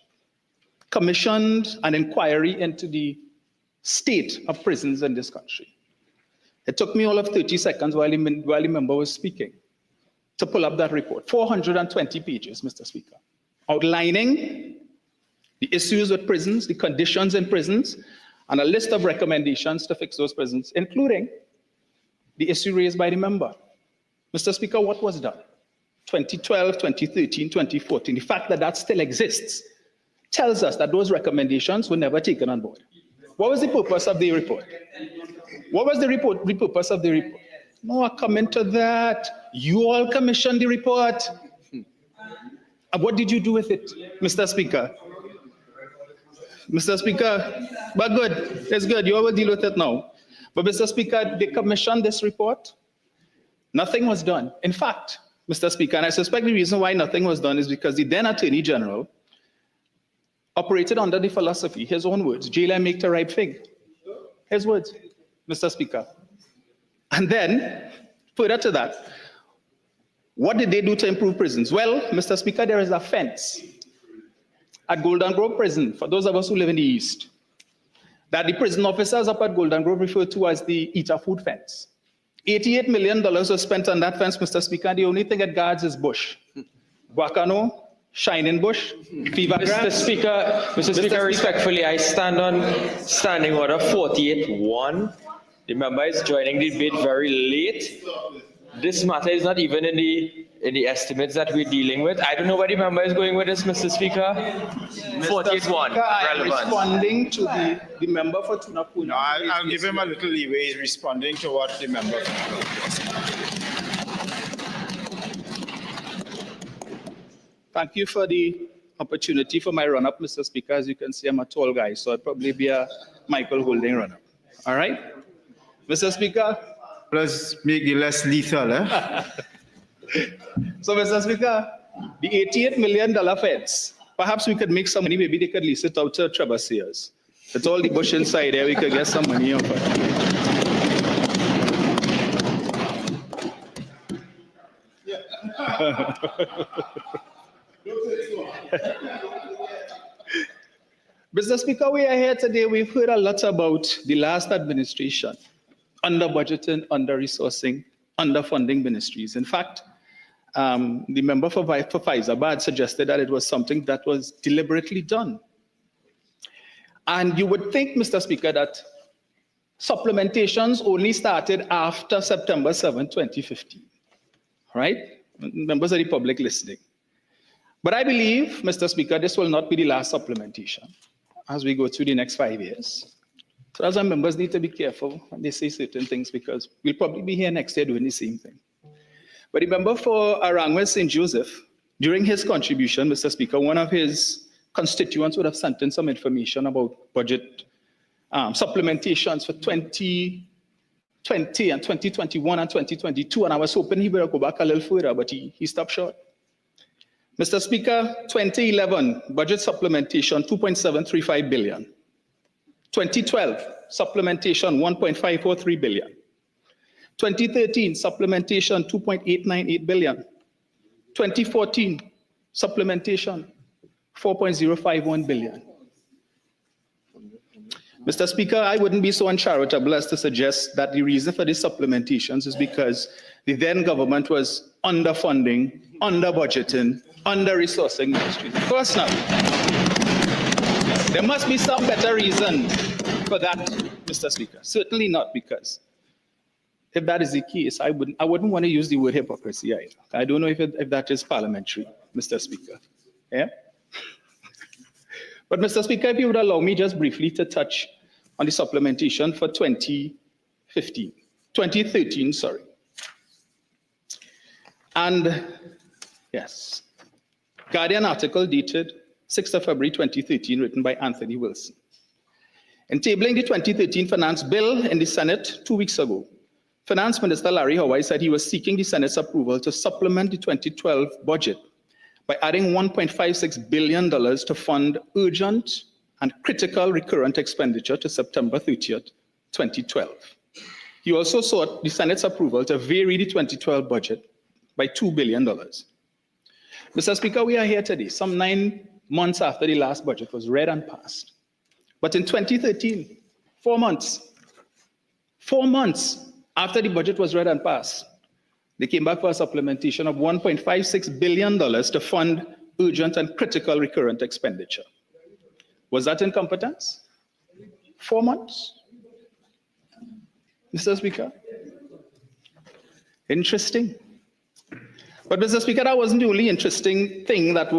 commissioned an inquiry into the state of prisons in this country. It took me all of 30 seconds while the member was speaking to pull up that report. 420 pages, Mr. Speaker, outlining the issues with prisons, the conditions in prisons, and a list of recommendations to fix those prisons, including the issue raised by the member. Mr. Speaker, what was done? 2012, 2013, 2014, the fact that that still exists tells us that those recommendations were never taken on board. What was the purpose of the report? What was the purpose of the report? No, I come into that. You all commissioned the report. And what did you do with it, Mr. Speaker? Mr. Speaker, but good, it's good, you all will deal with it now. But Mr. Speaker, they commissioned this report. Nothing was done. In fact, Mr. Speaker, and I suspect the reason why nothing was done is because the then Attorney General operated under the philosophy, his own words, jail and make the ripe fig. His words, Mr. Speaker. And then, further to that, what did they do to improve prisons? Well, Mr. Speaker, there is a fence at Golden Grove Prison, for those of us who live in the East, that the prison officers up at Golden Grove refer to as the eater food fence. $88 million was spent on that fence, Mr. Speaker, and the only thing it guards is bush. Guacano, shining bush, fever Mr. Speaker, respectfully, I stand on Standing Order 48-1. The member is joining the debate very late. This matter is not even in the estimates that we're dealing with. I don't know where the member is going with this, Mr. Speaker. 48-1, I'm responding to the member for Tunapuna. No, I'll give him a little leeway. He's responding to what the member. Thank you for the opportunity for my run-up, Mr. Speaker. As you can see, I'm a tall guy, so I'll probably be a Michael Holding run-up. All right? Mr. Speaker? Let's make it less lethal, eh? So, Mr. Speaker, the $88 million fence, perhaps we could make some money. Maybe they could lease it out to trebuchets. With all the bush inside there, we could get some money off it. Mr. Speaker, we are here today. We've heard a lot about the last administration, under-budgeting, under-resourcing, underfunding ministries. In fact, the member for Faizabad suggested that it was something that was deliberately done. And you would think, Mr. Speaker, that supplementations only started after September 7, 2015, right? Members of the public listening. But I believe, Mr. Speaker, this will not be the last supplementation as we go through the next 5 years. So as our members need to be careful when they say certain things, because we'll probably be here next year doing the same thing. But the member for Arangwell St. Joseph, during his contribution, Mr. Speaker, one of his constituents would have sent in some information about budget supplementations for 2020 and 2021 and 2022, and I was hoping he would go back a little further, but he stopped short. Mr. Speaker, 2011 budget supplementation, 2.735 billion. 2012 supplementation, 1.543 billion. 2013 supplementation, 2.898 billion. 2014 supplementation, 4.051 billion. Mr. Speaker, I wouldn't be so uncharitable as to suggest that the reason for these supplementations is because the then government was underfunding, under-budgeting, under-resourcing ministries. Of course not. There must be some better reason for that, Mr. Speaker. Certainly not, because if that is the case, I wouldn't want to use the word hypocrisy either. I don't know if that is parliamentary, Mr. Speaker. Yeah? But Mr. Speaker, if you would allow me just briefly to touch on the supplementation for 2013, sorry. And yes, Guardian article dated 6th of February 2013, written by Anthony Wilson. In tabling the 2013 finance bill in the Senate 2 weeks ago, Finance Minister Larry Hawaii said he was seeking the Senate's approval to supplement the 2012 budget by adding $1.56 billion to fund urgent and critical recurrent expenditure to September 30th, 2012. He also sought the Senate's approval to vary the 2012 budget by $2 billion. Mr. Speaker, we are here today, some 9 months after the last budget was read and passed. But in 2013, 4 months after the budget was read and passed, they came back for a supplementation of $1.56 billion to fund urgent and critical recurrent expenditure. Was that incompetence? 4 months? Mr. Speaker? Interesting. But Mr. Speaker, that wasn't the only interesting thing that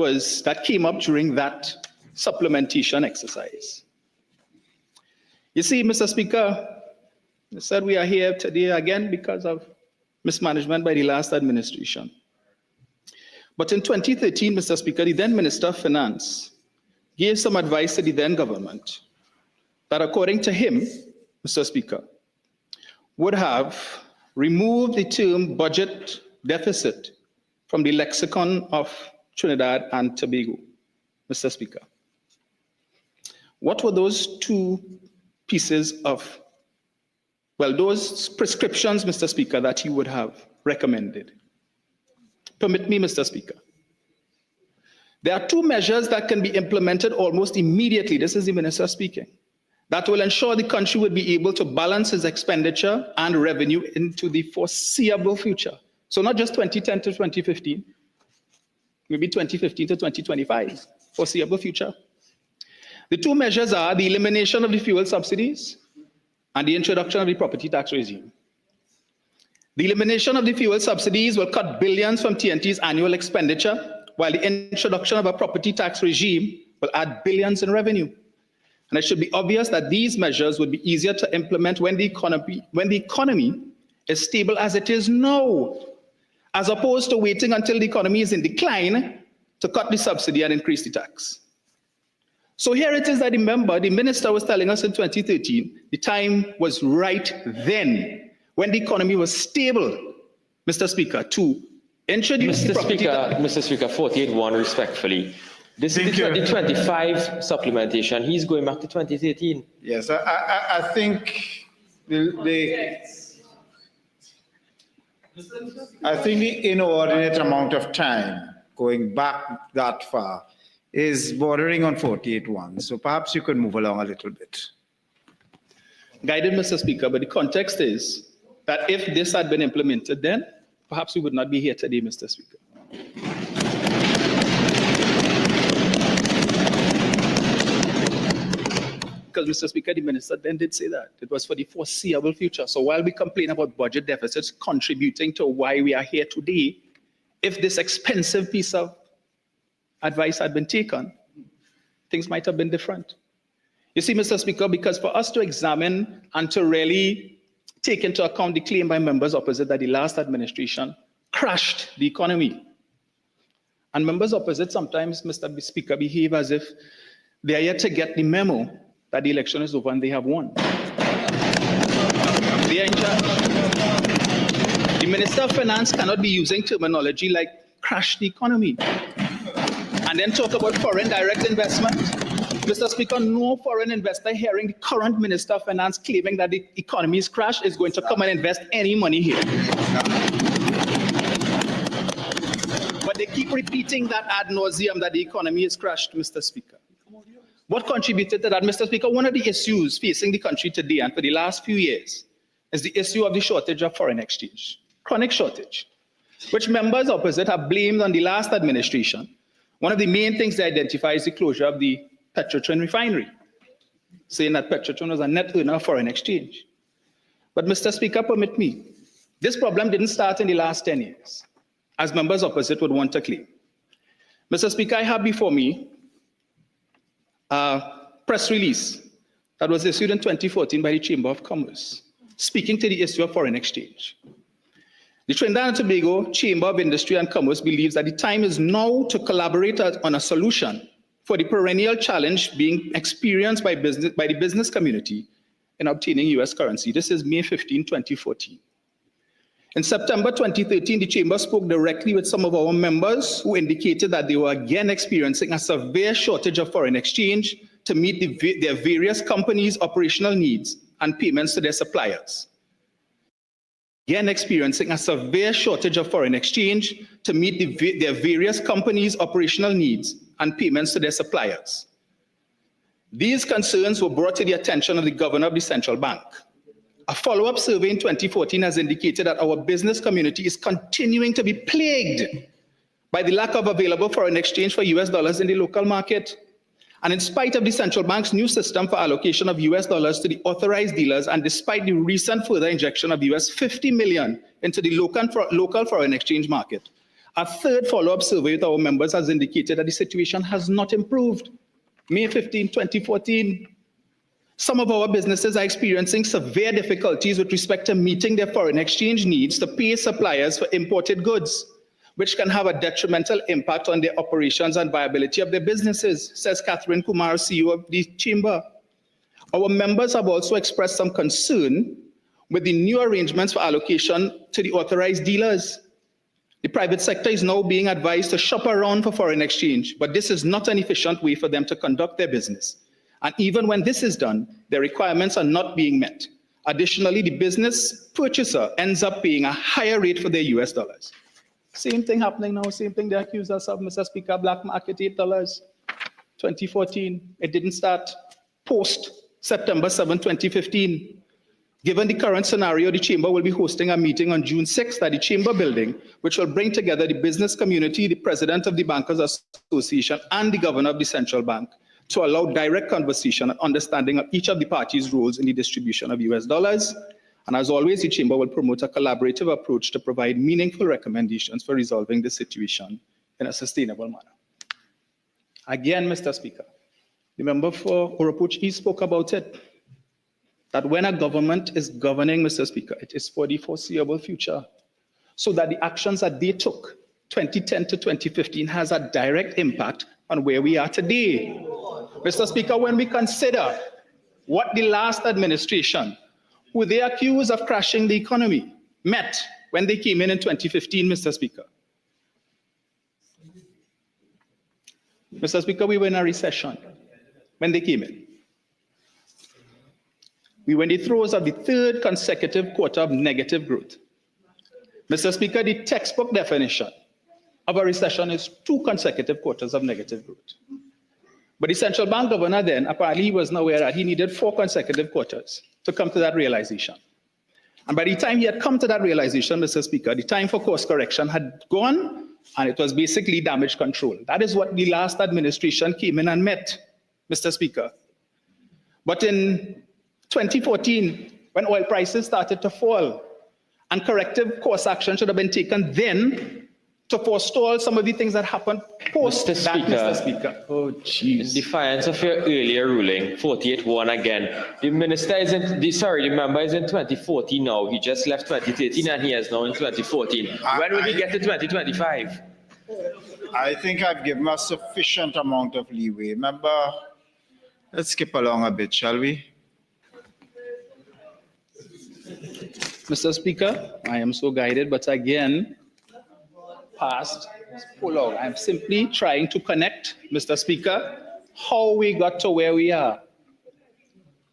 came up during that supplementation exercise. You see, Mr. Speaker, I said we are here today again because of mismanagement by the last administration. But in 2013, Mr. Speaker, the then Minister of Finance gave some advice to the then government that, according to him, Mr. Speaker, would have removed the term budget deficit from the lexicon of Trinidad and Tobago, Mr. Speaker. What were those two pieces of, those prescriptions, Mr. Speaker, that he would have recommended? Permit me, Mr. Speaker. There are two measures that can be implemented almost immediately, this is the Minister speaking, that will ensure the country would be able to balance its expenditure and revenue into the foreseeable future. So not just 2010 to 2015, maybe 2015 to 2025, foreseeable future. The two measures are the elimination of the fuel subsidies and the introduction of the property tax regime. The elimination of the fuel subsidies will cut billions from TNT's annual expenditure, while the introduction of a property tax regime will add billions in revenue. And it should be obvious that these measures would be easier to implement when the economy is stable as it is now, as opposed to waiting until the economy is in decline to cut the subsidy and increase the tax. So here it is that the minister was telling us in 2013, the time was right then, when the economy was stable, Mr. Speaker, to introduce the property tax. Mr. Speaker, 48-1 respectfully. This is the 2025 supplementation. He's going back to 2013. Yes, I think the inordinate amount of time going back that far is bordering on 48-1. So perhaps you could move along a little bit. Guided, Mr. Speaker, but the context is that if this had been implemented then, perhaps we would not be here today, Mr. Speaker. Because, Mr. Speaker, the minister then did say that. It was for the foreseeable future. So while we complain about budget deficits contributing to why we are here today, if this expensive piece of advice had been taken, things might have been different. You see, Mr. Speaker, because for us to examine and to really take into account the claim by members opposite that the last administration crashed the economy. And members opposite sometimes, Mr. Speaker, behave as if they are yet to get the memo that the election is over and they have won. They are in charge. The Minister of Finance cannot be using terminology like crash the economy and then talk about foreign direct investment. Mr. Speaker, no foreign investor hearing the current Minister of Finance claiming that the economy is crashed is going to come and invest any money here. But they keep repeating that ad nauseum that the economy is crashed, Mr. Speaker. What contributed to that, Mr. Speaker? One of the issues facing the country today and for the last few years is the issue of the shortage of foreign exchange, chronic shortage, which members opposite have blamed on the last administration One of the main things they identify is the closure of the Petrotrin refinery, saying that Petrotrin was a net earner of foreign exchange. But Mr. Speaker, permit me, this problem didn't start in the last 10 years, as members opposite would want to claim. Mr. Speaker, I have before me a press release that was issued in 2014 by the Chamber of Commerce, speaking to the issue of foreign exchange. The Trinidad and Tobago Chamber of Industry and Commerce believes that the time is now to collaborate on a solution for the perennial challenge being experienced by the business community in obtaining US currency. This is May 15, 2014. In September 2013, the Chamber spoke directly with some of our members who indicated that they were again experiencing a severe shortage of foreign exchange to meet their various companies' operational needs and payments to their suppliers. Again experiencing a severe shortage of foreign exchange to meet their various companies' operational needs and payments to their suppliers. These concerns were brought to the attention of the governor of the central bank. A follow-up survey in 2014 has indicated that our business community is continuing to be plagued by the lack of available foreign exchange for US dollars in the local market. And in spite of the central bank's new system for allocation of US dollars to the authorized dealers, and despite the recent further injection of US 50 million into the local foreign exchange market, a third follow-up survey with our members has indicated that the situation has not improved. May 15, 2014. Some of our businesses are experiencing severe difficulties with respect to meeting their foreign exchange needs to pay suppliers for imported goods, which can have a detrimental impact on their operations and viability of their businesses, says Catherine Kumar, CEO of the Chamber. Our members have also expressed some concern with the new arrangements for allocation to the authorized dealers. The private sector is now being advised to shop around for foreign exchange, but this is not an efficient way for them to conduct their business. And even when this is done, their requirements are not being met. Additionally, the business purchaser ends up paying a higher rate for their US dollars. Same thing happening now, same thing they accuse us of, Mr. Speaker, black market $8, 2014. It didn't start post September 7, 2015. Given the current scenario, the Chamber will be hosting a meeting on June 6th at the Chamber building, which will bring together the business community, the President of the Bankers Association, and the Governor of the Central Bank to allow direct conversation and understanding of each of the parties' roles in the distribution of US dollars. And as always, the Chamber will promote a collaborative approach to provide meaningful recommendations for resolving the situation in a sustainable manner. Again, Mr. Speaker, the member for Oropuch East spoke about it, that when a government is governing, Mr. Speaker, it is for the foreseeable future, so that the actions that they took 2010 to 2015 has a direct impact on where we are today. Mr. Speaker, when we consider what the last administration, who they accuse of crashing the economy, met when they came in 2015, Mr. Speaker. Mr. Speaker, we were in a recession when they came in. We were in the throes of the third consecutive quarter of negative growth. Mr. Speaker, the textbook definition of a recession is 2 consecutive quarters of negative growth. But the central bank governor then, apparently he was not aware that he needed 4 consecutive quarters to come to that realization. And by the time he had come to that realization, Mr. Speaker, the time for course correction had gone, and it was basically damage control. That is what the last administration came in and met, Mr. Speaker. But in 2014, when oil prices started to fall, and corrective course action should have been taken then to forestall some of the things that happened post that, Mr. Speaker. Oh, jeez. In defiance of your earlier ruling, 48-1 again. The minister is in, the member is in 2014 now. He just left 2013 and he is now in 2014. When will he get to 2025? I think I've given a sufficient amount of leeway. Remember, let's skip along a bit, shall we? Mr. Speaker, I am so guided, but again, past, pull out. I'm simply trying to connect, Mr. Speaker, how we got to where we are.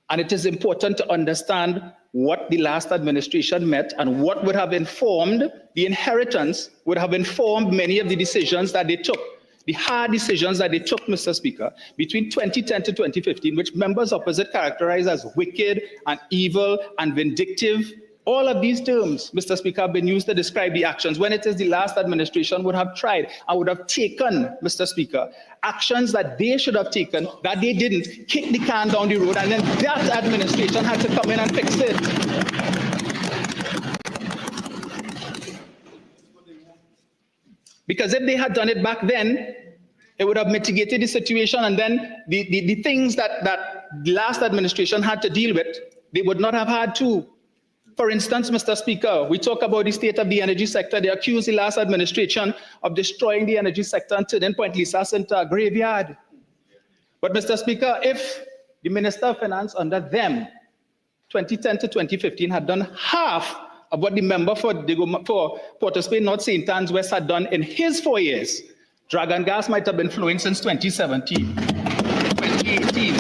And it is important to understand what the last administration met and what would have informed the inheritance, would have informed many of the decisions that they took, the hard decisions that they took, Mr. Speaker, between 2010 to 2015, which members opposite characterize as wicked and evil and vindictive All of these terms, Mr. Speaker, have been used to describe the actions when it is the last administration would have tried and would have taken, Mr. Speaker, actions that they should have taken, that they didn't, kick the can down the road, and then that administration had to come in and fix it. Because if they had done it back then, it would have mitigated the situation, and then the things that the last administration had to deal with, they would not have had to. For instance, Mr. Speaker, we talk about the state of the energy sector. They accused the last administration of destroying the energy sector and turning Point Lisas into a graveyard. But Mr. Speaker, if the Minister of Finance under them, 2010 to 2015, had done half of what the member for Port of Spain, North St. Anne's West had done in his 4 years, Dragon gas might have been flowing since 2017, 2018.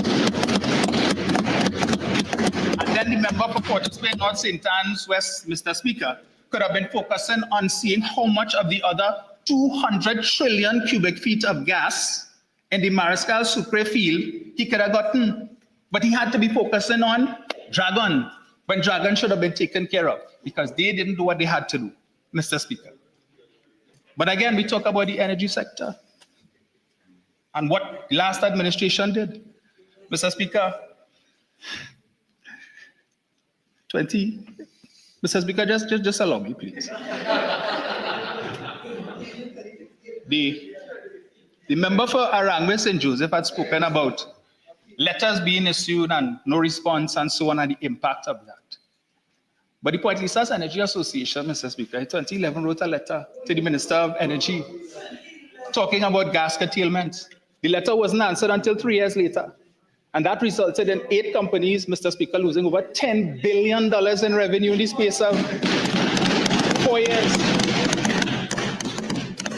And then the member for Port of Spain, North St. Anne's West, Mr. Speaker, could have been focusing on seeing how much of the other 200 trillion cubic feet of gas in the Mariscal Sucre field he could have gotten. But he had to be focusing on Dragon, when Dragon should have been taken care of, because they didn't do what they had to do, Mr. Speaker. But again, we talk about the energy sector and what last administration did. Mr. Speaker, Mr. Speaker, just allow me, please. The member for Arangwe St. Joseph had spoken about letters being issued and no response and so on, and the impact of that. But the Point Lisas Energy Association, Mr. Speaker, in 2011 wrote a letter to the Minister of Energy talking about gas curtailment. The letter wasn't answered until 3 years later. And that resulted in 8 companies, Mr. Speaker, losing over $10 billion in revenue in the space of 4 years.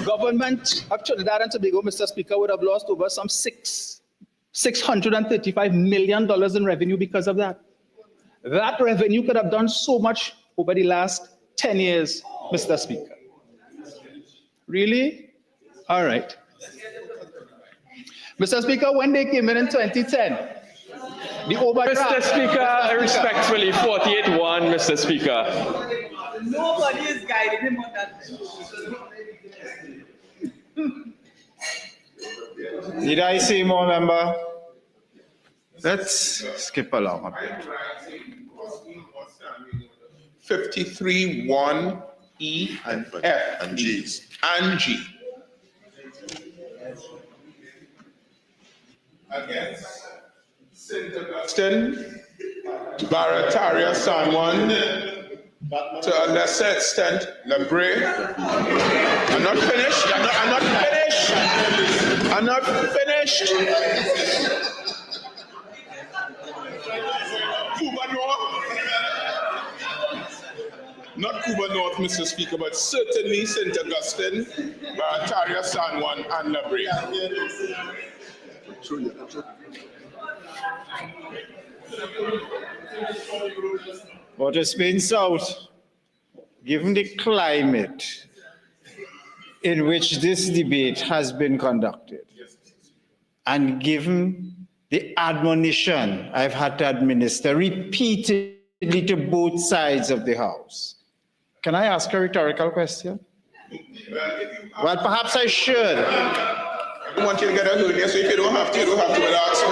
Government of Trinidad and Tobago, Mr. Speaker, would have lost over some $635 million in revenue because of that. That revenue could have done so much over the last 10 years, Mr. Speaker. Really? All right. Mr. Speaker, when they came in 2010, the overdraft... Mr. Speaker, respectfully, 48-1, Mr. Speaker. Nobody is guiding him on that. Did I see more, member? Let's skip along a bit. 53(1) E and F and G's and G. Against St. Augustine, Barataria, San Juan, to a lesser extent, Lebre. I'm not finished. I'm not finished. Cuba North. Not Cuba North, Mr. Speaker, but certainly St. Augustine, Barataria, San Juan, and Lebre. Port of Spain South, given the climate in which this debate has been conducted, and given the admonition I've had to administer repeatedly to both sides of the House, can I ask a rhetorical question? Well, perhaps I should. I want you to get a hernia, so if you don't have to, relax.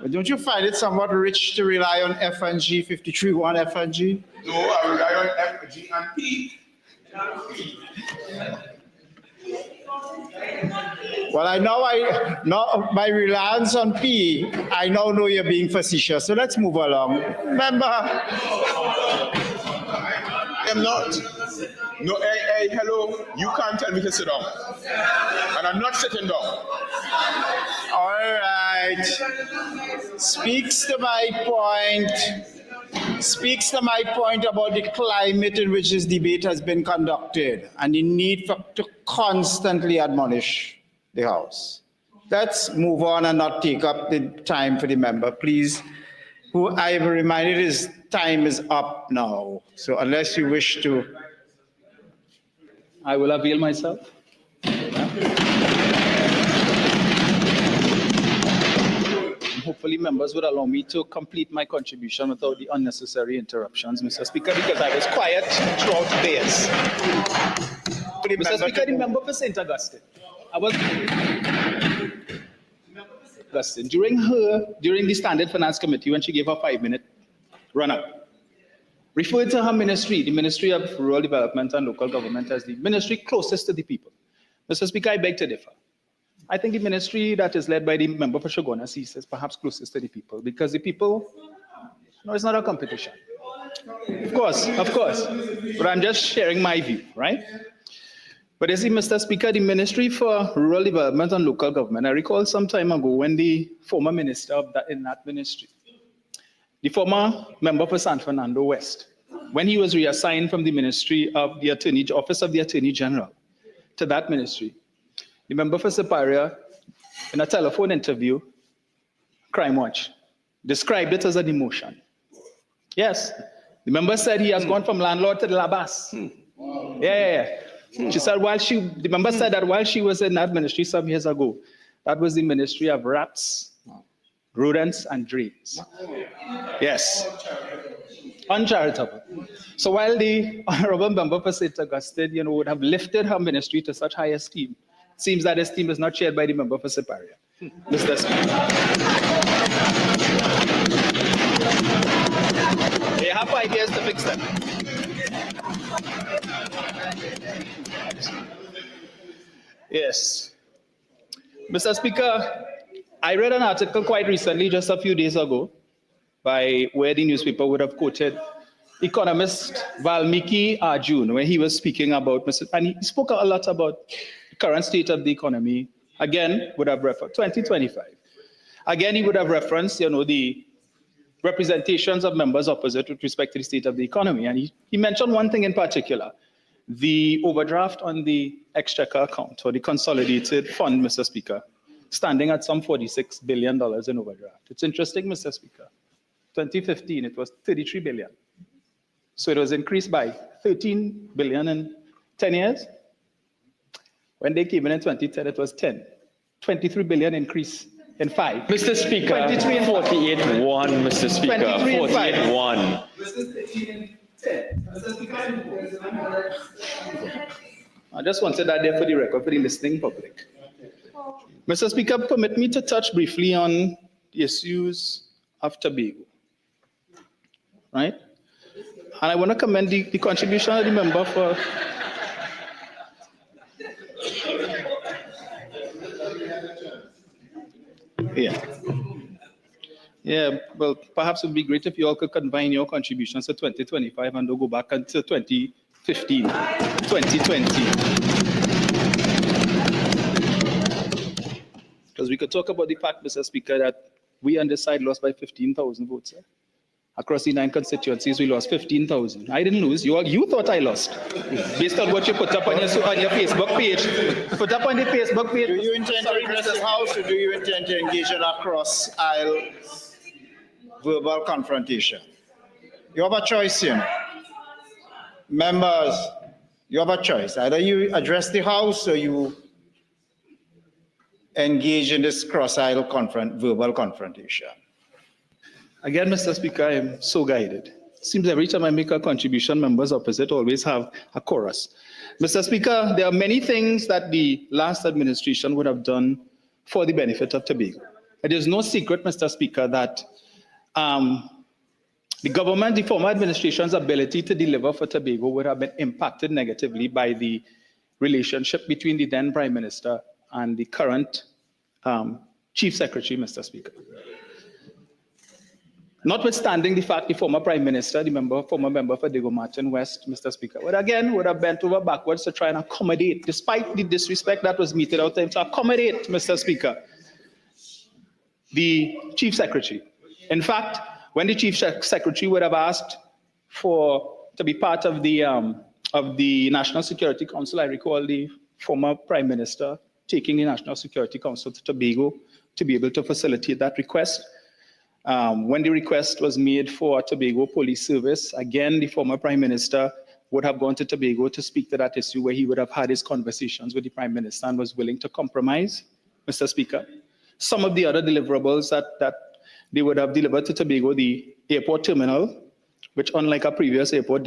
But don't you find it somewhat rich to rely on F and G, 53(1) F and G? No, I rely on F, G, and P. Well, I know my reliance on P, I now know you're being facetious, so let's move along. Remember? I am not. No, hey, hello, you can't tell me to sit down. And I'm not sitting down. All right. Speaks to my point about the climate in which this debate has been conducted and the need to constantly admonish the House. Let's move on and not take up the time for the member, please. Who I've reminded his time is up now. So unless you wish to... I will avail myself. I'm hopefully members would allow me to complete my contribution without the unnecessary interruptions, Mr. Speaker, because I was quiet throughout days. Mr. Speaker, the member for St. Augustine. I was during the Standard Finance Committee when she gave her 5-minute run-up, referred to her ministry, the Ministry of Rural Development and Local Government, as the ministry closest to the people. Mr. Speaker, I beg to differ. I think the ministry that is led by the member for Shogunas East is perhaps closest to the people, because the people, no, it's not a competition. Of course, but I'm just sharing my view, right? But you see, Mr. Speaker, the Ministry for Rural Development and Local Government, I recall some time ago when the former minister in that ministry, the former member for San Fernando West, when he was reassigned from the Ministry of the Office of the Attorney General to that ministry, the member for Superior, in a telephone interview, Crime Watch, described it as a demotion. Yes, the member said he has gone from landlord to the labas. Yeah. She said the member said that while she was in that ministry some years ago, that was the Ministry of Rats, Rodents, and Drains. Yes. Uncharitable. So while the honorable member for St. Augustine, would have lifted her ministry to such high esteem, it seems that esteem is not shared by the member for Superior. Mr. Speaker. They have 5 years to fix them. Yes. Mr. Speaker, I read an article quite recently, just a few days ago, by where the newspaper would have quoted economist Valmiki Arjun, where he was speaking about, and he spoke a lot about the current state of the economy. Again, would have referred 2025. Again, he would have referenced, the representations of members opposite with respect to the state of the economy. And he mentioned one thing in particular, the overdraft on the exchequer account or the consolidated fund, Mr. Speaker, standing at some $46 billion in overdraft. It's interesting, Mr. Speaker. 2015, it was 33 billion. So it was increased by 13 billion in 10 years. When they came in 2010, it was 10. 23 billion increase in 5. Mr. Speaker, 48-1, Mr. Speaker, 48-1. I just wanted that there for the record, for the listening public. Mr. Speaker, permit me to touch briefly on the issues of Tobago, right? And I want to commend the contribution of the member for well, perhaps it would be great if you all could combine your contributions to 2025 and don't go back until 2015, 2020. Because we could talk about the fact, Mr. Speaker, that we on this side lost by 15,000 votes. Across the 9 constituencies, we lost 15,000. I didn't lose. You thought I lost. Based on what you put up on your Facebook page. Put up on the Facebook page. Do you intend to address the House, or do you intend to engage in a cross-aisle verbal confrontation? You have a choice here. Members, you have a choice. Either you address the House or you engage in this cross-aisle verbal confrontation. Again, Mr. Speaker, I am so guided. It seems every time I make a contribution, members opposite always have a chorus. Mr. Speaker, there are many things that the last administration would have done for the benefit of Tobago. It is no secret, Mr. Speaker, that the government, the former administration's ability to deliver for Tobago would have been impacted negatively by the relationship between the then Prime Minister and the current Chief Secretary, Mr. Speaker. Notwithstanding the fact the former Prime Minister, former member for Diego Martin West, Mr. Speaker, would have bent over backwards to try and accommodate, despite the disrespect that was meted out to him, to accommodate, Mr. Speaker, the Chief Secretary. In fact, when the Chief Secretary would have asked to be part of the National Security Council, I recall the former Prime Minister taking the National Security Council to Tobago to be able to facilitate that request. When the request was made for Tobago Police Service, again, the former Prime Minister would have gone to Tobago to speak to that issue, where he would have had his conversations with the Prime Minister and was willing to compromise, Mr. Speaker. Some of the other deliverables that they would have delivered to Tobago the airport terminal, which unlike a previous airport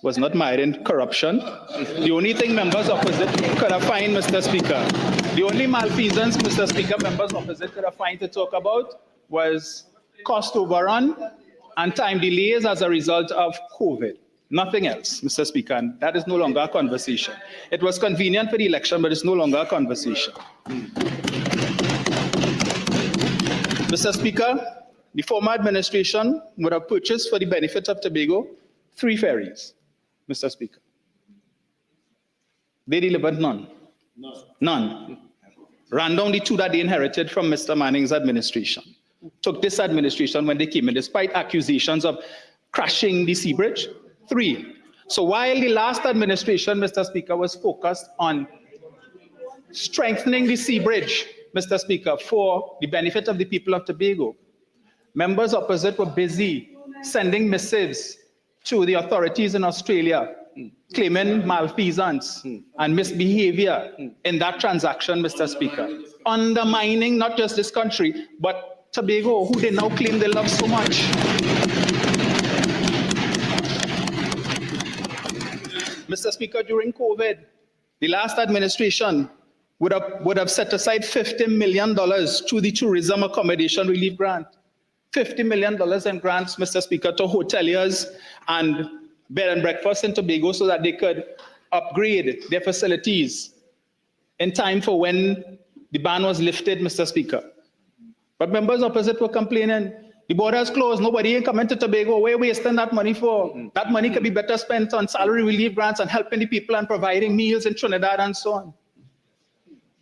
was not mired in corruption. The only thing members opposite could have found, Mr. Speaker, the only malfeasance, Mr. Speaker, members opposite could have found to talk about was cost overrun and time delays as a result of COVID. Nothing else, Mr. Speaker, and that is no longer a conversation. It was convenient for the election, but it's no longer a conversation. Mr. Speaker, the former administration would have purchased for the benefit of Tobago 3 ferries, Mr. Speaker. They delivered none. None. Ran down the 2 that they inherited from Mr. Manning's administration. Took this administration when they came in, despite accusations of crashing the sea bridge, 3. So while the last administration, Mr. Speaker, was focused on strengthening the sea bridge, Mr. Speaker, for the benefit of the people of Tobago, members opposite were busy sending missives to the authorities in Australia, claiming malfeasance and misbehavior in that transaction, Mr. Speaker, undermining not just this country, but Tobago, who they now claim they love so much. Mr. Speaker, during COVID, the last administration would have set aside $50 million to the tourism accommodation relief grant. $50 million in grants, Mr. Speaker, to hoteliers and bed and breakfast in Tobago so that they could upgrade their facilities in time for when the ban was lifted, Mr. Speaker. But members opposite were complaining, the border is closed, nobody ain't coming to Tobago, where are we wasting that money for? That money could be better spent on salary relief grants and helping the people and providing meals in Trinidad and so on.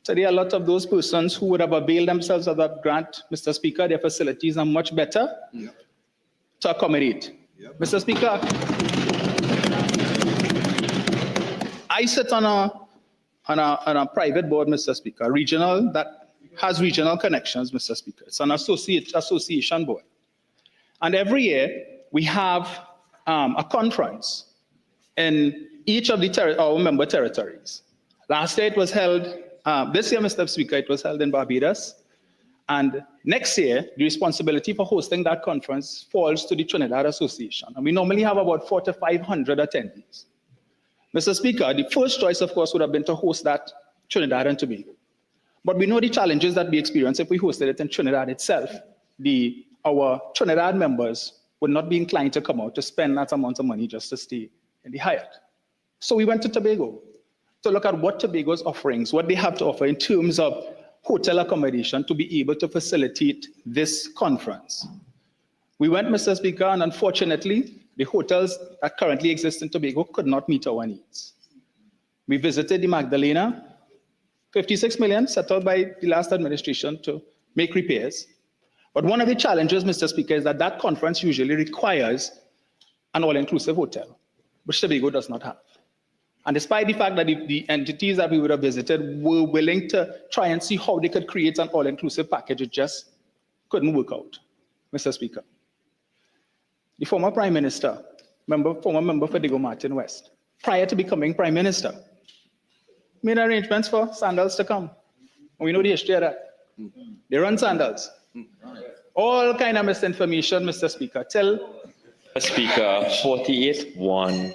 Today, a lot of those persons who would have availed themselves of that grant, Mr. Speaker, their facilities are much better to accommodate. Mr. Speaker, I sit on a private board, Mr. Speaker, regional, that has regional connections, Mr. Speaker. It's an association board. And every year, we have a conference in each of our member territories. Last year, it was held, this year, Mr. Speaker, it was held in Barbados. And next year, the responsibility for hosting that conference falls to the Trinidad Association. And we normally have about 400 to 500 attendees. Mr. Speaker, the first choice, of course, would have been to host that Trinidad and Tobago. But we know the challenges that we experience if we hosted it in Trinidad itself. Our Trinidad members would not be inclined to come out to spend that amount of money just to stay in the Hyatt. So we went to Tobago to look at what Tobago's offerings, what they have to offer in terms of hotel accommodation to be able to facilitate this conference. We went, Mr. Speaker, and unfortunately, the hotels that currently exist in Tobago could not meet our needs. We visited the Magdalena, 56 million settled by the last administration to make repairs. But one of the challenges, Mr. Speaker, is that that conference usually requires an all-inclusive hotel, which Tobago does not have. And despite the fact that the entities that we would have visited were willing to try and see how they could create an all-inclusive package, it just couldn't work out, Mr. Speaker. The former Prime Minister, former member for Diego Martin West, prior to becoming Prime Minister, made arrangements for sandals to come. And we know the history of that. They run sandals. All kind of misinformation, Mr. Speaker. Speaker, 48-1.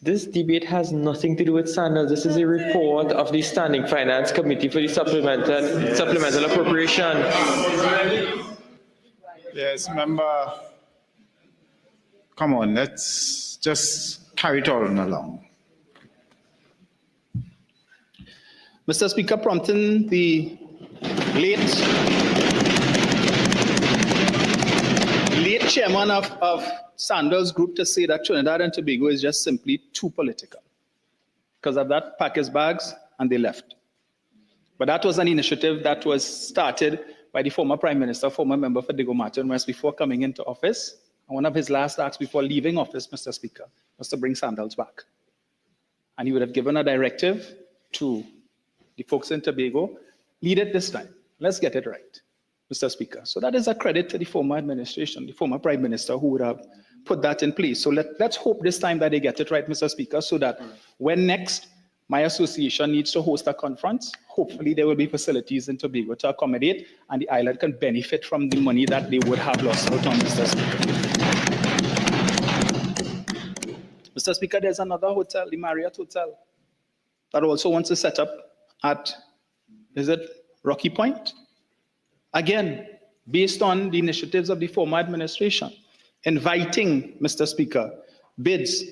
This debate has nothing to do with sandals. This is a report of the Standing Finance Committee for the supplemental appropriation. Yes, member. Come on, let's just carry it on along. Mr. Speaker, prompting the late chairman of Sandals Group to say that Trinidad and Tobago is just simply too political. Because of that, pack his bags and they left. But that was an initiative that was started by the former Prime Minister, former member for Diego Martin West before coming into office. And one of his last acts before leaving office, Mr. Speaker, was to bring Sandals back. And he would have given a directive to the folks in Tobago, lead it this time. Let's get it right, Mr. Speaker. So that is a credit to the former administration, the former Prime Minister who would have put that in place. So let's hope this time that they get it right, Mr. Speaker, so that when next My association needs to host a conference. Hopefully there will be facilities in Tobago to accommodate, and the island can benefit from the money that they would have lost out on, Mr. Speaker. Mr. Speaker, there's another hotel, the Marriott Hotel, that also wants to set up at, is it Rocky Point? Again, based on the initiatives of the former administration, inviting, Mr. Speaker, bids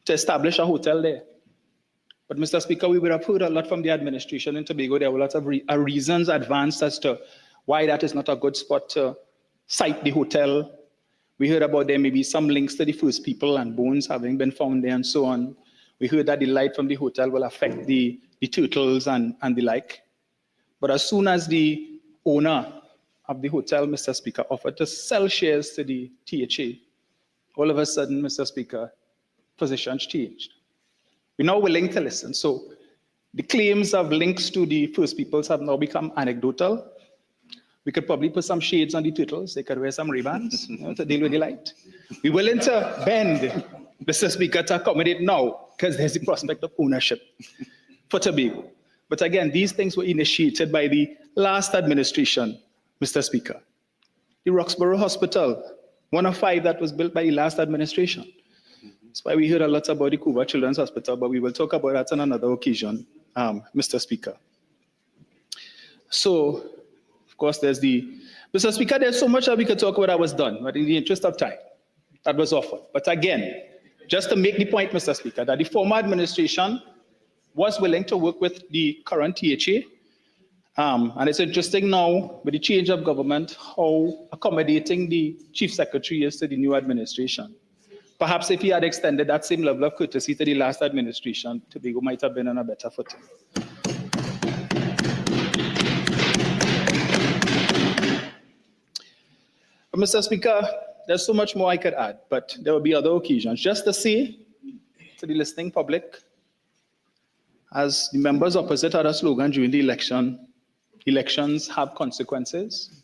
to establish a hotel there. But Mr. Speaker, we would have heard a lot from the administration in Tobago. There were lots of reasons advanced as to why that is not a good spot to site the hotel. We heard about there may be some links to the First People and bones having been found there and so on. We heard that the light from the hotel will affect the turtles and the like. But as soon as the owner of the hotel, Mr. Speaker, offered to sell shares to the THA, all of a sudden, Mr. Speaker, positions changed. We're now willing to listen. So the claims of links to the First Peoples have now become anecdotal. We could probably put some shades on the turtles. They could wear some ribbons to deal with the light. We're willing to bend, Mr. Speaker, to accommodate now because there's the prospect of ownership for Tobago. But again, these things were initiated by the last administration, Mr. Speaker. The Roxborough Hospital, one of 5 that was built by the last administration. That's why we heard a lot about the Cuba Children's Hospital, but we will talk about that on another occasion, Mr. Speaker. So, of course, there's Mr. Speaker, there's so much that we could talk about that was done, but in the interest of time, that was offered. But again, just to make the point, Mr. Speaker, that the former administration was willing to work with the current THA, and it's interesting now, with the change of government, how accommodating the Chief Secretary is to the new administration. Perhaps if he had extended that same level of courtesy to the last administration, Tobago might have been on a better footing. But Mr. Speaker, there's so much more I could add, but there will be other occasions. Just to say to the listening public, as the members opposite had a slogan during the election, elections have consequences.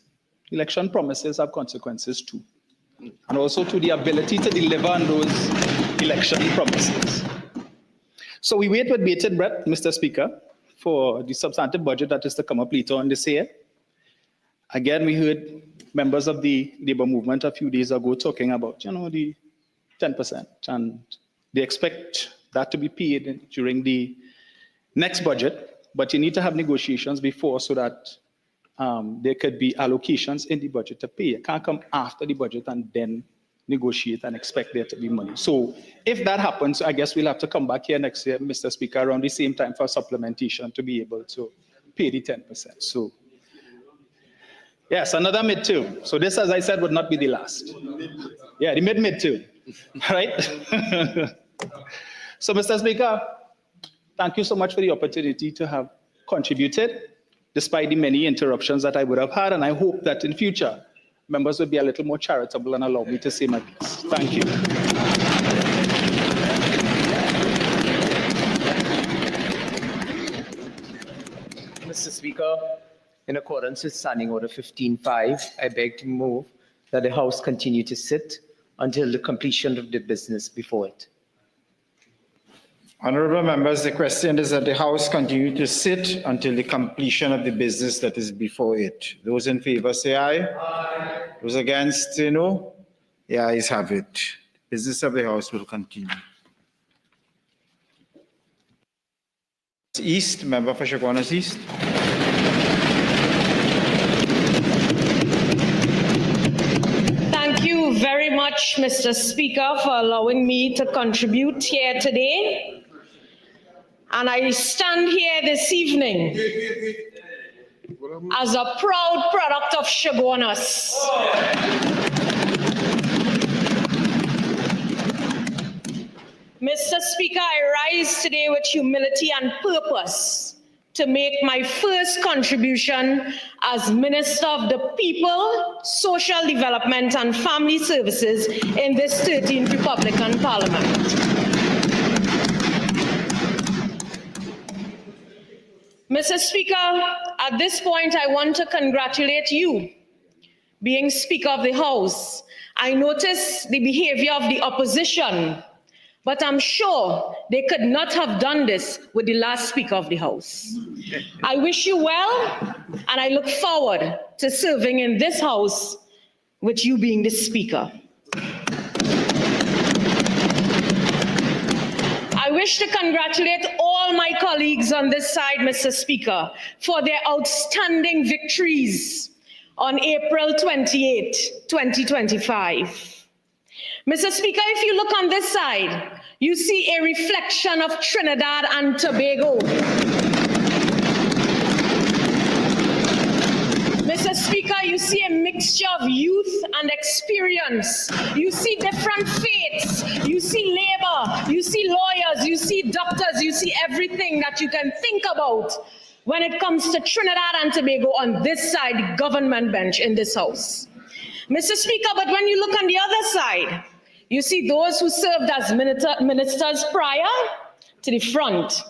Election promises have consequences too. And also to the ability to deliver on those election promises. So we wait with bated breath, Mr. Speaker, for the substantive budget that is to come up later on this year. Again, we heard members of the labor movement a few days ago talking about, the 10%, and they expect that to be paid during the next budget, but you need to have negotiations before so that there could be allocations in the budget to pay. You can't come after the budget and then negotiate and expect there to be money. So if that happens, I guess we'll have to come back here next year, Mr. Speaker, around the same time for supplementation to be able to pay the 10%. So yes, another midterm. So this, as I said, would not be the last. Yeah, the midterm, right? So Mr. Speaker, thank you so much for the opportunity to have contributed, despite the many interruptions that I would have had, and I hope that in future, members will be a little more charitable and allow me to say my piece. Thank you. Mr. Speaker, in accordance with Standing Order 15.5, I beg to move that the House continue to sit until the completion of the business before it. Honorable members, the question is that the House continue to sit until the completion of the business that is before it. Those in favor say aye. Aye. Those against say no. The ayes have it. The business of the House will continue. East, member for Chaguanas East. Thank you very much, Mr. Speaker, for allowing me to contribute here today. And I stand here this evening as a proud product of Chaguanas. Mr. Speaker, I rise today with humility and purpose to make my first contribution as Minister of the People, Social Development and Family Services in this 13th Republican Parliament. Mr. Speaker, at this point, I want to congratulate you, being Speaker of the House. I notice the behavior of the opposition But I'm sure they could not have done this with the last Speaker of the House. I wish you well, and I look forward to serving in this House with you being the Speaker. I wish to congratulate all my colleagues on this side, Mr. Speaker, for their outstanding victories on April 28, 2025. Mr. Speaker, if you look on this side, you see a reflection of Trinidad and Tobago. Mr. Speaker, you see a mixture of youth and experience. You see different faiths. You see labor. You see lawyers. You see doctors. You see everything that you can think about when it comes to Trinidad and Tobago on this side, the government bench in this House. Mr. Speaker, but when you look on the other side, you see those who served as ministers prior to the front.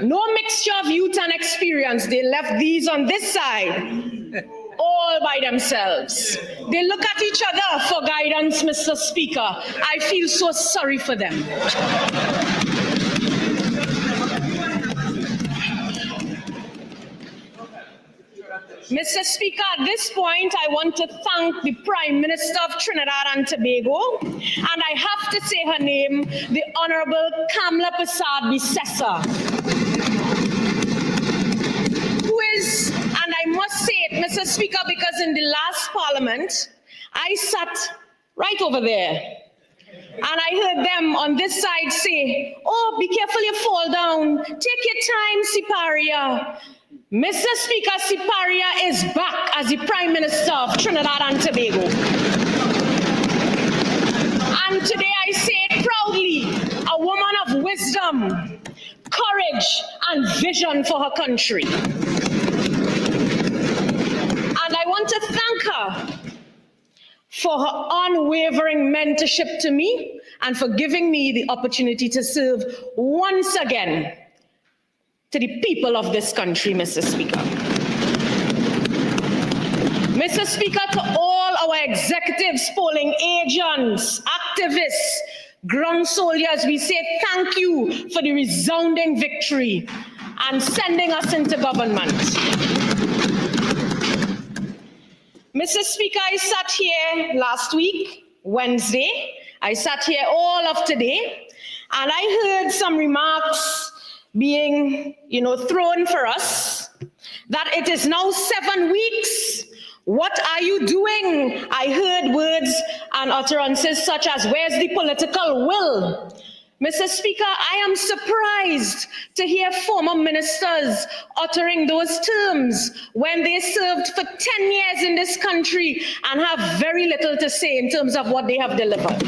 No mixture of youth and experience. They left these on this side, all by themselves. They look at each other for guidance, Mr. Speaker. I feel so sorry for them. Mr. Speaker, at this point, I want to thank the Prime Minister of Trinidad and Tobago, and I have to say her name, the Honorable Kamla Prasad Bisesa, who is, and I must say it, Mr. Speaker, because in the last Parliament, I sat right over there, and I heard them on this side say, oh, be careful you fall down, take your time, Siparia. Mr. Speaker, Siparia is back as the Prime Minister of Trinidad and Tobago. And today I say it proudly, a woman of wisdom, courage, and vision for her country. And I want to thank her for her unwavering mentorship to me and for giving me the opportunity to serve once again to the people of this country, Mr. Speaker. Mr. Speaker, to all our executives, polling agents, activists, ground soldiers, we say thank you for the resounding victory and sending us into government. Mr. Speaker, I sat here last week, Wednesday. I sat here all of today, and I heard some remarks being, thrown for us, that it is now 7 weeks. What are you doing? I heard words and utterances such as, where's the political will? Mr. Speaker, I am surprised to hear former ministers uttering those terms when they served for 10 years in this country and have very little to say in terms of what they have delivered.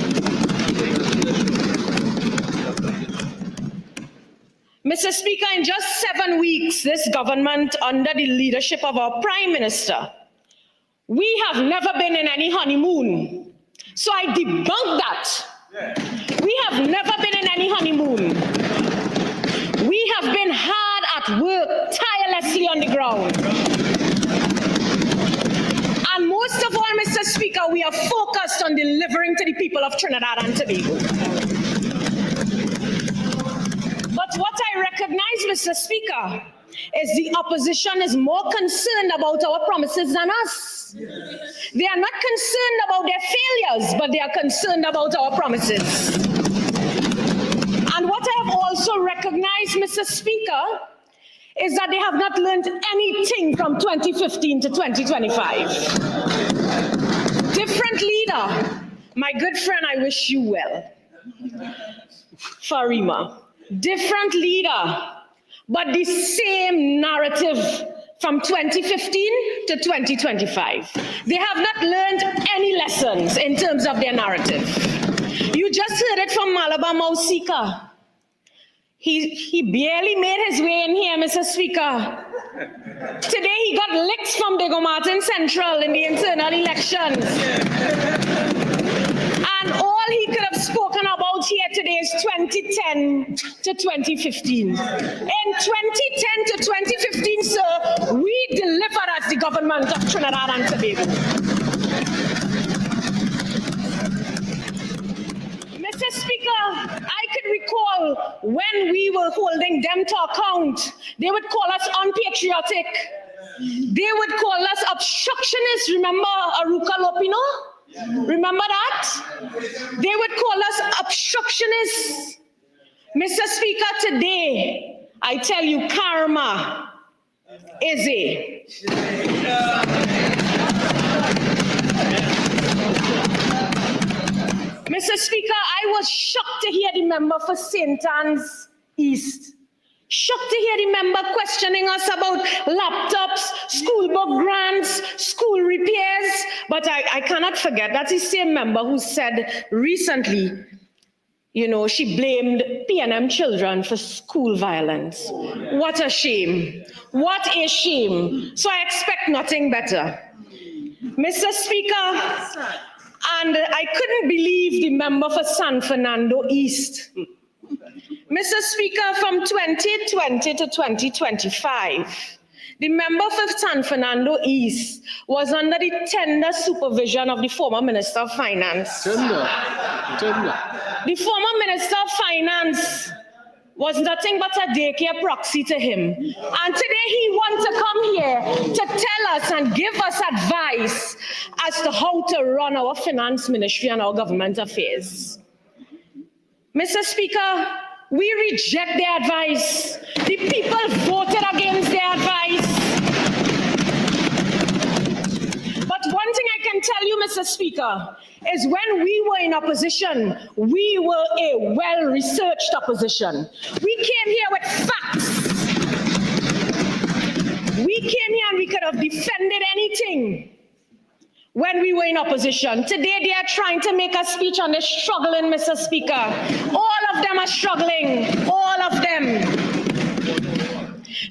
Mr. Speaker, in just 7 weeks, this government, under the leadership of our Prime Minister, we have never been in any honeymoon. So I debunk that. We have never been in any honeymoon. We have been hard at work, tirelessly on the ground. And most of all, Mr. Speaker, we are focused on delivering to the people of Trinidad and Tobago. But what I recognize, Mr. Speaker, is the opposition is more concerned about our promises than us. They are not concerned about their failures, but they are concerned about our promises. And what I have also recognized, Mr. Speaker, is that they have not learned anything from 2015 to 2025. Different leader. My good friend, I wish you well. Farima. Different leader, but the same narrative from 2015 to 2025. They have not learned any lessons in terms of their narrative. You just heard it from Malabar Mausika. He barely made his way in here, Mr. Speaker. Today he got licks from Diego Martin Central in the internal elections. And all he could have spoken about here today is 2010 to 2015. In 2010 to 2015, sir, we delivered as the government of Trinidad and Tobago. Mr. Speaker, I could into account. They would call us unpatriotic. They would call us obstructionists. Remember Aruka Lopino? Remember that? They would call us obstructionists. Mr. Speaker, today, I tell you, karma is a. Mr. Speaker, I was shocked to hear the member for St. Anne's East. Shocked to hear the member questioning us about laptops, school book grants, school repairs. But I cannot forget that's the same member who said recently, you know, she blamed PNM children for school violence. What a shame. What a shame. So I expect nothing better. Mr. Speaker, and I couldn't believe the member for San Fernando East. Mr. Speaker, from 2020 to 2025, the member for San Fernando East was under the tender supervision of the former Minister of Finance. Tender. The former Minister of Finance was nothing but a daycare proxy to him. And today he wants to come here to tell us and give us advice as to how to run our finance ministry and our government affairs. Mr. Speaker, we reject their advice. The people voted against their advice. But one thing I can tell you, Mr. Speaker, is when we were in opposition, we were a well-researched opposition. We came here with facts. We came here and we could have defended anything when we were in opposition. Today they are trying to make a speech and they're struggling, Mr. Speaker. All of them are struggling, all of them.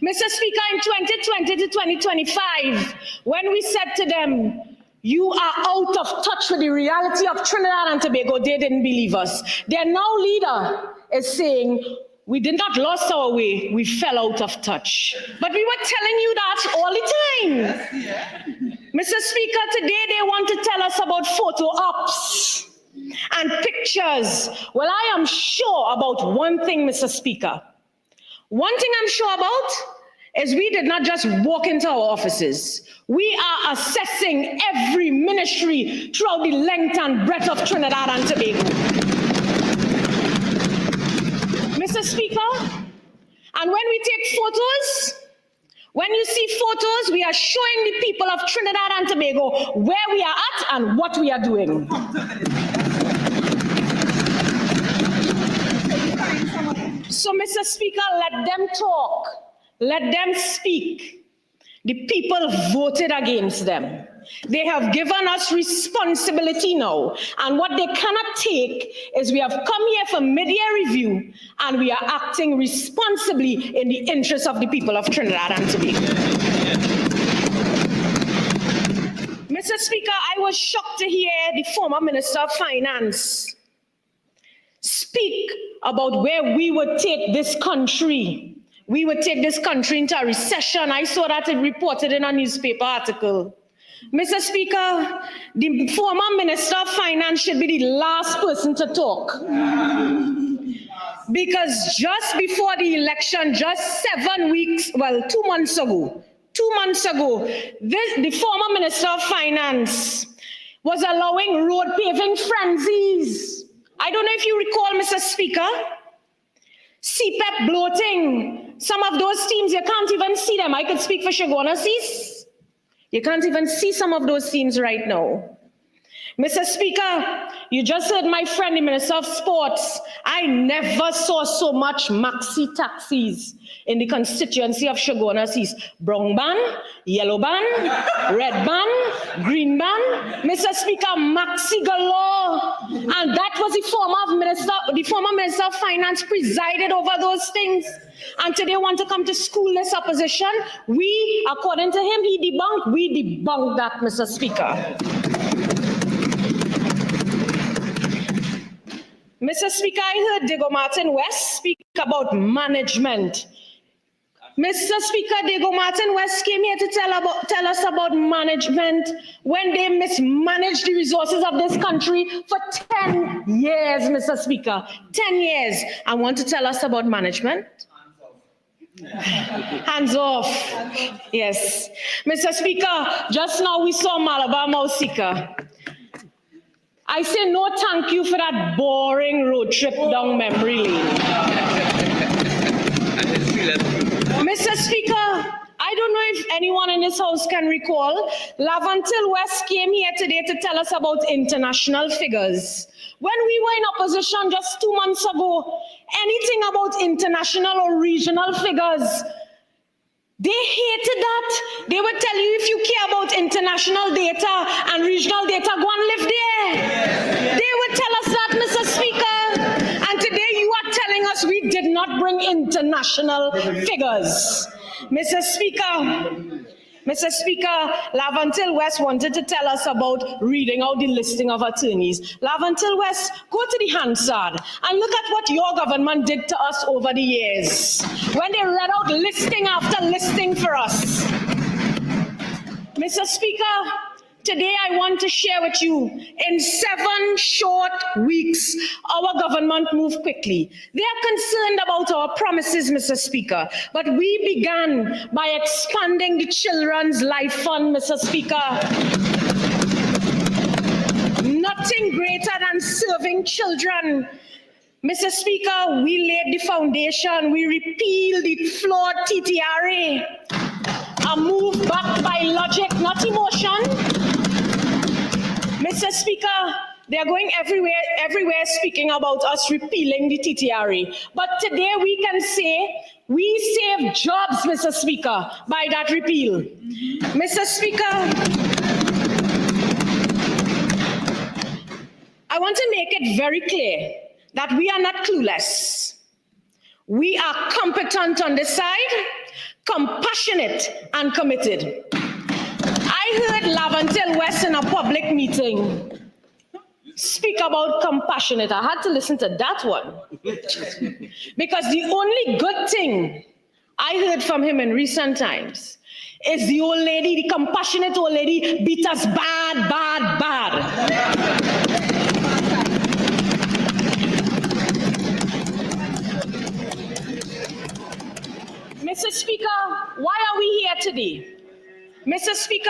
Mr. Speaker, in 2020 to 2025, when we said to them, you are out of touch with the reality of Trinidad and Tobago, they didn't believe us. Their now leader is saying, we did not lost our way, we fell out of touch. But we were telling you that all the time. Mr. Speaker, today they want to tell us about photo ops and pictures. Well, I am sure about one thing, Mr. Speaker. One thing I'm sure about is we did not just walk into our offices. We are assessing every ministry throughout the length and breadth of Trinidad and Tobago. Mr. Speaker, and when we take photos, when you see photos, we are showing the people of Trinidad and Tobago where we are at and what we are doing. So, Mr. Speaker, let them talk. Let them speak. The people voted against them. They have given us responsibility now. And what they cannot take is we have come here for mid-year review and we are acting responsibly in the interest of the people of Trinidad and Tobago. Mr. Speaker, I was shocked to hear the former Minister of Finance speak about where we would take this country. We would take this country into a recession. I saw that it reported in a newspaper article. Mr. Speaker, the former Minister of Finance should be the last person to talk. Because just before the election, just 7 weeks, well, 2 months ago, the former Minister of Finance was allowing road paving frenzies. I don't know if you recall, Mr. Speaker, CPEP bloating. Some of those teams, you can't even see them. I could speak for Shogunas East. You can't even see some of those teams right now. Mr. Speaker, you just heard my friend, the Minister of Sports. I never saw so much maxi taxis in the constituency of Shogunas East. Brown ban, yellow ban, red ban, green ban. Mr. Speaker, maxi galore. And that was the former Minister of Finance presided over those things. And today want to come to school this opposition. We, according to him, we debunked that, Mr. Speaker. Mr. Speaker, I heard Diego Martin West speak about management. Mr. Speaker, Diego Martin West came here to tell us about management when they mismanaged the resources of this country for 10 years, Mr. Speaker. 10 years. I want to tell us about management. Hands off. Yes. Mr. Speaker, just now we saw Malabar Mausika. I say no thank you for that boring road trip down memory lane. Mr. Speaker, I don't know if anyone in this house can recall, Lavantil West came here today to tell us about international figures. When we were in opposition just 2 months ago, anything about international or regional figures, they hated that. They would tell you if you care about international data and regional data, go and live there. They would tell us that, Mr. Speaker. And today you are telling us we did not bring international figures. Mr. Speaker, Lavantil West wanted to tell us about reading out the listing of attorneys. Lavantil West, go to the Hansard and look at what your government did to us over the years when they read out listing after listing for us. Mr. Speaker, today I want to share with you, in 7 short weeks, our government moved quickly. They are concerned about our promises, Mr. Speaker, but we began by expanding the Children's Life Fund, Mr. Speaker. Nothing greater than serving children. Mr. Speaker, we laid the foundation. We repealed the flawed TTRA. A move backed by logic, not emotion. Mr. Speaker, they are going everywhere speaking about us repealing the TTRA. But today we can say we saved jobs, Mr. Speaker, by that repeal. Mr. Speaker, I want to make it very clear that we are not clueless. We are competent on this side, compassionate and committed. I heard Lavantil West in a public meeting speak about compassionate. I had to listen to that one. Because the only good thing I heard from him in recent times is the old lady, the compassionate old lady, beat us bad, bad, bad. Mr. Speaker, why are we here today? Mr. Speaker,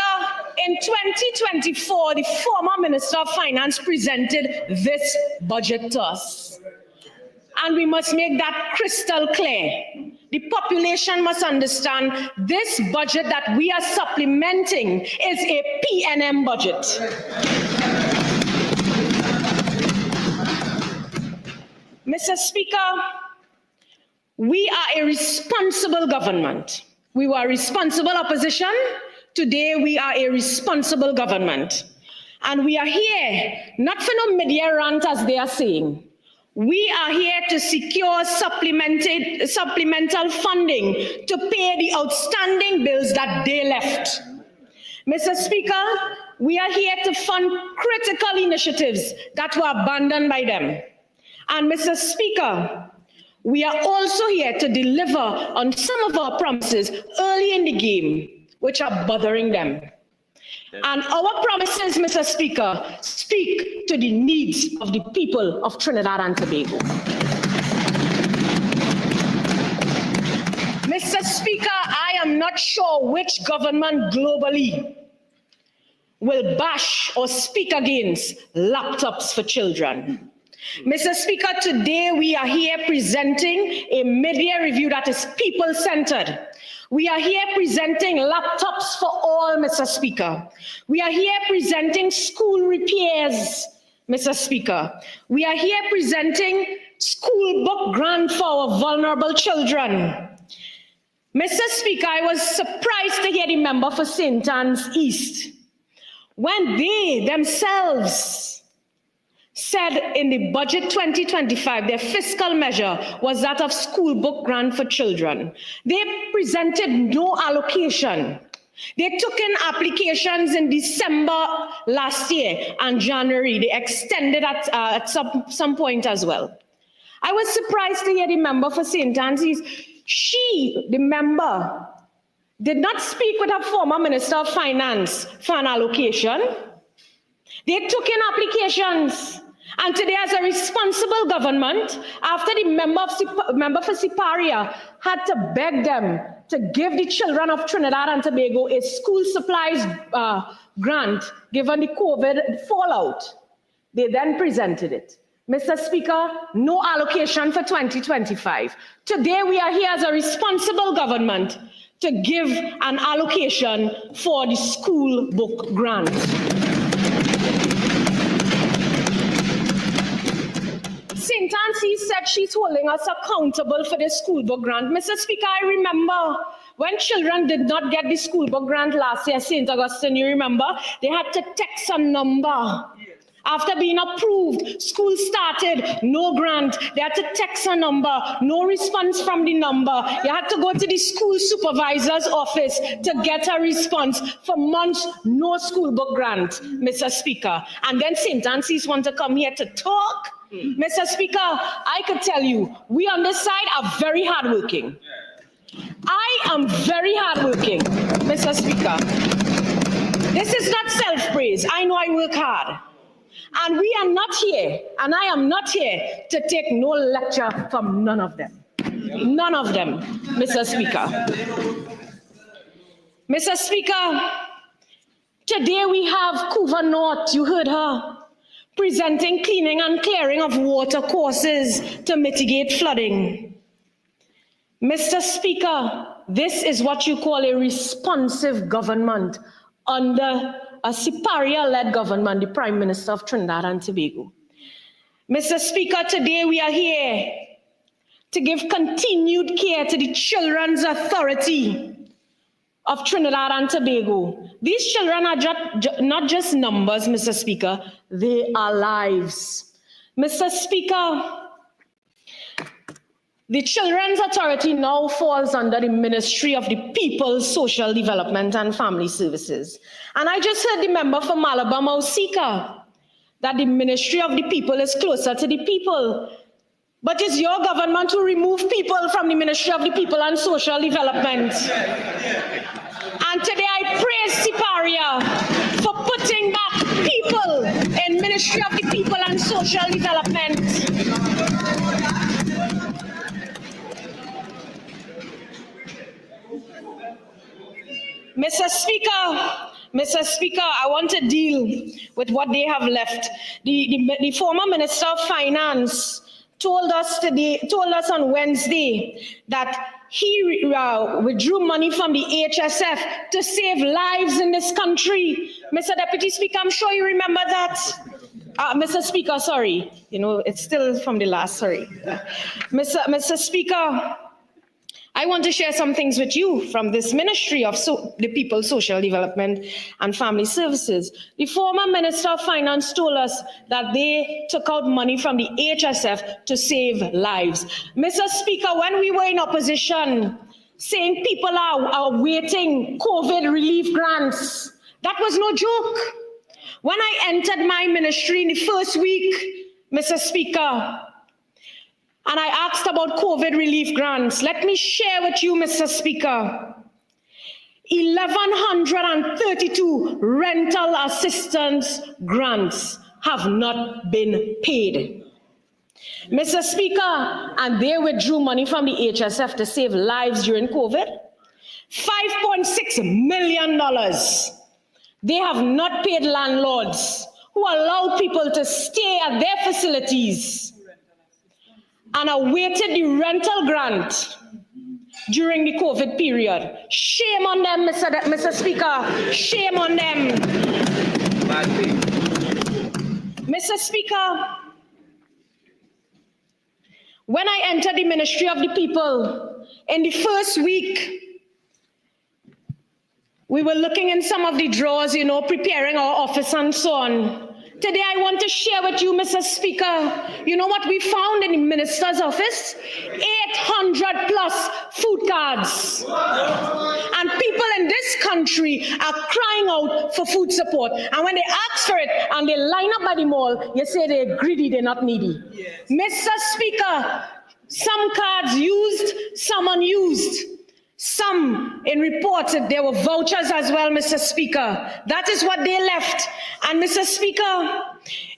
in 2024, the former Minister of Finance presented this budget to us. And we must make that crystal clear. The population must understand this budget that we are supplementing is a PNM budget. Mr. Speaker, we are a responsible government. We were a responsible opposition. Today, we are a responsible government. And we are here, not for no media rant as they are saying. We are here to secure supplemental funding to pay the outstanding bills that they left. Mr. Speaker, we are here to fund critical initiatives that were abandoned by them. And Mr. Speaker, we are also here to deliver on some of our promises early in the game, which are bothering them. And our promises, Mr. Speaker, speak to the needs of the people of Trinidad and Tobago. Mr. Speaker, I am not sure which government globally will bash or speak against laptops for children. Mr. Speaker, today we are here presenting a mid-year review that is people-centered. We are here presenting laptops for all, Mr. Speaker. We are here presenting school repairs, Mr. Speaker. We are here presenting school book grant for our vulnerable children. Mr. Speaker, I was surprised to hear the member for St. Anne's East when they themselves said in the budget 2025, their fiscal measure was that of school book grant for children. They presented no allocation. They took in applications in December last year and January. They extended at some point as well. I was surprised to hear the member for St. Anne's East. She, the member, did not speak with her former Minister of Finance for an allocation. They took in applications And today, as a responsible government, after the member for Siparia had to beg them to give the children of Trinidad and Tobago a school supplies grant, given the COVID fallout, they then presented it. Mr. Speaker, no allocation for 2025. Today, we are here as a responsible government to give an allocation for the school book grant. St. Annecy said she's holding us accountable for the school book grant. Mr. Speaker, I remember when children did not get the school book grant last year, St. Augustine, you remember? They had to text a number. After being approved, school started, no grant. They had to text a number, no response from the number. You had to go to the school supervisor's office to get a response. For months, no school book grant, Mr. Speaker. And then St. Annecy's want to come here to talk? Mr. Speaker, I could tell you, we on this side are very hardworking. I am very hardworking, Mr. Speaker. This is not self-praise. I know I work hard. And we are not here, and I am not here to take no lecture from none of them. None of them, Mr. Speaker. Mr. Speaker, today we have Kuva North, you heard her, presenting cleaning and clearing of water courses to mitigate flooding. Mr. Speaker, this is what you call a responsive government under a Siparia-led government, the Prime Minister of Trinidad and Tobago. Mr. Speaker, today we are here to give continued care to the Children's Authority of Trinidad and Tobago. These children are not just numbers, Mr. Speaker, they are lives. Mr. Speaker, the Children's Authority now falls under the Ministry of the People, Social Development and Family Services. And I just heard the member for Malabar Mausika that the Ministry of the People is closer to the people. But it's your government to remove people from the Ministry of the People and Social Development. And today I praise Siparia for putting back people in Ministry of the People and Social Development. Mr. Speaker, I want to deal with what they have left. The former Minister of Finance told us on Wednesday that he withdrew money from the HSF to save lives in this country. Mr. Deputy Speaker, I'm sure you remember that. Mr. Speaker, sorry. You know, it's still from the last, sorry. Mr. Speaker, I want to share some things with you from this Ministry of the People, Social Development and Family Services. The former Minister of Finance told us that they took out money from the HSF to save lives. Mr. Speaker, when we were in opposition, saying people are waiting COVID relief grants, that was no joke. When I entered my ministry in the first week, Mr. Speaker, and I asked about COVID relief grants. Let me share with you, Mr. Speaker, 1,132 rental assistance grants have not been paid. Mr. Speaker, and they withdrew money from the HSF to save lives during COVID. $5.6 million. They have not paid landlords who allow people to stay at their facilities and awaited the rental grant during the COVID period. Shame on them, Mr. Speaker. Shame on them. Mr. Speaker, when I entered the Ministry of the People, in the first week, we were looking in some of the drawers, you know, preparing our office and so on. Today, I want to share with you, Mr. Speaker, you know what we found in the minister's office? 800 plus food cards. And people in this country are crying out for food support. And when they ask for it and they line up by the mall, you say they're greedy, they're not needy. Yes. Mr. Speaker, some cards used, some unused. Some in reports that there were vouchers as well, Mr. Speaker. That is what they left. And Mr. Speaker,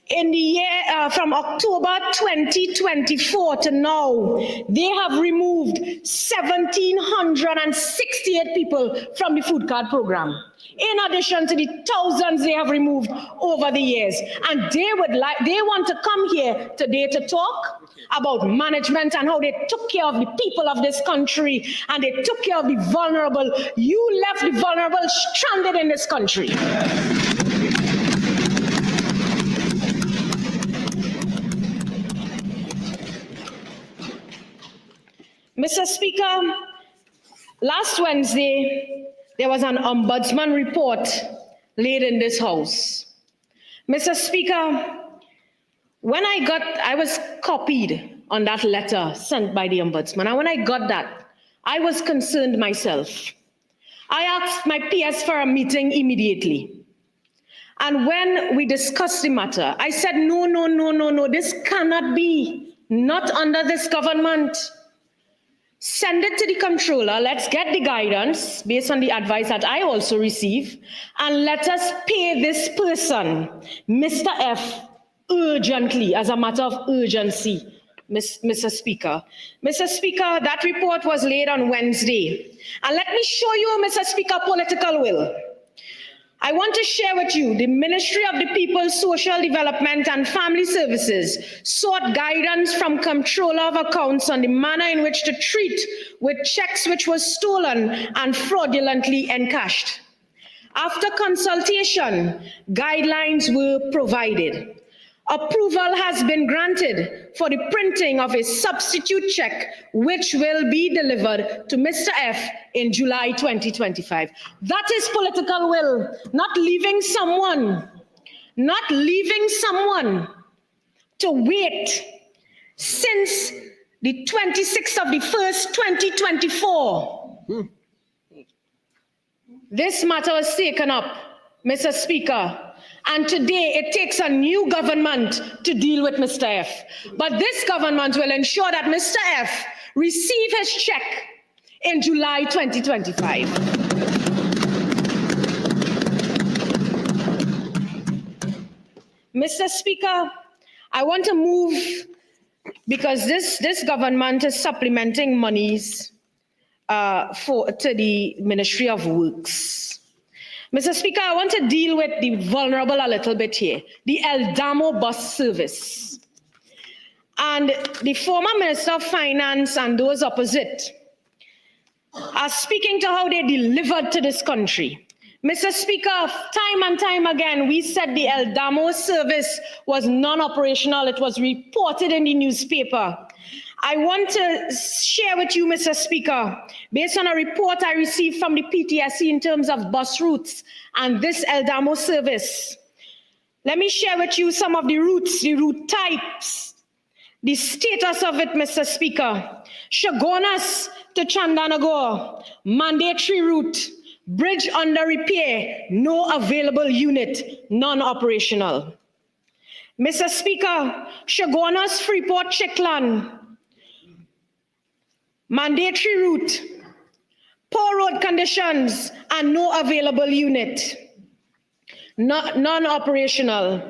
in the year from October 2024 to now, they have removed 1,768 people from the food card program, in addition to the thousands they have removed over the years. And they want to come here today to talk about management and how they took care of the people of this country and they took care of the vulnerable. You left the vulnerable stranded in this country. Mr. Speaker, last Wednesday, there was an ombudsman report laid in this House. Mr. Speaker, when I was copied on that letter sent by the ombudsman, and when I got that, I was concerned myself. I asked my PS for a meeting immediately. And when we discussed the matter, I said, no, this cannot be, not under this government. Send it to the controller, let's get the guidance based on the advice that I also receive, and let us pay this person, Mr. F, urgently, as a matter of urgency, Mr. Speaker. Mr. Speaker, that report was laid on Wednesday. And let me show you, Mr. Speaker, political will. I want to share with you, the Ministry of the People, Social Development and Family Services sought guidance from Comptroller of Accounts on the manner in which to treat with checks which were stolen and fraudulently encashed. After consultation, guidelines were provided. Approval has been granted for the printing of a substitute check, which will be delivered to Mr. F in July 2025. That is political will, not leaving someone to wait since the 26th of the 1st, 2024. This matter was taken up, Mr. Speaker. And today it takes a new government to deal with Mr. F. But this government will ensure that Mr. F receive his check in July 2025. Mr. Speaker, I want to move, because this government is supplementing monies to the Ministry of Works. Mr. Speaker, I want to deal with the vulnerable a little bit here, the Eldamo bus service. And the former Minister of Finance and those opposite are speaking to how they delivered to this country. Mr. Speaker, time and time again, we said the Eldamo service was non-operational. It was reported in the newspaper. I want to share with you, Mr. Speaker, based on a report I received from the PTSC in terms of bus routes and this Eldamo service. Let me share with you some of the routes, the route types, the status of it, Mr. Speaker. Chagonas to Chandanagar, mandatory route, bridge under repair, no available unit, non-operational. Mr. Speaker, Chagonas, Freeport, Chiklan, mandatory route, poor road conditions, and no available unit, non-operational.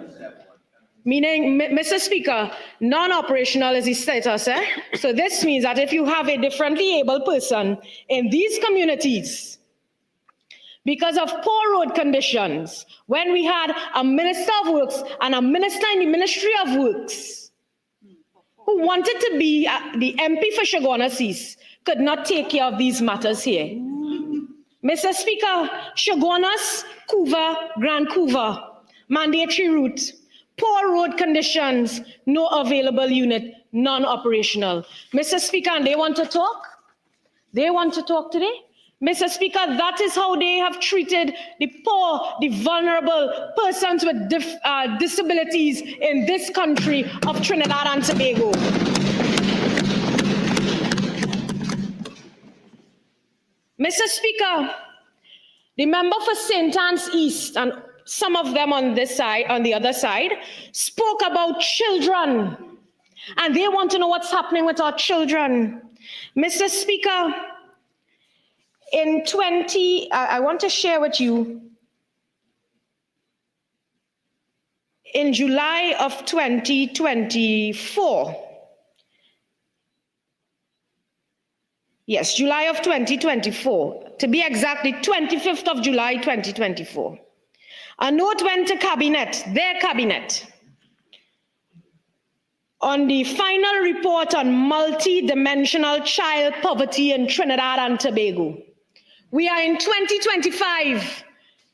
Meaning, Mr. Speaker, non-operational is the status. So this means that if you have a differently able person in these communities, because of poor road conditions, when we had a Minister of Works and a minister in the Ministry of Works, who wanted to be the MP for Chagonas East, could not take care of these matters here. Mr. Speaker, Chagonas, Couva, Grand Couva, mandatory route, poor road conditions, no available unit, non-operational. Mr. Speaker, and they want to talk? They want to talk today? Mr. Speaker, that is how they have treated the poor, the vulnerable, persons with disabilities in this country of Trinidad and Tobago. Mr. Speaker, the member for St. Anne's East and some of them on this side, on the other side, spoke about children, and they want to know what's happening with our children. Mr. Speaker, I want to share with you, in July of 2024. Yes, July of 2024. To be exactly 25th of July 2024. A note went to cabinet, their cabinet, on the final report on multi-dimensional child poverty in Trinidad and Tobago. We are in 2025,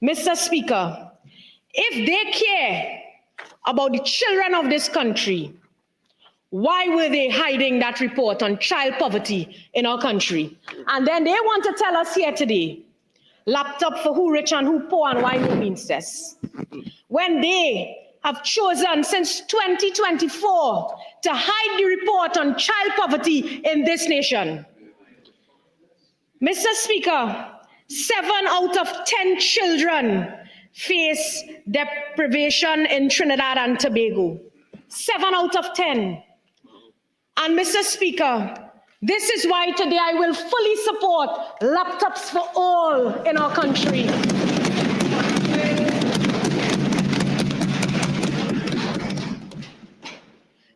Mr. Speaker. If they care about the children of this country, why were they hiding that report on child poverty in our country? And then they want to tell us here today, laptop for who rich and who poor and why no means this. When they have chosen since 2024 to hide the report on child poverty in this nation. Mr. Speaker, 7 out of 10 children face deprivation in Trinidad and Tobago. 7 out of 10. And Mr. Speaker, this is why today I will fully support laptops for all in our country.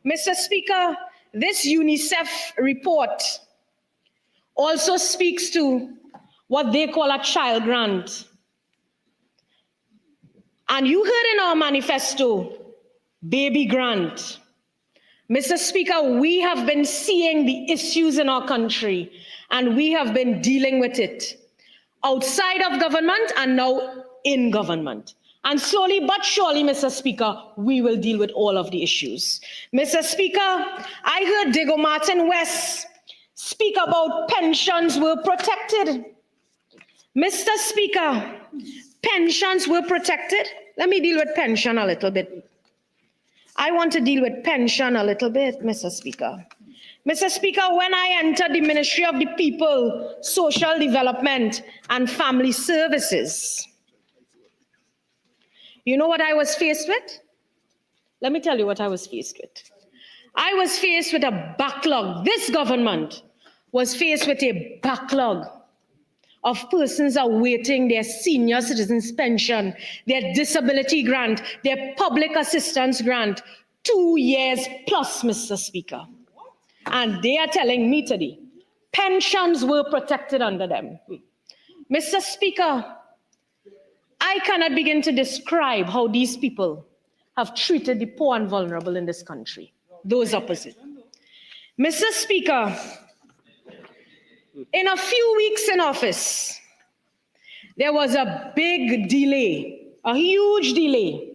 Mr. Speaker, this UNICEF report also speaks to what they call a child grant. And you heard in our manifesto, baby grant. Mr. Speaker, we have been seeing the issues in our country and we have been dealing with it outside of government and now in government. And slowly but surely, Mr. Speaker, we will deal with all of the issues. Mr. Speaker, I heard Diego Martin West speak about pensions were protected. Mr. Speaker, pensions were protected. Let me deal with pension a little bit. I want to deal with pension a little bit, Mr. Speaker. Mr. Speaker, when I entered the Ministry of the People, Social Development and Family Services, you know what I was faced with? Let me tell you what I was faced with. I was faced with a backlog. This government was faced with a backlog of persons awaiting their senior citizens pension, their disability grant, their public assistance grant, 2 years plus, Mr. Speaker. And they are telling me today, pensions were protected under them. Mr. Speaker, I cannot begin to describe how these people have treated the poor and vulnerable in this country, those opposite. Mr. Speaker, in a few weeks in office, there was a big delay, a huge delay,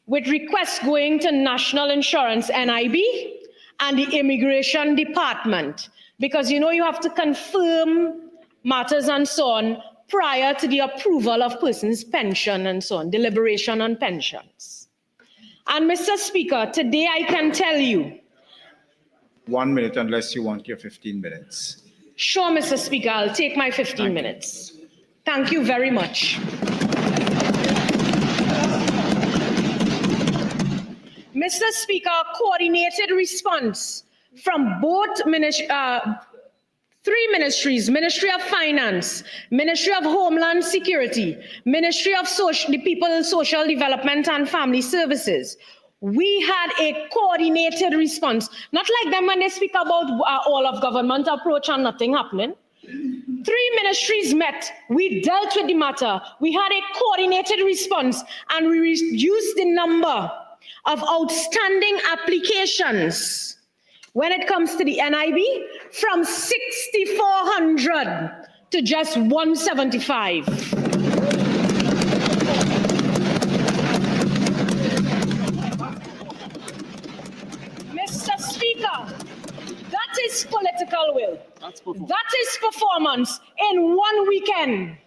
with requests going to National Insurance, NIB, and the Immigration Department, because you know you have to confirm matters and so on prior to the approval of persons' pension and so on, deliberation on pensions. And Mr. Speaker, today I can tell you. 1 minute unless you want your 15 minutes. Sure, Mr. Speaker, I'll take my 15 minutes. Thank you very much. Mr. Speaker, coordinated response from both three ministries, Ministry of Finance, Ministry of Homeland Security, Ministry of the People, Social Development and Family Services. We had a coordinated response, not like them when they speak about all of government approach and nothing happening. 3 ministries met, we dealt with the matter, we had a coordinated response, and we reduced the number of outstanding applications when it comes to the NIB from 6,400 to just 175. Mr. Speaker, that is political will. That is performance in 1 weekend.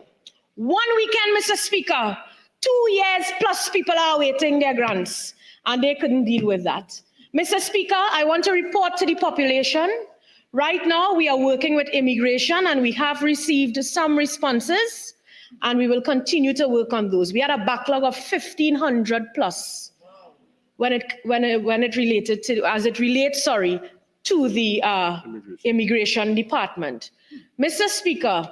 1 weekend, Mr. Speaker. 2 years plus people are waiting their grants, and they couldn't deal with that. Mr. Speaker, I want to report to the population. Right now, we are working with immigration, and we have received some responses, and we will continue to work on those. We had a backlog of 1,500 plus when it related to, as it relates, to the immigration department. Mr. Speaker,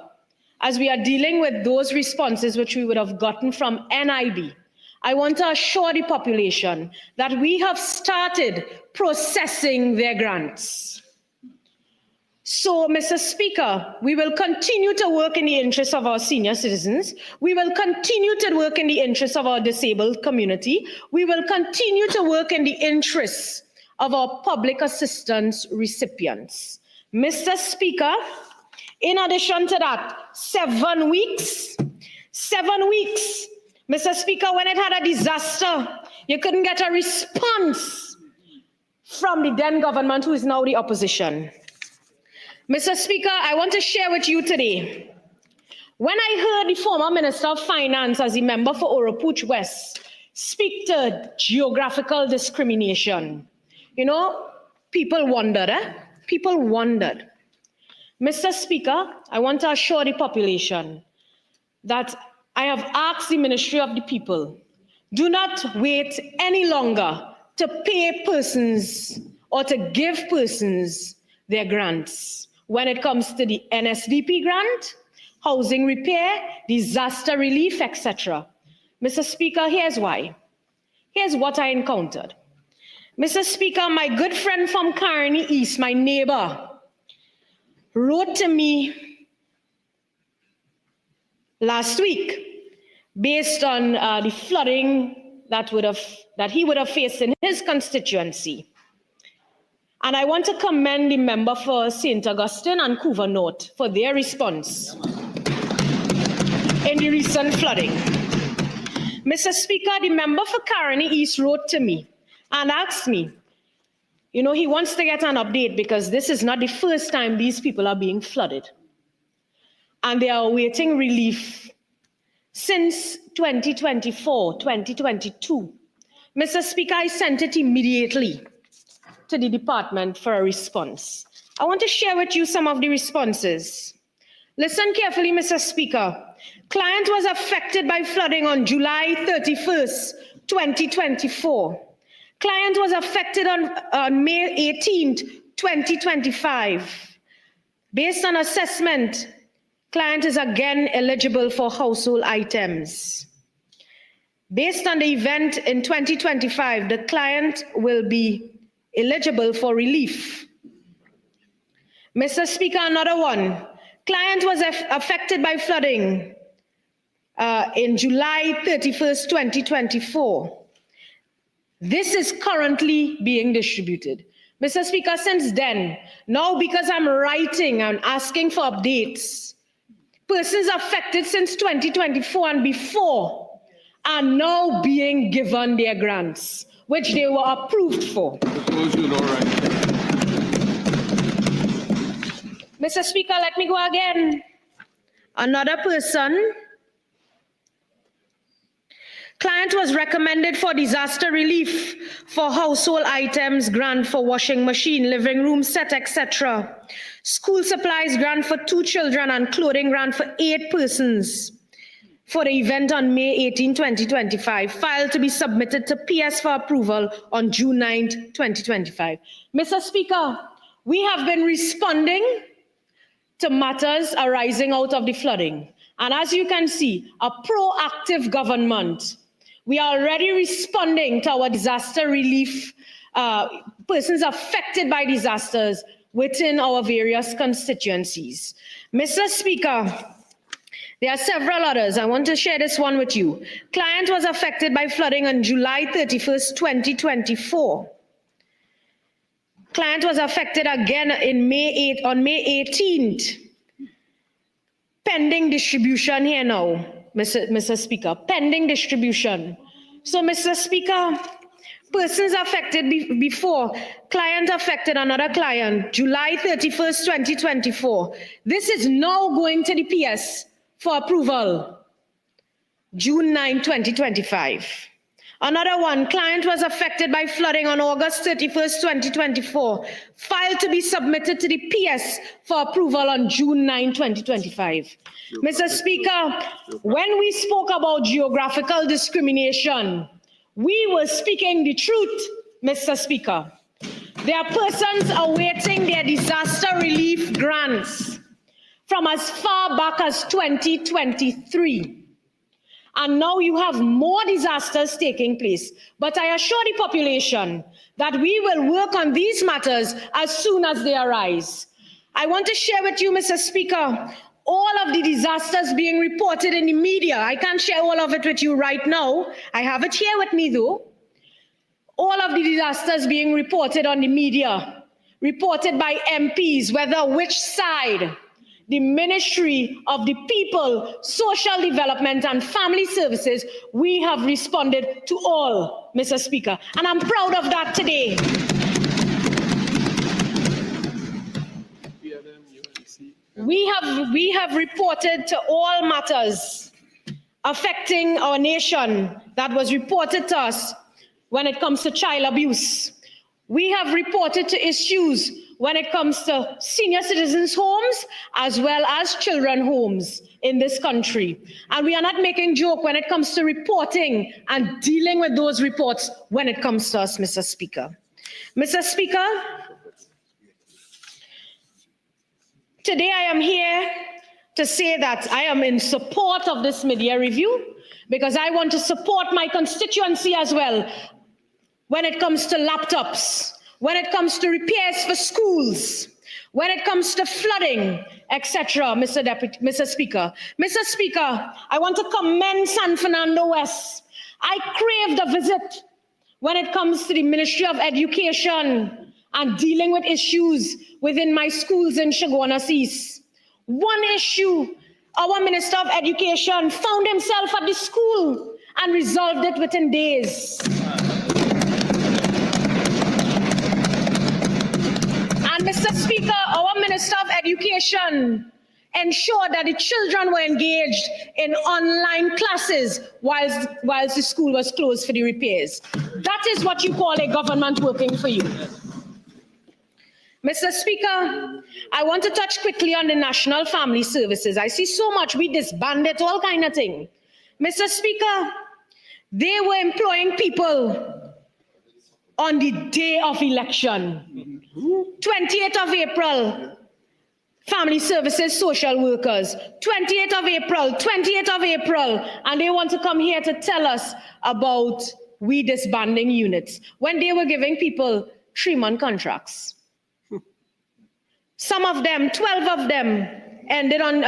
as we are dealing with those responses which we would have gotten from NIB I want to assure the population that we have started processing their grants. So, Mr. Speaker, we will continue to work in the interests of our senior citizens. We will continue to work in the interests of our disabled community. We will continue to work in the interests of our public assistance recipients. Mr. Speaker, in addition to that, 7 weeks, Mr. Speaker, when it had a disaster, you couldn't get a response from the then government, who is now the opposition. Mr. Speaker, I want to share with you today, when I heard the former Minister of Finance as a member for Oropouche West speak to geographical discrimination, you know, people wondered, People wondered. Mr. Speaker, I want to assure the population that I have asked the Ministry of the People, do not wait any longer to pay persons or to give persons their grants. When it comes to the NSDP grant, housing repair, disaster relief, etc. Mr. Speaker, here's why. Here's what I encountered. Mr. Speaker, my good friend from Carney East, my neighbor, wrote to me last week based on the flooding that he would have faced in his constituency. And I want to commend the member for St. Augustine and Couva North for their response in the recent flooding. Mr. Speaker, the member for Carney East wrote to me and asked me, you know, he wants to get an update because this is not the first time these people are being flooded. And they are awaiting relief since 2024, 2022. Mr. Speaker, I sent it immediately to the department for a response. I want to share with you some of the responses. Listen carefully, Mr. Speaker. Client was affected by flooding on July 31st, 2024. Client was affected on May 18th, 2025. Based on assessment, client is again eligible for household items. Based on the event in 2025, the client will be eligible for relief. Mr. Speaker, another one. Client was affected by flooding in July 31st, 2024. This is currently being distributed. Mr. Speaker, since then, now because I'm writing and asking for updates, persons affected since 2024 and before are now being given their grants, which they were approved for. Mr. Speaker, let me go again. Another person. Client was recommended for disaster relief for household items, grant for washing machine, living room set, etc. School supplies grant for 2 children and clothing grant for 8 persons for the event on May 18, 2025, filed to be submitted to PS for approval on June 9, 2025. Mr. Speaker, we have been responding to matters arising out of the flooding. And as you can see, a proactive government. We are already responding to our disaster relief, persons affected by disasters within our various constituencies. Mr. Speaker, there are several others. I want to share this one with you. Client was affected by flooding on July 31st, 2024. Client was affected again on May 18th. Pending distribution here now, Mr. Speaker, pending distribution. So, Mr. Speaker, persons affected before, client affected another client, July 31st, 2024. This is now going to the PS for approval, June 9, 2025. Another one, client was affected by flooding on August 31st, 2024, filed to be submitted to the PS for approval on June 9, 2025. Mr. Speaker, when we spoke about geographical discrimination, we were speaking the truth, Mr. Speaker. There are persons awaiting their disaster relief grants from as far back as 2023. And now you have more disasters taking place. But I assure the population that we will work on these matters as soon as they arise. I want to share with you, Mr. Speaker, all of the disasters being reported in the media. I can't share all of it with you right now. I have it here with me though. All of the disasters being reported on the media, reported by MPs, whether which side. The Ministry of the People, Social Development and Family Services, we have responded to all, Mr. Speaker, and I'm proud of that today. We have reported to all matters affecting our nation that was reported to us when it comes to child abuse. We have reported to issues when it comes to senior citizens' homes as well as children homes in this country. And we are not making joke when it comes to reporting and dealing with those reports when it comes to us, Mr. Speaker. Mr. Speaker, today I am here to say that I am in support of this mid-year review because I want to support my constituency as well when it comes to laptops, when it comes to repairs for schools, when it comes to flooding, etc., Mr. Speaker. Mr. Speaker, I want to commend San Fernando West. I craved a visit when it comes to the Ministry of Education and dealing with issues within my schools in Chaguanas East. One issue, our Minister of Education found himself at the school and resolved it within days. And Mr. Speaker, our Minister of Education ensured that the children were engaged in online classes whilst the school was closed for the repairs. That is what you call a government working for you. Mr. Speaker, I want to touch quickly on the National Family Services. I see so much, we disbanded, all kind of thing. Mr. Speaker, they were employing people on the day of election. 28th of April, Family Services social workers. 28th of April, and they want to come here to tell us about we disbanding units when they were giving people 3-month contracts. Some of them, 12 of them, ended on,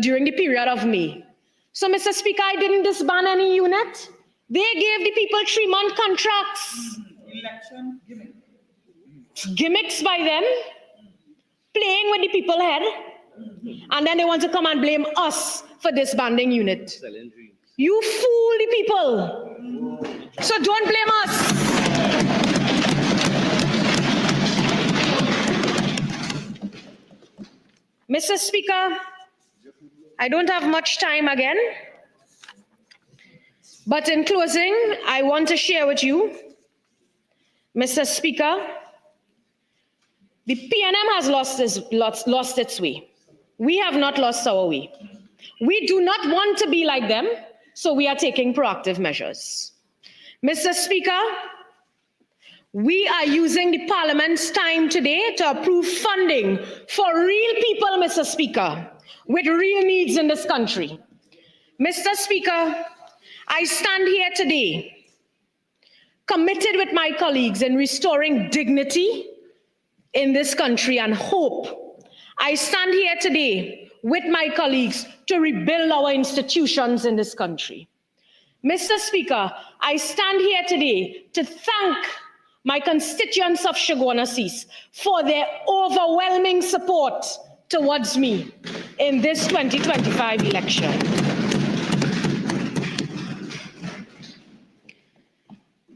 during the period of May. So, Mr. Speaker, I didn't disband any unit. They gave the people 3-month contracts. Election gimmicks by them, playing with the people's head, and then they want to come and blame us for disbanding unit. You fool the people. So don't blame us. Mr. Speaker, I don't have much time again, but in closing, I want to share with you, Mr. Speaker, the PNM has lost its way. We have not lost our way. We do not want to be like them, so we are taking proactive measures. Mr. Speaker, we are using the Parliament's time today to approve funding for real people, Mr. Speaker, with real needs in this country. Mr. Speaker, I stand here today committed with my colleagues in restoring dignity in this country and hope. I stand here today with my colleagues to rebuild our institutions in this country. Mr. Speaker, I stand here today to thank my constituents of Chaguanas East for their overwhelming support towards me in this 2025 election.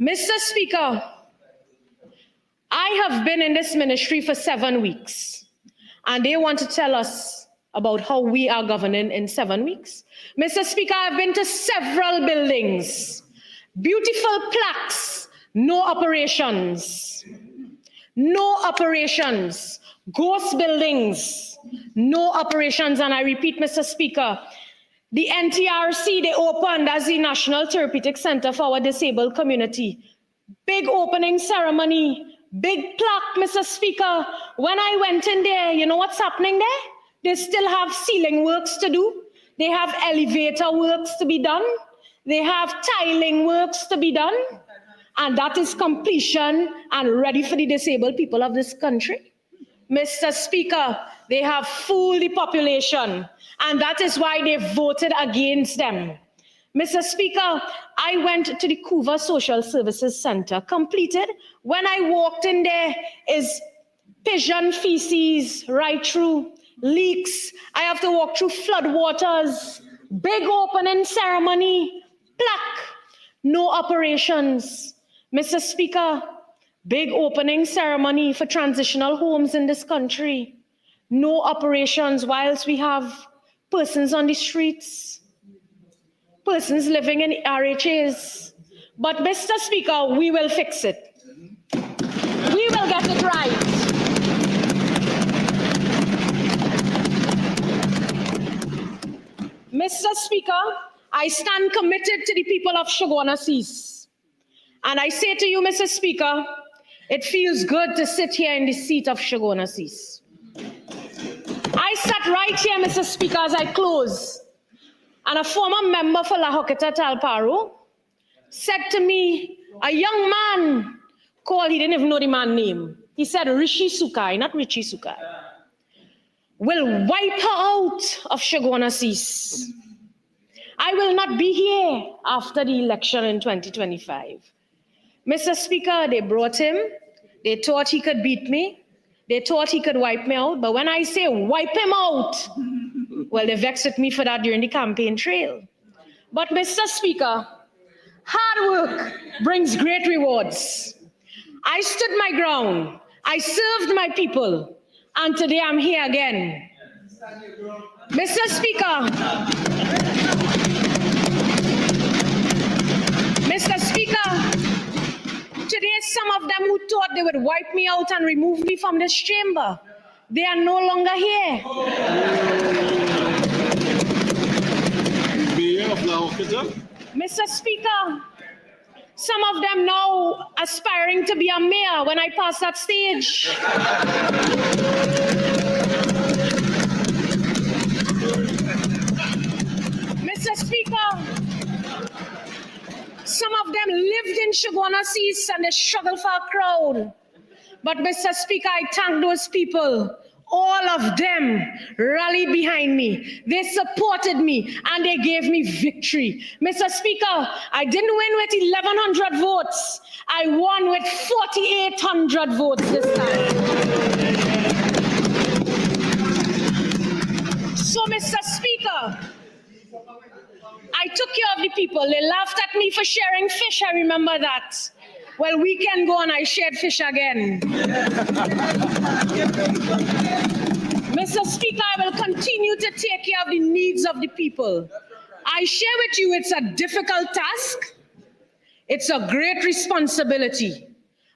Mr. Speaker, I have been in this ministry for 7 weeks, and they want to tell us about how we are governing in 7 weeks. Mr. Speaker, I've been to several buildings, beautiful plaques, no operations, ghost buildings, no operations. And I repeat, Mr. Speaker, the NTRC, they opened as the National Therapeutic Center for our disabled community. Big opening ceremony, big plaque, Mr. Speaker. When I went in there, you know what's happening there? They still have ceiling works to do. They have elevator works to be done. They have tiling works to be done. And that is completion and ready for the disabled people of this country. Mr. Speaker, they have fooled the population, and that is why they voted against them. Mr. Speaker, I went to the Couva Social Services Center, completed. When I walked in there is pigeon feces right through, leaks. I have to walk through flood waters, big opening ceremony, plaque, no operations. Mr. Speaker, big opening ceremony for transitional homes in this country. No operations whilst we have persons on the streets, persons living in RHAs. But Mr. Speaker, we will fix it. We will get it right. Mr. Speaker, I stand committed to the people of Shoguanasis. And I say to you, Mr. Speaker, it feels good to sit here in the seat of Shoguanasis. I sat right here, Mr. Speaker, as I close. And a former member for La Hoqueta Talparo said to me, a young man called, he didn't even know the man's name. He said, Rishi Sukai, not Richie Sukai, will wipe her out of Shoguanasis. I will not be here after the election in 2025. Mr. Speaker, they brought him. They thought he could beat me. They thought he could wipe me out. But when I say wipe him out, well, they vexed with me for that during the campaign trail. But Mr. Speaker, hard work brings great rewards. I stood my ground. I served my people. And today I'm here again. Mr. Speaker, today some of them who thought they would wipe me out and remove me from this chamber, they are no longer here. Mr. Speaker, some of them now aspiring to be a mayor when I pass that stage. Mr. Speaker, some of them lived in Shoguanasis and they struggled for a crowd. But Mr. Speaker, I thank those people. All of them rallied behind me. They supported me and they gave me victory. Mr. Speaker, I didn't win with 1,100 votes. I won with 4,800 votes this time. So, Mr. Speaker, I took care of the people. They laughed at me for sharing fish. I remember that. Well, weekend go and I shared fish again. Mr. Speaker, I will continue to take care of the needs of the people. I share with you it's a difficult task. It's a great responsibility.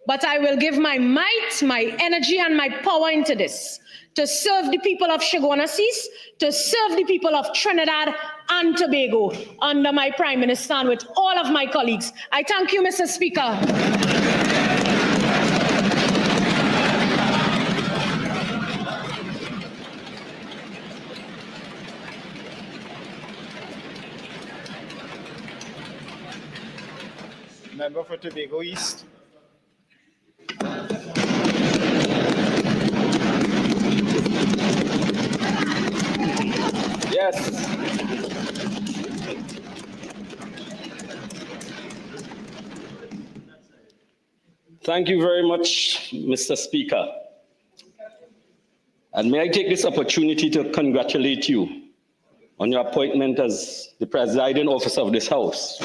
But I will give my might, my energy, and my power into this to serve the people of Shoguanasis, to serve the people of Trinidad and Tobago under my Prime Minister and with all of my colleagues. I thank you, Mr. Speaker. Member for Tobago East. Yes. Thank you very much, Mr. Speaker. And may I take this opportunity to congratulate you on your appointment as the presiding officer of this House.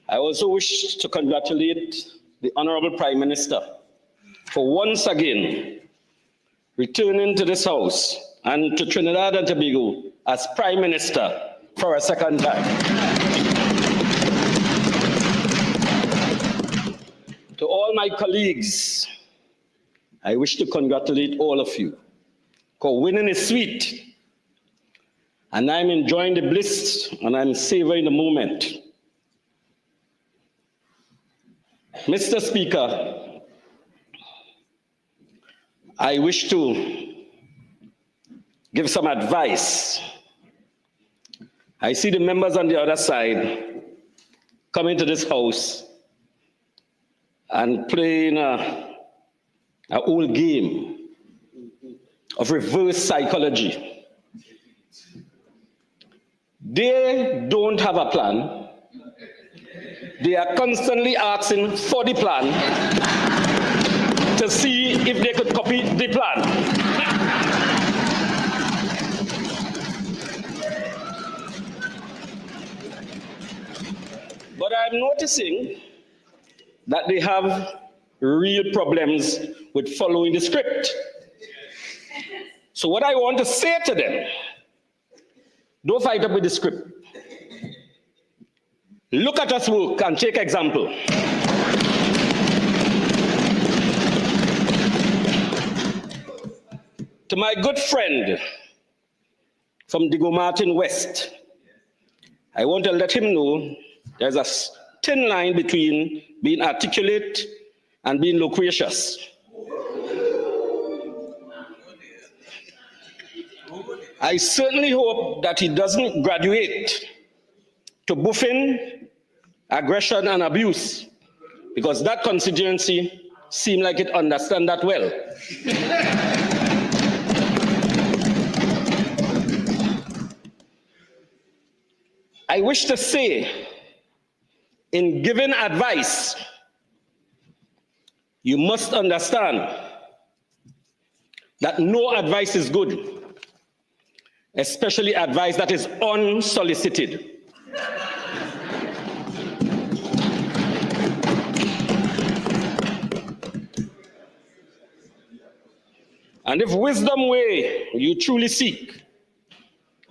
I also wish to congratulate the Honorable Prime Minister for once again returning to this House and to Trinidad and Tobago as Prime Minister for a second time. To all my colleagues, I wish to congratulate all of you, because winning is sweet, and I'm enjoying the bliss and I'm savoring the moment. Mr. Speaker, I wish to give some advice. I see the members on the other side coming to this house and playing a old game of reverse psychology. They don't have a plan. They are constantly asking for the plan to see if they could copy the plan. But I'm noticing that they have real problems with following the script. So what I want to say to them, don't fight up with the script. Look at us work and take example. To my good friend from Digo Martin West, I want to let him know there's a thin line between being articulate and being loquacious. I certainly hope that he doesn't graduate to buffing, aggression, and abuse, because that constituency seems like it understands that well. I wish to say, in giving advice, you must understand that no advice is good, especially advice that is unsolicited. And if wisdom way you truly seek,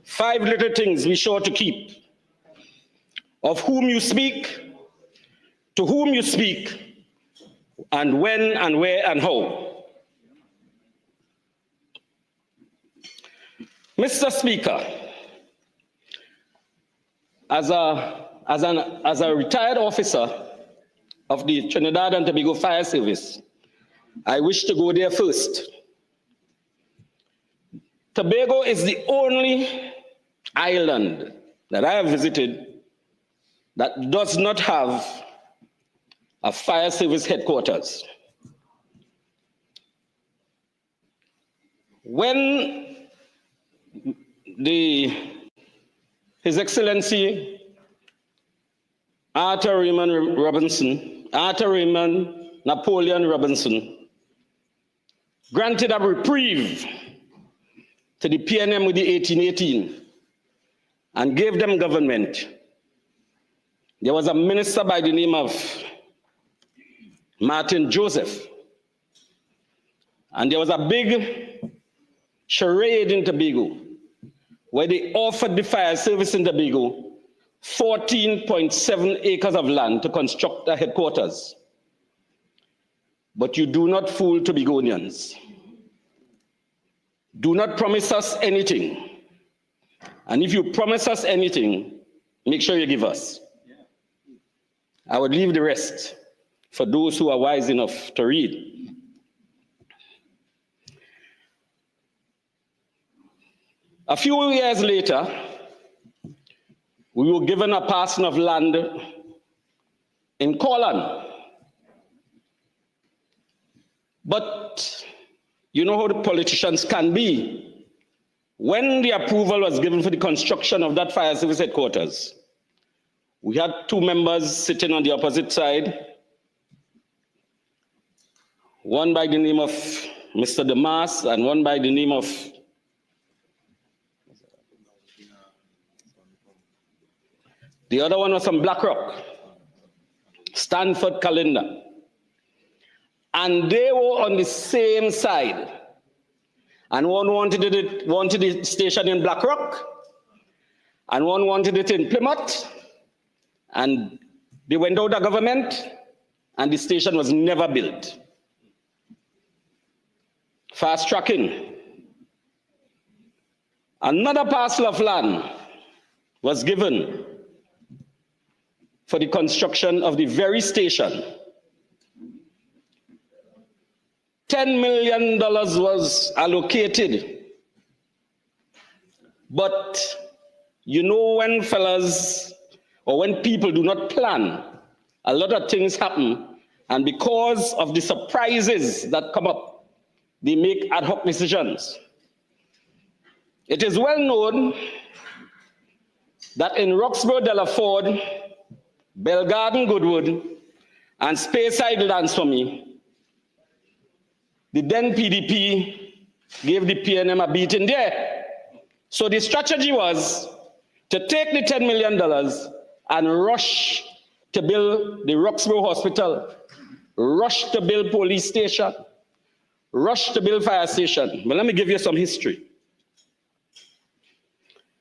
5 little things be sure to keep: of whom you speak, to whom you speak, and when and where and how. Mr. Speaker, as a retired officer of the Trinidad and Tobago Fire Service, I wish to go there first. Tobago is the only island that I have visited that does not have a fire service headquarters. When His Excellency Arthur Raymond Napoleon Robinson granted a reprieve to the PNM with the 1818 and gave them government, there was a minister by the name of Martin Joseph, and there was a big charade in Tobago where they offered the fire service in Tobago 14.7 acres of land to construct a headquarters. But you do not fool Tobagonians. Do not promise us anything. And if you promise us anything, make sure you give us. I would leave the rest for those who are wise enough to read. A few years later, we were given a parcel of land in Corland. But you know how the politicians can be. When the approval was given for the construction of that fire service headquarters, we had 2 members sitting on the opposite side, one by the name of Mr. Damas and one by the name of the other one was from BlackRock, Stanford Calendar. And they were on the same side. And one wanted the station in BlackRock, and one wanted it in Plymouth. And they went out of government, and the station was never built. Fast tracking. Another parcel of land was given for the construction of the very station. $10 million was allocated. But you know, when fellas or when people do not plan, a lot of things happen. And because of the surprises that come up, they make ad hoc decisions. It is well known that in Roxborough, Delaford, Belgarden, Goodwood, and Speyside, Lands for me, the then PDP gave the PNM a beating there. So the strategy was to take the $10 million and rush to build the Roxborough Hospital, rush to build police station, rush to build fire station. But let me give you some history.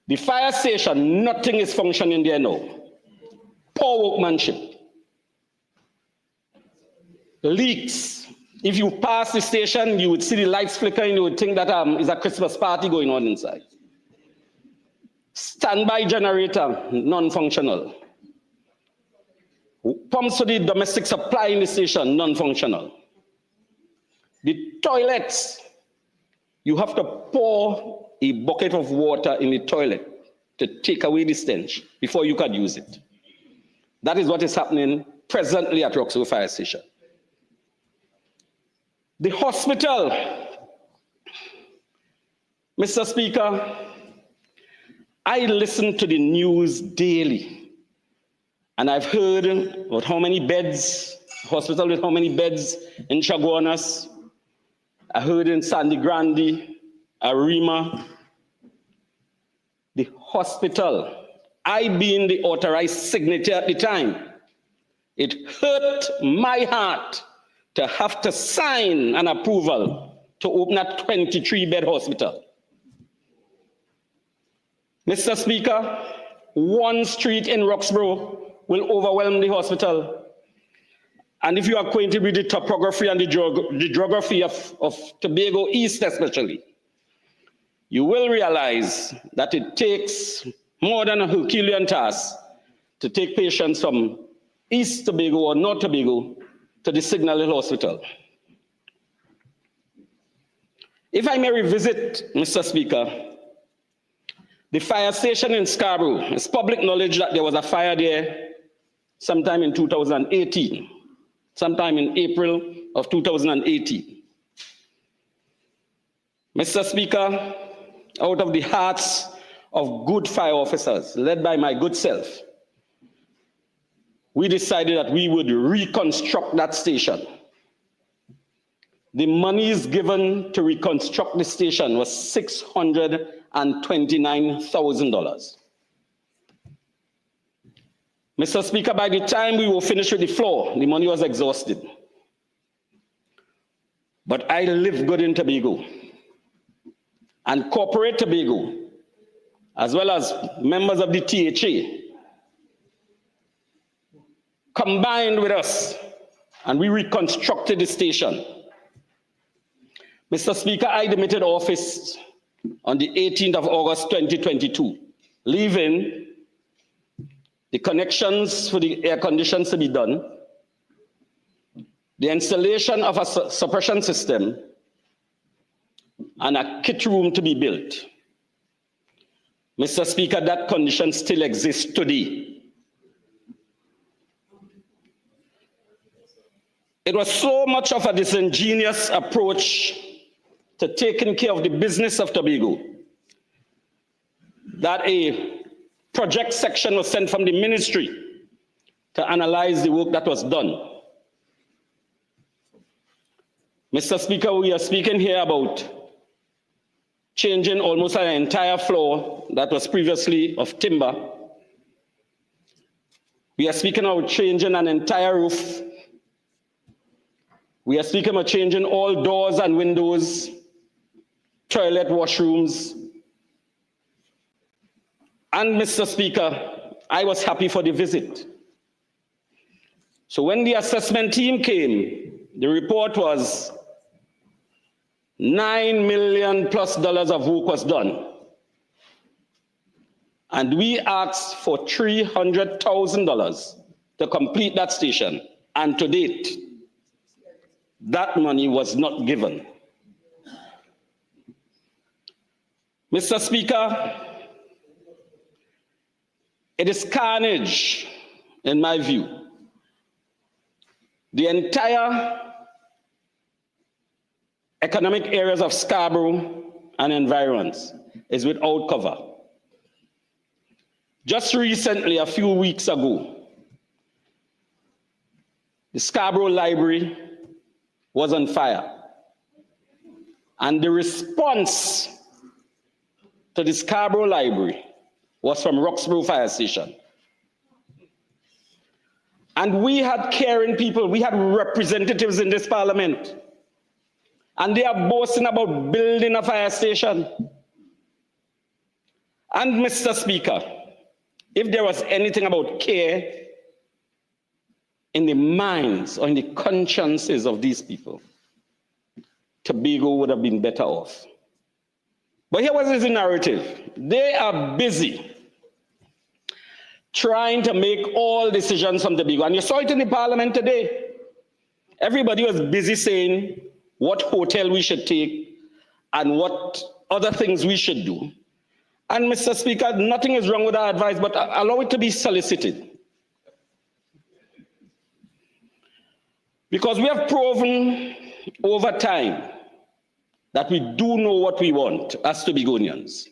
The fire station, nothing is functioning there now. Poor workmanship. Leaks. If you pass the station, you would see the lights flickering, you would think that is a Christmas party going on inside. Standby generator, non-functional. Pumps for the domestic supply in the station, non-functional. The toilets, you have to pour a bucket of water in the toilet to take away the stench before you can use it. That is what is happening presently at Roxborough Fire Station. The hospital, Mr. Speaker, I listen to the news daily, and I've heard about how many beds, hospital with how many beds in Chaguanas. I heard in Sandy Grande, Arima. The hospital, I being the authorized signatory at the time, it hurt my heart to have to sign an approval to open a 23-bed hospital. Mr. Speaker, one street in Roxborough will overwhelm the hospital. And if you are acquainted with the topography and the geography of Tobago East especially, you will realize that it takes more than a Herculean task to take patients from East Tobago or North Tobago to the Signal Hill Hospital. If I may revisit, Mr. Speaker, the fire station in Scarborough, it's public knowledge that there was a fire there sometime in 2018, sometime in April of 2018. Mr. Speaker, out of the hearts of good fire officers, led by my good self, we decided that we would reconstruct that station. The monies given to reconstruct the station was $629,000. Mr. Speaker, by the time we were finished with the floor, the money was exhausted. But I live good in Tobago, and corporate Tobago, as well as members of the THA, combined with us, and we reconstructed the station. Mr. Speaker, I demitted office on the 18th of August 2022, leaving the connections for the air conditions to be done, the installation of a suppression system, and a kit room to be built. Mr. Speaker, that condition still exists today. It was so much of a disingenuous approach to taking care of the business of Tobago that a project section was sent from the ministry to analyze the work that was done. Mr. Speaker, we are speaking here about changing almost an entire floor that was previously of timber. We are speaking about changing an entire roof. We are speaking about changing all doors and windows, toilet, washrooms. And Mr. Speaker, I was happy for the visit. So when the assessment team came, the report was $9 million plus of work was done. And we asked for $300,000 to complete that station. And to date, that money was not given. Mr. Speaker, it is carnage, in my view. The entire economic areas of Scarborough and environs is without cover. Just recently, a few weeks ago, the Scarborough Library was on fire. And the response to the Scarborough Library was from Roxborough Fire Station. And we had caring people, we had representatives in this parliament, and they are boasting about building a fire station. And Mr. Speaker, if there was anything about care in the minds or in the consciences of these people, Tobago would have been better off. But here was the narrative. They are busy trying to make all decisions from Tobago. And you saw it in the parliament today. Everybody was busy saying what hotel we should take and what other things we should do. And Mr. Speaker, nothing is wrong with our advice, but allow it to be solicited. Because we have proven over time that we do know what we want as Tobagonians.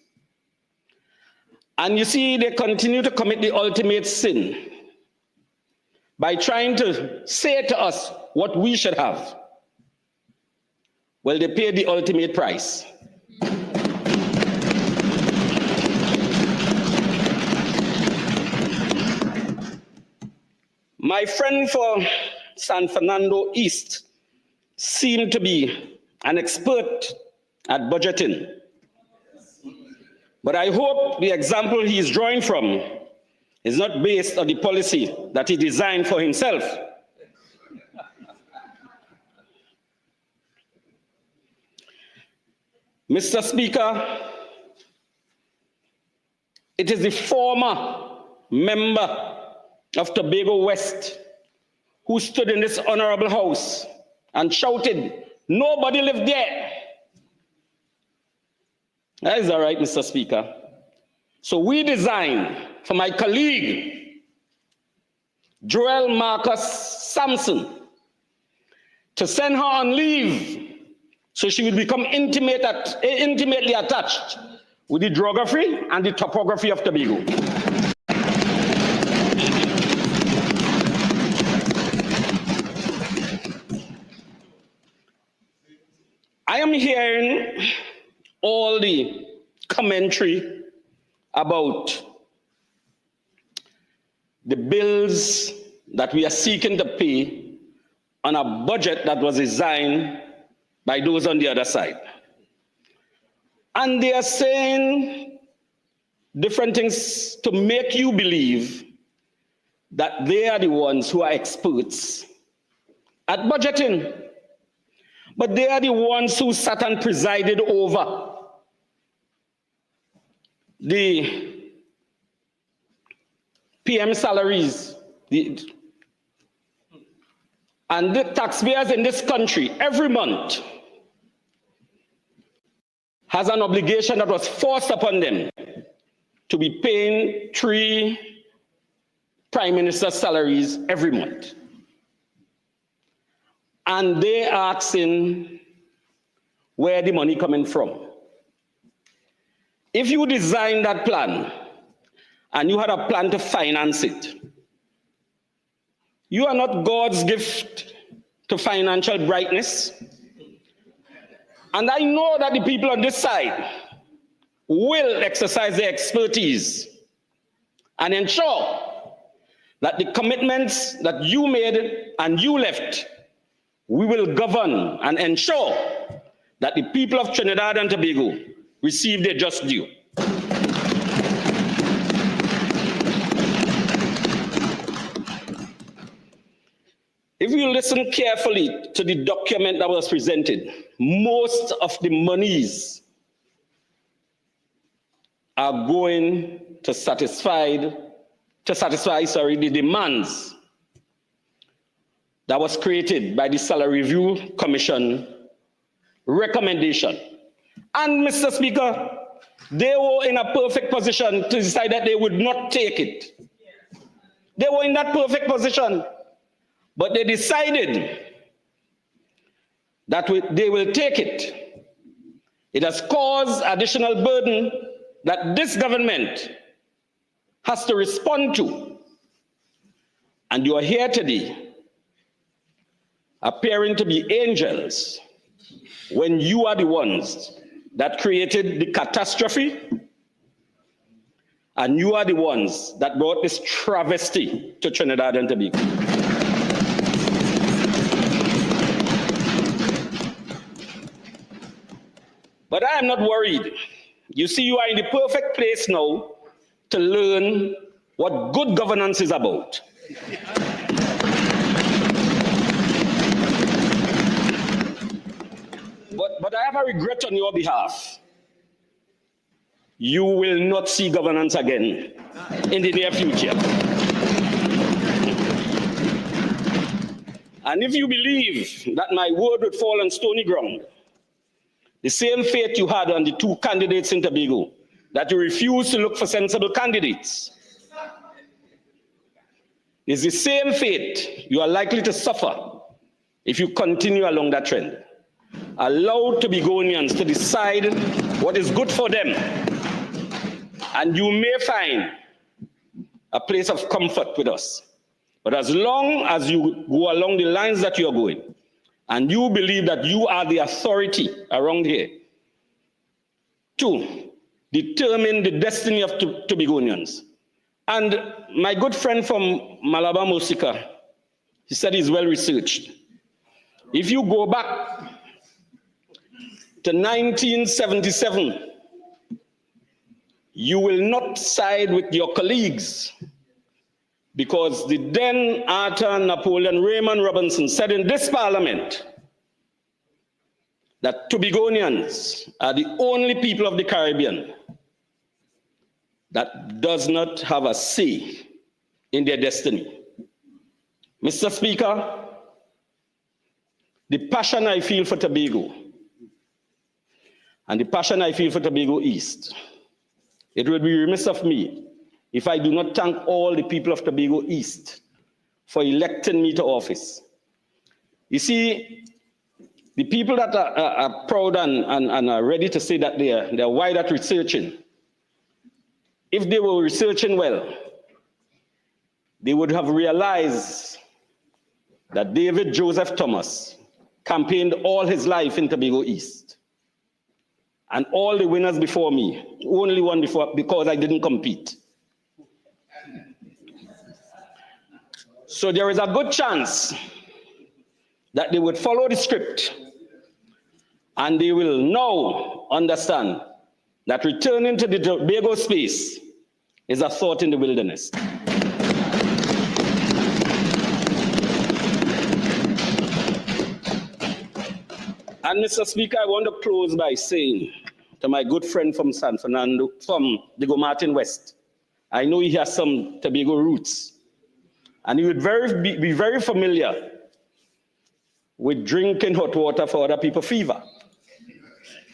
And you see, they continue to commit the ultimate sin by trying to say to us what we should have. Well, they paid the ultimate price. My friend for San Fernando East seemed to be an expert at budgeting. But I hope the example he is drawing from is not based on the policy that he designed for himself. Mr. Speaker, it is the former member of Tobago West who stood in this honorable house and shouted, "Nobody lived there." That is all right, Mr. Speaker. So we designed for my colleague, Joel Marcus Sampson, to send her on leave so she would become intimately attached with the geography and the topography of Tobago. I am hearing all the commentary about the bills that we are seeking to pay on a budget that was designed by those on the other side. And they are saying different things to make you believe that they are the ones who are experts at budgeting. But they are the ones who sat and presided over the PM salaries. And the taxpayers in this country, every month, has an obligation that was forced upon them to be paying 3 prime minister's salaries every month. And they are asking where the money coming from. If you design that plan and you had a plan to finance it, you are not God's gift to financial brightness. And I know that the people on this side will exercise their expertise and ensure that the commitments that you made and you left, we will govern and ensure that the people of Trinidad and Tobago receive their just due. If you listen carefully to the document that was presented, most of the monies are going to satisfy the demands that was created by the Salary Review Commission recommendation. And Mr. Speaker, they were in a perfect position to decide that they would not take it. They were in that perfect position, but they decided that they will take it. It has caused additional burden that this government has to respond to. And you are here today appearing to be angels when you are the ones that created the catastrophe, and you are the ones that brought this travesty to Trinidad and Tobago. But I am not worried. You see, you are in the perfect place now to learn what good governance is about. But I have a regret on your behalf. You will not see governance again in the near future. And if you believe that my word would fall on stony ground, the same fate you had on the two candidates in Tobago, that you refused to look for sensible candidates, is the same fate you are likely to suffer if you continue along that trend. Allow Tobagonians to decide what is good for them, and you may find a place of comfort with us. But as long as you go along the lines that you are going, and you believe that you are the authority around here to determine the destiny of Tobagonians. And my good friend from Malabar Mosika, he said he's well researched. If you go back to 1977, you will not side with your colleagues, because the then Arthur Napoleon Raymond Robinson said in this parliament that Tobagonians are the only people of the Caribbean that does not have a say in their destiny. Mr. Speaker, the passion I feel for Tobago and the passion I feel for Tobago East, it would be remiss of me if I do not thank all the people of Tobago East for electing me to office. You see, the people that are proud and are ready to say that they're wide at researching, if they were researching well, they would have realized that David Joseph Thomas campaigned all his life in Tobago East. And all the winners before me only won because I didn't compete. So there is a good chance that they would follow the script, and they will now understand that returning to the Tobago space is a thought in the wilderness. And Mr. Speaker, I want to close by saying to my good friend from San Fernando, from the Martin West, I know he has some Tobago roots, and he would be very familiar with drinking hot water for other people's fever.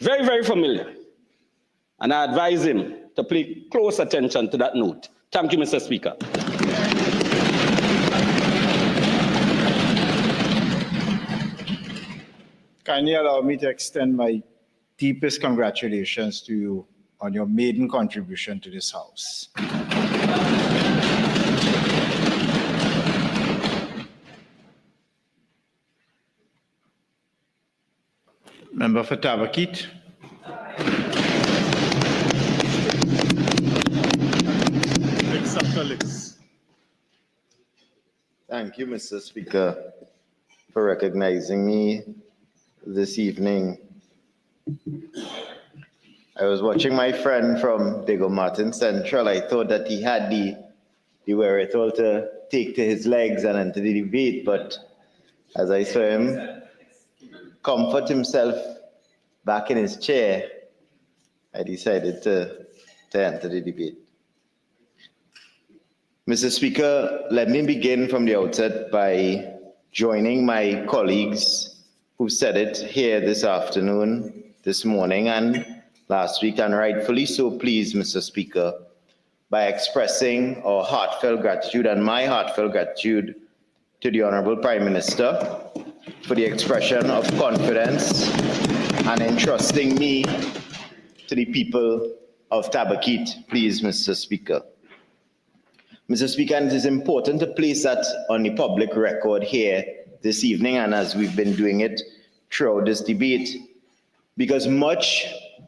Very, very familiar. And I advise him to pay close attention to that note. Thank you, Mr. Speaker. Kindly allow me to extend my deepest congratulations to you on your maiden contribution to this House. Member for Tabakit. Thank you, Mr. Speaker, for recognizing me this evening. I was watching my friend from Diego Martin Central. I thought that he had the wherewithal to take to his legs and enter the debate, but as I saw him comfort himself back in his chair, I decided to enter the debate. Mr. Speaker, let me begin from the outset by joining my colleagues who said it here this afternoon, this morning, and last week, and rightfully so pleased, Mr. Speaker, by expressing our heartfelt gratitude and my heartfelt gratitude to the Honorable Prime Minister for the expression of confidence and entrusting me to the people of Tabakit, please, Mr. Speaker. Mr. Speaker, and it is important to place that on the public record here this evening, and as we've been doing it throughout this debate, because much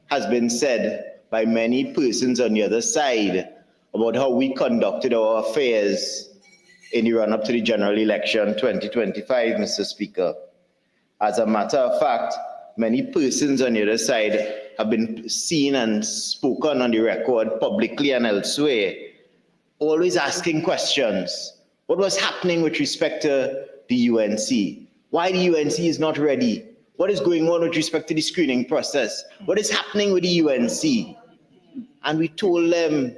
has been said by many persons on the other side about how we conducted our affairs in the run-up to the general election 2025, Mr. Speaker. As a matter of fact, many persons on the other side have been seen and spoken on the record publicly and elsewhere, always asking questions. What was happening with respect to the UNC? Why the UNC is not ready? What is going on with respect to the screening process? What is happening with the UNC? And we told them,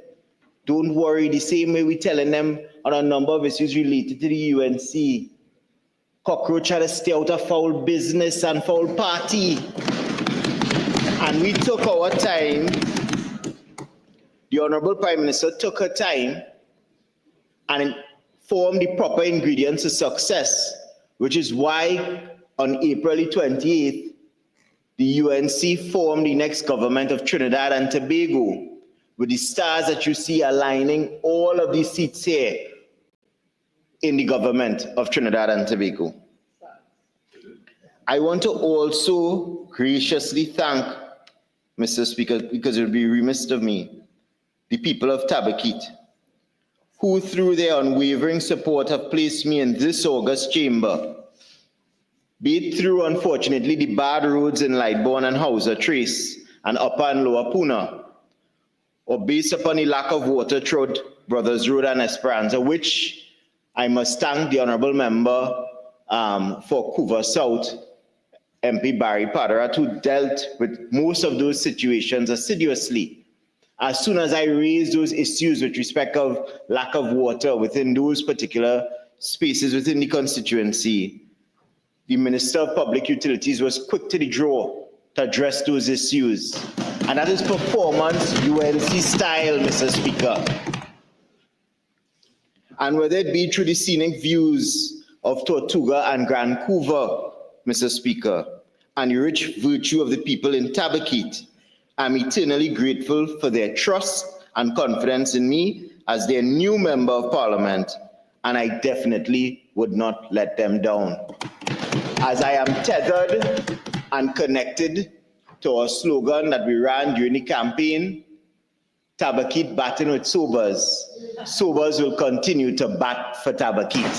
don't worry, the same way we're telling them on a number of issues related to the UNC. Cockroach had to stay out of foul business and foul party. And we took our time. The Honorable Prime Minister took her time and formed the proper ingredients to success, which is why on April 28th, the UNC formed the next government of Trinidad and Tobago, with the stars that you see aligning all of these seats here in the government of Trinidad and Tobago. I want to also graciously thank, Mr. Speaker, because it would be remiss of me, the people of Tabakit, who through their unwavering support have placed me in this august chamber, be it through, unfortunately, the bad roads in Lightbourne and Hausa Trace and Upper and Lower Puna, or based upon the lack of water throughout Brothers Road and Esperanza, which I must thank the Honourable Member for Couva South, MP Barry Padarat, who dealt with most of those situations assiduously. As soon as I raised those issues with respect of lack of water within those particular spaces within the constituency, the Minister of Public Utilities was quick to the draw to address those issues. And that is performance UNC style, Mr. Speaker. And whether it be through the scenic views of Tortuga and Grand Couva, Mr. Speaker, and the rich virtue of the people in Tabakit, I'm eternally grateful for their trust and confidence in me as their new member of parliament, and I definitely would not let them down. As I am tethered and connected to our slogan that we ran during the campaign, Tabakit batting with sobers. Sobers will continue to bat for Tabakit.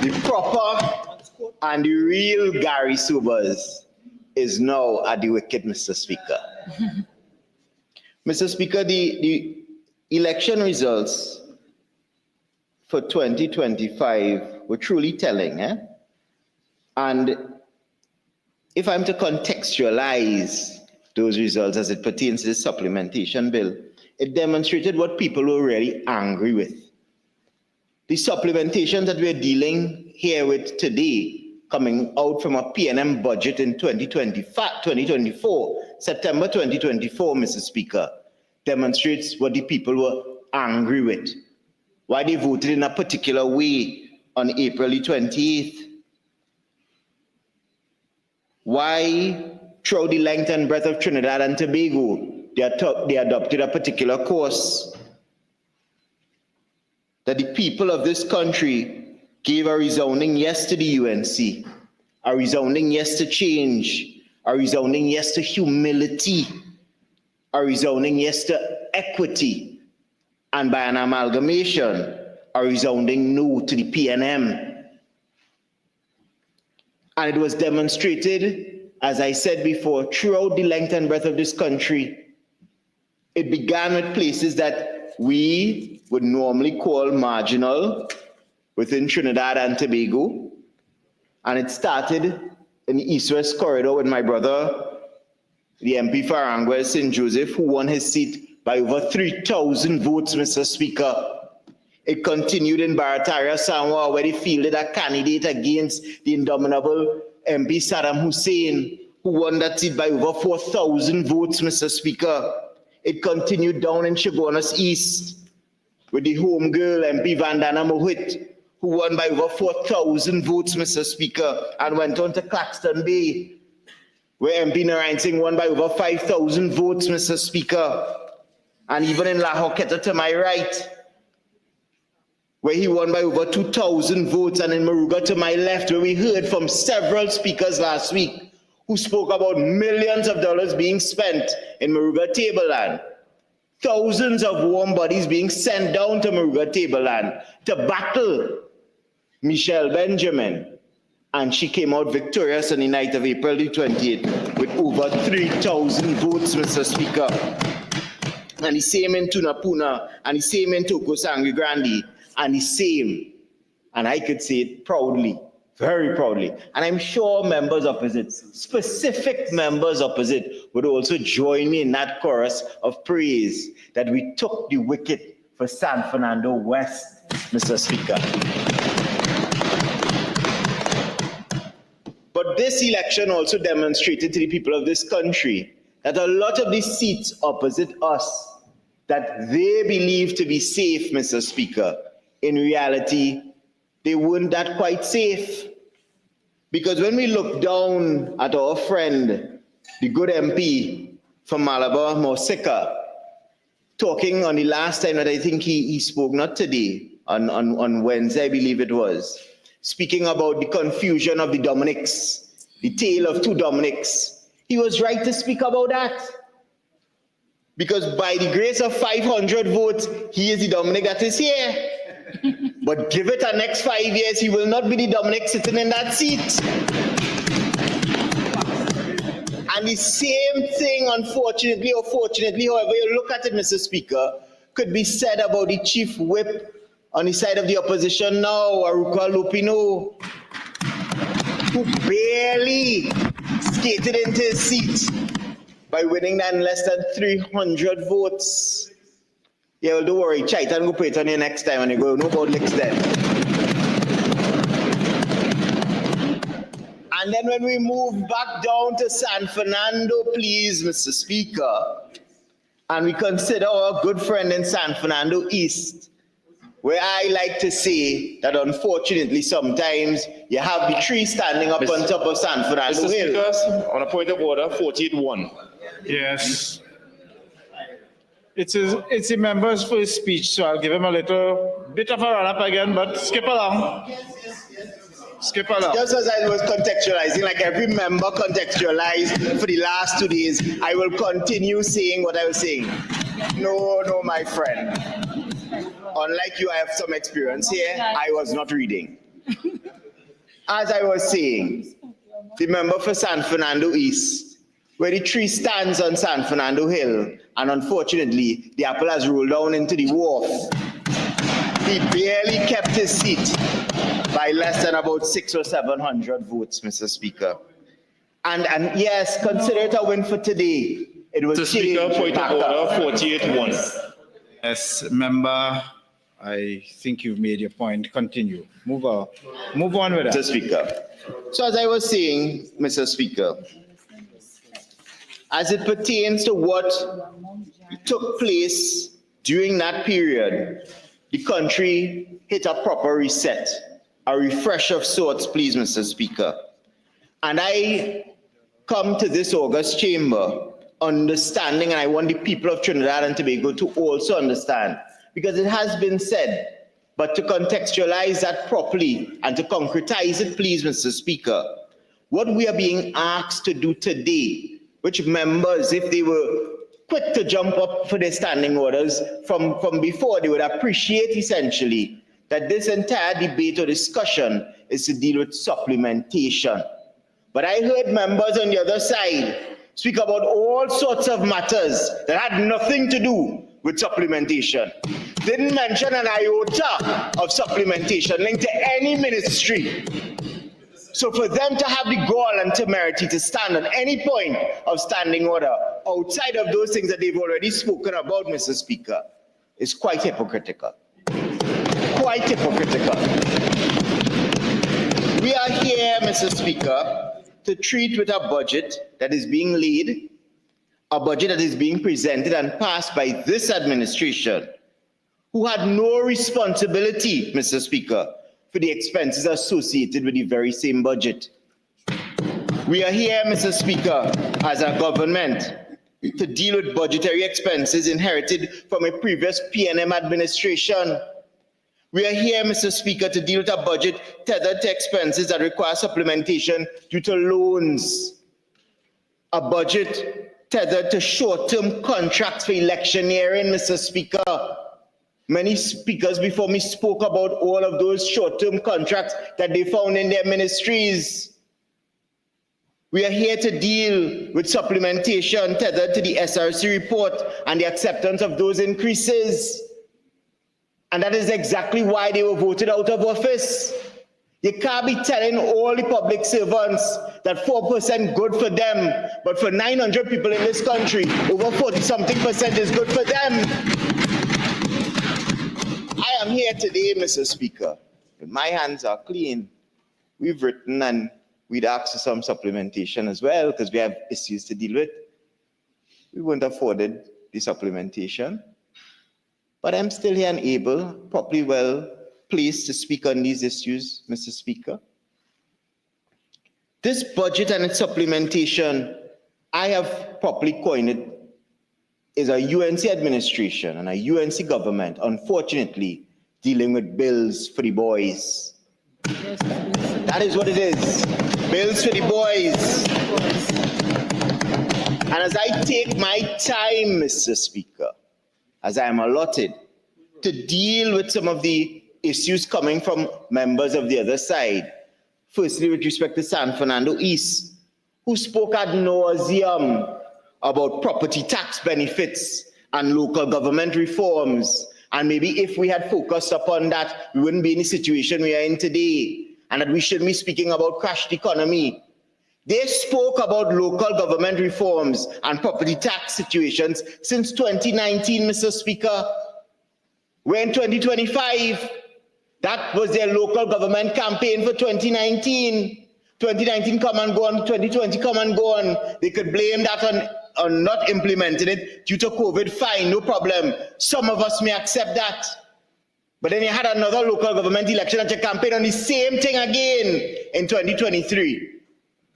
The proper and the real Gary Sobers is now at the wicket, Mr. Speaker. Mr. Speaker, the election results for 2025 were truly telling. And if I'm to contextualize those results as it pertains to the supplementation bill, it demonstrated what people were really angry with. The supplementation that we're dealing here with today, coming out from a PNM budget in 2024, September 2024, Mr. Speaker, demonstrates what the people were angry with, why they voted in a particular way on April 28th, why throughout the length and breadth of Trinidad and Tobago, they adopted a particular course, that the people of this country gave a resounding yes to the UNC, a resounding yes to change, a resounding yes to humility, a resounding yes to equity, and by an amalgamation, a resounding no to the PNM. And it was demonstrated, as I said before, throughout the length and breadth of this country. It began with places that we would normally call marginal within Trinidad and Tobago. And it started in the East-West corridor with my brother, the MP for Arangua St. Joseph, who won his seat by over 3,000 votes, Mr. Speaker. It continued in Barataria, Sanwa, where they fielded a candidate against the indomitable MP Saddam Hussein, who won that seat by over 4,000 votes, Mr. Speaker. It continued down in Chaguanas East with the home girl, MP Vandana Mohit, who won by over 4,000 votes, Mr. Speaker, and went on to Claxton Bay, where MP Narayan Singh won by over 5,000 votes, Mr. Speaker. And even in Lahore, to my right, where he won by over 2,000 votes, and in Maruga to my left, where we heard from several speakers last week who spoke about millions of dollars being spent in Maruga Tableland. Thousands of warm bodies being sent down to Maruga Tableland to battle Michelle Benjamin. And she came out victorious on the night of April the 28th with over 3,000 votes, Mr. Speaker. And the same in Tunapuna, and the same in Toko Sangre Grande, and the same, and I could say it proudly, very proudly, and I'm sure members opposite, specific members opposite, would also join me in that chorus of praise that we took the wicket for San Fernando West, Mr. Speaker. But this election also demonstrated to the people of this country that a lot of the seats opposite us that they believe to be safe, Mr. Speaker, in reality, they weren't that quite safe. Because when we look down at our friend, the good MP from Malabar, Mosika, talking on the last time that I think he spoke, not today, on Wednesday, I believe it was, speaking about the confusion of the Dominics, the tale of two Dominics. He was right to speak about that. Because by the grace of 500 votes, he is the Dominic that is here. But give it a next 5 years, he will not be the Dominic sitting in that seat. And the same thing, unfortunately or fortunately, however you look at it, Mr. Speaker, could be said about the chief whip on the side of the opposition now, Aruka Lupino, who barely skated into his seat by winning that in less than 300 votes. Yeah, well, don't worry, Chaitan go pray it on you next time and you go, no about licks then. And then when we move back down to San Fernando, please, Mr. Speaker, and we consider our good friend in San Fernando East, where I like to say that unfortunately sometimes you have the tree standing up on top of San Fernando Mr. Hill. Speaker, on a point of order, 48-1. Yes. It's the member's first speech, so I'll give him a little bit of a run-up again, but skip along. Skip along. Just as I was contextualizing, like every member contextualized for the last 2 days, I will continue saying what I was saying. No, my friend. Unlike you, I have some experience here. I was not reading. As I was saying, the member for San Fernando East, where the tree stands on San Fernando Hill, and unfortunately, the apple has rolled down into the wharf. He barely kept his seat by less than about 600 or 700 votes, Mr. Speaker. And yes, consider it a win for today. It was Mr. Speaker, point of order, 48-1. Yes, member, I think you've made your point. Continue. Move on with that. Mr. Speaker. So as I was saying, Mr. Speaker, as it pertains to what took place during that period, the country hit a proper reset, a refresh of sorts, please, Mr. Speaker. And I come to this August chamber understanding, and I want the people of Trinidad and Tobago to also understand, because it has been said, but to contextualize that properly and to concretize it, please, Mr. Speaker, what we are being asked to do today, which members, if they were quick to jump up for their standing orders from before, they would appreciate essentially that this entire debate or discussion is to deal with supplementation. But I heard members on the other side speak about all sorts of matters that had nothing to do with supplementation. Didn't mention an iota of supplementation linked to any ministry. So for them to have the gall and temerity to stand on any point of standing order outside of those things that they've already spoken about, Mr. Speaker, is quite hypocritical. quite hypocritical. We are here, Mr. Speaker, to treat with a budget that is being laid, a budget that is being presented and passed by this administration, who had no responsibility, Mr. Speaker, for the expenses associated with the very same budget. We are here, Mr. Speaker, as a government to deal with budgetary expenses inherited from a previous PNM administration. We are here, Mr. Speaker, to deal with a budget tethered to expenses that require supplementation due to loans. A budget tethered to short-term contracts for electioneering, Mr. Speaker. Many speakers before me spoke about all of those short-term contracts that they found in their ministries. We are here to deal with supplementation tethered to the SRC report and the acceptance of those increases. And that is exactly why they were voted out of office. You can't be telling all the public servants that 4% good for them, but for 900 people in this country, over 40-something% is good for them. I am here today, Mr. Speaker, but my hands are clean. We've written and we'd asked for some supplementation as well because we have issues to deal with. We weren't afforded the supplementation, but I'm still here and able, properly well placed to speak on these issues, Mr. Speaker. This budget and its supplementation, I have properly coined it, is a UNC administration and a UNC government, unfortunately, dealing with bills for the boys. Yes, that is what it is. Bills for the boys. And as I take my time, Mr. Speaker, as I am allotted, to deal with some of the issues coming from members of the other side, firstly with respect to San Fernando East, who spoke ad nauseum about property tax benefits and local government reforms. And maybe if we had focused upon that, we wouldn't be in the situation we are in today, and that we shouldn't be speaking about crashed economy. They spoke about local government reforms and property tax situations since 2019, Mr. Speaker. We're in 2025. That was their local government campaign for 2019. 2019 come and go on, 2020 come and go on. They could blame that on not implementing it due to COVID, fine, no problem. Some of us may accept that. But then you had another local government election and you campaign on the same thing again in 2023.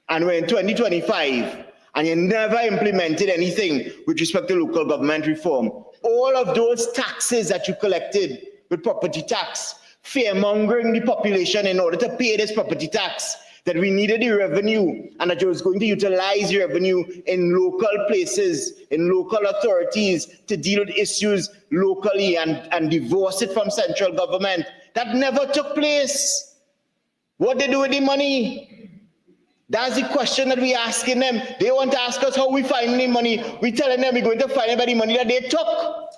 And we're in 2025, and you never implemented anything with respect to local government reform. All of those taxes that you collected with property tax, fear-mongering the population in order to pay this property tax, that we needed the revenue and that you was going to utilize the revenue in local places, in local authorities to deal with issues locally and divorce it from central government. That never took place. What they do with the money? That's the question that we're asking them. They want to ask us how we find the money. We're telling them we're going to find the money that they took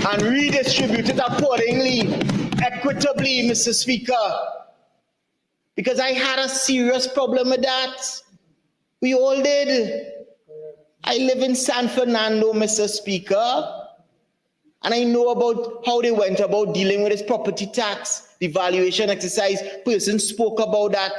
and redistribute it accordingly, equitably, Mr. Speaker. Because I had a serious problem with that. We all did. I live in San Fernando, Mr. Speaker, and I know about how they went about dealing with this property tax, the valuation exercise. Persons spoke about that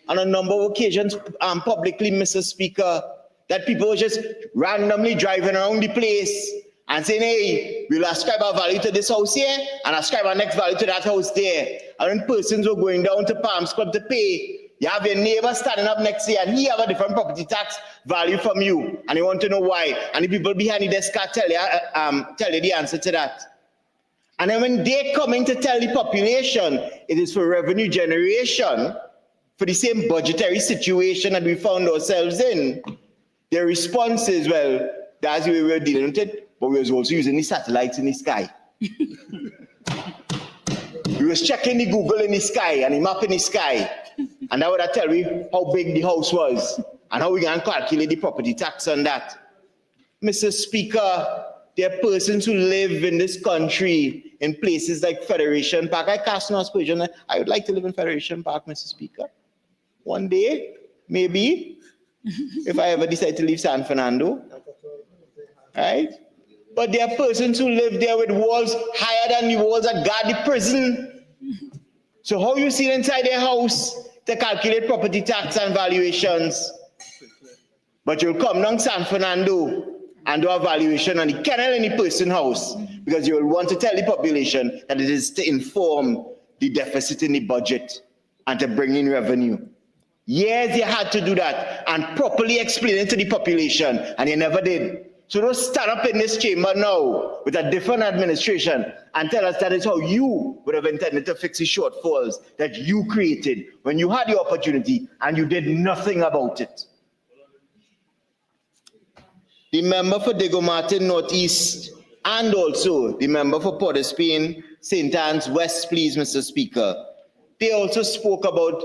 on a number of occasions publicly, Mr. Speaker, that people were just randomly driving around the place and saying, hey, we'll ascribe our value to this house here and ascribe our next value to that house there. And when persons were going down to Palms Club to pay, you have your neighbor standing up next to you and he have a different property tax value from you. And you want to know why. And the people behind the desk can tell you the answer to that. And then when they come in to tell the population it is for revenue generation, for the same budgetary situation that we found ourselves in, their response is, well, that's the way we're dealing with it, but we was also using the satellites in the sky. We was checking the Google in the sky and the map in the sky, and that would tell you how big the house was and how we can calculate the property tax on that. Mr. Speaker, there are persons who live in this country in places like Federation Park. I cast no aspersion. I would like to live in Federation Park, Mr. Speaker. One day, maybe, if I ever decide to leave San Fernando, right? but there are persons who live there with walls higher than the walls that guard the prison. So how you see inside their house to calculate property tax and valuations? But you'll come down San Fernando and do a valuation on the kennel in the person house because you will want to tell the population that it is to inform the deficit in the budget and to bring in revenue. Yes, you had to do that and properly explain it to the population, and you never did. So don't stand up in this chamber now with a different administration and tell us that is how you would have intended to fix the shortfalls that you created when you had the opportunity and you did nothing about it. The member for Diego Martin Northeast and also the member for Port of Spain, St. Anne's West, please, Mr. Speaker. They also spoke about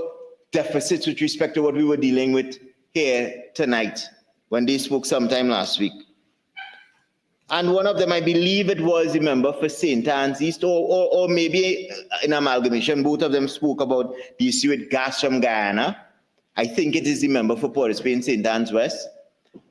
deficits with respect to what we were dealing with here tonight when they spoke sometime last week. And one of them, I believe it was the member for St. Anne's East, or maybe in amalgamation, both of them spoke about the issue with gas from Guyana. I think it is the member for Port of Spain, St. Anne's West.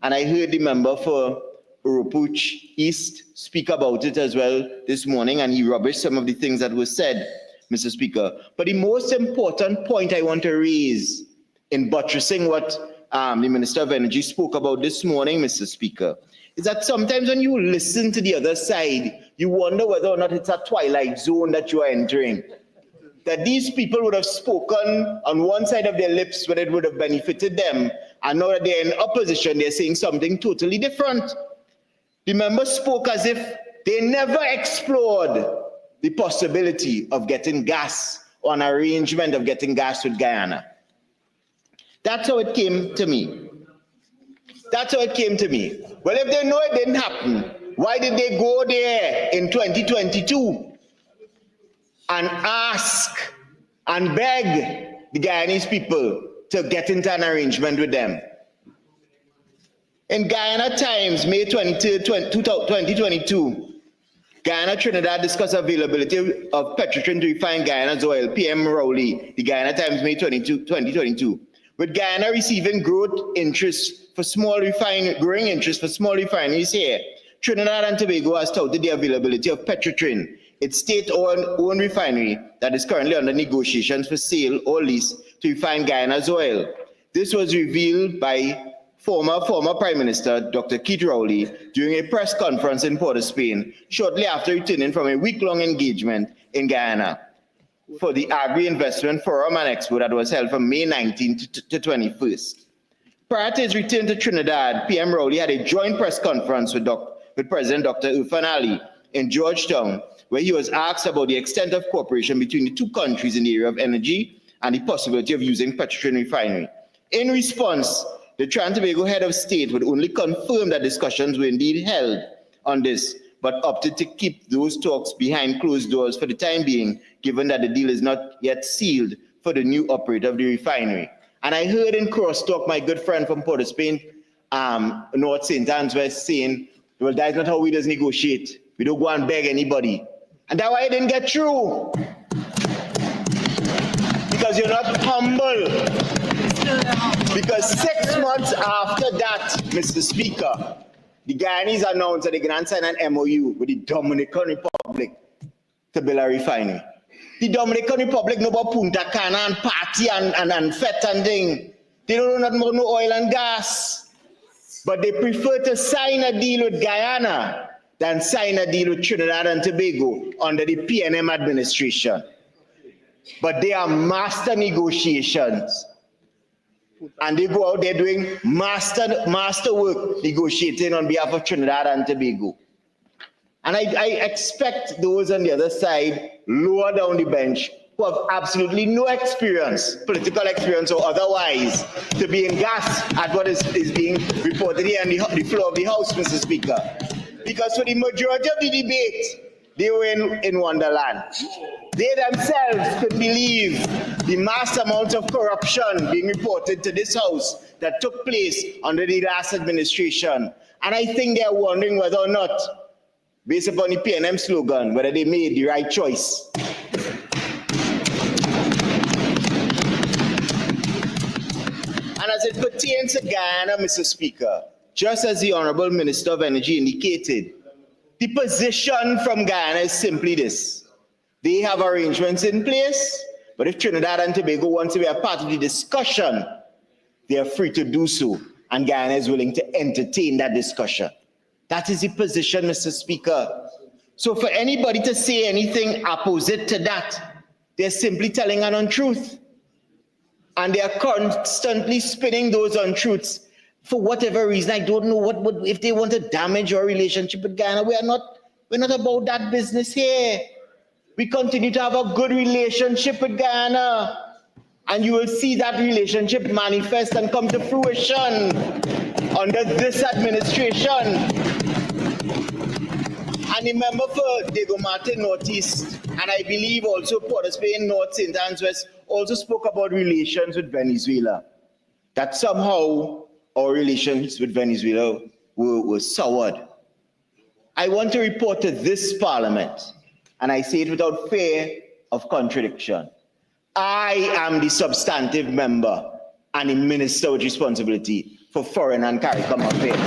And I heard the member for Urupuch East speak about it as well this morning, and he rubbished some of the things that were said, Mr. Speaker. But the most important point I want to raise in buttressing what the Minister of Energy spoke about this morning, Mr. Speaker, is that sometimes when you listen to the other side, you wonder whether or not it's a twilight zone that you are entering. That these people would have spoken on one side of their lips when it would have benefited them, and now that they're in opposition, they're saying something totally different. The members spoke as if they never explored the possibility of getting gas or an arrangement of getting gas with Guyana. That's how it came to me. That's how it came to me. Well, if they know it didn't happen, why did they go there in 2022 and ask and beg the Guyanese people to get into an arrangement with them? In Guyana Times, May 23, 2022, Guyana Trinidad discussed availability of Petrotrin to refine Guyana's oil. PM Rowley, the Guyana Times, May 22, 2022. With Guyana receiving growing interest for small refineries here, Trinidad and Tobago has touted the availability of Petrotrin, its state-owned refinery that is currently under negotiations for sale or lease to refine Guyana's oil. This was revealed by former Prime Minister Dr. Keith Rowley during a press conference in Port of Spain shortly after returning from a week-long engagement in Guyana for the Agri-Investment Forum and Expo that was held from May 19th to 21st. Prior to his return to Trinidad, PM Rowley had a joint press conference with President Dr. Irfan Ali in Georgetown, where he was asked about the extent of cooperation between the two countries in the area of energy and the possibility of using Petrotrin refinery. In response, the Tobago head of state would only confirm that discussions were indeed held on this, but opted to keep those talks behind closed doors for the time being, given that the deal is not yet sealed for the new operator of the refinery. And I heard in crosstalk my good friend from Port of Spain, North St. Anne's West, saying, well, that's not how we just negotiate. We don't go and beg anybody. And that's why I didn't get through. Because you're not humble. Because 6 months after that, Mr. Speaker, the Guyanese announced that they're going to sign an MOU with the Dominican Republic to build a refinery. The Dominican Republic know about Punta Cana and party and fete and thing. They don't know nothing about no oil and gas. But they prefer to sign a deal with Guyana than sign a deal with Trinidad and Tobago under the PNM administration. But they are master negotiations. And they go out there doing master work negotiating on behalf of Trinidad and Tobago. And I expect those on the other side, lower down the bench, who have absolutely no experience, political experience or otherwise, to be in gas at what is being reported here on the floor of the House, Mr. Speaker. Because for the majority of the debate, they were in Wonderland. They themselves could believe the mass amount of corruption being reported to this House that took place under the last administration. And I think they're wondering whether or not, based upon the PNM slogan, whether they made the right choice. And as it pertains to Guyana, Mr. Speaker, just as the Honorable Minister of Energy indicated, The position from Guyana is simply this. They have arrangements in place, but if Trinidad and Tobago want to be a part of the discussion, they are free to do so, and Guyana is willing to entertain that discussion. That is the position, Mr. Speaker. So for anybody to say anything opposite to that, they're simply telling an untruth. And they are constantly spinning those untruths for whatever reason. I don't know what if they want to damage our relationship with Guyana. We're not about that business here. We continue to have a good relationship with Guyana. And you will see that relationship manifest and come to fruition under this administration. And the member for Diego Martin Northeast, and I believe also Port of Spain North, St. Anne's West, also spoke about relations with Venezuela. That somehow our relations with Venezuela were soured. I want to report to this Parliament, and I say it without fear of contradiction. I am the substantive member and the minister with responsibility for foreign and CARICOM affairs.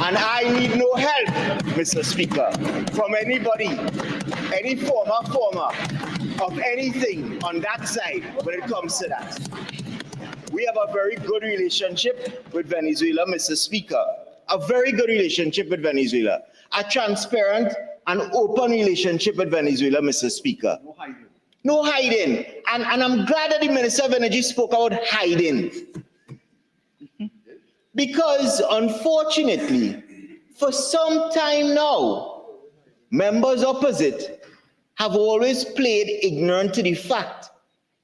And I need no help, Mr. Speaker, from anybody, any former of anything on that side when it comes to that. We have a very good relationship with Venezuela, Mr. Speaker. A very good relationship with Venezuela. A transparent and open relationship with Venezuela, Mr. Speaker. No hiding. No hiding. And I'm glad that the Minister of Energy spoke about hiding. Because unfortunately, for some time now, members opposite have always played ignorant to the fact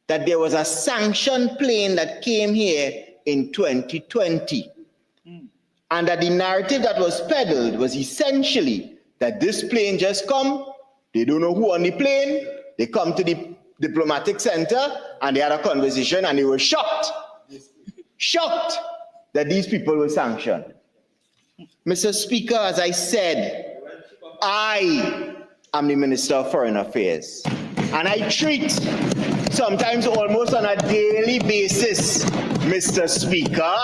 that there was a sanctioned plane that came here in 2020. And that the narrative that was peddled was essentially that this plane just come, they don't know who on the plane, they come to the diplomatic center and they had a conversation and they were shocked that these people were sanctioned. Mr. Speaker, as I said, I am the Minister of Foreign Affairs, and I treat, sometimes almost on a daily basis, Mr. Speaker,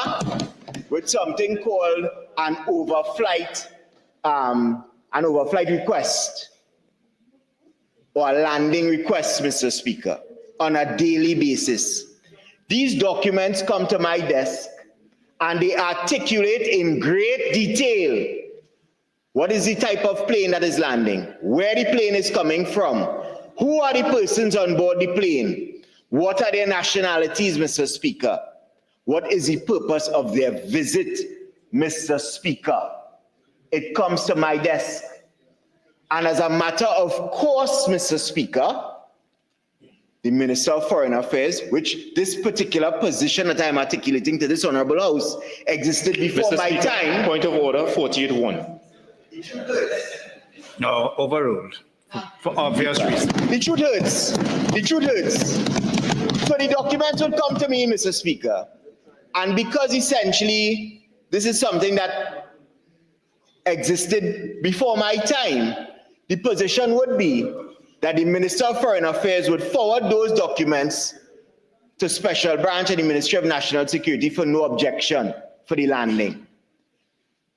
with something called an overflight request, or a landing request, Mr. Speaker, on a daily basis. These documents come to my desk, and they articulate in great detail what is the type of plane that is landing, where the plane is coming from, who are the persons on board the plane, what are their nationalities, Mr. Speaker, what is the purpose of their visit, Mr. Speaker. It comes to my desk. And as a matter of course, Mr. Speaker, the Minister of Foreign Affairs, which this particular position that I'm articulating to this Honorable House existed before my time. Point of order, 48-1. No, overruled. For obvious reasons. The truth hurts. The truth hurts. So the documents would come to me, Mr. Speaker. And because essentially this is something that existed before my time, the position would be that the Minister of Foreign Affairs would forward those documents to Special Branch and the Ministry of National Security for no objection for the landing.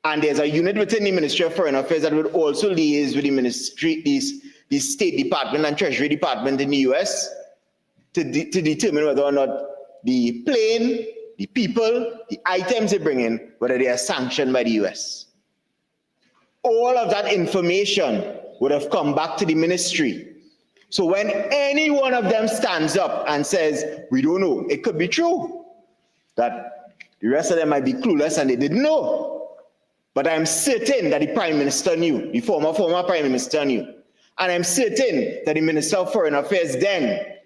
And there's a unit within the Ministry of Foreign Affairs that would also liaise with the ministry, the State Department and Treasury Department in the US to determine whether or not the plane, the people, the items they bring in, whether they are sanctioned by the US. All of that information would have come back to the ministry. So when any one of them stands up and says, we don't know, it could be true that the rest of them might be clueless and they didn't know. But I'm certain that the Prime Minister knew, the former Prime Minister knew. And I'm certain that the Minister of Foreign Affairs then,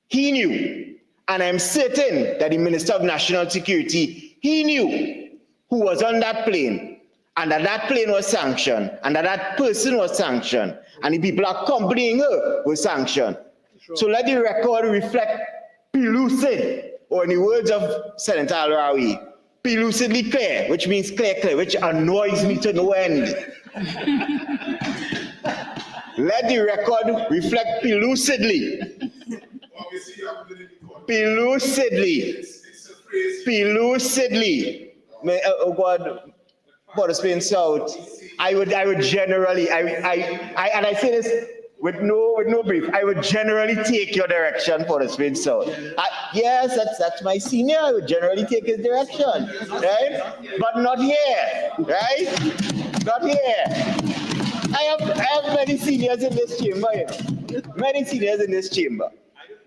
he knew. And I'm certain that the Minister of National Security, he knew who was on that plane, and that plane was sanctioned, and that person was sanctioned, and the people accompanying her were sanctioned. Sure. So let the record reflect pellucid, or in the words of Senator Al-Rawi, pellucidly clear, which means clear, which annoys me to no end. Let the record reflect pellucidly. Pellucidly. Oh God. Port of Spain South, I would generally, and I say this with no brief, I would generally take your direction for the Spain South. Yes, that's my senior. I would generally take his direction, right? But not here, right? Not here. I have many seniors in this chamber, you know. Many seniors in this chamber.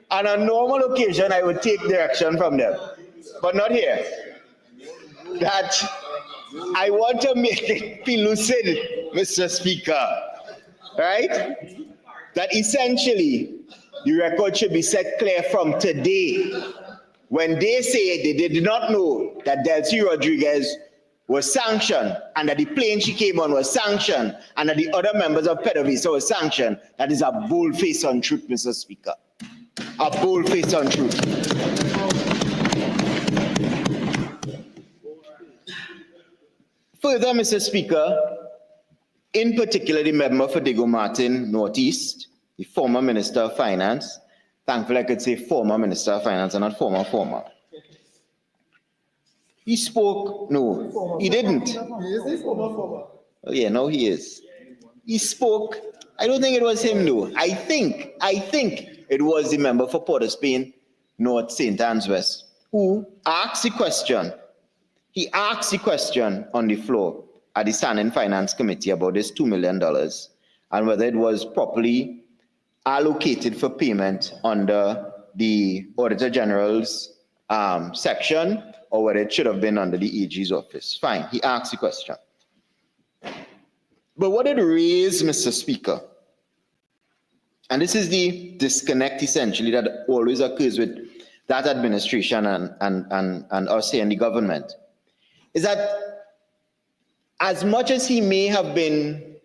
On a normal occasion, I would take direction from them, but not here. That I want to make it be lucid, Mr. Speaker, right? That essentially the record should be set clear from today. When they say they did not know that Delcy Rodriguez was sanctioned and that the plane she came on was sanctioned and that the other members of PDVSA were sanctioned, that is a bold-faced untruth, Mr. Speaker. A bold-faced untruth. Further, Mr. Speaker, in particular, the member for Diego Martin Northeast, the former Minister of Finance, thankfully I could say former Minister of Finance and not former. He spoke, no, he didn't. Oh yeah, no he is. He spoke, I don't think it was him though. I think it was the member for Port of Spain, North St. Anne's West, who asked the question. He asked the question on the floor at the Standing Finance Committee about this $2 million and whether it was properly allocated for payment under the Auditor General's section or whether it should have been under the AG's office. Fine, he asked the question. But what it raised, Mr. Speaker, and this is the disconnect essentially that always occurs with that administration and us here in the government, is that as much as he may have been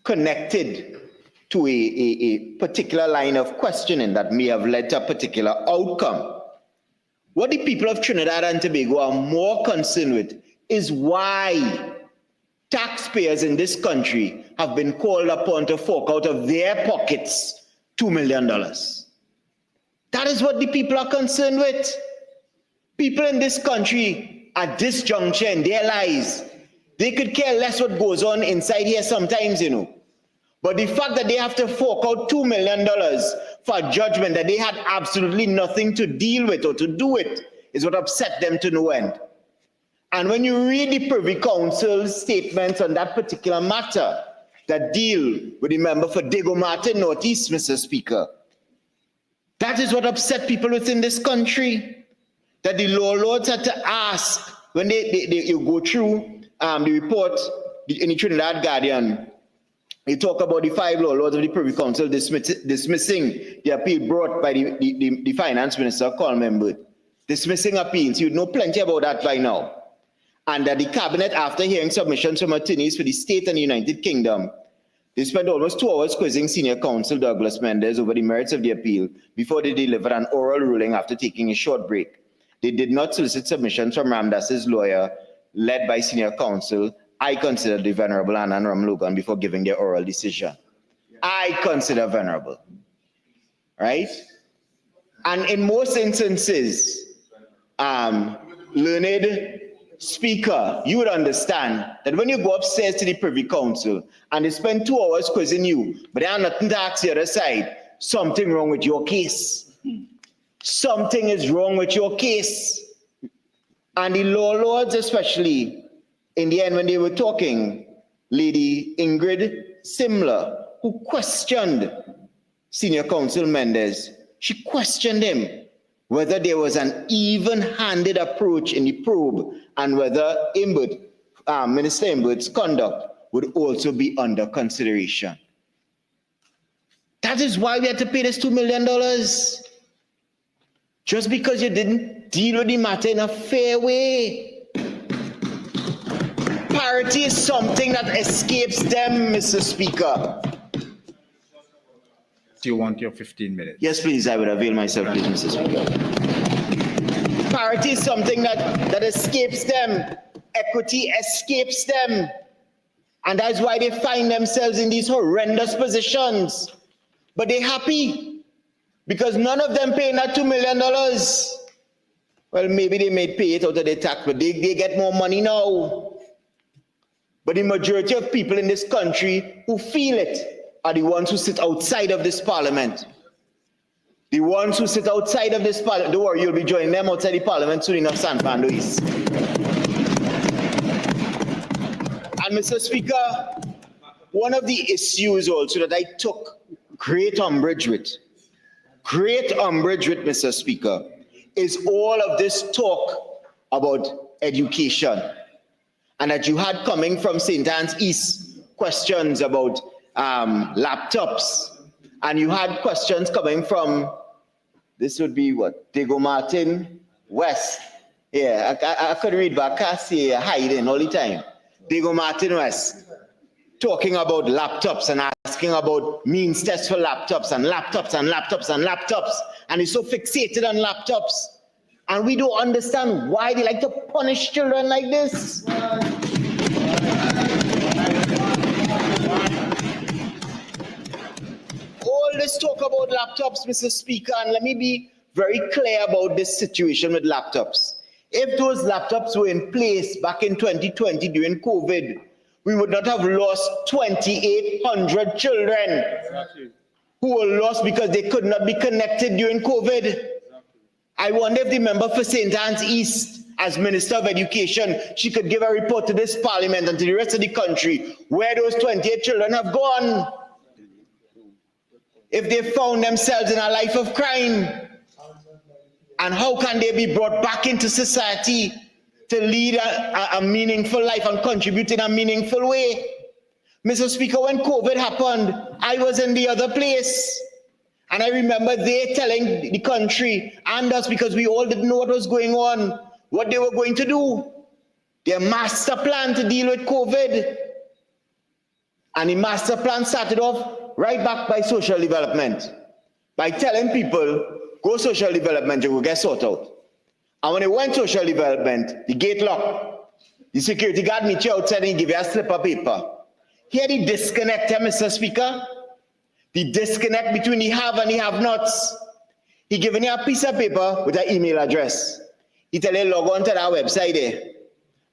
connected to a particular line of questioning that may have led to a particular outcome, what the people of Trinidad and Tobago are more concerned with is why taxpayers in this country have been called upon to fork out of their pockets $2 million. That is what the people are concerned with. People in this country at this juncture in their lives, they could care less what goes on inside here sometimes, you know. But the fact that they have to fork out $2 million for a judgment that they had absolutely nothing to deal with or to do with is what upset them to no end. And when you read the Privy Council's statements on that particular matter that deal with the member for Diego Martin Northeast, Mr. Speaker, that is what upset people within this country. That the law lords had to ask when you go through the report in the Trinidad Guardian. They talk about the 5 law lords of the Privy Council dismissing the appeal brought by the Finance Minister, Coleman Bird. Dismissing appeals. You'd know plenty about that by now. And that the Cabinet, after hearing submissions from attorneys for the state and the United Kingdom, they spent almost 2 hours quizzing Senior Counsel Douglas Mendes over the merits of the appeal before they delivered an oral ruling after taking a short break. They did not solicit submissions from Ramdas's lawyer, led by Senior Counsel. I consider the Venerable Anand Ramlogan before giving their oral decision. I consider venerable, right? And in most instances, learned Speaker, you would understand that when you go upstairs to the Privy Council and they spend 2 hours quizzing you, but they have nothing to ask the other side, something wrong with your case. Something is wrong with your case. And the law lords, especially, in the end when they were talking, Lady Ingrid Simler, who questioned Senior Counsel Mendes, she questioned him whether there was an even-handed approach in the probe and whether Minister Imbert's conduct would also be under consideration. That is why we had to pay this $2 million. Just because you didn't deal with the matter in a fair way. Parity is something that escapes them, Mr. Speaker. Do you want your 15 minutes? Yes, please, I would avail myself, please, Mr. Speaker. Parity is something that escapes them. Equity escapes them. And that's why they find themselves in these horrendous positions. But they're happy because none of them paying that $2 million. Well, maybe they may pay it out of their tax, but they get more money now. But the majority of people in this country who feel it are the ones who sit outside of this parliament. The ones who sit outside of this parliament, don't worry, you'll be joining them outside the parliament soon enough, San Fernando East. And Mr. Speaker, one of the issues also that I took great umbrage with, Mr. Speaker, is all of this talk about education. And that you had coming from St. Anne's East questions about laptops. And you had questions coming from, this would be what, Diego Martin West. Yeah, I could read, but I can't see hiding all the time. Diego Martin West talking about laptops and asking about means tests for laptops and laptops and laptops and laptops. And he's so fixated on laptops. And we don't understand why they like to punish children like this. All this talk about laptops, Mr. Speaker, and let me be very clear about this situation with laptops. If those laptops were in place back in 2020 during COVID, we would not have lost 2,800 children who were lost because they could not be connected during COVID. I wonder if the member for St. Anne's East, as Minister of Education, she could give a report to this parliament and to the rest of the country where those 28 children have gone. If they found themselves in a life of crime, and how can they be brought back into society to lead a meaningful life and contribute in a meaningful way? Mr. Speaker, when COVID happened, I was in the other place. And I remember they telling the country and us, because we all didn't know what was going on, what they were going to do. Their master plan to deal with COVID. And the master plan started off right back by social development. By telling people, go social development, you will get sorted out. And when they went social development, the gate locked. The security guard meet you outside and give you a slip of paper. Here the disconnect, Mr. Speaker. The disconnect between the have and the have-nots. He giving you a piece of paper with an email address. He tell you log on to that website there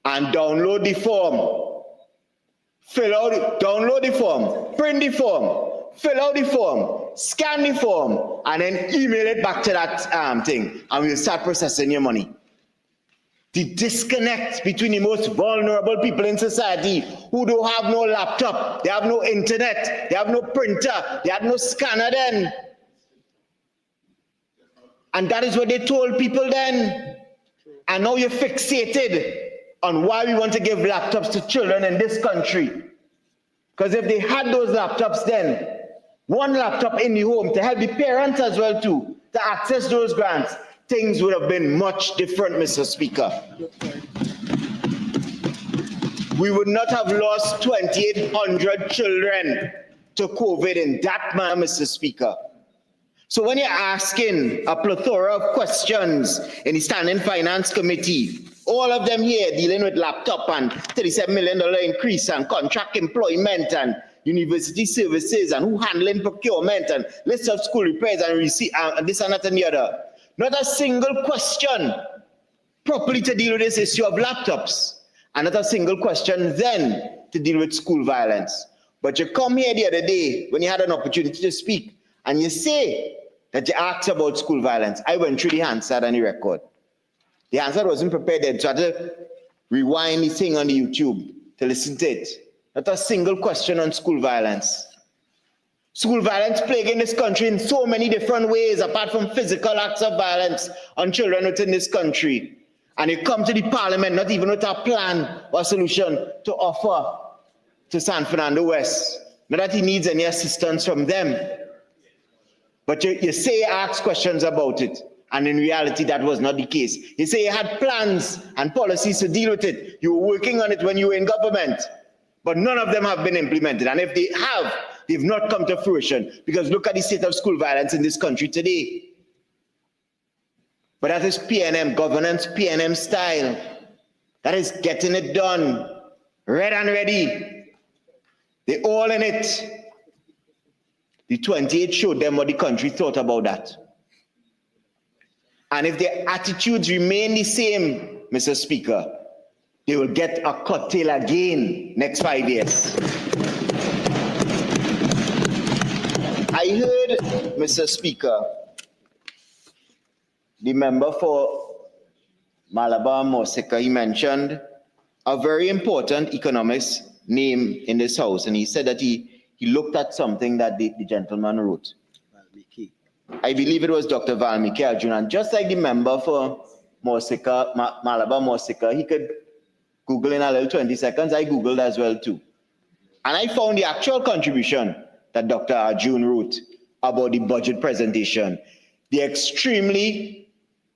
and download the form. Download the form, print the form, fill out the form, scan the form, and then email it back to that thing, and we'll start processing your money. The disconnect between the most vulnerable people in society who don't have no laptop, they have no internet, they have no printer, they have no scanner then. And that is what they told people then. And now you're fixated on why we want to give laptops to children in this country. Because if they had those laptops then, one laptop in the home to help the parents as well too, to access those grants, things would have been much different, Mr. Speaker. We would not have lost 2,800 children to COVID in that manner, Mr. Speaker. So when you're asking a plethora of questions in the Standing Finance Committee, all of them here dealing with laptop and $37 million increase and contract employment and university services and who handling procurement and list of school repairs and receipt and this and that and the other. Not a single question properly to deal with this issue of laptops, and not a single question then to deal with school violence. But you come here the other day when you had an opportunity to speak and you say that you asked about school violence. I went through the Hansard and the record. The Hansard wasn't prepared then, so I had to rewind the thing on the YouTube to listen to it. Not a single question on school violence. School violence plaguing this country in so many different ways, apart from physical acts of violence on children within this country. And you come to the parliament not even with a plan or a solution to offer to San Fernando West. Not that he needs any assistance from them. But you say you ask questions about it, and in reality that was not the case. You say you had plans and policies to deal with it. You were working on it when you were in government. But none of them have been implemented. And if they have, they've not come to fruition. Because look at the state of school violence in this country today. But that is PNM, governance PNM style. That is getting it done. Red and ready. They're all in it. The 28 showed them what the country thought about that. And if their attitudes remain the same, Mr. Speaker, they will get a curtail again next 5 years. I heard, Mr. Speaker, the member for Malabar Mosika, he mentioned a very important economist name in this house, and he said that he looked at something that the gentleman wrote. I believe it was Dr. Valmiki Arjuna, and just like the member for Mosika, Malabar Mosika, he could Google in a little 20 seconds. I Googled as well too. And I found the actual contribution that Dr. Arjun wrote about the budget presentation, the extremely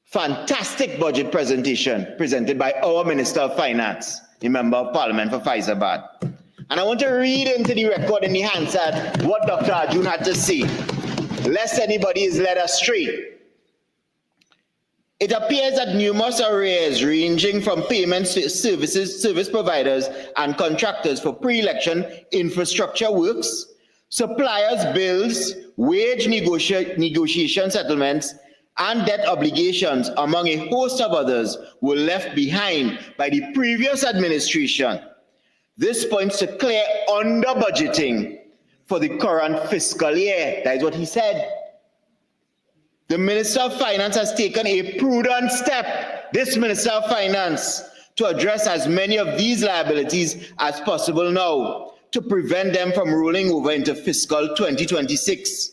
fantastic budget presentation presented by our Minister of Finance, the Member of Parliament for Faizabad. And I want to read into the record in the Hansard what Dr. Arjun had to say, lest anybody is led astray. It appears that numerous arrears ranging from payments to service providers and contractors for pre-election infrastructure works, suppliers' bills, wage negotiation settlements, and debt obligations, among a host of others, were left behind by the previous administration. This points to clear under-budgeting for the current fiscal year. That is what he said. The Minister of Finance has taken a prudent step, this Minister of Finance, to address as many of these liabilities as possible now, to prevent them from rolling over into fiscal 2026.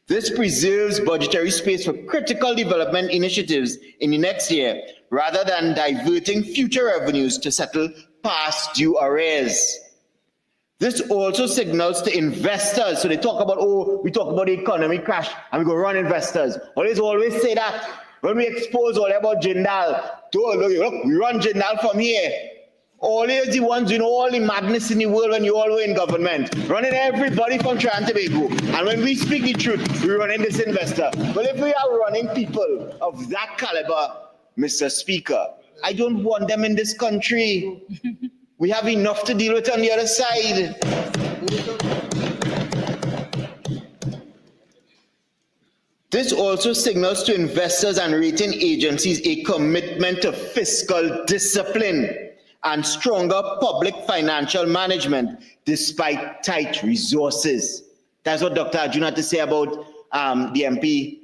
This preserves budgetary space for critical development initiatives in the next year, rather than diverting future revenues to settle past due arrears. This also signals to investors. So they talk about, oh, we talk about the economy crash and we go run investors. Always say that. When we expose all about Jindal, look, we run Jindal from here. Always the ones doing all the madness in the world when you all were in government, running everybody from Trinidad and Tobago. And when we speak the truth, we're running this investor. Well, if we are running people of that caliber, Mr. Speaker, I don't want them in this country. We have enough to deal with on the other side. This also signals to investors and rating agencies a commitment to fiscal discipline and stronger public financial management despite tight resources. That's what Dr. Arjun had to say about the MP,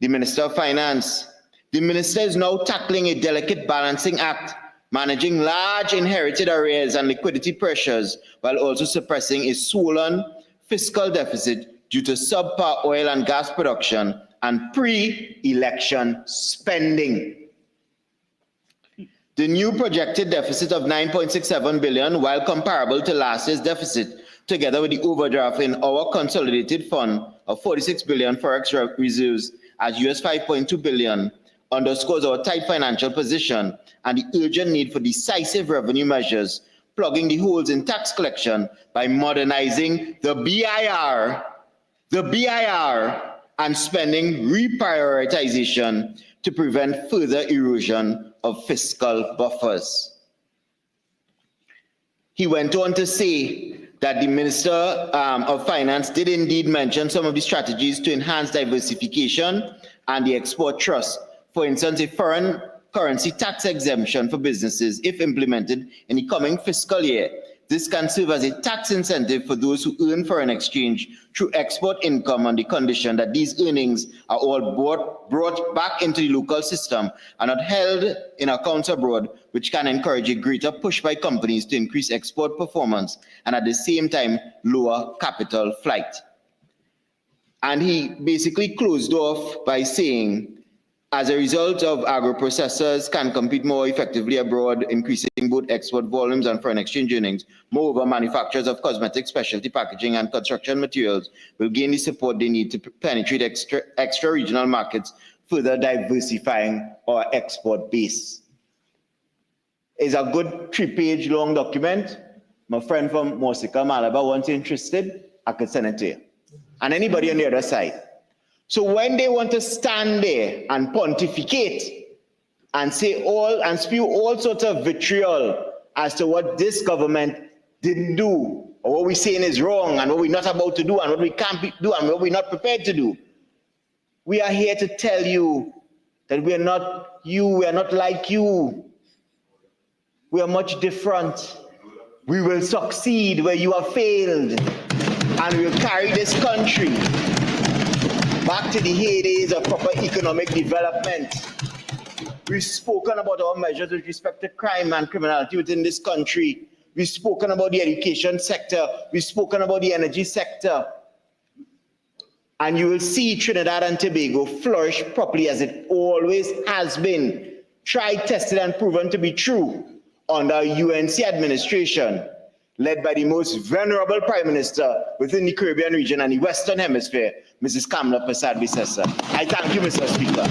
the Minister of Finance. The minister is now tackling a delicate balancing act, managing large inherited arrears and liquidity pressures, while also suppressing a swollen fiscal deficit due to subpar oil and gas production and pre-election spending. The new projected deficit of 9.67 billion, while comparable to last year's deficit, together with the overdraft in our consolidated fund of 46 billion forex reserves at US 5.2 billion, underscores our tight financial position and the urgent need for decisive revenue measures, plugging the holes in tax collection by modernizing the BIR, and spending reprioritization to prevent further erosion of fiscal buffers. He went on to say that the Minister of Finance did indeed mention some of the strategies to enhance diversification and the export trust. For instance, a foreign currency tax exemption for businesses, if implemented in the coming fiscal year. This can serve as a tax incentive for those who earn foreign exchange through export income on the condition that these earnings are all brought back into the local system and not held in accounts abroad, which can encourage a greater push by companies to increase export performance and at the same time lower capital flight. And he basically closed off by saying, as a result of agro-processors can compete more effectively abroad, increasing both export volumes and foreign exchange earnings. Moreover, manufacturers of cosmetic, specialty packaging, and construction materials will gain the support they need to penetrate extra-regional markets, further diversifying our export base. It's a good 3-page long document. My friend from Mosika, Malabar, once interested, I could send it to you. And anybody on the other side. So when they want to stand there and pontificate and say and spew all sorts of vitriol as to what this government didn't do, or what we're saying is wrong, and what we're not about to do, and what we can't do, and what we're not prepared to do, we are here to tell you that we are not you, we are not like you. We are much different. We will succeed where you have failed, and we will carry this country back to the heydays of proper economic development. We've spoken about our measures with respect to crime and criminality within this country. We've spoken about the education sector. We've spoken about the energy sector. And you will see Trinidad and Tobago flourish properly as it always has been, tried, tested, and proven to be true under UNC administration, led by the most venerable Prime Minister within the Caribbean region and the Western Hemisphere, Mrs. Kamala Persad-Bissessar. I thank you, Mr. Speaker.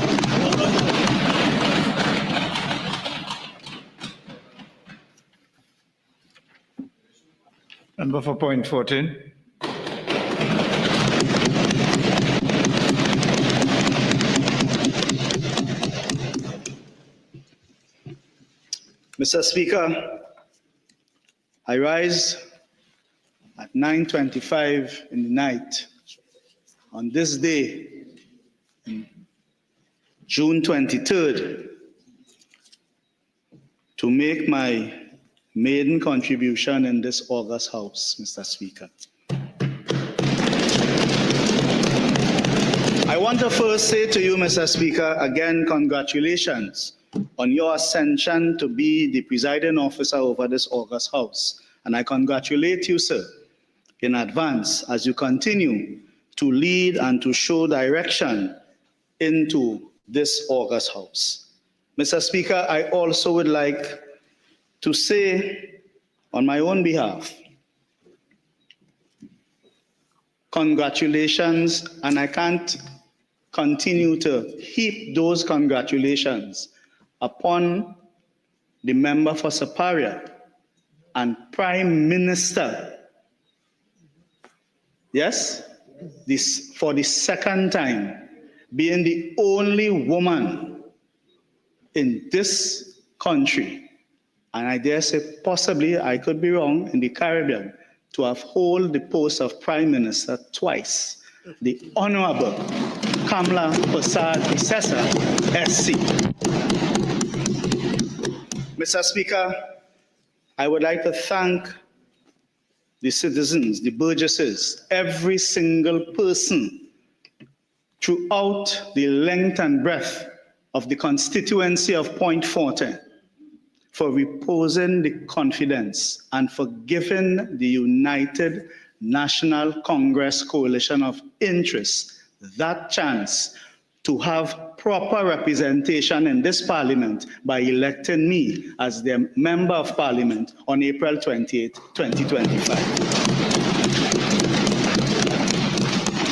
Member for point 14. Mr. Speaker, I rise at 9:25 in the night on this day, June 23rd, to make my maiden contribution in this August House, Mr. Speaker. I want to first say to you, Mr. Speaker, again, congratulations on your ascension to be the presiding officer over this August House. And I congratulate you, sir, in advance as you continue to lead and to show direction into this August House. Mr. Speaker, I also would like to say on my own behalf, congratulations, and I can't continue to heap those congratulations upon the member for Superior and Prime Minister. Yes, this for the second time, being the only woman in this country, and I dare say possibly, I could be wrong, in the Caribbean, to have held the post of Prime Minister twice, the Honorable Kamala Persad-Bissessar, SC. Mr. Speaker, I would like to thank the citizens, the burgesses, every single person throughout the length and breadth of the constituency of Point 14 for reposing the confidence and for giving the United National Congress Coalition of Interests that chance to have proper representation in this parliament by electing me as their member of parliament on April 28, 2025.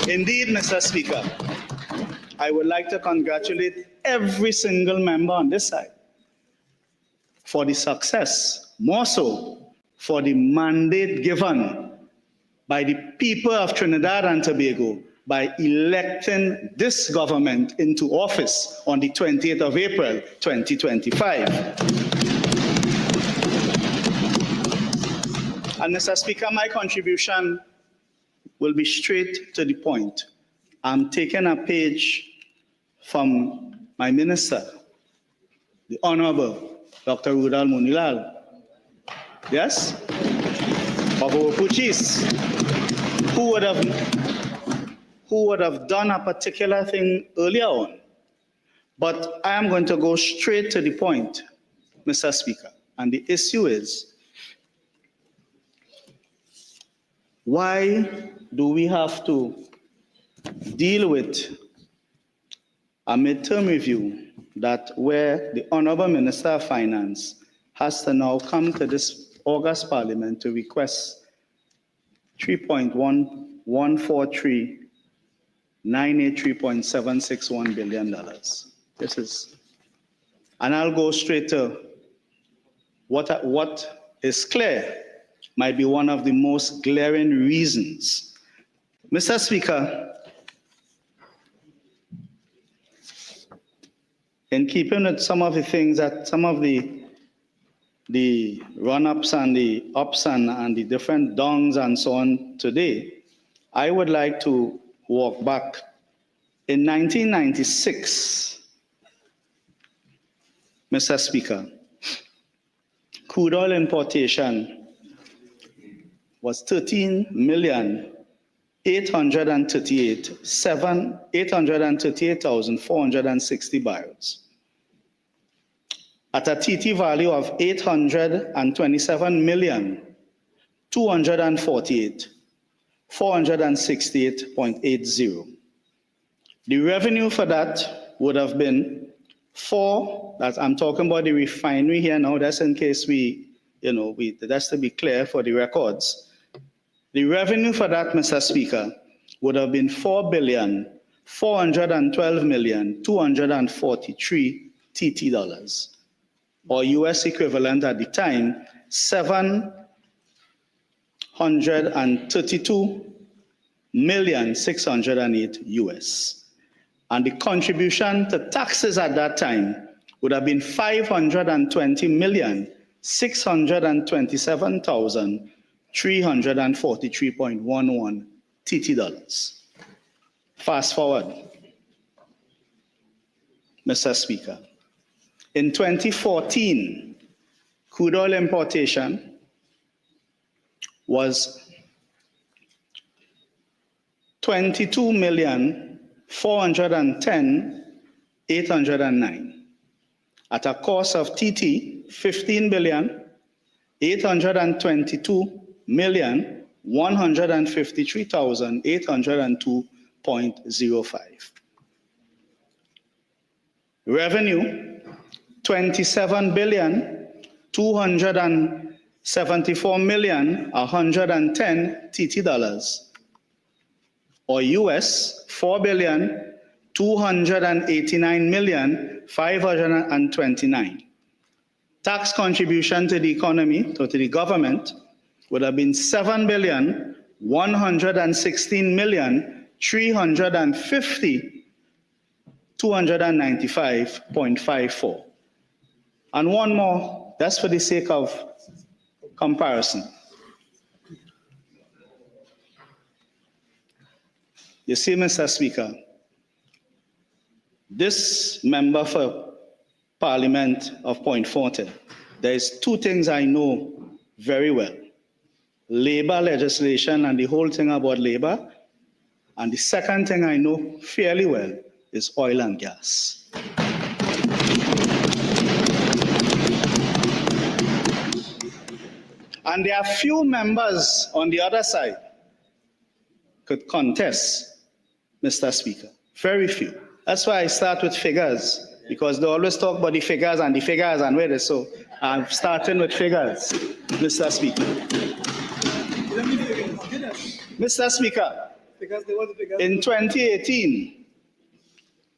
Indeed, Mr. Speaker, I would like to congratulate every single member on this side for the success, more so for the mandate given by the people of Trinidad and Tobago by electing this government into office on the 28th of April, 2025. And Mr. Speaker, my contribution will be straight to the point. I'm taking a page from my minister, the Honorable Dr. Rudal Munilal. Yes? Of our Puchis, who would have done a particular thing earlier on. But I am going to go straight to the point, Mr. Speaker. And the issue is, why do we have to deal with a midterm review that where the Honorable Minister of Finance has to now come to this August Parliament to request $3.143,983.761 billion. This is, and I'll go straight to what is clear might be one of the most glaring reasons. Mr. Speaker, in keeping with some of the things that some of the run-ups and the ups and the different downs and so on today, I would like to walk back. In 1996, Mr. Speaker, crude oil importation was 13,838,460 barrels at a TT value of 827,248,468.80. The revenue for that would have been I'm talking about the refinery here now, that's in case that's to be clear for the records. The revenue for that, Mr. Speaker, would have been $4,412,243 TT dollars, or US equivalent at the time, 732,608 US. And the contribution to taxes at that time would have been 520,627,343.11 TT dollars. Fast forward, Mr. Speaker. In 2014, crude oil importation was 22,410,809 at a cost of TT 15,822,153,802.05. Revenue 27,274,110 TT dollars, or US 4,289,529. Tax contribution to the economy, or to the government, would have been 7,116,350,295.54. And one more, that's for the sake of comparison. You see, Mr. Speaker, this member for Parliament of Point Fortin, there's two things I know very well: labor legislation and the whole thing about labor. And the second thing I know fairly well is oil and gas. And there are few members on the other side could contest, Mr. Speaker. Very few. That's why I start with figures, because they always talk about the figures and where they so. I'm starting with figures, Mr. Speaker. Mr. Speaker, in 2018,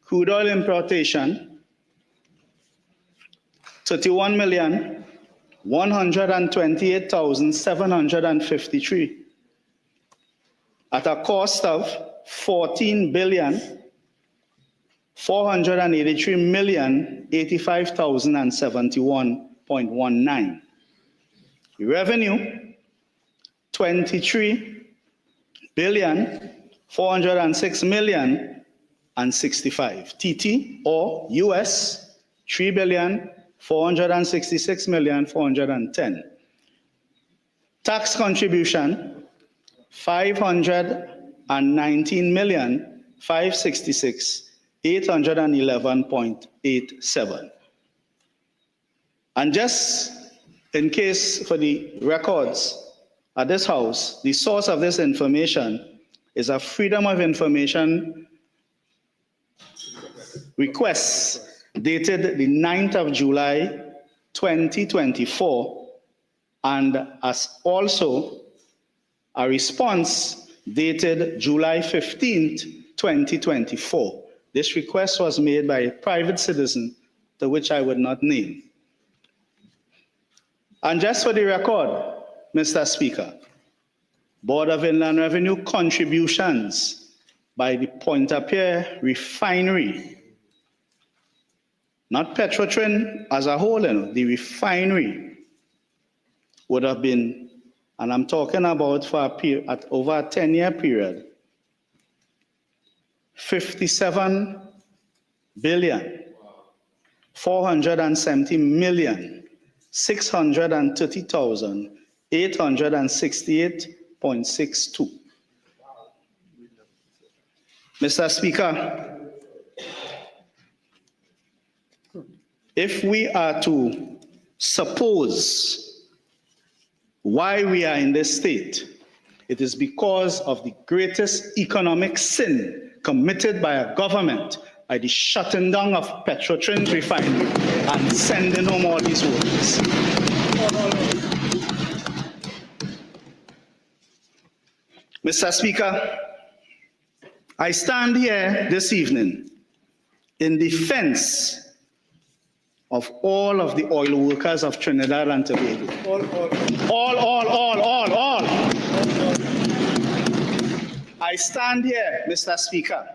crude oil importation, 31,128,753 at a cost of 14,483,085,071.19. Revenue 23,406,065 TT, or US 3,466,410. Tax contribution 519,566,811.87. And just in case for the records at this House, the source of this information is a Freedom of Information request dated the 9th of July, 2024, and as also a response dated July 15th, 2024. This request was made by a private citizen, to which I would not name. And just for the record, Mr. Speaker, Board of Inland Revenue contributions by the Pointe-à-Pierre refinery, not Petrotrin as a whole, the refinery would have been, and I'm talking about for a period, at over a 10-year period, 57 billion 470,630,868.62. Mr. Speaker, if we are to suppose why we are in this state, it is because of the greatest economic sin committed by a government, by the shutting down of Petrotrin refinery and sending home all these workers. Mr. Speaker, I stand here this evening in defense of all of the oil workers of Trinidad and Tobago. All. I stand here, Mr. Speaker,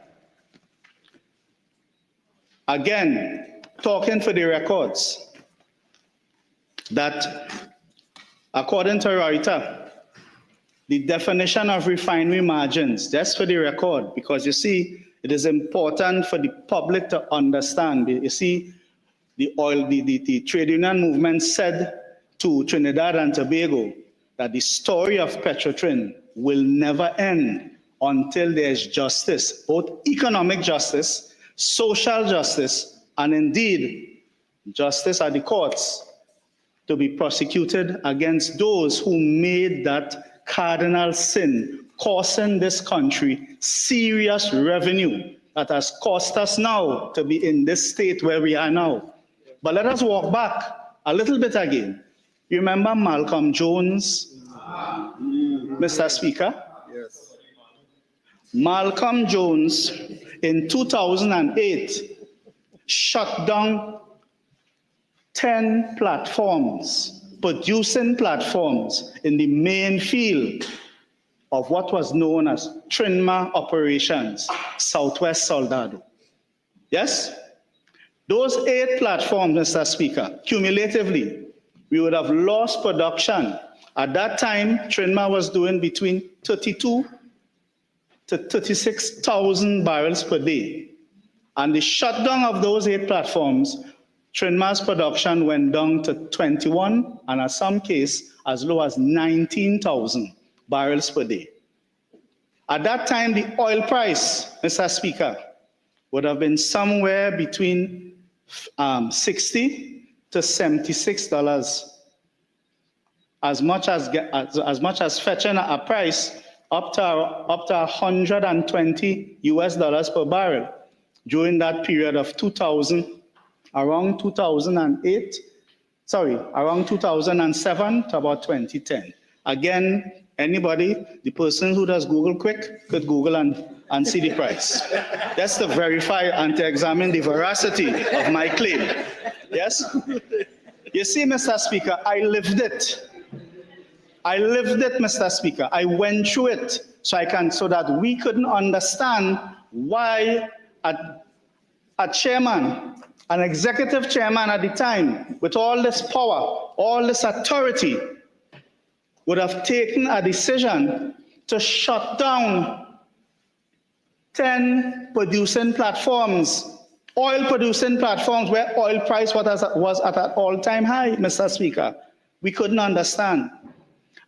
again, talking for the records, that according to Reuters, the definition of refinery margins, just for the record, because you see, it is important for the public to understand. You see, the trade union movement said to Trinidad and Tobago that the story of Petrotrin will never end until there's justice, both economic justice, social justice, and indeed justice at the courts to be prosecuted against those who made that cardinal sin, costing this country serious revenue that has cost us now to be in this state where we are now. But let us walk back a little bit again. You remember Malcolm Jones, Mr. Speaker? Yes. Malcolm Jones in 2008 shut down 10 platforms, producing platforms in the main field of what was known as Trinma operations, Southwest Soldado. Yes? Those 8 platforms, Mr. Speaker, cumulatively, we would have lost production. At that time, Trinma was doing between 32 to 36,000 barrels per day. And the shutdown of those 8 platforms, Trinma's production went down to 21, and in some cases, as low as 19,000 barrels per day. At that time, the oil price, Mr. Speaker, would have been somewhere between $60 to $76, as much as fetching a price up to $120 US per barrel during that period of around 2007 to about 2010. Again, anybody, the person who does Google quick could Google and see the price. That's to verify and to examine the veracity of my claim. Yes? You see, Mr. Speaker, I lived it. Mr. Speaker. I went through it so that we couldn't understand why a chairman, an executive chairman at the time, with all this power, all this authority, would have taken a decision to shut down 10 producing platforms, oil producing platforms where oil price was at an all-time high, Mr. Speaker. We couldn't understand.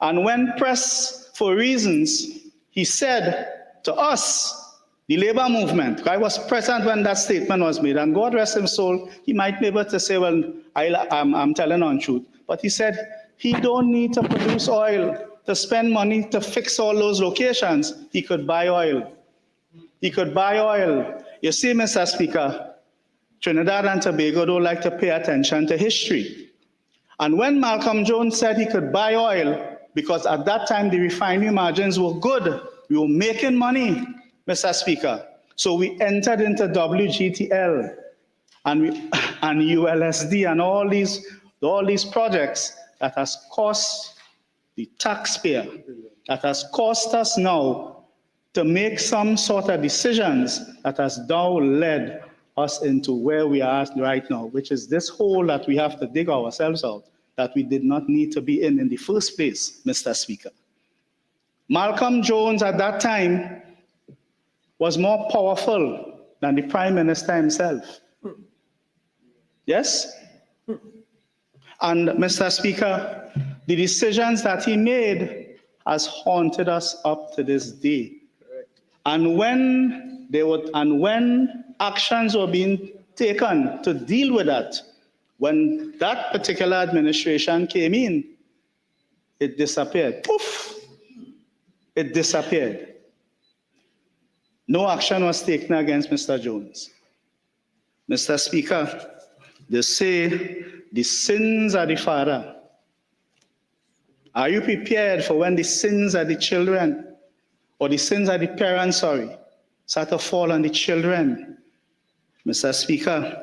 And when pressed for reasons, he said to us, the labor movement, I was present when that statement was made, and God rest his soul, he might be able to say, well, I'm telling untruth. But he said he don't need to produce oil to spend money to fix all those locations. He could buy oil. You see, Mr. Speaker, Trinidad and Tobago don't like to pay attention to history. And when Malcolm Jones said he could buy oil, because at that time the refinery margins were good, we were making money, Mr. Speaker. So we entered into WGTL and ULSD and all these projects that has cost the taxpayer, that has cost us now to make some sort of decisions that has now led us into where we are right now, which is this hole that we have to dig ourselves out, that we did not need to be in the first place, Mr. Speaker. Malcolm Jones at that time was more powerful than the Prime Minister himself. Yes? And Mr. Speaker, the decisions that he made has haunted us up to this day. And when actions were being taken to deal with that, when that particular administration came in, it disappeared. Poof! It disappeared. No action was taken against Mr. Jones. Mr. Speaker, they say the sins are the father. Are you prepared for when the sins are the children, or the sins are the parents, start to fall on the children? Mr. Speaker,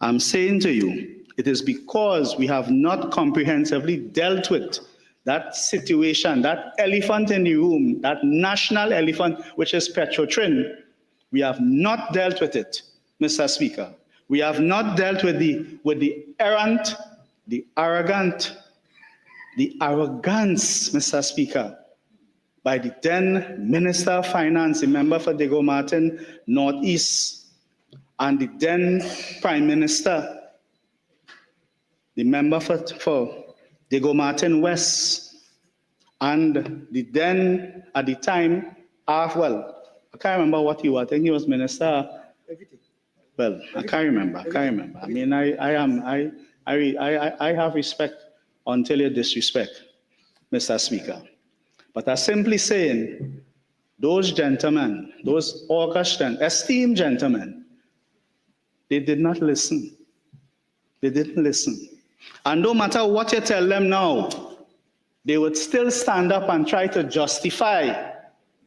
I'm saying to you, it is because we have not comprehensively dealt with that situation, that elephant in the room, that national elephant, which is Petrotrin. We have not dealt with it, Mr. Speaker. We have not dealt with the errant, the arrogant, the arrogance, Mr. Speaker, by the then Minister of Finance, the member for Diego Martin Northeast, and the then Prime Minister, the member for Diego Martin West, and the then, at the time, I can't remember what he was. I think he was Minister. Well, I can't remember. I mean, I have respect until you disrespect, Mr. Speaker. But I'm simply saying, those gentlemen, those august and esteemed gentlemen, they did not listen. They didn't listen. And no matter what you tell them now, they would still stand up and try to justify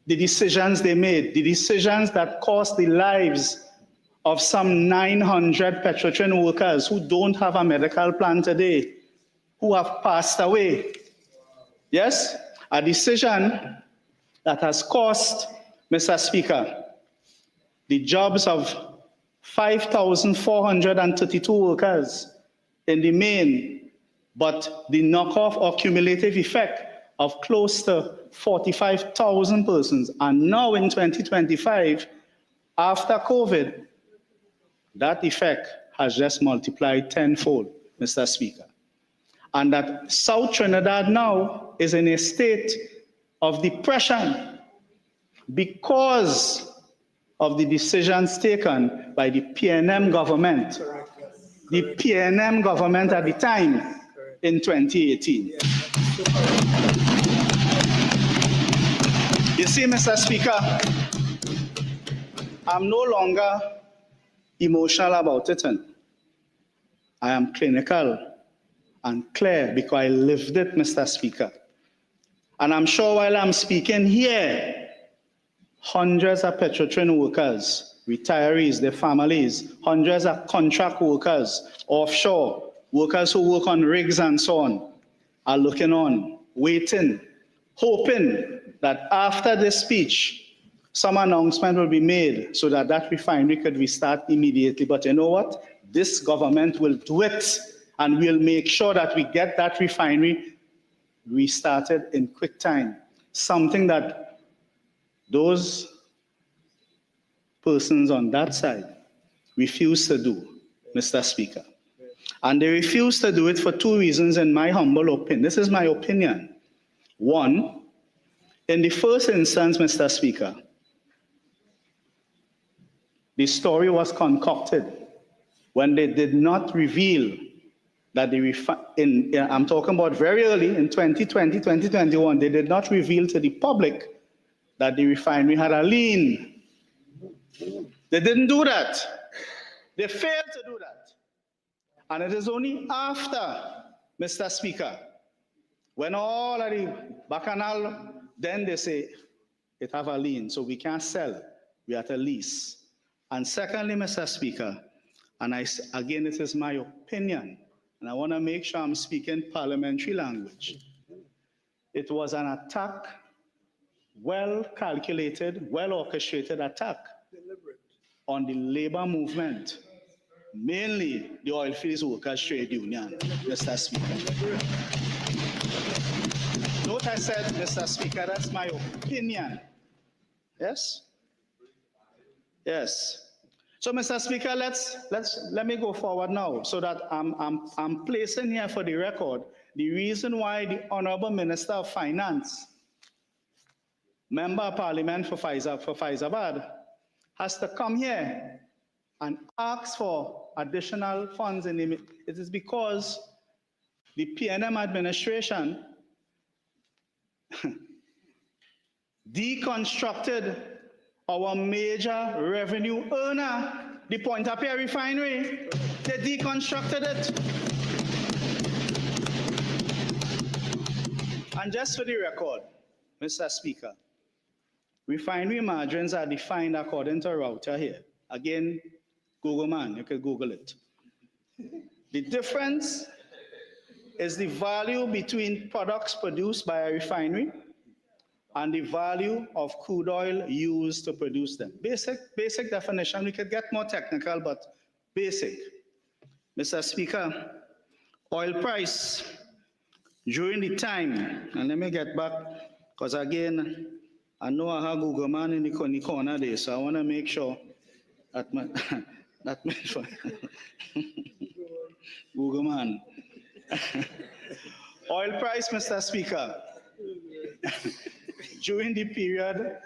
the decisions they made, the decisions that cost the lives of some 900 Petrotrin workers who don't have a medical plan today, who have passed away. Yes? A decision that has cost, Mr. Speaker, the jobs of 5,432 workers in the main, but the knockoff or cumulative effect of close to 45,000 persons. And now in 2025, after COVID, that effect has just multiplied tenfold, Mr. Speaker. And that South Trinidad now is in a state of depression because of the decisions taken by the PNM government. The PNM government at the time in 2018. You see, Mr. Speaker, I'm no longer emotional about it. And I am clinical and clear because I lived it, Mr. Speaker. And I'm sure while I'm speaking here, hundreds of Petrotrin workers, retirees, their families, hundreds of contract workers, offshore, workers who work on rigs and so on, are looking on, waiting, hoping that after this speech, some announcement will be made so that that refinery could restart immediately. But you know what? This government will do it, and we'll make sure that we get that refinery restarted in quick time. Something that those persons on that side refuse to do, Mr. Speaker. And they refuse to do it for two reasons, in my humble opinion. This is my opinion. One, in the first instance, Mr. Speaker, the story was concocted when they did not reveal that I'm talking about very early in 2020, 2021, they did not reveal to the public that the refinery had a lien. They didn't do that. They failed to do that. And it is only after, Mr. Speaker, when all of the bacchanal, then they say, it have a lien, so we can't sell, we have to lease. And secondly, Mr. Speaker, and again, this is my opinion, and I want to make sure I'm speaking parliamentary language. It was an attack, well calculated, well orchestrated attack on the labor movement, mainly the Oilfields Workers Trade Union, Mr. Speaker. Note I said, Mr. Speaker, that's my opinion. Yes? Yes. So, Mr. Speaker, let me go forward now so that I'm placing here for the record the reason why the Honorable Minister of Finance, Member of Parliament for Faizabad, has to come here and ask for additional funds. It is because the PNM administration deconstructed our major revenue earner, the Point-a-Pierre refinery. They deconstructed it. And just for the record, Mr. Speaker, refinery margins are defined according to a router here. Again, Google man, you can Google it. The difference is the value between products produced by a refinery and the value of crude oil used to produce them. Basic definition. We could get more technical, but basic. Mr. Speaker, oil price during the time, and let me get back, because again, I know I have Google man in the corner there, so I want to make sure that my, that Google man. Oil price, Mr. Speaker, during the period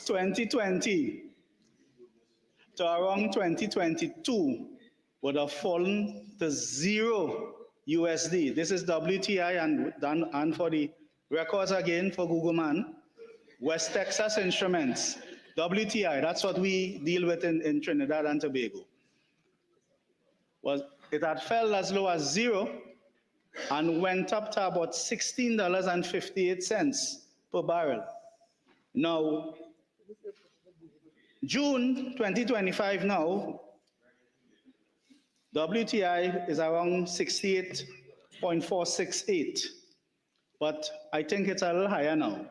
2020 to around 2022 would have fallen to $0 USD. This is WTI and for the records again for Google man, West Texas Instruments, WTI, that's what we deal with in Trinidad and Tobago. It had fell as low as 0 and went up to about $16.58 per barrel. Now, June 2025 now, WTI is around 68.468, but I think it's a little higher now.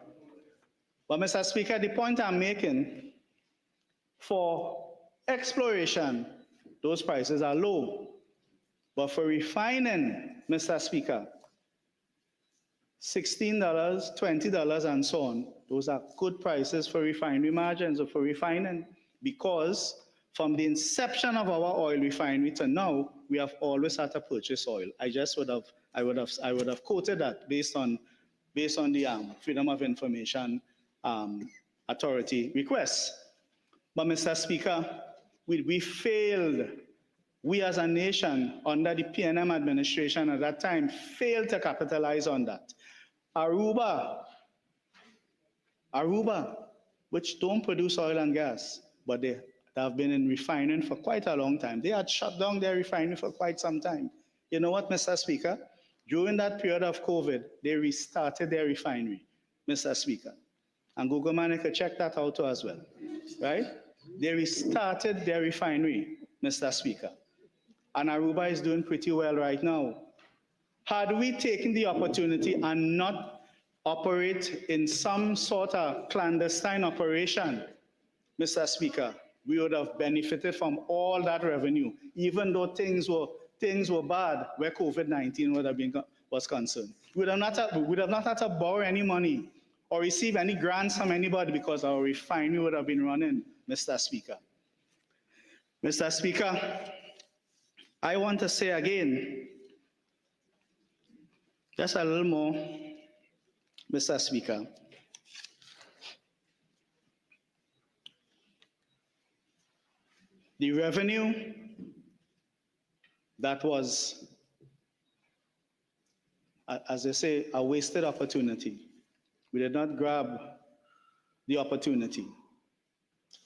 But Mr. Speaker, the point I'm making, for exploration, those prices are low. But for refining, Mr. Speaker, $16, $20, and so on, those are good prices for refinery margins or for refining, because from the inception of our oil refinery to now, we have always had to purchase oil. I would have quoted that based on the Freedom of Information Authority requests. But Mr. Speaker, we failed. We as a nation, under the PNM administration at that time, failed to capitalize on that. Aruba, which don't produce oil and gas, but they have been in refining for quite a long time. They had shut down their refinery for quite some time. You know what, Mr. Speaker? During that period of COVID, they restarted their refinery, Mr. Speaker. And Google Man could check that out too as well, right? They restarted their refinery, Mr. Speaker. And Aruba is doing pretty well right now. Had we taken the opportunity and not operate in some sort of clandestine operation, Mr. Speaker, we would have benefited from all that revenue, even though things were bad where COVID-19 was concerned. We would have not had to borrow any money or receive any grants from anybody because our refinery would have been running, Mr. Speaker. Mr. Speaker, I want to say again, just a little more, Mr. Speaker. The revenue that was, as they say, a wasted opportunity, we did not grab the opportunity,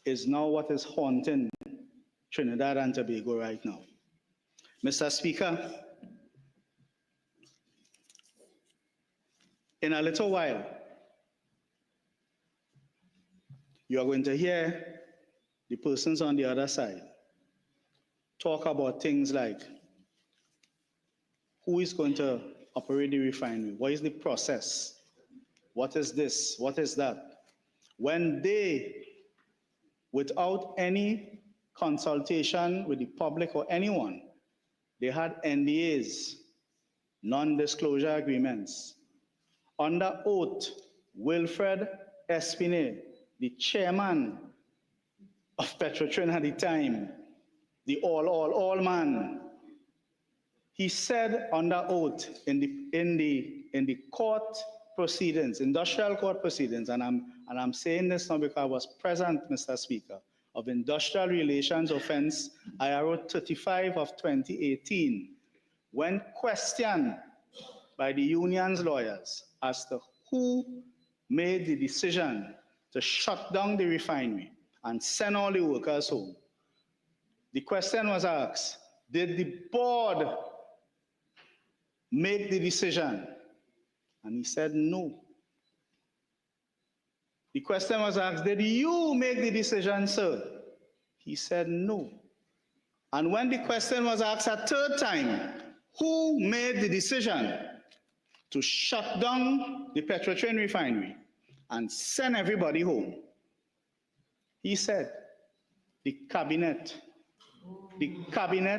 is now what is haunting Trinidad and Tobago right now. Mr. Speaker, in a little while, you are going to hear the persons on the other side talk about things like who is going to operate the refinery, what is the process, what is this, what is that, when they, without any consultation with the public or anyone, they had NDAs, non-disclosure agreements. Under oath, Wilfred Espinay, the chairman of Petrotrin at the time, the all man, he said under oath in the court proceedings, industrial court proceedings, and I'm saying this now because I was present, Mr. Speaker, of Industrial Relations Offense, IRO 35 of 2018, when questioned by the union's lawyers as to who made the decision to shut down the refinery and send all the workers home. The question was asked, did the board make the decision? And he said no. The question was asked, did you make the decision, sir? He said no. And when the question was asked a third time, who made the decision to shut down the Petrotrin refinery and send everybody home? He said, the cabinet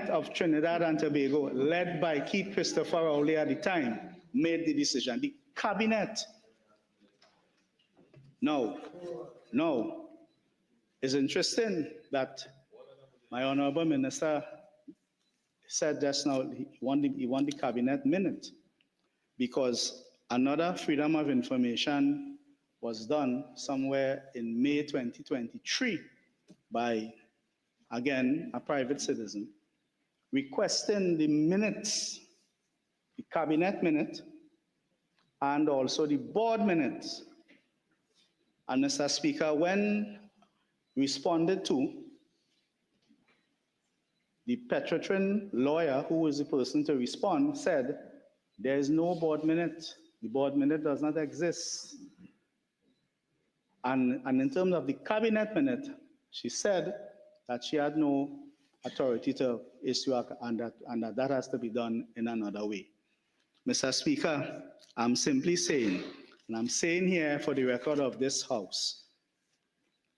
of Trinidad and Tobago, led by Keith Christopher Rowley at the time, made the decision. The cabinet. Now, it's interesting that my honorable minister said just now he won the cabinet minute, because another freedom of information was done somewhere in May 2023 by, again, a private citizen, requesting the minutes, the cabinet minute, and also the board minutes. And Mr. Speaker, when responded to, the Petrotrin lawyer, who was the person to respond, said, there is no board minute. The board minute does not exist. And in terms of the cabinet minute, she said that she had no authority to issue, and that has to be done in another way. Mr. Speaker, I'm simply saying, and I'm saying here for the record of this House,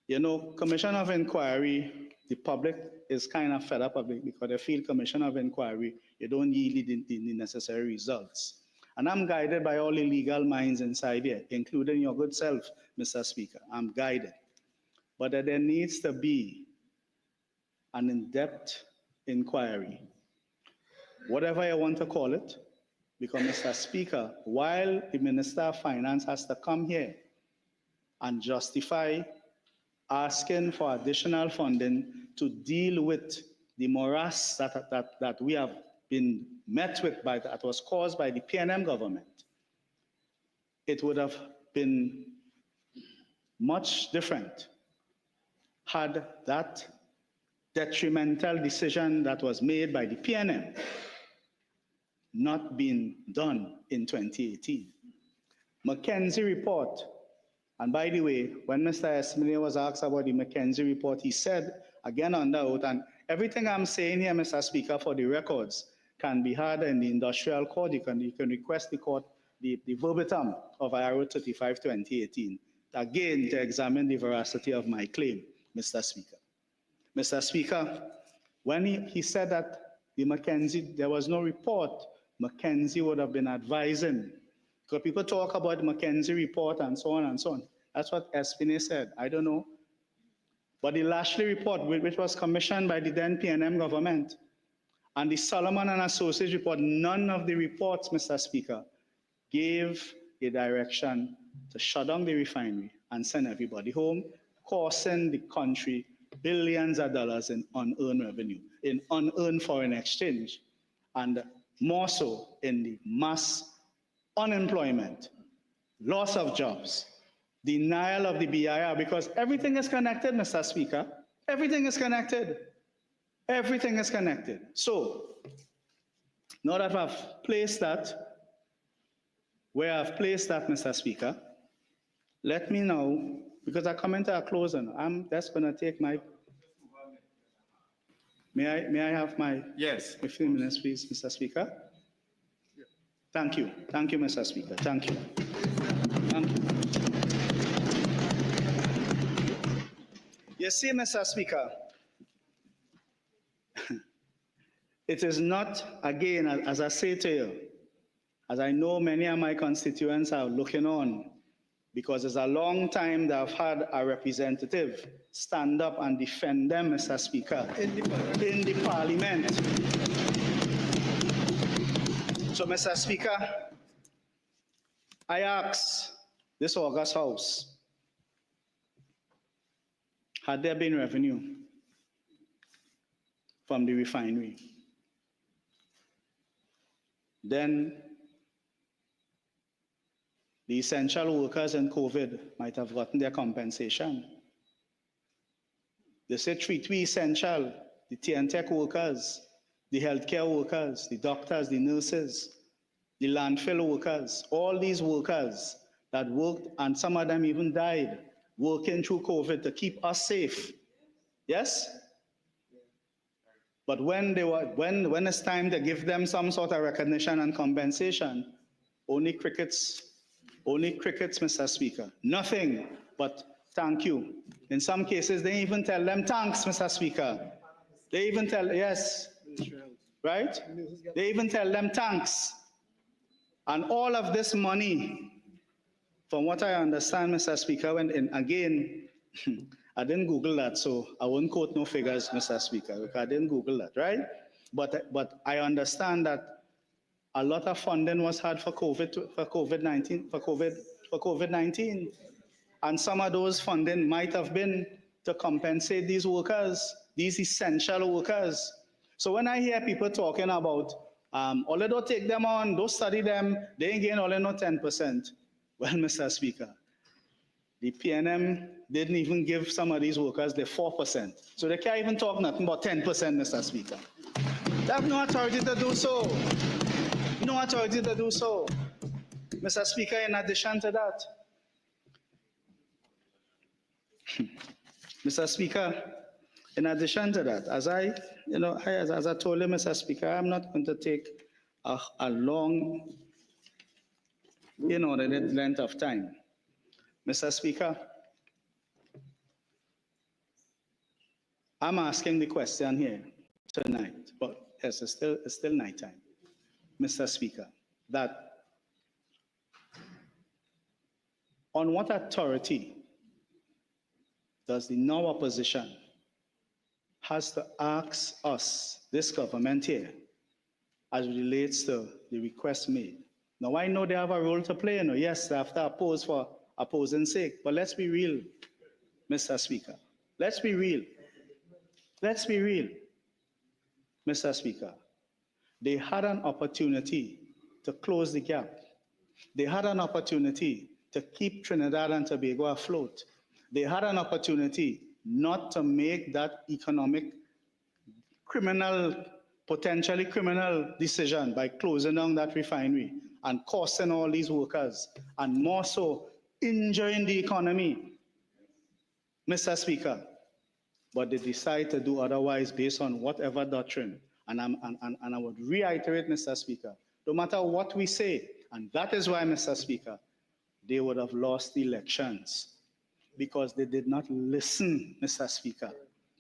you know, Commission of Inquiry, the public is kind of fed up of it because they feel Commission of Inquiry, you don't yield the necessary results. And I'm guided by all the legal minds inside here, including your good self, Mr. Speaker. I'm guided. But that there needs to be an in-depth inquiry, whatever you want to call it, because, Mr. Speaker, while the Minister of Finance has to come here and justify asking for additional funding to deal with the morass that we have been met with that was caused by the PNM government, it would have been much different had that detrimental decision that was made by the PNM not been done in 2018. McKenzie report, and by the way, when Mr. Esmilian was asked about the McKenzie report, he said, again under oath, and everything I'm saying here, Mr. Speaker, for the records, can be heard in the industrial court. You can request the court the verbatim of IRO 35 2018, again, to examine the veracity of my claim, Mr. Speaker. Mr. Speaker, when he said that the McKenzie, there was no report, McKenzie would have been advising. Because people talk about the McKenzie report and so on and so on. That's what Espinay said. I don't know. But the Lashley report, which was commissioned by the then PNM government, and the Solomon and Associates report, none of the reports, Mr. Speaker, gave a direction to shut down the refinery and send everybody home, costing the country billions of dollars in unearned revenue, in unearned foreign exchange, and more so in the mass unemployment, loss of jobs, denial of the BIR, because everything is connected, Mr. Speaker. Everything is connected. Everything is connected. So, now that I've placed that, where I've placed that, Mr. Speaker, let me know, because I come into a closing, I'm just going to take my, may I have my 15 minutes, please, Mr. Speaker? Thank you. Thank you, Mr. Speaker. Thank you. Thank you. You see, Mr. Speaker, it is not, again, as I say to you, as I know many of my constituents are looking on, because it's a long time that I've had a representative stand up and defend them, Mr. Speaker, in the Parliament. So, Mr. Speaker, I ask this August House, had there been revenue from the refinery? Then the essential workers in COVID might have gotten their compensation. They say treat we essential, the TNTech workers, the healthcare workers, the doctors, the nurses, the landfill workers, all these workers that worked, and some of them even died working through COVID to keep us safe. Yes? But when it's time to give them some sort of recognition and compensation, only crickets, Mr. Speaker. Nothing but thank you. In some cases, they even tell them thanks, Mr. Speaker. They even tell, yes, right? They even tell them thanks. And all of this money, from what I understand, Mr. Speaker, again, I didn't Google that, so I won't quote no figures, Mr. Speaker, because I didn't Google that, right? But I understand that a lot of funding was had for COVID-19, and some of those funding might have been to compensate these workers, these essential workers. So when I hear people talking about, only don't take them on, don't study them, they ain't gain only not 10%. Well, Mr. Speaker, the PNM didn't even give some of these workers the 4%. So they can't even talk nothing about 10%, Mr. Speaker. They have no authority to do so. No authority to do so. Mr. Speaker, in addition to that, Mr. Speaker, in addition to that, as I told you, Mr. Speaker, I'm not going to take a long, length of time. Mr. Speaker, I'm asking the question here tonight, but yes, it's still nighttime. Mr. Speaker, that on what authority does the now opposition has to ask us, this government here, as it relates to the request made? Now, I know they have a role to play, yes, they have to oppose for opposing sake, but let's be real, Mr. Speaker. Let's be real. Let's be real, Mr. Speaker. They had an opportunity to close the gap. They had an opportunity to keep Trinidad and Tobago afloat. They had an opportunity not to make that economic potentially criminal decision by closing down that refinery and costing all these workers, and more so injuring the economy, Mr. Speaker. But they decide to do otherwise based on whatever doctrine. And I would reiterate, Mr. Speaker, no matter what we say, and that is why, Mr. Speaker, they would have lost the elections, because they did not listen, Mr. Speaker.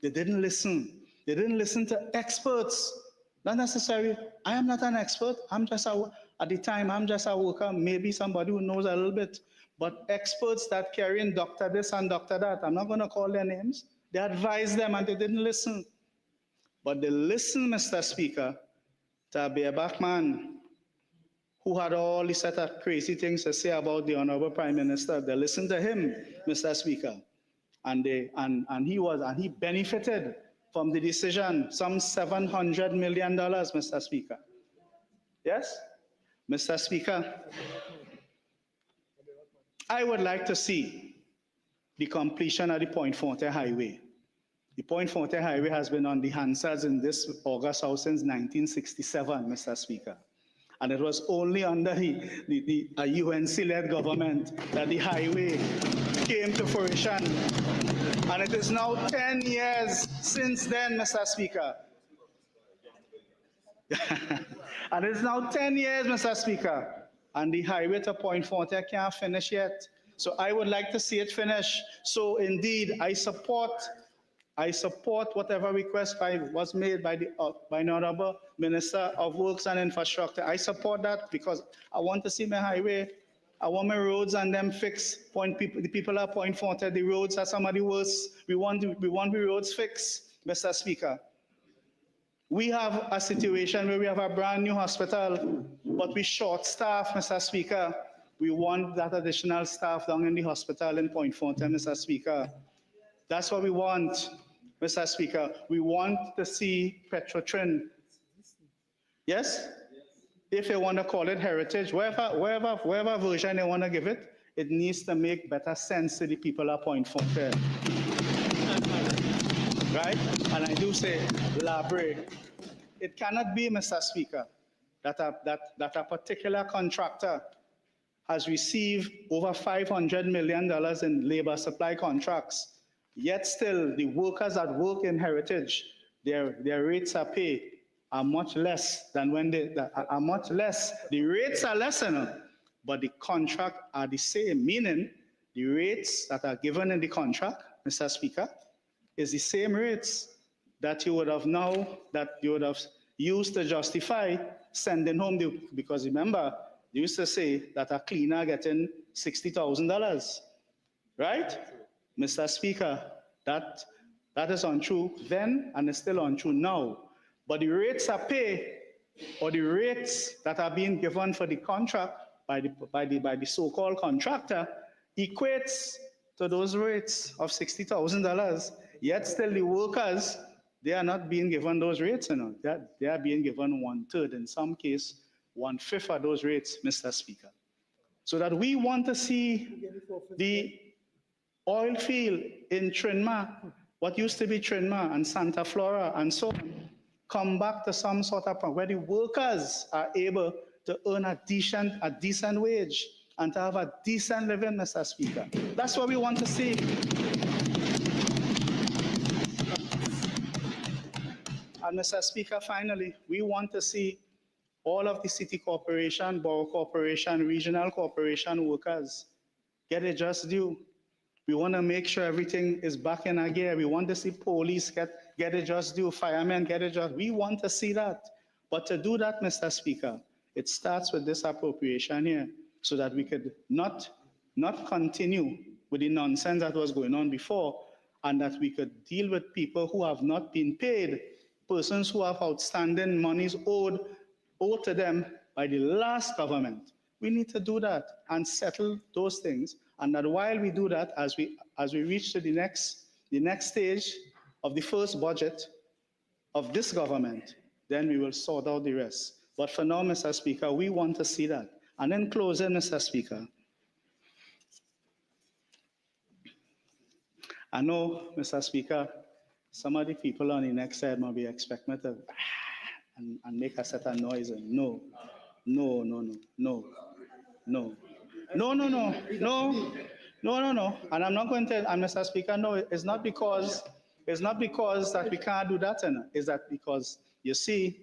They didn't listen. They didn't listen to experts. Not necessarily. I am not an expert. At the time, I'm just a worker, maybe somebody who knows a little bit. But experts that carry in doctor this and doctor that, I'm not going to call their names. They advised them and they didn't listen. But they listened, Mr. Speaker, to a bareback man who had all these set of crazy things to say about the Honorable Prime Minister. They listened to him, Mr. Speaker. And he benefited from the decision, some $700 million, Mr. Speaker. Yes? Mr. Speaker, I would like to see the completion of the Point Forte Highway. The Point Forte Highway has been on the Hansards in this August House since 1967, Mr. Speaker. And it was only under a UNC-led government that the highway came to fruition. And it is now 10 years since then, Mr. Speaker. And it's now 10 years, Mr. Speaker. And the highway to Point Forte can't finish yet. So I would like to see it finish. So indeed, I support whatever request was made by the Honorable Minister of Works and Infrastructure. I support that because I want to see my highway I want my roads and them fixed. The people are Point Forte, the roads are some of the worst. We want the roads fixed, Mr. Speaker. We have a situation where we have a brand new hospital, but we short staff, Mr. Speaker. We want that additional staff down in the hospital in Point Forte, Mr. Speaker. That's what we want, Mr. Speaker. We want to see Petrotrin. Yes? If they want to call it heritage, wherever version they want to give it, it needs to make better sense to the people at Point Forte. Right? And I do say, Labre, it cannot be, Mr. Speaker, that a particular contractor has received over $500 million in labor supply contracts, yet still the workers that work in heritage, their rates are paid are much less than when are much less. The rates are lesser, but the contract are the same, meaning the rates that are given in the contract, Mr. Speaker, is the same rates that you would have used to justify sending home because remember, they used to say that a cleaner getting $60,000, right? Mr. Speaker, that is untrue then and it's still untrue now. But the rates are paid, or the rates that are being given for the contract by the so-called contractor equates to those rates of $60,000. Yet still the workers, they are not being given those rates, They are being given 1/3, in some case, 1/5 of those rates, Mr. Speaker. So that we want to see the oil field in Trinidad, what used to be Trinidad and Santa Flora and so on, come back to some sort of point where the workers are able to earn a decent wage and to have a decent living, Mr. Speaker. That's what we want to see. And Mr. Speaker, finally, we want to see all of the city corporation, borough corporation, regional corporation workers get a just due. We want to make sure everything is back in a gear. We want to see police get a just due, firemen get a just. We want to see that. But to do that, Mr. Speaker, it starts with this appropriation here so that we could not continue with the nonsense that was going on before and that we could deal with people who have not been paid, persons who have outstanding monies owed to them by the last government. We need to do that and settle those things. And that while we do that, as we reach to the next stage of the first budget of this government, then we will sort out the rest. But for now, Mr. Speaker, we want to see that. And in closing, Mr. Speaker, I know, Mr. Speaker, some of the people on the next side might be expecting me to and make a certain noise. No. And I'm not going to, and Mr. Speaker, no, it's not because that we can't do that, it's that because you see,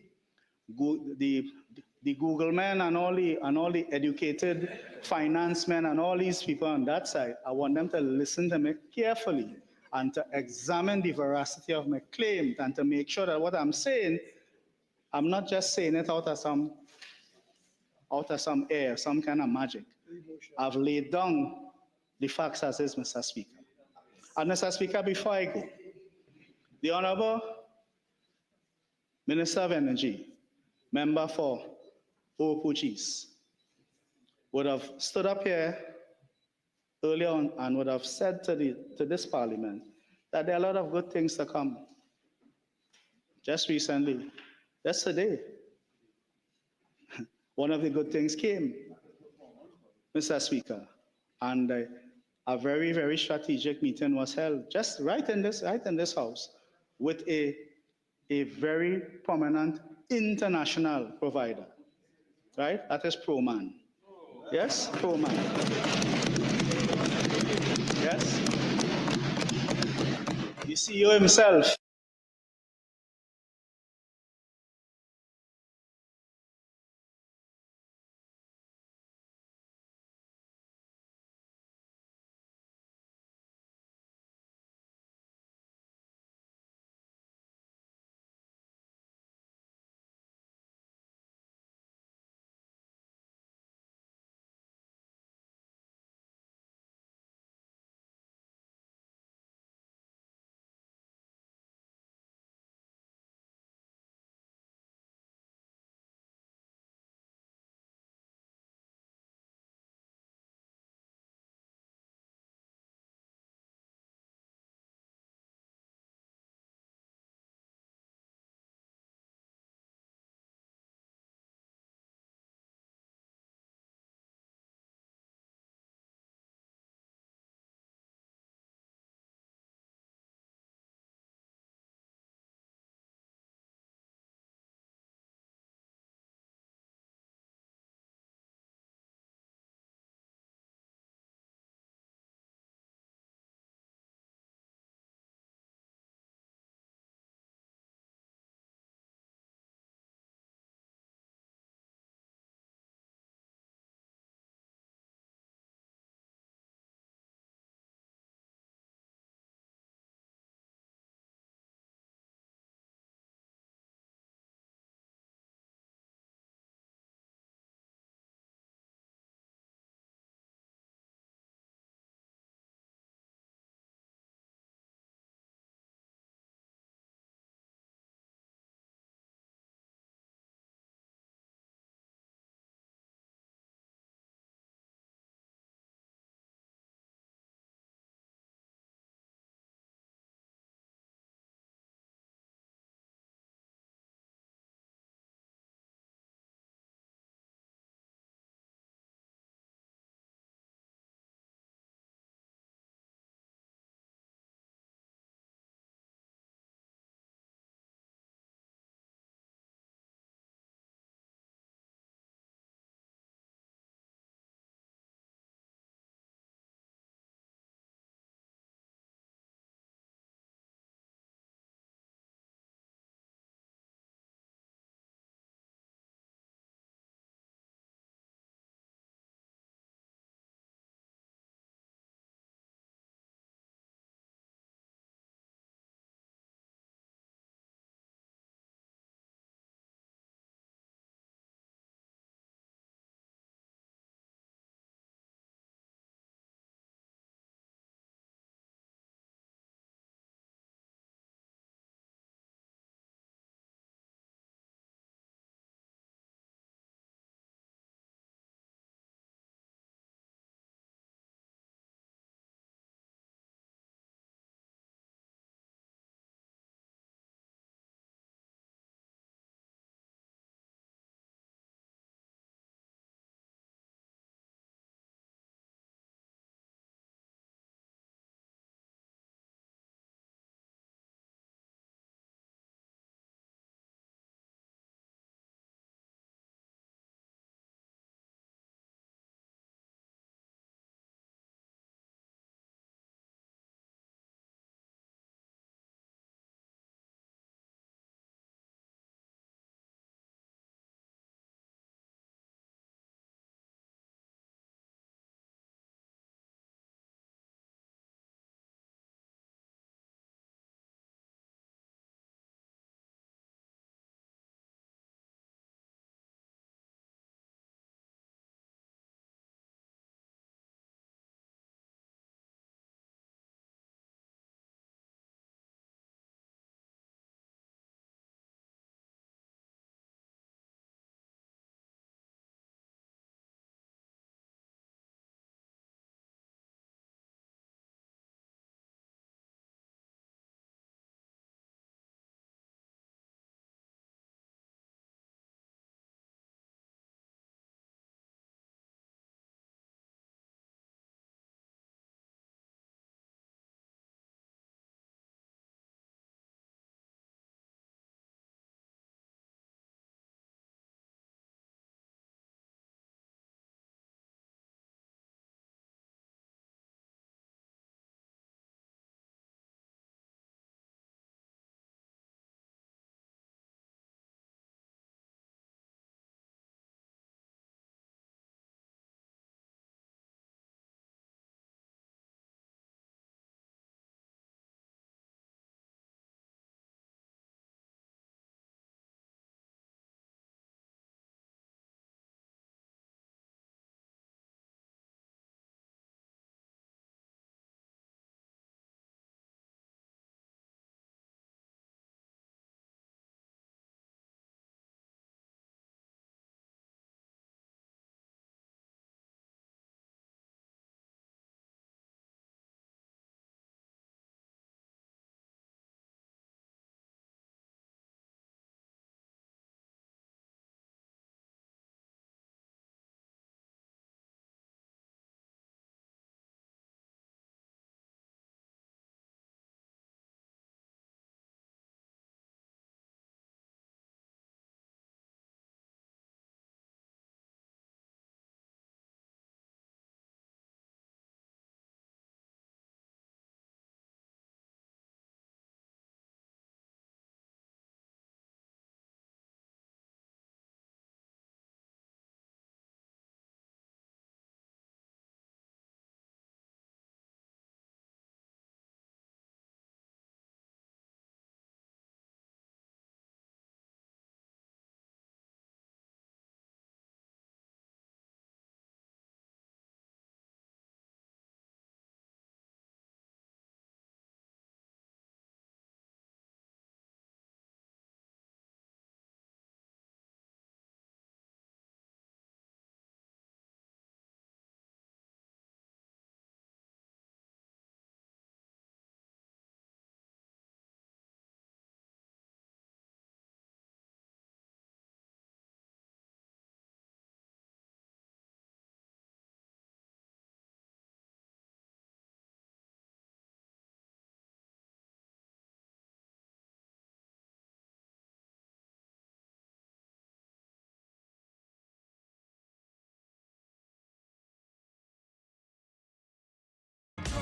the Google men and all the educated finance men and all these people on that side, I want them to listen to me carefully and to examine the veracity of my claim and to make sure that what I'm saying, I'm not just saying it out of some air, some kind of magic. I've laid down the facts as is, Mr. Speaker. And Mr. Speaker, before I go, the Honorable Minister of Energy, member for Opuchis, would have stood up here earlier on and would have said to this Parliament that there are a lot of good things to come. Just recently, yesterday, one of the good things came, Mr. Speaker, and a very, very strategic meeting was held just right in this house with a very prominent international provider, right? That is Proman. Yes, Proman. Yes. The CEO himself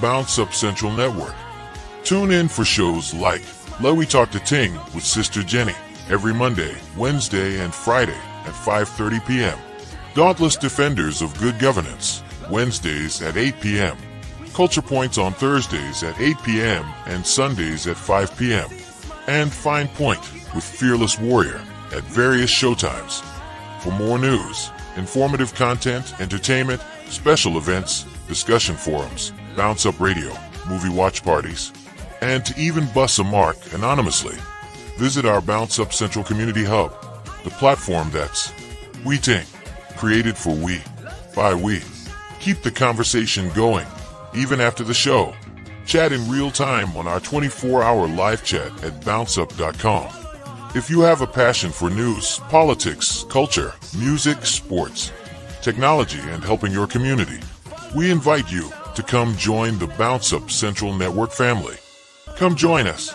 BounXup Central Network. Tune in for shows like Let We Talk to Ting with Sister Jenny every Monday, Wednesday, and Friday at 5:30 p.m. Dauntless Defenders of Good Governance, Wednesdays at 8 p.m. Culture Points on Thursdays at 8 p.m. and Sundays at 5 p.m. And Fine Point with Fearless Warrior at various showtimes. For more news, informative content, entertainment, special events, discussion forums, BounXup Radio, movie watch parties, and to even bus a mark anonymously, visit our BounXup Central Community Hub, the platform that's We Ting, created for we, by we. Keep the conversation going, even after the show. Chat in real time on our 24-hour live chat at BounXup.com. If you have a passion for news, politics, culture, music, sports, technology, and helping your community, we invite you to come join the BounXup Central Network family. Come join us.